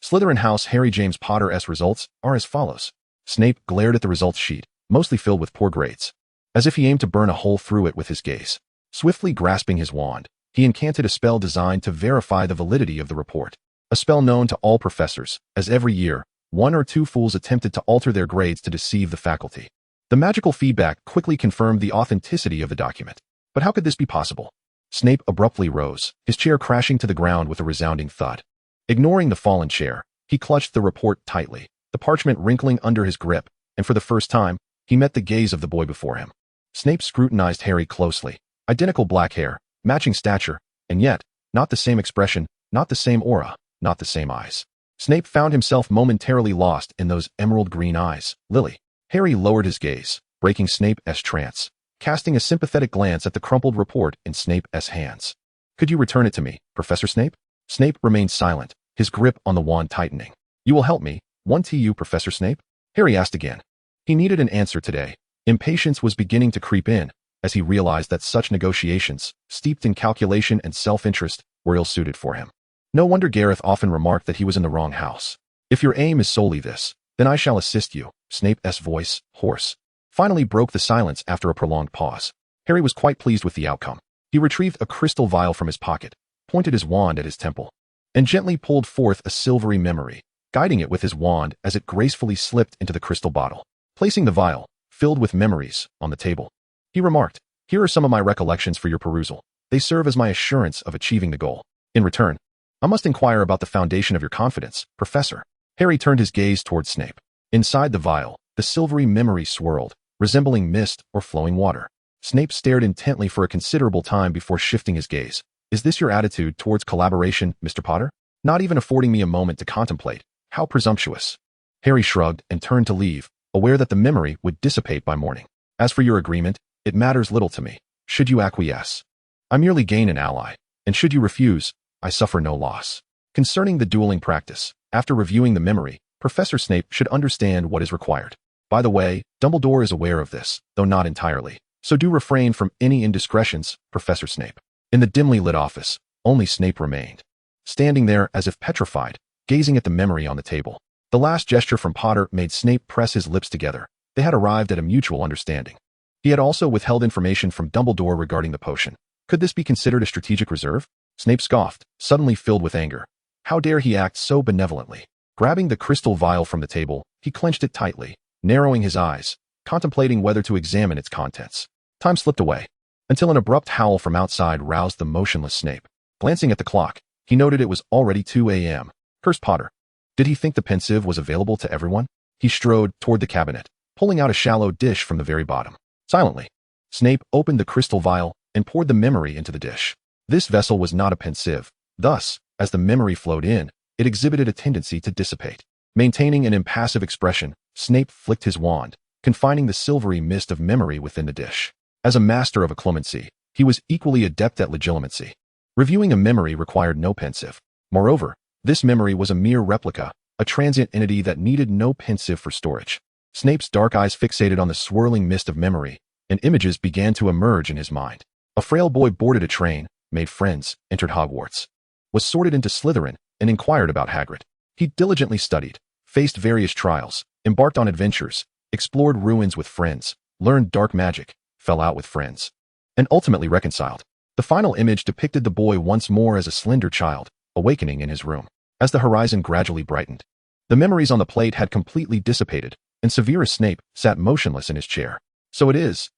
Slytherin House Harry James Potter's results are as follows. Snape glared at the results sheet, mostly filled with poor grades, as if he aimed to burn a hole through it with his gaze. Swiftly grasping his wand, he incanted a spell designed to verify the validity of the report. A spell known to all professors, as every year, 1 or 2 fools attempted to alter their grades to deceive the faculty. The magical feedback quickly confirmed the authenticity of the document. But how could this be possible? Snape abruptly rose, his chair crashing to the ground with a resounding thud. Ignoring the fallen chair, he clutched the report tightly, the parchment wrinkling under his grip, and for the first time, he met the gaze of the boy before him. Snape scrutinized Harry closely. Identical black hair, matching stature, and yet, not the same expression, not the same aura, not the same eyes. Snape found himself momentarily lost in those emerald green eyes. Lily. Harry lowered his gaze, breaking Snape's trance, casting a sympathetic glance at the crumpled report in Snape's hands. Could you return it to me, Professor Snape? Snape remained silent, his grip on the wand tightening. "You will help me, 1TU, Professor Snape?" Harry asked again. He needed an answer today. Impatience was beginning to creep in as he realized that such negotiations, steeped in calculation and self-interest, were ill-suited for him. No wonder Gareth often remarked that he was in the wrong house. "If your aim is solely this, then I shall assist you." Snape's voice, hoarse, finally broke the silence after a prolonged pause. Harry was quite pleased with the outcome. He retrieved a crystal vial from his pocket, pointed his wand at his temple, and gently pulled forth a silvery memory, guiding it with his wand as it gracefully slipped into the crystal bottle. Placing the vial, filled with memories, on the table, he remarked, "Here are some of my recollections for your perusal. They serve as my assurance of achieving the goal. In return, I must inquire about the foundation of your confidence, Professor." Harry turned his gaze towards Snape. Inside the vial, the silvery memory swirled, resembling mist or flowing water. Snape stared intently for a considerable time before shifting his gaze. "Is this your attitude towards collaboration, Mr. Potter? Not even affording me a moment to contemplate? How presumptuous." Harry shrugged and turned to leave, aware that the memory would dissipate by morning. "As for your agreement, it matters little to me. Should you acquiesce, I merely gain an ally, and should you refuse, I suffer no loss." Concerning the dueling practice, after reviewing the memory, Professor Snape should understand what is required. By the way, Dumbledore is aware of this, though not entirely, so do refrain from any indiscretions, Professor Snape. In the dimly lit office, only Snape remained, standing there as if petrified, gazing at the memory on the table. The last gesture from Potter made Snape press his lips together. They had arrived at a mutual understanding. He had also withheld information from Dumbledore regarding the potion. Could this be considered a strategic reserve? Snape scoffed, suddenly filled with anger. How dare he act so benevolently? Grabbing the crystal vial from the table, he clenched it tightly, narrowing his eyes, contemplating whether to examine its contents. Time slipped away, until an abrupt howl from outside roused the motionless Snape. Glancing at the clock, he noted it was already 2 a.m. Cursed Potter. Did he think the pensive was available to everyone? He strode toward the cabinet, pulling out a shallow dish from the very bottom. Silently, Snape opened the crystal vial and poured the memory into the dish. This vessel was not a pensive. Thus, as the memory flowed in, it exhibited a tendency to dissipate. Maintaining an impassive expression, Snape flicked his wand, confining the silvery mist of memory within the dish. As a master of occlumency, he was equally adept at legilimency. Reviewing a memory required no pensive. Moreover, this memory was a mere replica, a transient entity that needed no pensive for storage. Snape's dark eyes fixated on the swirling mist of memory, and images began to emerge in his mind. A frail boy boarded a train, made friends, entered Hogwarts, was sorted into Slytherin, and inquired about Hagrid. He diligently studied, faced various trials, embarked on adventures, explored ruins with friends, learned dark magic, fell out with friends, and ultimately reconciled. The final image depicted the boy once more as a slender child, awakening in his room. As the horizon gradually brightened, the memories on the plate had completely dissipated, and Severus Snape sat motionless in his chair. So it is,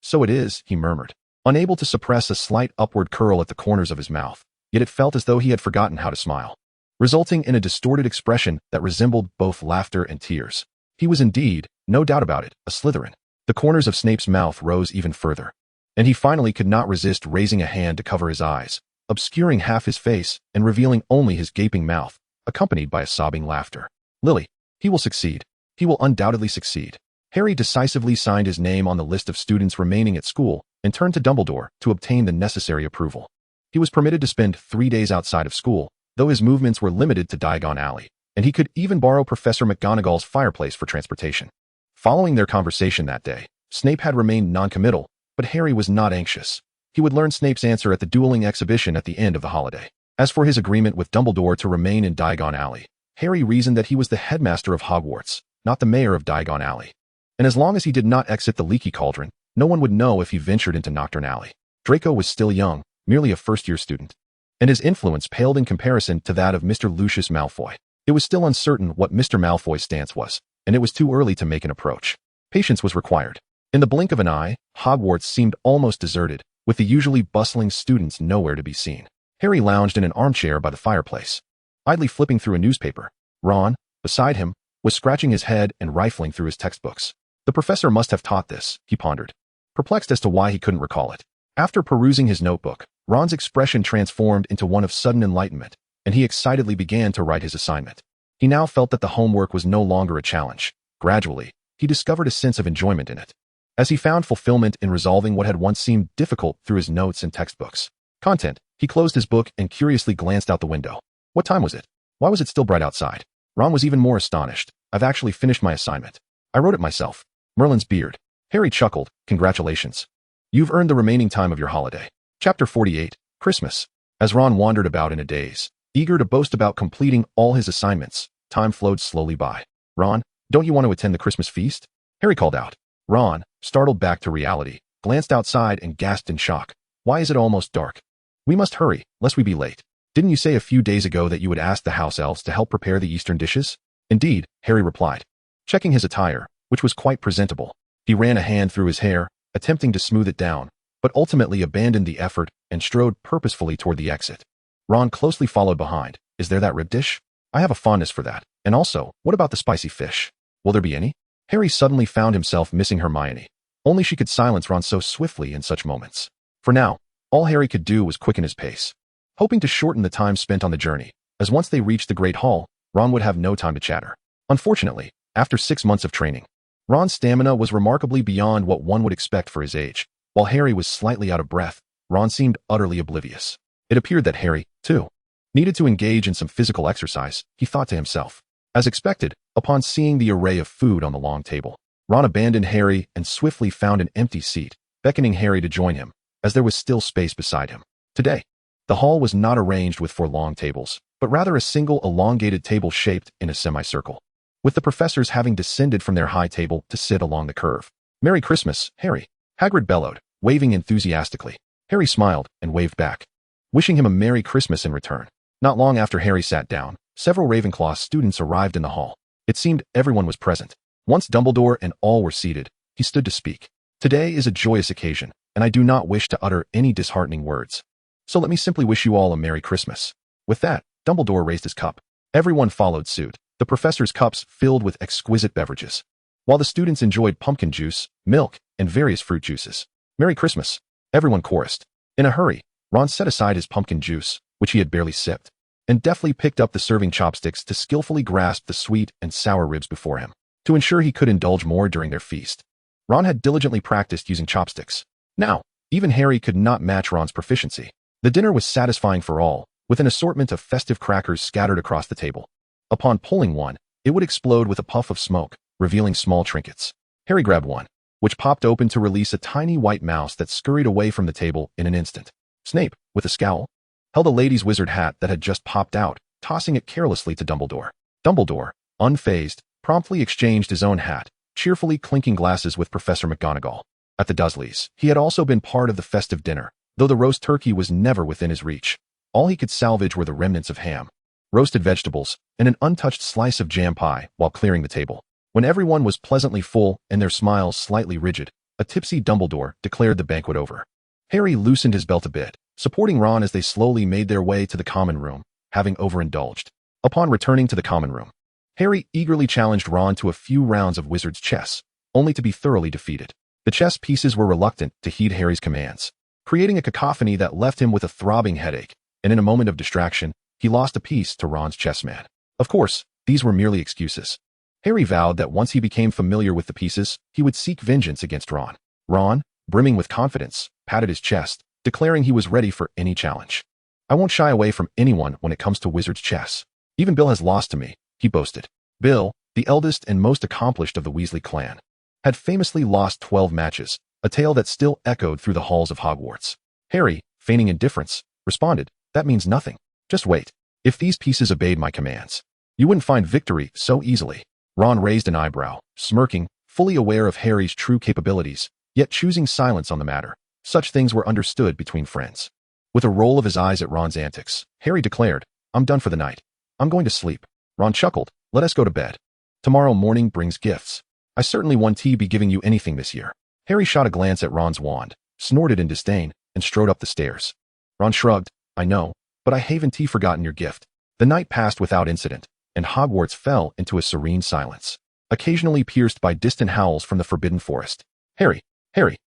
he murmured, unable to suppress a slight upward curl at the corners of his mouth, yet it felt as though he had forgotten how to smile, resulting in a distorted expression that resembled both laughter and tears. He was indeed, no doubt about it, a Slytherin. The corners of Snape's mouth rose even further, and he finally could not resist raising a hand to cover his eyes, obscuring half his face and revealing only his gaping mouth, accompanied by a sobbing laughter. "Lily, he will succeed. He will undoubtedly succeed." Harry decisively signed his name on the list of students remaining at school and turned to Dumbledore to obtain the necessary approval. He was permitted to spend 3 days outside of school, though his movements were limited to Diagon Alley, and he could even borrow Professor McGonagall's fireplace for transportation. Following their conversation that day, Snape had remained noncommittal, but Harry was not anxious. He would learn Snape's answer at the dueling exhibition at the end of the holiday. As for his agreement with Dumbledore to remain in Diagon Alley, Harry reasoned that he was the headmaster of Hogwarts, not the mayor of Diagon Alley. And as long as he did not exit the leaky cauldron, no one would know if he ventured into Knockturn Alley. Draco was still young, merely a first-year student, and his influence paled in comparison to that of Mr. Lucius Malfoy. It was still uncertain what Mr. Malfoy's stance was, and it was too early to make an approach. Patience was required. In the blink of an eye, Hogwarts seemed almost deserted, with the usually bustling students nowhere to be seen. Harry lounged in an armchair by the fireplace, idly flipping through a newspaper. Ron, beside him, was scratching his head and rifling through his textbooks. The professor must have taught this, he pondered, perplexed as to why he couldn't recall it. After perusing his notebook, Ron's expression transformed into one of sudden enlightenment, and he excitedly began to write his assignment. He now felt that the homework was no longer a challenge. Gradually, he discovered a sense of enjoyment in it, as he found fulfillment in resolving what had once seemed difficult through his notes and textbooks. Content. He closed his book and curiously glanced out the window. What time was it? Why was it still bright outside? Ron was even more astonished. I've actually finished my assignment. I wrote it myself. Merlin's beard. Harry chuckled. Congratulations. You've earned the remaining time of your holiday. Chapter 48, Christmas. As Ron wandered about in a daze, eager to boast about completing all his assignments, time flowed slowly by. Ron, don't you want to attend the Christmas feast? Harry called out. Ron, startled back to reality, glanced outside and gasped in shock. Why is it almost dark? We must hurry, lest we be late. Didn't you say a few days ago that you would ask the house elves to help prepare the Eastern dishes? Indeed, Harry replied. Checking his attire, which was quite presentable, he ran a hand through his hair, attempting to smooth it down, but ultimately abandoned the effort and strode purposefully toward the exit. Ron closely followed behind. Is there that rib dish? I have a fondness for that. And also, what about the spicy fish? Will there be any? Harry suddenly found himself missing Hermione. Only she could silence Ron so swiftly in such moments. For now, all Harry could do was quicken his pace, hoping to shorten the time spent on the journey, as once they reached the Great Hall, Ron would have no time to chatter. Unfortunately, after 6 months of training, Ron's stamina was remarkably beyond what one would expect for his age. While Harry was slightly out of breath, Ron seemed utterly oblivious. It appeared that Harry, too, needed to engage in some physical exercise, he thought to himself. As expected, upon seeing the array of food on the long table, Ron abandoned Harry and swiftly found an empty seat, beckoning Harry to join him, as there was still space beside him. Today, the hall was not arranged with 4 long tables, but rather a single elongated table shaped in a semicircle, with the professors having descended from their high table to sit along the curve. Merry Christmas, Harry, Hagrid bellowed, waving enthusiastically. Harry smiled and waved back, wishing him a Merry Christmas in return. Not long after Harry sat down, several Ravenclaw students arrived in the hall. It seemed everyone was present. Once Dumbledore and all were seated, he stood to speak. Today is a joyous occasion, and I do not wish to utter any disheartening words. So let me simply wish you all a Merry Christmas. With that, Dumbledore raised his cup. Everyone followed suit, the professors' cups filled with exquisite beverages, while the students enjoyed pumpkin juice, milk, and various fruit juices. Merry Christmas, everyone chorused. In a hurry, Ron set aside his pumpkin juice, which he had barely sipped, and deftly picked up the serving chopsticks to skillfully grasp the sweet and sour ribs before him, to ensure he could indulge more during their feast. Ron had diligently practiced using chopsticks. Now, even Harry could not match Ron's proficiency. The dinner was satisfying for all, with an assortment of festive crackers scattered across the table. Upon pulling one, it would explode with a puff of smoke, revealing small trinkets. Harry grabbed one, which popped open to release a tiny white mouse that scurried away from the table in an instant. Snape, with a scowl, held a lady's wizard hat that had just popped out, tossing it carelessly to Dumbledore. Dumbledore, unfazed, promptly exchanged his own hat, cheerfully clinking glasses with Professor McGonagall. At the Dursleys, he had also been part of the festive dinner, though the roast turkey was never within his reach. All he could salvage were the remnants of ham, roasted vegetables, and an untouched slice of jam pie while clearing the table. When everyone was pleasantly full and their smiles slightly rigid, a tipsy Dumbledore declared the banquet over. Harry loosened his belt a bit, supporting Ron as they slowly made their way to the common room, having overindulged. Upon returning to the common room, Harry eagerly challenged Ron to a few rounds of wizard's chess, only to be thoroughly defeated. The chess pieces were reluctant to heed Harry's commands, creating a cacophony that left him with a throbbing headache, and in a moment of distraction, he lost a piece to Ron's chessman. Of course, these were merely excuses. Harry vowed that once he became familiar with the pieces, he would seek vengeance against Ron. Ron, brimming with confidence, patted his chest, declaring he was ready for any challenge. I won't shy away from anyone when it comes to wizard's chess. Even Bill has lost to me, he boasted. Bill, the eldest and most accomplished of the Weasley clan, had famously lost 12 matches, a tale that still echoed through the halls of Hogwarts. Harry, feigning indifference, responded, that means nothing. Just wait. If these pieces obeyed my commands, you wouldn't find victory so easily. Ron raised an eyebrow, smirking, fully aware of Harry's true capabilities, yet choosing silence on the matter. Such things were understood between friends. With a roll of his eyes at Ron's antics, Harry declared, I'm done for the night. I'm going to sleep. Ron chuckled, let us go to bed. Tomorrow morning brings gifts. I certainly won't be giving you anything this year. Harry shot a glance at Ron's wand, snorted in disdain, and strode up the stairs. Ron shrugged, I know, but I haven't forgotten your gift. The night passed without incident, and Hogwarts fell into a serene silence, occasionally pierced by distant howls from the Forbidden Forest. Harry,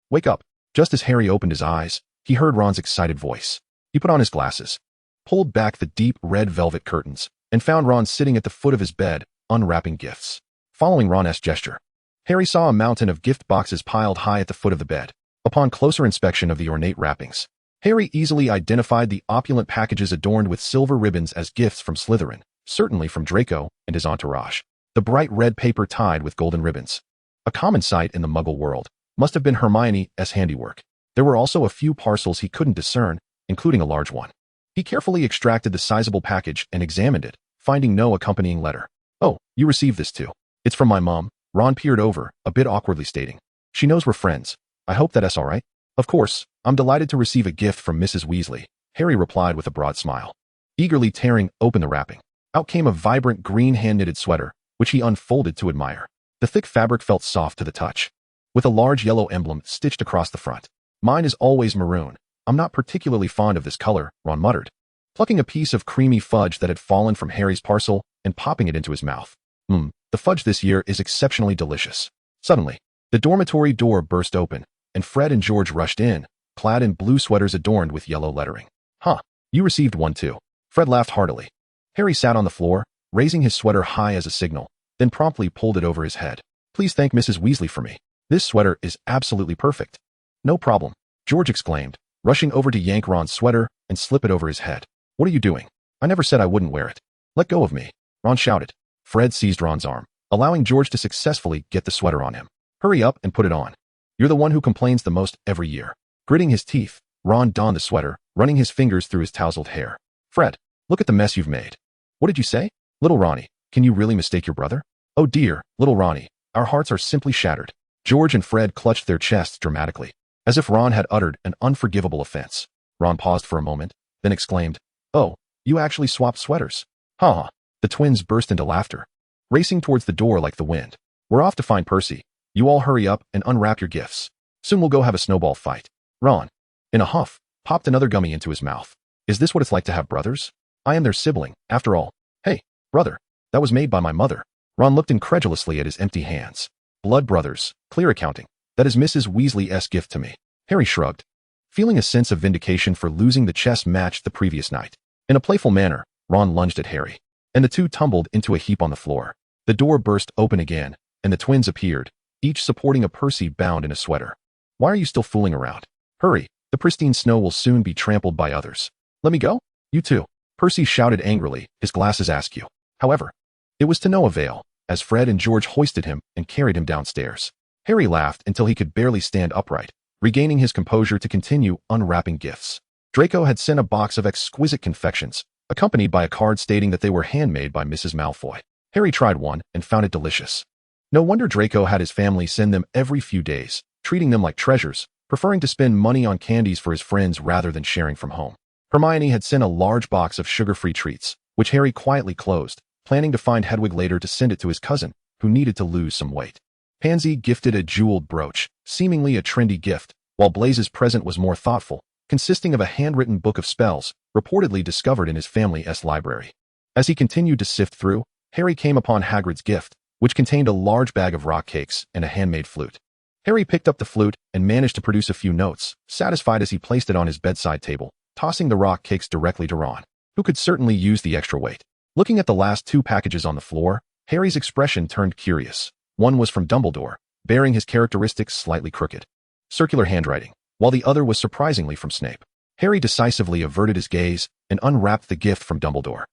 wake up. Just as Harry opened his eyes, he heard Ron's excited voice. He put on his glasses, pulled back the deep red velvet curtains, and found Ron sitting at the foot of his bed, unwrapping gifts. Following Ron's gesture, Harry saw a mountain of gift boxes piled high at the foot of the bed. Upon closer inspection of the ornate wrappings, Harry easily identified the opulent packages adorned with silver ribbons as gifts from Slytherin, certainly from Draco and his entourage. The bright red paper tied with golden ribbons. A common sight in the Muggle world, must have been Hermione's handiwork. There were also a few parcels he couldn't discern, including a large one. He carefully extracted the sizable package and examined it, finding no accompanying letter. "Oh, you received this too. It's from my mom," Ron peered over, a bit awkwardly stating. "She knows we're friends. I hope that's all right." "Of course, I'm delighted to receive a gift from Mrs. Weasley," Harry replied with a broad smile. Eagerly tearing open the wrapping, out came a vibrant green hand-knitted sweater, which he unfolded to admire. The thick fabric felt soft to the touch, with a large yellow emblem stitched across the front. "Mine is always maroon. I'm not particularly fond of this color," Ron muttered, plucking a piece of creamy fudge that had fallen from Harry's parcel and popping it into his mouth. The fudge this year is exceptionally delicious." Suddenly, the dormitory door burst open, and Fred and George rushed in, clad in blue sweaters adorned with yellow lettering. "Huh, you received one too." Fred laughed heartily. Harry sat on the floor, raising his sweater high as a signal, then promptly pulled it over his head. "Please thank Mrs. Weasley for me. This sweater is absolutely perfect." "No problem," George exclaimed, rushing over to yank Ron's sweater and slip it over his head. "What are you doing? I never said I wouldn't wear it." "Let go of me," Ron shouted. Fred seized Ron's arm, allowing George to successfully get the sweater on him. "Hurry up and put it on. You're the one who complains the most every year." Gritting his teeth, Ron donned the sweater, running his fingers through his tousled hair. "Fred, look at the mess you've made." "What did you say? Little Ronnie, can you really mistake your brother?" "Oh dear, little Ronnie, our hearts are simply shattered." George and Fred clutched their chests dramatically, as if Ron had uttered an unforgivable offense. Ron paused for a moment, then exclaimed, "Oh, you actually swapped sweaters." "Ha ha." The twins burst into laughter, racing towards the door like the wind. "We're off to find Percy. You all hurry up and unwrap your gifts. Soon we'll go have a snowball fight." Ron, in a huff, popped another gummy into his mouth. "Is this what it's like to have brothers? I am their sibling, after all." "Hey, brother, that was made by my mother." Ron looked incredulously at his empty hands. "Blood brothers, clear accounting. That is Mrs. Weasley's gift to me." Harry shrugged, feeling a sense of vindication for losing the chess match the previous night. In a playful manner, Ron lunged at Harry, and the two tumbled into a heap on the floor. The door burst open again, and the twins appeared, each supporting a Percy bound in a sweater. "Why are you still fooling around? Hurry, the pristine snow will soon be trampled by others." "Let me go? You too," Percy shouted angrily, his glasses askew. However, it was to no avail, as Fred and George hoisted him and carried him downstairs. Harry laughed until he could barely stand upright, regaining his composure to continue unwrapping gifts. Draco had sent a box of exquisite confections, accompanied by a card stating that they were handmade by Mrs. Malfoy. Harry tried one and found it delicious. No wonder Draco had his family send them every few days, treating them like treasures, preferring to spend money on candies for his friends rather than sharing from home. Hermione had sent a large box of sugar-free treats, which Harry quietly closed, planning to find Hedwig later to send it to his cousin, who needed to lose some weight. Pansy gifted a jeweled brooch, seemingly a trendy gift, while Blaze's present was more thoughtful, consisting of a handwritten book of spells, reportedly discovered in his family's library. As he continued to sift through, Harry came upon Hagrid's gift, which contained a large bag of rock cakes and a handmade flute. Harry picked up the flute and managed to produce a few notes, satisfied as he placed it on his bedside table, tossing the rock cakes directly to Ron, who could certainly use the extra weight. Looking at the last two packages on the floor, Harry's expression turned curious. One was from Dumbledore, bearing his characteristics slightly crooked, circular handwriting, while the other was surprisingly from Snape. Harry decisively averted his gaze and unwrapped the gift from Dumbledore,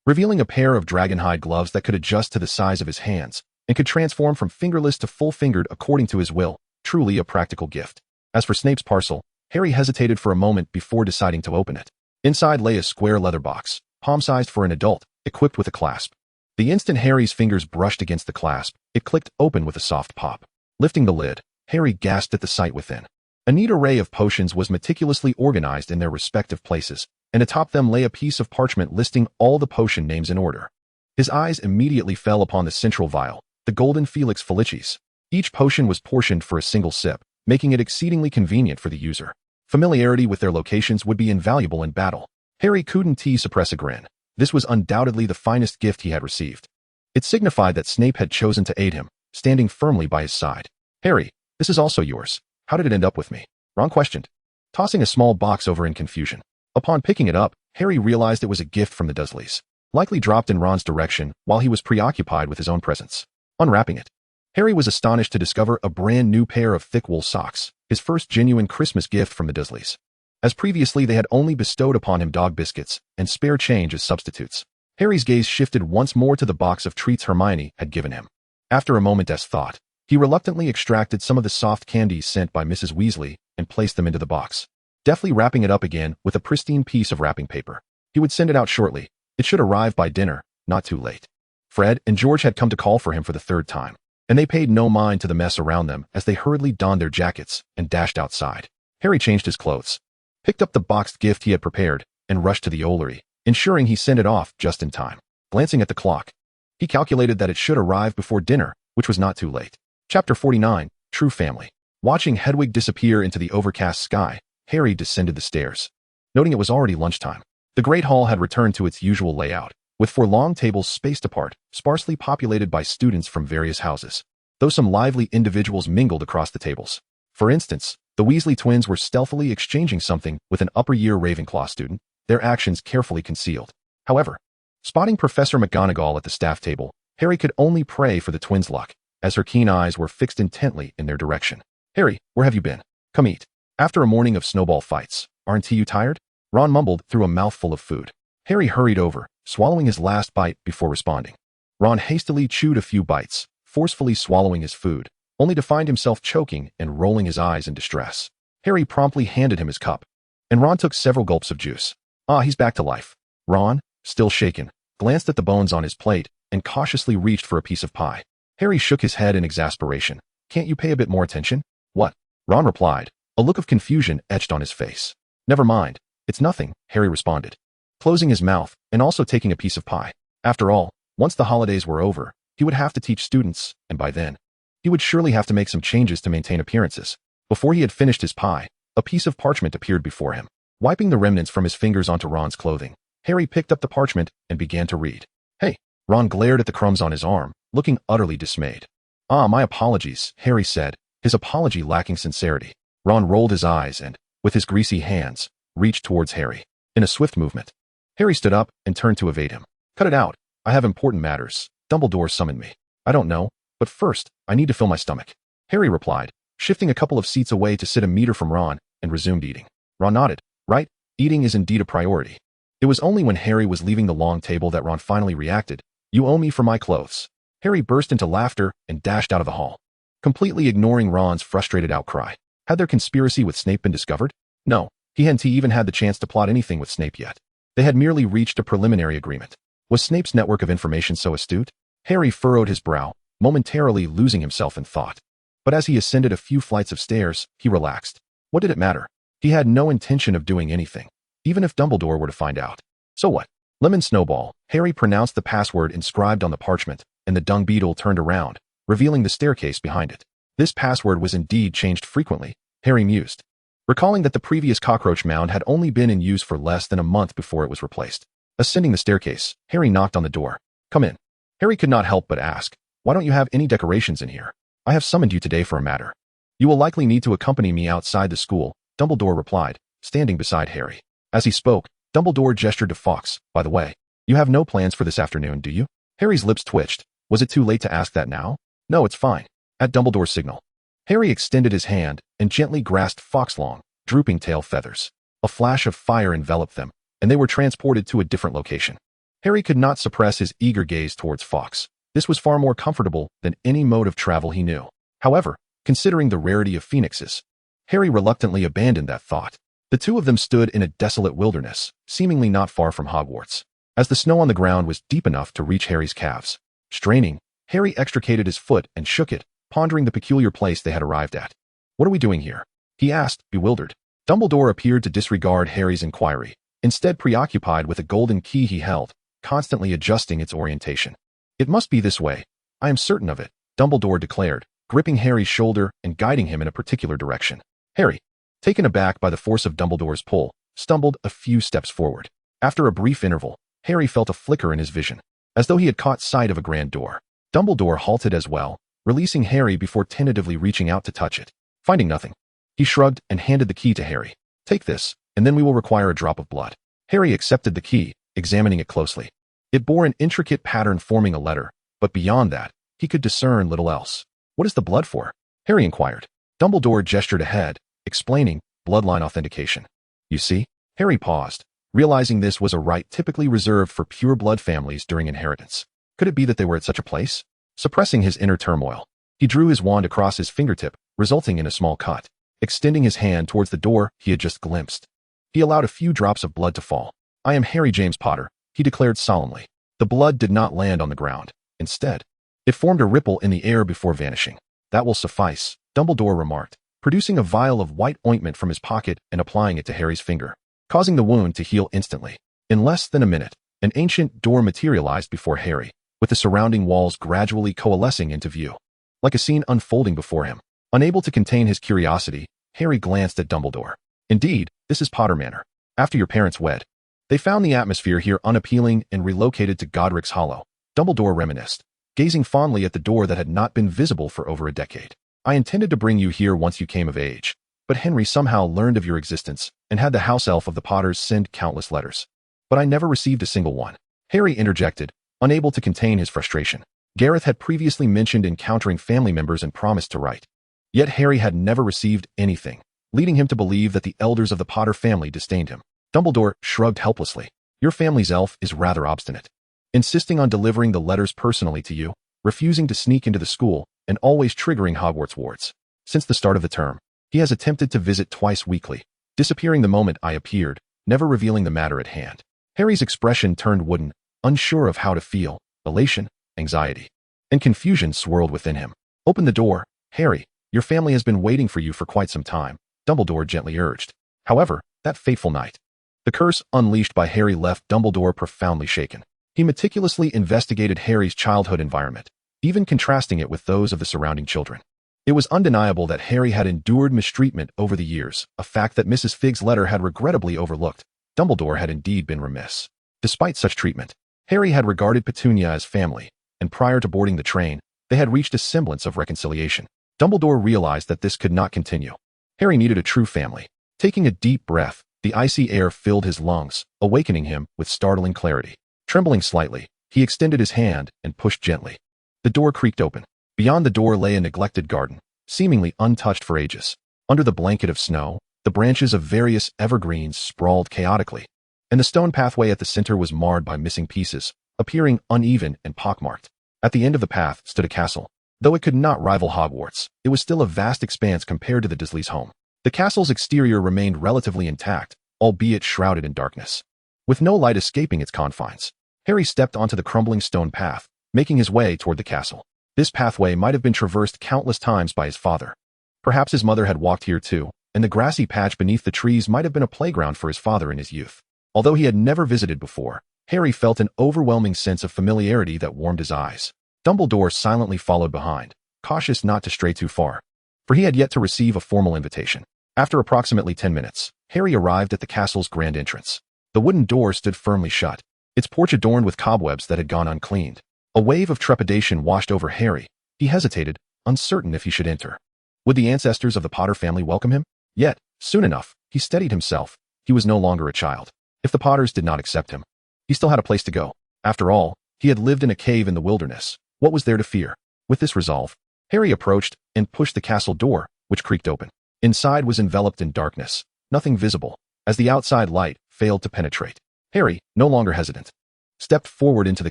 revealing a pair of dragonhide gloves that could adjust to the size of his hands and could transform from fingerless to full-fingered according to his will, truly a practical gift. As for Snape's parcel, Harry hesitated for a moment before deciding to open it. Inside lay a square leather box, palm-sized for an adult, equipped with a clasp. The instant Harry's fingers brushed against the clasp, it clicked open with a soft pop. Lifting the lid, Harry gasped at the sight within. A neat array of potions was meticulously organized in their respective places, and atop them lay a piece of parchment listing all the potion names in order. His eyes immediately fell upon the central vial, the Golden Felix Felicis. Each potion was portioned for a single sip, making it exceedingly convenient for the user. Familiarity with their locations would be invaluable in battle. Harry couldn't suppress a grin. This was undoubtedly the finest gift he had received. It signified that Snape had chosen to aid him, standing firmly by his side. "Harry, this is also yours. How did it end up with me?" Ron questioned, tossing a small box over in confusion. Upon picking it up, Harry realized it was a gift from the Dursleys, likely dropped in Ron's direction while he was preoccupied with his own presence. Unwrapping it, Harry was astonished to discover a brand new pair of thick wool socks, his first genuine Christmas gift from the Dursleys, as previously they had only bestowed upon him dog biscuits and spare change as substitutes. Harry's gaze shifted once more to the box of treats Hermione had given him. After a moment's thought, he reluctantly extracted some of the soft candies sent by Mrs. Weasley and placed them into the box, deftly wrapping it up again with a pristine piece of wrapping paper. He would send it out shortly. It should arrive by dinner, not too late. Fred and George had come to call for him for the third time, and they paid no mind to the mess around them as they hurriedly donned their jackets and dashed outside. Harry changed his clothes, picked up the boxed gift he had prepared, and rushed to the Ollery, ensuring he sent it off just in time. Glancing at the clock, he calculated that it should arrive before dinner, which was not too late. Chapter 49, True Family. Watching Hedwig disappear into the overcast sky, Harry descended the stairs. Noting it was already lunchtime, the Great Hall had returned to its usual layout, with 4 long tables spaced apart, sparsely populated by students from various houses, though some lively individuals mingled across the tables. For instance, the Weasley twins were stealthily exchanging something with an upper-year Ravenclaw student, their actions carefully concealed. However, spotting Professor McGonagall at the staff table, Harry could only pray for the twins' luck, as her keen eyes were fixed intently in their direction. "Harry, where have you been? Come eat." After a morning of snowball fights, "Aren't you tired?" Ron mumbled through a mouthful of food. Harry hurried over, swallowing his last bite before responding. Ron hastily chewed a few bites, forcefully swallowing his food, only to find himself choking and rolling his eyes in distress. Harry promptly handed him his cup, and Ron took several gulps of juice. "Ah, he's back to life." Ron, still shaken, glanced at the bones on his plate and cautiously reached for a piece of pie. Harry shook his head in exasperation. "Can't you pay a bit more attention?" "What?" Ron replied, a look of confusion etched on his face. "Never mind. It's nothing," Harry responded, closing his mouth and also taking a piece of pie. After all, once the holidays were over, he would have to teach students, and by then, he would surely have to make some changes to maintain appearances. Before he had finished his pie, a piece of parchment appeared before him. Wiping the remnants from his fingers onto Ron's clothing, Harry picked up the parchment and began to read. "Hey!" Ron glared at the crumbs on his arm, looking utterly dismayed. "Ah, my apologies," Harry said, his apology lacking sincerity. Ron rolled his eyes and, with his greasy hands, reached towards Harry. In a swift movement, Harry stood up and turned to evade him. "Cut it out. I have important matters. Dumbledore summoned me." "I don't know, but first, I need to fill my stomach," Harry replied, shifting a couple of seats away to sit a meter from Ron, and resumed eating. Ron nodded. "Right, eating is indeed a priority." It was only when Harry was leaving the long table that Ron finally reacted. "You owe me for my clothes." Harry burst into laughter and dashed out of the hall, completely ignoring Ron's frustrated outcry. Had their conspiracy with Snape been discovered? No, he hadn't even had the chance to plot anything with Snape yet. They had merely reached a preliminary agreement. Was Snape's network of information so astute? Harry furrowed his brow, momentarily losing himself in thought. But as he ascended a few flights of stairs, he relaxed. What did it matter? He had no intention of doing anything, even if Dumbledore were to find out. So what? Lemon Snowball. Harry pronounced the password inscribed on the parchment, and the dung beetle turned around, revealing the staircase behind it. This password was indeed changed frequently, Harry mused, recalling that the previous cockroach mound had only been in use for less than a month before it was replaced. Ascending the staircase, Harry knocked on the door. "Come in." Harry could not help but ask, "Why don't you have any decorations in here? I have summoned you today for a matter." "You will likely need to accompany me outside the school," Dumbledore replied, standing beside Harry. As he spoke, Dumbledore gestured to Fawkes. "By the way, you have no plans for this afternoon, do you?" Harry's lips twitched. Was it too late to ask that now? "No, it's fine." At Dumbledore's signal, Harry extended his hand and gently grasped Fawkes' long, drooping tail feathers. A flash of fire enveloped them, and they were transported to a different location. Harry could not suppress his eager gaze towards Fawkes. This was far more comfortable than any mode of travel he knew. However, considering the rarity of phoenixes, Harry reluctantly abandoned that thought. The two of them stood in a desolate wilderness, seemingly not far from Hogwarts, as the snow on the ground was deep enough to reach Harry's calves. Straining, Harry extricated his foot and shook it, pondering the peculiar place they had arrived at. "What are we doing here?" he asked, bewildered. Dumbledore appeared to disregard Harry's inquiry, instead preoccupied with a golden key he held, constantly adjusting its orientation. "It must be this way. I am certain of it," Dumbledore declared, gripping Harry's shoulder and guiding him in a particular direction. Harry, taken aback by the force of Dumbledore's pull, stumbled a few steps forward. After a brief interval, Harry felt a flicker in his vision, as though he had caught sight of a grand door. Dumbledore halted as well, releasing Harry before tentatively reaching out to touch it. Finding nothing, he shrugged and handed the key to Harry. "Take this, and then we will require a drop of blood." Harry accepted the key, examining it closely. It bore an intricate pattern forming a letter, but beyond that, he could discern little else. "What is the blood for?" Harry inquired. Dumbledore gestured ahead, explaining bloodline authentication. "You see?" Harry paused, realizing this was a right typically reserved for pure-blood families during inheritance. Could it be that they were at such a place? Suppressing his inner turmoil, he drew his wand across his fingertip, resulting in a small cut. Extending his hand towards the door he had just glimpsed, he allowed a few drops of blood to fall. "I am Harry James Potter," he declared solemnly. The blood did not land on the ground. Instead, it formed a ripple in the air before vanishing. "That will suffice," Dumbledore remarked, producing a vial of white ointment from his pocket and applying it to Harry's finger, causing the wound to heal instantly. In less than a minute, an ancient door materialized before Harry, with the surrounding walls gradually coalescing into view. Like a scene unfolding before him. Unable to contain his curiosity, Harry glanced at Dumbledore. "Indeed, this is Potter Manor. After your parents wed, they found the atmosphere here unappealing and relocated to Godric's Hollow," Dumbledore reminisced, gazing fondly at the door that had not been visible for over a decade. "I intended to bring you here once you came of age, but Henry somehow learned of your existence and had the house elf of the Potters send countless letters. But I never received a single one," Harry interjected, unable to contain his frustration. Gareth had previously mentioned encountering family members and promised to write. Yet Harry had never received anything, leading him to believe that the elders of the Potter family disdained him. Dumbledore shrugged helplessly. "Your family's elf is rather obstinate, insisting on delivering the letters personally to you, refusing to sneak into the school, and always triggering Hogwarts wards. Since the start of the term, he has attempted to visit twice weekly, disappearing the moment I appeared, never revealing the matter at hand." Harry's expression turned wooden, unsure of how to feel. Elation, anxiety, and confusion swirled within him. "Open the door, Harry. Your family has been waiting for you for quite some time," Dumbledore gently urged. However, that fateful night, the curse unleashed by Harry left Dumbledore profoundly shaken. He meticulously investigated Harry's childhood environment, even contrasting it with those of the surrounding children. It was undeniable that Harry had endured mistreatment over the years, a fact that Mrs. Figg's letter had regrettably overlooked. Dumbledore had indeed been remiss. Despite such treatment, Harry had regarded Petunia as family, and prior to boarding the train, they had reached a semblance of reconciliation. Dumbledore realized that this could not continue. Harry needed a true family. Taking a deep breath, the icy air filled his lungs, awakening him with startling clarity. Trembling slightly, he extended his hand and pushed gently. The door creaked open. Beyond the door lay a neglected garden, seemingly untouched for ages. Under the blanket of snow, the branches of various evergreens sprawled chaotically, and the stone pathway at the center was marred by missing pieces, appearing uneven and pockmarked. At the end of the path stood a castle. Though it could not rival Hogwarts, it was still a vast expanse compared to the Dursleys' home. The castle's exterior remained relatively intact, albeit shrouded in darkness. With no light escaping its confines, Harry stepped onto the crumbling stone path, making his way toward the castle. This pathway might have been traversed countless times by his father. Perhaps his mother had walked here too, and the grassy patch beneath the trees might have been a playground for his father in his youth. Although he had never visited before, Harry felt an overwhelming sense of familiarity that warmed his eyes. Dumbledore silently followed behind, cautious not to stray too far, for he had yet to receive a formal invitation. After approximately 10 minutes, Harry arrived at the castle's grand entrance. The wooden door stood firmly shut, its porch adorned with cobwebs that had gone uncleaned. A wave of trepidation washed over Harry. He hesitated, uncertain if he should enter. Would the ancestors of the Potter family welcome him? Yet, soon enough, he steadied himself. He was no longer a child. If the Potters did not accept him, he still had a place to go. After all, he had lived in a cave in the wilderness. What was there to fear? With this resolve, Harry approached and pushed the castle door, which creaked open. Inside was enveloped in darkness, nothing visible, as the outside light failed to penetrate. Harry, no longer hesitant, stepped forward into the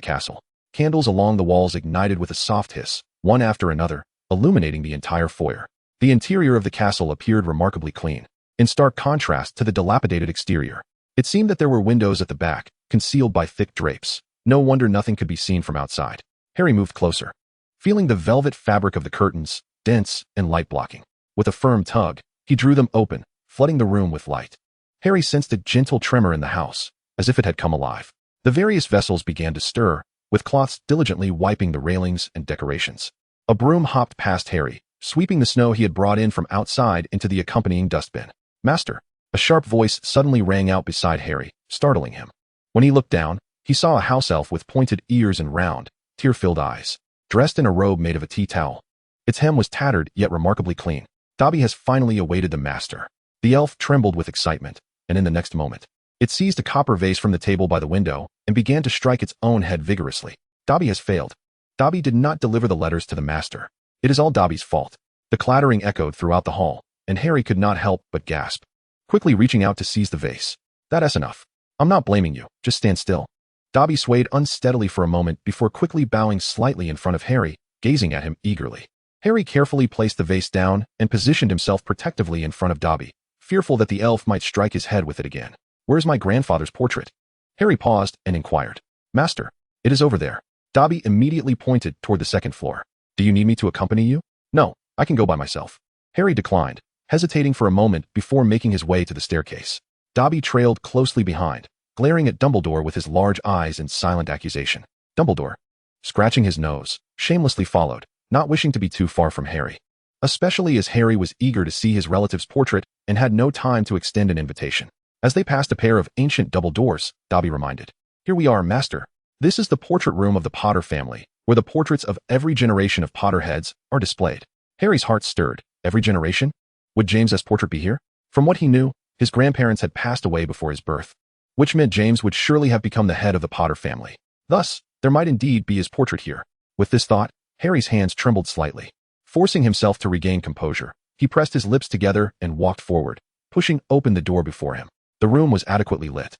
castle. Candles along the walls ignited with a soft hiss, one after another, illuminating the entire foyer. The interior of the castle appeared remarkably clean, in stark contrast to the dilapidated exterior. It seemed that there were windows at the back, concealed by thick drapes. No wonder nothing could be seen from outside. Harry moved closer, feeling the velvet fabric of the curtains, dense and light-blocking. With a firm tug, he drew them open, flooding the room with light. Harry sensed a gentle tremor in the house, as if it had come alive. The various vessels began to stir, with cloths diligently wiping the railings and decorations. A broom hopped past Harry, sweeping the snow he had brought in from outside into the accompanying dustbin. "Master!" A sharp voice suddenly rang out beside Harry, startling him. When he looked down, he saw a house elf with pointed ears and round, tear-filled eyes, dressed in a robe made of a tea towel. Its hem was tattered yet remarkably clean. "Dobby has finally awaited the master." The elf trembled with excitement, and in the next moment, it seized a copper vase from the table by the window and began to strike its own head vigorously. "Dobby has failed. Dobby did not deliver the letters to the master. It is all Dobby's fault." The clattering echoed throughout the hall, and Harry could not help but gasp, quickly reaching out to seize the vase. "That's enough." I'm not blaming you. Just stand still. Dobby swayed unsteadily for a moment before quickly bowing slightly in front of Harry, gazing at him eagerly. Harry carefully placed the vase down and positioned himself protectively in front of Dobby, fearful that the elf might strike his head with it again. Where's my grandfather's portrait? Harry paused and inquired. Master, it is over there. Dobby immediately pointed toward the second floor. Do you need me to accompany you? No, I can go by myself. Harry declined, hesitating for a moment before making his way to the staircase. Dobby trailed closely behind, glaring at Dumbledore with his large eyes in silent accusation. Dumbledore, scratching his nose, shamelessly followed, not wishing to be too far from Harry. Especially as Harry was eager to see his relative's portrait and had no time to extend an invitation. As they passed a pair of ancient double doors, Dobby reminded. Here we are, Master. This is the portrait room of the Potter family, where the portraits of every generation of Potterheads are displayed. Harry's heart stirred. Every generation? Would James's portrait be here? From what he knew, his grandparents had passed away before his birth, which meant James would surely have become the head of the Potter family. Thus, there might indeed be his portrait here. With this thought, Harry's hands trembled slightly. Forcing himself to regain composure, he pressed his lips together and walked forward, pushing open the door before him. The room was adequately lit.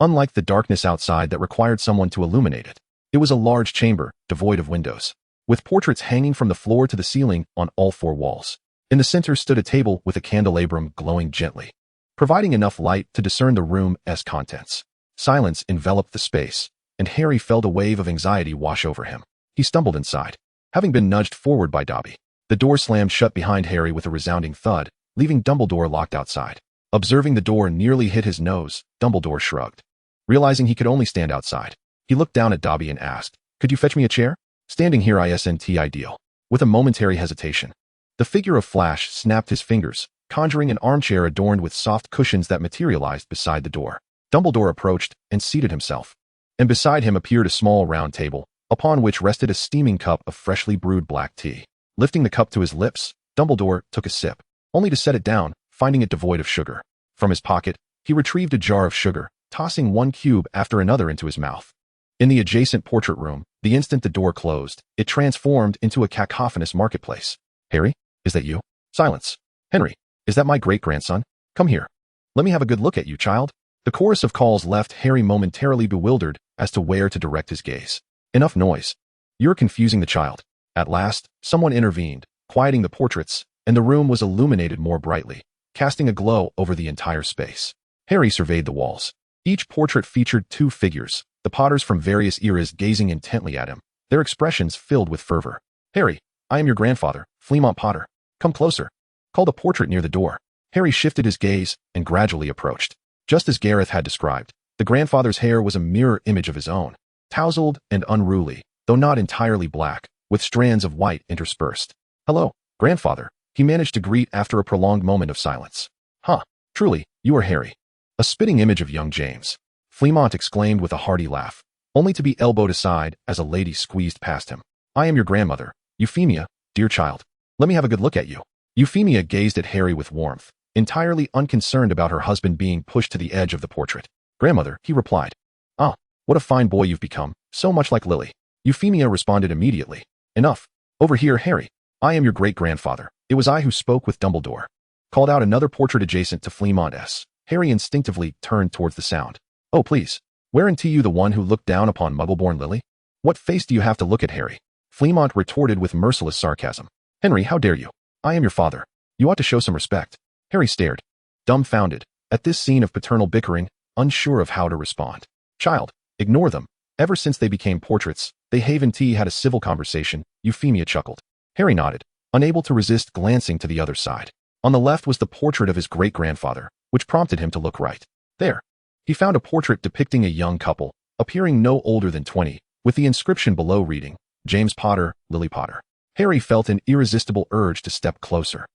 Unlike the darkness outside that required someone to illuminate it, it was a large chamber, devoid of windows, with portraits hanging from the floor to the ceiling on all four walls. In the center stood a table with a candelabrum glowing gently, providing enough light to discern the room's contents. Silence enveloped the space, and Harry felt a wave of anxiety wash over him. He stumbled inside, having been nudged forward by Dobby. The door slammed shut behind Harry with a resounding thud, leaving Dumbledore locked outside. Observing the door nearly hit his nose, Dumbledore shrugged. Realizing he could only stand outside, he looked down at Dobby and asked, "Could you fetch me a chair?" Standing here isn't ideal. With a momentary hesitation, the figure of Flash snapped his fingers, conjuring an armchair adorned with soft cushions that materialized beside the door. Dumbledore approached and seated himself, and beside him appeared a small round table, upon which rested a steaming cup of freshly brewed black tea. Lifting the cup to his lips, Dumbledore took a sip, only to set it down, finding it devoid of sugar. From his pocket, he retrieved a jar of sugar, tossing one cube after another into his mouth. In the adjacent portrait room, the instant the door closed, it transformed into a cacophonous marketplace. Harry, is that you? Silence. Henry, is that my great-grandson? Come here. Let me have a good look at you, child. The chorus of calls left Harry momentarily bewildered as to where to direct his gaze. Enough noise. You're confusing the child. At last, someone intervened, quieting the portraits, and the room was illuminated more brightly, casting a glow over the entire space. Harry surveyed the walls. Each portrait featured two figures, the Potters from various eras gazing intently at him, their expressions filled with fervor. Harry, I am your grandfather, Fleamont Potter. Come closer. Called a portrait near the door. Harry shifted his gaze and gradually approached. Just as Gareth had described, the grandfather's hair was a mirror image of his own, tousled and unruly, though not entirely black, with strands of white interspersed. Hello, grandfather, he managed to greet after a prolonged moment of silence. Huh, truly, you are Harry. A spitting image of young James. Fleamont exclaimed with a hearty laugh, only to be elbowed aside as a lady squeezed past him. I am your grandmother, Euphemia, dear child. Let me have a good look at you. Euphemia gazed at Harry with warmth, entirely unconcerned about her husband being pushed to the edge of the portrait. Grandmother, he replied. Ah, what a fine boy you've become, so much like Lily. Euphemia responded immediately. Enough. Over here, Harry. I am your great-grandfather. It was I who spoke with Dumbledore. Called out another portrait adjacent to Fleamont's. Harry instinctively turned towards the sound. Oh, please. Weren't you the one who looked down upon Muggleborn Lily? What face do you have to look at, Harry? Fleamont retorted with merciless sarcasm. Henry, how dare you? I am your father. You ought to show some respect. Harry stared, dumbfounded, at this scene of paternal bickering, unsure of how to respond. Child, ignore them. Ever since they became portraits, they haven't had a civil conversation, Euphemia chuckled. Harry nodded, unable to resist glancing to the other side. On the left was the portrait of his great-grandfather, which prompted him to look right. There. He found a portrait depicting a young couple, appearing no older than 20, with the inscription below reading, James Potter, Lily Potter. Harry felt an irresistible urge to step closer.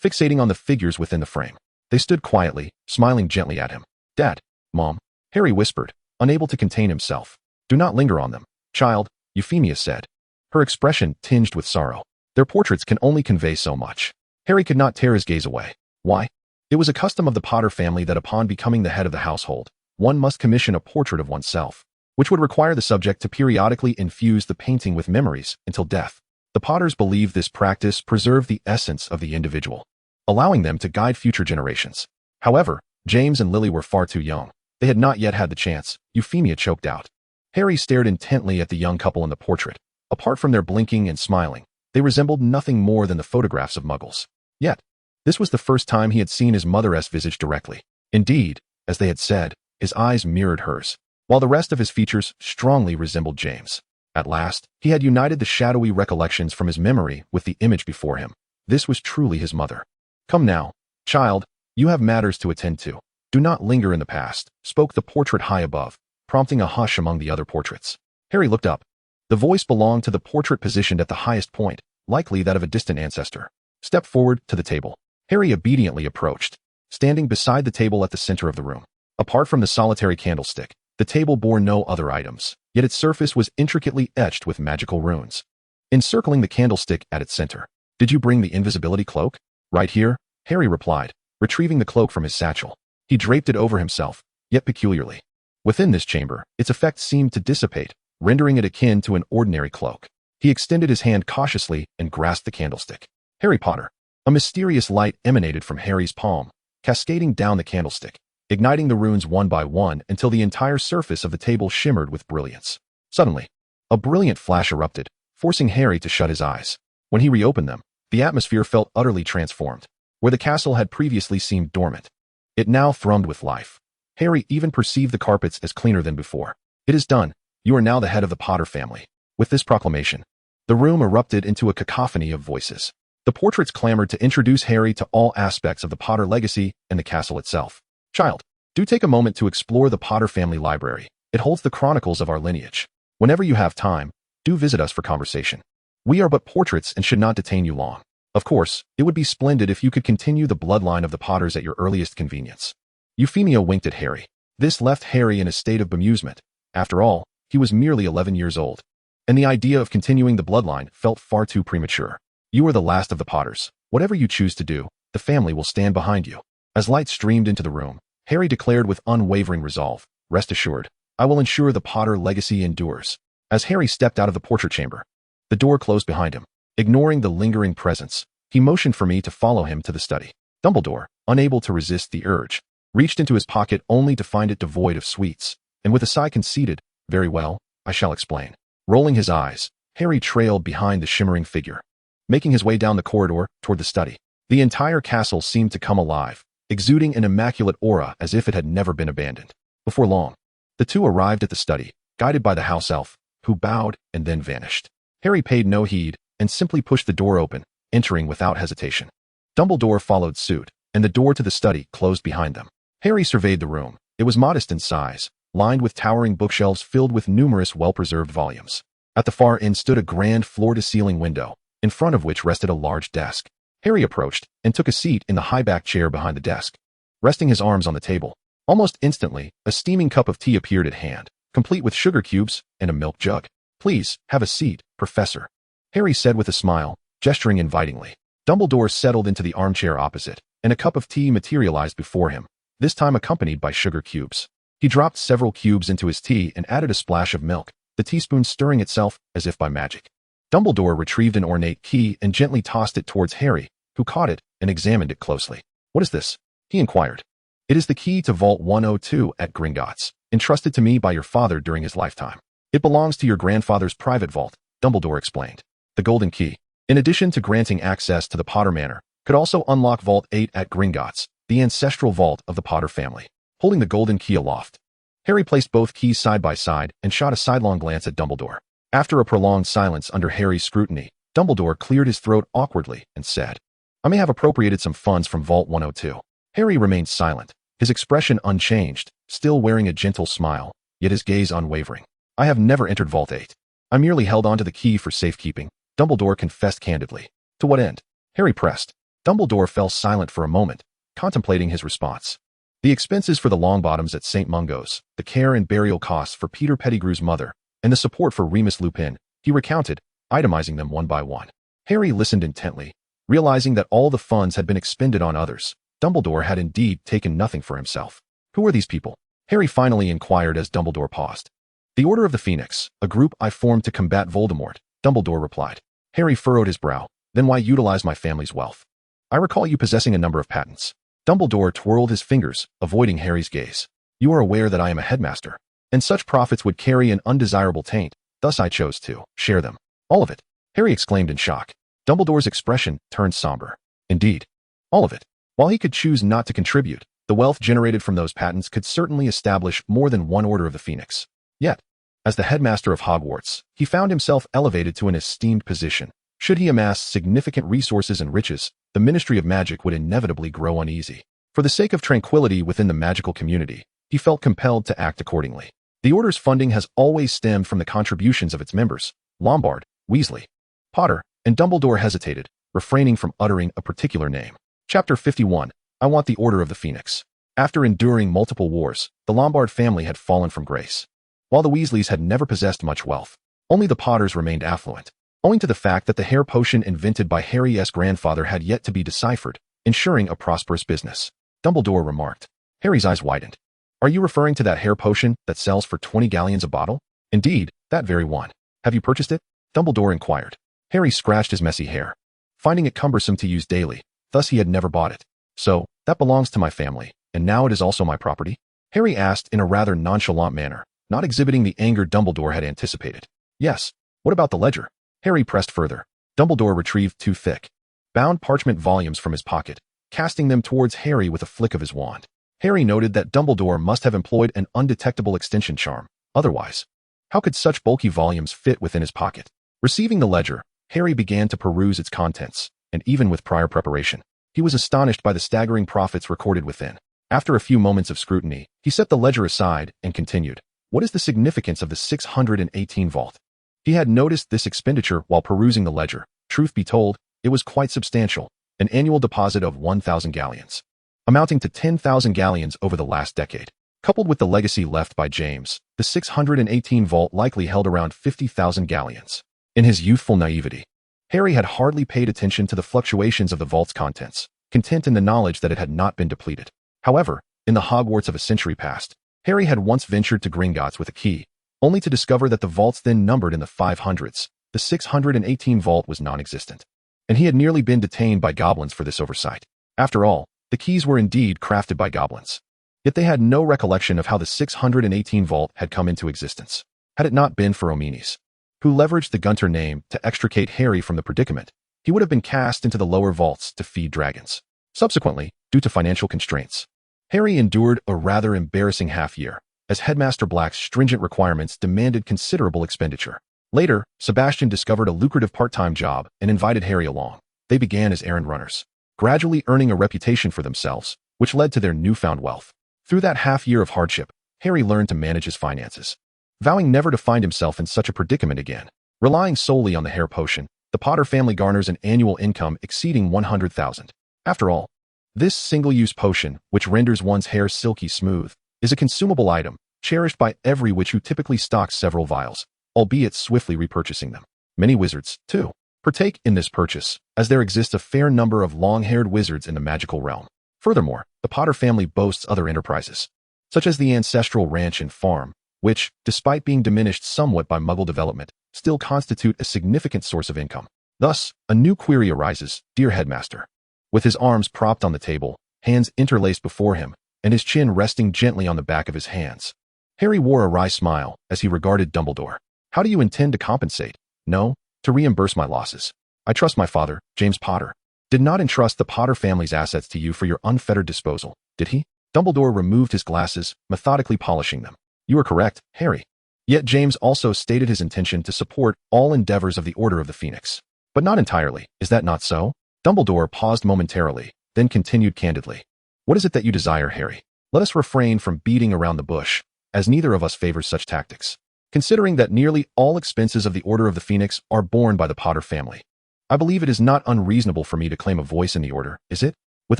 Fixating on the figures within the frame, they stood quietly, smiling gently at him. Dad, Mom, Harry whispered, unable to contain himself. Do not linger on them, child, Euphemia said, her expression tinged with sorrow. Their portraits can only convey so much. Harry could not tear his gaze away. Why? It was a custom of the Potter family that upon becoming the head of the household, one must commission a portrait of oneself, which would require the subject to periodically infuse the painting with memories until death. The Potters believed this practice preserved the essence of the individual, allowing them to guide future generations. However, James and Lily were far too young. They had not yet had the chance. Euphemia choked out. Harry stared intently at the young couple in the portrait. Apart from their blinking and smiling, they resembled nothing more than the photographs of muggles. Yet, this was the first time he had seen his mother's visage directly. Indeed, as they had said, his eyes mirrored hers, while the rest of his features strongly resembled James. At last, he had united the shadowy recollections from his memory with the image before him. This was truly his mother. "Come now, child, you have matters to attend to. Do not linger in the past," spoke the portrait high above, prompting a hush among the other portraits. Harry looked up. The voice belonged to the portrait positioned at the highest point, likely that of a distant ancestor. "Step forward to the table." Harry obediently approached, standing beside the table at the center of the room. Apart from the solitary candlestick, the table bore no other items, yet its surface was intricately etched with magical runes. Encircling the candlestick at its center, "Did you bring the invisibility cloak?" "Right here," Harry replied, retrieving the cloak from his satchel. He draped it over himself, yet peculiarly. Within this chamber, its effect seemed to dissipate, rendering it akin to an ordinary cloak. He extended his hand cautiously and grasped the candlestick. "Harry Potter." A mysterious light emanated from Harry's palm, cascading down the candlestick, igniting the runes one by one until the entire surface of the table shimmered with brilliance. Suddenly, a brilliant flash erupted, forcing Harry to shut his eyes. When he reopened them, the atmosphere felt utterly transformed. Where the castle had previously seemed dormant, it now thrummed with life. Harry even perceived the carpets as cleaner than before. "It is done. You are now the head of the Potter family." With this proclamation, the room erupted into a cacophony of voices. The portraits clamored to introduce Harry to all aspects of the Potter legacy and the castle itself. "Child, do take a moment to explore the Potter family library. It holds the chronicles of our lineage. Whenever you have time, do visit us for conversation. We are but portraits and should not detain you long. Of course, it would be splendid if you could continue the bloodline of the Potters at your earliest convenience." Euphemia winked at Harry. This left Harry in a state of bemusement. After all, he was merely 11 years old, and the idea of continuing the bloodline felt far too premature. "You are the last of the Potters. Whatever you choose to do, the family will stand behind you." As light streamed into the room, Harry declared with unwavering resolve, "Rest assured, I will ensure the Potter legacy endures." As Harry stepped out of the portrait chamber, the door closed behind him. Ignoring the lingering presence, he motioned for me to follow him to the study. Dumbledore, unable to resist the urge, reached into his pocket only to find it devoid of sweets, and with a sigh conceded, "Very well, I shall explain." Rolling his eyes, Harry trailed behind the shimmering figure, making his way down the corridor toward the study. The entire castle seemed to come alive, exuding an immaculate aura as if it had never been abandoned. Before long, the two arrived at the study, guided by the house elf, who bowed and then vanished. Harry paid no heed and simply pushed the door open, entering without hesitation. Dumbledore followed suit, and the door to the study closed behind them. Harry surveyed the room. It was modest in size, lined with towering bookshelves filled with numerous well-preserved volumes. At the far end stood a grand floor-to-ceiling window, in front of which rested a large desk. Harry approached and took a seat in the high-backed chair behind the desk. Resting his arms on the table, almost instantly, a steaming cup of tea appeared at hand, complete with sugar cubes and a milk jug. "Please, have a seat, Professor," Harry said with a smile, gesturing invitingly. Dumbledore settled into the armchair opposite, and a cup of tea materialized before him, this time accompanied by sugar cubes. He dropped several cubes into his tea and added a splash of milk, the teaspoon stirring itself as if by magic. Dumbledore retrieved an ornate key and gently tossed it towards Harry, who caught it and examined it closely. "What is this?" he inquired. "It is the key to Vault 102 at Gringotts, entrusted to me by your father during his lifetime. It belongs to your grandfather's private vault," Dumbledore explained. The golden key, in addition to granting access to the Potter Manor, could also unlock Vault 8 at Gringotts, the ancestral vault of the Potter family. Holding the golden key aloft, Harry placed both keys side by side and shot a sidelong glance at Dumbledore. After a prolonged silence under Harry's scrutiny, Dumbledore cleared his throat awkwardly and said, "I may have appropriated some funds from Vault 102. Harry remained silent, his expression unchanged, still wearing a gentle smile, yet his gaze unwavering. "I have never entered Vault 8. I merely held onto the key for safekeeping," Dumbledore confessed candidly. "To what end?" Harry pressed. Dumbledore fell silent for a moment, contemplating his response. "The expenses for the Longbottoms at St. Mungo's, the care and burial costs for Peter Pettigrew's mother, and the support for Remus Lupin," he recounted, itemizing them one by one. Harry listened intently, realizing that all the funds had been expended on others. Dumbledore had indeed taken nothing for himself. "Who are these people?" Harry finally inquired as Dumbledore paused. "The Order of the Phoenix, a group I formed to combat Voldemort," Dumbledore replied. Harry furrowed his brow. "Then why utilize my family's wealth? I recall you possessing a number of patents." Dumbledore twirled his fingers, avoiding Harry's gaze. You are aware that I am a headmaster, and such profits would carry an undesirable taint, thus I chose to share them. All of it, Harry exclaimed in shock. Dumbledore's expression turned somber. Indeed, all of it. While he could choose not to contribute, the wealth generated from those patents could certainly establish more than one Order of the Phoenix. Yet, as the headmaster of Hogwarts, he found himself elevated to an esteemed position. Should he amass significant resources and riches, the Ministry of Magic would inevitably grow uneasy. For the sake of tranquility within the magical community, he felt compelled to act accordingly. The Order's funding has always stemmed from the contributions of its members. Lombard, Weasley, Potter, and Dumbledore hesitated, refraining from uttering a particular name. Chapter 51. I Want the Order of the Phoenix. After enduring multiple wars, the Lombard family had fallen from grace. While the Weasleys had never possessed much wealth, only the Potters remained affluent, owing to the fact that the hair potion invented by Harry's grandfather had yet to be deciphered, ensuring a prosperous business. Dumbledore remarked. Harry's eyes widened. Are you referring to that hair potion that sells for 20 galleons a bottle? Indeed, that very one. Have you purchased it? Dumbledore inquired. Harry scratched his messy hair, finding it cumbersome to use daily, thus he had never bought it. So, that belongs to my family, and now it is also my property? Harry asked in a rather nonchalant manner, not exhibiting the anger Dumbledore had anticipated. Yes. What about the ledger? Harry pressed further. Dumbledore retrieved 2 thick, bound parchment volumes from his pocket, casting them towards Harry with a flick of his wand. Harry noted that Dumbledore must have employed an undetectable extension charm. Otherwise, how could such bulky volumes fit within his pocket? Receiving the ledger, Harry began to peruse its contents, and even with prior preparation, he was astonished by the staggering profits recorded within. After a few moments of scrutiny, he set the ledger aside and continued. What is the significance of the 618 vault? He had noticed this expenditure while perusing the ledger. Truth be told, it was quite substantial, an annual deposit of 1,000 galleons, amounting to 10,000 galleons over the last decade. Coupled with the legacy left by James, the 618 vault likely held around 50,000 galleons. In his youthful naivety, Harry had hardly paid attention to the fluctuations of the vault's contents, content in the knowledge that it had not been depleted. However, in the Hogwarts of a century past, Harry had once ventured to Gringotts with a key, only to discover that the vaults then numbered in the 500s. The 618 vault was non-existent, and he had nearly been detained by goblins for this oversight. After all, the keys were indeed crafted by goblins. Yet they had no recollection of how the 618 vault had come into existence. Had it not been for Omenes, who leveraged the Gunter name to extricate Harry from the predicament, he would have been cast into the lower vaults to feed dragons. Subsequently, due to financial constraints, Harry endured a rather embarrassing half-year, as Headmaster Black's stringent requirements demanded considerable expenditure. Later, Sebastian discovered a lucrative part-time job and invited Harry along. They began as errand runners, gradually earning a reputation for themselves, which led to their newfound wealth. Through that half-year of hardship, Harry learned to manage his finances, vowing never to find himself in such a predicament again. Relying solely on the hair potion, the Potter family garners an annual income exceeding 100,000. After all, this single-use potion, which renders one's hair silky smooth, is a consumable item, cherished by every witch who typically stocks several vials, albeit swiftly repurchasing them. Many wizards, too, partake in this purchase, as there exists a fair number of long-haired wizards in the magical realm. Furthermore, the Potter family boasts other enterprises, such as the ancestral ranch and farm, which, despite being diminished somewhat by Muggle development, still constitute a significant source of income. Thus, a new query arises, dear Headmaster. With his arms propped on the table, hands interlaced before him, and his chin resting gently on the back of his hands, Harry wore a wry smile as he regarded Dumbledore. How do you intend to compensate? No, to reimburse my losses. I trust my father, James Potter, did not entrust the Potter family's assets to you for your unfettered disposal, did he? Dumbledore removed his glasses, methodically polishing them. You are correct, Harry. Yet James also stated his intention to support all endeavors of the Order of the Phoenix. But not entirely, is that not so? Dumbledore paused momentarily, then continued candidly. What is it that you desire, Harry? Let us refrain from beating around the bush, as neither of us favors such tactics. Considering that nearly all expenses of the Order of the Phoenix are borne by the Potter family, I believe it is not unreasonable for me to claim a voice in the Order, is it? With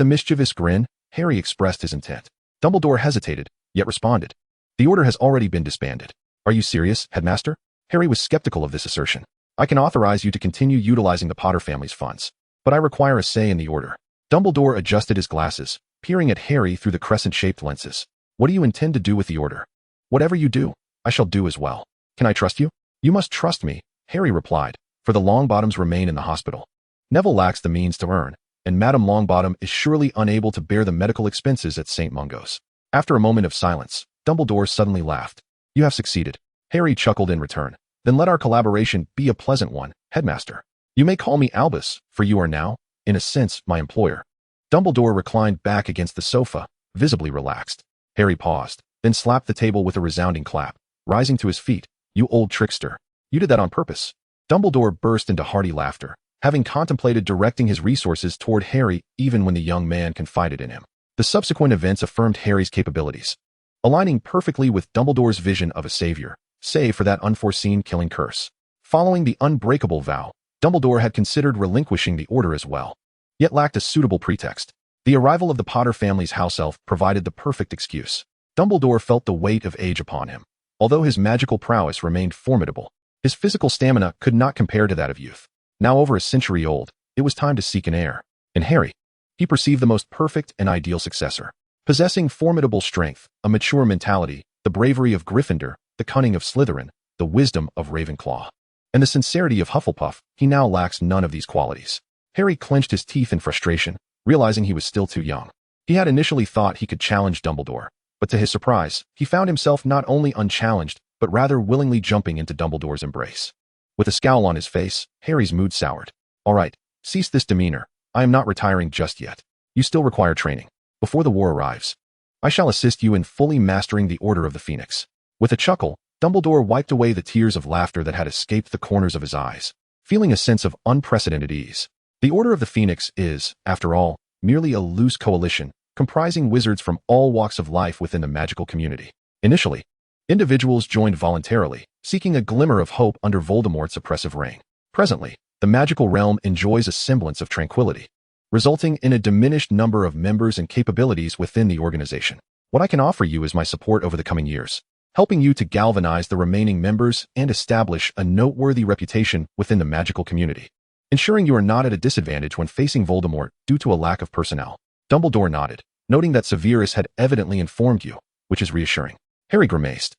a mischievous grin, Harry expressed his intent. Dumbledore hesitated, yet responded. The Order has already been disbanded. Are you serious, Headmaster? Harry was skeptical of this assertion. I can authorize you to continue utilizing the Potter family's funds, but I require a say in the Order. Dumbledore adjusted his glasses, peering at Harry through the crescent-shaped lenses. What do you intend to do with the Order? Whatever you do, I shall do as well. Can I trust you? You must trust me, Harry replied, for the Longbottoms remain in the hospital. Neville lacks the means to earn, and Madame Longbottom is surely unable to bear the medical expenses at St. Mungo's. After a moment of silence, Dumbledore suddenly laughed. You have succeeded. Harry chuckled in return. Then let our collaboration be a pleasant one, Headmaster. You may call me Albus, for you are now, in a sense, my employer. Dumbledore reclined back against the sofa, visibly relaxed. Harry paused, then slapped the table with a resounding clap, rising to his feet. You old trickster. You did that on purpose. Dumbledore burst into hearty laughter, having contemplated directing his resources toward Harry even when the young man confided in him. The subsequent events affirmed Harry's capabilities, aligning perfectly with Dumbledore's vision of a savior, save for that unforeseen killing curse. Following the unbreakable vow, Dumbledore had considered relinquishing the order as well, yet lacked a suitable pretext. The arrival of the Potter family's house elf provided the perfect excuse. Dumbledore felt the weight of age upon him. Although his magical prowess remained formidable, his physical stamina could not compare to that of youth. Now over a century old, it was time to seek an heir. In Harry, he perceived the most perfect and ideal successor. Possessing formidable strength, a mature mentality, the bravery of Gryffindor, the cunning of Slytherin, the wisdom of Ravenclaw, and the sincerity of Hufflepuff, he now lacks none of these qualities. Harry clenched his teeth in frustration, realizing he was still too young. He had initially thought he could challenge Dumbledore, but to his surprise, he found himself not only unchallenged, but rather willingly jumping into Dumbledore's embrace. With a scowl on his face, Harry's mood soured. All right, cease this demeanor. I am not retiring just yet. You still require training. Before the war arrives, I shall assist you in fully mastering the Order of the Phoenix. With a chuckle, Dumbledore wiped away the tears of laughter that had escaped the corners of his eyes, feeling a sense of unprecedented ease. The Order of the Phoenix is, after all, merely a loose coalition, comprising wizards from all walks of life within the magical community. Initially, individuals joined voluntarily, seeking a glimmer of hope under Voldemort's oppressive reign. Presently, the magical realm enjoys a semblance of tranquility, resulting in a diminished number of members and capabilities within the organization. What I can offer you is my support over the coming years, helping you to galvanize the remaining members and establish a noteworthy reputation within the magical community, ensuring you are not at a disadvantage when facing Voldemort due to a lack of personnel. Dumbledore nodded, noting that Severus had evidently informed you, which is reassuring. Harry grimaced,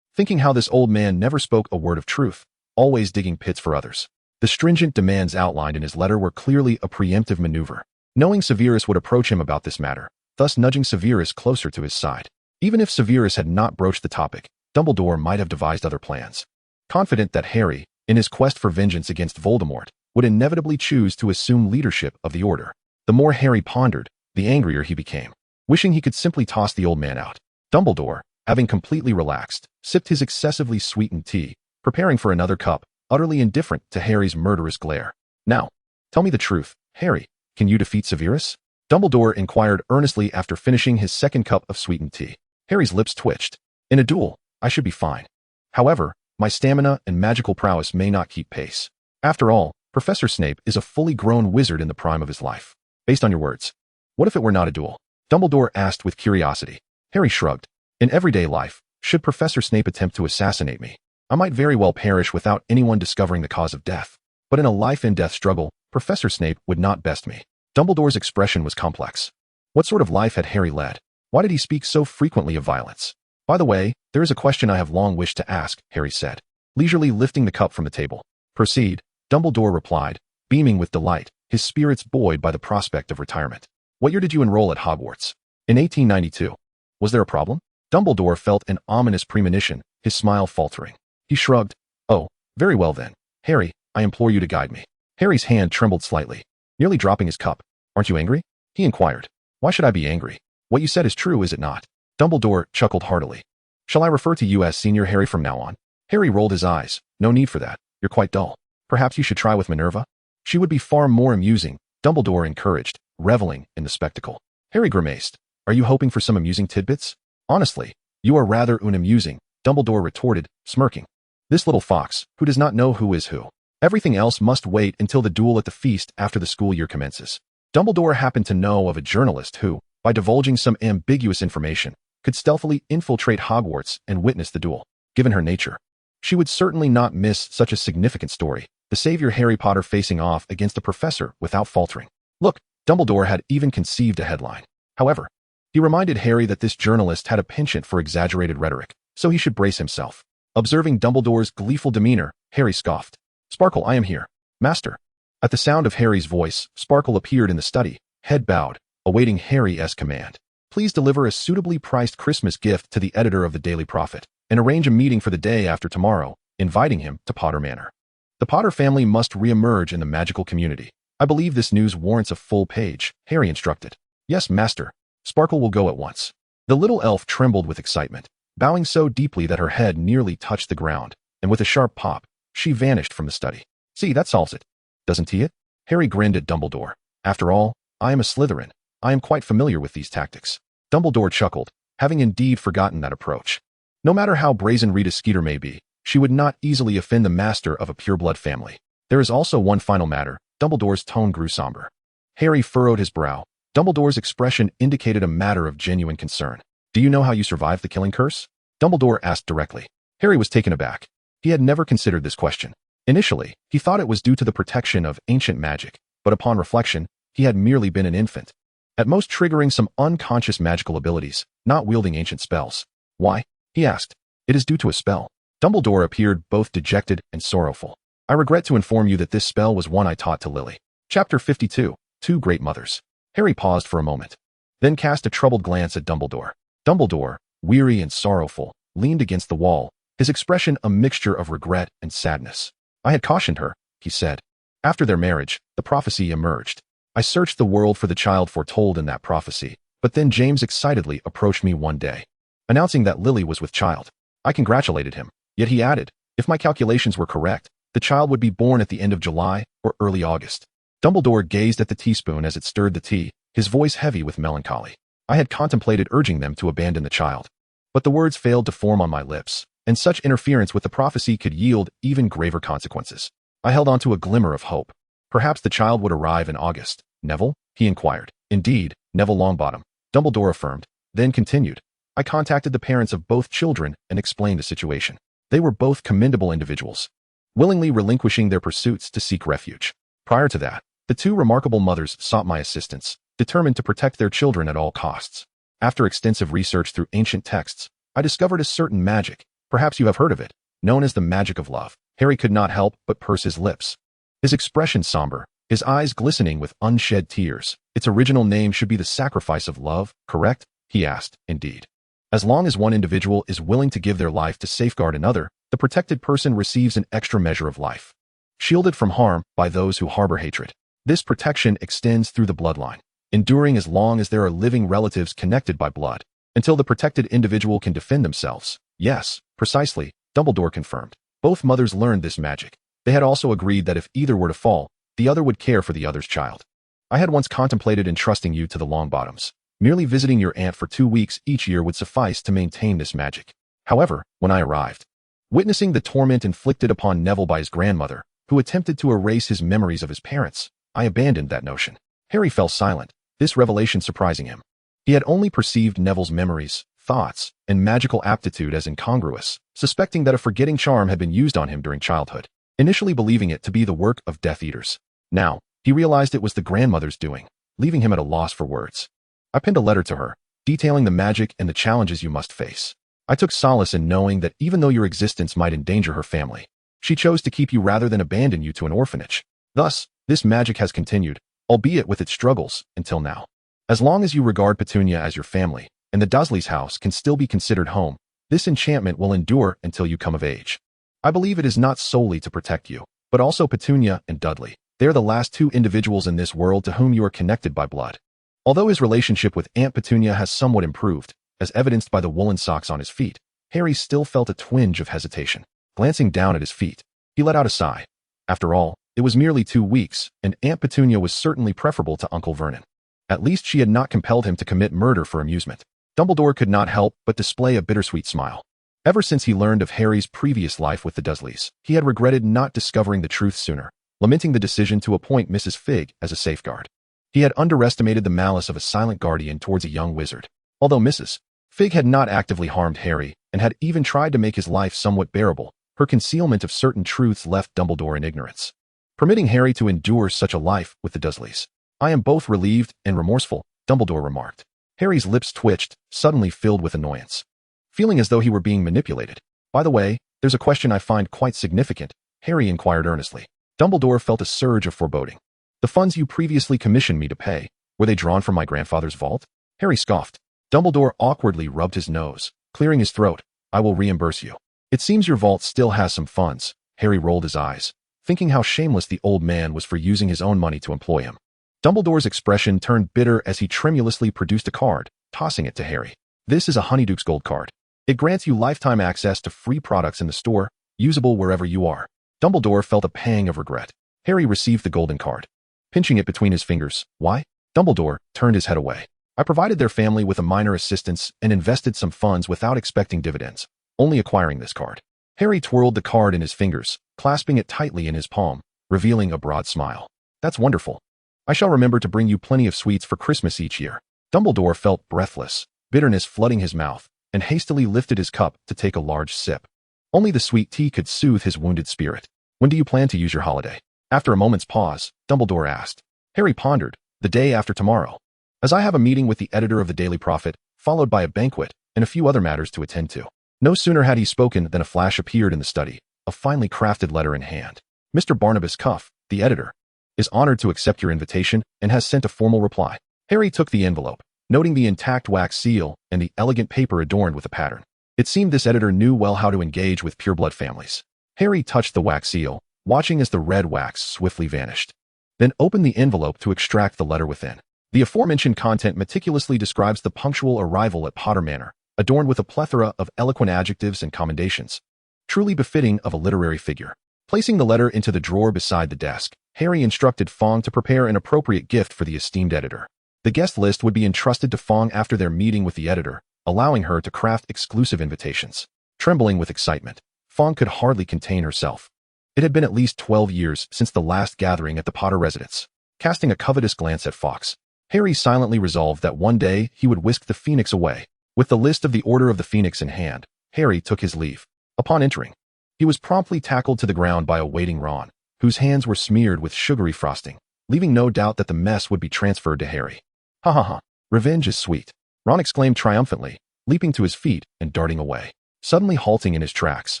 thinking how this old man never spoke a word of truth, always digging pits for others. The stringent demands outlined in his letter were clearly a preemptive maneuver, knowing Severus would approach him about this matter, thus nudging Severus closer to his side. Even if Severus had not broached the topic, Dumbledore might have devised other plans. Confident that Harry, in his quest for vengeance against Voldemort, would inevitably choose to assume leadership of the Order. The more Harry pondered, the angrier he became, wishing he could simply toss the old man out. Dumbledore, having completely relaxed, sipped his excessively sweetened tea, preparing for another cup, utterly indifferent to Harry's murderous glare. Now, tell me the truth, Harry, can you defeat Severus? Dumbledore inquired earnestly after finishing his second cup of sweetened tea. Harry's lips twitched. In a duel, I should be fine. However, my stamina and magical prowess may not keep pace. After all, Professor Snape is a fully grown wizard in the prime of his life. Based on your words, what if it were not a duel? Dumbledore asked with curiosity. Harry shrugged. In everyday life, should Professor Snape attempt to assassinate me, I might very well perish without anyone discovering the cause of death. But in a life-and-death struggle, Professor Snape would not best me. Dumbledore's expression was complex. What sort of life had Harry led? Why did he speak so frequently of violence? By the way, there is a question I have long wished to ask, Harry said, leisurely lifting the cup from the table. Proceed, Dumbledore replied, beaming with delight, his spirits buoyed by the prospect of retirement. What year did you enroll at Hogwarts? In 1892. Was there a problem? Dumbledore felt an ominous premonition, his smile faltering. He shrugged. Oh, very well then. Harry, I implore you to guide me. Harry's hand trembled slightly, nearly dropping his cup. Aren't you angry? He inquired. Why should I be angry? What you said is true, is it not? Dumbledore chuckled heartily. Shall I refer to you as Senior Harry from now on? Harry rolled his eyes. No need for that. You're quite dull. Perhaps you should try with Minerva? She would be far more amusing, Dumbledore encouraged, reveling in the spectacle. Harry grimaced. Are you hoping for some amusing tidbits? Honestly, you are rather unamusing, Dumbledore retorted, smirking. This little fox, who does not know who is who. Everything else must wait until the duel at the feast after the school year commences. Dumbledore happened to know of a journalist who, by divulging some ambiguous information, could stealthily infiltrate Hogwarts and witness the duel. Given her nature, she would certainly not miss such a significant story, the savior Harry Potter facing off against a professor without faltering. Look, Dumbledore had even conceived a headline. However, he reminded Harry that this journalist had a penchant for exaggerated rhetoric, so he should brace himself. Observing Dumbledore's gleeful demeanor, Harry scoffed. Sparkle, I am here. Master. At the sound of Harry's voice, Sparkle appeared in the study, head bowed, awaiting Harry's command. Please deliver a suitably priced Christmas gift to the editor of the Daily Prophet and arrange a meeting for the day after tomorrow, inviting him to Potter Manor. The Potter family must re-emerge in the magical community. I believe this news warrants a full page, Harry instructed. Yes, master. Sparkle will go at once. The little elf trembled with excitement, bowing so deeply that her head nearly touched the ground, and with a sharp pop, she vanished from the study. See, that solves it. Doesn't he it? Harry grinned at Dumbledore. After all, I am a Slytherin. I am quite familiar with these tactics. Dumbledore chuckled, having indeed forgotten that approach. No matter how brazen Rita Skeeter may be, she would not easily offend the master of a pureblood family. There is also one final matter. Dumbledore's tone grew somber. Harry furrowed his brow. Dumbledore's expression indicated a matter of genuine concern. Do you know how you survived the killing curse? Dumbledore asked directly. Harry was taken aback. He had never considered this question. Initially, he thought it was due to the protection of ancient magic, but upon reflection, he had merely been an infant. At most triggering some unconscious magical abilities, not wielding ancient spells. Why? He asked. It is due to a spell. Dumbledore appeared both dejected and sorrowful. I regret to inform you that this spell was one I taught to Lily. Chapter 52. Two Great Mothers. Harry paused for a moment, then cast a troubled glance at Dumbledore. Dumbledore, weary and sorrowful, leaned against the wall, his expression a mixture of regret and sadness. I had cautioned her, he said. After their marriage, the prophecy emerged. I searched the world for the child foretold in that prophecy, but then James excitedly approached me one day, announcing that Lily was with child. I congratulated him, yet he added, if my calculations were correct, the child would be born at the end of July or early August. Dumbledore gazed at the teaspoon as it stirred the tea, his voice heavy with melancholy. I had contemplated urging them to abandon the child, but the words failed to form on my lips, and such interference with the prophecy could yield even graver consequences. I held on to a glimmer of hope. Perhaps the child would arrive in August. Neville? He inquired. Indeed, Neville Longbottom, Dumbledore affirmed, then continued. I contacted the parents of both children and explained the situation. They were both commendable individuals, willingly relinquishing their pursuits to seek refuge. Prior to that, the two remarkable mothers sought my assistance, determined to protect their children at all costs. After extensive research through ancient texts, I discovered a certain magic, perhaps you have heard of it, known as the magic of love. Harry could not help but purse his lips, his expression somber, his eyes glistening with unshed tears. Its original name should be the sacrifice of love, correct? He asked. Indeed. As long as one individual is willing to give their life to safeguard another, the protected person receives an extra measure of life, shielded from harm by those who harbor hatred. This protection extends through the bloodline, enduring as long as there are living relatives connected by blood, until the protected individual can defend themselves. Yes, precisely, Dumbledore confirmed. Both mothers learned this magic. They had also agreed that if either were to fall, the other would care for the other's child. I had once contemplated entrusting you to the Longbottoms. Merely visiting your aunt for 2 weeks each year would suffice to maintain this magic. However, when I arrived, witnessing the torment inflicted upon Neville by his grandmother, who attempted to erase his memories of his parents, I abandoned that notion. Harry fell silent, this revelation surprising him. He had only perceived Neville's memories, thoughts, and magical aptitude as incongruous, suspecting that a forgetting charm had been used on him during childhood, initially believing it to be the work of Death Eaters. Now, he realized it was the grandmother's doing, leaving him at a loss for words. I penned a letter to her, detailing the magic and the challenges you must face. I took solace in knowing that even though your existence might endanger her family, she chose to keep you rather than abandon you to an orphanage. Thus, this magic has continued, albeit with its struggles, until now. As long as you regard Petunia as your family, and the Dursleys' house can still be considered home, this enchantment will endure until you come of age. I believe it is not solely to protect you, but also Petunia and Dudley. They are the last two individuals in this world to whom you are connected by blood. Although his relationship with Aunt Petunia has somewhat improved, as evidenced by the woolen socks on his feet, Harry still felt a twinge of hesitation. Glancing down at his feet, he let out a sigh. After all, it was merely 2 weeks, and Aunt Petunia was certainly preferable to Uncle Vernon. At least she had not compelled him to commit murder for amusement. Dumbledore could not help but display a bittersweet smile. Ever since he learned of Harry's previous life with the Dursleys, he had regretted not discovering the truth sooner, lamenting the decision to appoint Mrs. Figg as a safeguard. He had underestimated the malice of a silent guardian towards a young wizard. Although Mrs. Figg had not actively harmed Harry, and had even tried to make his life somewhat bearable, her concealment of certain truths left Dumbledore in ignorance, permitting Harry to endure such a life with the Dursleys. I am both relieved and remorseful, Dumbledore remarked. Harry's lips twitched, suddenly filled with annoyance, feeling as though he were being manipulated. By the way, there's a question I find quite significant, Harry inquired earnestly. Dumbledore felt a surge of foreboding. The funds you previously commissioned me to pay, were they drawn from my grandfather's vault? Harry scoffed. Dumbledore awkwardly rubbed his nose, clearing his throat. I will reimburse you. It seems your vault still has some funds. Harry rolled his eyes, thinking how shameless the old man was for using his own money to employ him. Dumbledore's expression turned bitter as he tremulously produced a card, tossing it to Harry. This is a Honeyduke's Gold card. It grants you lifetime access to free products in the store, usable wherever you are. Dumbledore felt a pang of regret. Harry received the golden card, pinching it between his fingers. Why? Dumbledore turned his head away. I provided their family with a minor assistance and invested some funds without expecting dividends, only acquiring this card. Harry twirled the card in his fingers, clasping it tightly in his palm, revealing a broad smile. That's wonderful. I shall remember to bring you plenty of sweets for Christmas each year. Dumbledore felt breathless, bitterness flooding his mouth, and hastily lifted his cup to take a large sip. Only the sweet tea could soothe his wounded spirit. When do you plan to use your holiday? After a moment's pause, Dumbledore asked. Harry pondered. The day after tomorrow. As I have a meeting with the editor of the Daily Prophet, followed by a banquet, and a few other matters to attend to. No sooner had he spoken than a flash appeared in the study, a finely crafted letter in hand. Mr. Barnabas Cuff, the editor, is honored to accept your invitation and has sent a formal reply. Harry took the envelope, noting the intact wax seal and the elegant paper adorned with a pattern. It seemed this editor knew well how to engage with pureblood families. Harry touched the wax seal, watching as the red wax swiftly vanished. Then opened the envelope to extract the letter within. The aforementioned content meticulously describes the punctual arrival at Potter Manor, adorned with a plethora of eloquent adjectives and commendations, truly befitting of a literary figure. Placing the letter into the drawer beside the desk, Harry instructed Fong to prepare an appropriate gift for the esteemed editor. The guest list would be entrusted to Fong after their meeting with the editor, allowing her to craft exclusive invitations. Trembling with excitement, Fong could hardly contain herself. It had been at least 12 years since the last gathering at the Potter residence. Casting a covetous glance at Fawkes, Harry silently resolved that one day he would whisk the Phoenix away. With the list of the Order of the Phoenix in hand, Harry took his leave. Upon entering, he was promptly tackled to the ground by a waiting Ron, whose hands were smeared with sugary frosting, leaving no doubt that the mess would be transferred to Harry. Ha ha ha, revenge is sweet, Ron exclaimed triumphantly, leaping to his feet and darting away. Suddenly halting in his tracks,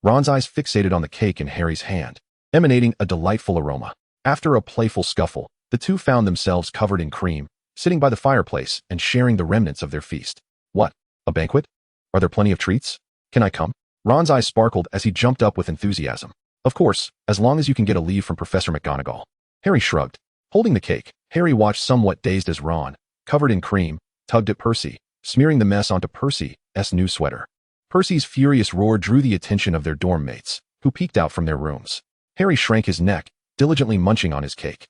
Ron's eyes fixated on the cake in Harry's hand, emanating a delightful aroma. After a playful scuffle, the two found themselves covered in cream, sitting by the fireplace and sharing the remnants of their feast. What? A banquet? Are there plenty of treats? Can I come? Ron's eyes sparkled as he jumped up with enthusiasm. Of course, as long as you can get a leave from Professor McGonagall. Harry shrugged. Holding the cake, Harry watched somewhat dazed as Ron, covered in cream, tugged at Percy, smearing the mess onto Percy's new sweater. Percy's furious roar drew the attention of their dorm mates, who peeked out from their rooms. Harry shrank his neck, diligently munching on his cake.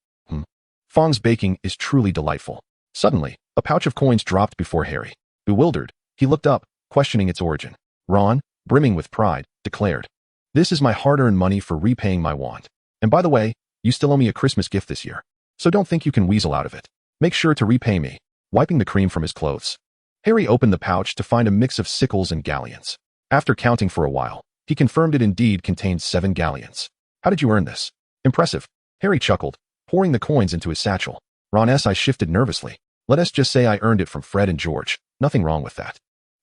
Fong's baking is truly delightful. Suddenly, a pouch of coins dropped before Harry. Bewildered, he looked up, questioning its origin. Ron, brimming with pride, declared, "This is my hard-earned money for repaying my want. And by the way, you still owe me a Christmas gift this year. So don't think you can weasel out of it. Make sure to repay me." Wiping the cream from his clothes, Harry opened the pouch to find a mix of sickles and galleons. After counting for a while, he confirmed it indeed contained 7 galleons. How did you earn this? Impressive. Harry chuckled, pouring the coins into his satchel. Ron S. I shifted nervously. Let us just say I earned it from Fred and George. Nothing wrong with that.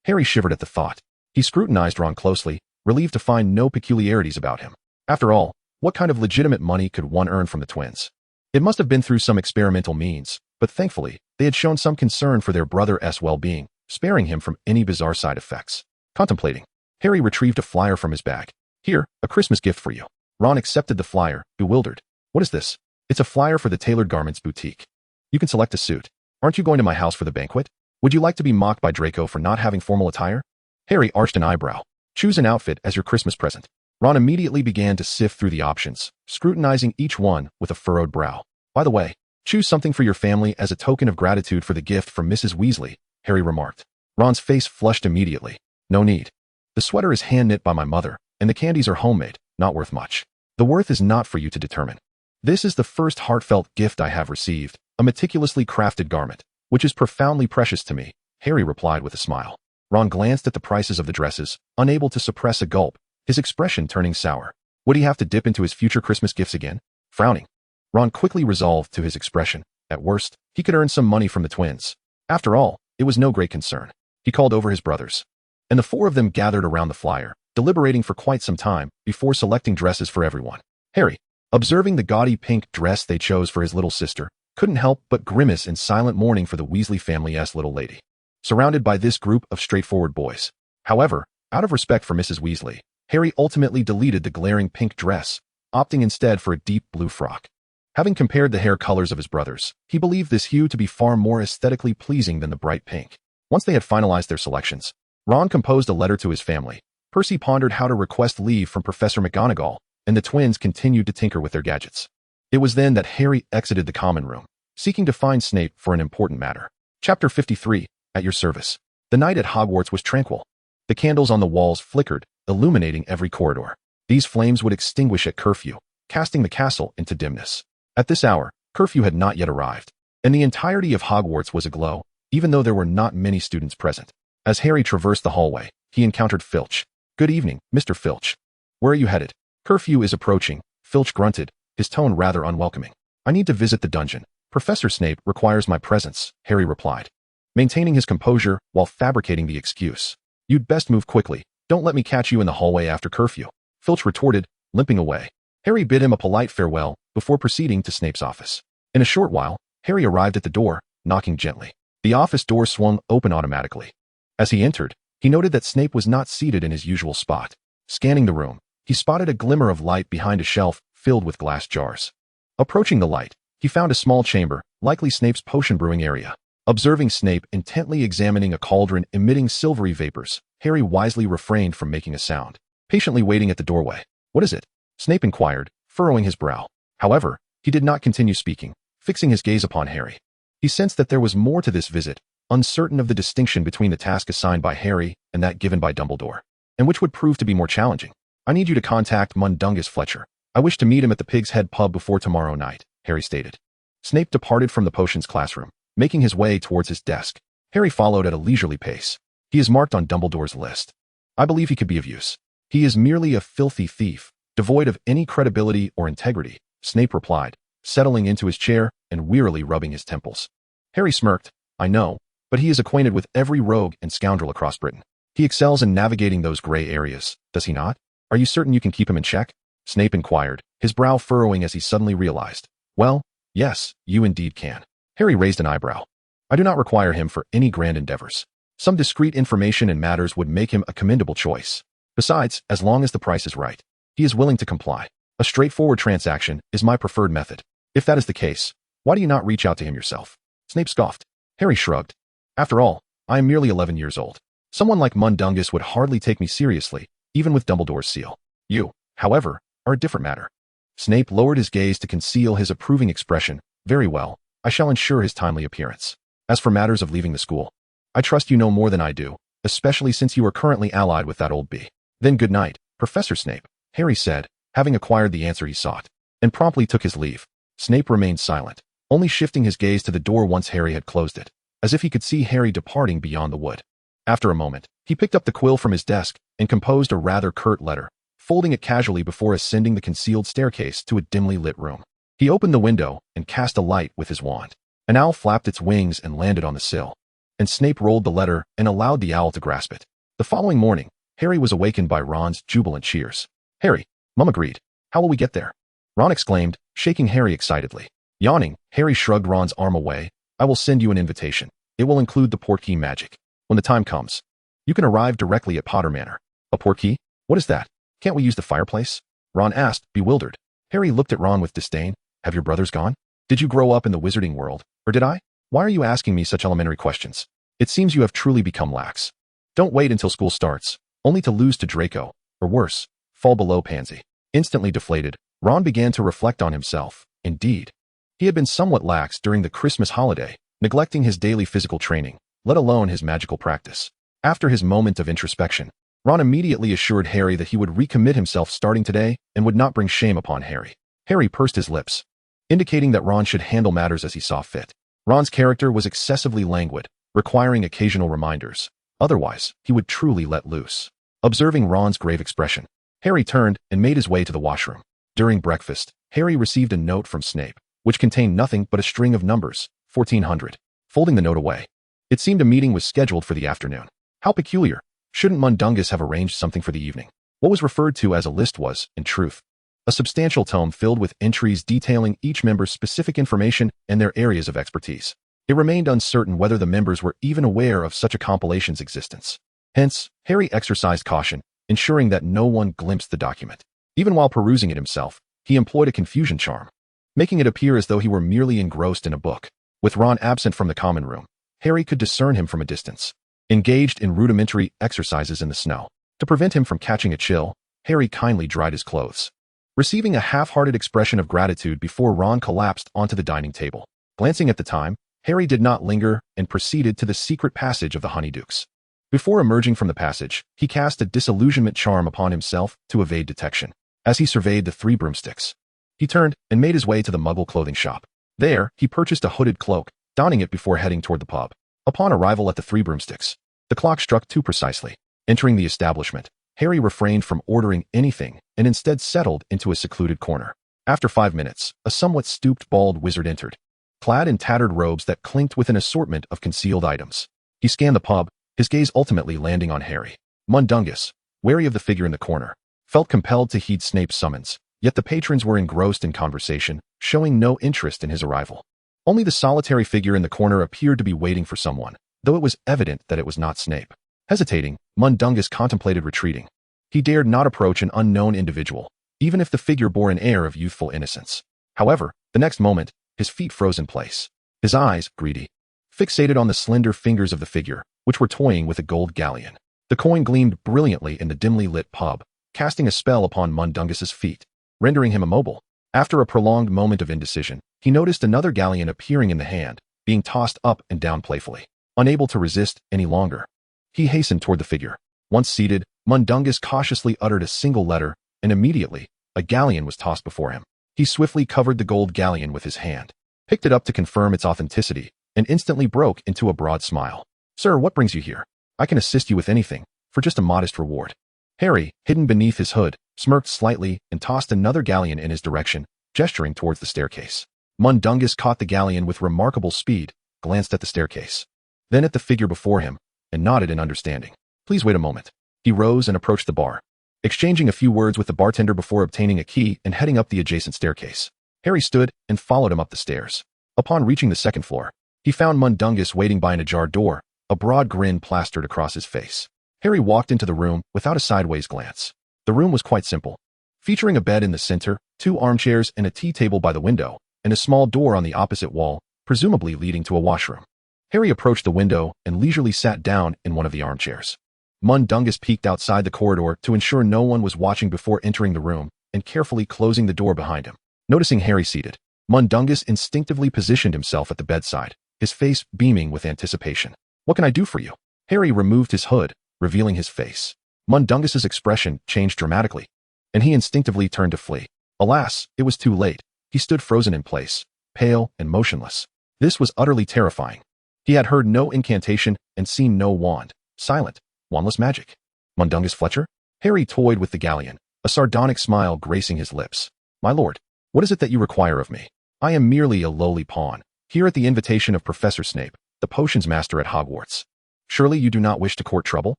Harry shivered at the thought. He scrutinized Ron closely, relieved to find no peculiarities about him. After all, what kind of legitimate money could one earn from the twins? It must have been through some experimental means, but thankfully, they had shown some concern for their brother's well-being, sparing him from any bizarre side effects. Contemplating, Harry retrieved a flyer from his bag. Here, a Christmas gift for you. Ron accepted the flyer, bewildered. What is this? It's a flyer for the Tailored Garments Boutique. You can select a suit. Aren't you going to my house for the banquet? Would you like to be mocked by Draco for not having formal attire? Harry arched an eyebrow. Choose an outfit as your Christmas present. Ron immediately began to sift through the options, scrutinizing each one with a furrowed brow. By the way, choose something for your family as a token of gratitude for the gift from Mrs. Weasley, Harry remarked. Ron's face flushed immediately. No need. The sweater is hand-knit by my mother, and the candies are homemade, not worth much. The worth is not for you to determine. This is the first heartfelt gift I have received, a meticulously crafted garment, which is profoundly precious to me, Harry replied with a smile. Ron glanced at the prices of the dresses, unable to suppress a gulp, his expression turning sour. Would he have to dip into his future Christmas gifts again? Frowning, Ron quickly resolved to his expression. At worst, he could earn some money from the twins. After all, it was no great concern. He called over his brothers, and the 4 of them gathered around the flyer, deliberating for quite some time before selecting dresses for everyone. Harry, observing the gaudy pink dress they chose for his little sister, couldn't help but grimace in silent mourning for the Weasley family's little lady. surrounded by this group of straightforward boys. However, out of respect for Mrs. Weasley, Harry ultimately deleted the glaring pink dress, opting instead for a deep blue frock. Having compared the hair colors of his brothers, he believed this hue to be far more aesthetically pleasing than the bright pink. Once they had finalized their selections, Ron composed a letter to his family. Percy pondered how to request leave from Professor McGonagall, and the twins continued to tinker with their gadgets. It was then that Harry exited the common room, seeking to find Snape for an important matter. Chapter 53, At Your Service. The night at Hogwarts was tranquil. The candles on the walls flickered, illuminating every corridor. These flames would extinguish at curfew, casting the castle into dimness. At this hour, curfew had not yet arrived, and the entirety of Hogwarts was aglow, even though there were not many students present. As Harry traversed the hallway, he encountered Filch. "Good evening, Mr. Filch. Where are you headed?" "Curfew is approaching," Filch grunted, his tone rather unwelcoming. "I need to visit the dungeon. Professor Snape requires my presence," Harry replied, maintaining his composure while fabricating the excuse. "You'd best move quickly. Don't let me catch you in the hallway after curfew," Filch retorted, limping away. Harry bid him a polite farewell before proceeding to Snape's office. In a short while, Harry arrived at the door, knocking gently. The office door swung open automatically. As he entered, he noted that Snape was not seated in his usual spot. Scanning the room, he spotted a glimmer of light behind a shelf filled with glass jars. Approaching the light, he found a small chamber, likely Snape's potion brewing area. Observing Snape intently examining a cauldron emitting silvery vapors, Harry wisely refrained from making a sound. Patiently waiting at the doorway. "What is it?" Snape inquired, furrowing his brow. However, he did not continue speaking, fixing his gaze upon Harry. He sensed that there was more to this visit, uncertain of the distinction between the task assigned by Harry and that given by Dumbledore, and which would prove to be more challenging. "I need you to contact Mundungus Fletcher. I wish to meet him at the Pig's Head pub before tomorrow night," Harry stated. Snape departed from the potions classroom, making his way towards his desk. Harry followed at a leisurely pace. "He is marked on Dumbledore's list. I believe he could be of use." "He is merely a filthy thief, devoid of any credibility or integrity," Snape replied, settling into his chair and wearily rubbing his temples. Harry smirked. "I know, but he is acquainted with every rogue and scoundrel across Britain. He excels in navigating those gray areas, does he not? Are you certain you can keep him in check?" Snape inquired, his brow furrowing as he suddenly realized. "Well, yes, you indeed can." Harry raised an eyebrow. "I do not require him for any grand endeavors. Some discreet information and matters would make him a commendable choice. Besides, as long as the price is right, he is willing to comply. A straightforward transaction is my preferred method. If that is the case, why do you not reach out to him yourself?" Snape scoffed. Harry shrugged. "After all, I am merely 11 years old. Someone like Mundungus would hardly take me seriously, even with Dumbledore's seal. You, however, are a different matter." Snape lowered his gaze to conceal his approving expression. "Very well, I shall ensure his timely appearance. As for matters of leaving the school, I trust you know more than I do, especially since you are currently allied with that old bee." "Then good night, Professor Snape," Harry said, having acquired the answer he sought, and promptly took his leave. Snape remained silent, only shifting his gaze to the door once Harry had closed it, as if he could see Harry departing beyond the wood. After a moment, he picked up the quill from his desk and composed a rather curt letter, folding it casually before ascending the concealed staircase to a dimly lit room. He opened the window and cast a light with his wand. An owl flapped its wings and landed on the sill, and Snape rolled the letter and allowed the owl to grasp it. The following morning, Harry was awakened by Ron's jubilant cheers. "Harry, Mum agreed. How will we get there?" Ron exclaimed, shaking Harry excitedly. Yawning, Harry shrugged Ron's arm away. "I will send you an invitation. It will include the portkey magic. When the time comes, you can arrive directly at Potter Manor." "A portkey? What is that? Can't we use the fireplace?" Ron asked, bewildered. Harry looked at Ron with disdain. "Have your brothers gone? Did you grow up in the Wizarding World, or did I? Why are you asking me such elementary questions? It seems you have truly become lax. Don't wait until school starts, only to lose to Draco, or worse, fall below Pansy." Instantly deflated, Ron began to reflect on himself. Indeed, he had been somewhat lax during the Christmas holiday, neglecting his daily physical training, let alone his magical practice. After his moment of introspection, Ron immediately assured Harry that he would recommit himself starting today and would not bring shame upon Harry. Harry pursed his lips, indicating that Ron should handle matters as he saw fit. Ron's character was excessively languid, requiring occasional reminders. Otherwise, he would truly let loose. Observing Ron's grave expression, Harry turned and made his way to the washroom. During breakfast, Harry received a note from Snape, which contained nothing but a string of numbers, 1400. Folding the note away, it seemed a meeting was scheduled for the afternoon. How peculiar. Shouldn't Mundungus have arranged something for the evening? What was referred to as a list was, in truth, a substantial tome filled with entries detailing each member's specific information and their areas of expertise. It remained uncertain whether the members were even aware of such a compilation's existence. Hence, Harry exercised caution, ensuring that no one glimpsed the document. Even while perusing it himself, he employed a confusion charm, making it appear as though he were merely engrossed in a book. With Ron absent from the common room, Harry could discern him from a distance, engaged in rudimentary exercises in the snow. To prevent him from catching a chill, Harry kindly dried his clothes, receiving a half-hearted expression of gratitude before Ron collapsed onto the dining table. Glancing at the time, Harry did not linger and proceeded to the secret passage of the Honeydukes. Before emerging from the passage, he cast a disillusionment charm upon himself to evade detection. As he surveyed the 3 broomsticks, he turned and made his way to the Muggle clothing shop. There, he purchased a hooded cloak, donning it before heading toward the pub. Upon arrival at the 3 broomsticks, the clock struck 2 precisely. Entering the establishment, Harry refrained from ordering anything and instead settled into a secluded corner. After 5 minutes, a somewhat stooped bald wizard entered, clad in tattered robes that clinked with an assortment of concealed items. He scanned the pub, his gaze ultimately landing on Harry. Mundungus, wary of the figure in the corner, felt compelled to heed Snape's summons, yet the patrons were engrossed in conversation, showing no interest in his arrival. Only the solitary figure in the corner appeared to be waiting for someone, though it was evident that it was not Snape. Hesitating, Mundungus contemplated retreating. He dared not approach an unknown individual, even if the figure bore an air of youthful innocence. However, the next moment, his feet froze in place. His eyes, greedy, fixated on the slender fingers of the figure, which were toying with a gold galleon. The coin gleamed brilliantly in the dimly lit pub, casting a spell upon Mundungus's feet, rendering him immobile. After a prolonged moment of indecision, he noticed another galleon appearing in the hand, being tossed up and down playfully. Unable to resist any longer, he hastened toward the figure. Once seated, Mundungus cautiously uttered a single letter, and immediately, a galleon was tossed before him. He swiftly covered the gold galleon with his hand, picked it up to confirm its authenticity, and instantly broke into a broad smile. "Sir, what brings you here? I can assist you with anything, for just a modest reward." Harry, hidden beneath his hood, smirked slightly and tossed another galleon in his direction, gesturing towards the staircase. Mundungus caught the galleon with remarkable speed, glanced at the staircase, then at the figure before him, and nodded in understanding. "Please wait a moment." He rose and approached the bar, exchanging a few words with the bartender before obtaining a key and heading up the adjacent staircase. Harry stood and followed him up the stairs. Upon reaching the second floor, he found Mundungus waiting by an ajar door, a broad grin plastered across his face. Harry walked into the room without a sideways glance. The room was quite simple, featuring a bed in the center, 2 armchairs and a tea table by the window, and a small door on the opposite wall, presumably leading to a washroom. Harry approached the window and leisurely sat down in one of the armchairs. Mundungus peeked outside the corridor to ensure no one was watching before entering the room and carefully closing the door behind him. Noticing Harry seated, Mundungus instinctively positioned himself at the bedside, his face beaming with anticipation. "What can I do for you?" Harry removed his hood, revealing his face. Mundungus's expression changed dramatically, and he instinctively turned to flee. Alas, it was too late. He stood frozen in place, pale and motionless. This was utterly terrifying. He had heard no incantation and seen no wand. Silent, wandless magic. Mundungus Fletcher? Harry toyed with the galleon, a sardonic smile gracing his lips. "My lord, what is it that you require of me? I am merely a lowly pawn, here at the invitation of Professor Snape, the potions master at Hogwarts. Surely you do not wish to court trouble?"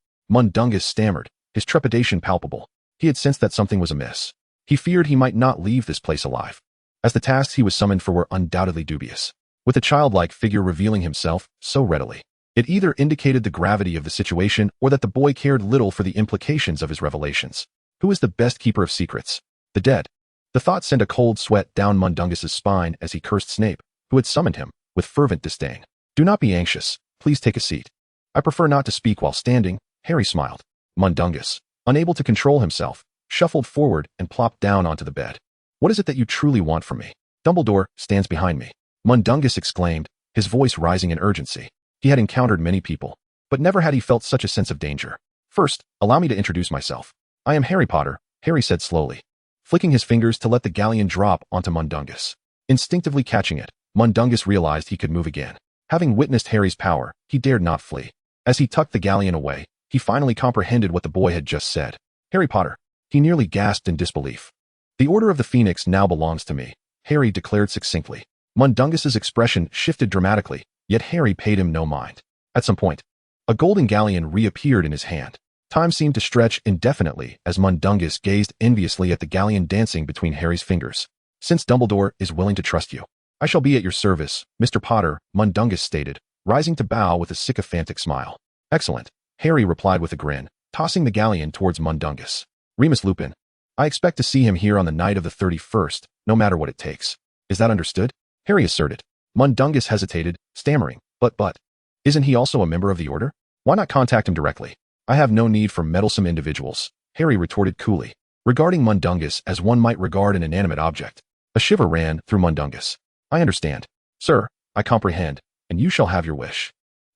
Mundungus stammered, his trepidation palpable. He had sensed that something was amiss. He feared he might not leave this place alive, as the tasks he was summoned for were undoubtedly dubious. With the childlike figure revealing himself so readily, it either indicated the gravity of the situation or that the boy cared little for the implications of his revelations. Who is the best keeper of secrets? The dead. The thought sent a cold sweat down Mundungus's spine as he cursed Snape, who had summoned him, with fervent disdain. "Do not be anxious. Please take a seat." "I prefer not to speak while standing," Harry smiled. Mundungus, unable to control himself, shuffled forward and plopped down onto the bed. "What is it that you truly want from me?" "Dumbledore stands behind me," Mundungus exclaimed, his voice rising in urgency. He had encountered many people, but never had he felt such a sense of danger. "First, allow me to introduce myself. I am Harry Potter," Harry said slowly, flicking his fingers to let the galleon drop onto Mundungus. Instinctively catching it, Mundungus realized he could move again. Having witnessed Harry's power, he dared not flee. As he tucked the galleon away, he finally comprehended what the boy had just said. "Harry Potter," he nearly gasped in disbelief. "The Order of the Phoenix now belongs to me," Harry declared succinctly. Mundungus's expression shifted dramatically, yet Harry paid him no mind. At some point, a golden galleon reappeared in his hand. Time seemed to stretch indefinitely as Mundungus gazed enviously at the galleon dancing between Harry's fingers. "Since Dumbledore is willing to trust you, I shall be at your service, Mr. Potter, Mundungus stated, rising to bow with a sycophantic smile. Excellent, Harry replied with a grin, tossing the galleon towards Mundungus. Remus Lupin. I expect to see him here on the night of the 31st, no matter what it takes. Is that understood? Harry asserted. Mundungus hesitated, stammering, but, isn't he also a member of the Order? Why not contact him directly? I have no need for meddlesome individuals, Harry retorted coolly, regarding Mundungus as one might regard an inanimate object. A shiver ran through Mundungus. I understand. Sir, I comprehend, and you shall have your wish.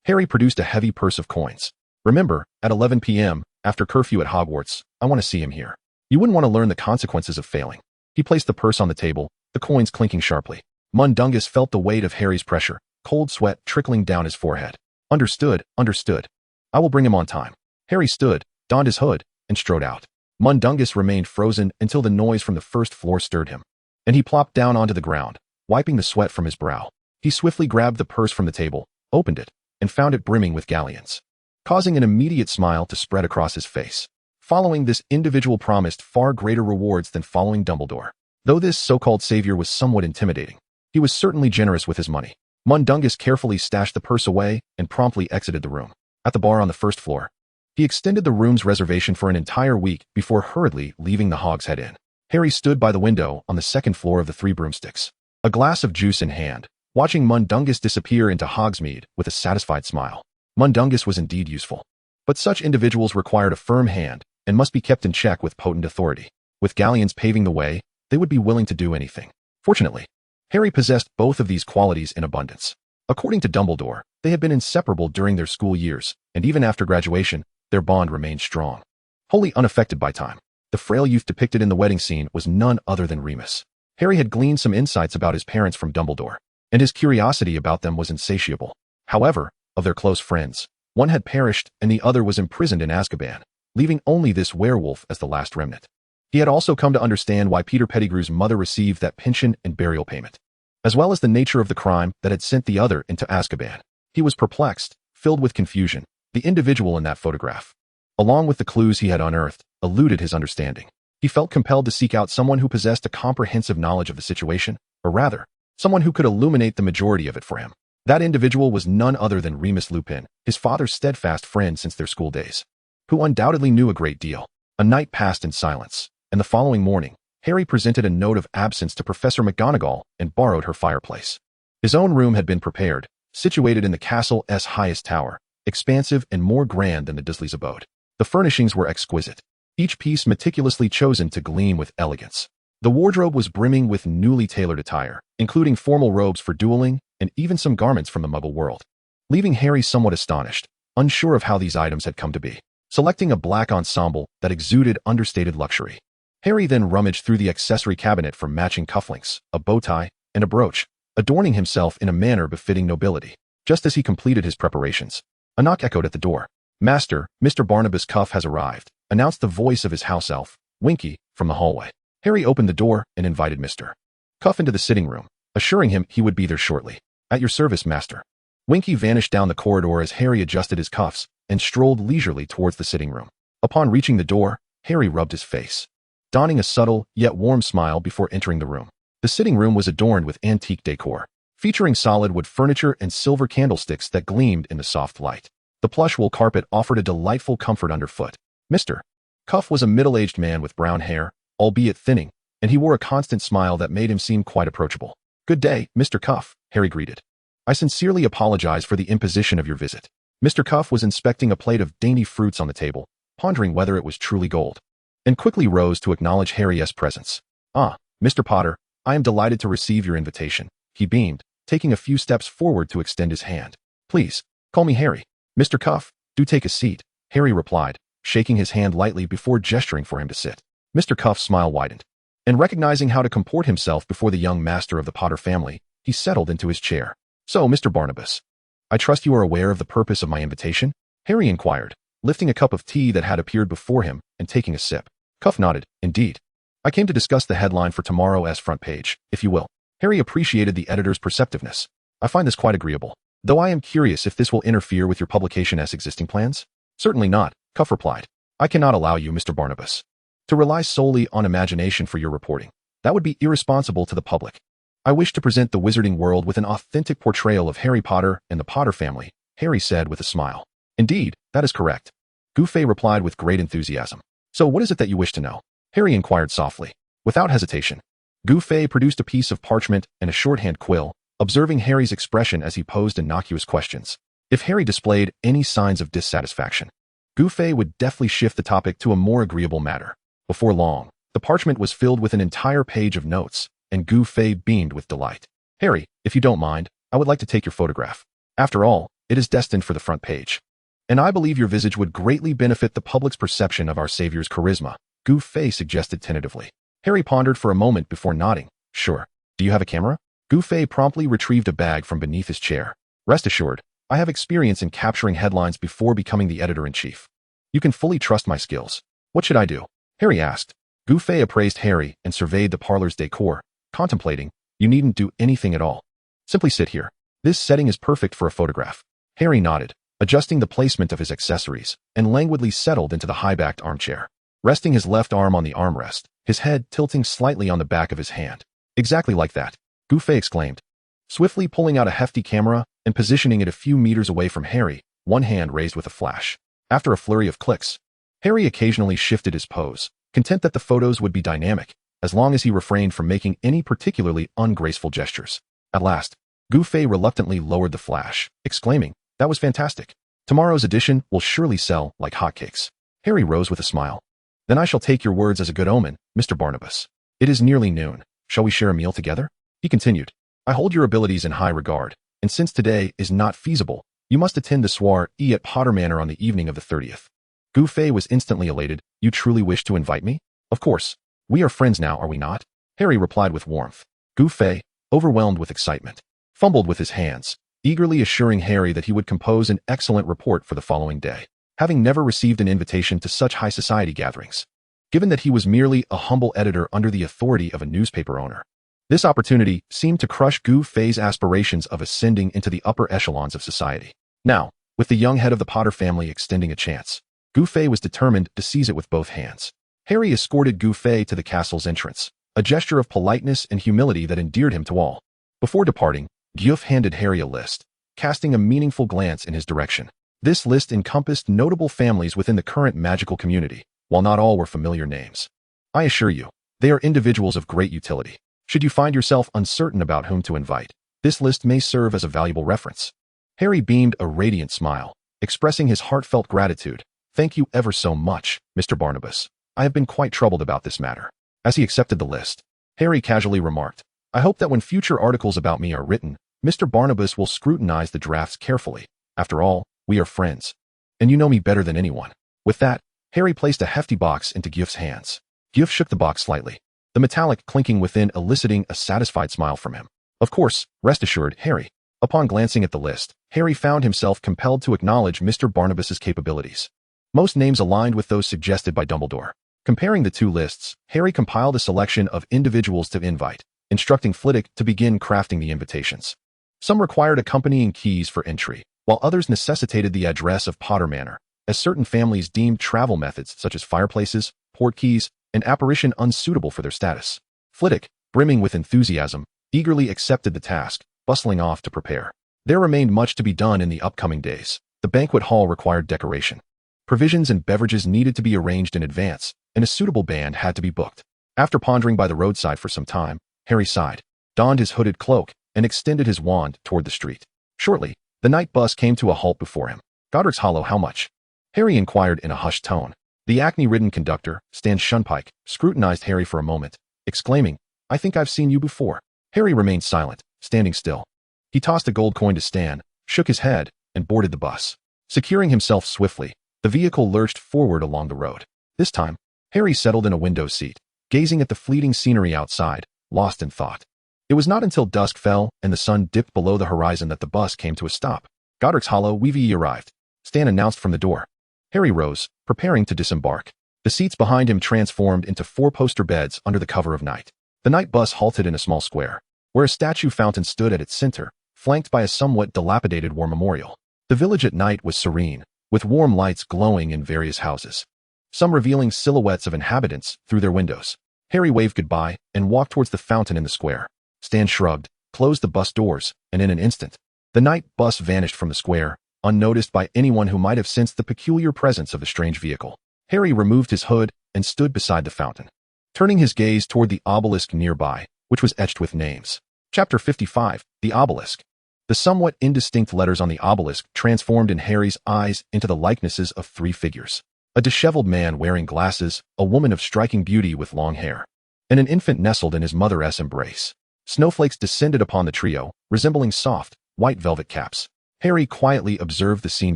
Harry produced a heavy purse of coins. Remember, at 11 p.m., after curfew at Hogwarts, I want to see him here. You wouldn't want to learn the consequences of failing. He placed the purse on the table, the coins clinking sharply. Mundungus felt the weight of Harry's pressure, cold sweat trickling down his forehead. Understood, understood. I will bring him on time. Harry stood, donned his hood, and strode out. Mundungus remained frozen until the noise from the first floor stirred him. And he plopped down onto the ground, wiping the sweat from his brow. He swiftly grabbed the purse from the table, opened it, and found it brimming with galleons, causing an immediate smile to spread across his face. Following this individual promised far greater rewards than following Dumbledore. Though this so-called savior was somewhat intimidating, he was certainly generous with his money. Mundungus carefully stashed the purse away and promptly exited the room. At the bar on the first floor, he extended the room's reservation for an entire week before hurriedly leaving the Hogshead Inn. Harry stood by the window on the second floor of the Three Broomsticks, a glass of juice in hand, watching Mundungus disappear into Hogsmeade with a satisfied smile. Mundungus was indeed useful, but such individuals required a firm hand and must be kept in check with potent authority. With galleons paving the way, they would be willing to do anything. Fortunately, Harry possessed both of these qualities in abundance. According to Dumbledore, they had been inseparable during their school years, and even after graduation, their bond remained strong. Wholly unaffected by time, the frail youth depicted in the wedding scene was none other than Remus. Harry had gleaned some insights about his parents from Dumbledore, and his curiosity about them was insatiable. However, of their close friends, one had perished and the other was imprisoned in Azkaban, leaving only this werewolf as the last remnant. He had also come to understand why Peter Pettigrew's mother received that pension and burial payment, as well as the nature of the crime that had sent the other into Azkaban. He was perplexed, filled with confusion. The individual in that photograph, along with the clues he had unearthed, eluded his understanding. He felt compelled to seek out someone who possessed a comprehensive knowledge of the situation, or rather, someone who could illuminate the majority of it for him. That individual was none other than Remus Lupin, his father's steadfast friend since their school days, who undoubtedly knew a great deal. A night passed in silence, and the following morning, Harry presented a note of absence to Professor McGonagall and borrowed her fireplace. His own room had been prepared, situated in the castle's highest tower, expansive and more grand than the Dursley's abode. The furnishings were exquisite, each piece meticulously chosen to gleam with elegance. The wardrobe was brimming with newly tailored attire, including formal robes for dueling and even some garments from the Muggle world, leaving Harry somewhat astonished, unsure of how these items had come to be. Selecting a black ensemble that exuded understated luxury, Harry then rummaged through the accessory cabinet for matching cufflinks, a bow tie, and a brooch, adorning himself in a manner befitting nobility. Just as he completed his preparations, a knock echoed at the door. Master, Mr. Barnabas Cuff has arrived, announced the voice of his house elf, Winky, from the hallway. Harry opened the door and invited Mr. Cuff into the sitting room, assuring him he would be there shortly. At your service, master. Winky vanished down the corridor as Harry adjusted his cuffs and strolled leisurely towards the sitting room. Upon reaching the door, Harry rubbed his face, donning a subtle yet warm smile before entering the room. The sitting room was adorned with antique decor, featuring solid wood furniture and silver candlesticks that gleamed in the soft light. The plush wool carpet offered a delightful comfort underfoot. Mr. Cuff was a middle-aged man with brown hair, albeit thinning, and he wore a constant smile that made him seem quite approachable. Good day, Mr. Cuff, Harry greeted. I sincerely apologize for the imposition of your visit. Mr. Cuff was inspecting a plate of dainty fruits on the table, pondering whether it was truly gold, and quickly rose to acknowledge Harry's presence. Ah, Mr. Potter, I am delighted to receive your invitation, he beamed, taking a few steps forward to extend his hand. Please, call me Harry. Mr. Cuff, do take a seat, Harry replied, shaking his hand lightly before gesturing for him to sit. Mr. Cuff's smile widened, and recognizing how to comport himself before the young master of the Potter family, he settled into his chair. So, Mr. Barnabas, I trust you are aware of the purpose of my invitation? Harry inquired, lifting a cup of tea that had appeared before him and taking a sip. Cuff nodded. Indeed. I came to discuss the headline for tomorrow's front page, if you will. Harry appreciated the editor's perceptiveness. I find this quite agreeable, though I am curious if this will interfere with your publication's existing plans. Certainly not, Cuff replied. I cannot allow you, Mr. Barnabas, to rely solely on imagination for your reporting. That would be irresponsible to the public. I wish to present the Wizarding World with an authentic portrayal of Harry Potter and the Potter family, Harry said with a smile. Indeed, that is correct. Gouffet replied with great enthusiasm. So what is it that you wish to know? Harry inquired softly. Without hesitation, Gouffet produced a piece of parchment and a shorthand quill, observing Harry's expression as he posed innocuous questions. If Harry displayed any signs of dissatisfaction, Gouffet would deftly shift the topic to a more agreeable matter. Before long, the parchment was filled with an entire page of notes, and Gouffet beamed with delight. Harry, if you don't mind, I would like to take your photograph. After all, it is destined for the front page. And I believe your visage would greatly benefit the public's perception of our savior's charisma, Gouffet suggested tentatively. Harry pondered for a moment before nodding. Sure. Do you have a camera? Gouffet promptly retrieved a bag from beneath his chair. Rest assured, I have experience in capturing headlines before becoming the editor-in-chief. You can fully trust my skills. What should I do? Harry asked. Gouffet appraised Harry and surveyed the parlor's decor, contemplating. You needn't do anything at all. Simply sit here. This setting is perfect for a photograph. Harry nodded, adjusting the placement of his accessories, and languidly settled into the high-backed armchair. Resting his left arm on the armrest, his head tilting slightly on the back of his hand. Exactly like that, Gouffet exclaimed. Swiftly pulling out a hefty camera and positioning it a few meters away from Harry, one hand raised with a flash. After a flurry of clicks, Harry occasionally shifted his pose, content that the photos would be dynamic, as long as he refrained from making any particularly ungraceful gestures. At last, Gouffet reluctantly lowered the flash, exclaiming, That was fantastic. Tomorrow's edition will surely sell like hotcakes. Harry rose with a smile. Then I shall take your words as a good omen, Mr. Barnabas. It is nearly noon. Shall we share a meal together? He continued. I hold your abilities in high regard, and since today is not feasible, you must attend the soiree at Potter Manor on the evening of the 30th. Gouffet was instantly elated. You truly wish to invite me? Of course. We are friends now, are we not? Harry replied with warmth. Gouffet, overwhelmed with excitement, fumbled with his hands, eagerly assuring Harry that he would compose an excellent report for the following day, having never received an invitation to such high society gatherings. Given that he was merely a humble editor under the authority of a newspaper owner, this opportunity seemed to crush Gouffet's aspirations of ascending into the upper echelons of society. Now, with the young head of the Potter family extending a chance, Gouffet was determined to seize it with both hands. Harry escorted Gouffet to the castle's entrance, a gesture of politeness and humility that endeared him to all. Before departing, Gouffet handed Harry a list, casting a meaningful glance in his direction. This list encompassed notable families within the current magical community, while not all were familiar names. I assure you, they are individuals of great utility. Should you find yourself uncertain about whom to invite, this list may serve as a valuable reference. Harry beamed a radiant smile, expressing his heartfelt gratitude. Thank you ever so much, Mr. Barnabas. I have been quite troubled about this matter. As he accepted the list, Harry casually remarked, I hope that when future articles about me are written, Mr. Barnabas will scrutinize the drafts carefully. After all, we are friends. And you know me better than anyone. With that, Harry placed a hefty box into Gouffet's hands. Gouffet shook the box slightly, the metallic clinking within eliciting a satisfied smile from him. Of course, rest assured, Harry. Upon glancing at the list, Harry found himself compelled to acknowledge Mr. Barnabas's capabilities. Most names aligned with those suggested by Dumbledore. Comparing the two lists, Harry compiled a selection of individuals to invite, instructing Flitwick to begin crafting the invitations. Some required accompanying keys for entry, while others necessitated the address of Potter Manor, as certain families deemed travel methods such as fireplaces, port keys, and apparition unsuitable for their status. Flitwick, brimming with enthusiasm, eagerly accepted the task, bustling off to prepare. There remained much to be done in the upcoming days. The banquet hall required decoration. Provisions and beverages needed to be arranged in advance, and a suitable band had to be booked. After pondering by the roadside for some time, Harry sighed, donned his hooded cloak, and extended his wand toward the street. Shortly, the night bus came to a halt before him. Godric's Hollow, how much? Harry inquired in a hushed tone. The acne-ridden conductor, Stan Shunpike, scrutinized Harry for a moment, exclaiming, I think I've seen you before. Harry remained silent, standing still. He tossed a gold coin to Stan, shook his head, and boarded the bus. Securing himself swiftly, the vehicle lurched forward along the road. This time, Harry settled in a window seat, gazing at the fleeting scenery outside, lost in thought. It was not until dusk fell and the sun dipped below the horizon that the bus came to a stop. Godric's Hollow, we've arrived, Stan announced from the door. Harry rose, preparing to disembark. The seats behind him transformed into four-poster beds under the cover of night. The night bus halted in a small square, where a statue fountain stood at its center, flanked by a somewhat dilapidated war memorial. The village at night was serene, with warm lights glowing in various houses, some revealing silhouettes of inhabitants through their windows. Harry waved goodbye and walked towards the fountain in the square. Stan shrugged, closed the bus doors, and in an instant, the night bus vanished from the square, unnoticed by anyone who might have sensed the peculiar presence of the strange vehicle. Harry removed his hood and stood beside the fountain, turning his gaze toward the obelisk nearby, which was etched with names. Chapter 55, The Obelisk. The somewhat indistinct letters on the obelisk transformed in Harry's eyes into the likenesses of three figures. A disheveled man wearing glasses, a woman of striking beauty with long hair, and an infant nestled in his mother's embrace. Snowflakes descended upon the trio, resembling soft, white velvet caps. Harry quietly observed the scene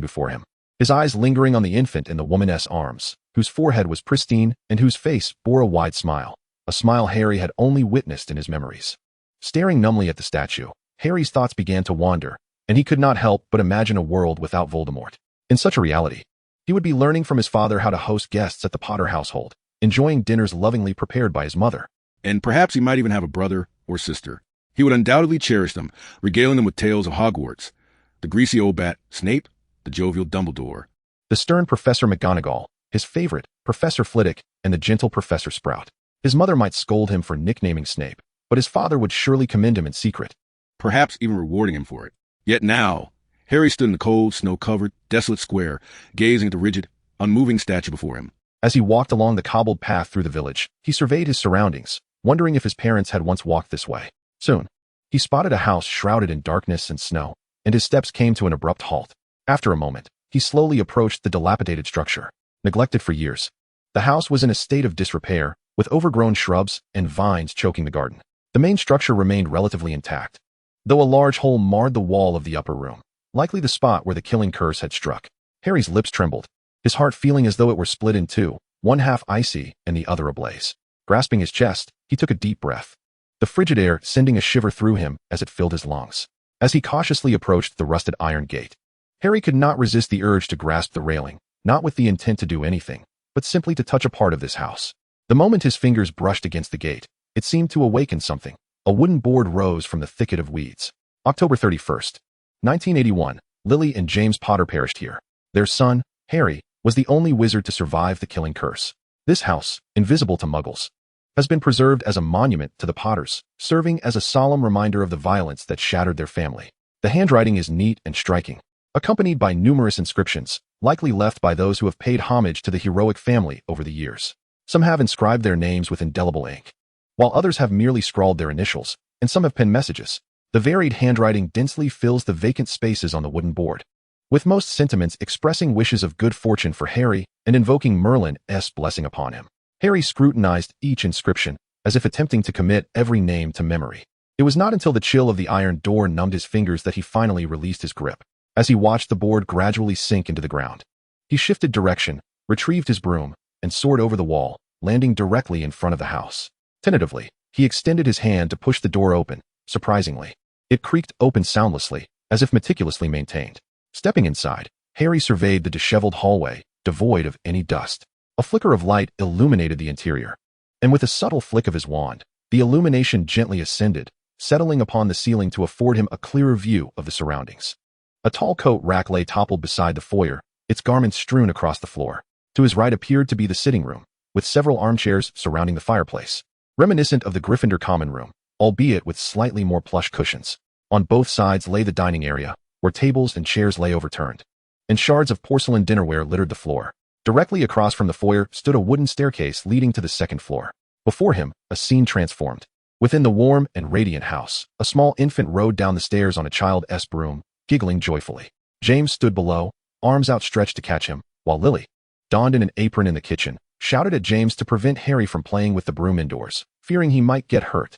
before him, his eyes lingering on the infant in the woman's arms, whose forehead was pristine and whose face bore a wide smile, a smile Harry had only witnessed in his memories. Staring numbly at the statue, Harry's thoughts began to wander, and he could not help but imagine a world without Voldemort. In such a reality, he would be learning from his father how to host guests at the Potter household, enjoying dinners lovingly prepared by his mother. And perhaps he might even have a brother or sister. He would undoubtedly cherish them, regaling them with tales of Hogwarts. The greasy old bat, Snape, the jovial Dumbledore, the stern Professor McGonagall, his favorite, Professor Flitwick, and the gentle Professor Sprout. His mother might scold him for nicknaming Snape, but his father would surely commend him in secret, perhaps even rewarding him for it. Yet now, Harry stood in the cold, snow-covered, desolate square, gazing at the rigid, unmoving statue before him. As he walked along the cobbled path through the village, he surveyed his surroundings, wondering if his parents had once walked this way. Soon, he spotted a house shrouded in darkness and snow, and his steps came to an abrupt halt. After a moment, he slowly approached the dilapidated structure, neglected for years. The house was in a state of disrepair, with overgrown shrubs and vines choking the garden. The main structure remained relatively intact, though a large hole marred the wall of the upper room, likely the spot where the killing curse had struck. Harry's lips trembled, his heart feeling as though it were split in two, one half icy and the other ablaze. Grasping his chest, he took a deep breath, the frigid air sending a shiver through him as it filled his lungs. As he cautiously approached the rusted iron gate, Harry could not resist the urge to grasp the railing, not with the intent to do anything, but simply to touch a part of this house. The moment his fingers brushed against the gate, it seemed to awaken something. A wooden board rose from the thicket of weeds. October 31st, 1981, Lily and James Potter perished here. Their son, Harry, was the only wizard to survive the killing curse. This house, invisible to muggles, has been preserved as a monument to the Potters, serving as a solemn reminder of the violence that shattered their family. The handwriting is neat and striking, accompanied by numerous inscriptions, likely left by those who have paid homage to the heroic family over the years. Some have inscribed their names with indelible ink, while others have merely scrawled their initials, and some have penned messages. The varied handwriting densely fills the vacant spaces on the wooden board, with most sentiments expressing wishes of good fortune for Harry and invoking Merlin's blessing upon him. Harry scrutinized each inscription, as if attempting to commit every name to memory. It was not until the chill of the iron door numbed his fingers that he finally released his grip. As he watched the board gradually sink into the ground, he shifted direction, retrieved his broom, and soared over the wall, landing directly in front of the house. Tentatively, he extended his hand to push the door open. Surprisingly, it creaked open soundlessly, as if meticulously maintained. Stepping inside, Harry surveyed the disheveled hallway, devoid of any dust. A flicker of light illuminated the interior, and with a subtle flick of his wand, the illumination gently ascended, settling upon the ceiling to afford him a clearer view of the surroundings. A tall coat rack lay toppled beside the foyer, its garments strewn across the floor. To his right appeared to be the sitting room, with several armchairs surrounding the fireplace, reminiscent of the Gryffindor common room, albeit with slightly more plush cushions. On both sides lay the dining area, where tables and chairs lay overturned, and shards of porcelain dinnerware littered the floor. Directly across from the foyer stood a wooden staircase leading to the second floor. Before him, a scene transformed. Within the warm and radiant house, a small infant rode down the stairs on a child's broom, giggling joyfully. James stood below, arms outstretched to catch him, while Lily, donned in an apron in the kitchen, shouted at James to prevent Harry from playing with the broom indoors, fearing he might get hurt.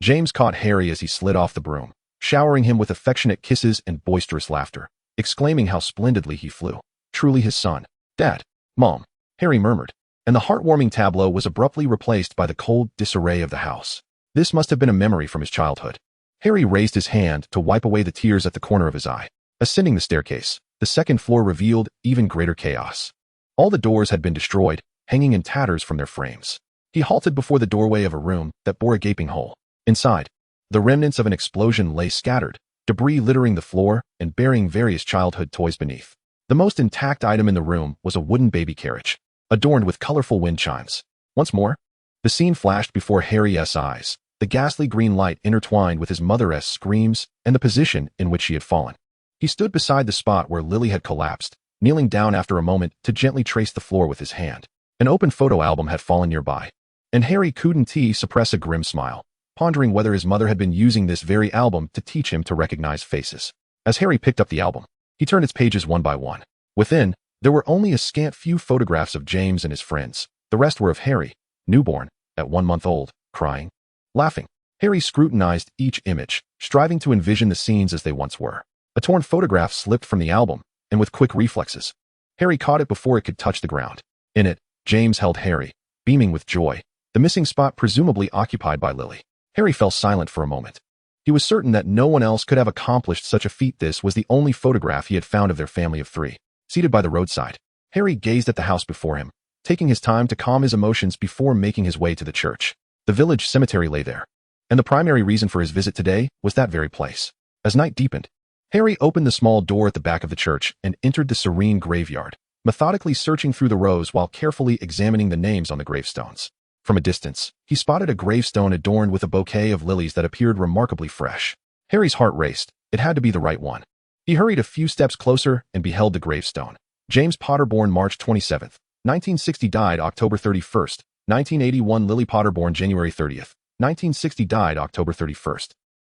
James caught Harry as he slid off the broom, showering him with affectionate kisses and boisterous laughter, exclaiming how splendidly he flew. Truly his son. Dad. Mom, Harry murmured, and the heartwarming tableau was abruptly replaced by the cold disarray of the house. This must have been a memory from his childhood. Harry raised his hand to wipe away the tears at the corner of his eye. Ascending the staircase, the second floor revealed even greater chaos. All the doors had been destroyed, hanging in tatters from their frames. He halted before the doorway of a room that bore a gaping hole. Inside, the remnants of an explosion lay scattered, debris littering the floor and burying various childhood toys beneath. The most intact item in the room was a wooden baby carriage, adorned with colorful wind chimes. Once more, the scene flashed before Harry's eyes. the ghastly green light intertwined with his mother's screams and the position in which she had fallen. He stood beside the spot where Lily had collapsed, kneeling down after a moment to gently trace the floor with his hand. An open photo album had fallen nearby, and Harry couldn't suppress a grim smile, pondering whether his mother had been using this very album to teach him to recognize faces. As Harry picked up the album, he turned its pages one by one. Within, there were only a scant few photographs of James and his friends. The rest were of Harry, newborn, at 1 month old, crying, laughing. Harry scrutinized each image, striving to envision the scenes as they once were. A torn photograph slipped from the album, and with quick reflexes, Harry caught it before it could touch the ground. In it, James held Harry, beaming with joy, the missing spot presumably occupied by Lily. Harry fell silent for a moment. He was certain that no one else could have accomplished such a feat. This was the only photograph he had found of their family of 3. Seated by the roadside, Harry gazed at the house before him, taking his time to calm his emotions before making his way to the church. The village cemetery lay there, and the primary reason for his visit today was that very place. As night deepened, Harry opened the small door at the back of the church and entered the serene graveyard, methodically searching through the rows while carefully examining the names on the gravestones. From a distance, he spotted a gravestone adorned with a bouquet of lilies that appeared remarkably fresh. Harry's heart raced. It had to be the right one. He hurried a few steps closer and beheld the gravestone. James Potter, born March 27, 1960, died October 31, 1981. Lily Potter, born January 30, 1960, died October 31,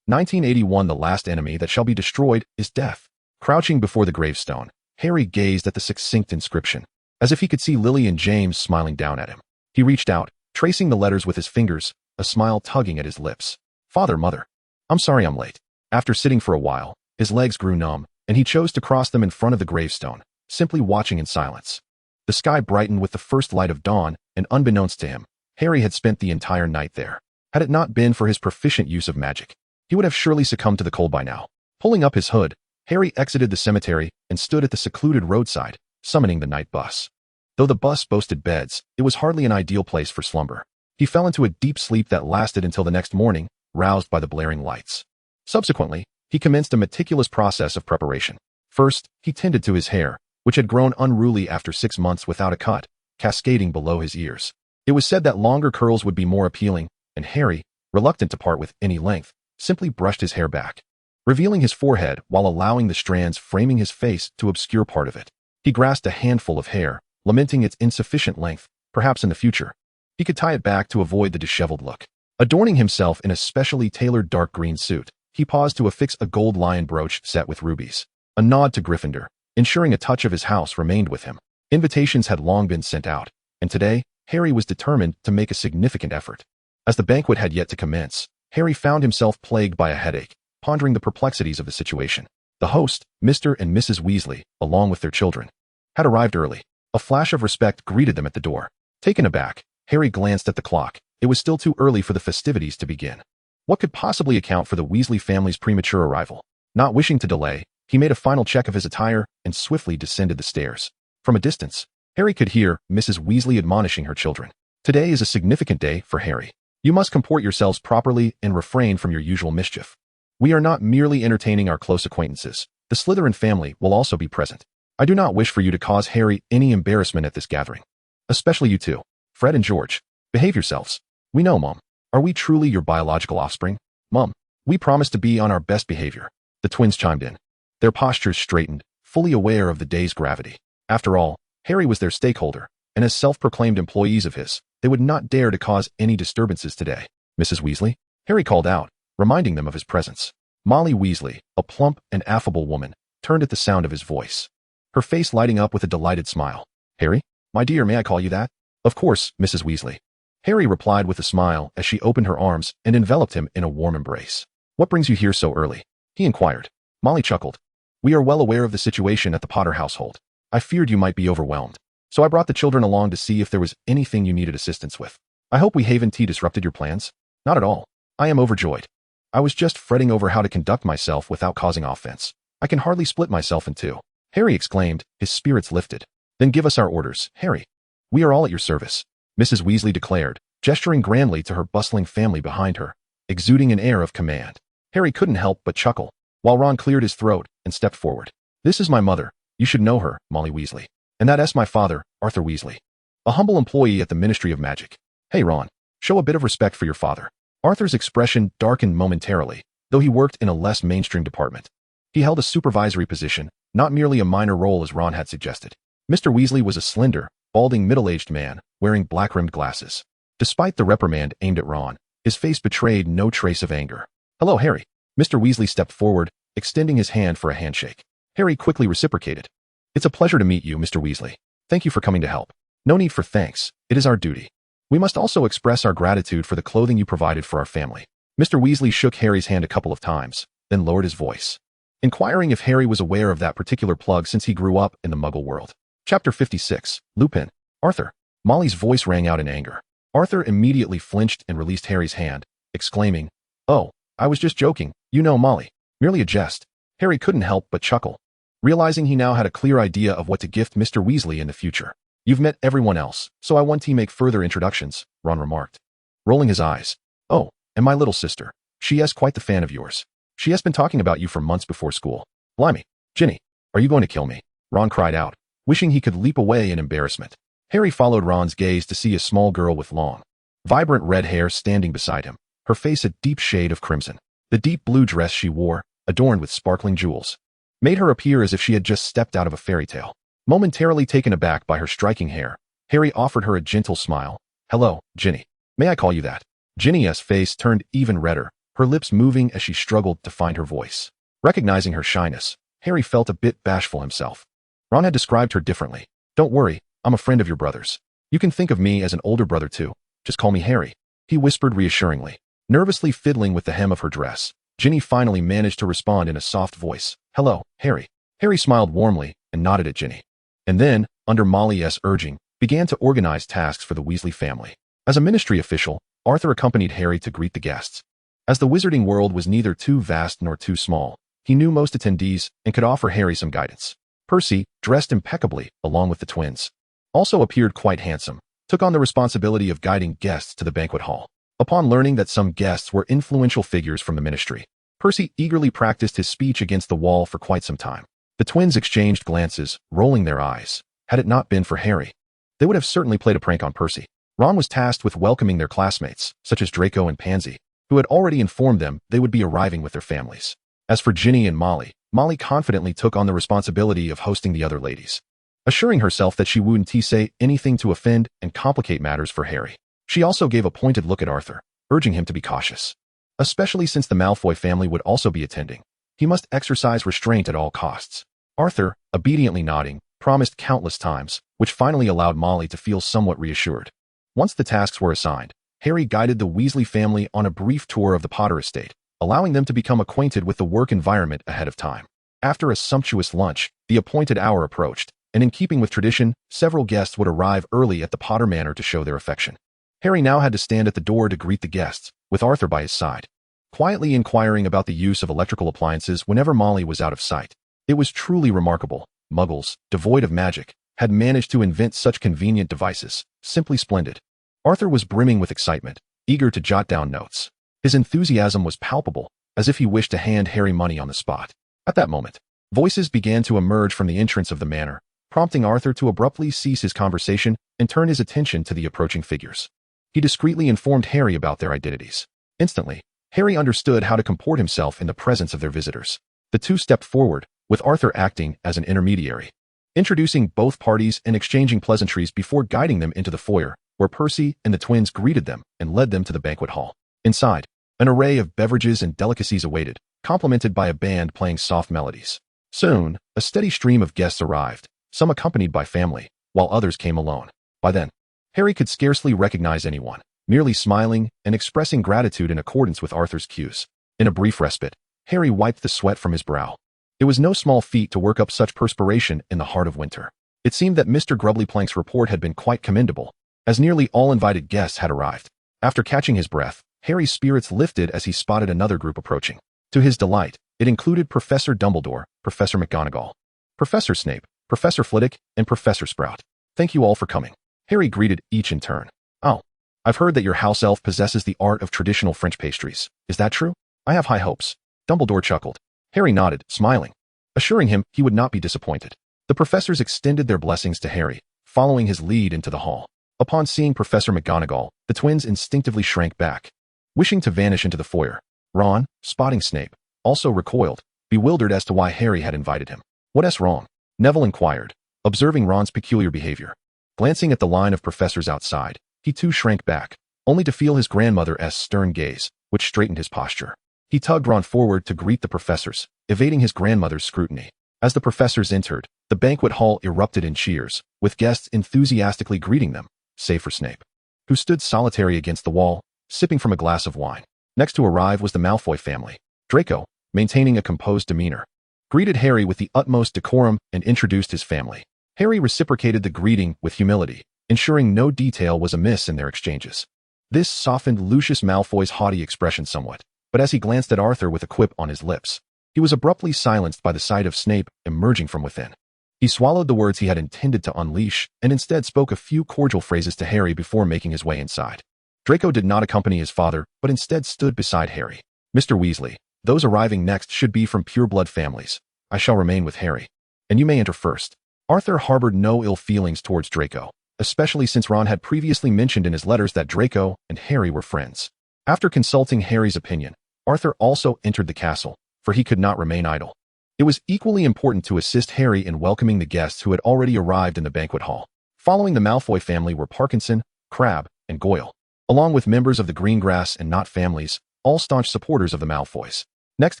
1981. The last enemy that shall be destroyed is death. Crouching before the gravestone, Harry gazed at the succinct inscription, as if he could see Lily and James smiling down at him. He reached out, tracing the letters with his fingers, a smile tugging at his lips. Father, Mother. I'm sorry I'm late. After sitting for a while, his legs grew numb, and he chose to cross them in front of the gravestone, simply watching in silence. The sky brightened with the first light of dawn, and unbeknownst to him, Harry had spent the entire night there. Had it not been for his proficient use of magic, he would have surely succumbed to the cold by now. Pulling up his hood, Harry exited the cemetery and stood at the secluded roadside, summoning the night bus. Though the bus boasted beds, it was hardly an ideal place for slumber. He fell into a deep sleep that lasted until the next morning, roused by the blaring lights. Subsequently, he commenced a meticulous process of preparation. First, he tended to his hair, which had grown unruly after 6 months without a cut, cascading below his ears. It was said that longer curls would be more appealing, and Harry, reluctant to part with any length, simply brushed his hair back, revealing his forehead while allowing the strands framing his face to obscure part of it. He grasped a handful of hair, lamenting its insufficient length. Perhaps in the future, he could tie it back to avoid the disheveled look. Adorning himself in a specially tailored dark green suit, he paused to affix a gold lion brooch set with rubies, a nod to Gryffindor, ensuring a touch of his house remained with him. Invitations had long been sent out, and today, Harry was determined to make a significant effort. As the banquet had yet to commence, Harry found himself plagued by a headache, pondering the perplexities of the situation. The host, Mr. and Mrs. Weasley, along with their children, had arrived early. A flash of respect greeted them at the door. Taken aback, Harry glanced at the clock. It was still too early for the festivities to begin. What could possibly account for the Weasley family's premature arrival? Not wishing to delay, he made a final check of his attire and swiftly descended the stairs. From a distance, Harry could hear Mrs. Weasley admonishing her children. Today is a significant day for Harry. You must comport yourselves properly and refrain from your usual mischief. We are not merely entertaining our close acquaintances. The Slytherin family will also be present. I do not wish for you to cause Harry any embarrassment at this gathering. Especially you two, Fred and George. Behave yourselves. We know, Mom. Are we truly your biological offspring? Mom, we promise to be on our best behavior. The twins chimed in, their postures straightened, fully aware of the day's gravity. After all, Harry was their stakeholder, and as self-proclaimed employees of his, they would not dare to cause any disturbances today. Mrs. Weasley? Harry called out, reminding them of his presence. Molly Weasley, a plump and affable woman, turned at the sound of his voice, her face lighting up with a delighted smile. Harry? My dear, may I call you that? Of course, Mrs. Weasley. Harry replied with a smile as she opened her arms and enveloped him in a warm embrace. What brings you here so early? He inquired. Molly chuckled. We are well aware of the situation at the Potter household. I feared you might be overwhelmed, so I brought the children along to see if there was anything you needed assistance with. I hope we haven't disrupted your plans? Not at all. I am overjoyed. I was just fretting over how to conduct myself without causing offense. I can hardly split myself in two. Harry exclaimed, his spirits lifted. Then give us our orders, Harry. We are all at your service, Mrs. Weasley declared, gesturing grandly to her bustling family behind her, exuding an air of command. Harry couldn't help but chuckle, while Ron cleared his throat and stepped forward. This is my mother. You should know her, Molly Weasley. And that's my father, Arthur Weasley, a humble employee at the Ministry of Magic. Hey, Ron, show a bit of respect for your father. Arthur's expression darkened momentarily, though he worked in a less mainstream department. He held a supervisory position, not merely a minor role as Ron had suggested. Mr. Weasley was a slender, balding middle-aged man, wearing black-rimmed glasses. Despite the reprimand aimed at Ron, his face betrayed no trace of anger. "Hello, Harry." Mr. Weasley stepped forward, extending his hand for a handshake. Harry quickly reciprocated. "It's a pleasure to meet you, Mr. Weasley. Thank you for coming to help." "No need for thanks. It is our duty. We must also express our gratitude for the clothing you provided for our family." Mr. Weasley shook Harry's hand a couple of times, then lowered his voice, inquiring if Harry was aware of that particular plug since he grew up in the Muggle world. Chapter 56. Lupin. Arthur. Molly's voice rang out in anger. Arthur immediately flinched and released Harry's hand, exclaiming, "Oh, I was just joking, you know, Molly. Merely a jest." Harry couldn't help but chuckle, realizing he now had a clear idea of what to gift Mr. Weasley in the future. "You've met everyone else, so I want to make further introductions," Ron remarked, rolling his eyes. "Oh, and my little sister. She is quite the fan of yours. She has been talking about you for months before school." "Blimey, Ginny, are you going to kill me?" Ron cried out, wishing he could leap away in embarrassment. Harry followed Ron's gaze to see a small girl with long, vibrant red hair standing beside him, her face a deep shade of crimson. The deep blue dress she wore, adorned with sparkling jewels, made her appear as if she had just stepped out of a fairy tale. Momentarily taken aback by her striking hair, Harry offered her a gentle smile. "Hello, Ginny. May I call you that?" Ginny's face turned even redder, her lips moving as she struggled to find her voice. Recognizing her shyness, Harry felt a bit bashful himself. Ron had described her differently. "Don't worry, I'm a friend of your brother's. You can think of me as an older brother too. Just call me Harry," he whispered reassuringly. Nervously fiddling with the hem of her dress, Ginny finally managed to respond in a soft voice. "Hello, Harry." Harry smiled warmly and nodded at Ginny. And then, under Molly's urging, began to organize tasks for the Weasley family. As a ministry official, Arthur accompanied Harry to greet the guests. As the Wizarding World was neither too vast nor too small, he knew most attendees and could offer Harry some guidance. Percy, dressed impeccably, along with the twins, also appeared quite handsome, took on the responsibility of guiding guests to the banquet hall. Upon learning that some guests were influential figures from the ministry, Percy eagerly practiced his speech against the wall for quite some time. The twins exchanged glances, rolling their eyes. Had it not been for Harry, they would have certainly played a prank on Percy. Ron was tasked with welcoming their classmates, such as Draco and Pansy, who had already informed them they would be arriving with their families. As for Ginny and Molly, Molly confidently took on the responsibility of hosting the other ladies, assuring herself that she wouldn't say anything to offend and complicate matters for Harry. She also gave a pointed look at Arthur, urging him to be cautious, especially since the Malfoy family would also be attending. He must exercise restraint at all costs. Arthur, obediently nodding, promised countless times, which finally allowed Molly to feel somewhat reassured. Once the tasks were assigned, Harry guided the Weasley family on a brief tour of the Potter estate, allowing them to become acquainted with the work environment ahead of time. After a sumptuous lunch, the appointed hour approached, and in keeping with tradition, several guests would arrive early at the Potter Manor to show their affection. Harry now had to stand at the door to greet the guests, with Arthur by his side, quietly inquiring about the use of electrical appliances whenever Molly was out of sight. It was truly remarkable. Muggles, devoid of magic, had managed to invent such convenient devices. Simply splendid. Arthur was brimming with excitement, eager to jot down notes. His enthusiasm was palpable, as if he wished to hand Harry money on the spot. At that moment, voices began to emerge from the entrance of the manor, prompting Arthur to abruptly cease his conversation and turn his attention to the approaching figures. He discreetly informed Harry about their identities. Instantly, Harry understood how to comport himself in the presence of their visitors. The two stepped forward, with Arthur acting as an intermediary, introducing both parties and exchanging pleasantries before guiding them into the foyer, where Percy and the twins greeted them and led them to the banquet hall. Inside, an array of beverages and delicacies awaited, complemented by a band playing soft melodies. Soon, a steady stream of guests arrived, some accompanied by family, while others came alone. By then, Harry could scarcely recognize anyone, merely smiling and expressing gratitude in accordance with Arthur's cues. In a brief respite, Harry wiped the sweat from his brow. It was no small feat to work up such perspiration in the heart of winter. It seemed that Mr. Grubblyplank's report had been quite commendable, as nearly all invited guests had arrived. After catching his breath, Harry's spirits lifted as he spotted another group approaching. To his delight, it included Professor Dumbledore, Professor McGonagall, Professor Snape, Professor Flitwick, and Professor Sprout. "Thank you all for coming." Harry greeted each in turn. "Oh, I've heard that your house elf possesses the art of traditional French pastries. Is that true?" "I have high hopes." Dumbledore chuckled. Harry nodded, smiling, assuring him he would not be disappointed. The professors extended their blessings to Harry, following his lead into the hall. Upon seeing Professor McGonagall, the twins instinctively shrank back, wishing to vanish into the foyer. Ron, spotting Snape, also recoiled, bewildered as to why Harry had invited him. "What's wrong?" Neville inquired, observing Ron's peculiar behavior. Glancing at the line of professors outside, he too shrank back, only to feel his grandmother's stern gaze, which straightened his posture. He tugged Ron forward to greet the professors, evading his grandmother's scrutiny. As the professors entered, the banquet hall erupted in cheers, with guests enthusiastically greeting them, save for Snape, who stood solitary against the wall, sipping from a glass of wine. Next to arrive was the Malfoy family. Draco, maintaining a composed demeanor, greeted Harry with the utmost decorum and introduced his family. Harry reciprocated the greeting with humility, ensuring no detail was amiss in their exchanges. This softened Lucius Malfoy's haughty expression somewhat, but as he glanced at Arthur with a quip on his lips, he was abruptly silenced by the sight of Snape emerging from within. He swallowed the words he had intended to unleash and instead spoke a few cordial phrases to Harry before making his way inside. Draco did not accompany his father, but instead stood beside Harry. "Mr. Weasley, those arriving next should be from pure-blood families. I shall remain with Harry, and you may enter first." Arthur harbored no ill feelings towards Draco, especially since Ron had previously mentioned in his letters that Draco and Harry were friends. After consulting Harry's opinion, Arthur also entered the castle, for he could not remain idle. It was equally important to assist Harry in welcoming the guests who had already arrived in the banquet hall. Following the Malfoy family were Parkinson, Crabbe, and Goyle, along with members of the Greengrass and Knott families, all staunch supporters of the Malfoys. Next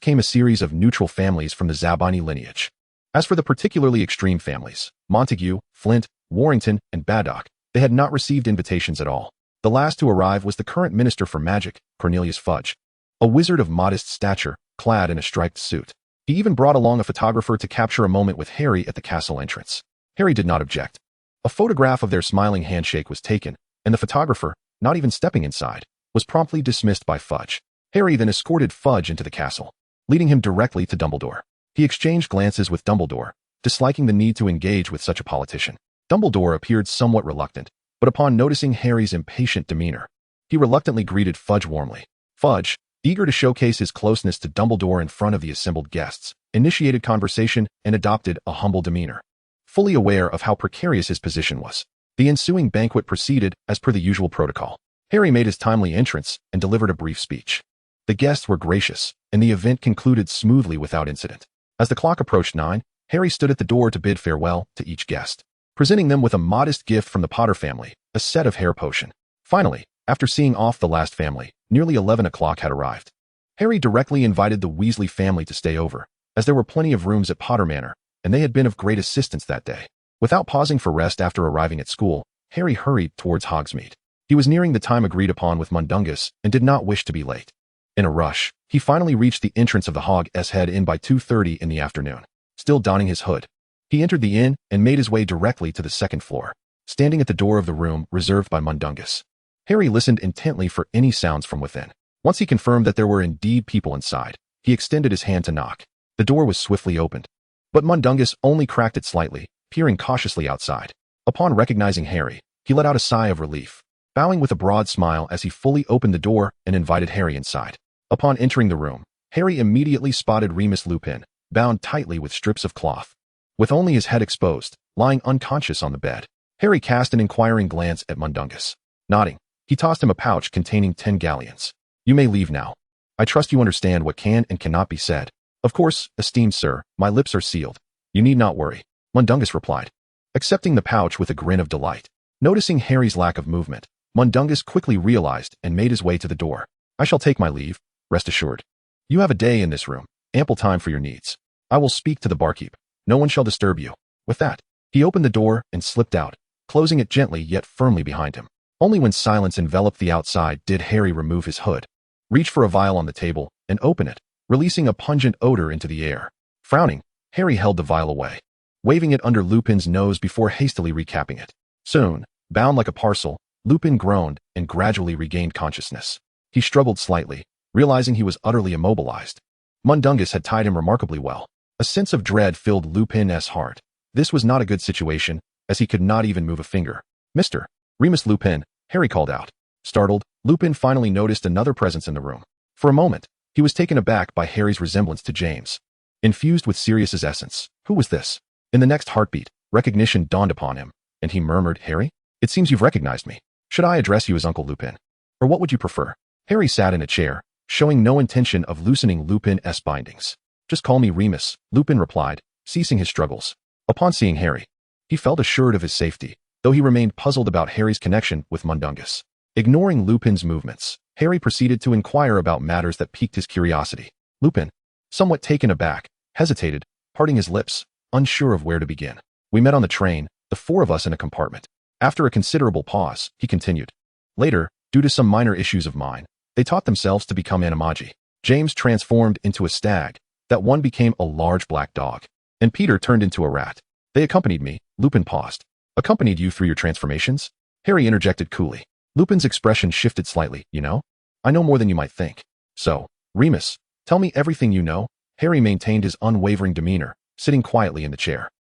came a series of neutral families from the Zabini lineage. As for the particularly extreme families, Montague, Flint, Warrington, and Baddock, they had not received invitations at all. The last to arrive was the current Minister for Magic, Cornelius Fudge, a wizard of modest stature, clad in a striped suit. He even brought along a photographer to capture a moment with Harry at the castle entrance. Harry did not object. A photograph of their smiling handshake was taken, and the photographer, not even stepping inside, was promptly dismissed by Fudge. Harry then escorted Fudge into the castle, leading him directly to Dumbledore. He exchanged glances with Dumbledore, disliking the need to engage with such a politician. Dumbledore appeared somewhat reluctant, but upon noticing Harry's impatient demeanor, he reluctantly greeted Fudge warmly. Fudge, eager to showcase his closeness to Dumbledore in front of the assembled guests, initiated conversation and adopted a humble demeanor. Fully aware of how precarious his position was, the ensuing banquet proceeded as per the usual protocol. Harry made his timely entrance and delivered a brief speech. The guests were gracious, and the event concluded smoothly without incident. As the clock approached 9, Harry stood at the door to bid farewell to each guest, presenting them with a modest gift from the Potter family, a set of hair potion. Finally, after seeing off the last family, nearly 11 o'clock had arrived. Harry directly invited the Weasley family to stay over, as there were plenty of rooms at Potter Manor, and they had been of great assistance that day. Without pausing for rest after arriving at school, Harry hurried towards Hogsmeade. He was nearing the time agreed upon with Mundungus and did not wish to be late. In a rush, he finally reached the entrance of the Hog's Head Inn by 2:30 in the afternoon. Still donning his hood, he entered the inn and made his way directly to the second floor, standing at the door of the room reserved by Mundungus. Harry listened intently for any sounds from within. Once he confirmed that there were indeed people inside, he extended his hand to knock. The door was swiftly opened, but Mundungus only cracked it slightly, peering cautiously outside. Upon recognizing Harry, he let out a sigh of relief, bowing with a broad smile as he fully opened the door and invited Harry inside. Upon entering the room, Harry immediately spotted Remus Lupin, bound tightly with strips of cloth, with only his head exposed, lying unconscious on the bed. Harry cast an inquiring glance at Mundungus. Nodding, he tossed him a pouch containing 10 galleons. "You may leave now. I trust you understand what can and cannot be said." "Of course, esteemed sir, my lips are sealed. You need not worry," Mundungus replied, accepting the pouch with a grin of delight. Noticing Harry's lack of movement, Mundungus quickly realized and made his way to the door. "I shall take my leave, rest assured. You have a day in this room, ample time for your needs. I will speak to the barkeep. No one shall disturb you." With that, he opened the door and slipped out, closing it gently yet firmly behind him. Only when silence enveloped the outside did Harry remove his hood, reach for a vial on the table, and open it, releasing a pungent odor into the air. Frowning, Harry held the vial away, waving it under Lupin's nose before hastily recapping it. Soon, bound like a parcel, Lupin groaned and gradually regained consciousness. He struggled slightly, realizing he was utterly immobilized. Mundungus had tied him remarkably well. A sense of dread filled Lupin's heart. This was not a good situation, as he could not even move a finger. "Mr. Remus Lupin," Harry called out. Startled, Lupin finally noticed another presence in the room. For a moment, he was taken aback by Harry's resemblance to James, infused with Sirius's essence. Who was this? In the next heartbeat, recognition dawned upon him, and he murmured, "Harry? It seems you've recognized me. Should I address you as Uncle Lupin? Or what would you prefer?" Harry sat in a chair, showing no intention of loosening Lupin's bindings. Just call me Remus, Lupin replied, ceasing his struggles. Upon seeing Harry, he felt assured of his safety, though he remained puzzled about Harry's connection with Mundungus. Ignoring Lupin's movements, Harry proceeded to inquire about matters that piqued his curiosity. Lupin, somewhat taken aback, hesitated, parting his lips, unsure of where to begin. We met on the train, the four of us in a compartment. After a considerable pause, he continued. Later, due to some minor issues of mine, they taught themselves to become animagi. James transformed into a stag, that one became a large black dog, and Peter turned into a rat. They accompanied me. Lupin paused. Accompanied you through your transformations? Harry interjected coolly. Lupin's expression shifted slightly. You know? I know more than you might think. So, Remus, tell me everything you know. Harry maintained his unwavering demeanor, sitting quietly in the chair.